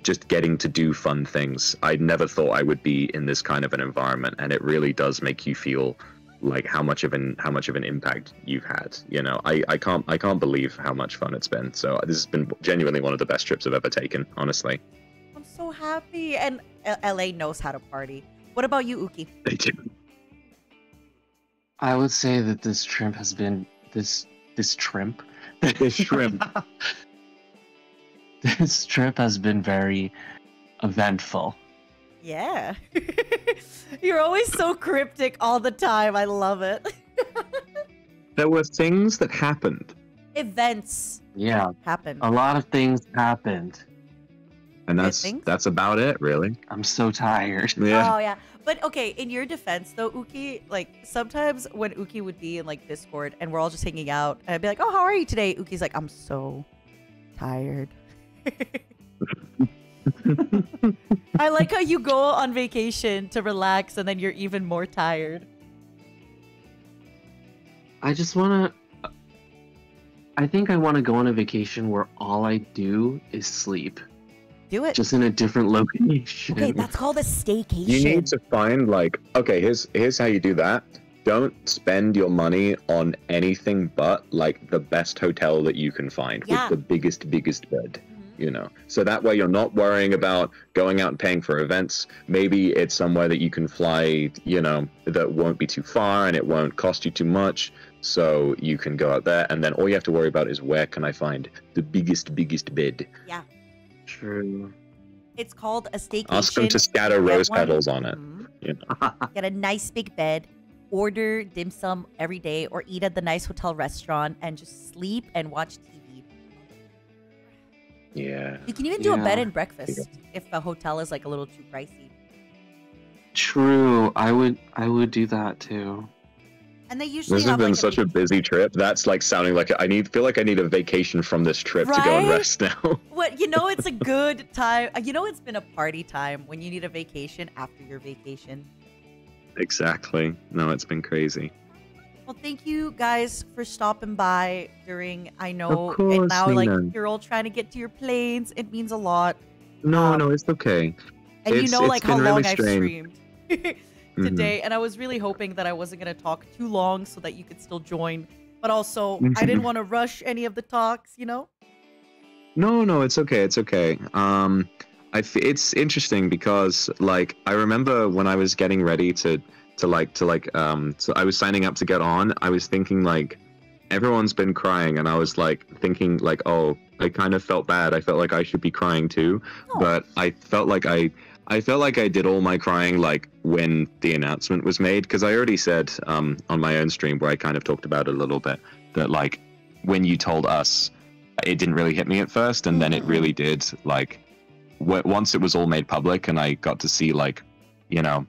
just getting to do fun things. I never thought I would be in this kind of an environment, and it really does make you feel like how much of an impact you've had. You know, I can't believe how much fun it's been. So this has been genuinely one of the best trips I've ever taken, honestly. I'm so happy, and LA knows how to party. What about you, Uki? They do. I would say that this trip has been this trip has been very eventful. Yeah. You're always so cryptic all the time. I love it. There were things that happened. Events. Yeah. Happened. A lot of things happened. And that's about it, really. I'm so tired. Yeah. Oh, yeah. But okay, in your defense though, Uki, like sometimes when Uki would be in like Discord and we're all just hanging out, and I'd be like, "Oh, how are you today?" Uki's like, "I'm so tired." I like how you go on vacation to relax and then you're even more tired. I just want to... I think I want to go on a vacation where all I do is sleep. Do it. Just in a different location. Okay, that's called a staycation. You need to find like, okay, here's how you do that. Don't spend your money on anything but like the best hotel that you can find with the biggest bed. You know, so that way you're not worrying about going out and paying for events. Maybe it's somewhere that you can fly, you know, that won't be too far and it won't cost you too much. So you can go out there, and then all you have to worry about is where can I find the biggest bed. Yeah. True. It's called a staycation. Ask them to scatter rose petals on it. You know. Get a nice big bed, order dim sum every day, or eat at the nice hotel restaurant, and just sleep and watch TV. Yeah. You can even do a bed and breakfast if the hotel is like a little too pricey. True. I would do that too. And they usually This has been such a busy trip. That's like sounding like feel like I need a vacation from this trip to go and rest now. What, you know, it's a good time. You know, it's been a party time when you need a vacation after your vacation. Exactly. No, it's been crazy. Well, thank you guys for stopping by during, I know, Of course, and now like Nina. you're all trying to get to your planes. It means a lot. No, it's okay. And you know like how long I've strange. streamed today, and I was really hoping that I wasn't going to talk too long so that you could still join. But also, I didn't want to rush any of the talks, you know? No, it's okay. It's okay. It's interesting because like I remember when I was getting ready so I was signing up to get on, I was thinking like everyone's been crying, and I was like thinking like, oh, I kind of felt bad. I felt like I should be crying too, but I felt like I did all my crying like when the announcement was made, because I already said on my own stream where I kind of talked about it a little bit that like when you told us, it didn't really hit me at first, and then it really did. Like once it was all made public and I got to see like, you know,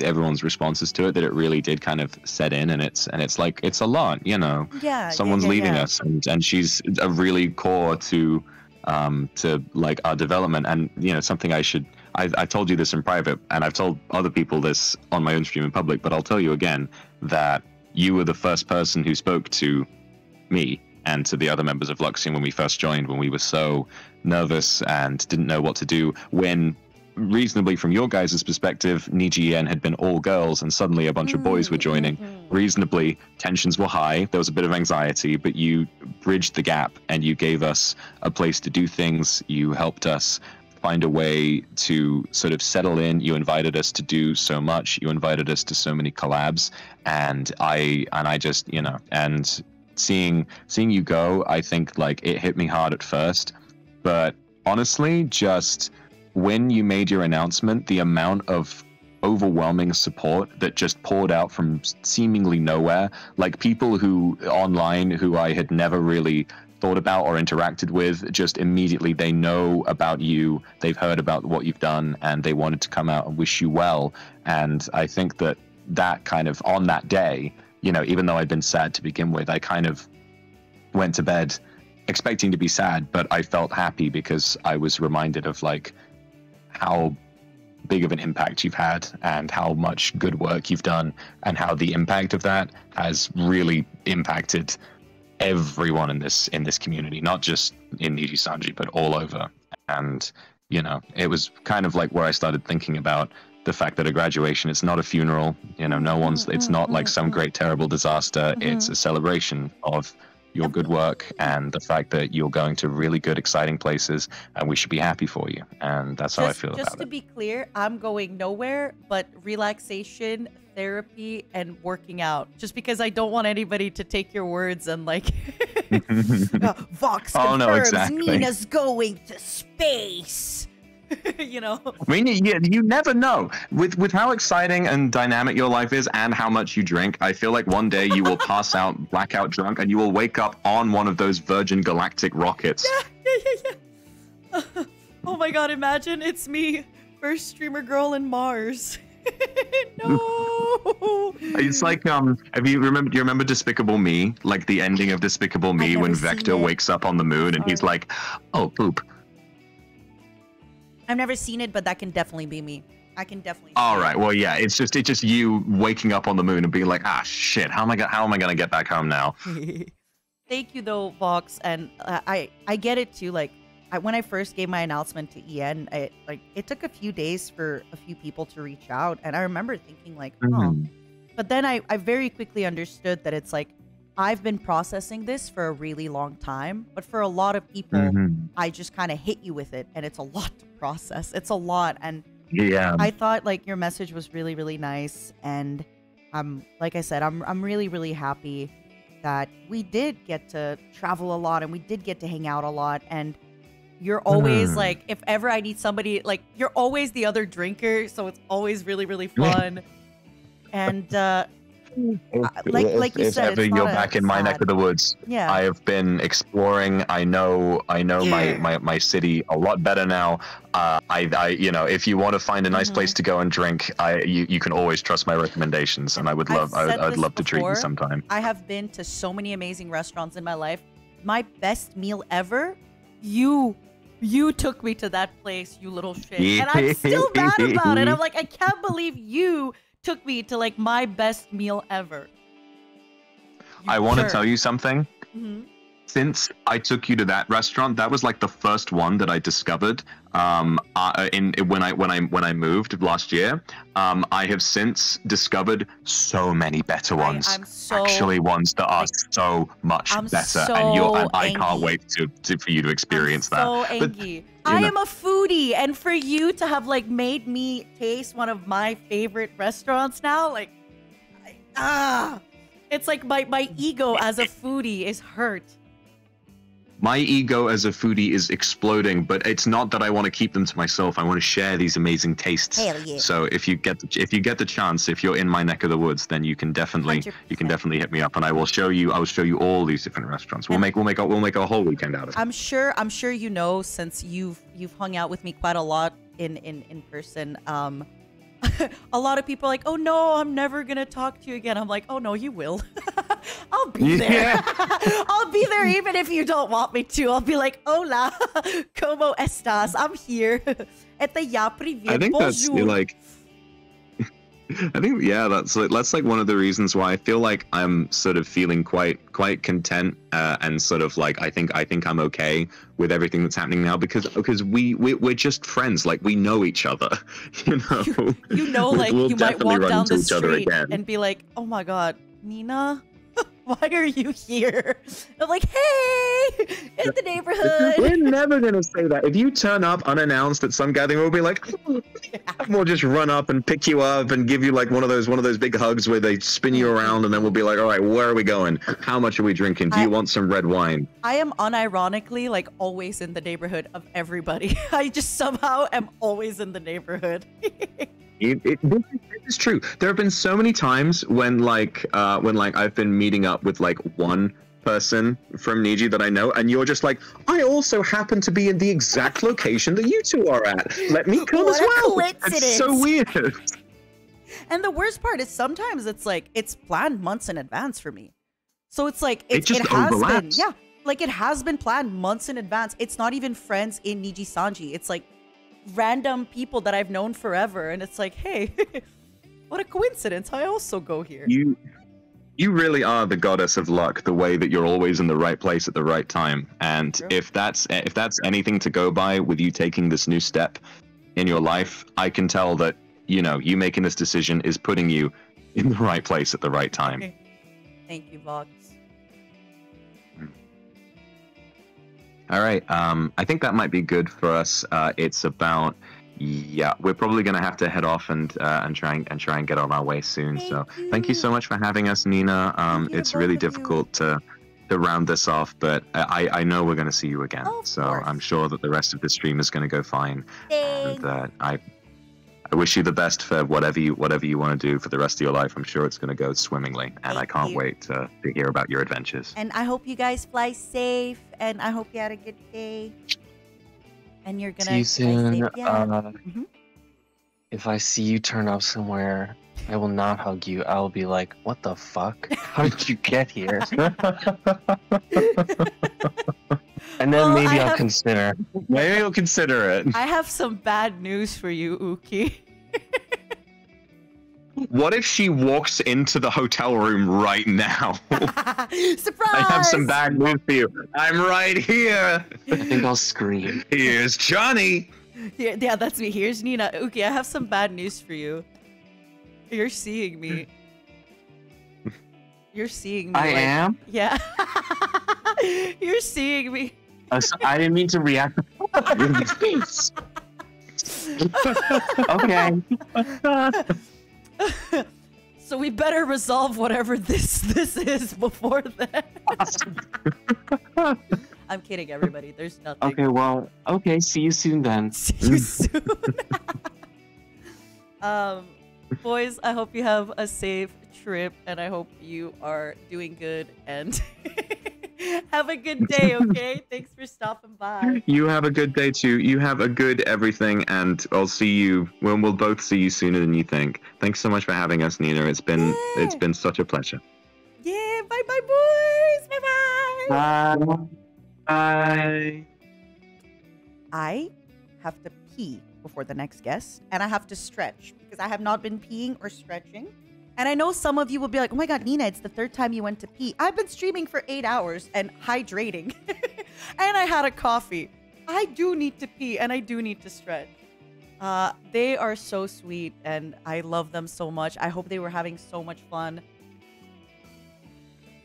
everyone's responses to it, that it really did kind of set in, and it's like it's a lot, you know. Yeah. Someone's leaving us, and she's a really core to like our development, and you know something I told you this in private, and I've told other people this on my own stream in public, but I'll tell you again that you were the first person who spoke to me and to the other members of Luxian when we first joined, when we were so nervous and didn't know what to do, when reasonably from your guys' perspective, NIJISANJI had been all girls and suddenly a bunch of boys were joining. Reasonably, tensions were high, there was a bit of anxiety, but you bridged the gap and you gave us a place to do things. You helped us find a way to sort of settle in. You invited us to do so much. You invited us to so many collabs, and I just, you know, and seeing you go, I think like it hit me hard at first, but honestly, just when you made your announcement, the amount of overwhelming support that just poured out from seemingly nowhere, like people who online who I had never really thought about or interacted with, just immediately they know about you, they've heard about what you've done, and they wanted to come out and wish you well. And I think that kind of on that day, you know, even though I'd been sad to begin with, I kind of went to bed expecting to be sad, but I felt happy because I was reminded of like how big of an impact you've had and how much good work you've done, and how the impact of that has really impacted everyone in this community, not just in NIJISANJI but all over. And you know, it was kind of like where I started thinking about the fact that a graduation is not a funeral, you know, it's not like some great terrible disaster. It's a celebration of your good work and the fact that you're going to really good, exciting places, and we should be happy for you. And that's how I feel about it. Just to be clear, I'm going nowhere but relaxation, therapy, and working out. Just because I don't want anybody to take your words and like, Vox confirms Nina's going to space. You know, I mean, you never know with how exciting and dynamic your life is and how much you drink. I feel like one day you will pass out blackout drunk and you will wake up on one of those Virgin Galactic rockets. Yeah. Oh my god, imagine it's me, first streamer girl in Mars. No. It's like do you remember Despicable Me, like the ending of Despicable Me when Vector wakes up on the moon and he's like, oh poop. I've never seen it, but that can definitely be me. I can definitely. All right. Well, yeah. It's just you waking up on the moon and being like, ah, shit. How am I gonna get back home now? Thank you, though, Vox, and I get it too. Like, when I first gave my announcement to EN, it took a few days for a few people to reach out, and I remember thinking like, oh. But then I very quickly understood that it's like, I've been processing this for a really long time, but for a lot of people, I just kind of hit you with it, and it's a lot to process. It's a lot, and yeah, I thought like your message was really, really nice, and like I said, I'm really, really happy that we did get to travel a lot and we did get to hang out a lot, and you're always like, if ever I need somebody, like you're always the other drinker, so it's always really, really fun, and. Like you said, if ever you're back in my neck of the woods, yeah. I have been exploring. I know my city a lot better now. I you know, if you want to find a nice place to go and drink, you can always trust my recommendations, and I'd love to treat you sometime. I have been to so many amazing restaurants in my life. My best meal ever, you took me to that place, you little shit, and I'm still mad about it. I'm like, I can't believe you took me to like my best meal ever. I want to tell you something. Since I took you to that restaurant, that was like the first one that I discovered when I moved last year. I have since discovered so many better ones. Actually, ones that are so much better, and I can't wait for you to experience that. So angry. I am a foodie, and for you to have like made me taste one of my favorite restaurants now, like, it's like my ego as a foodie is hurt. My ego as a foodie is exploding, but it's not that I want to keep them to myself. I want to share these amazing tastes. Hell yeah. So if you get the chance, if you're in my neck of the woods, then you can definitely 100%. Hit me up, and I will show you all these different restaurants. We'll make a whole weekend out of it. I'm sure you know, since you've hung out with me quite a lot in person. A lot of people are like, oh no, I'm never gonna talk to you again. I'm like, oh no, you will. I'll be there. Yeah. I'll be there even if you don't want me to. I'll be like, hola, ¿cómo estás? I'm here. I think that's like, that's like one of the reasons why I feel like I'm sort of feeling quite content and sort of like I think I'm okay with everything that's happening now because we're just friends, like we know each other, you know. You know, like we'll you might walk down the street and be like, oh my god, Nina, why are you here? I'm like, hey, in the neighborhood. We're never gonna say that. If you turn up unannounced at some gathering, we'll be like, oh. We'll just run up and pick you up and give you like one of those big hugs where they spin you around, and then we'll be like, all right, where are we going? How much are we drinking? Do you want some red wine? I am unironically like always in the neighborhood of everybody. I just somehow am always in the neighborhood. This is true. There have been so many times when I've been meeting up with like one person from Niji that I know, and you're just like, I also happen to be in the exact location that you two are at. Let me come as well. It's so weird. And the worst part is sometimes it's like it's planned months in advance for me. So it's like it has overlaps. Been, yeah, like it has been planned months in advance. It's not even friends in NIJISANJI. It's like random people that I've known forever, and it's like, hey, what a coincidence, I also go here. You really are the goddess of luck, the way that you're always in the right place at the right time. And true. if that's anything to go by with you taking this new step in your life, I can tell that, you know, you making this decision is putting you in the right place at the right time. Thank you, Vox. All right. I think that might be good for us. It's about, yeah, we're probably gonna have to head off and try and get on our way soon. So thank you so much for having us, Nina. It's really difficult to round this off, but I know we're gonna see you again. So I'm sure that the rest of the stream is gonna go fine. And I wish you the best for whatever you want to do for the rest of your life. I'm sure it's going to go swimmingly, and I can't wait to hear about your adventures. And I hope you guys fly safe, and I hope you had a good day. And you're gonna see you soon. fly safe. Yeah. If I see you turn up somewhere, I will not hug you. I will be like, "What the fuck? How did you get here?" And then maybe I'll consider. Maybe you'll consider it. I have some bad news for you, Uki. What if she walks into the hotel room right now? Surprise! I have some bad news for you. I'm right here. I think I'll scream. Here's Johnny. Yeah, that's me. Here's Nina. Uki, I have some bad news for you. You're seeing me. You're seeing me. I am? Yeah. You're seeing me. So I didn't mean to react. Okay. So we better resolve whatever this is before then. I'm kidding, everybody. There's nothing. Okay, well, okay. See you soon then. See you soon. Boys, I hope you have a safe trip, and I hope you are doing good and have a good day, okay? Thanks for stopping by. You have a good day too. You have a good everything, and I'll see you. We'll both see you sooner than you think. Thanks so much for having us, Nina. It's been such a pleasure. Yeah, bye bye, boys. Bye bye. Bye. Bye. I have to pee before the next guest, and I have to stretch because I have not been peeing or stretching. And I know some of you will be like, "Oh my god, Nina, it's the third time you went to pee." I've been streaming for 8 hours and hydrating. And I had a coffee. I do need to pee and I do need to stretch. They are so sweet and I love them so much. I hope they were having so much fun.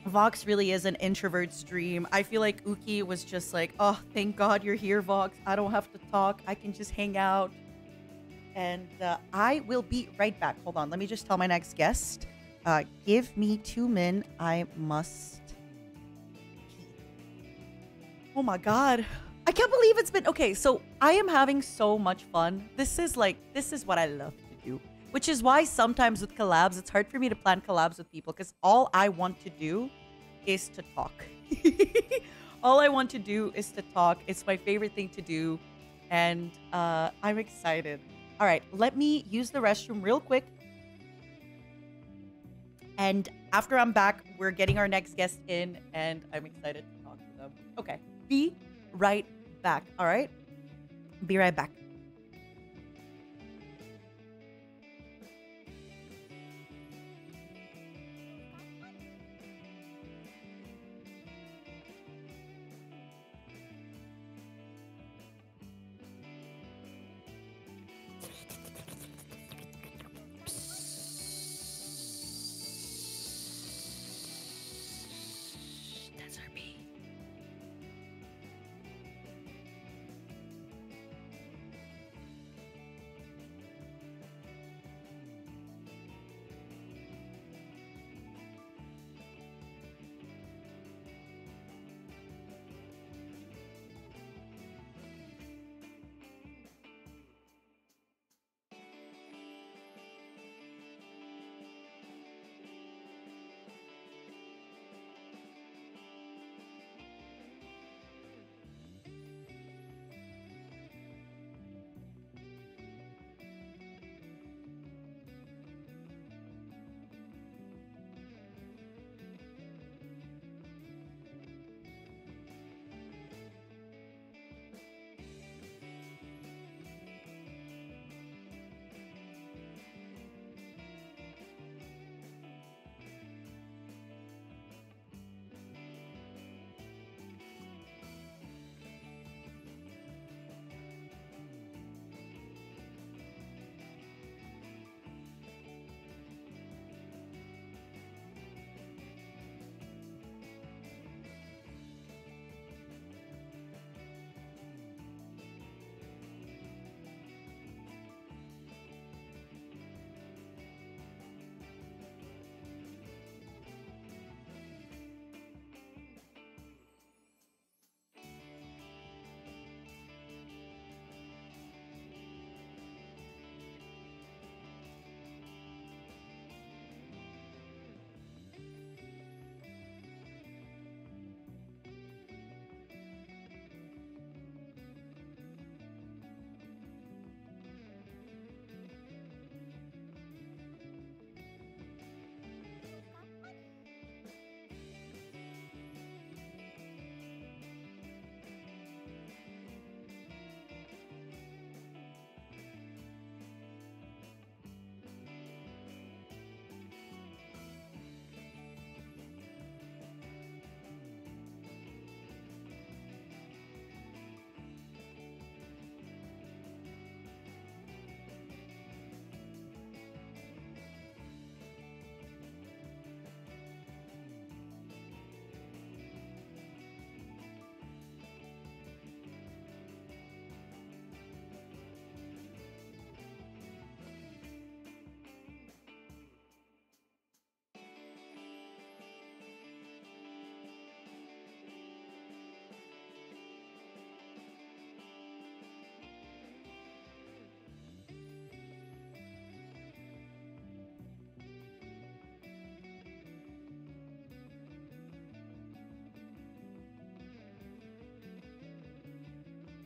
Vox really is an introvert stream. I feel like Uki was just like, "Oh, thank God you're here, Vox. I don't have to talk. I can just hang out." And I will be right back. Hold on. Let me just tell my next guest. Give me 2 min. I must pee. Oh my God. I can't believe it's been... Okay, so I am having so much fun. This is what I love to do. Which is why sometimes with collabs, it's hard for me to plan collabs with people because all I want to do is to talk. All I want to do is to talk. It's my favorite thing to do. And I'm excited. All right, let me use the restroom real quick. And after I'm back, we're getting our next guest in, and I'm excited to talk to them. Okay, be right back, all right? Be right back.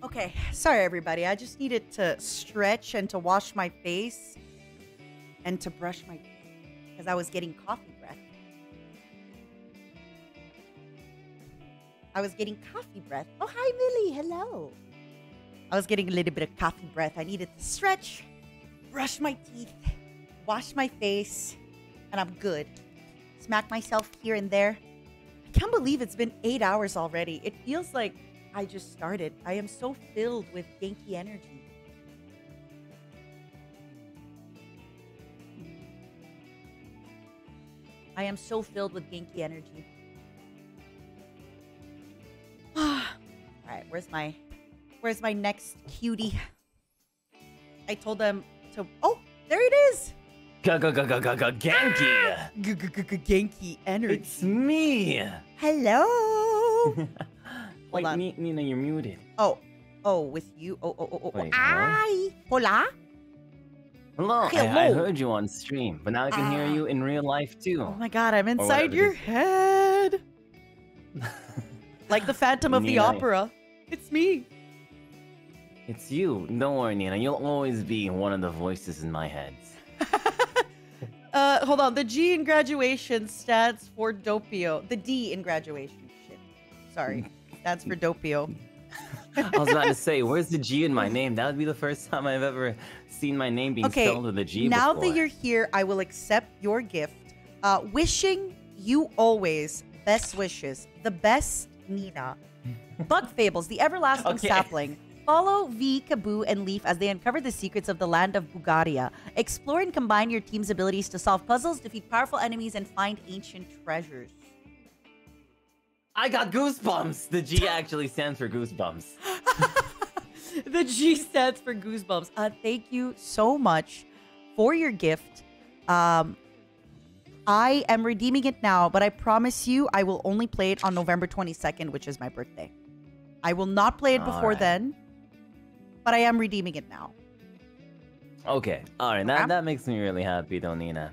Okay, sorry everybody. I just needed to stretch and to wash my face and to brush my teeth because I was getting coffee breath. Oh, hi Millie. Hello. I was getting a little bit of coffee breath. I needed to stretch, brush my teeth, wash my face, and I'm good. Smack myself here and there. I can't believe it's been 8 hours already. It feels like I just started. I am so filled with Genki energy. I am so filled with Genki energy. Alright, where's my next cutie? I told them to... Oh, there it is! Genki! Genki energy. It's me! Hello! Wait, Nina, you're muted. Oh, with you? Oh. Wait, Hi! Hola? Hello. I heard you on stream, but now I can hear you in real life too. Oh my god, I'm inside your head! Like the Phantom of the Nina, Opera. It's me. It's you. Don't worry, Nina. You'll always be one of the voices in my head. Hold on. The G in graduation stands for Doppio. The D in graduation. Shit. Sorry. Stands for Doppio. I was about to say, where's the G in my name? That would be the first time I've ever seen my name being spelled with a G now before. that you're here, I will accept your gift. Wishing you always best wishes. The best, Nina. Bug Fables, the everlasting sapling. Follow V, Kaboo, and Leaf as they uncover the secrets of the land of Bugaria. Explore and combine your team's abilities to solve puzzles, defeat powerful enemies, and find ancient treasures. I got goosebumps! The G actually stands for goosebumps. The G stands for goosebumps. Thank you so much for your gift. I am redeeming it now, but I promise you I will only play it on November 22nd, which is my birthday. I will not play it before then, but I am redeeming it now. Okay, alright, that makes me really happy though, Nina.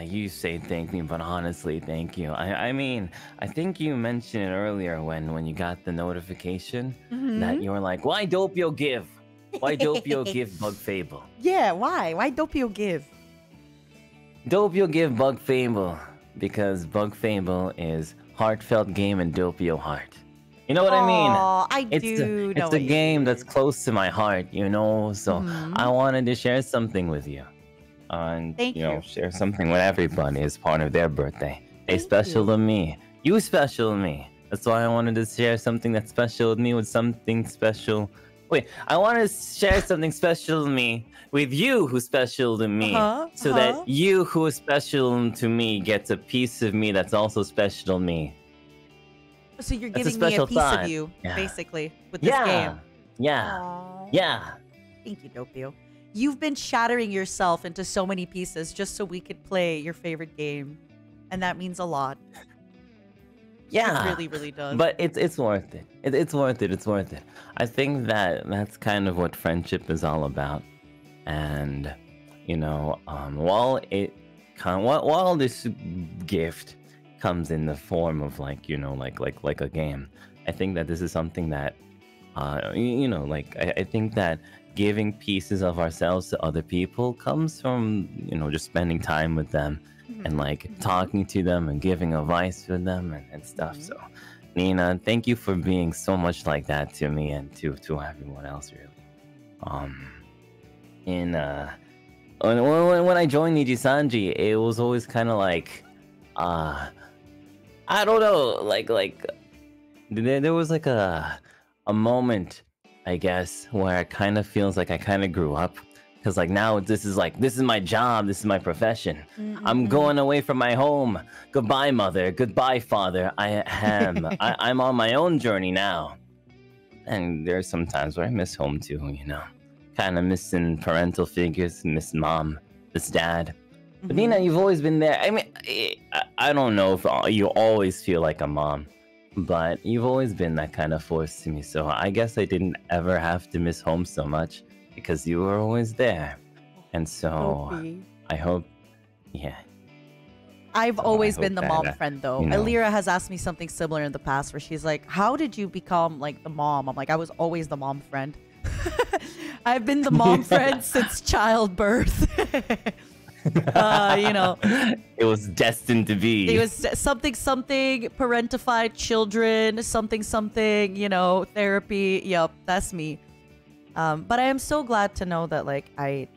You say thank me, but honestly, thank you. I mean, I think you mentioned it earlier when you got the notification that you were like, why Doppio give? Why Doppio give Bug Fable? Yeah, why? Why Doppio give? Doppio give Bug Fable because Bug Fable is heartfelt game and Doppio heart. You know what I mean? I do know It's a game that's close to my heart, you know? So I wanted to share something with you. And, Thank you. Share something with everybody as part of their birthday. They special to me. You special to me. That's why I wanted to share something that's special with me with something special. Wait, I want to share something special to me with you who's special to me. So that you who is special to me gets a piece of me that's also special to me. So you're That's a giving me a special piece thought. of you, Yeah. basically, with this game. Yeah. Thank you, Doppio. You've been shattering yourself into so many pieces just so we could play your favorite game. And that means a lot. Yeah. It really, really does. But it's worth it. It's worth it. It's worth it. I think that's kind of what friendship is all about. And while this gift comes in the form of like a game, I think that this is something that I think that giving pieces of ourselves to other people comes from just spending time with them and like talking to them and giving advice to them and stuff. So Nina, thank you for being so much like that to me and to everyone else, really. When I joined NIJISANJI, it was always kind of like I don't know, like there was like a moment, I guess, where it kind of feels like I kind of grew up, because like now this is my job, this is my profession. I'm going away from my home. Goodbye, mother. Goodbye, father. I'm on my own journey now, and there's some times where I miss home too. Kind of missing parental figures, miss mom, miss dad. But Nina, you've always been there. I mean, I don't know if you always feel like a mom, but you've always been that kind of force to me. So I guess I didn't ever have to miss home so much because you were always there. And so I hope, yeah. I've So always I been hope the that, mom friend though. you know. Alira has asked me something similar in the past where she's like, how did you become like the mom? I'm like, I was always the mom friend. I've been the mom friend since childbirth. You know, It was destined to be. it was something, parentified children, something, you know, therapy. Yep, that's me. But I am so glad to know that like I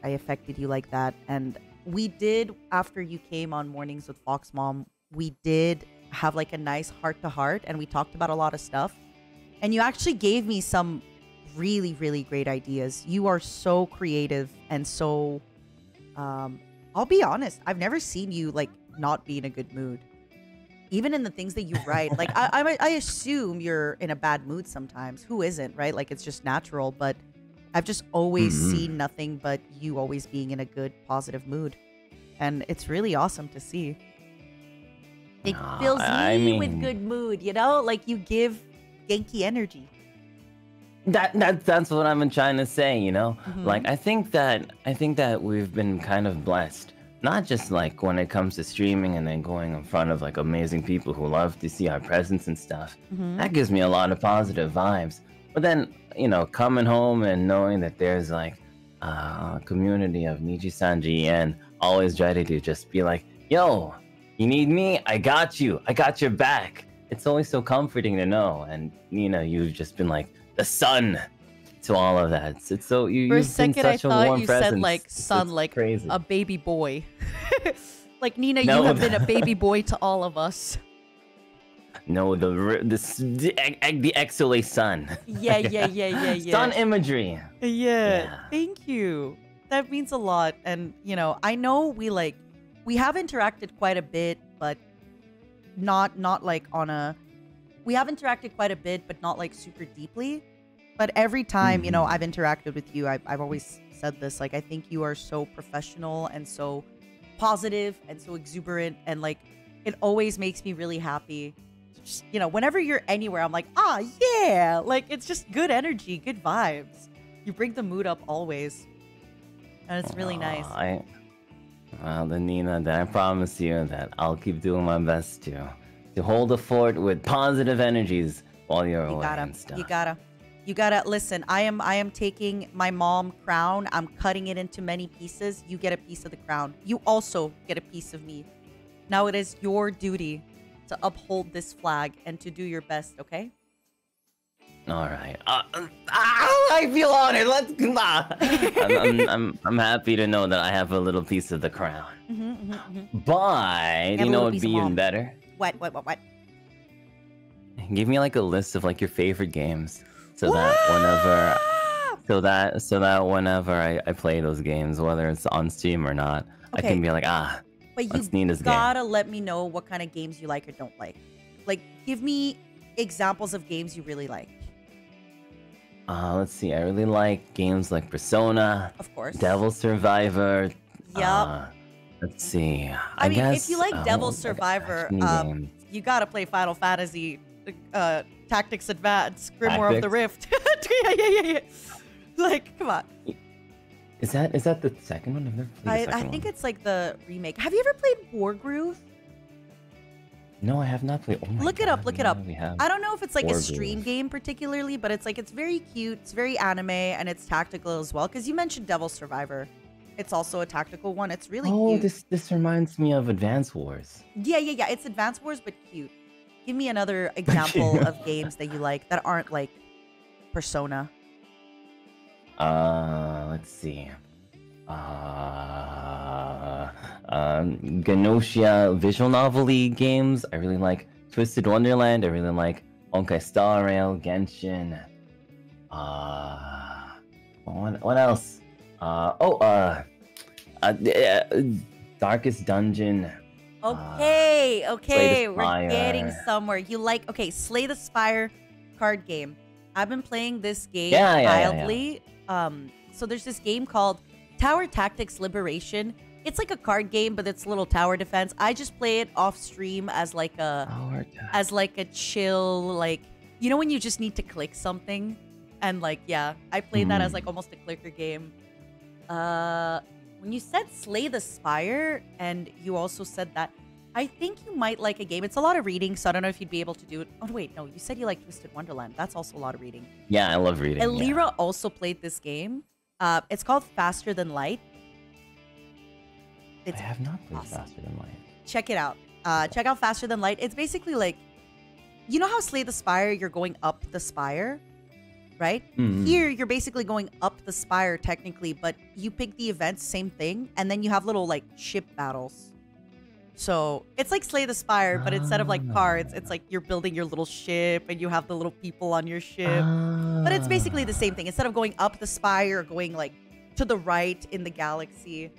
affected you like that. And we did, after you came on Mornings with Fox Mom, we did have like a nice heart to heart and we talked about a lot of stuff. And you actually gave me some really, really great ideas. You are so creative and so, I'll be honest, I've never seen you like not be in a good mood. Even in the things that you write, like I assume you're in a bad mood sometimes. Who isn't, right? Like it's just natural, but I've just always seen nothing but you always being in a good, positive mood. And it's really awesome to see. It fills me with good mood, you know? Like you give Genki energy. That's what I've been trying to say, you know? Like I think that we've been kind of blessed. Not just like when it comes to streaming and then going in front of like amazing people who love to see our presence and stuff. That gives me a lot of positive vibes. But then, you know, coming home and knowing that there's like a community of NIJISANJI and always ready to just be like, yo, you need me? I got you. I got your back. It's always so comforting to know. And, you know, you've just been like the sun to all of that. It's so you. For a You've been second, I such a thought warm you presence. said like son, It's like crazy. a baby boy. Like Nina, No. you have been a baby boy to all of us. No, the XOA sun. Yeah. Sun imagery. Yeah. Thank you. That means a lot. And you know, I know we have interacted quite a bit, but not like on a. We have interacted quite a bit, but not like super deeply. But every time, you know, I've interacted with you, I've always said this, like, I think you are so professional and so positive and so exuberant. And like, it always makes me really happy. Just, you know, whenever you're anywhere, I'm like, ah, yeah. Like, it's just good energy, good vibes. You bring the mood up always. And it's really nice. Well, then Nina, then I promise you that I'll keep doing my best to hold the fort with positive energies while you're away and stuff. You gotta listen. I am taking my mom crown. I'm cutting it into many pieces. You get a piece of the crown. You also get a piece of me. Now it is your duty to uphold this flag and to do your best. Okay? All right. I feel honored. Let's. I'm happy to know that I have a little piece of the crown. But you know, it'd be even better. What? Give me like a list of like your favorite games, so that whenever I play those games, whether it's on Steam or not, I can be like, but that's you Nina's gotta let me know what kind of games you like or don't like. Like, give me examples of games you really like. Let's see. I really like games like Persona, of course, Devil Survivor. Yep. Let's see. I mean, guess, if you like Devil Survivor, you gotta play Final Fantasy Tactics Advance, Grimoire of the Rift. Yeah. Like, come on. Is that the second one? I've never played the second I think one. it's like the remake. Have you ever played Wargroove? No, I have not played. Oh my Look it God, up. Look it no, up. we have I don't know if it's like a Wargroove. stream game particularly, but it's like it's very cute. It's very anime and it's tactical as well. Because you mentioned Devil Survivor. It's also a tactical one. It's really cute. This reminds me of Advance Wars. Yeah. It's Advance Wars, but cute. Give me another example of games that you like that aren't like Persona. Let's see. Ganosia visual novel-y games. I really like Twisted Wonderland. I really like Honkai Star Rail, Genshin. What else? Darkest Dungeon. Okay, we're Spire. getting somewhere. You like, Slay the Spire card game. I've been playing this game wildly. So there's this game called Tower Tactics Liberation. It's like a card game, but it's a little tower defense. I just play it off stream as like a chill, like, you know when you just need to click something? And like, yeah, I played that as like almost a clicker game. When you said Slay the Spire, and you also said that, I think you might like a game. It's a lot of reading, so I don't know if you'd be able to do it. Oh, wait, no. You said you like Twisted Wonderland. That's also a lot of reading. Yeah, I love reading. Elira also played this game. It's called Faster Than Light. I have not played Faster Than Light. Check it out. Check out Faster Than Light. It's basically like, you know how Slay the Spire, you're going up the spire, right? Here, you're basically going up the spire technically, but you pick the events, same thing, and then you have little like ship battles. So it's like Slay the Spire, but instead of like cards, it's like you're building your little ship and you have the little people on your ship. But it's basically the same thing. Instead of going up the spire, going like to the right in the galaxy.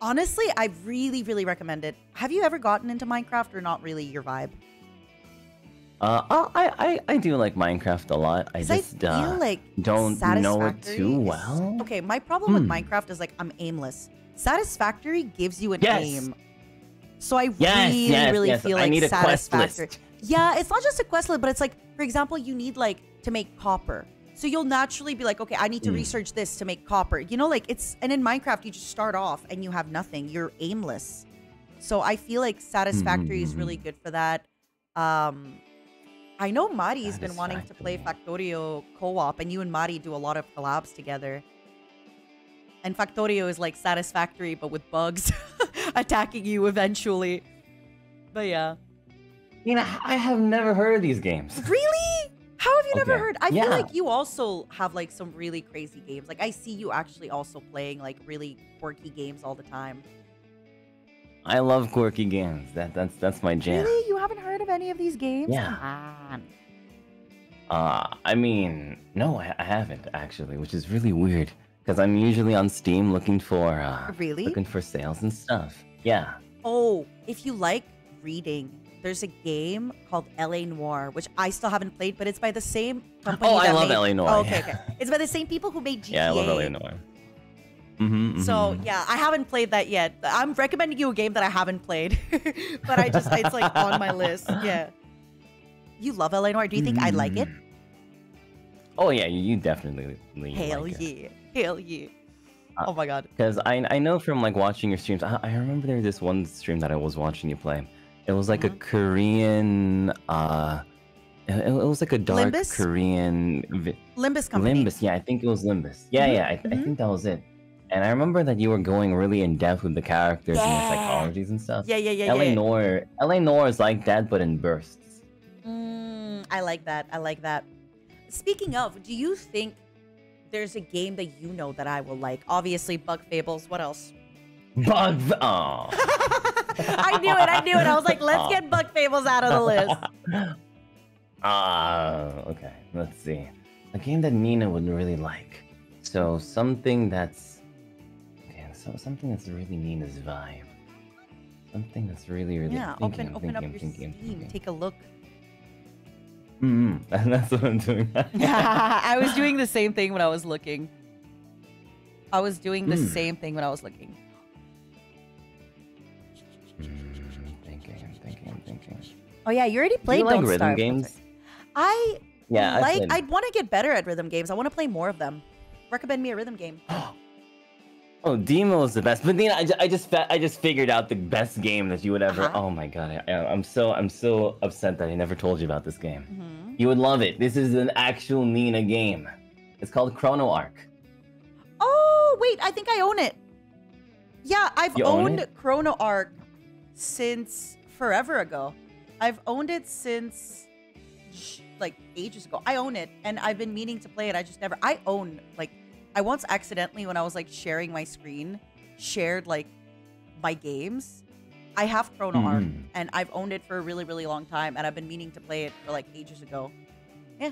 Honestly, I really, really recommend it. Have you ever gotten into Minecraft or not really your vibe? I do like Minecraft a lot. I just feel like don't know it too well. Okay, my problem with Minecraft is like I'm aimless. Satisfactory gives you an aim. So I really feel like need a Satisfactory. quest list. Yeah, it's not just a quest list, but it's like, for example, you need like to make copper. So you'll naturally be like, okay, I need to research this to make copper. You know, like and in Minecraft, you just start off and you have nothing. You're aimless. So I feel like Satisfactory is really good for that. I know Mari's been wanting to play Factorio co-op, and you and Mari do a lot of collabs together. And Factorio is like Satisfactory, but with bugs attacking you eventually. But yeah. You know, I have never heard of these games. Really? How have you never heard? I Yeah. feel like you also have like some really crazy games. Like I see you actually also playing like really quirky games all the time. I love quirky games. That's my jam. Really? You haven't heard of any of these games? Yeah. Come on. I mean, no, I haven't actually, which is really weird because I'm usually on Steam looking for looking for sales and stuff. Yeah. Oh, if you like reading, there's a game called LA Noire, which I still haven't played, but it's by the same company. Oh, I that love made... LA Noire. Oh, okay. It's by the same people who made GTA. Yeah, I love LA Noire. So yeah, I haven't played that yet. I'm recommending you a game that I haven't played, but it's like on my list. Yeah. You love LA Noire. Do you think I like it? Oh yeah, you definitely Hell like yeah. Hell yeah. Oh my god. Because I know from like watching your streams, I remember there was this one stream that I was watching you play. It was like a Korean, it was like a dark Limbus? Korean... Limbus company. Limbus, yeah, I think it was Limbus. Yeah, I think that was it. And I remember that you were going really in depth with the characters and the psychologies and stuff. Yeah. LA Noire is like that, but in bursts. I like that. I like that. Speaking of, do you think there's a game that you know that I will like? Obviously, Bug Fables. What else? Oh. I knew it. I was like, let's get Bug Fables out of the list. Okay. Let's see. A game that Nina would really like. So something that's something that's really Nina's vibe. Something that's really Yeah. thinking, Open up your Steam. Take a look. That's what I'm doing. I was doing the same thing when I was looking. Thinking. Oh yeah, you already played. Do you like Don't rhythm Starve. games? I'd played- want to get better at rhythm games. I want to play more of them. Recommend me a rhythm game. Oh, Demo is the best. But Nina, I just figured out the best game that you would ever. Oh my god, I'm so upset that I never told you about this game. You would love it. This is an actual Nina game. It's called Chrono Arc. Oh wait, I think I own it. Yeah, I've You own owned it? Chrono Arc since forever ago. I've owned it since like ages ago. I own it, and I've been meaning to play it. I just never. I once accidentally, when I was like sharing my screen, shared like my games. I have Chrono Arc, and I've owned it for a really, really long time, and I've been meaning to play it for like ages ago. Yeah.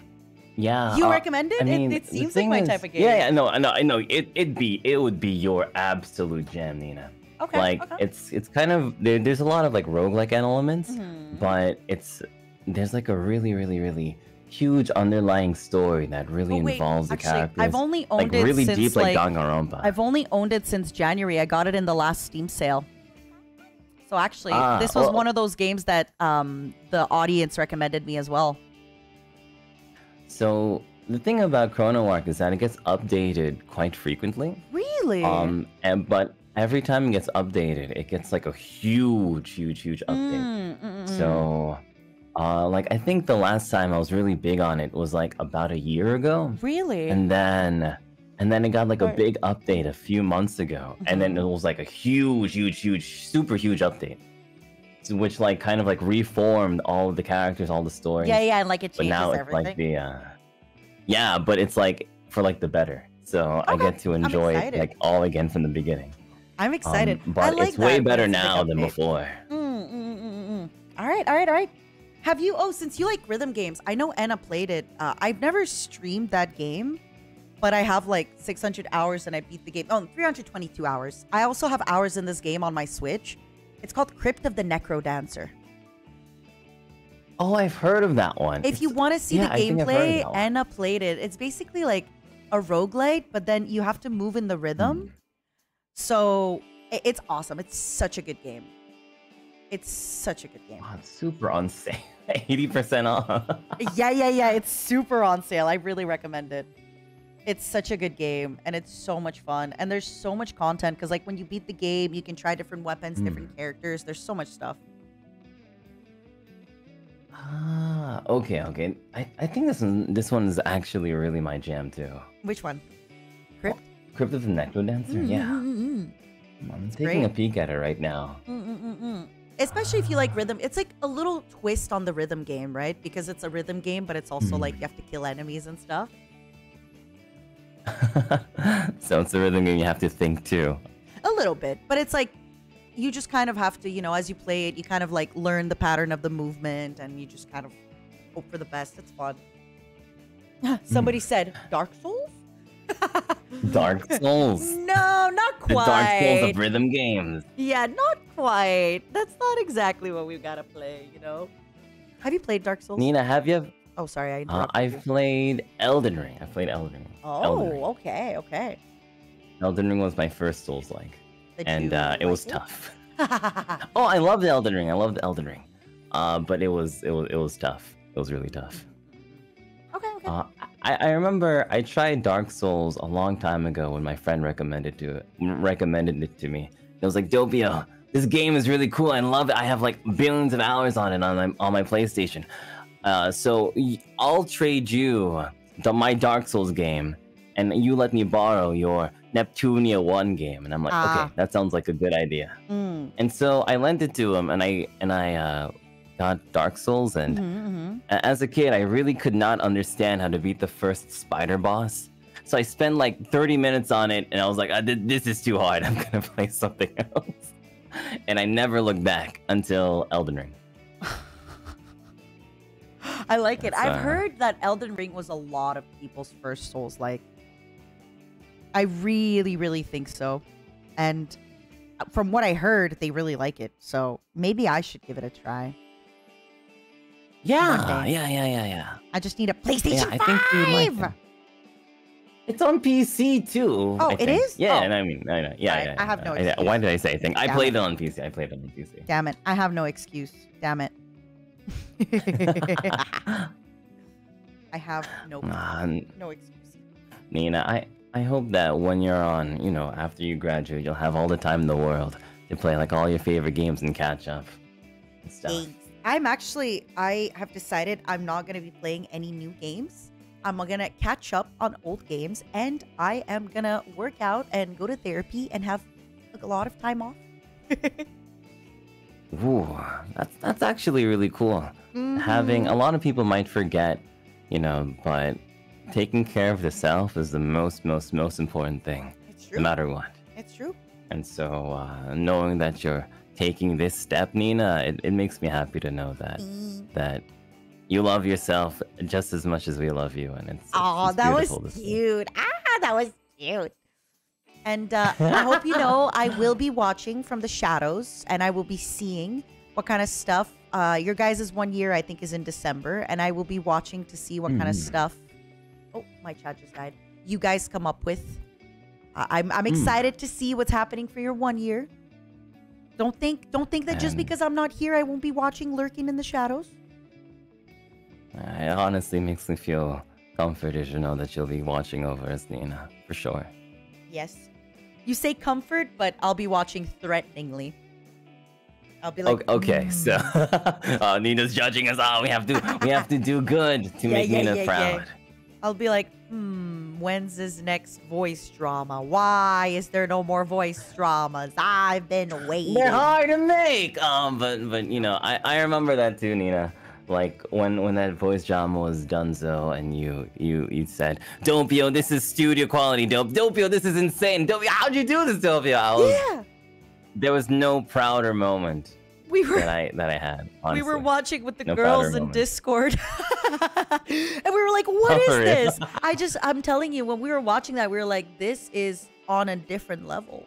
Yeah. You recommend it? I mean, it the seems like thing my is- type of game. Yeah, I know. It would be your absolute jam, Nina. Okay. Like it's kind of there's a lot of like roguelike elements, but there's like a really, really, really huge underlying story that really involves the characters. I've only owned like it really since deep, like Danganronpa. I've only owned it since January. I got it in the last Steam sale. So actually, this was one of those games that the audience recommended me as well. So the thing about Chrono Arc is that it gets updated quite frequently. Really? And every time it gets updated, it gets like a huge update. So, like I think the last time I was really big on it was like about a year ago. Really? And then it got like a big update a few months ago, and then it was like a huge, super huge update, which like kind of like reformed all of the characters, all the stories. Yeah, and like it changes but now it's everything. like the but it's like for like the better. So I get to enjoy it like all again from the beginning. I'm excited. But I like it's way that better it's a big now than update. before. All right. Have you? Oh, since you like rhythm games, I know Enna played it. I've never streamed that game, but I have like 600 hours and I beat the game. Oh, 322 hours. I also have hours in this game on my Switch. It's called Crypt of the Necro Dancer. Oh, I've heard of that one. If you want to see the I think I've heard of gameplay, that one. Enna played it. It's basically like a roguelite, but then you have to move in the rhythm. So it's awesome. It's such a good game. It's such a good game. Oh, it's super on sale. 80% off. Yeah. It's super on sale. I really recommend it. It's such a good game, and it's so much fun. And there's so much content, because like when you beat the game, you can try different weapons, different characters. There's so much stuff. Okay. I think this one is actually really my jam too. Which one? Crypt? Crypt of the Necro Dancer? Yeah. I'm taking a peek at it right now. Especially if you like rhythm. It's like a little twist on the rhythm game, right? Because it's a rhythm game, but it's also like you have to kill enemies and stuff. So it's a rhythm game you have to think too. A little bit, but it's like you just kind of have to, as you play it, you kind of like learn the pattern of the movement, and you just kind of hope for the best. It's fun. Somebody said Dark Souls? Dark Souls. No, not The quite. Dark Souls of rhythm games. Yeah, not quite. That's not exactly what we've got to play, Have you played Dark Souls? Nina, have you? Oh, sorry, I interrupted. I've played Elden Ring. Elden Ring. Oh, okay. Elden Ring was my first Souls-like, and it was it? tough. Oh, I loved Elden Ring. But it was tough. It was really tough. Okay. I remember I tried Dark Souls a long time ago when my friend recommended it to me. It was like, Dopio, this game is really cool. I love it. I have like billions of hours on it on my PlayStation. So I'll trade you my Dark Souls game, and you let me borrow your Neptunia 1 game. And I'm like, okay, that sounds like a good idea. And so I lent it to him, and I got Dark Souls, and as a kid, I really could not understand how to beat the first spider boss. So I spent like 30 minutes on it, and I was like, this is too hard. I'm gonna play something else. And I never looked back until Elden Ring. I like it. I've heard that Elden Ring was a lot of people's first Souls-like. I really, really think so. And from what I heard, they really like it. So maybe I should give it a try. Yeah. I just need a PlayStation 5! I think you like it. It's on PC too. Oh, I it think. is? Yeah, Oh. and I mean, I know. Yeah, Sorry, yeah. I have no excuse. Why did I say anything? I Damn played it. it on PC. Damn it. I have no excuse. Damn it. I have no excuse. Nina, I hope that when you're on, after you graduate, you'll have all the time in the world to play like all your favorite games and catch up and stuff. Thanks. I have decided I'm not going to be playing any new games. I'm going to catch up on old games, and I am going to work out and go to therapy and have a lot of time off. Ooh, that's actually really cool. Having a lot of people might forget, but taking care of the self is the most important thing, no matter what. It's true. And so, knowing that you're taking this step, Nina, it makes me happy to know that you love yourself just as much as we love you, and it's That was beautiful to see. cute. That was cute. And I hope you know I will be watching from the shadows, and I will be seeing what kind of stuff. Your guys' 1 year, I think, is in December, and I will be watching to see what kind of stuff. Oh, my chat just died. You guys come up with. I'm excited to see what's happening for your 1 year. Don't think that just because I'm not here, I won't be watching, lurking in the shadows. It honestly makes me feel comforted to know that you'll be watching over us, Nina, for sure. Yes. You say comfort, but I'll be watching threateningly. I'll be like, okay, so Nina's judging us. Oh, we have to do good to make Nina proud. I'll be like, when's his next voice drama? Why is there no more voice dramas? I've been waiting. They're hard to make. But you know, I remember that too, Nina. Like when that voice drama was donezo and you said, Doppio, this is studio quality. Doppio, this is insane. Doppio, how'd you do this, Doppio? There was no prouder moment that I had. Honestly. We were watching with the girls in Discord. And we were like, what is this? I'm telling you, when we were watching that, we were like, this is on a different level.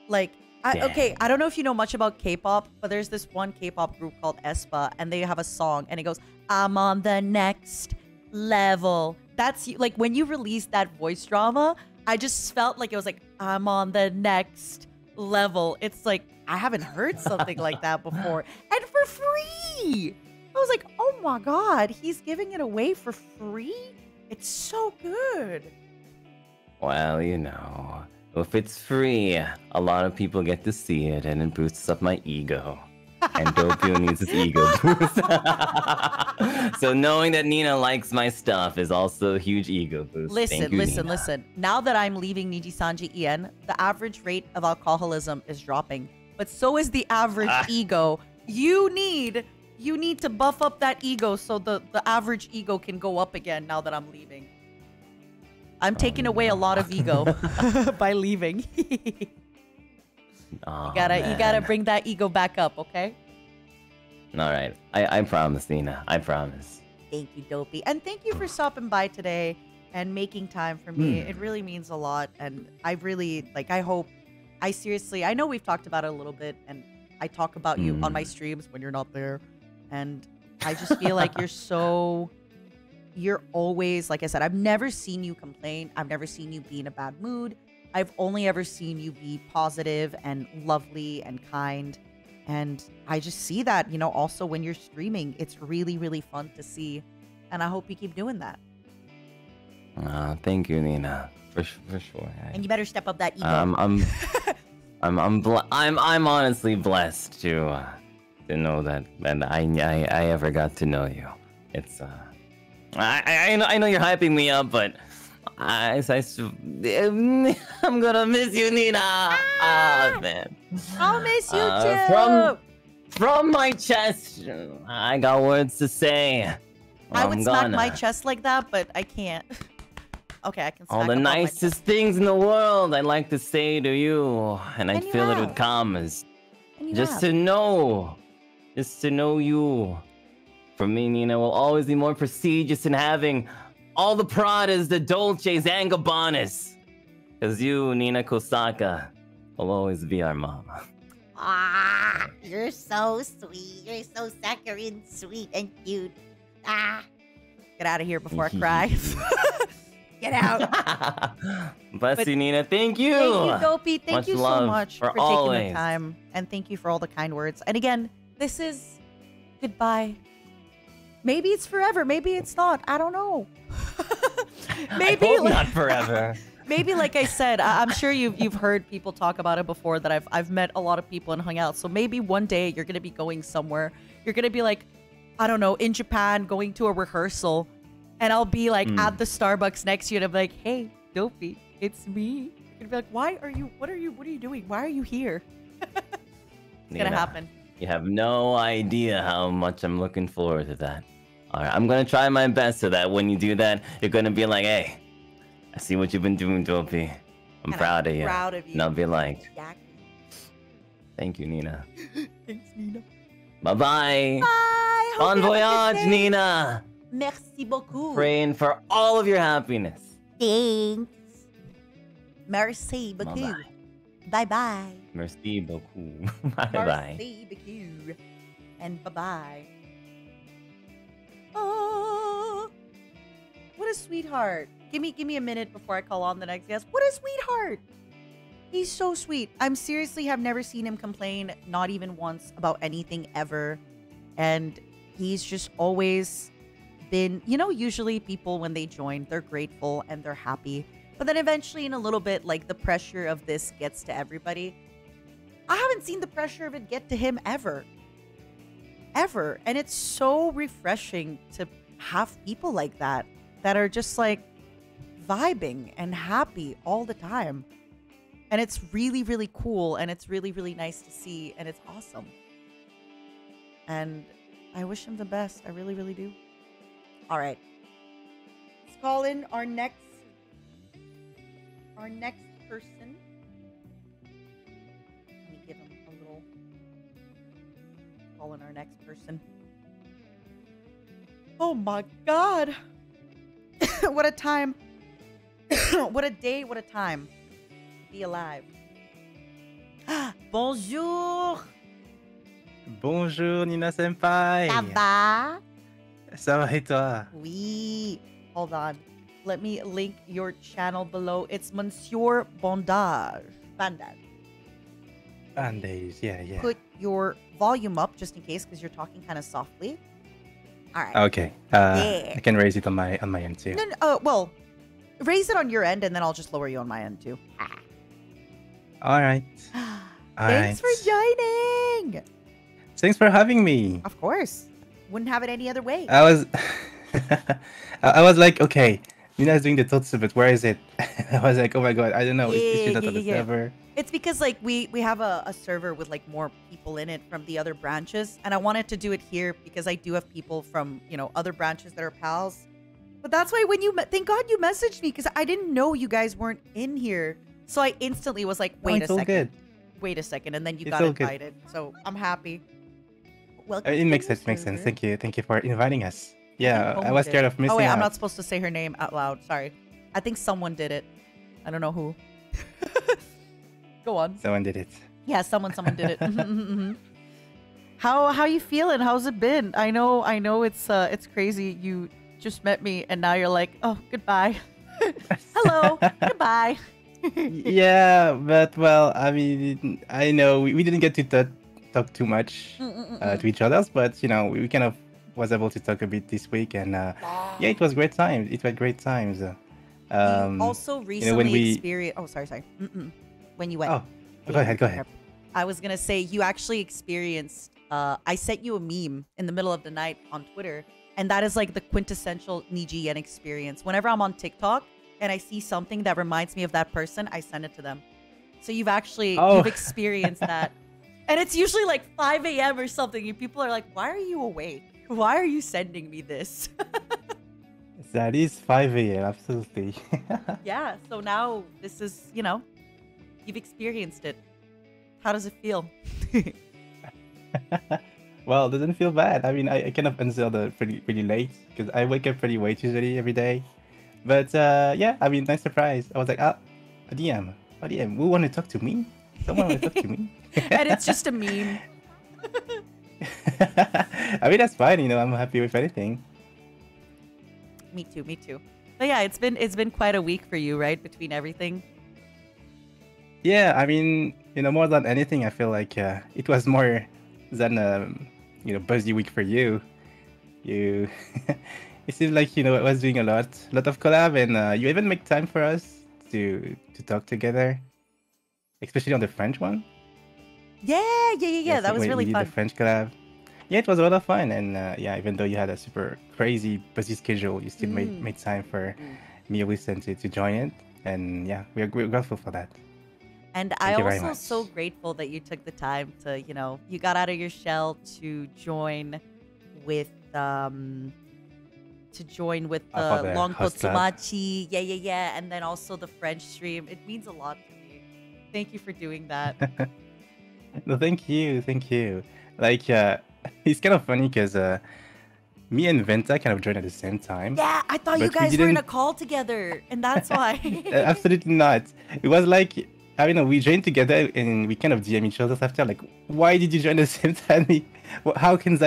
Like, okay, I don't know if you know much about K-pop, but there's this one K-pop group called aespa, and they have a song, and it goes, I'm on the next level. That's like, when you released that voice drama, I just felt like it was like, I'm on the next level. It's like, I haven't heard something like that before. And for free! I was like, oh my god, he's giving it away for free? It's so good. Well, you know, if it's free, a lot of people get to see it, and it boosts up my ego. And Doppio needs his ego boost. So knowing that Nina likes my stuff is also a huge ego boost. Listen. Now that I'm leaving NIJISANJI EN, the average rate of alcoholism is dropping. But so is the average ego. You need to buff up that ego so the average ego can go up again now that I'm leaving. I'm taking away a lot of ego by leaving. You gotta bring that ego back up, okay? All right, I promise, Nina. I promise. Thank you, Dopey, and thank you for stopping by today and making time for me. It really means a lot, and I really I hope. I know we've talked about it a little bit, and I talk about you on my streams when you're not there, and I just feel like you're always, like I said, I've never seen you complain. I've never seen you be in a bad mood. I've only ever seen you be positive and lovely and kind. And I just see that, you know, also when you're streaming, it's really, really fun to see. And I hope you keep doing that. Thank you, Nina. For sure. And you better step up that ego. I'm honestly blessed to know that I ever got to know you. It's I know you're hyping me up, but I'm gonna miss you, Nina. Man. I'll miss you too. From my chest, I got words to say. I would smack my chest like that, but I can't. Okay, I can. All the nicest things in the world I'd like to say to you, and I'd fill it with commas. Just to know you. For me, Nina will always be more prestigious in having all the Pradas, the Dolces, and Gabbanas. Because you, Nina Kosaka, will always be our mama. Ah, you're so sweet. You're so saccharine, sweet, and cute. Get out of here before I cry. Get out. Bless you, Nina. Thank you. Thank you, Dopey. Thank you so much for always taking the time. And thank you for all the kind words. And again, this is goodbye. Maybe it's forever. Maybe it's not. I don't know. Maybe I hope not forever. Maybe, like I said, I'm sure you've heard people talk about it before, that I've met a lot of people and hung out. So maybe one day you're gonna be going somewhere. You're gonna be like, I don't know, in Japan, going to a rehearsal, and I'll be like at the Starbucks next to you, and I'm like, hey, Dopey, it's me. You're gonna be like, what are you doing? Why are you here? It's gonna happen. You have no idea how much I'm looking forward to that. All right, I'm gonna try my best so that when you do that, you're gonna be like, hey, I see what you've been doing, Dopey. I'm proud of you. Proud of you. And I'll be like, thank you, Nina. Thanks, Nina. Bye-bye. Bye. Bon voyage, Nina. Merci beaucoup. Praying for all of your happiness. Thanks. Merci beaucoup. Bye-bye. Merci beaucoup. Bye-bye. Merci beaucoup. And bye-bye. Oh, what a sweetheart. Give me a minute before I call on the next guest. What a sweetheart. He's so sweet. I'm seriously have never seen him complain, not even once, about anything ever. And he's just always been, you know, usually people when they join, they're grateful and they're happy. But then eventually in a little bit, like the pressure of this gets to everybody. I haven't seen the pressure of it get to him ever. Ever. And it's so refreshing to have people like that are just like vibing and happy all the time. And it's really, really cool. And it's really, really nice to see. And it's awesome. And I wish him the best. I really, really do. All right. Let's call in our next person. Let me give him a little. Call in our next person. Oh my God. What a time. What a day. What a time. Be alive. Bonjour. Bonjour Nina Senpai. Ça va? Ça va et toi? Oui. Hold on. Let me link your channel below. It's Monsieur Bondage. Bandage. Bandage, yeah. Put your volume up just in case because you're talking kind of softly. All right. Okay. Yeah. I can raise it on my end too. No, well, raise it on your end and then I'll just lower you on my end too. All right. Thanks for joining. Thanks for having me. Of course. Wouldn't have it any other way. I was like, okay, Nina's doing the Totsu, but where is it? I was like, oh my God, I don't know. Is she not on the server? It's because like we have a server with like more people in it from the other branches, and I wanted to do it here because I do have people from, you know, other branches that are pals. But that's why when thank God you messaged me because I didn't know you guys weren't in here. So I instantly was like, wait a second. Good. Wait a second, and then you It's got all good. invited. So I'm happy. Welcome. It makes sense. Makes sense. Thank you for inviting us. Yeah, I was scared of missing Oh wait, out. I'm not supposed to say her name out loud. Sorry. I think someone did it. I don't know who. Go on. Someone did it. Yeah, someone did it. How you feeling? How's it been? I know it's crazy. You just met me and now you're like, oh, goodbye. Hello. Goodbye. Yeah, but well, I mean, I know we didn't get to talk too much to each other, but you know, we kind of was able to talk a bit this week, and yeah, it was great times. It was great times. Also recently experienced. Oh, sorry. When you went. Oh, go ahead. I was gonna say you actually experienced. I sent you a meme in the middle of the night on Twitter, and that is like the quintessential NIJISANJI experience. Whenever I'm on TikTok and I see something that reminds me of that person, I send it to them. So you've actually you've experienced that, and it's usually like 5 a.m. or something. And people are like, "Why are you awake? Why are you sending me this?" That is 5 a.m. Absolutely. Yeah. So now this is, you know, you've experienced it. How does it feel? Well, it doesn't feel bad. I mean, I kind of answer pretty late because I wake up pretty late usually every day. But yeah, I mean, nice surprise. I was like, a DM. Who want to talk to me? Someone want to talk to me? And it's just a meme. I mean, that's fine. You know, I'm happy with anything. Me too. But yeah, it's been quite a week for you, right? Between everything. Yeah, I mean, you know, more than anything, I feel like it was more than you know, busy week for you. You, it seems like, you know, I was doing a lot of collab, and you even make time for us to talk together, especially on the French one. Yeah. That was really we fun. did the French collab. Yeah, it was a lot of fun, and yeah, even though you had a super crazy busy schedule, you still made time for me and Wilson to join it, and yeah, we're grateful for that. And Thank you I'm very also much. so grateful that you took the time to, you know, you got out of your shell to join with the Long host club. Kotsumachi. Yeah. And then also the French stream. It means a lot to me. Thank you for doing that. No, thank you. Like, it's kind of funny because me and Venta kind of joined at the same time. Yeah, I thought you but we guys were in a didn't- call together, and that's why. Absolutely not. It was like, I don't know, we joined together and we kind of DM each other after, like, why did you join at the same time? How can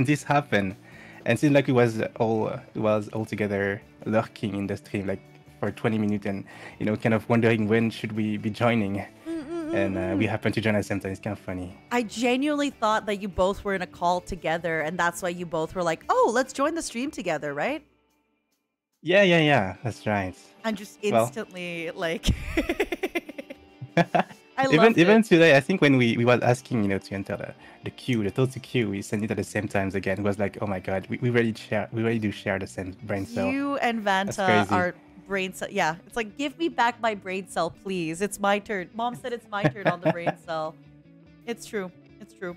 this happen? And it seemed like we was all together lurking in the stream, like for 20 minutes, and you know, kind of wondering when should we be joining. And we happened to join at the same time. It's kind of funny. I genuinely thought that you both were in a call together, and that's why you both were like, "Oh, let's join the stream together," right? Yeah. That's right. I'm just Well, instantly like. I love even today, I think when we was asking, to enter the queue, the total queue, we sent it at the same times again. It was like, oh my god, we really do share the same brain cell. You and That's Vanta crazy. are brain cell. Yeah, it's like, give me back my brain cell, please. It's my turn. Mom said it's my turn on the brain cell. It's true. It's true.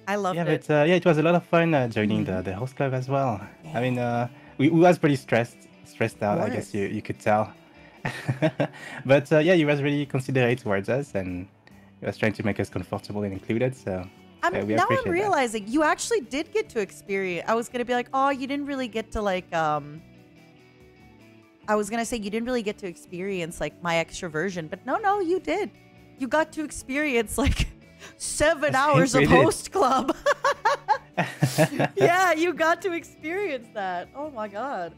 I loved Yeah, it. but it was a lot of fun joining the host club as well. I mean, we was pretty stressed out. I guess you could tell. But yeah, he was really considerate towards us, and he was trying to make us comfortable and included. So we Now appreciate I'm realizing you actually did get to experience. I was gonna be like, oh, you didn't really get to like. I was gonna say you didn't really get to experience like my extroversion, but no, you did. You got to experience like 7 hours of we did. host club. Yeah, you got to experience that. Oh my god,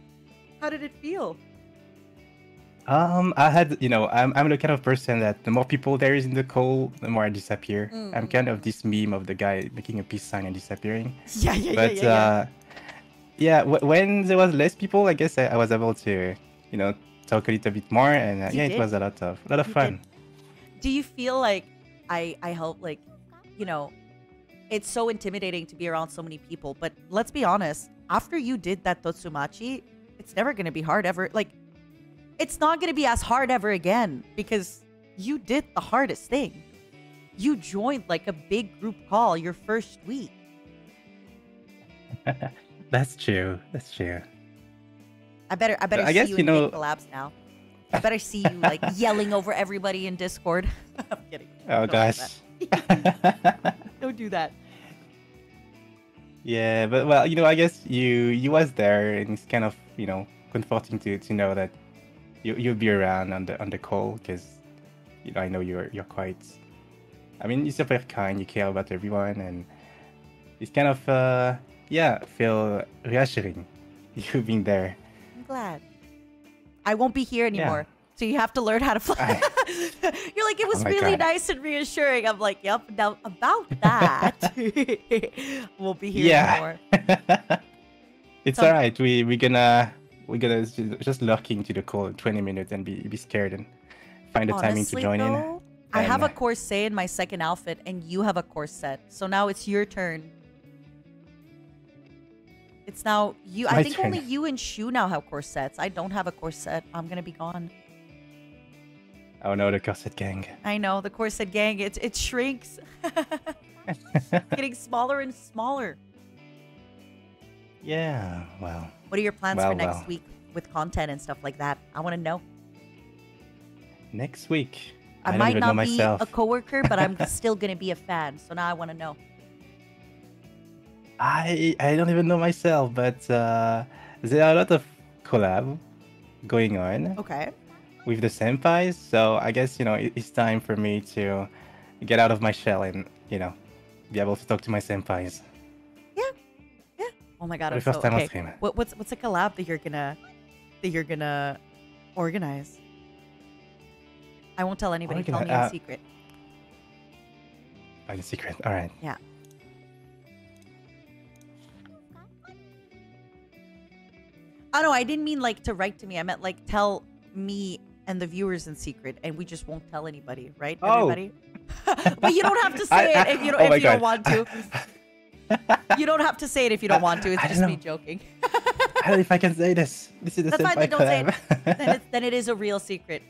how did it feel? I had, I'm the kind of person that the more people there is in the call, the more I disappear. I'm kind of this meme of the guy making a peace sign and disappearing. Yeah. When there was less people, I guess I was able to, talk a little bit more, and it was a lot of fun. Do you feel like I help, like, it's so intimidating to be around so many people, but let's be honest, after you did that Totsumachi, it's never going to be hard ever. Like, it's not going to be as hard ever again because you did the hardest thing. You joined like a big group call your first week. That's true. I better I see guess, you in big collabs now. I better see you like yelling over everybody in Discord. I'm kidding. Oh gosh. Don't do that. Yeah, but well, I guess you was there, and it's kind of comforting to know that you'll be around on the call, because I know you're quite. I mean, you're super kind. You care about everyone, and it's kind of feel reassuring you being there. I'm glad. I won't be here anymore. So you have to learn how to fly. You're like, it was really nice and reassuring. I'm like, yep. Now about that, won't be here anymore. It's all right. We're gonna just lurk into the call in 20 minutes and be scared and find the timing to join in. I have a corset in my second outfit, and you have a corset. So now it's your turn. It's now you. I think only you and Shu now have corsets. I don't have a corset. I'm gonna be gone. Oh no, the corset gang. I know, the corset gang. It shrinks. Getting smaller and smaller. Yeah, well. What are your plans for next week with content and stuff like that? I want to know. Next week? I might not be a coworker, but I'm still going to be a fan. So now I want to know. I don't even know myself, but there are a lot of collab going on. Okay. With the senpais, so I guess it's time for me to get out of my shell and be able to talk to my senpais. Yeah. Oh my god! For the first time on stream. What's a collab that you're gonna organize? I won't tell anybody. Tell me in secret. In secret. All right. Yeah. Oh no, I didn't mean like to write to me. I meant like tell me and the viewers in secret, and we just won't tell anybody, right? Everybody. But you don't have to say it if you don't want to. You don't have to say it if you don't want to. It's just me joking. I don't know if I can say this. This is the That's fine. Then senpai don't say collab. it. Then it is a real secret.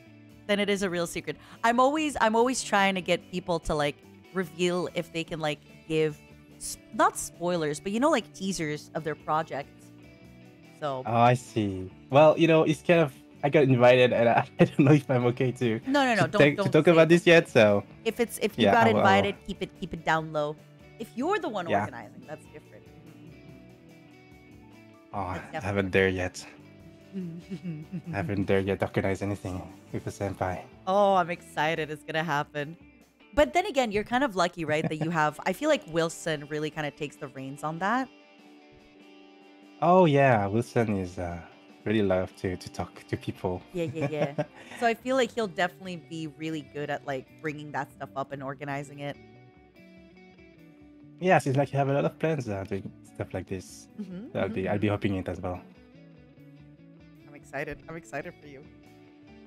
Then it is a real secret. I'm always trying to get people to like reveal if they can like give not spoilers, but like teasers of their projects. So. Oh, I see. Well, it's kind of. I got invited, and I don't know if I'm okay to. No. Don't talk about this yet. So. If you got invited, keep it down low. If you're the one organizing, that's different. Oh, I haven't there yet. I haven't there yet organized anything with the senpai. Oh, I'm excited. It's gonna happen. But then again, you're kind of lucky, right? That you have. I feel like Wilson really kind of takes the reins on that. Oh yeah, Wilson is really love to talk to people. Yeah. So I feel like he'll definitely be really good at like bringing that stuff up and organizing it. Yeah, seems like you have a lot of plans doing stuff like this. So I'll be hopping it as well. excited. I'm excited for you.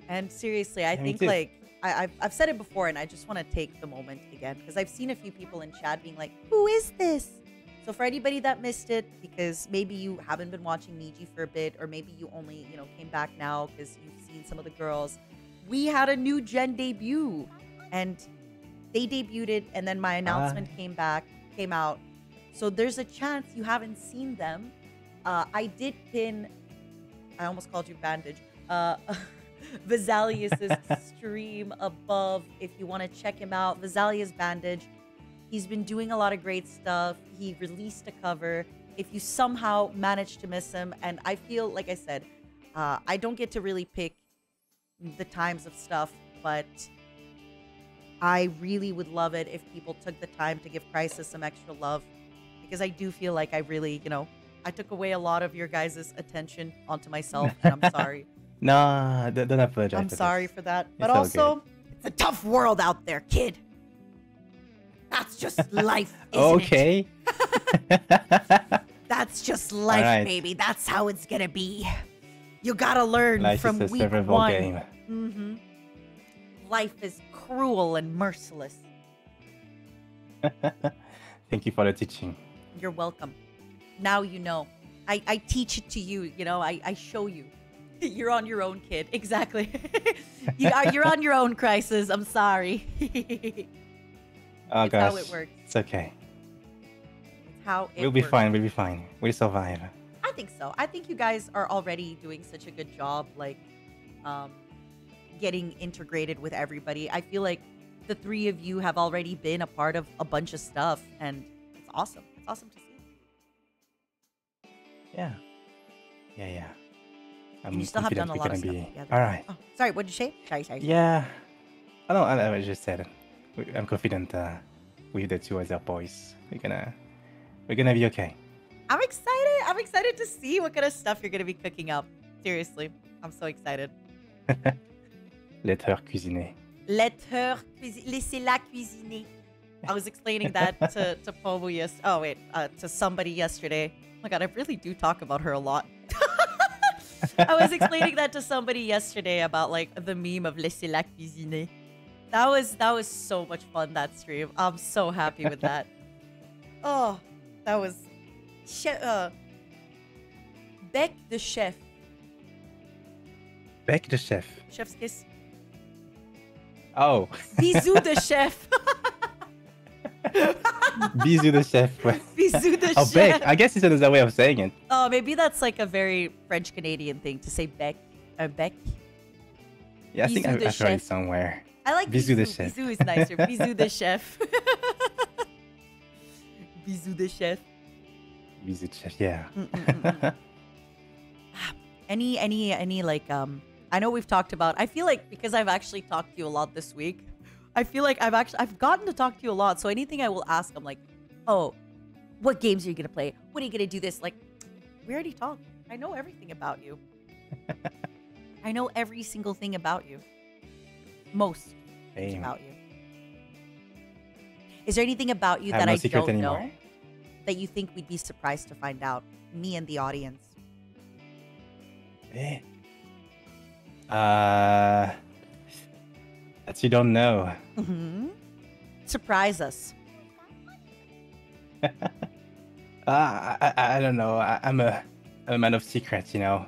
And seriously, I Me think too. like I've said it before, and I just want to take the moment again because I've seen a few people in chat being like, "Who is this?" So for anybody that missed it, because maybe you haven't been watching Niji for a bit, or maybe you only came back now because you've seen some of the girls, we had a new gen debut, and they debuted it, and then my announcement came out. So there's a chance you haven't seen them. I did pin. I almost called you Bandage. Vizalius's stream above if you want to check him out. Vizalius Bandage. He's been doing a lot of great stuff. He released a cover. If you somehow manage to miss him, and I feel, like I said, I don't get to really pick the times of stuff, but I really would love it if people took the time to give Crisis some extra love, because I do feel like I really, I took away a lot of your guys' attention onto myself, and I'm sorry. No, don't apologize. I'm for sorry this. for that. It's But all also, good. it's a tough world out there, kid. That's just life, isn't Okay. it? That's just life, Alright. baby. That's how it's gonna be. You gotta learn Life from is a week survival one. game. Mm-hmm. Life is cruel and merciless. Thank you for the teaching. You're welcome. Now you know. I teach it to you, I show you. You're on your own, kid. Exactly. You're on your own, Crisis. I'm sorry. Oh It's gosh. how it works. It's okay. It's how it We'll be works. fine. We'll be fine. We'll survive. I think so. I think you guys are already doing such a good job, like, getting integrated with everybody. I feel like the three of you have already been a part of a bunch of stuff, and it's awesome. It's awesome to see. Yeah. Yeah. I'm And you still have confident done a we're lot of gonna stuff be together. all right. Oh, sorry, what did you say? Sorry. Yeah. I just said it. I'm confident with the two other boys. We're gonna be okay. I'm excited. I'm excited to see what kind of stuff you're gonna be cooking up. Seriously, I'm so excited. Let her cuisiner. Laissez-la cuisiner. I was explaining that to Pomu to somebody yesterday. Oh my god, I really do talk about her a lot. I was explaining that to somebody yesterday about like the meme of laissez-la cuisiner. That was so much fun, that stream. I'm so happy with that. Oh, that was Bec the chef. Bec the chef. Chef's kiss. Oh. Bisous de chef. Bisous the chef. Bisous de Oh, chef. bec. I guess it's another way of saying it. Oh, maybe that's like a very French Canadian thing to say bec. Bec. Yeah, I think Bisous de I've heard it chef. somewhere. I like Bisous the bisous. chef. Bisous is nicer. Bisous de chef. Bisous de chef. Bisous de chef. Yeah. Any like I know we've talked about, I feel like because I've actually talked to you a lot this week, I feel like I've gotten to talk to you a lot. So anything I will ask, I'm like, oh, what games are you gonna play? What are you gonna do this? Like, we already talked. I know everything about you. I know every single thing about you. Most things Same. about you. Is there anything about you I have that no I secret don't anymore. know that you think we'd be surprised to find out? Me and the audience. That you don't know. Mm-hmm. Surprise us. I don't know. I'm a man of secrets, I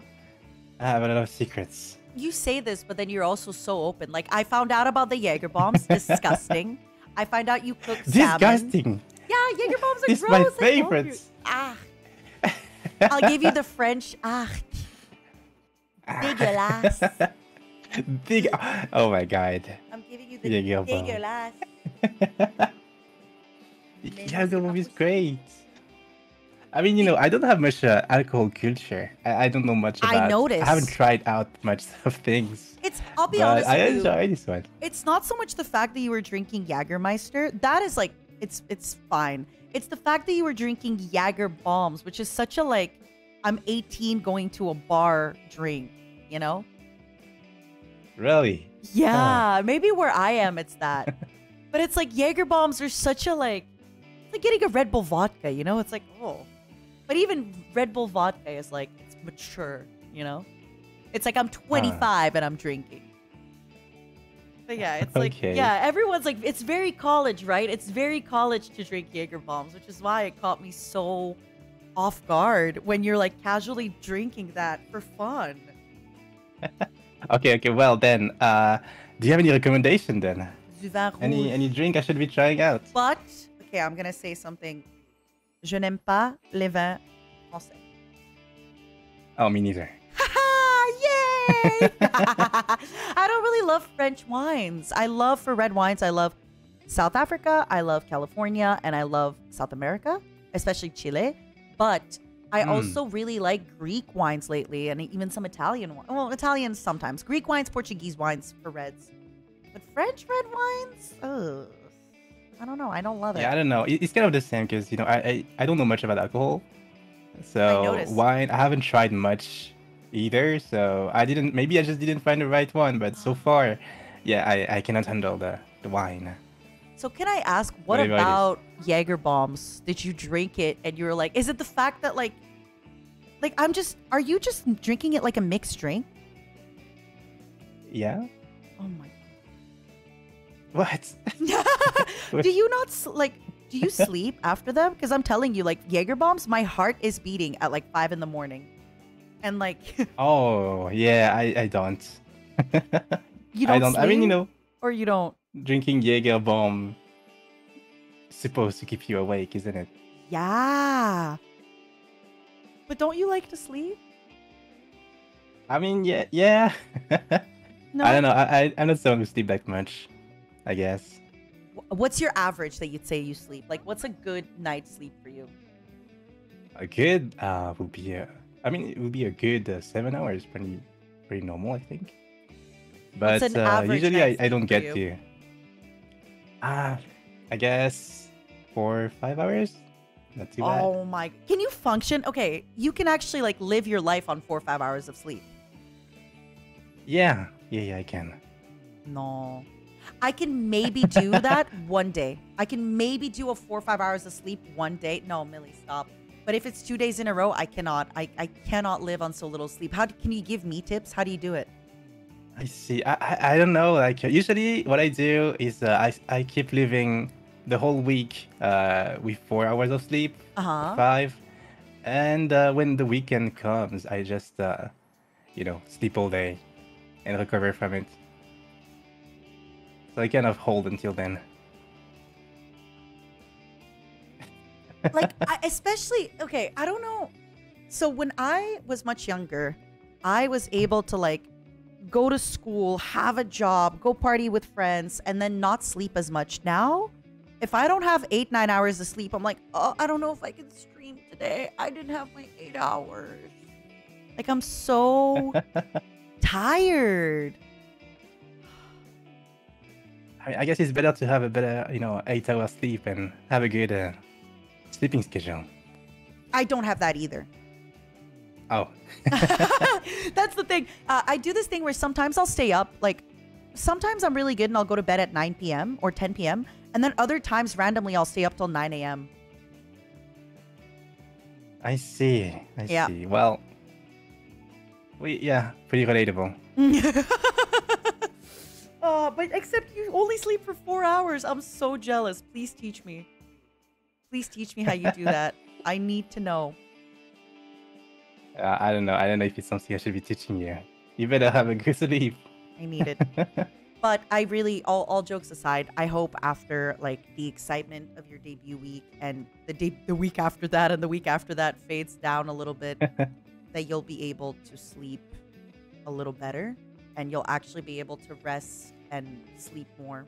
have a lot of secrets. You say this, but then you're also so open. Like, I found out about the Jaeger bombs. Disgusting. I find out you cook salmon. Disgusting. Yeah, Jaeger bombs are It's gross. my I told you. favorites. Ah. I'll give you the French. Ah. Dégueulasse. Big. Oh my god. I'm giving you the Jaeger bomb. dégueulasse. Jaeger bomb is great. I mean, I don't have much alcohol culture. I don't know much about. I noticed. I haven't tried out much of things. I'll be but honest I with you. enjoy this one. It's not so much the fact that you were drinking Jägermeister. That is like, it's fine. It's the fact that you were drinking Jaeger bombs, which is such a like, I'm 18 going to a bar drink, Really? Yeah, maybe where I am, it's that. But it's like Jaeger bombs are such a like, it's like getting a Red Bull vodka, It's like, oh. But even Red Bull vodka is like, it's mature, It's like I'm 25 and I'm drinking. But yeah, it's like, yeah, everyone's like, it's very college, right? It's very college to drink Jaeger bombs, which is why it caught me so off guard when you're like casually drinking that for fun. Okay, well then, do you have any recommendation then? Any drink I should be trying out? But, okay, I'm gonna say something. Je n'aime pas les vins français. Oh, me neither. Yay! I don't really love French wines. I love, for red wines, I love South Africa, I love California, and I love South America, especially Chile. But I also really like Greek wines lately, and even some Italian wines. Well, Italians sometimes. Greek wines, Portuguese wines for reds. But French red wines? Ugh. I don't know. I don't love it. Yeah, I don't know. It's kind of the same because, you know, I don't know much about alcohol. So wine, I haven't tried much either. So maybe I just didn't find the right one. But so far, yeah, I cannot handle the wine. So can I ask, what about Jaeger bombs? Did you drink it and you were like, is it the fact that like are you just drinking it like a mixed drink? Yeah. Oh my. What? Do you not do you sleep after them? Because I'm telling you, like Jaeger bombs, my heart is beating at like 5 in the morning. And like oh yeah, I don't. You don't sleep? I mean, you know. Or you don't? Drinking Jaeger bomb supposed to keep you awake, isn't it? Yeah. But don't you like to sleep? I mean, yeah. No? I don't know. I'm not someone who sleep that much, I guess. What's your average that you'd say you sleep? Like, what's a good night's sleep for you? A good would be it would be a good 7 hours. Pretty normal, I think. But usually I don't get to. I guess 4 or 5 hours. Not too bad. Oh my! Can you function? Okay, you can actually like live your life on 4 or 5 hours of sleep. Yeah, I can. No. I can maybe do that one day. I can maybe do a 4 or 5 hours of sleep one day. No, Millie, stop. But if it's 2 days in a row, I cannot. I cannot live on so little sleep. Can you give me tips? How do you do it? I see. I don't know. Like usually, what I do is I keep living the whole week with 4 hours of sleep, 5, and when the weekend comes, I just sleep all day and recover from it. So I kind of hold until then. Like, I don't know. So when I was much younger, I was able to like go to school, have a job, go party with friends, and then not sleep as much. Now, if I don't have 8-9 hours of sleep, I'm like, oh, I don't know if I can stream today. I didn't have my 8 hours. Like, I'm so tired. I guess it's better to have a better, 8-hour sleep and have a good sleeping schedule. I don't have that either. Oh. That's the thing. I do this thing where sometimes I'll stay up. Like, sometimes I'm really good and I'll go to bed at 9 p.m. or 10 p.m. And then other times, randomly, I'll stay up till 9 a.m. I see. I see. Well, pretty relatable. But except you only sleep for 4 hours. I'm so jealous. Please teach me. Please teach me how you do that. I need to know. I don't know. I don't know if it's something I should be teaching you. You better have a good sleep. I need it. But I really, all jokes aside, I hope after like the excitement of your debut week and the week after that and the week after that fades down a little bit, that you'll be able to sleep a little better and you'll actually be able to rest and sleep more.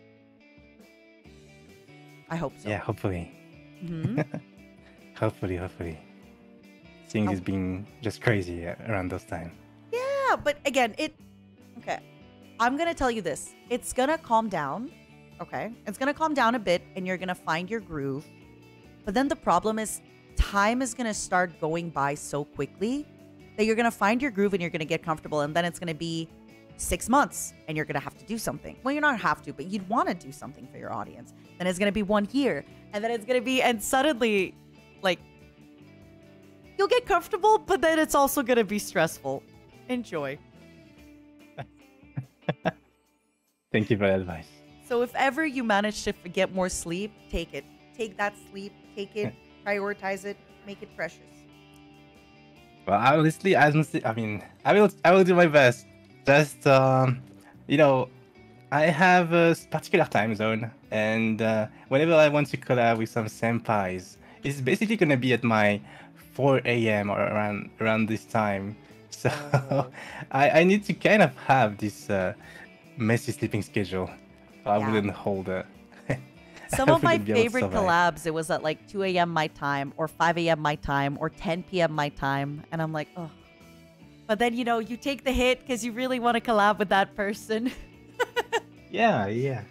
I hope so. Yeah, hopefully. Mm-hmm. Hopefully. Things is being just crazy around those times. Yeah, but again, okay. I'm going to tell you this. It's going to calm down, okay? It's going to calm down a bit, and you're going to find your groove. But then the problem is time is going to start going by so quickly that you're going to find your groove and you're going to get comfortable, and then it's going to be 6 months, and you're going to have to do something. Well, you're not have to, but you'd want to do something for your audience. Then it's going to be 1 year, and then it's going to be, and suddenly, like, you'll get comfortable, but then it's also going to be stressful. Enjoy. Thank you for the advice. So if ever you manage to get more sleep, take it. Take that sleep. Take it. Prioritize it. Make it precious. Well, honestly, I mean, I will do my best. Just you know, I have a particular time zone, and whenever I want to collab with some senpais, it's basically gonna be at my 4 a.m. or around this time. So I need to kind of have this messy sleeping schedule. So I wouldn't hold a. Some of my favorite collabs, it was at like 2 a.m. my time, or 5 a.m. my time, or 10 p.m. my time, and I'm like, oh. But then, you know, you take the hit because you really want to collab with that person. Yeah.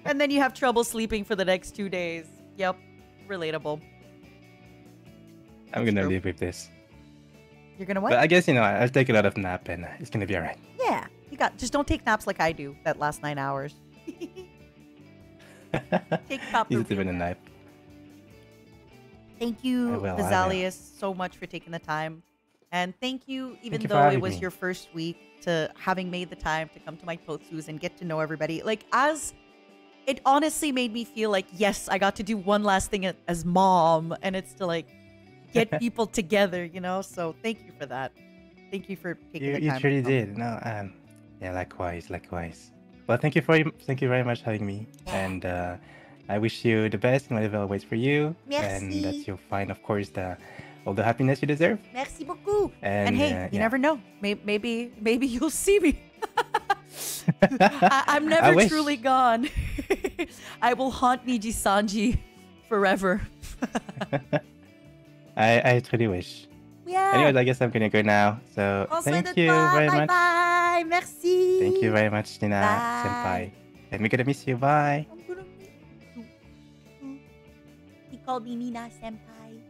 And then you have trouble sleeping for the next 2 days. Yep, relatable. I'm gonna live with this. You're gonna what? But I guess, you know, I'll take a lot of nap and it's gonna be alright. Yeah, just don't take naps like I do that last 9 hours. Take proper. Easy to win a nap. Thank you, I will. Vizalius, so much for taking the time. And thank you, even though it was your first week, to having made the time to come to my Totsus and get to know everybody. Like, it honestly made me feel like, yes, I got to do one last thing as mom, and it's to like get people together, you know? So thank you for that. Thank you for taking the time. You truly did. No, yeah, likewise. Well, thank you very much for having me, and I wish you the best in whatever awaits for you, and that you'll find, of course, all the happiness you deserve. Merci beaucoup. And hey, you never know. Maybe you'll see me. I'm never truly gone. I will haunt NIJISANJI forever. I truly wish. Yeah. Anyways, I guess I'm gonna go now. So thank you very much. Bye. Merci. Thank you very much, Nina Senpai. And we're gonna miss you. Bye. I'm gonna miss you. He called me Nina Senpai.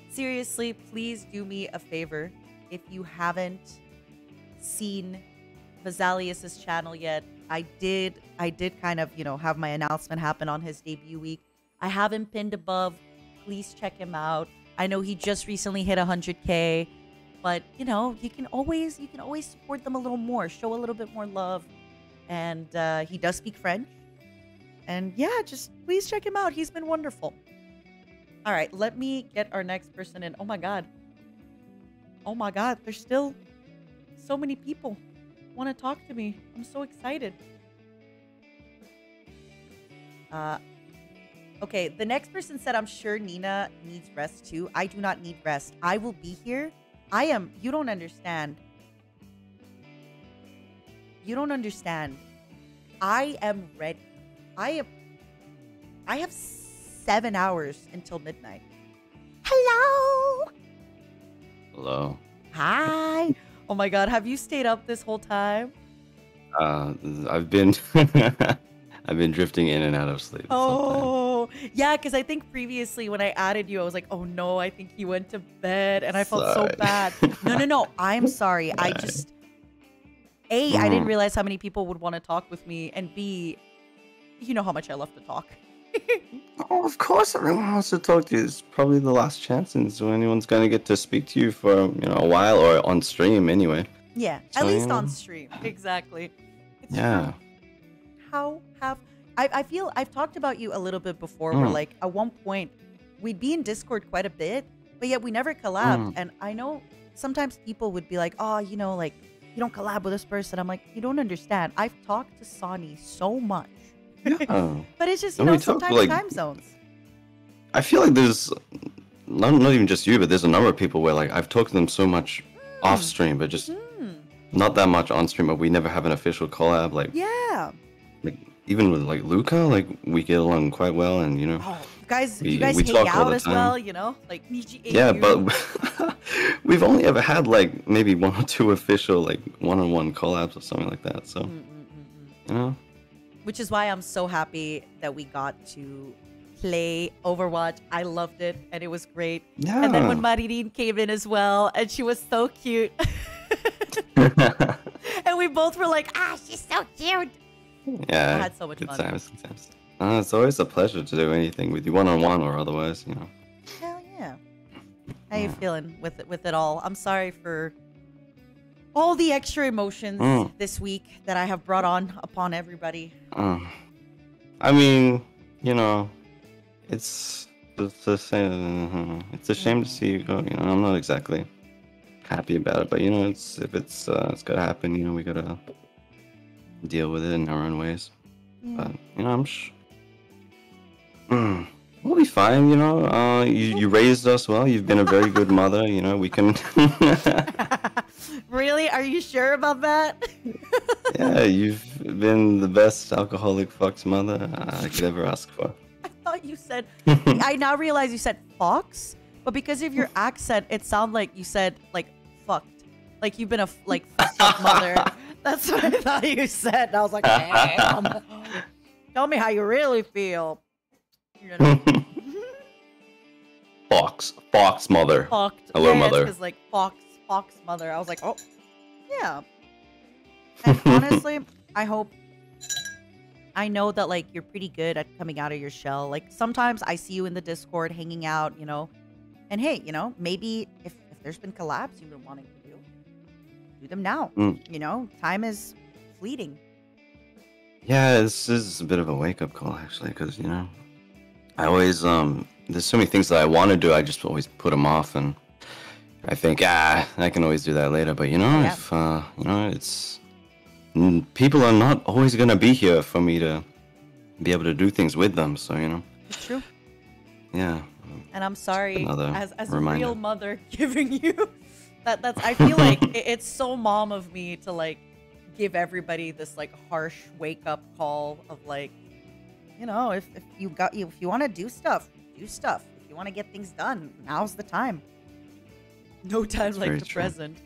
Seriously, please do me a favor. If you haven't seen Vizalius's channel yet, I did kind of, you know, have my announcement happen on his debut week. I have him pinned above. Please check him out. I know he just recently hit 100K, but you know, you can always support them a little more, show a little bit more love. And he does speak French. And yeah, just please check him out. He's been wonderful. All right, let me get our next person in. Oh my god. There's still so many people want to talk to me. I'm so excited. Okay, the next person said, I'm sure Nina needs rest too. I do not need rest. I will be here. You don't understand. You don't understand. I am ready. I have 7 hours until midnight. Hello. Hello. Hi. Oh my god, have you stayed up this whole time? I've been I've been drifting in and out of sleep. Oh, yeah, because I think previously when I added you, I was like, oh no, I think he went to bed, and I felt so bad. No, I'm sorry. I just, A, I didn't realize how many people would want to talk with me, and B, you know how much I love to talk. Oh, of course, everyone wants to talk to you. It's probably the last chance, and so anyone's gonna get to speak to you for a while, or on stream anyway. Yeah, so, at least on stream, exactly. It's yeah. True. I feel I've talked about you a little bit before, where like at one point we'd be in Discord quite a bit, but yet we never collabed. And I know sometimes people would be like, oh, you know, like you don't collab with this person. I'm like, you don't understand. I've talked to Sonny so much. Yeah. But it's just, you know, sometimes time zones. I feel like there's not even just you, but there's a number of people where like I've talked to them so much off stream, but just not that much on stream. But we never have an official collab. Like like even with like Luca, like we get along quite well, and you know, you guys hang out as well, you know, like Niji. Yeah, but we've only ever had like maybe 1 or 2 official like one-on-one collabs or something like that. So you know. Which is why I'm so happy that we got to play Overwatch. I loved it, and it was great. Yeah. And then when Maririn came in as well, and she was so cute. And we both were like, she's so cute. Yeah. I had so much fun. Good times. It's always a pleasure to do anything with you, one-on-one or otherwise, you know. Hell yeah. How you feeling with it all? I'm sorry for all the extra emotions this week that I have brought on upon everybody. I mean, you know, it's a shame. It's a shame to see you go. You know, I'm not exactly happy about it, but you know, it's gotta happen. You know, we gotta deal with it in our own ways. But you know, we'll be fine. You know, you raised us well. You've been a very good mother. You know, we can. Really? Are you sure about that? Yeah, you've been the best alcoholic fuck's mother I could ever ask for. I thought you said. I now realize you said fox, but because of your accent, it sounded like you said like fucked, like you've been a fucked up mother. That's what I thought you said. And I was like, damn. Tell me how you really feel. You know? Fox mother. Fucked. Hello, mother. Because like fox mother. I was like, oh, yeah. And honestly, I know that like you're pretty good at coming out of your shell. Like sometimes I see you in the Discord hanging out, you know, and hey, you know, maybe if there's been collabs you've been wanting to do them now. You know, time is fleeting. Yeah, this is a bit of a wake-up call actually, because you know, I always there's so many things that I want to do, I just always put them off, and I think I can always do that later. But you know, if you know, it's people are not always gonna be here for me to be able to do things with them. So you know, it's true. Yeah. And I'm sorry, as a reminder. real mother, giving you that's. I feel like it's so mom of me to like give everybody this like harsh wake up call of like, you know, if you want to do stuff, do stuff. If you want to get things done, now's the time. No time That's like very the true. present.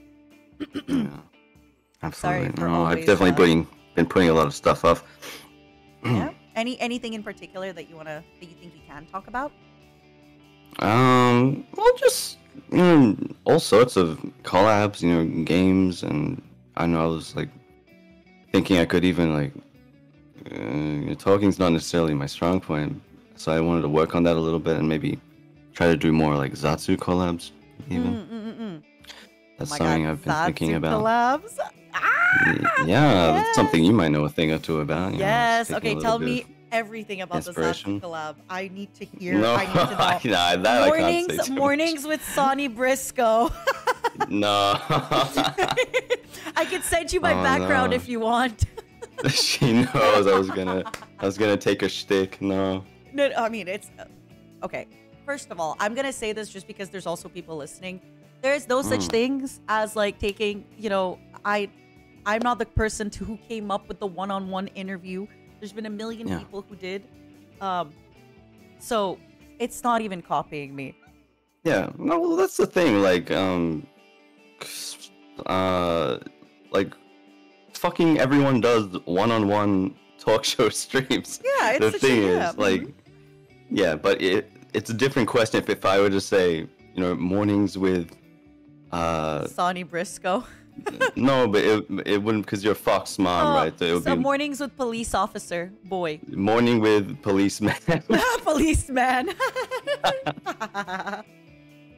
Yeah, absolutely. Sorry for No, I've always, definitely been putting a lot of stuff off. Yeah. Anything in particular that you think we can talk about? Well, just you know, all sorts of collabs, you know, games, and I know I was like thinking I could even like talking's not necessarily my strong point, so I wanted to work on that a little bit and maybe try to do more like Zatsu collabs even. That's something I've been thinking about. Collabs? Yeah, that's something you might know a thing or two about. You know, Yes. just taking Okay, a tell little bit me everything about the Zatsu inspiration. collab. I need to hear. No, I need to know. nah, that I can't say too much. Mornings with Sonny Briscoe. No. I could send you my Oh, background no. if you want. She knows I was gonna take a shtick. No. No, I mean it's okay. First of all, I'm gonna say this just because there's also people listening. There's no such things as like taking. You know, I'm not the person who came up with the one-on-one interview. There's been a million people who did. So it's not even copying me. Yeah. No. Well, that's the thing. Like fucking everyone does one-on-one talk show streams. Yeah, it's the such thing a- is yeah, like, yeah, but it's a different question if I were to say, you know, mornings with Sonny Briscoe. no, but it wouldn't, because you're Fox mom, right? So it would So be mornings with police officer boy. morning with policeman. Policeman.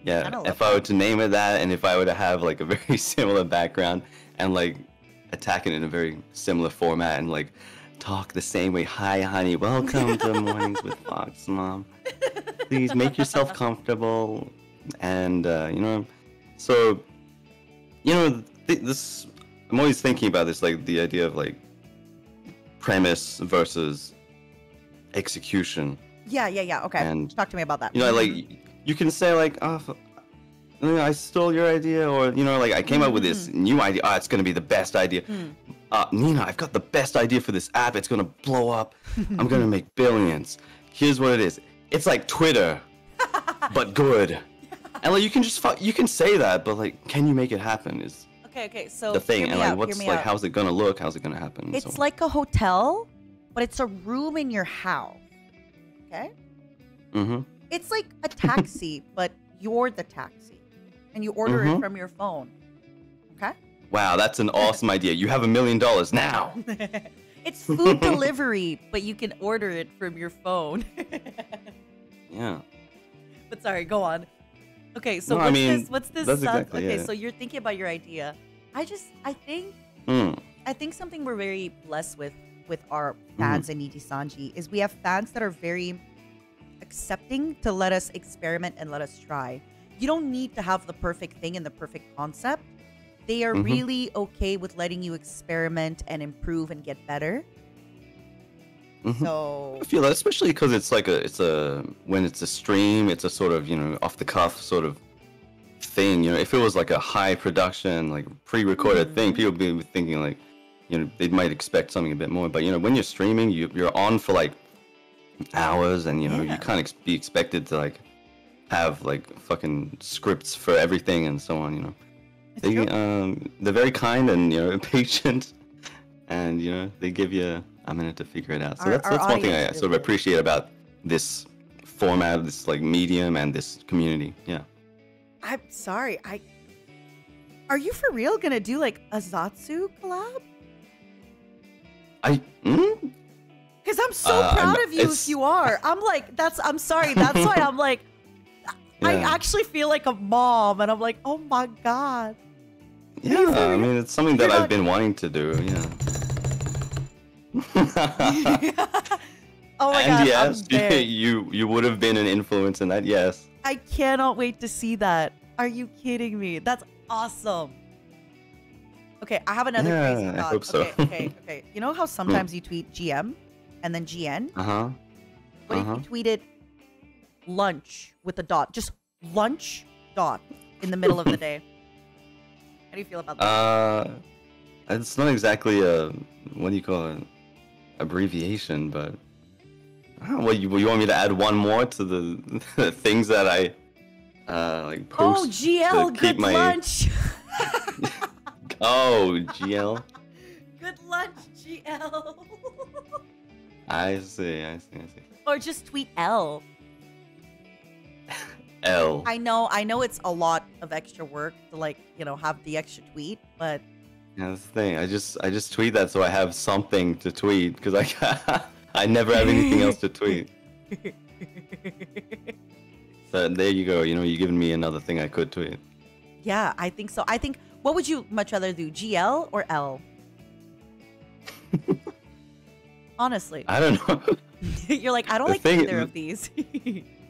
Yeah, if I were to name it that, and if I were to have like a very similar background and like attack it in a very similar format and like talk the same way. Hi, honey. Welcome to Mornings with Fox Mom. Please make yourself comfortable. And you know, so you know, this. I'm always thinking about this, like the idea of like premise versus execution. Yeah. Okay. And, Talk to me about that. You know, like you can say like, oh, I stole your idea, or you know, like I came up with this new idea. Oh, it's gonna be the best idea. Nina, I've got the best idea for this app. It's gonna blow up. I'm gonna make billions. Here's what it is. It's like Twitter, but good. And like you can say that, but like, can you make it happen? Is Okay. So the thing, hear and me like, out, what's hear me like, out. how's it gonna look? How's it gonna happen? It's So- like a hotel, but it's a room in your house. Okay. Mhm. It's like a taxi, but you're the taxi, and you order it Mhm. from your phone. Okay. Wow, that's an awesome idea. You have $1 million now. It's food delivery, but you can order it from your phone. Yeah. But sorry, go on. Okay, so No, I what's mean, this? What's this? that's exactly okay, it. so you're thinking about your idea, I think Hmm. I think something we're very blessed with our fans in NIJISANJI is we have fans that are very accepting to let us experiment and let us try. You don't need to have the perfect thing and the perfect concept. They are really okay with letting you experiment and improve and get better. So I feel that, especially because it's like when it's a stream, it's a sort of, off the cuff sort of thing. If it was like a high production, like pre-recorded thing, people would be thinking like, they might expect something a bit more. But when you're streaming, you're on for like hours, and you can't be expected to like have like fucking scripts for everything and so on. They're very kind and patient, and they give you a minute to figure it out. So that's one thing I sort of appreciate about this format, this like medium, and this community. Yeah. I'm sorry. Are you for real gonna do like a Zatsu collab? Because I'm so proud of you if you are. I'm like, I'm sorry. That's why I'm like, I actually feel like a mom, and I'm like, oh my god. Yeah, I mean, it's something that I've been wanting to do. Yeah. Oh my and god. yes, you would have been an influence in that. Yes. I cannot wait to see that. Are you kidding me? That's awesome. Okay, I have another crazy thought. I hope so. Okay. You know how sometimes you tweet GM and then GN? What if you tweeted lunch with a dot? Just lunch dot in the middle of the day. How do you feel about that? It's not exactly a, what do you call it, abbreviation, but you want me to add one more to the things that I like post? Oh, GL, good lunch. Oh, GL. Good lunch, GL. I see. Or just tweet L. L. I know it's a lot of extra work to like, have the extra tweet, but yeah, that's the thing. I just tweet that so I have something to tweet, because I never have anything else to tweet. So there you go. You're giving me another thing I could tweet. yeah, I think so. I think, what would you much rather do, GL or L? Honestly. I don't know. You're like, I don't like either of these.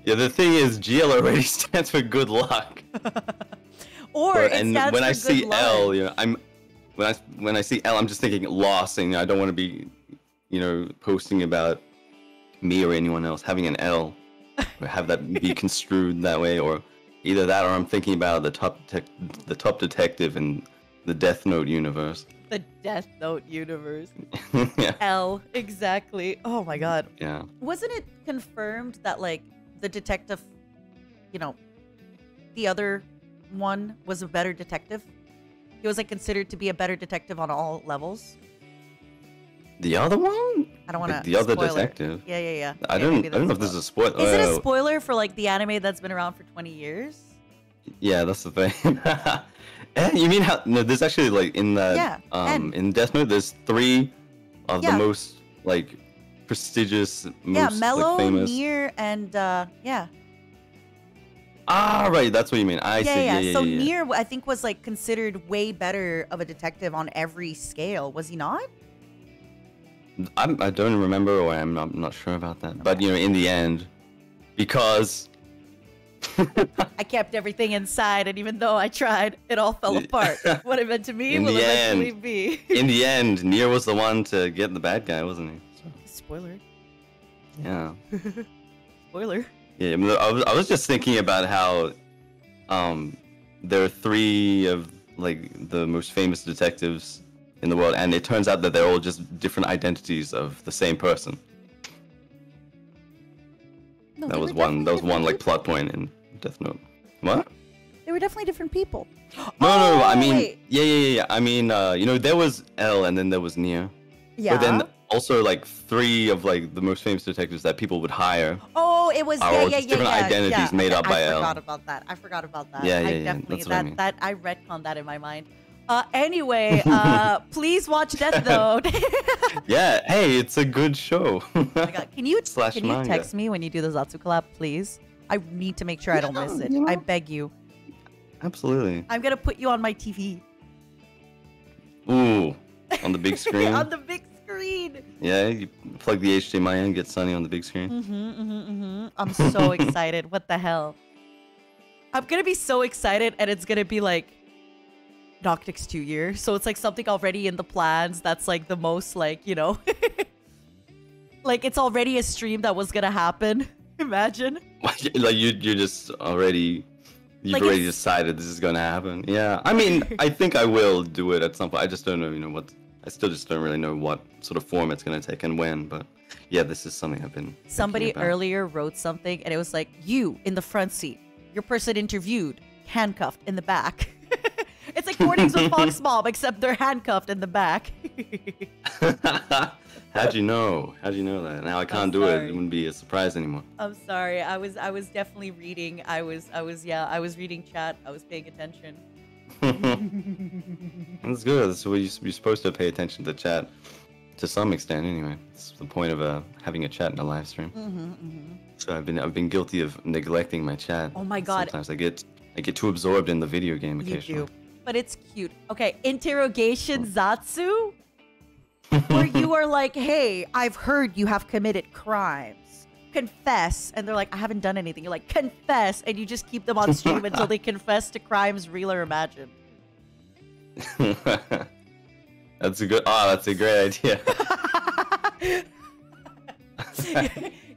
Yeah, the thing is, GL already stands for good luck. Or it and stands when for I good see luck. L, when I see L, I'm just thinking loss, and I don't want to be, posting about me or anyone else having an L, or have that be construed that way, or either that, or I'm thinking about the top detective in the Death Note universe. The Death Note universe. Yeah. L, exactly. Oh my god. Yeah. Wasn't it confirmed that, like, the detective, the other one was a better detective? He was, like, considered to be a better detective on all levels? The other one? I don't want to. The other detective. Yeah. I don't know if this is a spoiler. Is it a spoiler for, like, the anime that's been around for 20 years? Yeah, that's the thing. You mean how? No, there's actually, like, in that in Death Note, there's 3 of the most, like, prestigious, most Mello, like, famous. Nier, and yeah. Ah, right, that's what you mean. I see. Yeah. So Nier, I think, was like considered way better of a detective on every scale. Was he not? I don't remember, or I'm not sure about that. But in the end, because I kept everything inside, and even though I tried, it all fell apart. What it meant to me will eventually be. In the end, Nier was the one to get the bad guy, wasn't he? Spoiler. Yeah. Spoiler. Yeah, I was just thinking about how there are 3 of like the most famous detectives in the world, and it turns out that they're all just different identities of the same person. No, that was one like plot point in Death Note. What? They were definitely different people. No, I mean, yeah. I mean, there was L, and then there was Nier. Yeah. But then also like 3 of like the most famous detectives that people would hire. Oh, it was different identities made up by L. I forgot about that. Yeah. I definitely That's what I mean. that I retconned that in my mind. Anyway, please watch Death Note. Yeah, hey, it's a good show. Oh my God. Can you manga. text me when you do the Zatsu collab, please? I need to make sure I don't miss it. I beg you. Absolutely. I'm gonna put you on my TV. Ooh, on the big screen. On the big screen. Yeah, you plug the HDMI in, get Sunny on the big screen. I'm so excited. What the hell? I'm gonna be so excited, and it's gonna be like Noctix 2 year. So it's like something already in the plans. That's like the most like, you know, like it's already a stream that was gonna happen. Imagine. Like you're just already. You've Like, already it's- decided this is gonna happen. Yeah, I mean, I think I will do it at some point. I just don't know, you know, what. I still just don't really know what sort of form it's gonna take and when. But yeah, this is something I've been. Somebody thinking about. earlier wrote something, and it was like, you in the front seat, your person interviewed, handcuffed in the back. It's like Mornings with Fox Mom, except they're handcuffed in the back. How'd you know? How'd you know that? Now I can't do it. It wouldn't be a surprise anymore. I'm sorry. I was definitely reading. I was reading chat. I was paying attention. That's good. So you're supposed to pay attention to chat to some extent, anyway. It's the point of having a chat in a live stream. So I've been guilty of neglecting my chat. Oh my God. Sometimes I get too absorbed in the video game You occasionally. do. But it's cute. Okay, interrogation Zatsu, where you are like, hey, I've heard you have committed crimes. Confess. And they're like, I haven't done anything. You're like, confess. And you just keep them on stream until they confess to crimes real or imagined. That's a great idea.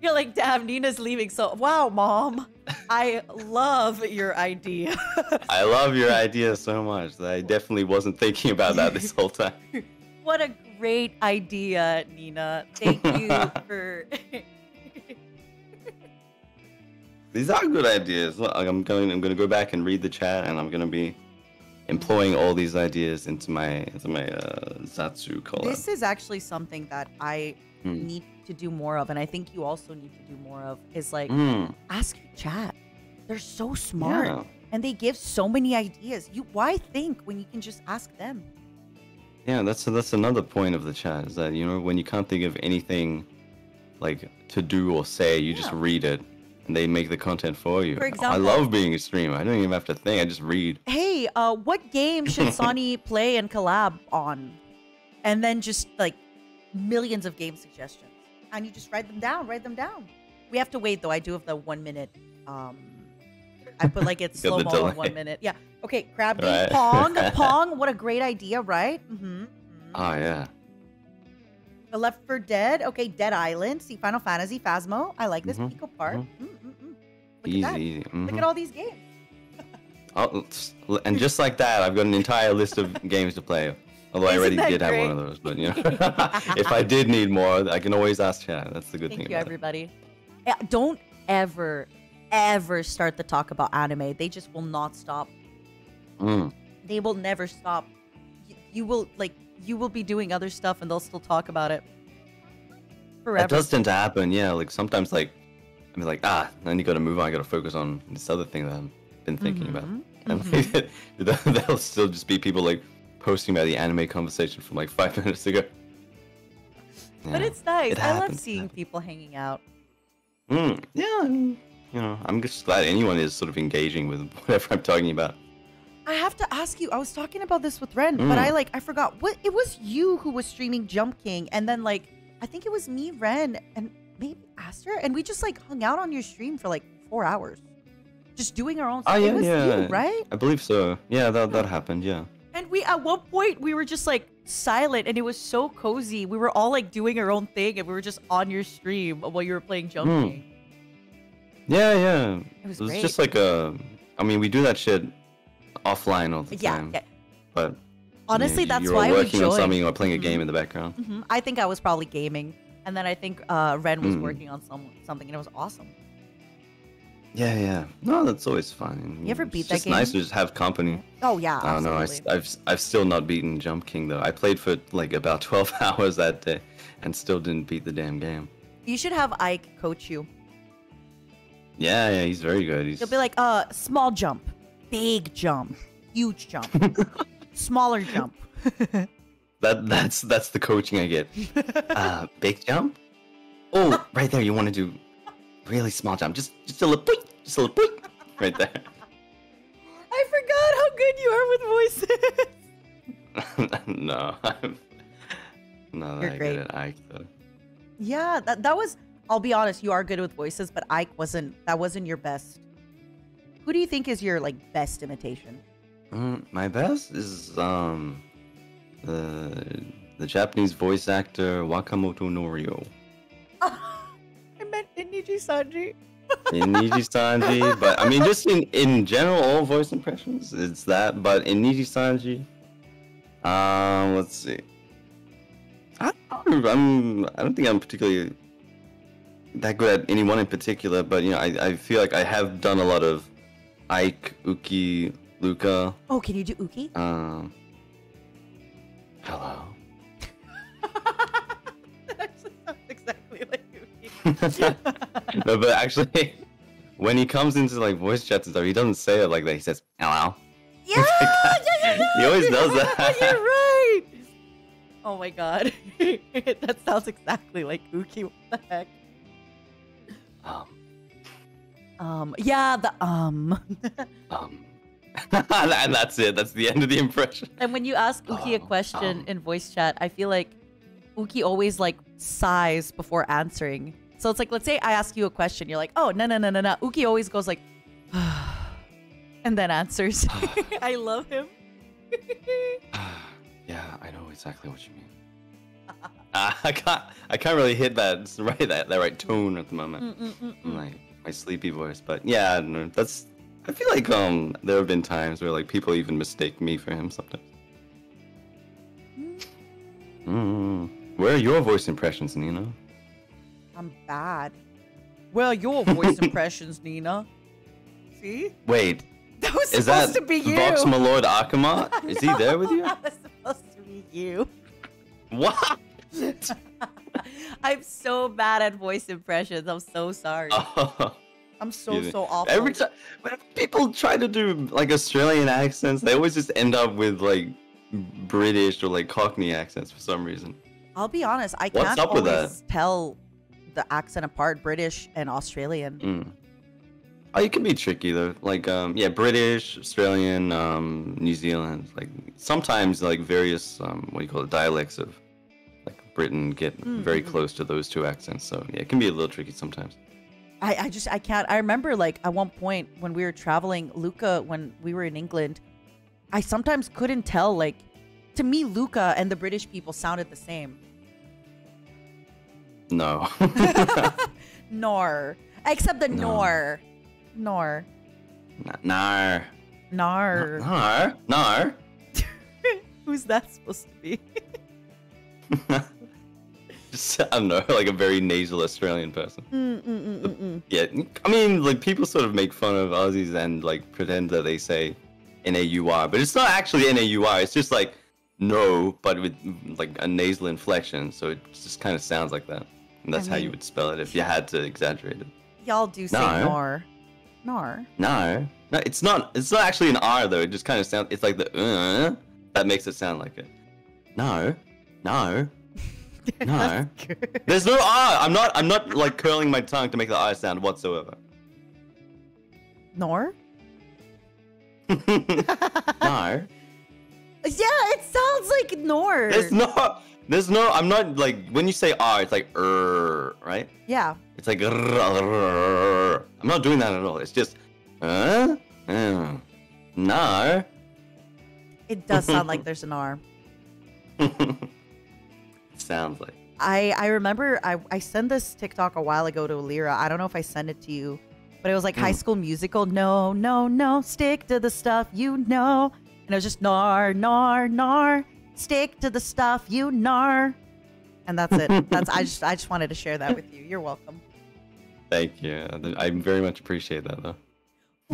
You're like, damn, Nina's leaving. So, wow, Mom. I love your idea. I love your idea so much that I definitely wasn't thinking about that this whole time. What a great idea, Nina. Thank you for... These are good ideas. Look, I'm gonna go back and read the chat, and I'm gonna be employing all these ideas into my Zatsu collab. This is actually something that I need to do more of, and I think you also need to do more of, is like, ask your chat. They're so smart, Yeah. and they give so many ideas. Why think when you can just ask them? Yeah, that's another point of the chat, is that, you know, when you can't think of anything like to do or say, you just read it, and they make the content for you. For I example- love being a streamer. I don't even have to think. I just read. Hey, what game should Sonny play and collab on? And then just like millions of game suggestions, and you just write them down. We have to wait though. I do have the 1 minute. I put like it's Got the slow mo in delay. 1 minute. Yeah. Okay. Crab game. Right. Pong. What a great idea, right? Oh yeah. The Left 4 Dead. Okay. Dead Island. See Final Fantasy. Phasmo. I like this. Mhm, Pico Park. Easy. Look at all these games. Oh, and just like that, I've got an entire list of games to play. Although I Isn't already that did have one of those, but you know, if I did need more, I can always ask chat. That's the good Thank thing you, about everybody. Yeah, don't ever start the talk about anime. They just will not stop. it. They will never stop. You will be doing other stuff, and they'll still talk about it forever. That does tend to happen, yeah. Like sometimes, like I mean, like then you got to move on. I got to focus on this other thing that I've been thinking about. And like, there'll still just be people like posting about the anime conversation from like 5 minutes ago. But Yeah, it's nice. it I love happens. seeing people hanging out. Yeah, you know, I'm just glad anyone is sort of engaging with whatever I'm talking about. I have to ask you. I was talking about this with Ren, but I forgot what it was. You who was streaming Jump King, and then like I think it was me, Ren, and maybe Aster, and we just like hung out on your stream for like 4 hours, just doing our own stuff. Oh yeah, it was yeah. you, right? I believe so. Yeah, that happened. Yeah. And we at one point we were just like silent, and it was so cozy. We were all like doing our own thing, and we were just on your stream while you were playing Jump King. Yeah, yeah. It was just like a. I mean, we do that shit offline all the Yeah, time. yeah. But Honestly, that's you're why we working on joined. something or playing a game in the background. I think I was probably gaming, and then I think Ren was Mm. working on something, and it was awesome. Yeah, yeah. No, that's always fun. You ever beat it's that just game? nice to just have company. Oh yeah, I don't know. I've still not beaten Jump King though. I played for like about 12 hours that day, and still didn't beat the damn game. You should have Ike coach you. Yeah, yeah. He's very good. He's He'll be like, small jump, big jump, huge jump, smaller jump. that's the coaching I get. Big jump. Oh, right there. You want to do really small jump. Just a little boink, just a little boink, right there. I forgot how good you are with voices. No, no, You're I great. get it. Ike though. Yeah, that was. I'll be honest. You are good with voices, but Ike wasn't. That wasn't your best. Who do you think is your like best imitation? My best is the Japanese voice actor Wakamoto Norio. I meant NIJISANJI. In NIJISANJI, but I mean just in general, all voice impressions, it's that. But in NIJISANJI, let's see. I don't think I'm particularly that good at anyone in particular, but you know, I feel like I have done a lot of Ike, Uki, Luca. Oh, can you do Uki? Hello. That actually sounds exactly like Uki. No, but actually, when he comes into like voice chats and stuff, he doesn't say it like that. He says hello. Yeah, He always does that. You're right. Oh my god, that sounds exactly like Uki. What the heck? Yeah, the And that's it. That's the end of the impression. And when you ask Uki a question in voice chat, I feel like Uki always like sighs before answering. So it's like, let's say I ask you a question, you're like, oh, no. Uki always goes like, and then answers. I love him. Yeah, I know exactly what you mean. I can't really hit that right tone at the moment. My sleepy voice, but yeah, no, that's. I feel like there have been times where like people even mistake me for him sometimes. Where are your voice impressions, Nina? I'm bad. Well, your voice impressions, Nina. See? Wait, That was is supposed that to be you. Vox my Lord Akuma? Is he there with you? That was supposed to be you. What? I'm so bad at voice impressions. I'm so sorry. I'm so awful. Every time when people try to do like Australian accents, they always just end up with like British or like Cockney accents for some reason. I'll be honest, I What's can't up with always tell the accent apart, British and Australian. Oh, you can be tricky though. Like yeah, British, Australian, New Zealand. Like sometimes like various what do you call it, dialects of like Britain get very close to those two accents. So yeah, it can be a little tricky sometimes. I can't. I remember like at one point when we were traveling, Luca, when we were in England, I sometimes couldn't tell, like, to me, Luca and the British people sounded the same. No. Nor. Except the nor. Nor. Nar. Nar. Nar. Nar. Who's that supposed to be? Just, I don't know, like a very nasal Australian person. Yeah, I mean, like people sort of make fun of Aussies and like pretend that they say N-A-U-R, but it's not actually N-A-U-R. It's just like no, but with like a nasal inflection, so it just kind of sounds like that. And that's how you would spell it if you had to exaggerate it. Y'all do say nor. Nor. No, it's not. It's not actually an R though. It just kind of sounds. It's like the that makes it sound like it. No. No. There's no R. I'm not like curling my tongue to make the I sound whatsoever. Nor? No. Yeah, it sounds like nor. There's no, I'm not like, when you say R, it's like right? Yeah. It's like I'm not doing that at all. It's just no. It does sound like there's an R. Sounds like. I remember I sent this TikTok a while ago to Lyra. I don't know if I sent it to you, but it was like High School Musical. No, no, no, stick to the stuff you know. And it was just nar, nar, nar. Stick to the stuff you nar. And that's it. I just wanted to share that with you. You're welcome. Thank you. I very much appreciate that though.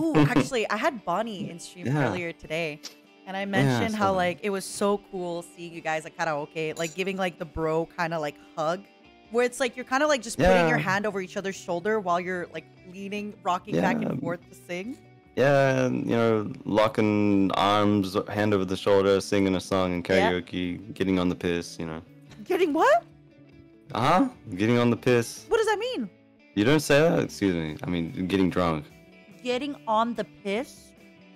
Ooh, actually, I had Bonnie in stream earlier today. And I mentioned how like it was so cool seeing you guys at karaoke, like giving like the bro kind of like hug, where it's like you're kind of like just putting your hand over each other's shoulder while you're like leaning, rocking back and forth to sing. Yeah, and, you know, locking arms, hand over the shoulder, singing a song in karaoke, getting on the piss, you know. Getting what? Getting on the piss. What does that mean? You don't say that? Excuse me. I mean, getting drunk. Getting on the piss?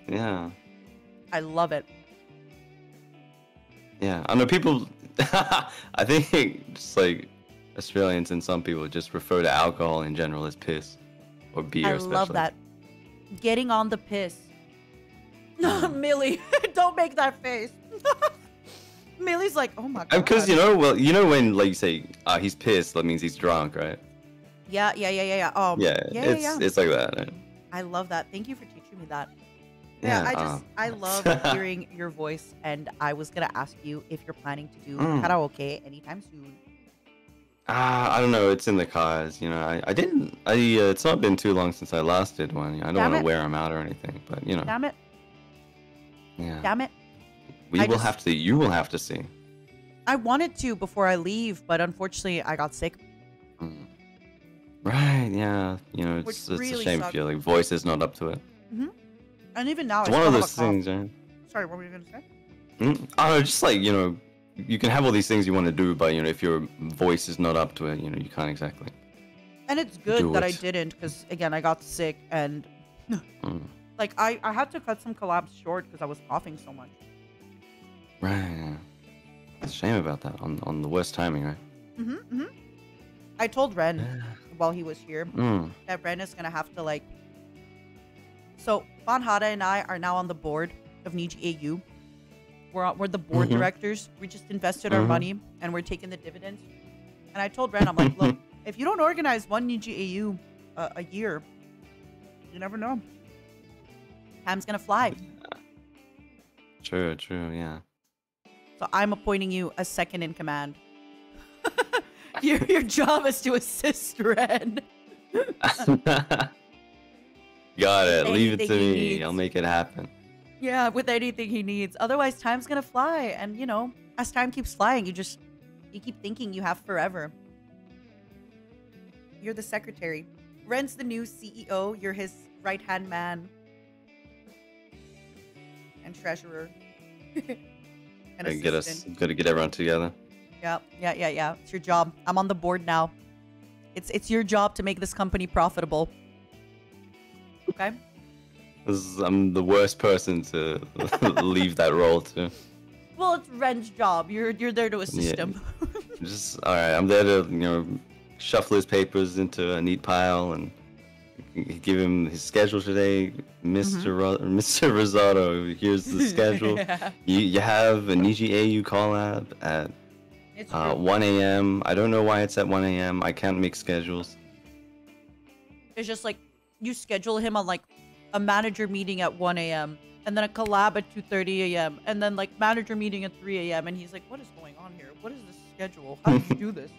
Yeah. I love it. Yeah, I know people. I think just like Australians and some people just refer to alcohol in general as piss or beer. I especially. love that. Getting on the piss. Millie, don't make that face. Millie's like, oh my god. Because you know when like you say he's pissed, that means he's drunk, right? Yeah. Yeah, it's like that. Right? I love that. Thank you for teaching me that. Yeah, I love hearing your voice, and I was gonna ask you if you're planning to do Mm. karaoke anytime soon. I don't know. It's in the cars. You know, I didn't. It's not been too long since I last did one. I don't Damn want it. to wear them out or anything, but you know. Damn it. Yeah. Damn it. You will have to see. I wanted to before I leave, but unfortunately I got sick. Right. Yeah. You know, Which it's really a shame sucked. if your like voice is not up to it. And even now, It's I one still of have those a cough. things, right? Sorry, what were you gonna say? I don't know, just like, you know, you can have all these things you want to do, but, you know, if your voice is not up to it, you know, you can't exactly. And it's good Do that I it. didn't, because again, I got sick, and like I had to cut some collabs short because I was coughing so much. Right. It's a shame about that on the worst timing, right? I told Ren while he was here Mm. that Ren is gonna have to like. So Banhara and I are now on the board of NIJISANJI. We're the board Mhm. directors. We just invested our Mhm. money and we're taking the dividends. And I told Ren, I'm like, look, if you don't organize one NIJISANJI a year, you never know. Time's gonna fly. True, yeah. So I'm appointing you as second in command. Your job is to assist Ren. Got it. Leave it Anything to he me. needs. I'll make it happen. Yeah, with anything he needs. Otherwise, time's gonna fly. And, you know, as time keeps flying, you keep thinking you have forever. You're the secretary. Ren's the new CEO. You're his right-hand man. And treasurer. And assistant. Gotta get everyone together. Yeah. It's your job. I'm on the board now. It's your job to make this company profitable. Okay? I'm the worst person to leave that role to. Well, it's Ren's job. You're there to assist Yeah. him. Just all right. I'm there to shuffle his papers into a neat pile and give him his schedule today, Mr. Rosado. Here's the schedule. Yeah. You have a NIJISANJI collab at 1 a.m. I don't know why it's at 1 a.m. I can't make schedules. It's just like you schedule him on like a manager meeting at 1 a.m. and then a collab at 2:30 a.m. and then like manager meeting at 3 a.m. and he's like, what is going on here? What is this schedule? How did you do this?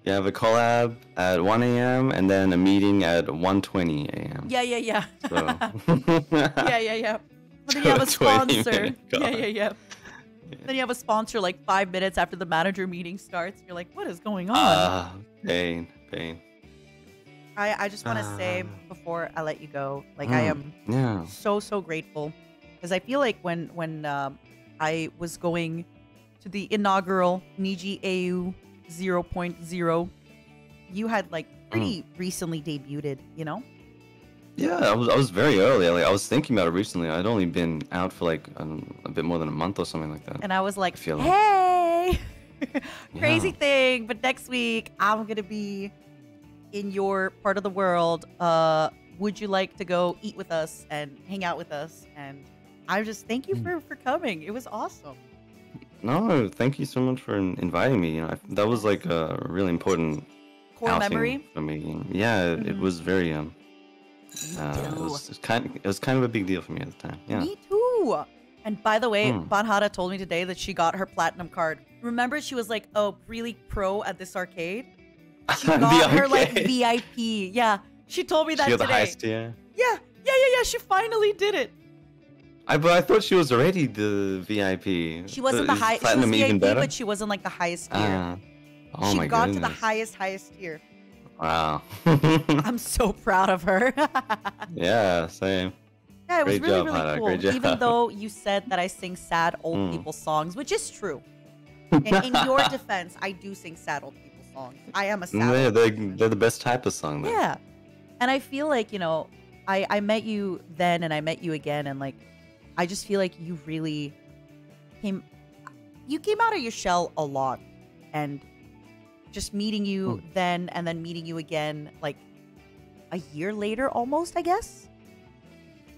You have a collab at 1 a.m. and then a meeting at 1:20 a.m. Yeah. So. Yeah. But then you have a 20 sponsor. minute Yeah. Then you have a sponsor like 5 minutes after the manager meeting starts. You're like, what is going on? Pain. I just want to say before I let you go, like I am so grateful because I feel like when I was going to the inaugural NIJISANJI 0.0, you had like pretty recently debuted, you know? Yeah, I was very early. Like I was thinking about it recently. I'd only been out for like a bit more than a month or something like that. And I was like, feel like- hey, crazy thing, but next week I'm gonna be in your part of the world. Would you like to go eat with us and hang out with us? And I just thank you for coming. It was awesome. No, thank you so much for inviting me. That was like a really important Core outing memory? for me. Yeah, it was very it was kind of a big deal for me at the time. Yeah. Me too. And by the way, Banhara told me today that she got her platinum card. Remember, she was like, oh, really pro at this arcade? She got her like VIP. Yeah, she told me that She got today. the highest tier. Yeah. She finally did it. But I thought she was already the VIP. She wasn't the Is highest. She was Platinum even VIP, better? but she wasn't like the highest tier. Oh She my got goodness. to the highest tier. Wow. I'm so proud of her. Yeah, same. Yeah, it was Great really, job, really Hana. cool. Great job. Even though you said that I sing sad old people songs, which is true. In your defense, I do sing sad old people songs. I am a sad Yeah, old they're the best type of song. Though. Yeah. And I feel like, I met you then and I met you again, and like I just feel like you really came you came out of your shell a lot, and just meeting you then and then meeting you again like a year later almost, I guess.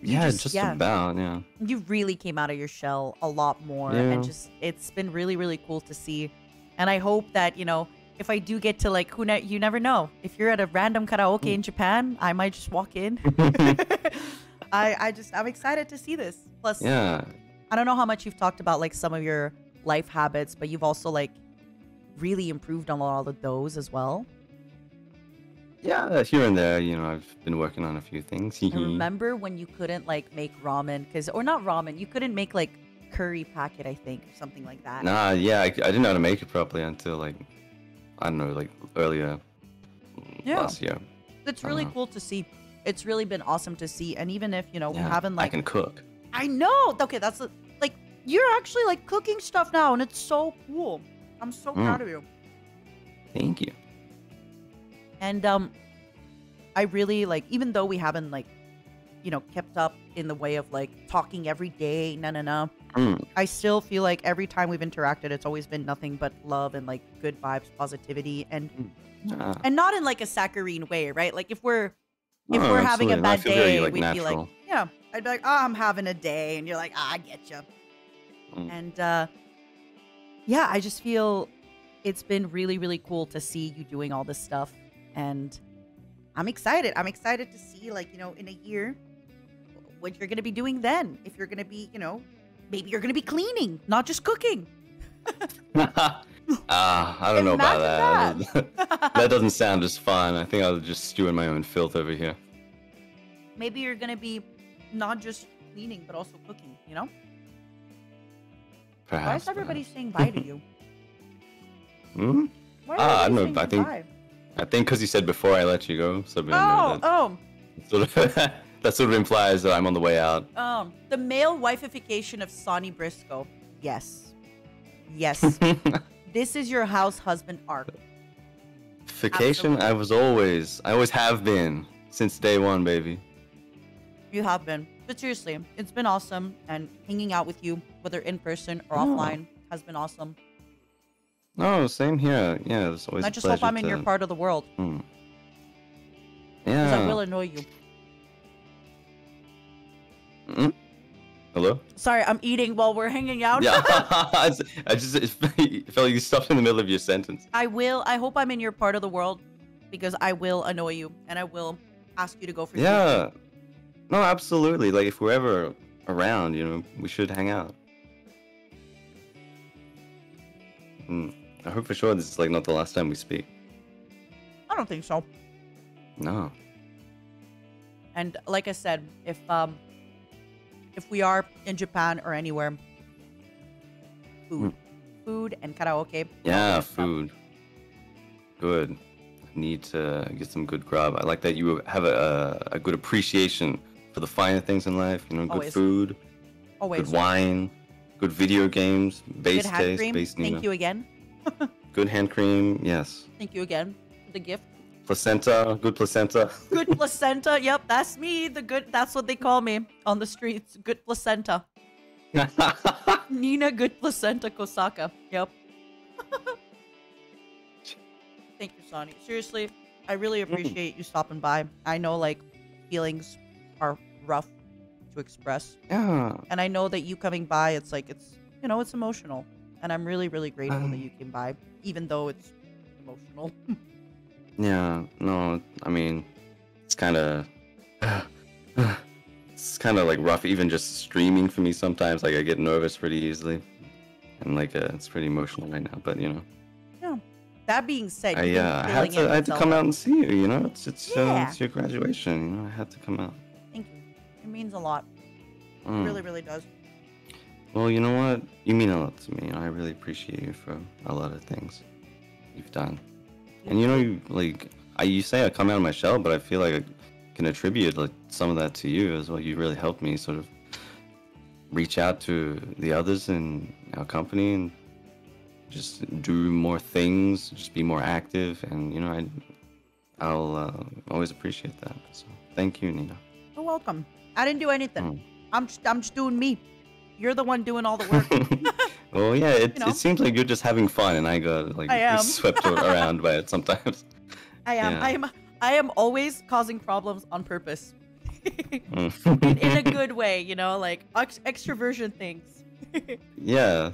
Yeah, just about, yeah. You really came out of your shell a lot more, Yeah. and just it's been really, really cool to see. And I hope that, you know, if I do get to like you never know. If you're at a random karaoke in Japan, I might just walk in. I'm excited to see this. Plus, Yeah. I don't know how much you've talked about like some of your life habits, but you've also like really improved on all of those as well. Yeah, here and there, you know, I've been working on a few things. I remember when you couldn't like make ramen, or not ramen, you couldn't make like curry packet, I think, or something like that. Nah, yeah, I didn't know how to make it properly until like, I don't know, like earlier last year. It's really cool to see. It's really been awesome to see. And even if, you know, we haven't like... I can cook. I know! Okay, that's like, you're actually like cooking stuff now, and it's so cool. I'm so proud of you. Thank you. And I really like, even though we haven't like, you know, kept up in the way of like talking every day, I still feel like every time we've interacted, it's always been nothing but love and like good vibes, positivity, and not in like a saccharine way, right? Like if we're having a bad day, like, we'd be like, natural. yeah, I'd be like, oh, I'm having a day, and you're like, I get you. And yeah, I just feel it's been really, really cool to see you doing all this stuff, and I'm excited. I'm excited to see, like, you know, in a year, what you're gonna be doing then. If you're gonna be, you know, maybe you're gonna be cleaning, not just cooking. I don't know about that. That doesn't sound as fun. I think I'll just stew in my own filth over here. Maybe you're gonna be not just cleaning, but also cooking, you know? Perhaps. Why is everybody saying bye to you? Why are I don't know. everybody I think saying because you said before I let you go, so maybe that sort of implies that I'm on the way out. The male wifeification of Sonny Briscoe. Yes. Yes. This is your house husband arc. Vacation, I always have been since day one, baby. You have been. But seriously, it's been awesome, and hanging out with you, whether in person or offline, has been awesome. No, same here. Yeah, it's always I just hope I'm in your part of the world. Because I will annoy you. Hello? Sorry, I'm eating while we're hanging out. Yeah, I just it felt like you stopped in the middle of your sentence. I hope I'm in your part of the world, because I will annoy you, and I will ask you to go for Yeah. No, absolutely. Like, if we're ever around, you know, we should hang out. I hope for sure this is, like, not the last time we speak. I don't think so. No. And like I said, if we are in Japan or anywhere, food and karaoke. Yeah, food. Good. I need to get some good grub. I like that you have a good appreciation for the finer things in life. You know, good food, good wine, good video games, base good hand taste, cream. base Nina. Thank you again. Good hand cream, yes. Thank you again for the gift. Placenta, good placenta. Good placenta. Yep, that's me. That's what they call me on the streets. Good placenta. Nina, good placenta, Kosaka. Yep. Thank you, Sonny. Seriously, I really appreciate you stopping by. I know, like, feelings are rough to express. Yeah. And I know that you coming by, it's like, it's, you know, it's emotional. And I'm really, really grateful that you came by, even though it's emotional. Yeah, no, I mean, it's kind of like rough, even just streaming for me sometimes. Like, I get nervous pretty easily, and like it's pretty emotional right now. But you know, yeah. That being said, I had to come out and see you. You know, it's your graduation. You know, I had to come out. Thank you. It means a lot. It really, really does. Well, you know what? You mean a lot to me. I really appreciate you for a lot of things you've done. And you know, you say I come out of my shell, but I feel like I can attribute like some of that to you as well. You really helped me sort of reach out to the others in our company and just do more things, just be more active, and you know, I'll always appreciate that. So thank you, Nina. You're welcome. I didn't do anything. I'm just doing me. You're the one doing all the work. Oh yeah, it seems like you're just having fun, and I got like I am. swept around by it sometimes. I am. Yeah. I am always causing problems on purpose. in a good way, you know, like extroversion things. Yeah.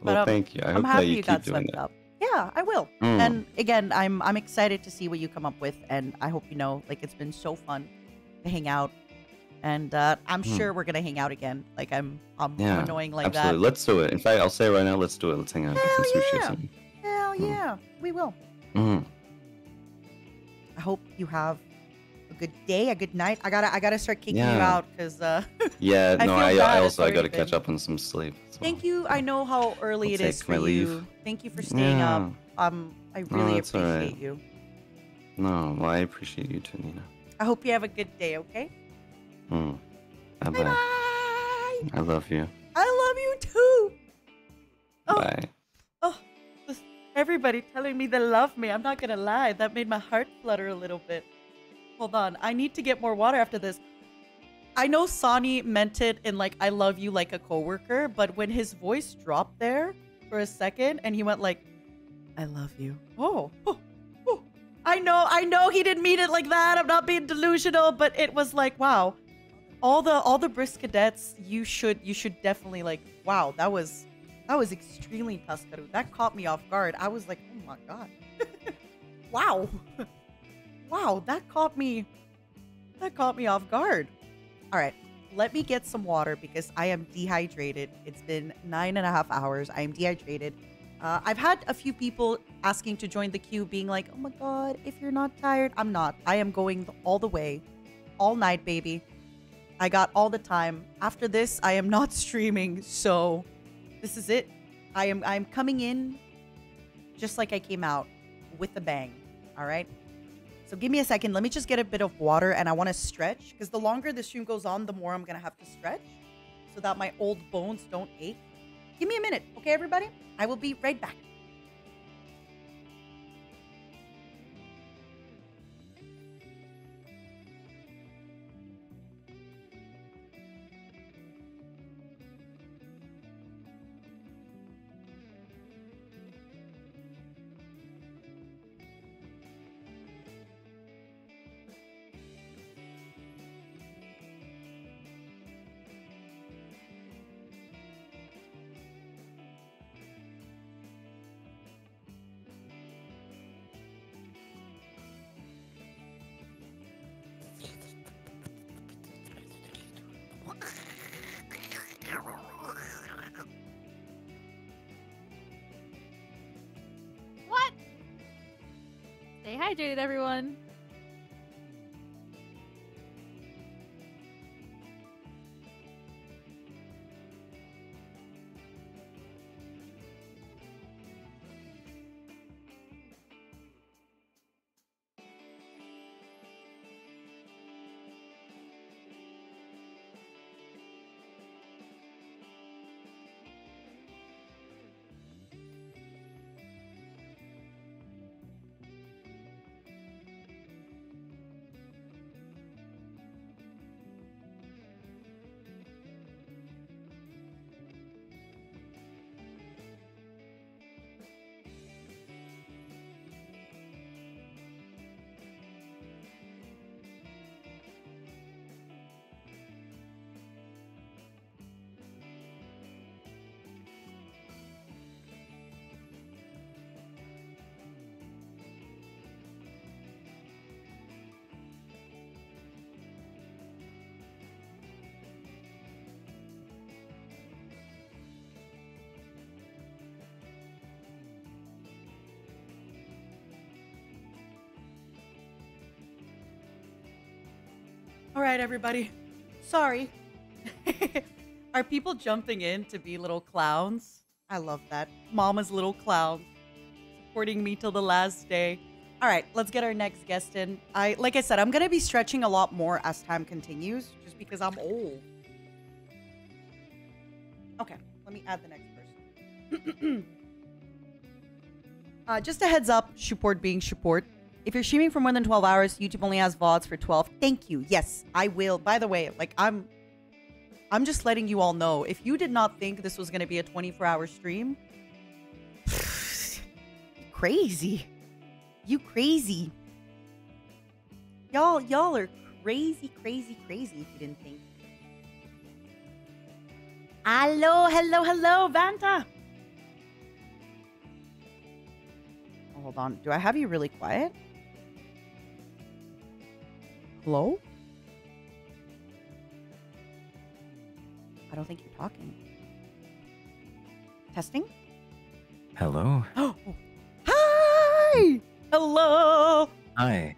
Well, But, thank you. I I'm hope happy that you you keep got doing swept that. up. Yeah, I will. Mm. And again, I'm excited to see what you come up with, and I hope you know, like, it's been so fun to hang out, and I'm Mm. sure we're gonna hang out again. Like, I'm Yeah, annoying like absolutely. that. Let's do it. In fact, I'll say right now, let's do it. Let's hang out, get some sushi or something. Hell yeah, we will. Mm. I hope you have a good day, a good night. I gotta start kicking you Yeah. out because Yeah, I no, feel I bad. also It's I gotta already catch been- up on some sleep. Thank you. I know how early I'll it is take for my you. leave. Thank you for staying up. Yeah. I No, really that's all appreciate right. you. No, well, I appreciate you too, Nina. I hope you have a good day. Okay. Mm. Bye-bye. I love you. I love you too. Bye. Oh, everybody telling me they love me. I'm not gonna lie. That made my heart flutter a little bit. Hold on. I need to get more water after this. I know Sonny meant it in like, I love you like a coworker, but when his voice dropped there for a second and he went like, I love you. Oh, I know he didn't mean it like that. I'm not being delusional, but it was like, wow. All the brisk cadets, you should definitely like, wow, that was extremely Tuskaru. That caught me off guard. I was like, oh my god. Wow. Wow, that caught me off guard. All right, let me get some water because I am dehydrated. It's been 9.5 hours. I am dehydrated. I've had a few people asking to join the queue being like, oh my god, if you're not tired. I'm not. I am going all the way. All night, baby. I got all the time. After this, I am not streaming, so this is it. I'm coming in just like I came out, with a bang. All right? So give me a second. Let me just get a bit of water, and I want to stretch, because the longer the stream goes on, the more I'm going to have to stretch so that my old bones don't ache. Give me a minute, okay, everybody? I will be right back. What? Stay hydrated, everyone. All right, everybody. Sorry. Are people jumping in to be little clowns? I love that. Mama's little clown. Supporting me till the last day. All right, let's get our next guest in. Like I said, I'm going to be stretching a lot more as time continues, just because I'm old. Okay, let me add the next person. Just a heads up, support being support. If you're streaming for more than 12 hours, YouTube only has VODs for 12. Thank you. Yes, I will. By the way, like I'm just letting you all know. If you did not think this was going to be a 24-hour stream, crazy. You crazy. Y'all are crazy, crazy, crazy if you didn't think. Hello, Vanta. Oh, hold on. Do I have you really quiet? Hello? I don't think you're talking. Testing? Hello. Oh. Hi! Hello! Hi.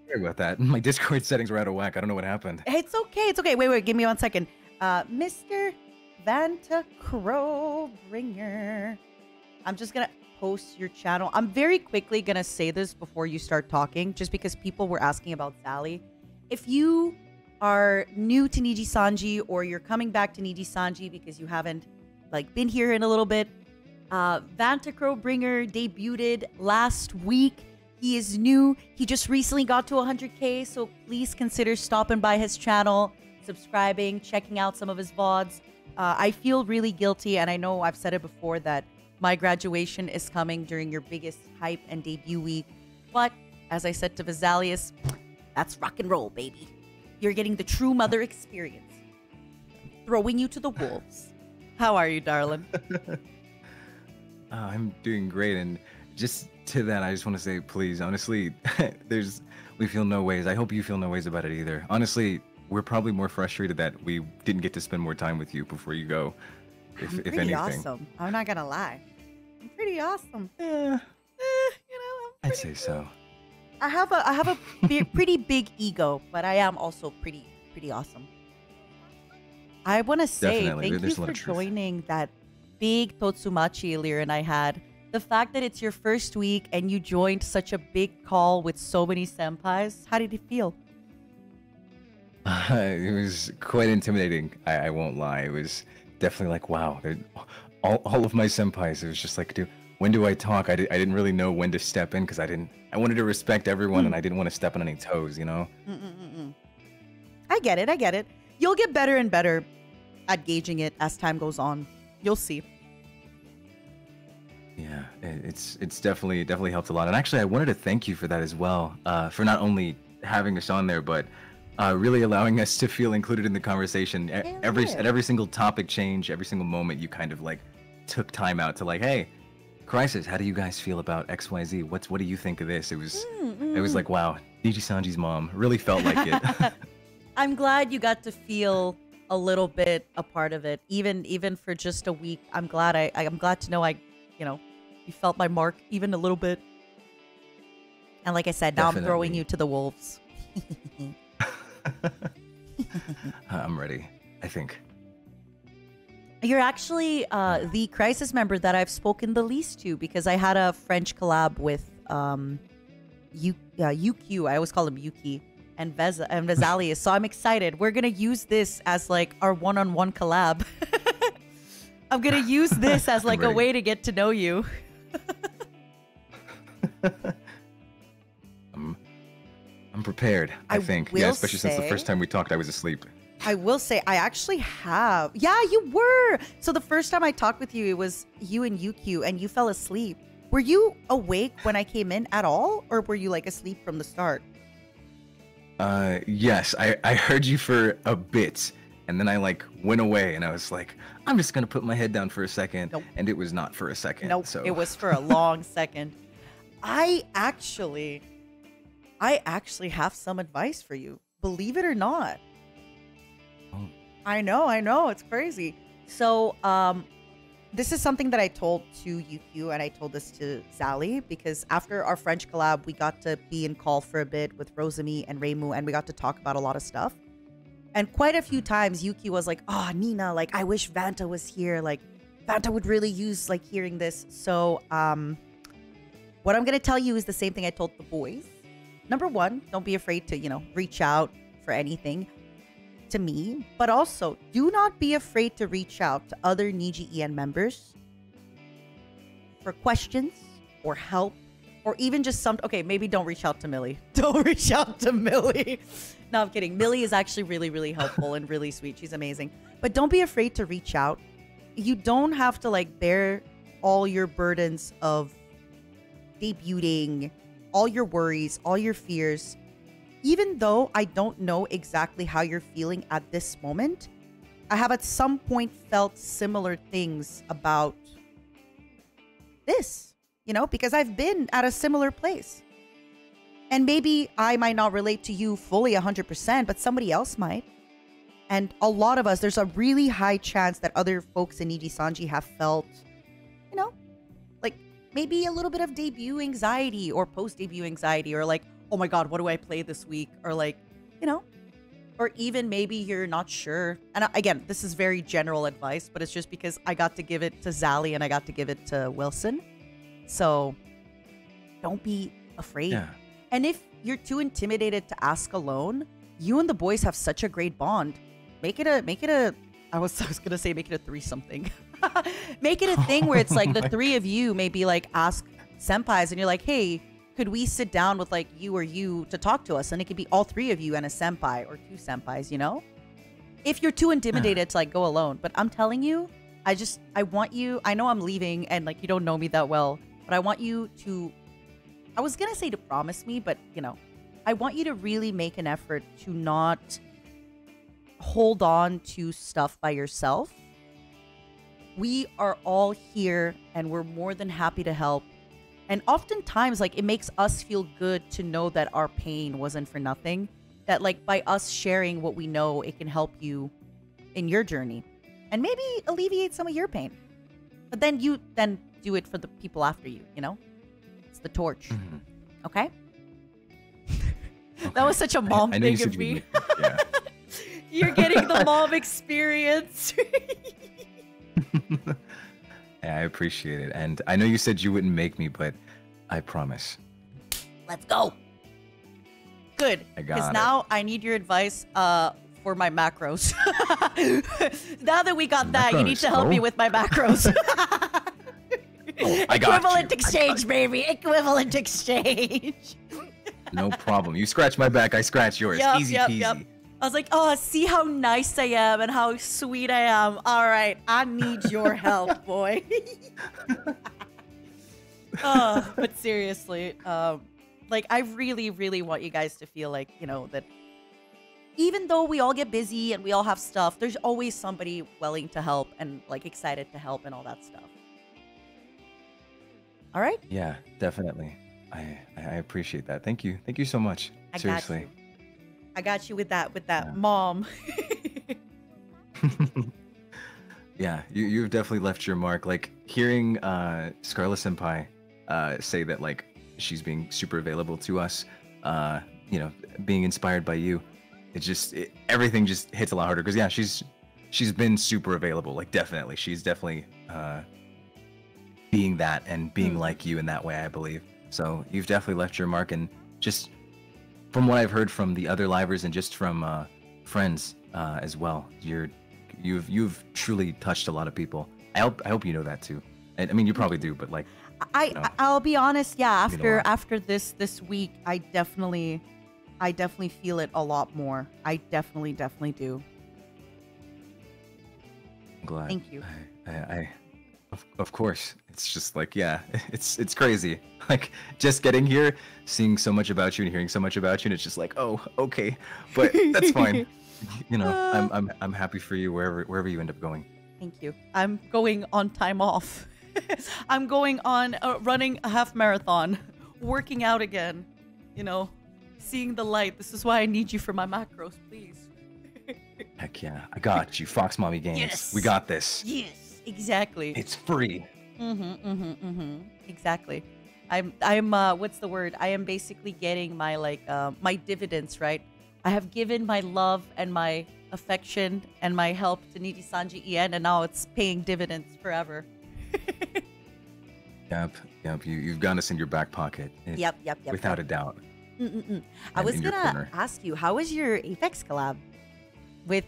Sorry about that. My Discord settings were out of whack. I don't know what happened. It's okay. It's okay. Wait. Give me 1 second. Mr. Vanta Crowbringer. I'm just going to post your channel. I'm very quickly going to say this before you start talking, just because people were asking about Sally. If you are new to NIJISANJI or you're coming back to NIJISANJI because you haven't been here in a little bit, Vanta Crowbringer debuted last week. He is new. He just recently got to 100K, so please consider stopping by his channel, subscribing, checking out some of his VODs. I feel really guilty, and I know I've said it before that my graduation is coming during your biggest hype and debut week. But as I said to Vizalius, that's rock and roll, baby. You're getting the true mother experience. Throwing you to the wolves. How are you, darling? I'm doing great, and just to that, I just want to say, please, honestly, we feel no ways. I hope you feel no ways about it either. Honestly, we're probably more frustrated that we didn't get to spend more time with you before you go, if pretty anything. Awesome. I'm not gonna lie. I'm pretty awesome. I'd say so. I have a pretty big ego, but I am also pretty awesome. I want to say Definitely. thank you There's a lot for of truth. joining that big Totsumachi Lyra and I had. The fact that it's your first week and you joined such a big call with so many senpais, how did it feel? It was quite intimidating. I won't lie. It was definitely like, wow. All of my senpais, it was just like, dude, when do I talk? I didn't really know when to step in because I wanted to respect everyone and I didn't want to step on any toes, you know? I get it. You'll get better and better at gauging it as time goes on. You'll see. Yeah, it's definitely helped a lot. And actually, I wanted to thank you for that as well, for not only having us on there, but really allowing us to feel included in the conversation. At every single topic change, every single moment, you kind of took time out to hey, Crisis, how do you guys feel about XYZ? What do you think of this? It was like, wow, NIJISANJI's mom really felt like it. I'm glad you got to feel a little bit a part of it, even for just a week. I'm glad to know you felt my mark even a little bit. And like I said, now I'm throwing you to the wolves. I'm ready, I think. You're actually the Crisis member that I've spoken the least to, because I had a French collab with UQ. I always call him Yuki and Vesalius. So I'm excited. We're gonna use this as our one-on-one collab. I'm gonna use this as a way to get to know you. I'm prepared, I think. Yeah, especially since the first time we talked, I was asleep. I will say, I actually have. Yeah, you were. So the first time I talked with you, it was you and UQ, and you fell asleep. Were you awake when I came in at all, or were you asleep from the start? Yes, I heard you for a bit, and then I went away, and I was like, I'm just gonna put my head down for a second, and it was not for a second. Nope, so. It was for a long second. I actually have some advice for you. Believe it or not. Oh. I know, it's crazy. So, this is something that I told to UQ, and I told this to Sally, because after our French collab, we got to be in call for a bit with Rosemi and Reimu, and we got to talk about a lot of stuff. And quite a few times, UQ was like, oh, Nina, I wish Vanta was here. Vanta would really use, hearing this. So, what I'm going to tell you is the same thing I told the boys. Number one, don't be afraid to, reach out for anything to me, but also do not be afraid to reach out to other NIJI EN members for questions or help or even just some. Okay, maybe don't reach out to Millie. Don't reach out to Millie. No, I'm kidding. Millie is actually really, really helpful and really sweet. She's amazing. But don't be afraid to reach out. You don't have to like bear all your burdens of debuting, all your worries, all your fears. Even though I don't know exactly how you're feeling at this moment, I have at some point felt similar things about this, you know, because I've been at a similar place. And maybe I might not relate to you fully 100%, but somebody else might. And a lot of us, there's a really high chance that other folks in NIJISANJI have felt, you know, like maybe a little bit of debut anxiety or post-debut anxiety, or like, oh my God, what do I play this week? Or like, you know, or even maybe you're not sure. And again, this is very general advice, but it's just because I got to give it to Zally and I got to give it to Wilson. So don't be afraid. Yeah. And if you're too intimidated to ask alone, you and the boys have such a great bond. Make it a I was gonna say make it a threesome-thing. Make it a thing where it's like the three of you maybe like ask senpais and you're like, hey, could we sit down with like you or you to talk to us? And it could be all three of you and a senpai or two senpais, you know? If you're too intimidated to like go alone. But I'm telling you, I want you, I know I'm leaving and like you don't know me that well, but I want you to, I was gonna say to promise me, but you know, I want you to really make an effort to not hold on to stuff by yourself. We are all here and we're more than happy to help. And oftentimes, like, it makes us feel good to know that our pain wasn't for nothing. That, like, by us sharing what we know, it can help you in your journey. And maybe alleviate some of your pain. But then you then do it for the people after you, you know? It's the torch. Mm-hmm. Okay? That was such a mom thing of me. Yeah. You're getting the mom experience. Yeah, I appreciate it. And I know you said you wouldn't make me, but I promise. Let's go. Good. Because now I need your advice for my macros. Now that we got that, you need to help me with my macros. I got Equivalent exchange, baby. Equivalent exchange. No problem. You scratch my back, I scratch yours. Easy peasy. Yep. I was like, oh, see how nice I am and how sweet I am. All right, I need your help, boy. But seriously, like, I really, really want you guys to feel like, you know, that even though we all get busy and we all have stuff, there's always somebody willing to help and, like, excited to help and all that stuff. All right? Yeah, definitely. I appreciate that. Thank you. Thank you so much. Seriously. I got you with that mom. Yeah, you've definitely left your mark. Like, hearing Scarlet Senpai say that, like, she's being super available to us, you know, being inspired by you, everything just hits a lot harder. Because, yeah, she's been super available. Like, definitely. She's definitely being that and being like you in that way, I believe. So you've definitely left your mark, and just from what I've heard from the other livers and just from friends as well, you've truly touched a lot of people. I hope you know that too. I mean, you probably do, but like, I'll be honest. Yeah, after this week, I definitely feel it a lot more. I definitely do. I'm glad. Thank you. Of course. It's just like, yeah, it's crazy. Like, just getting here, seeing so much about you and hearing so much about you, and it's just like, oh, okay, but that's fine. You know, I'm happy for you wherever you end up going. Thank you. I'm going on time off. I'm going on running a half marathon, working out again. You know, seeing the light. This is why I need you for my macros, please. Heck yeah, I got you, Fox Mommy Games. Yes. We got this. Yes, exactly. It's free. Exactly. I'm what's the word? I am basically getting my my dividends, right? I have given my love and my affection and my help to NIJISANJI EN, and now it's paying dividends forever. Yep. You've got us in your back pocket. Yep. Without a doubt. I was gonna ask you, how was your Apex collab?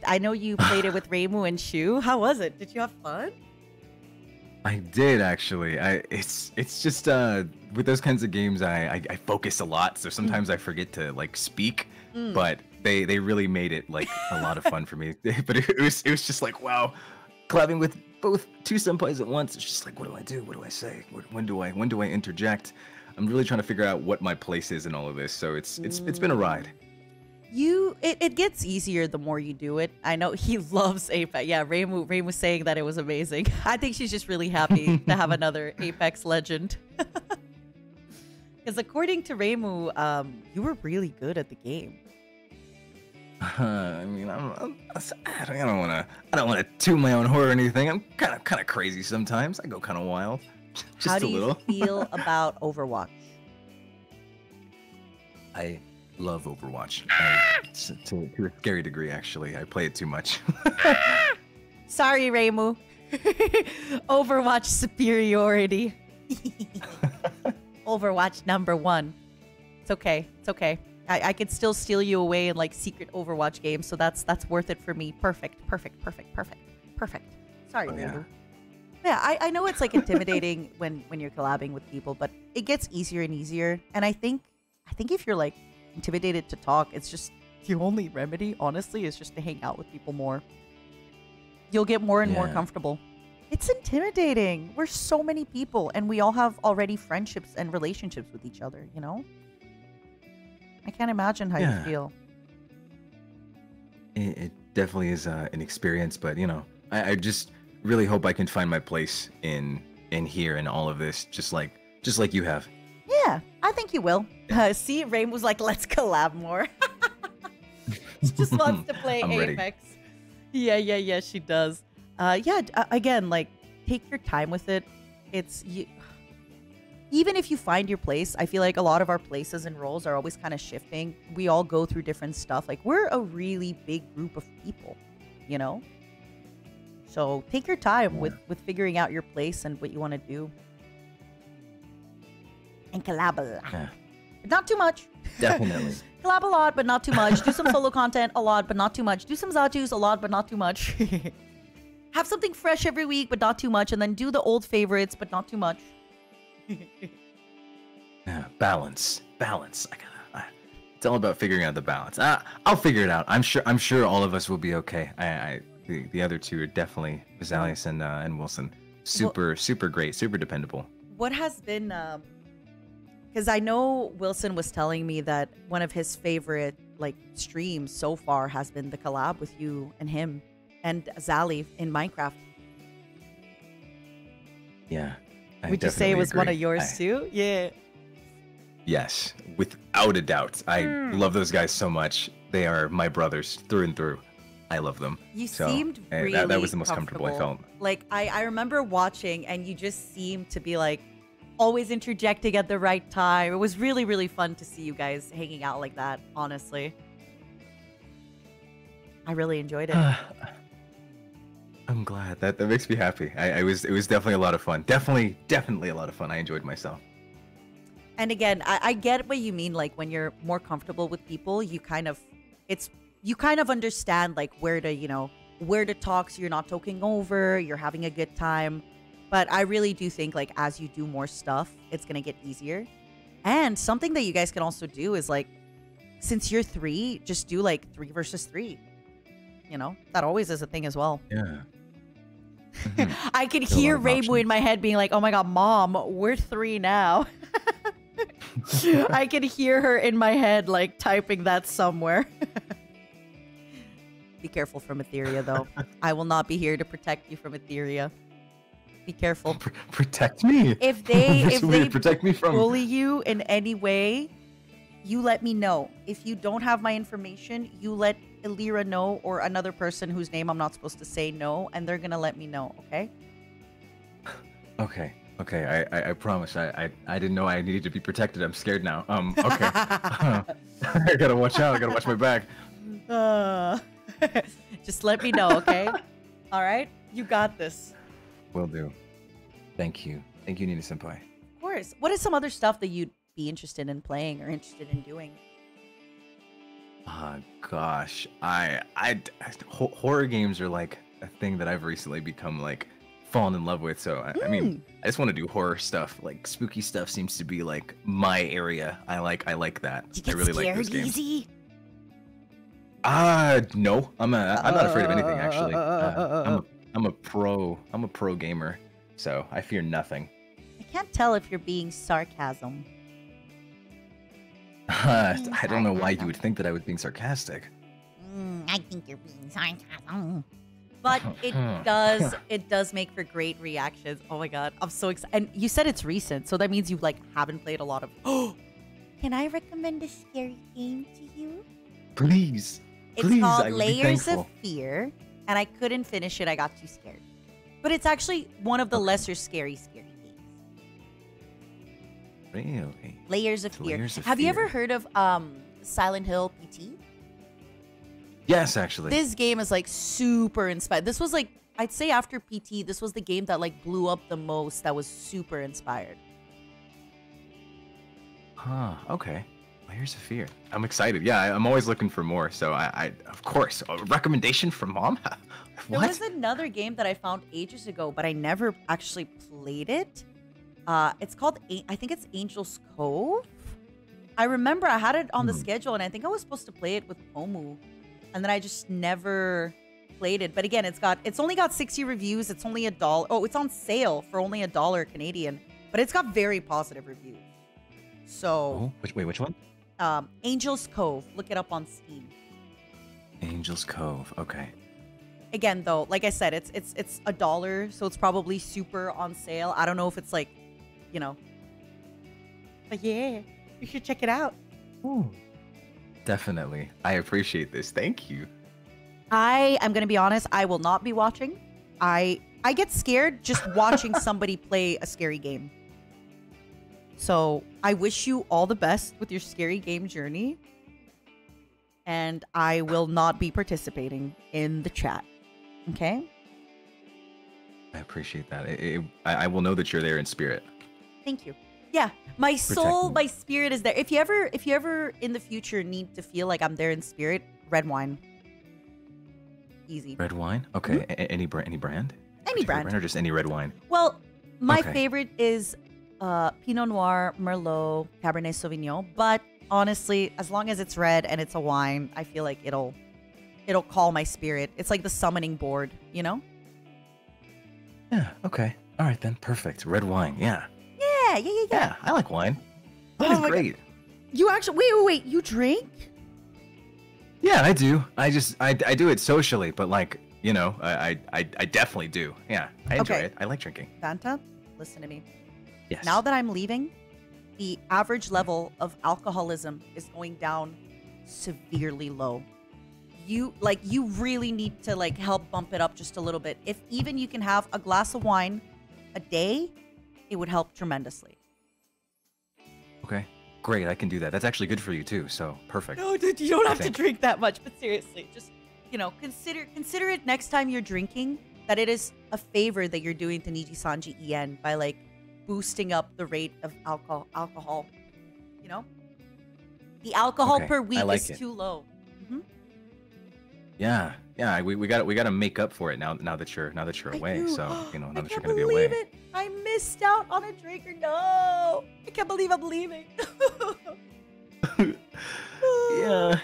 I know you played it with Reimu and Shu. How was it? Did you have fun? I did actually. It's just with those kinds of games I focus a lot, so sometimes I forget to like speak. But they really made it like a lot of fun for me. But it was just like, wow, collabing with both two senpais at once. It's just like, what do I do? What do I say? When do I interject? I'm really trying to figure out what my place is in all of this. So it's been a ride. It gets easier the more you do it. I know he loves Apex. Yeah, Reimu saying that it was amazing. I think she's just really happy to have another Apex legend. Because according to Reimu, you were really good at the game. I mean, I don't want to toot my own horn or anything. I'm kind of crazy sometimes. I go kind of wild, just How do a little. you feel about Overwatch? I love Overwatch. To a scary degree, actually. I play it too much. Sorry, Reimu. Overwatch superiority. Overwatch #1. It's okay. It's okay. I could still steal you away in like secret Overwatch games, so that's worth it for me. Perfect. Sorry, Reimu. Yeah, I know it's like intimidating when you're collabing with people, but it gets easier and easier. And I think if you're like intimidated to talk, it's just the only remedy, honestly, is just to hang out with people more. You'll get more and more comfortable. It's intimidating. We're so many people, and we all have already friendships and relationships with each other, you know? I can't imagine how you feel. It definitely is an experience, but you know, I just really hope I can find my place in here in all of this, just like you have. Yeah, I think you will. See, Rain was like, let's collab more. She just wants to play I'm ready. Apex. Yeah, she does. Again, like, take your time with it. Even if you find your place, I feel like a lot of our places and roles are always kind of shifting. We all go through different stuff. Like, we're a really big group of people, you know? So take your time with figuring out your place and what you want to do. And collab a lot. Yeah. But not too much. Definitely. Collab a lot, but not too much. Do some solo content a lot, but not too much. Do some Zachus a lot, but not too much. Have something fresh every week, but not too much. And then do the old favorites, but not too much. Yeah, balance. It's all about figuring out the balance. I'll figure it out. I'm sure all of us will be okay. The other two are definitely Vizalius and Wilson. Super great, super dependable. What has been because I know Wilson was telling me that one of his favorite like streams so far has been the collab with you and him and Zali in Minecraft. Yeah. Would you say it was one of yours too? Yeah. Yes, without a doubt. I love those guys so much. They are my brothers through and through. I love them. You seemed really that was the most comfortable I felt. Like I remember watching, and you just seemed to be like always interjecting at the right time. It was really, really fun to see you guys hanging out like that. Honestly, I really enjoyed it. I'm glad. That makes me happy. It was definitely a lot of fun. Definitely a lot of fun. I enjoyed myself. And again, I get what you mean. Like when you're more comfortable with people, you kind of understand like where to talk so you're not talking over, you're having a good time. But I really do think like as you do more stuff, it's gonna get easier. And something that you guys can also do is like, since you're 3, just do like 3 versus 3. You know, that always is a thing as well. Yeah. I could hear Reimu in my head being like, oh my god, Mom, we're 3 now. I could hear her in my head like typing that somewhere. Be careful from Ethyria though. I will not be here to protect you from Ethyria. Be careful. Protect me. If they protect me from bully you in any way, you let me know. If you don't have my information, you let Elira know, or another person whose name I'm not supposed to say know, and they're gonna let me know, okay? Okay, I promise. I didn't know I needed to be protected. I'm scared now. Okay. I gotta watch out. I gotta watch my back. Just let me know, okay? All right? You got this. Will do. Thank you, Nina Senpai. Of course. What is some other stuff that you'd be interested in playing or interested in doing? Gosh, horror games are like a thing that I've recently become like fallen in love with. So I mean, I just want to do horror stuff. Like spooky stuff seems to be like my area. I like that. I really like this game. Easy? No, I'm not afraid of anything actually. I'm a pro gamer, so I fear nothing. I can't tell if you're being sarcasm. I don't know why you would think that I was being sarcastic. I think you're being sarcasm. But it does make for great reactions. Oh my god, I'm so excited. And you said it's recent, so that means you like haven't played a lot of. Can I recommend a scary game to you? Please. It's Please, called I would be Layers of thankful. Fear, and I couldn't finish it. I got too scared. But it's actually one of the lesser scary games. Really? Layers of It's Fear. Layers of Have you Fear. ever heard of Silent Hill PT? Yes, actually. This game is like super inspired. This was like, I'd say after PT, this was the game that like blew up the most, that was super inspired. Huh, okay. Layers of Fear. I'm excited. Yeah, I'm always looking for more. So I of course, a recommendation from mom? There What? was another game that I found ages ago, but I never actually played it. It's called, I think it's Angel's Cove. I remember I had it on the schedule, and I think I was supposed to play it with Pomu, and then I just never played it. But again, it's only got 60 reviews. It's only $1. Oh, it's on sale for only $1 Canadian, but it's got very positive reviews. So, Which one? Angel's Cove. Look it up on Steam. Angel's Cove. Okay. Again, though, like I said, it's $1, so it's probably super on sale. I don't know if it's like, you know. But yeah, you should check it out. Definitely. I appreciate this. Thank you. I am gonna be honest. I will not be watching. I get scared just watching somebody play a scary game. So I wish you all the best with your scary game journey. And I will not be participating in the chat. Okay? I appreciate that. I will know that you're there in spirit. Thank you. Yeah, my soul, me. my spirit is there. If you ever in the future need to feel like I'm there in spirit, red wine. Easy. Red wine? Okay. Any brand? Any Particular brand. Or just any red wine? Well, my Okay. favorite is Pinot Noir, Merlot, Cabernet Sauvignon. But honestly, as long as it's red and it's a wine, I feel like it'll call my spirit. It's like the summoning board, you know? Yeah. Okay. All right then. Perfect. Red wine. Yeah. Yeah. Yeah. I like wine. Wine Oh is my great. You actually wait. You drink? Yeah, I do. I do it socially, but like, you know, I definitely do. Yeah. I enjoy Okay. it. I like drinking. Fanta, listen to me. Yes. Now that I'm leaving, the average level of alcoholism is going down severely low. You really need to like help bump it up just a little bit. If even you can have a glass of wine a day, it would help tremendously. Okay. Great. I can do that. That's actually good for you too. So perfect. No, dude, you don't I have to think. drink that much, but seriously, just, you know, consider it next time you're drinking that it is a favor that you're doing to NIJISANJI EN by like boosting up the rate of alcohol. You know? The alcohol Okay, per week I like is it. too low. Yeah. Yeah. We got to make up for it now that you're away. do. So you know now that you're I gonna be can't away. believe it. I missed out on a drink or no. I can't believe I'm leaving. Yeah.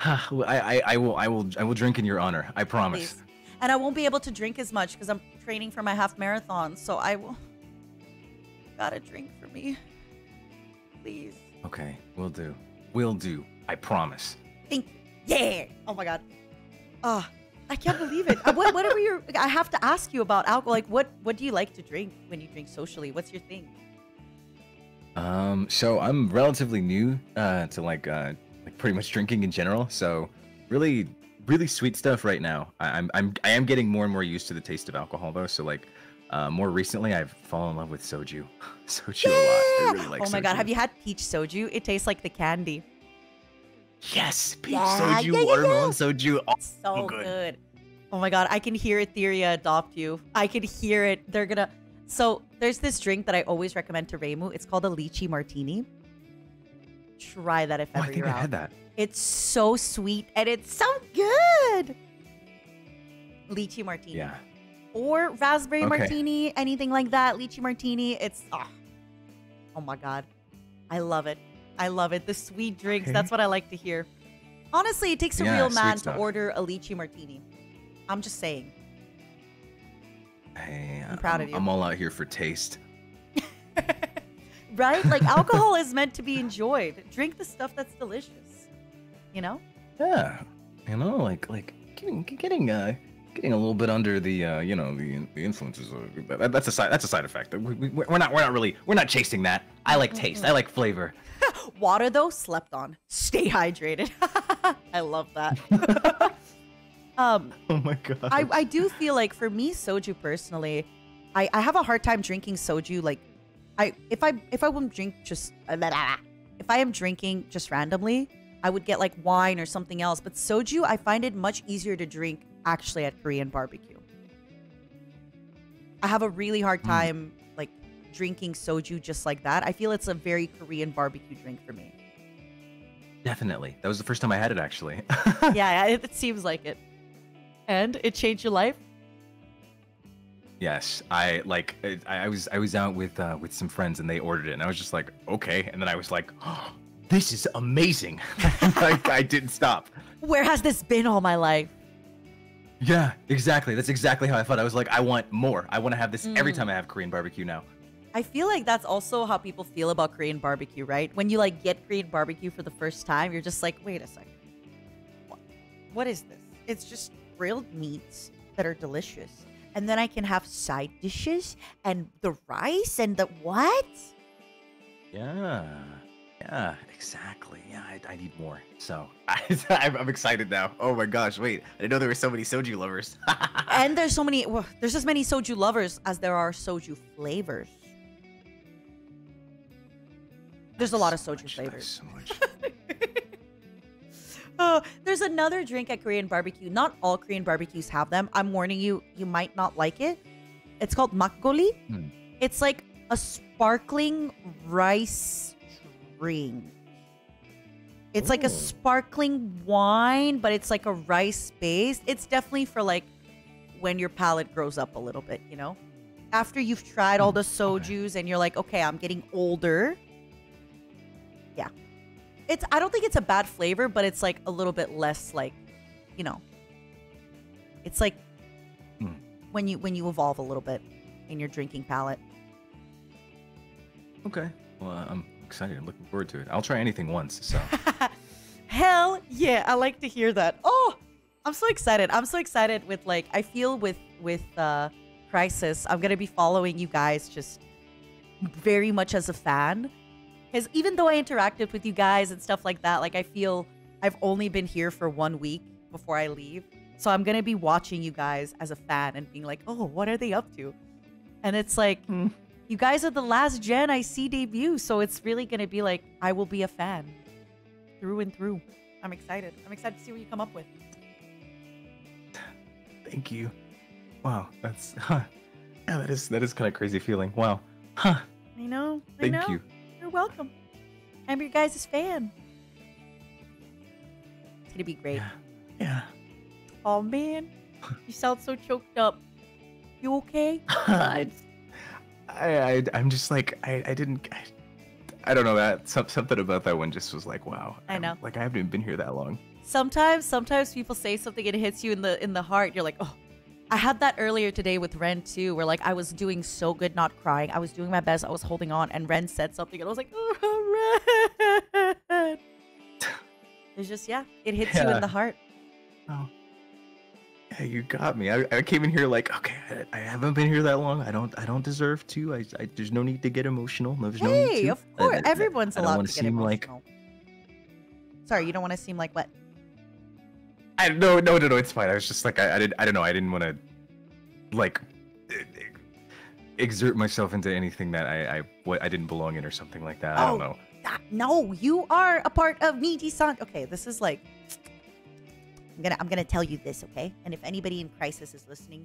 I will drink in your honor. I promise. Please. And I won't be able to drink as much because I'm training for my half marathon. So I will. Gotta drink for me. Please. Okay. We'll do. We'll do. I promise. Thank you. Yeah. Oh my god. I can't believe it. Whatever you're. I have to ask you about alcohol. Like, what do you like to drink when you drink socially? What's your thing? So I'm relatively new to like pretty much drinking in general. So really sweet stuff right now. I am getting more and more used to the taste of alcohol though. So like more recently I've fallen in love with soju. Soju a lot. I really like Oh my god. soju. Have you had peach soju? It tastes like the candy. Yes, peach Yeah, soju, yeah. watermelon soju. Oh, So good. Oh my god, I can hear Ethyria adopt you. I can hear it. They're gonna. So there's this drink that I always recommend to Reimu. It's called a lychee martini. Try that if Oh, ever I think you're I out. had that. It's so sweet and it's so good. Lychee martini. Yeah. or raspberry Okay. martini, anything like that, lychee martini. It's oh my god, I love it. I love it. The sweet drinks. Okay. That's what I like to hear. Honestly, it takes a Yeah, real sweet man to stuff. order a lychee martini. I'm just saying. Hey, I'm proud of you. I'm all out here for taste. Right? Like alcohol is meant to be enjoyed. Drink the stuff that's delicious. You know? Yeah, you know, like getting a little bit under the you know, the influences. That's a side effect. We're not chasing that. I like taste. I like flavor. Water though, slept on. Stay hydrated. I love that. Oh my god. I do feel like for me, soju personally, I have a hard time drinking soju. Like, if I wouldn't drink just if I am drinking just randomly, I would get like wine or something else. But soju, I find it much easier to drink actually at Korean barbecue. I have a really hard time like drinking soju just like that. I feel it's a very Korean barbecue drink for me. Definitely. That was the first time I had it, actually. Yeah, it seems like it. And it changed your life? Yes, I was out with some friends and they ordered it and I was just like, okay, and then I was like, oh, this is amazing. Like, I didn't stop. Where has this been all my life? Yeah, exactly. That's exactly how I felt. I was like, I want more. I want to have this every time I have Korean barbecue now. I feel like that's also how people feel about Korean barbecue, right? When you like get Korean barbecue for the first time, you're just like, wait a second. What is this? It's just grilled meats that are delicious. And then I can have side dishes and the rice and the what? Yeah, exactly. Yeah, I need more. So I'm excited now. Oh my gosh, wait. I didn't know there were so many soju lovers. And there's so many, well, there's as many soju lovers as there are soju flavors. There's a lot of soju flavors. There's another drink at Korean barbecue. Not all Korean barbecues have them. I'm warning you, you might not like it. It's called makgeolli. It's like a sparkling rice drink. It's like a sparkling wine, but it's like a rice based. It's definitely for like when your palate grows up a little bit, you know? After you've tried all the sojus and you're like, okay, I'm getting older. Yeah. I don't think it's a bad flavor, but it's like a little bit less like, you know. It's like when you evolve a little bit in your drinking palate. Okay. Well, I'm excited. I'm looking forward to it. I'll try anything once, so. Hell yeah, I like to hear that. Oh, I'm so excited. I'm so excited with like, I feel with Crisis, I'm going to be following you guys just very much as a fan. Because even though I interacted with you guys and stuff like that, like I feel I've only been here for 1 week before I leave. So I'm going to be watching you guys as a fan and being like, oh, what are they up to? And it's like, you guys are the last gen I see debut. So it's really going to be like, I will be a fan through and through. I'm excited. I'm excited to see what you come up with. Thank you. Wow, that's yeah, that is kind of crazy feeling. Wow. Huh. I know. Thank you. You're welcome. I'm your guys' fan. It's gonna be great. Yeah. Oh man, you sound so choked up. You okay? I'm just like I don't know, that something about that one just was like, wow. I know. Like I haven't even been here that long. Sometimes people say something and it hits you in the heart. You're like, oh. I had that earlier today with Ren too, where like I was doing so good not crying. I was doing my best. I was holding on, and Ren said something, and I was like, oh, Ren. It's just it hits you in the heart. Oh. Yeah, you got me. I came in here like, okay, I haven't been here that long. I don't deserve to. I there's no need to get emotional. There's no need to. Of course, everyone's allowed to get seem emotional. Sorry, you don't want to seem like what? No, it's fine. I was just like, I don't know. I didn't want to, like, exert myself into anything that I didn't belong in or something like that. I don't know. No, you are a part of NIJISANJI. Okay, this is like, I'm gonna tell you this, okay? And if anybody in Crisis is listening,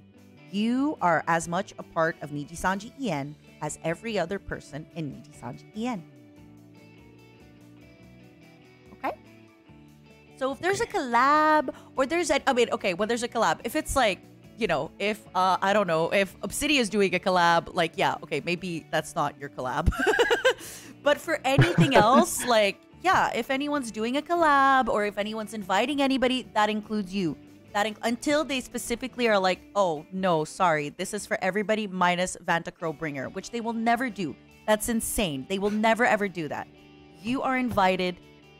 you are as much a part of NIJISANJI EN as every other person in NIJISANJI EN. So if there's a collab, or there's a, when there's a collab, if it's like you know, if I don't know, if Obsidian is doing a collab, like, yeah, okay, maybe that's not your collab. But for anything else, like, yeah, if anyone's doing a collab or if anyone's inviting anybody, that includes you. Until they specifically are like, oh, no, sorry, this is for everybody minus Vanta Crowbringer, which they will never do. That's insane. They will never, ever do that. You are invited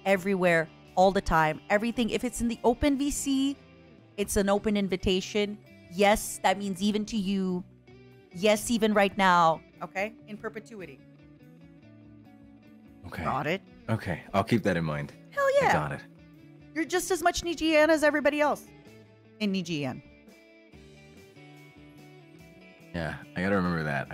everywhere, all the time. Everything, if it's in the open VC, it's an open invitation. Yes, that means even to you. Yes, even right now. Okay? In perpetuity. Okay. Got it? Okay, I'll keep that in mind. Hell yeah. I got it. You're just as much Nijian as everybody else in Nijian. Yeah, I gotta remember that.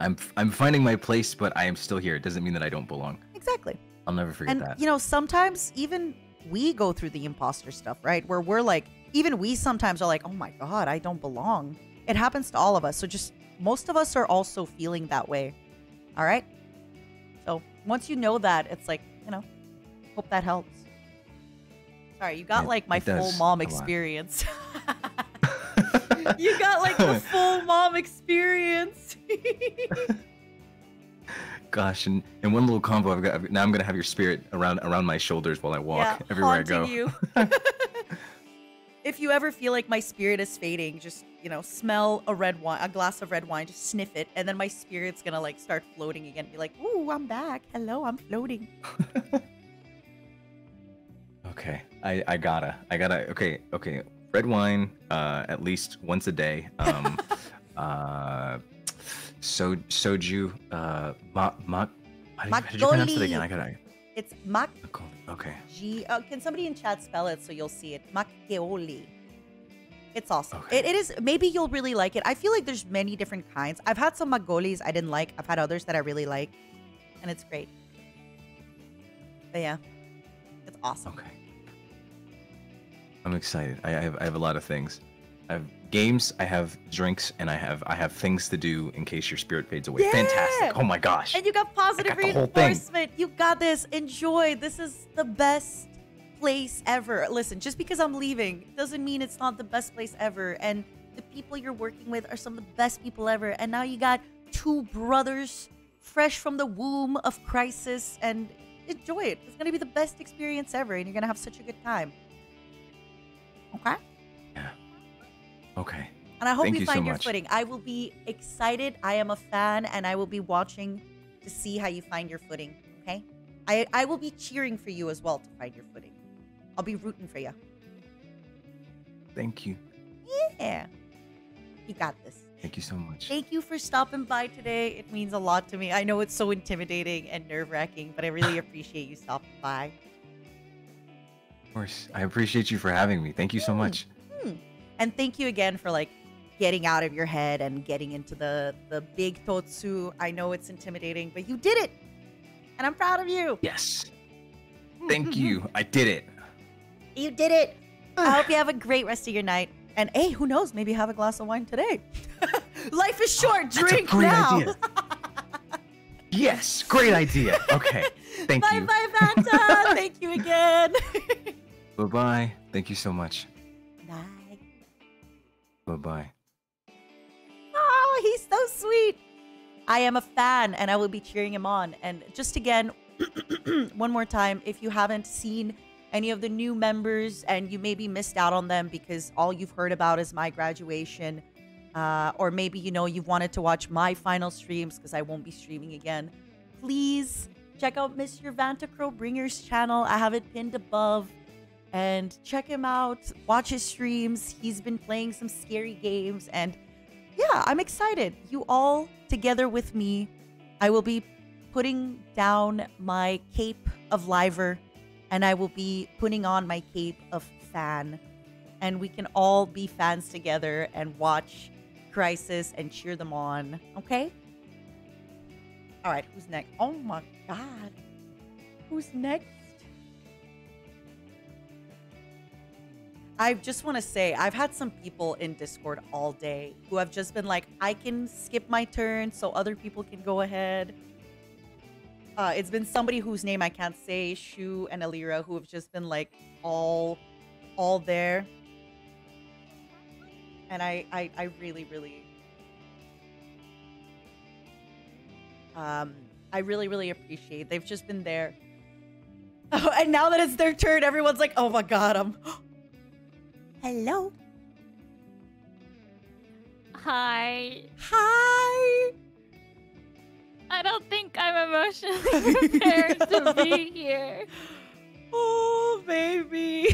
I'm finding my place, but I am still here. It doesn't mean that I don't belong. Exactly. I'll never forget And, that. you know, sometimes even we go through the imposter stuff, right? Where we're like, even we sometimes are like, oh my God, I don't belong. It happens to all of us. So just, most of us are also feeling that way. All right? So once you know that, it's like, you know, hope that helps. Sorry, you got like my full mom experience. You got like the full mom experience. Gosh, and in one little combo, now I'm gonna have your spirit around my shoulders while I walk everywhere I go. You. If you ever feel like my spirit is fading, just, you know, smell a glass of red wine, just sniff it, and then my spirit's gonna like start floating again. Be like, ooh, I'm back. Hello, I'm floating. Okay, I gotta. Okay. Red wine, at least once a day. Soju, how did you pronounce it again? I gotta. It's mak. Okay. Can somebody in chat spell it so you'll see it? Makgeoli. It's awesome. Okay. It is. Maybe you'll really like it. I feel like there's many different kinds. I've had some Magolis I didn't like. I've had others that I really like, and it's great. But yeah, it's awesome. Okay. I'm excited. I have a lot of things. I have games, I have drinks, and I have things to do in case your spirit fades away. Yeah! Fantastic. Oh my gosh. And you got positive reinforcement. You got this. Enjoy. This is the best place ever. Listen, just because I'm leaving doesn't mean it's not the best place ever. And the people you're working with are some of the best people ever. And now you got two brothers fresh from the womb of crisis. And enjoy it. It's going to be the best experience ever. And you're going to have such a good time. Okay? Yeah. Okay. And I hope you find your footing. I will be excited. I am a fan, and I will be watching to see how you find your footing. Okay? I will be cheering for you as well to find your footing. I'll be rooting for you. Thank you. Yeah. You got this. Thank you so much. Thank you for stopping by today. It means a lot to me. I know it's so intimidating and nerve-wracking, but I really appreciate you stopping by. Of course. I appreciate you for having me. Thank you so much. And thank you again for like getting out of your head and getting into the big Totsu. I know it's intimidating, but you did it. And I'm proud of you. Yes. Thank you. I did it. You did it. I hope you have a great rest of your night. And hey, who knows? Maybe have a glass of wine today. Life is short. Drink great now. Idea. Yes. Great idea. Okay. Thank you. Bye, Vanta. Thank you again. Bye-bye. Thank you so much. Bye. Bye-bye. Oh, he's so sweet. I am a fan, and I will be cheering him on. And just again, one more time, if you haven't seen any of the new members and you maybe missed out on them because all you've heard about is my graduation, or maybe, you know, you've wanted to watch my final streams because I won't be streaming again, please check out Mr. Vanta Crowbringer's channel. I have it pinned above. And check him out, watch his streams. He's been playing some scary games. And yeah, I'm excited. You all together with me. I will be putting down my cape of Liver. And I will be putting on my cape of Fan. And we can all be fans together and watch Crisis and cheer them on. Okay? All right, who's next? Oh my God. Who's next? I just want to say, I've had some people in Discord all day who have just been like, I can skip my turn so other people can go ahead. It's been somebody whose name I can't say, Shu and Alira, who have just been like all there. And I really, really appreciate. They've just been there. Oh, and now that it's their turn, everyone's like, oh my god, hello. Hi. Hi. I don't think I'm emotionally prepared to be here. Oh, baby.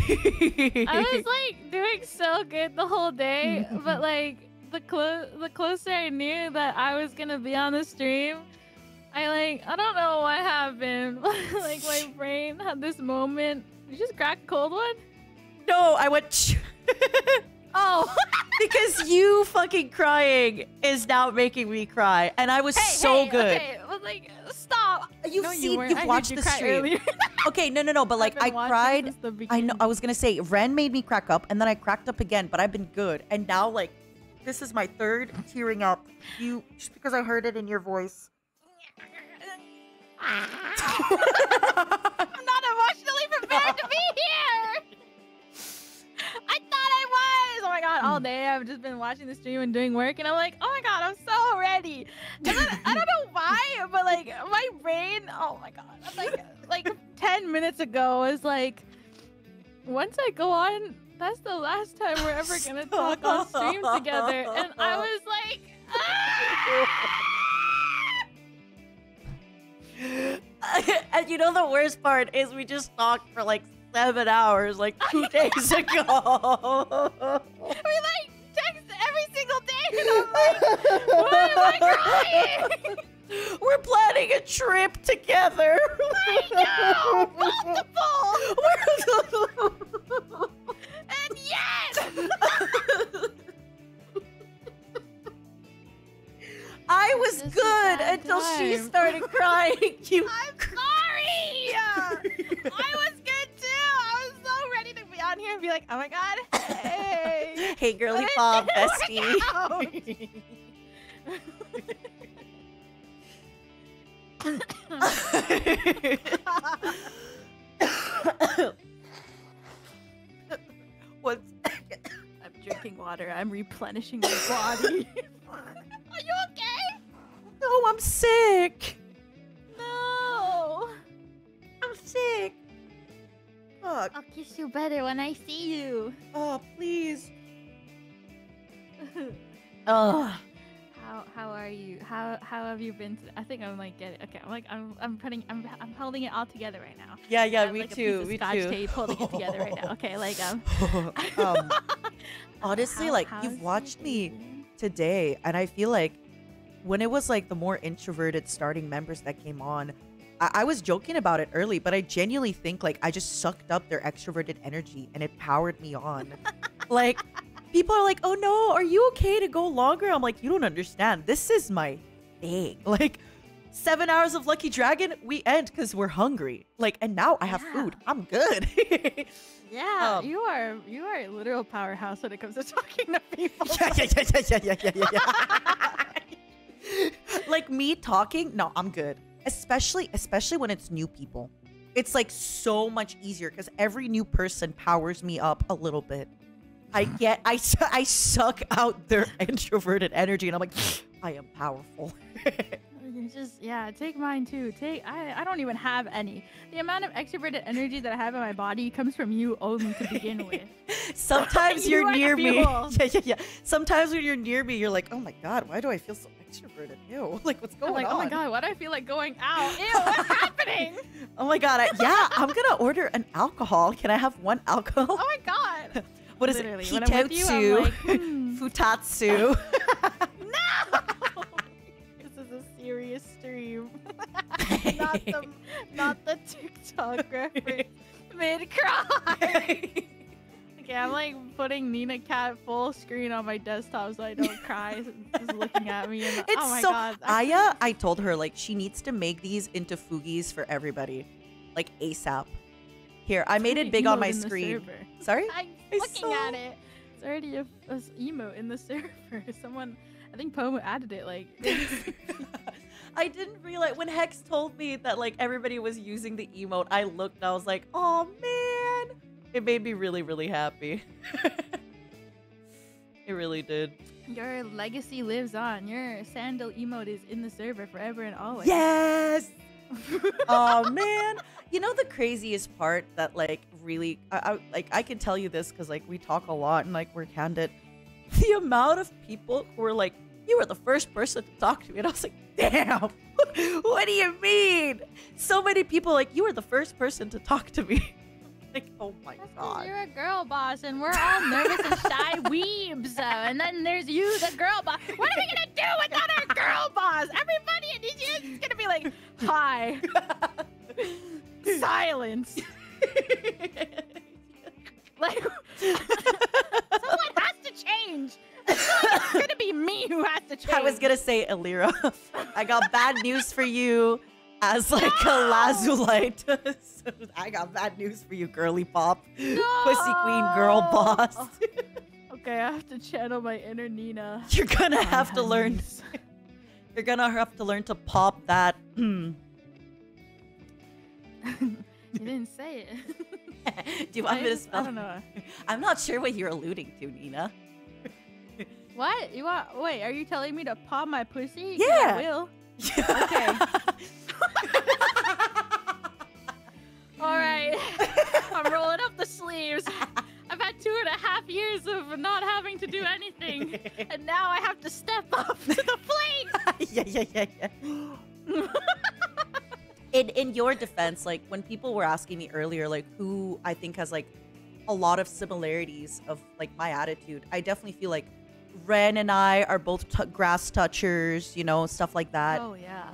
I was like doing so good the whole day, but like the closer I knew that I was gonna be on the stream, I don't know what happened. Like my brain had this moment. You just crack a cold one? No, I went. Oh, because you fucking crying is now making me cry, and I was so good. Okay, but like, stop. You've No, seen, weren't. you've I heard watched you the cry stream. earlier. Okay, no, but like I've I been watching cried. since the I beginning. know. I was gonna say Ren made me crack up, and then I cracked up again. But I've been good, and now like this is my third tearing up. You just because I heard it in your voice. I'm not emotionally prepared to be here. I thought I was. Oh my god! All day I've just been watching the stream and doing work, and I'm like, oh my god, I'm so ready. And then I don't know why, but like my brain. Oh my god! Like 10 minutes ago was like, once I go on, that's the last time we're ever gonna talk on stream together. And I was like, And you know the worst part is we just talked for like 7 hours, like 2 days ago. we like text every single day, and I'm like, why am I crying? We're planning a trip together. I know, multiple. And yet, I was good until she started crying. I'm sorry. I was good too. I was so ready to be on here and be like, oh my god, hey, Hey, girly But it pop, didn't work bestie. What's I'm drinking water. I'm replenishing my body. Are you okay? No, I'm sick. No. I'm sick. Fuck. I'll kiss you better when I see you. Oh, please. Oh. How are you? How have you been? I think I'm like getting okay. I'm holding it all together right now. Yeah, I have, me like, a too. piece of Me Scotch too. tape holding it together right now. Okay, like honestly, like you've watched me today, and I feel like when it was like the more introverted starting members that came on, I was joking about it early, but I genuinely think like I just sucked up their extroverted energy and it powered me on. Like people are like, oh no, are you okay to go longer? I'm like, you don't understand. This is my thing. Like 7 hours of Lucky Dragon, we end because we're hungry. Like, and now I have food. I'm good. yeah, you are a literal powerhouse when it comes to talking to people. Yeah. Like me talking, no, I'm good. Especially when it's new people. It's like so much easier because every new person powers me up a little bit. I suck out their introverted energy and I'm like, I am powerful. You just take mine too. I don't even have any. The amount of extroverted energy that I have in my body comes from you only to begin with. Sometimes You you're are near me. fuel. Yeah. Sometimes when you're near me, you're like, oh my god, why do I feel so extroverted? Ew. Like what's going I'm like, on? oh my god, why do I feel like going out? Ew, what's happening? Oh my god, I'm gonna order an alcohol. Can I have one alcohol? Oh my god. What is Literally, it? when I'm with you, I'm like, Futatsu. This is a serious stream. not the TikTok reference. Mid cry. Okay, I'm like putting Nina Cat full screen on my desktop so I don't cry. Just looking at me and It's oh my so god. Aya, I told her like she needs to make these into Fugis for everybody. Like ASAP. Here, I made it big on my screen. Sorry? I'm looking at it. It's already a emote in the server. Someone, I think Pomu added it like I didn't realize when Hex told me that like everybody was using the emote, I looked and I was like, oh man. It made me really, really happy. It really did. Your legacy lives on. Your sandal emote is in the server forever and always. Yes. Oh man, you know the craziest part that like really, I can tell you this because like we talk a lot and like we're candid. The amount of people who were like, "You were the first person to talk to me," and I was like, "Damn, what do you mean?" So many people like, "You were the first person to talk to me." Like, oh my god. You're a girl boss, and we're all nervous and shy weebs. And then there's you, the girl boss. What are we gonna do without our girl boss? Everybody in DGS is gonna be like, "Hi." Silence. Like, someone has to change. I feel like it's gonna be me who has to change. I was gonna say, Elira, I got bad news for you as like a Lazulite. So I got bad news for you, girly pop. No! Pussy queen girl boss. Okay, I have to channel my inner Nina. You're gonna have to learn. You're gonna have to learn to pop that. You didn't say it. Do you want me to spell? I don't know. I'm not sure what you're alluding to, Nina. What? You want? Wait, are you telling me to pop my pussy? 'Cause Yeah. I will. Okay. All right. I'm rolling up the sleeves. I've had 2.5 years of not having to do anything, and now I have to step up to the plate. Yeah. In your defense, like when people were asking me earlier, like who I think has like a lot of similarities of like my attitude, I definitely feel like Ren and I are both grass touchers, you know, stuff like that. Oh yeah.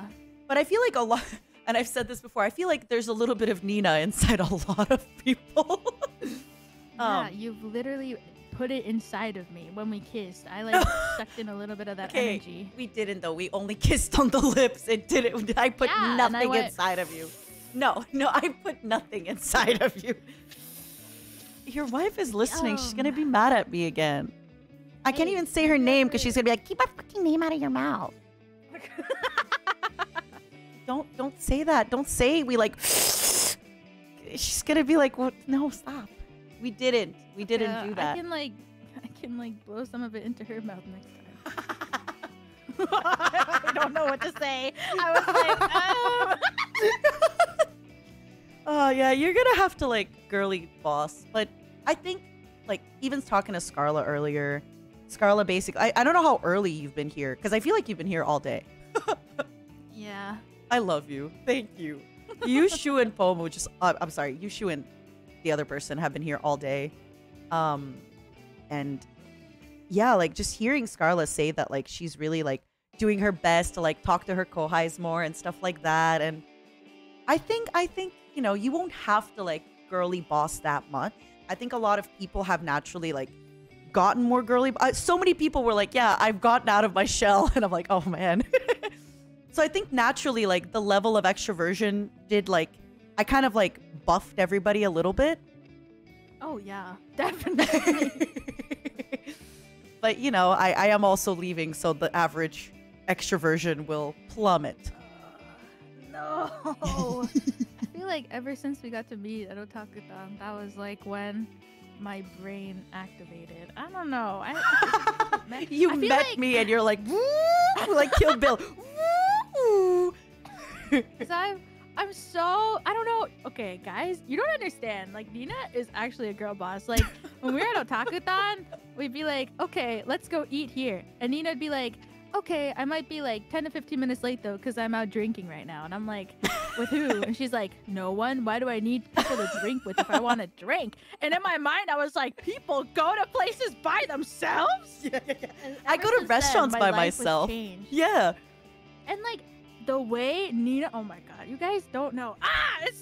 But I feel like a lot, and I've said this before, I feel like there's a little bit of Nina inside a lot of people. Yeah, you've literally put it inside of me when we kissed. I like sucked in a little bit of that energy. We didn't though. We only kissed on the lips. It didn't. I put Yeah, and nothing I went, inside of you. No, I put nothing inside of you. Your wife is listening. She's gonna be mad at me again. I can't even say her name because she's gonna be like, "Keep my fucking name out of your mouth." Don't say that. Don't say we like. She's gonna be like, "What? No, stop. We didn't do that." I can like blow some of it into her mouth next time. I don't know what to say. I was like, Oh yeah, you're gonna have to like girly boss. But I think like even talking to Scarla earlier, Scarla basically I don't know how early you've been here because I feel like you've been here all day. Yeah. I love you. Thank you. You, Shu, and Pomu just I'm sorry, you, Shu, and the other person have been here all day. And yeah, like just hearing Scarla say that like she's really like doing her best to like talk to her kohais more and stuff like that. And I think you know, you won't have to like girly boss that much. I think a lot of people have naturally like gotten more girly. So many people were like, yeah, I've gotten out of my shell. And I'm like, oh man. So I think naturally like the level of extroversion did like, I kind of like buffed everybody a little bit. oh yeah, definitely. But you know, I am also leaving, so the average extroversion will plummet. No. I feel like ever since we got to meet at Otaku-tan, that was like when my brain activated. I don't know. You I feel met like- me and you're like, woo, like Kill Bill. Woo. Cause I'm so, I don't know. Okay, guys, you don't understand. Like, Nina is actually a girl boss. Like, when we were at Otaku-tan, we'd be like, okay, let's go eat here. And Nina'd be like, okay, I might be like 10 to 15 minutes late though, because I'm out drinking right now. And I'm like, with who? And she's like, no one. Why do I need people to drink with if I want to drink? And in my mind, I was like, people go to places by themselves? Yeah. And I ever go to since restaurants then, by my life was myself. changed. Yeah. And like the way Nina, oh my god, you guys don't know. It's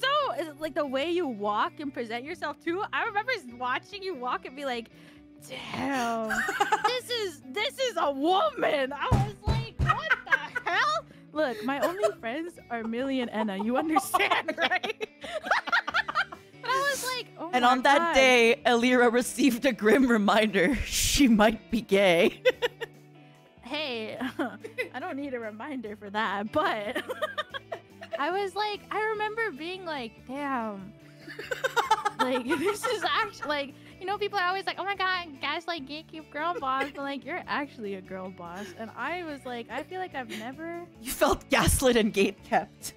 like the way you walk and present yourself too. I remember watching you walk and be like, damn, this is a woman. I was like, what the hell? Look, my only friends are Millie and Enna. You understand, right? But I was like, oh And my on that God. day, Elira received a grim reminder. She might be gay. Hey, I don't need a reminder for that, but I was like, I remember being like, damn, like this is actually like, You know, people are always like, oh my god, gaslight, gatekeep, girl boss. But like, you're actually a girl boss. And I was like, I feel like I've never. You felt gaslit and gate kept.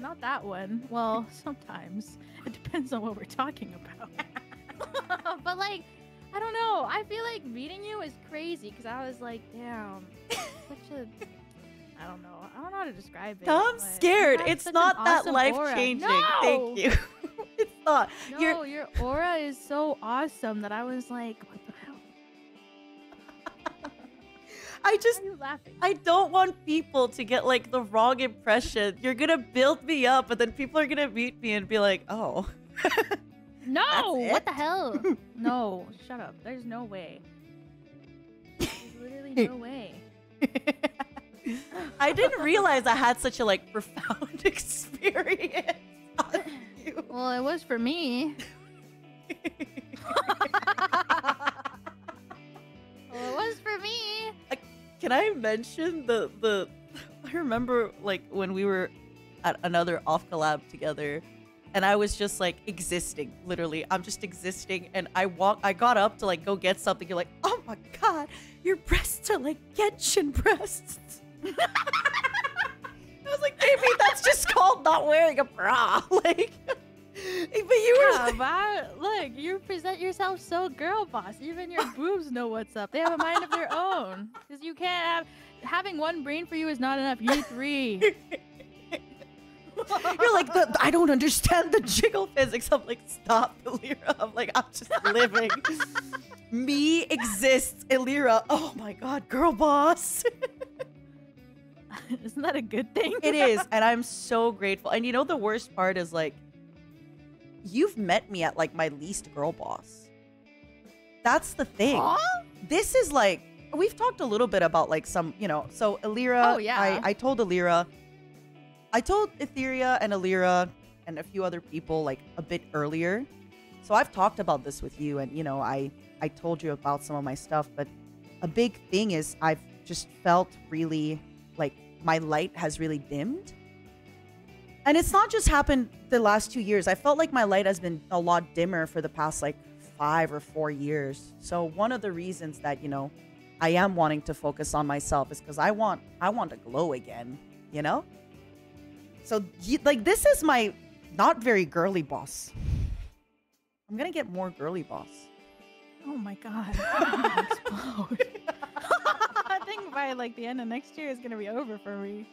Not that one. Well, sometimes. It depends on what we're talking about. But like, I don't know. I feel like meeting you is crazy because I was like, damn, such a. I don't know. I don't know how to describe it. I'm scared. You have It's such not an that awesome life aura. changing. No! Thank you. It's not. No, your aura is so awesome that I was like, what the hell? I don't want people to get like the wrong impression. You're gonna build me up, but then people are gonna meet me and be like, oh. No! That's What it? the hell? No, shut up. There's no way. There's literally no way. I didn't realize I had such a like profound experience. Well, it was for me. Well, it was for me. Can I mention the I remember like when we were at another off collab together and I was just like existing, literally. I'm just existing and I got up to like go get something. You're like, oh my god, your breasts are like Genshin breasts. I was like, baby, that's just called not wearing a bra. Like, but you were like, but look, you present yourself so girl boss. Even your boobs know what's up. They have a mind of their own. Because you can't having one brain for you is not enough. You need 3. You're like, I don't understand the jiggle physics. I'm like, stop, Elira. I'm like, I'm just living. Me exists, Elira. Oh my god, girl boss. Isn't that a good thing? It is, and I'm so grateful. And you know the worst part is like, you've met me at like my least girl boss. That's the thing. Huh? This is like, we've talked a little bit about like some, you know, so Elira, Oh, yeah. I told Elira, I told Ethyria and Elira and a few other people like a bit earlier. So I've talked about this with you and, you know, I told you about some of my stuff, but a big thing is I've just felt really like my light has really dimmed. And it's not just happened the last 2 years. I felt like my light has been a lot dimmer for the past like 5 or 4 years. So one of the reasons that, you know, I am wanting to focus on myself is because I want to glow again, you know? So like this is my not very girly boss. I'm gonna get more girly boss. Oh my god. I'm gonna explode. I think by like the end of next year is gonna be over for me.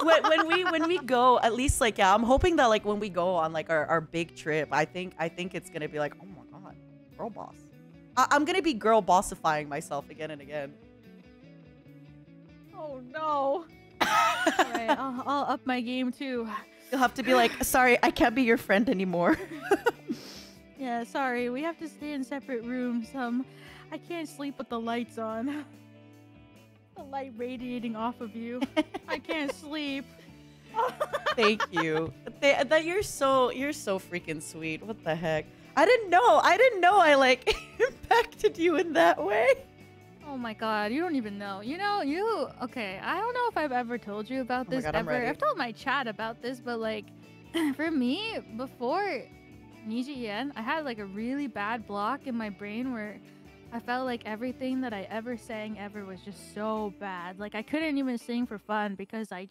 when we go, at least like, yeah, I'm hoping that like when we go on like our big trip, I think it's gonna be like, oh my god, girl boss. I'm gonna be girl bossifying myself again and again. Oh no. Alright, I'll up my game too. You'll have to be like, sorry, I can't be your friend anymore. Yeah, sorry, we have to stay in separate rooms. I can't sleep with the lights on. The light radiating off of you. I can't sleep. Thank you. That you're so freaking sweet. What the heck? I didn't know I like impacted you in that way. Oh my god, you don't even know. You know, okay, I don't know if I've ever told you about this God, I'm ever. ready. I've told my chat about this, but like for me, before NIJISANJI, I had like a really bad block in my brain where I felt like everything that I ever sang ever was just so bad. Like I couldn't even sing for fun because I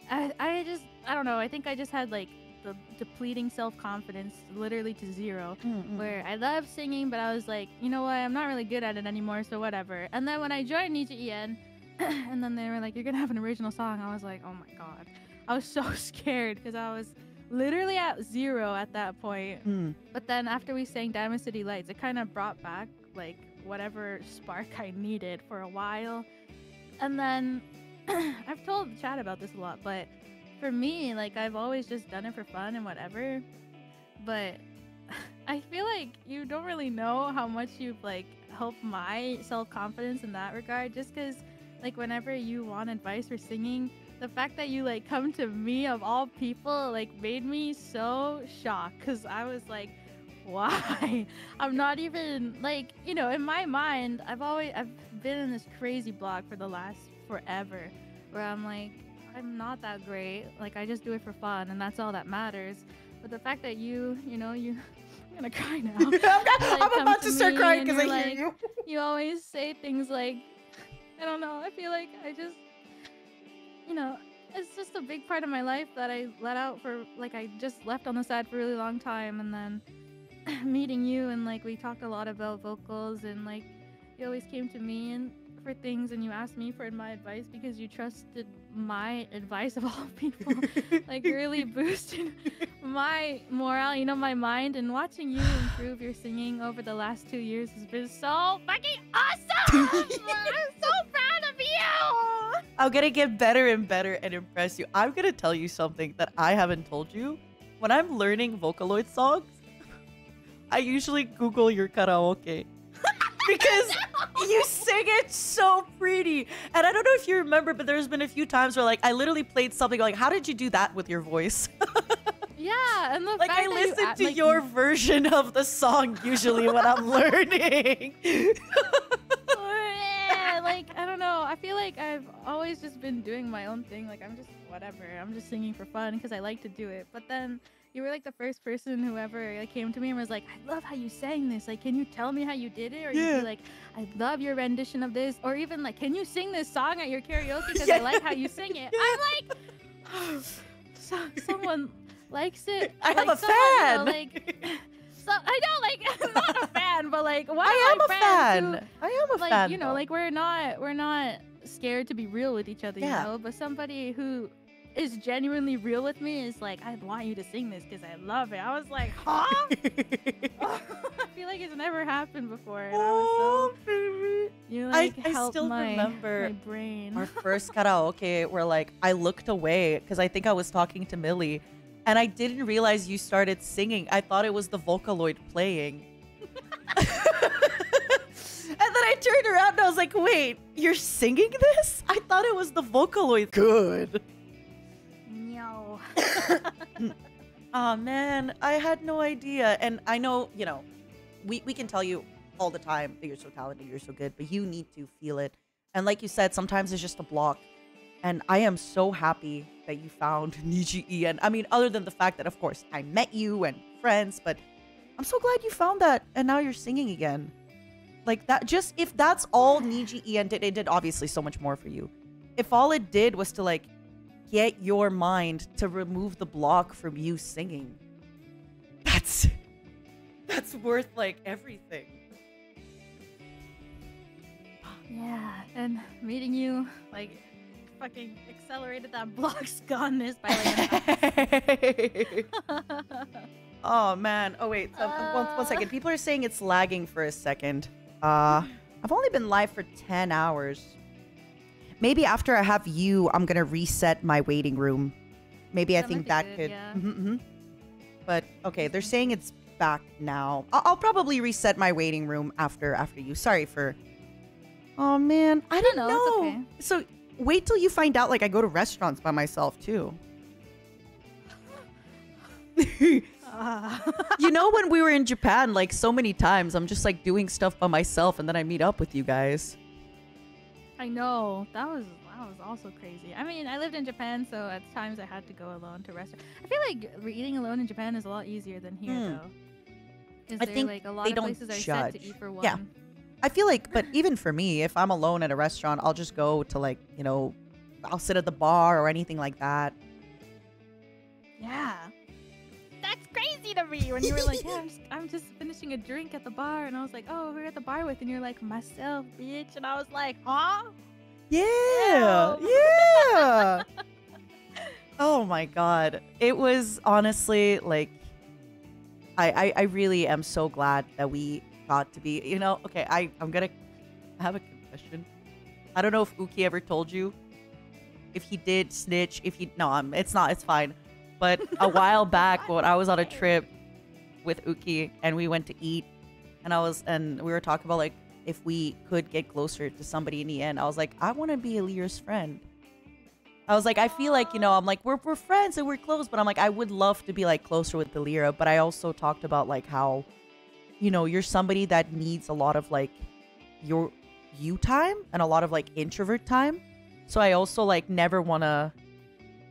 don't know. I think I just had like the depleting self-confidence literally to 0 where I loved singing, but I was like, you know what? I'm not really good at it anymore, so whatever. And then when I joined NIJISANJI and then they were like, you're gonna have an original song. I was like, oh my god. I was so scared because I was literally at 0 at that point. But then after we sang Diamond City Lights, it kind of brought back like whatever spark I needed for a while. And then I've told the chat about this a lot, but for me, like I've always just done it for fun and whatever. But I feel like you don't really know how much you've like helped my self-confidence in that regard, just because like whenever you want advice for singing, the fact that you like come to me of all people like made me so shocked, because I was like, why? I'm not even like, you know, in my mind I've been in this crazy block for the last forever where I'm like, I'm not that great, like I just do it for fun and that's all that matters. But the fact that you gonna cry now. I'm about to start crying because I hear like, you. You always say things like, I don't know. I feel like I just, you know, it's just a big part of my life that I let out for, like, I just left on the side for a really long time, and then meeting you and like we talked a lot about vocals, and like you always came to me and for things, and you asked me for my advice because you trusted my advice of all people. Like really boosted my morale, you know, my mind, and watching you improve your singing over the last 2 years has been so fucking awesome. I'm so proud of you. I'm gonna get better and better and impress you. I'm gonna tell you something that I haven't told you. When I'm learning Vocaloid songs, I usually Google your karaoke. Because you sing it so pretty. And I don't know if you remember, but there's been a few times where like I literally played something like, how did you do that with your voice? Yeah, and the like fact I that listen you, to like, your version of the song usually when I'm learning. Yeah, like I don't know. I feel like I've always just been doing my own thing. Like I'm just whatever. I'm just singing for fun because I like to do it. But then you were like the first person who ever like, came to me and was like, "I love how you sang this. Like, can you tell me how you did it?" Or you'd be like, "I love your rendition of this." Or even like, "Can you sing this song at your karaoke because I like how you sing it?" I'm like, someone likes it. I like, am a someone, you know, fan. like, so I know, like, I'm not a fan, but like, one I of my am a friends fan. I am a like, fan, you know, though. like we're not scared to be real with each other, Yeah. you know. But somebody who is genuinely real with me is like, "I want you to sing this because I love it." I was like, huh? I feel like it's never happened before. And I was so, you like I helped still my remember brain. our first karaoke where like I looked away because I think I was talking to Millie and I didn't realize you started singing. I thought it was the Vocaloid playing. And then I turned around and I was like, wait, you're singing this? I thought it was the Vocaloid. Good. No. Oh man, I had no idea. And I know, you know, we can tell you all the time that you're so talented, you're so good, but you need to feel it. And like you said, sometimes it's just a block. And I am so happy that you found NIJISANJI. And I mean, other than the fact that, of course, I met you and friends, but I'm so glad you found that. And now you're singing again. Like that, just if that's all NIJISANJI did, it did obviously so much more for you. If all it did was to like get your mind to remove the block from you singing, that's worth like everything. Yeah, and meeting you like fucking accelerated that block's goneness by like Oh man. Oh wait. One second. People are saying it's lagging for a second. I've only been live for 10 hours. Maybe after I have you, I'm gonna reset my waiting room. Maybe I think that could. yeah. But okay, they're saying it's back now. I'll probably reset my waiting room after you. Sorry for. Oh man, I didn't know. It's okay. So wait till you find out. Like I go to restaurants by myself too. You know, when we were in Japan, like so many times, I'm just like doing stuff by myself, and then I meet up with you guys. I know that was also crazy. I mean, I lived in Japan, so at times I had to go alone to restaurants. I feel like eating alone in Japan is a lot easier than here, though. Because think like a lot they of don't places are set judge. to eat for one. Yeah. I feel like, but even for me, if I'm alone at a restaurant, I'll just go to like, you know, I'll sit at the bar or anything like that. Yeah. That's crazy to me when you were like, "Yeah, I'm just finishing a drink at the bar," and I was like, "Oh, who are you at the bar with?" And you're like, "Myself, bitch," and I was like, "Huh?" Yeah. Yeah. Oh my god. It was honestly like I really am so glad that we got to be, you know, okay, I'm gonna have a confession. I don't know if Uki ever told you. If he did snitch, it's not, it's fine. But a while back when I was on a trip with Uki and we went to eat and we were talking about like if we could get closer to somebody in the end, I was like, I want to be Alira's friend. I was like, I feel like, you know, I'm like, we're friends and we're close, but I'm like, I would love to be like closer with Alira. But I also talked about like how, you know, you're somebody that needs a lot of like you time and a lot of like introvert time. So I also like never want to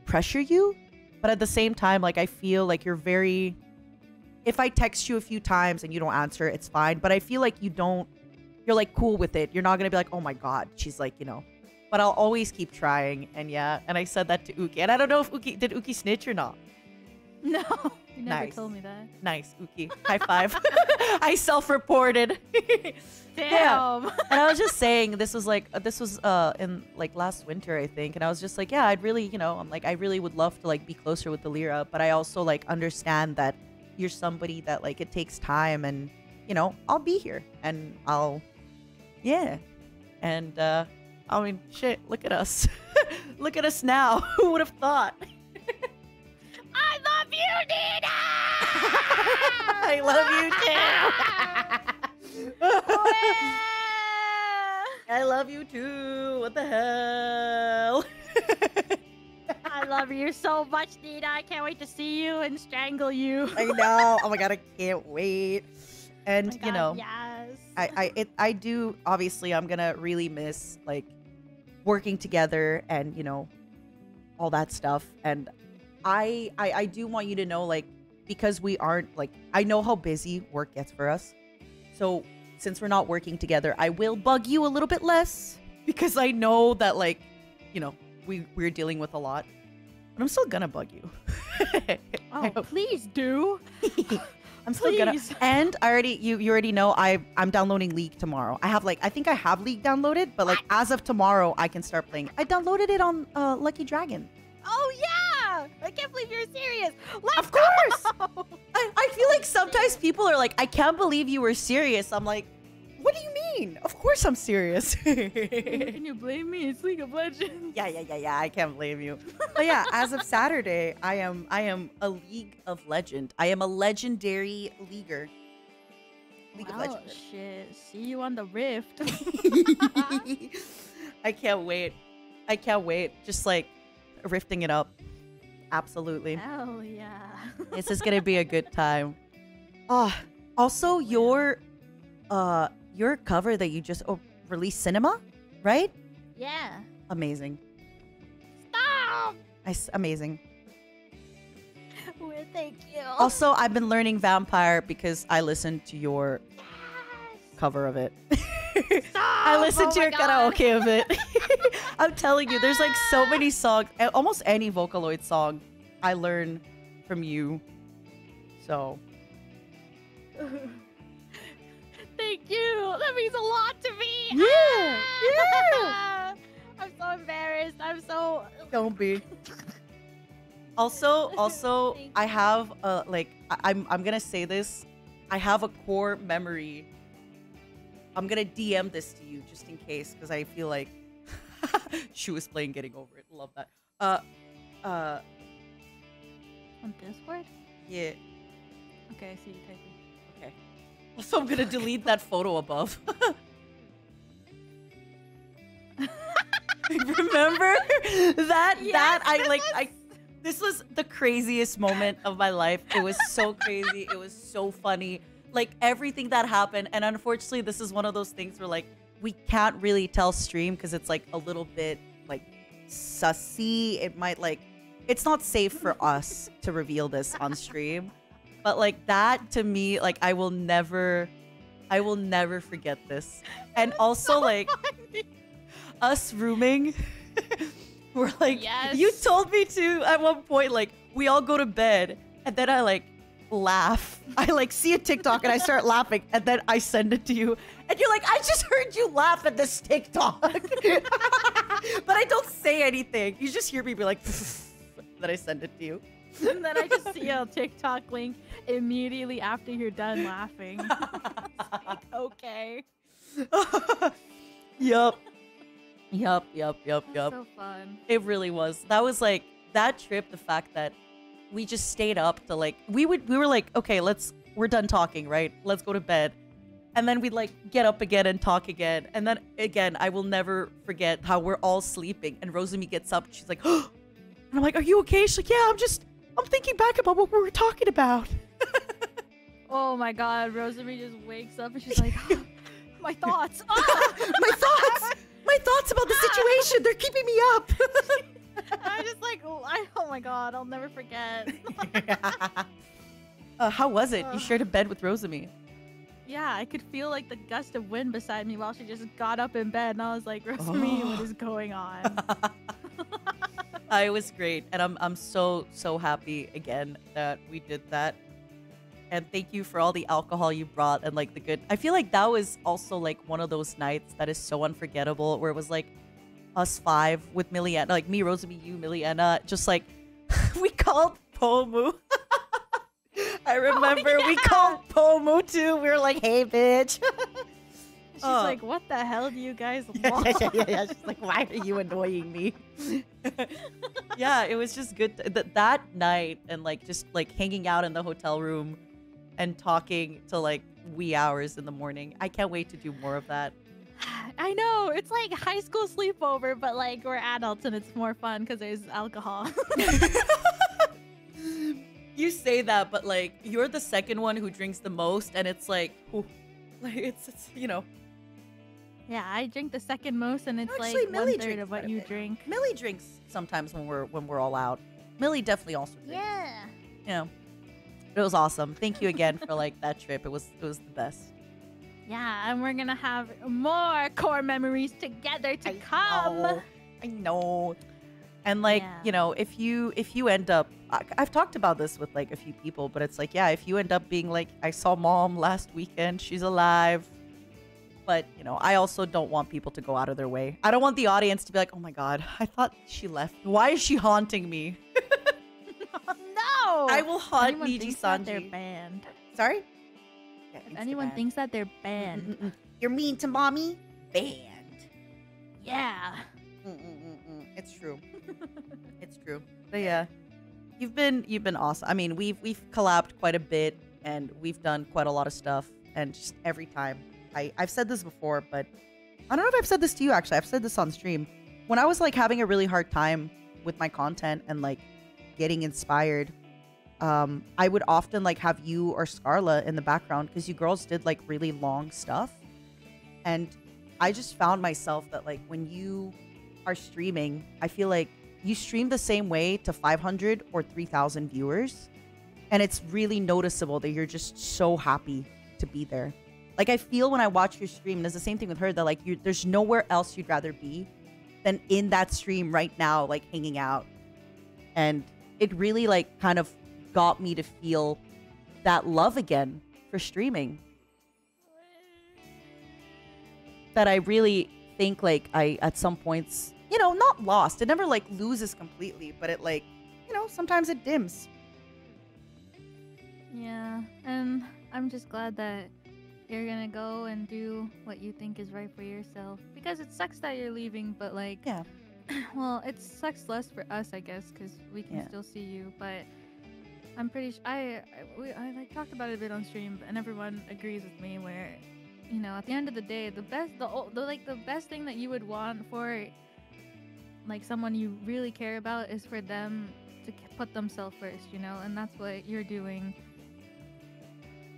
pressure you. But at the same time, like I feel like you're very if I text you a few times and you don't answer, it's fine. But I feel like you're like cool with it. You're not gonna be like, oh my god, she's like, you know. But I'll always keep trying. And yeah, and I said that to Uki. And I don't know if did Uki snitch or not. No, you never Nice. told me that. Nice, Uki. High five. I self-reported. Damn. Yeah. And I was just saying, this was in like last winter, I think. And I was just like, yeah, I'd really, you know, I'm like, I really would love to like be closer with the Lyra, but I also like understand that you're somebody that like it takes time, and you know, I'll be here and yeah. And I mean, shit, look at us. Look at us now. Who would have thought? I love you, Nina! I love you too. I love you too. What the hell? I love you so much, Nina. I can't wait to see you and strangle you. I know. Oh my god, I can't wait. And Oh my you know, God, yes. I do. Obviously, I'm gonna really miss like working together and you know all that stuff. And I do want you to know, like, because we aren't like, I know how busy work gets for us. So since we're not working together, I will bug you a little bit less because I know that like, you know, we're dealing with a lot. But I'm still gonna bug you. Oh, please do. I'm still gonna. And I already, you already know I'm downloading League tomorrow. I think I have League downloaded, but like as of tomorrow, I can start playing. I downloaded it on Lucky Dragon. Oh yeah! I can't believe you're serious. Of course. I feel like sometimes people are like, I can't believe you were serious. I'm like, what do you mean? Of course I'm serious. Can you blame me? It's League of Legends. Yeah. I can't blame you. But yeah, as of Saturday, I am a League of Legend. I am a legendary leaguer. League of Legends. Shit. See you on the Rift. I can't wait. Just like rifting it up. Absolutely. Hell yeah. This is gonna be a good time. Also your cover that you just released cinema, right? Yeah. Amazing. Stop! Amazing. Well, thank you. Also, I've been learning Vampire because I listened to your cover of it. I listened to your karaoke of it. I'm telling you, there's like so many songs. Almost any Vocaloid song I learn from you. So. Thank you. That means a lot to me. Yeah. I'm so embarrassed. I'm so. Don't be. Also, I have I'm gonna say this. I have a core memory. I'm gonna DM this to you just in case, because I feel like she was playing Getting Over It. Love that. On Discord? Yeah. Okay, I see you typing. Okay. Also, I'm gonna delete that photo above. Remember that? Yes, this was the craziest moment of my life. It was so crazy. It was so funny. Like everything that happened. And unfortunately, this is one of those things where like we can't really tell stream because it's like a little bit like sussy. It might like, it's not safe for us to reveal this on stream. But like that to me, like I will never forget this. And also like us rooming, we're like, yes. You told me to at one point, like we all go to bed and then I like laugh. I like see a TikTok and I start laughing and then I send it to you and you're like, I just heard you laugh at this TikTok. But I don't say anything. You just hear me be like, then I send it to you. And then I just see a TikTok link immediately after you're done laughing. It's like, okay. Yup. So fun. It really was. That was like that trip, the fact that we just stayed up to like we were like, okay, we're done talking, right? Let's go to bed. And then we'd like get up again and talk again. And then again, I will never forget how we're all sleeping and Rosemi gets up and she's like, oh, and I'm like, are you okay? She's like, yeah, I'm thinking back about what we were talking about. Oh my god, Rosemi just wakes up and she's like, oh, my thoughts. My thoughts about the situation. They're keeping me up. I'm just like, oh my god, I'll never forget. How was it? You shared a bed with Rosemi. Yeah, I could feel like the gust of wind beside me while she just got up in bed, and I was like, Rosemi, what is going on? It was great, and I'm so happy again that we did that. And thank you for all the alcohol you brought and like the good. I feel like that was also like one of those nights that is so unforgettable, where it was like us 5 with Millie Enna, like me, Rosemi, you, Millie Enna, just like we called Pomu. I remember we called Pomu too. We were like, "Hey, bitch." She's like, "What the hell do you guys want?" yeah. She's like, "Why are you annoying me?" Yeah, it was just good that night, and like just like hanging out in the hotel room and talking to like wee hours in the morning. I can't wait to do more of that. I know, it's like high school sleepover, but like we're adults and it's more fun because there's alcohol. You say that, but like you're the second one who drinks the most, and it's like, it's you know. Yeah, I drink the second most, and it's Actually, like Millie 1/3 drinks of what quite a you bit. drink. Millie drinks sometimes when we're all out. Millie definitely also drinks. Yeah. Yeah. It was awesome. Thank you again for like that trip. It was the best. Yeah, and we're gonna have more core memories together to come. I know. And like, you know, if you end up, I've talked about this with like a few people, but it's like, yeah, if you end up being like, I saw mom last weekend, she's alive. But, you know, I also don't want people to go out of their way. I don't want the audience to be like, oh my God, I thought she left. Why is she haunting me? No! I will haunt Anyone thinks that they're NIJISANJI. banned. Sorry? Yeah, If anyone thinks that they're banned. You're mean to mommy? Banned. Yeah. It's true. It's true. But yeah, you've been awesome. I mean, we've collabed quite a bit, and we've done quite a lot of stuff. And just every time, I've said this before, but I don't know if I've said this to you actually. I've said this on stream. When I was like having a really hard time with my content and like getting inspired, I would often like have you or Scarla in the background because you girls did like really long stuff, and I just found myself that like when you are streaming, I feel like you stream the same way to 500 or 3,000 viewers, and it's really noticeable that you're just so happy to be there. Like I feel when I watch your stream, and it's the same thing with her, that like there's nowhere else you'd rather be than in that stream right now, like hanging out. And it really like kind of got me to feel that love again for streaming. That I really think like I at some points, you know, not lost. It never like loses completely, but it like, you know, sometimes it dims. Yeah, and I'm just glad that you're gonna go and do what you think is right for yourself. Because it sucks that you're leaving, but like, yeah. Well, it sucks less for us, I guess, because we can still see you. But I'm pretty sure I like talked about it a bit on stream, and everyone agrees with me. Where, you know, at the end of the day, the best thing that you would want for like someone you really care about is for them to put themselves first, you know, and that's what you're doing.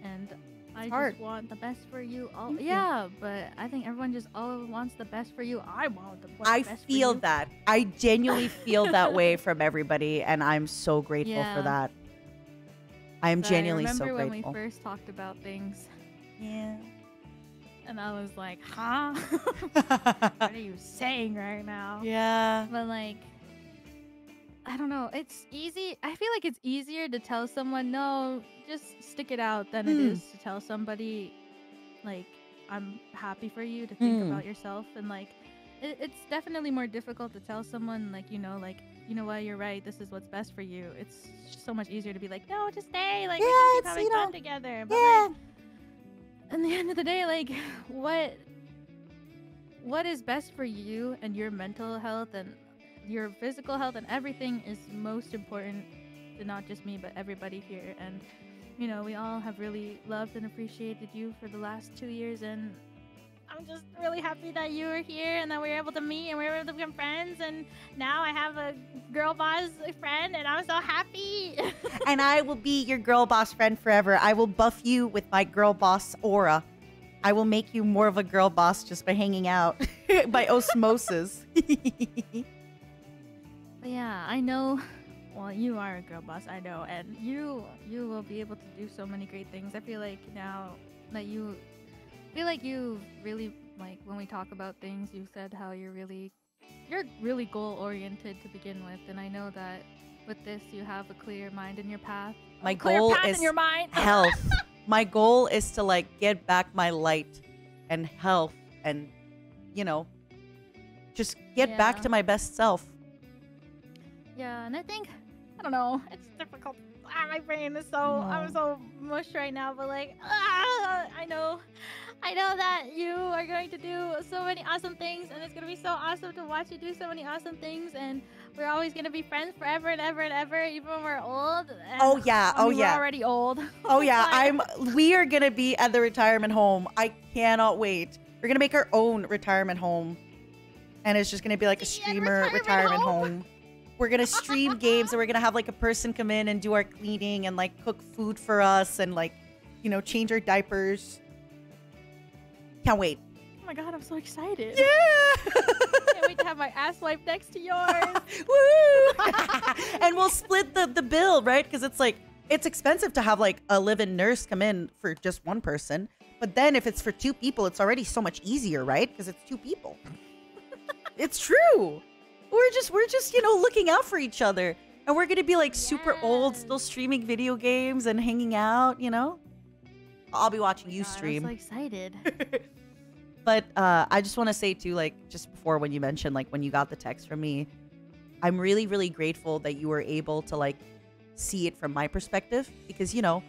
And I just want the best for you all. Yeah, but I think everyone just all wants the best for you. I want the best I for feel you. that. I genuinely feel that way from everybody, and I'm so grateful for Yeah. that. I am But genuinely I so remember grateful. when we first talked about things. Yeah. And I was like, huh? What are you saying right now? Yeah. But like, I don't know. It's easy. I feel like it's easier to tell someone, no, just stick it out, than it is to tell somebody, like, I'm happy for you, to think about yourself. And like, it's definitely more difficult to tell someone, like, you know what, you're right, this is what's best for you. It's so much easier to be like, no, just stay. Like, we can keep having fun together. But like, at the end of the day, like, what is best for you and your mental health and your physical health and everything is most important to not just me, but everybody here. And, you know, we all have really loved and appreciated you for the last 2 years, and I'm just really happy that you were here and that we were able to meet and we were able to become friends. And now I have a girl boss friend, and I'm so happy. And I will be your girl boss friend forever. I will buff you with my girl boss aura. I will make you more of a girl boss just by hanging out by osmosis. But yeah, I know well, you are a girl boss, I know, and you will be able to do so many great things. I feel like now that you really, like, when we talk about things, you said how you're really goal oriented to begin with, and I know that with this you have a clear mind in your path. My Clear goal path is in your mind. health. My goal is to like get back my light and health and, you know, just get back Yeah. to my best self. Yeah, and I think, I don't know, it's difficult. My brain is so, I'm so mush right now, but like, I know that you are going to do so many awesome things, and it's going to be so awesome to watch you do so many awesome things, and we're always going to be friends forever and ever and ever, even when we're old. And, Oh yeah, I mean, yeah. We're already old. Oh yeah, we are gonna be at the retirement home. I cannot wait. We're gonna make our own retirement home. And it's just gonna be like a streamer retirement home. We're gonna stream games, and we're gonna have like a person come in and do our cleaning and like cook food for us and like, you know, change our diapers. Can't wait. Oh my god, I'm so excited. Yeah! Can't wait to have my ass wiped next to yours. Woo! And we'll split the bill, right? Because it's like, it's expensive to have like a live-in nurse come in for just one person. But then if it's for two people, it's already so much easier, right? Because it's two people. It's true. We're just, you know, looking out for each other. And we're gonna be like super old, still streaming video games and hanging out, you know? I'll be watching you stream. I'm so excited. But I just want to say too, like, just before when you mentioned, like, when you got the text from me, I'm really, really grateful that you were able to, like, see it from my perspective. Because, you know,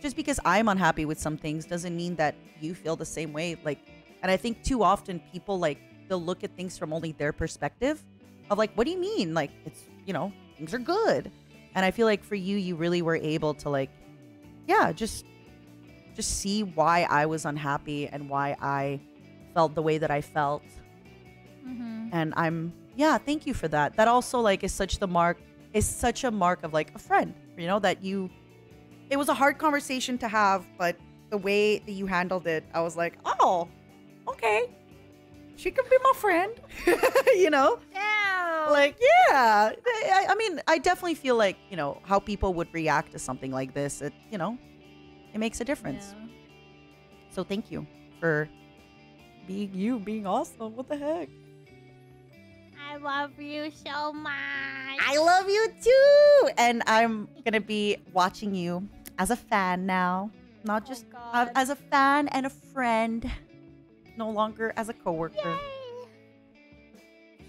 just because I'm unhappy with some things doesn't mean that you feel the same way. Like, and I think too often people, like, they'll look at things from only their perspective of, like, what do you mean? Like, it's, you know, things are good. And I feel like for you, you really were able to, like, yeah, just see why I was unhappy and why I felt the way that I felt. And thank you for that. That also like is such a mark of like a friend, you know, that it was a hard conversation to have, but the way that you handled it, I was like, oh, okay, she can be my friend, you know? Yeah. Like, yeah. I mean, I definitely feel like, you know, how people would react to something like this, it, you know, it makes a difference. Yeah. So thank you for being awesome. What the heck? I love you so much. I love you too. And I'm going to be watching you as a fan now. Not just as a fan and a friend. No longer as a coworker.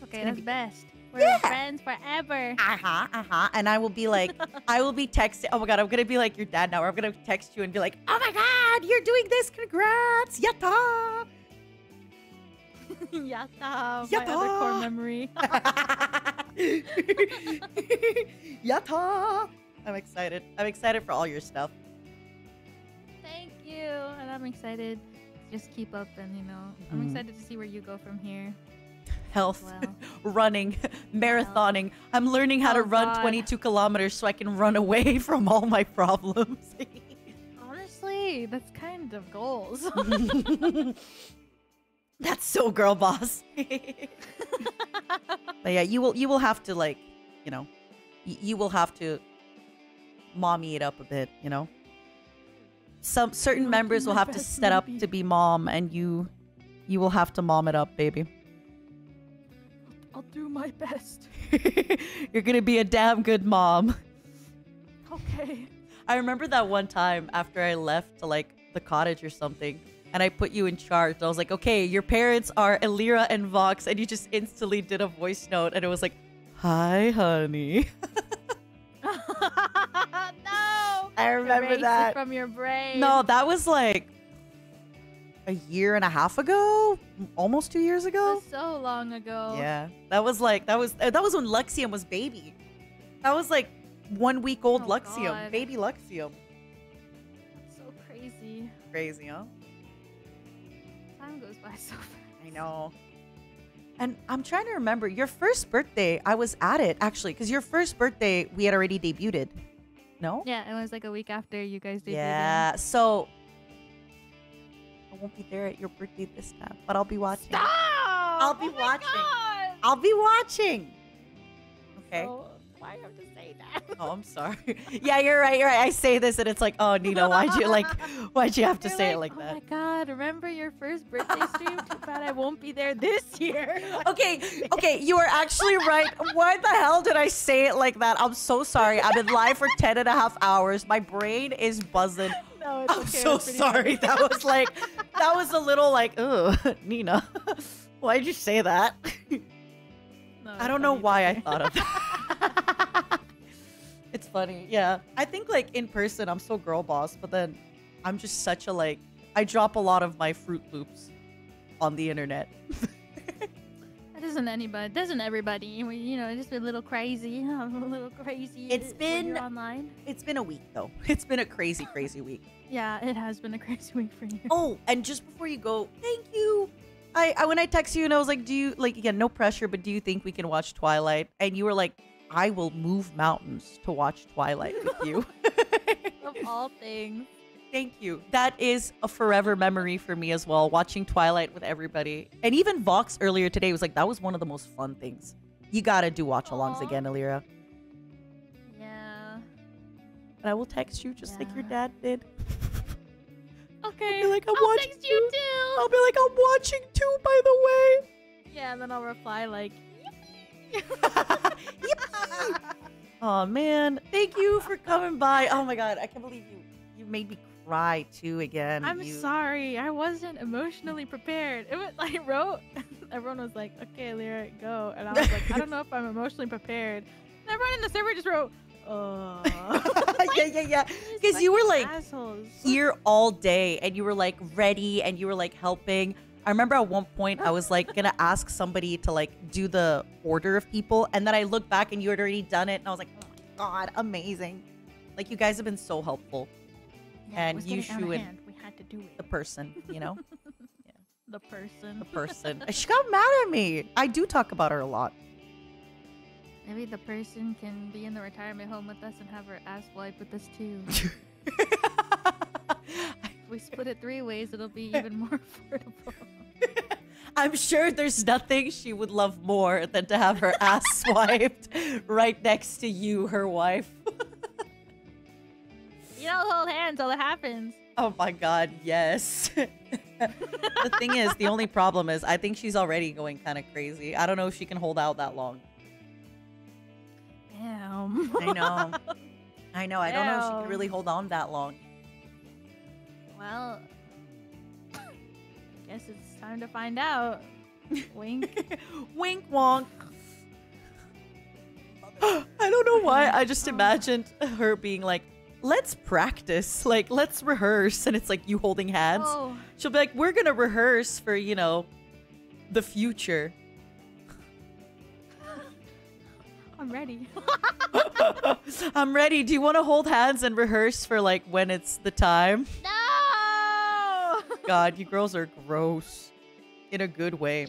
Okay, that's best. We're friends forever. And I will be like, I will be texting. Oh my god, I'm gonna be like your dad now. I'm gonna text you and be like, oh my god, you're doing this. Congrats. Yatta. Yatta. My other core memory. Yatta. I'm excited. I'm excited for all your stuff. Thank you. And I'm excited to just keep up and, you know, I'm excited to see where you go from here. Health, running, marathoning. I'm learning how to run 22 kilometers so I can run away from all my problems. Honestly, that's kind of goals. That's so girl boss. But yeah, you will have to, like, you know, you will have to mommy it up a bit, you know. Some certain members will have to step up to be mom, and you will have to mom it up, baby. I'll do my best. You're gonna be a damn good mom. Okay. I remember that one time after I left to like the cottage or something, and I put you in charge. I was like, okay, your parents are Ethyria and Vox, and you just instantly did a voice note, and it was like, hi, honey. No! I remember Erase it that. from your brain. No, that was like a year and a half ago, almost 2 years ago. So long ago. Yeah, that was when Luxium was baby. That was like 1 week old Luxium, God. baby Luxium. That's so crazy. Crazy, huh? Time goes by so fast. I know. And I'm trying to remember your first birthday. I was at it actually, because your first birthday we had already debuted. No? Yeah, it was like a week after you guys debuted. Yeah. So I won't be there at your birthday this time, but I'll be watching. Stop! I'll be watching. God. I'll be watching. Okay. why do you have to say that? Oh, I'm sorry. Yeah, you're right. You're right. I say this and it's like, oh, Nina, why'd you have to say it like that? Oh my god, remember your first birthday stream? Too bad I won't be there this year. Okay, you are actually right. Why the hell did I say it like that? I'm so sorry. I've been live for 10.5 hours. My brain is buzzing. No, it's I'm okay. so sorry. That was a little like, ugh, Nina. Why'd you say that? No, I don't know why I thought of that. It's funny. Yeah. I think like in person, I'm so girl boss, but then I'm just such a like, I drop a lot of my Fruit Loops on the internet. That doesn't everybody. We, you know, just a little crazy. I'm a little crazy. When you're online. It's been a week though. It's been a crazy, crazy week. Yeah, it has been a crazy week for you. Oh, and just before you go, thank you. I when I text you and I was like, do you like, again, no pressure, but do you think we can watch Twilight? And you were like, I will move mountains to watch Twilight with you. Of all things. Thank you. That is a forever memory for me as well, watching Twilight with everybody. And even Vox earlier today was like, that was one of the most fun things. You gotta do watch-alongs again, Ethyria. Yeah. And I will text you just like your dad did. Okay. I'll be like, I'll text you too. I'll be like, I'm watching too, by the way. Yeah, and then I'll reply like, Oh man, thank you for coming by. Oh my god, I can't believe you made me cry too again. I'm sorry, I wasn't emotionally prepared. It was I wrote, everyone was like, okay, Lyra, go. And I was like, I don't know if I'm emotionally prepared. And everyone in the server just wrote, yeah. Because you were like assholes. here all day and you were like ready and you were like helping. I remember at one point I was like gonna ask somebody to like do the order of people, and then I looked back and you had already done it, and I was like, oh my god, amazing! Like you guys have been so helpful, and you should. We had to do it. The person, you know. Yeah. The person. The person. She got mad at me. I do talk about her a lot. Maybe the person can be in the retirement home with us and have her ass wiped with us too. If we split it 3 ways, it'll be even more affordable. I'm sure there's nothing she would love more than to have her ass swiped right next to you, her wife. You don't hold hands while it happens. Oh my god, yes. The thing is, the only problem is I think she's already going kind of crazy. I don't know if she can hold out that long. Damn. I know. I know. I don't know if she can really hold on that long. Well, I guess it's time to find out. Wink. Wink wonk. I don't know why. I just imagined her being like, let's practice. Like, let's rehearse. And it's like you holding hands. Oh. She'll be like, we're going to rehearse for, you know, the future. I'm ready. I'm ready. Do you want to hold hands and rehearse for like when it's the time? No! God, you girls are gross. In a good way.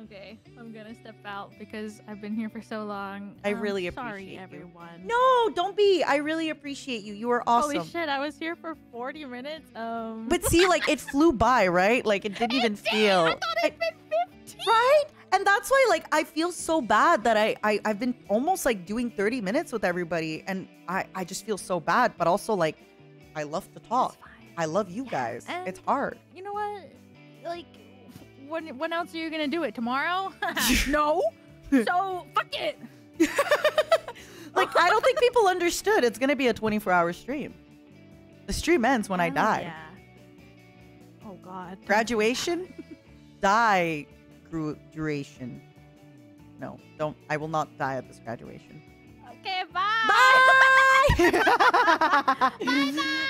Okay, I'm gonna step out because I've been here for so long. I really sorry, appreciate you. everyone. No, don't be. I really appreciate you. You are awesome. Holy shit, I was here for 40 minutes. But see, like, it flew by, right? Like, it didn't even feel... I thought it'd been 15! Right? And that's why, like, I feel so bad that I've been almost, like, doing 30 minutes with everybody. And I just feel so bad. But also, like, I love to talk. I love you guys. And it's hard. You know what? Like, when else are you gonna do it? Tomorrow? No. So, fuck it. Like, I don't think people understood. It's gonna be a 24-hour stream. The stream ends when I die. Yeah. Oh, God. Graduation? Die. Duration. No, don't. I will not die at this graduation. Okay, bye. Bye. Bye,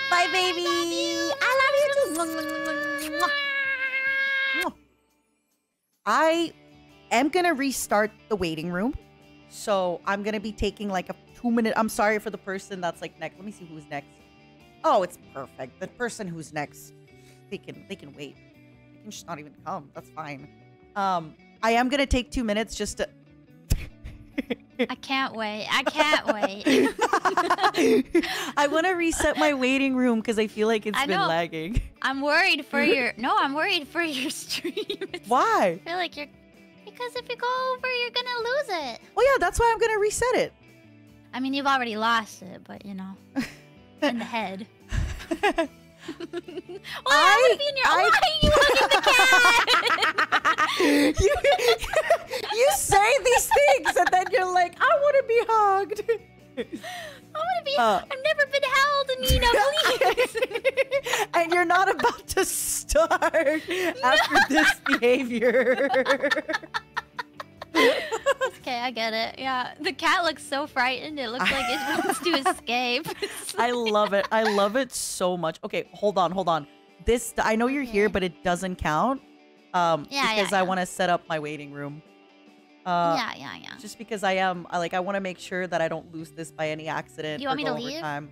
bye, baby. I love you too. I am gonna restart the waiting room, so I'm gonna be taking like a 2-minute. I'm sorry for the person that's like next. Let me see who's next. Oh, it's perfect. The person who's next, they can wait. They can just not even come. That's fine. I am gonna take 2 minutes just to. I can't wait. I can't wait. I want to reset my waiting room because I feel like it's been lagging. I'm worried for your. No, I'm worried for your stream. Why? I feel like you're. Because if you go over, you're gonna yeah, that's why I'm gonna reset it. I mean, you've already lost it, but you know, in the head. I want to be in your. Why are you hugging the cat? you say these things and then you're like, I want to be hugged. I want to be. I've never been held, Nina. Please. And you're not about to start after this behavior. Okay, I get it. Yeah, the cat looks so frightened. It looks like it wants to escape. I love it. I love it so much. Okay, hold on. This, I know you're here, but it doesn't count. Because I want to set up my waiting room. Yeah. Just because I want to make sure that I don't lose this by any accident. You want me to go leave? overtime.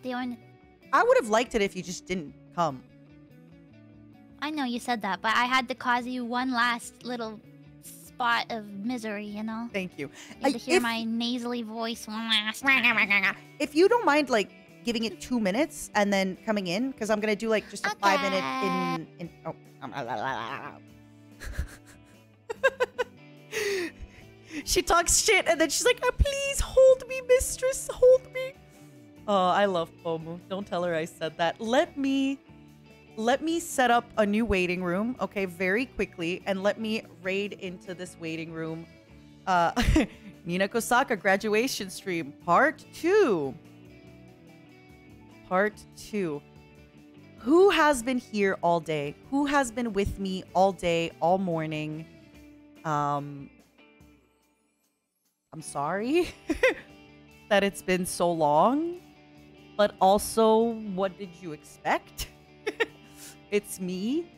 Do you want? I would have liked it if you just didn't come. I know you said that, but I had to cause you one last little spot of misery, you know? Thank you. You had to hear my nasally voice one last. If you don't mind, like, giving it 2 minutes and then coming in, because I'm gonna do like just a 5-minute in. Oh. She talks shit and then she's like, please hold me, mistress, hold me. Oh, I love Pomu. Don't tell her I said that. Let me set up a new waiting room, okay, very quickly, and let me raid into this waiting room. Nina Kosaka Graduation stream, part 2. Part 2. Who has been here all day? Who has been with me all day, all morning? I'm sorry that it's been so long, but also, what did you expect? It's me.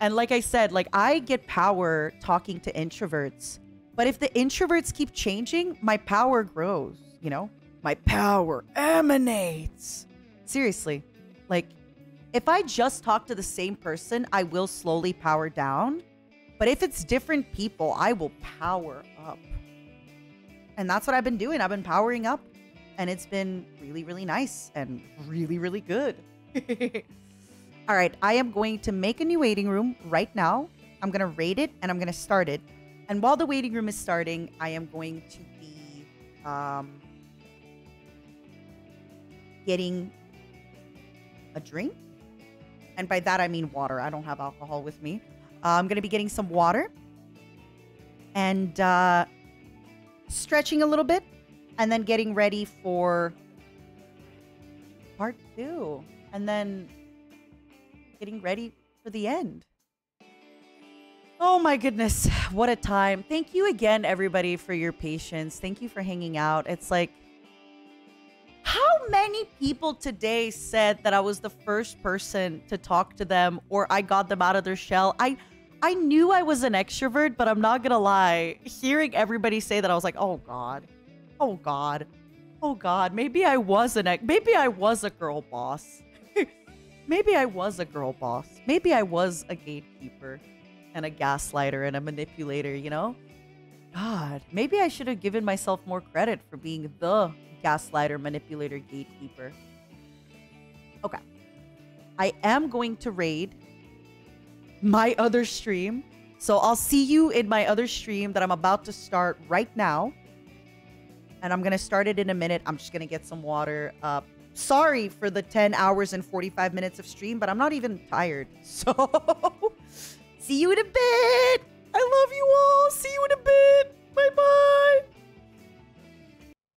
And like I said, like, I get power talking to introverts, but if the introverts keep changing, my power grows, you know? My power emanates. Seriously, like, if I just talk to the same person, I will slowly power down. But if it's different people, I will power up. And that's what I've been doing. I've been powering up. And it's been really, really nice and really, really good. All right, I am going to make a new waiting room right now. I'm going to raid it and I'm going to start it. And while the waiting room is starting, I am going to be getting a drink. And by that, I mean water. I don't have alcohol with me. I'm going to be getting some water and stretching a little bit and then getting ready for part 2 and then getting ready for the end. Oh my goodness. What a time. Thank you again, everybody, for your patience. Thank you for hanging out. It's like, how many people today said that I was the first person to talk to them or I got them out of their shell? I knew I was an extrovert, but I'm not gonna lie. Hearing everybody say that, I was like, oh God. Oh God. Oh God. Maybe I was a girl boss. Maybe I was a girl boss. Maybe I was a gatekeeper and a gaslighter and a manipulator, you know? God, maybe I should have given myself more credit for being the gaslighter, manipulator, gatekeeper. Okay. I am going to raid my other stream. So I'll see you in my other stream that I'm about to start right now. And I'm going to start it in a minute. I'm just going to get some water. Sorry for the 10 hours and 45 minutes of stream, but I'm not even tired. So see you in a bit. I love you all. See you in a bit. Bye-bye.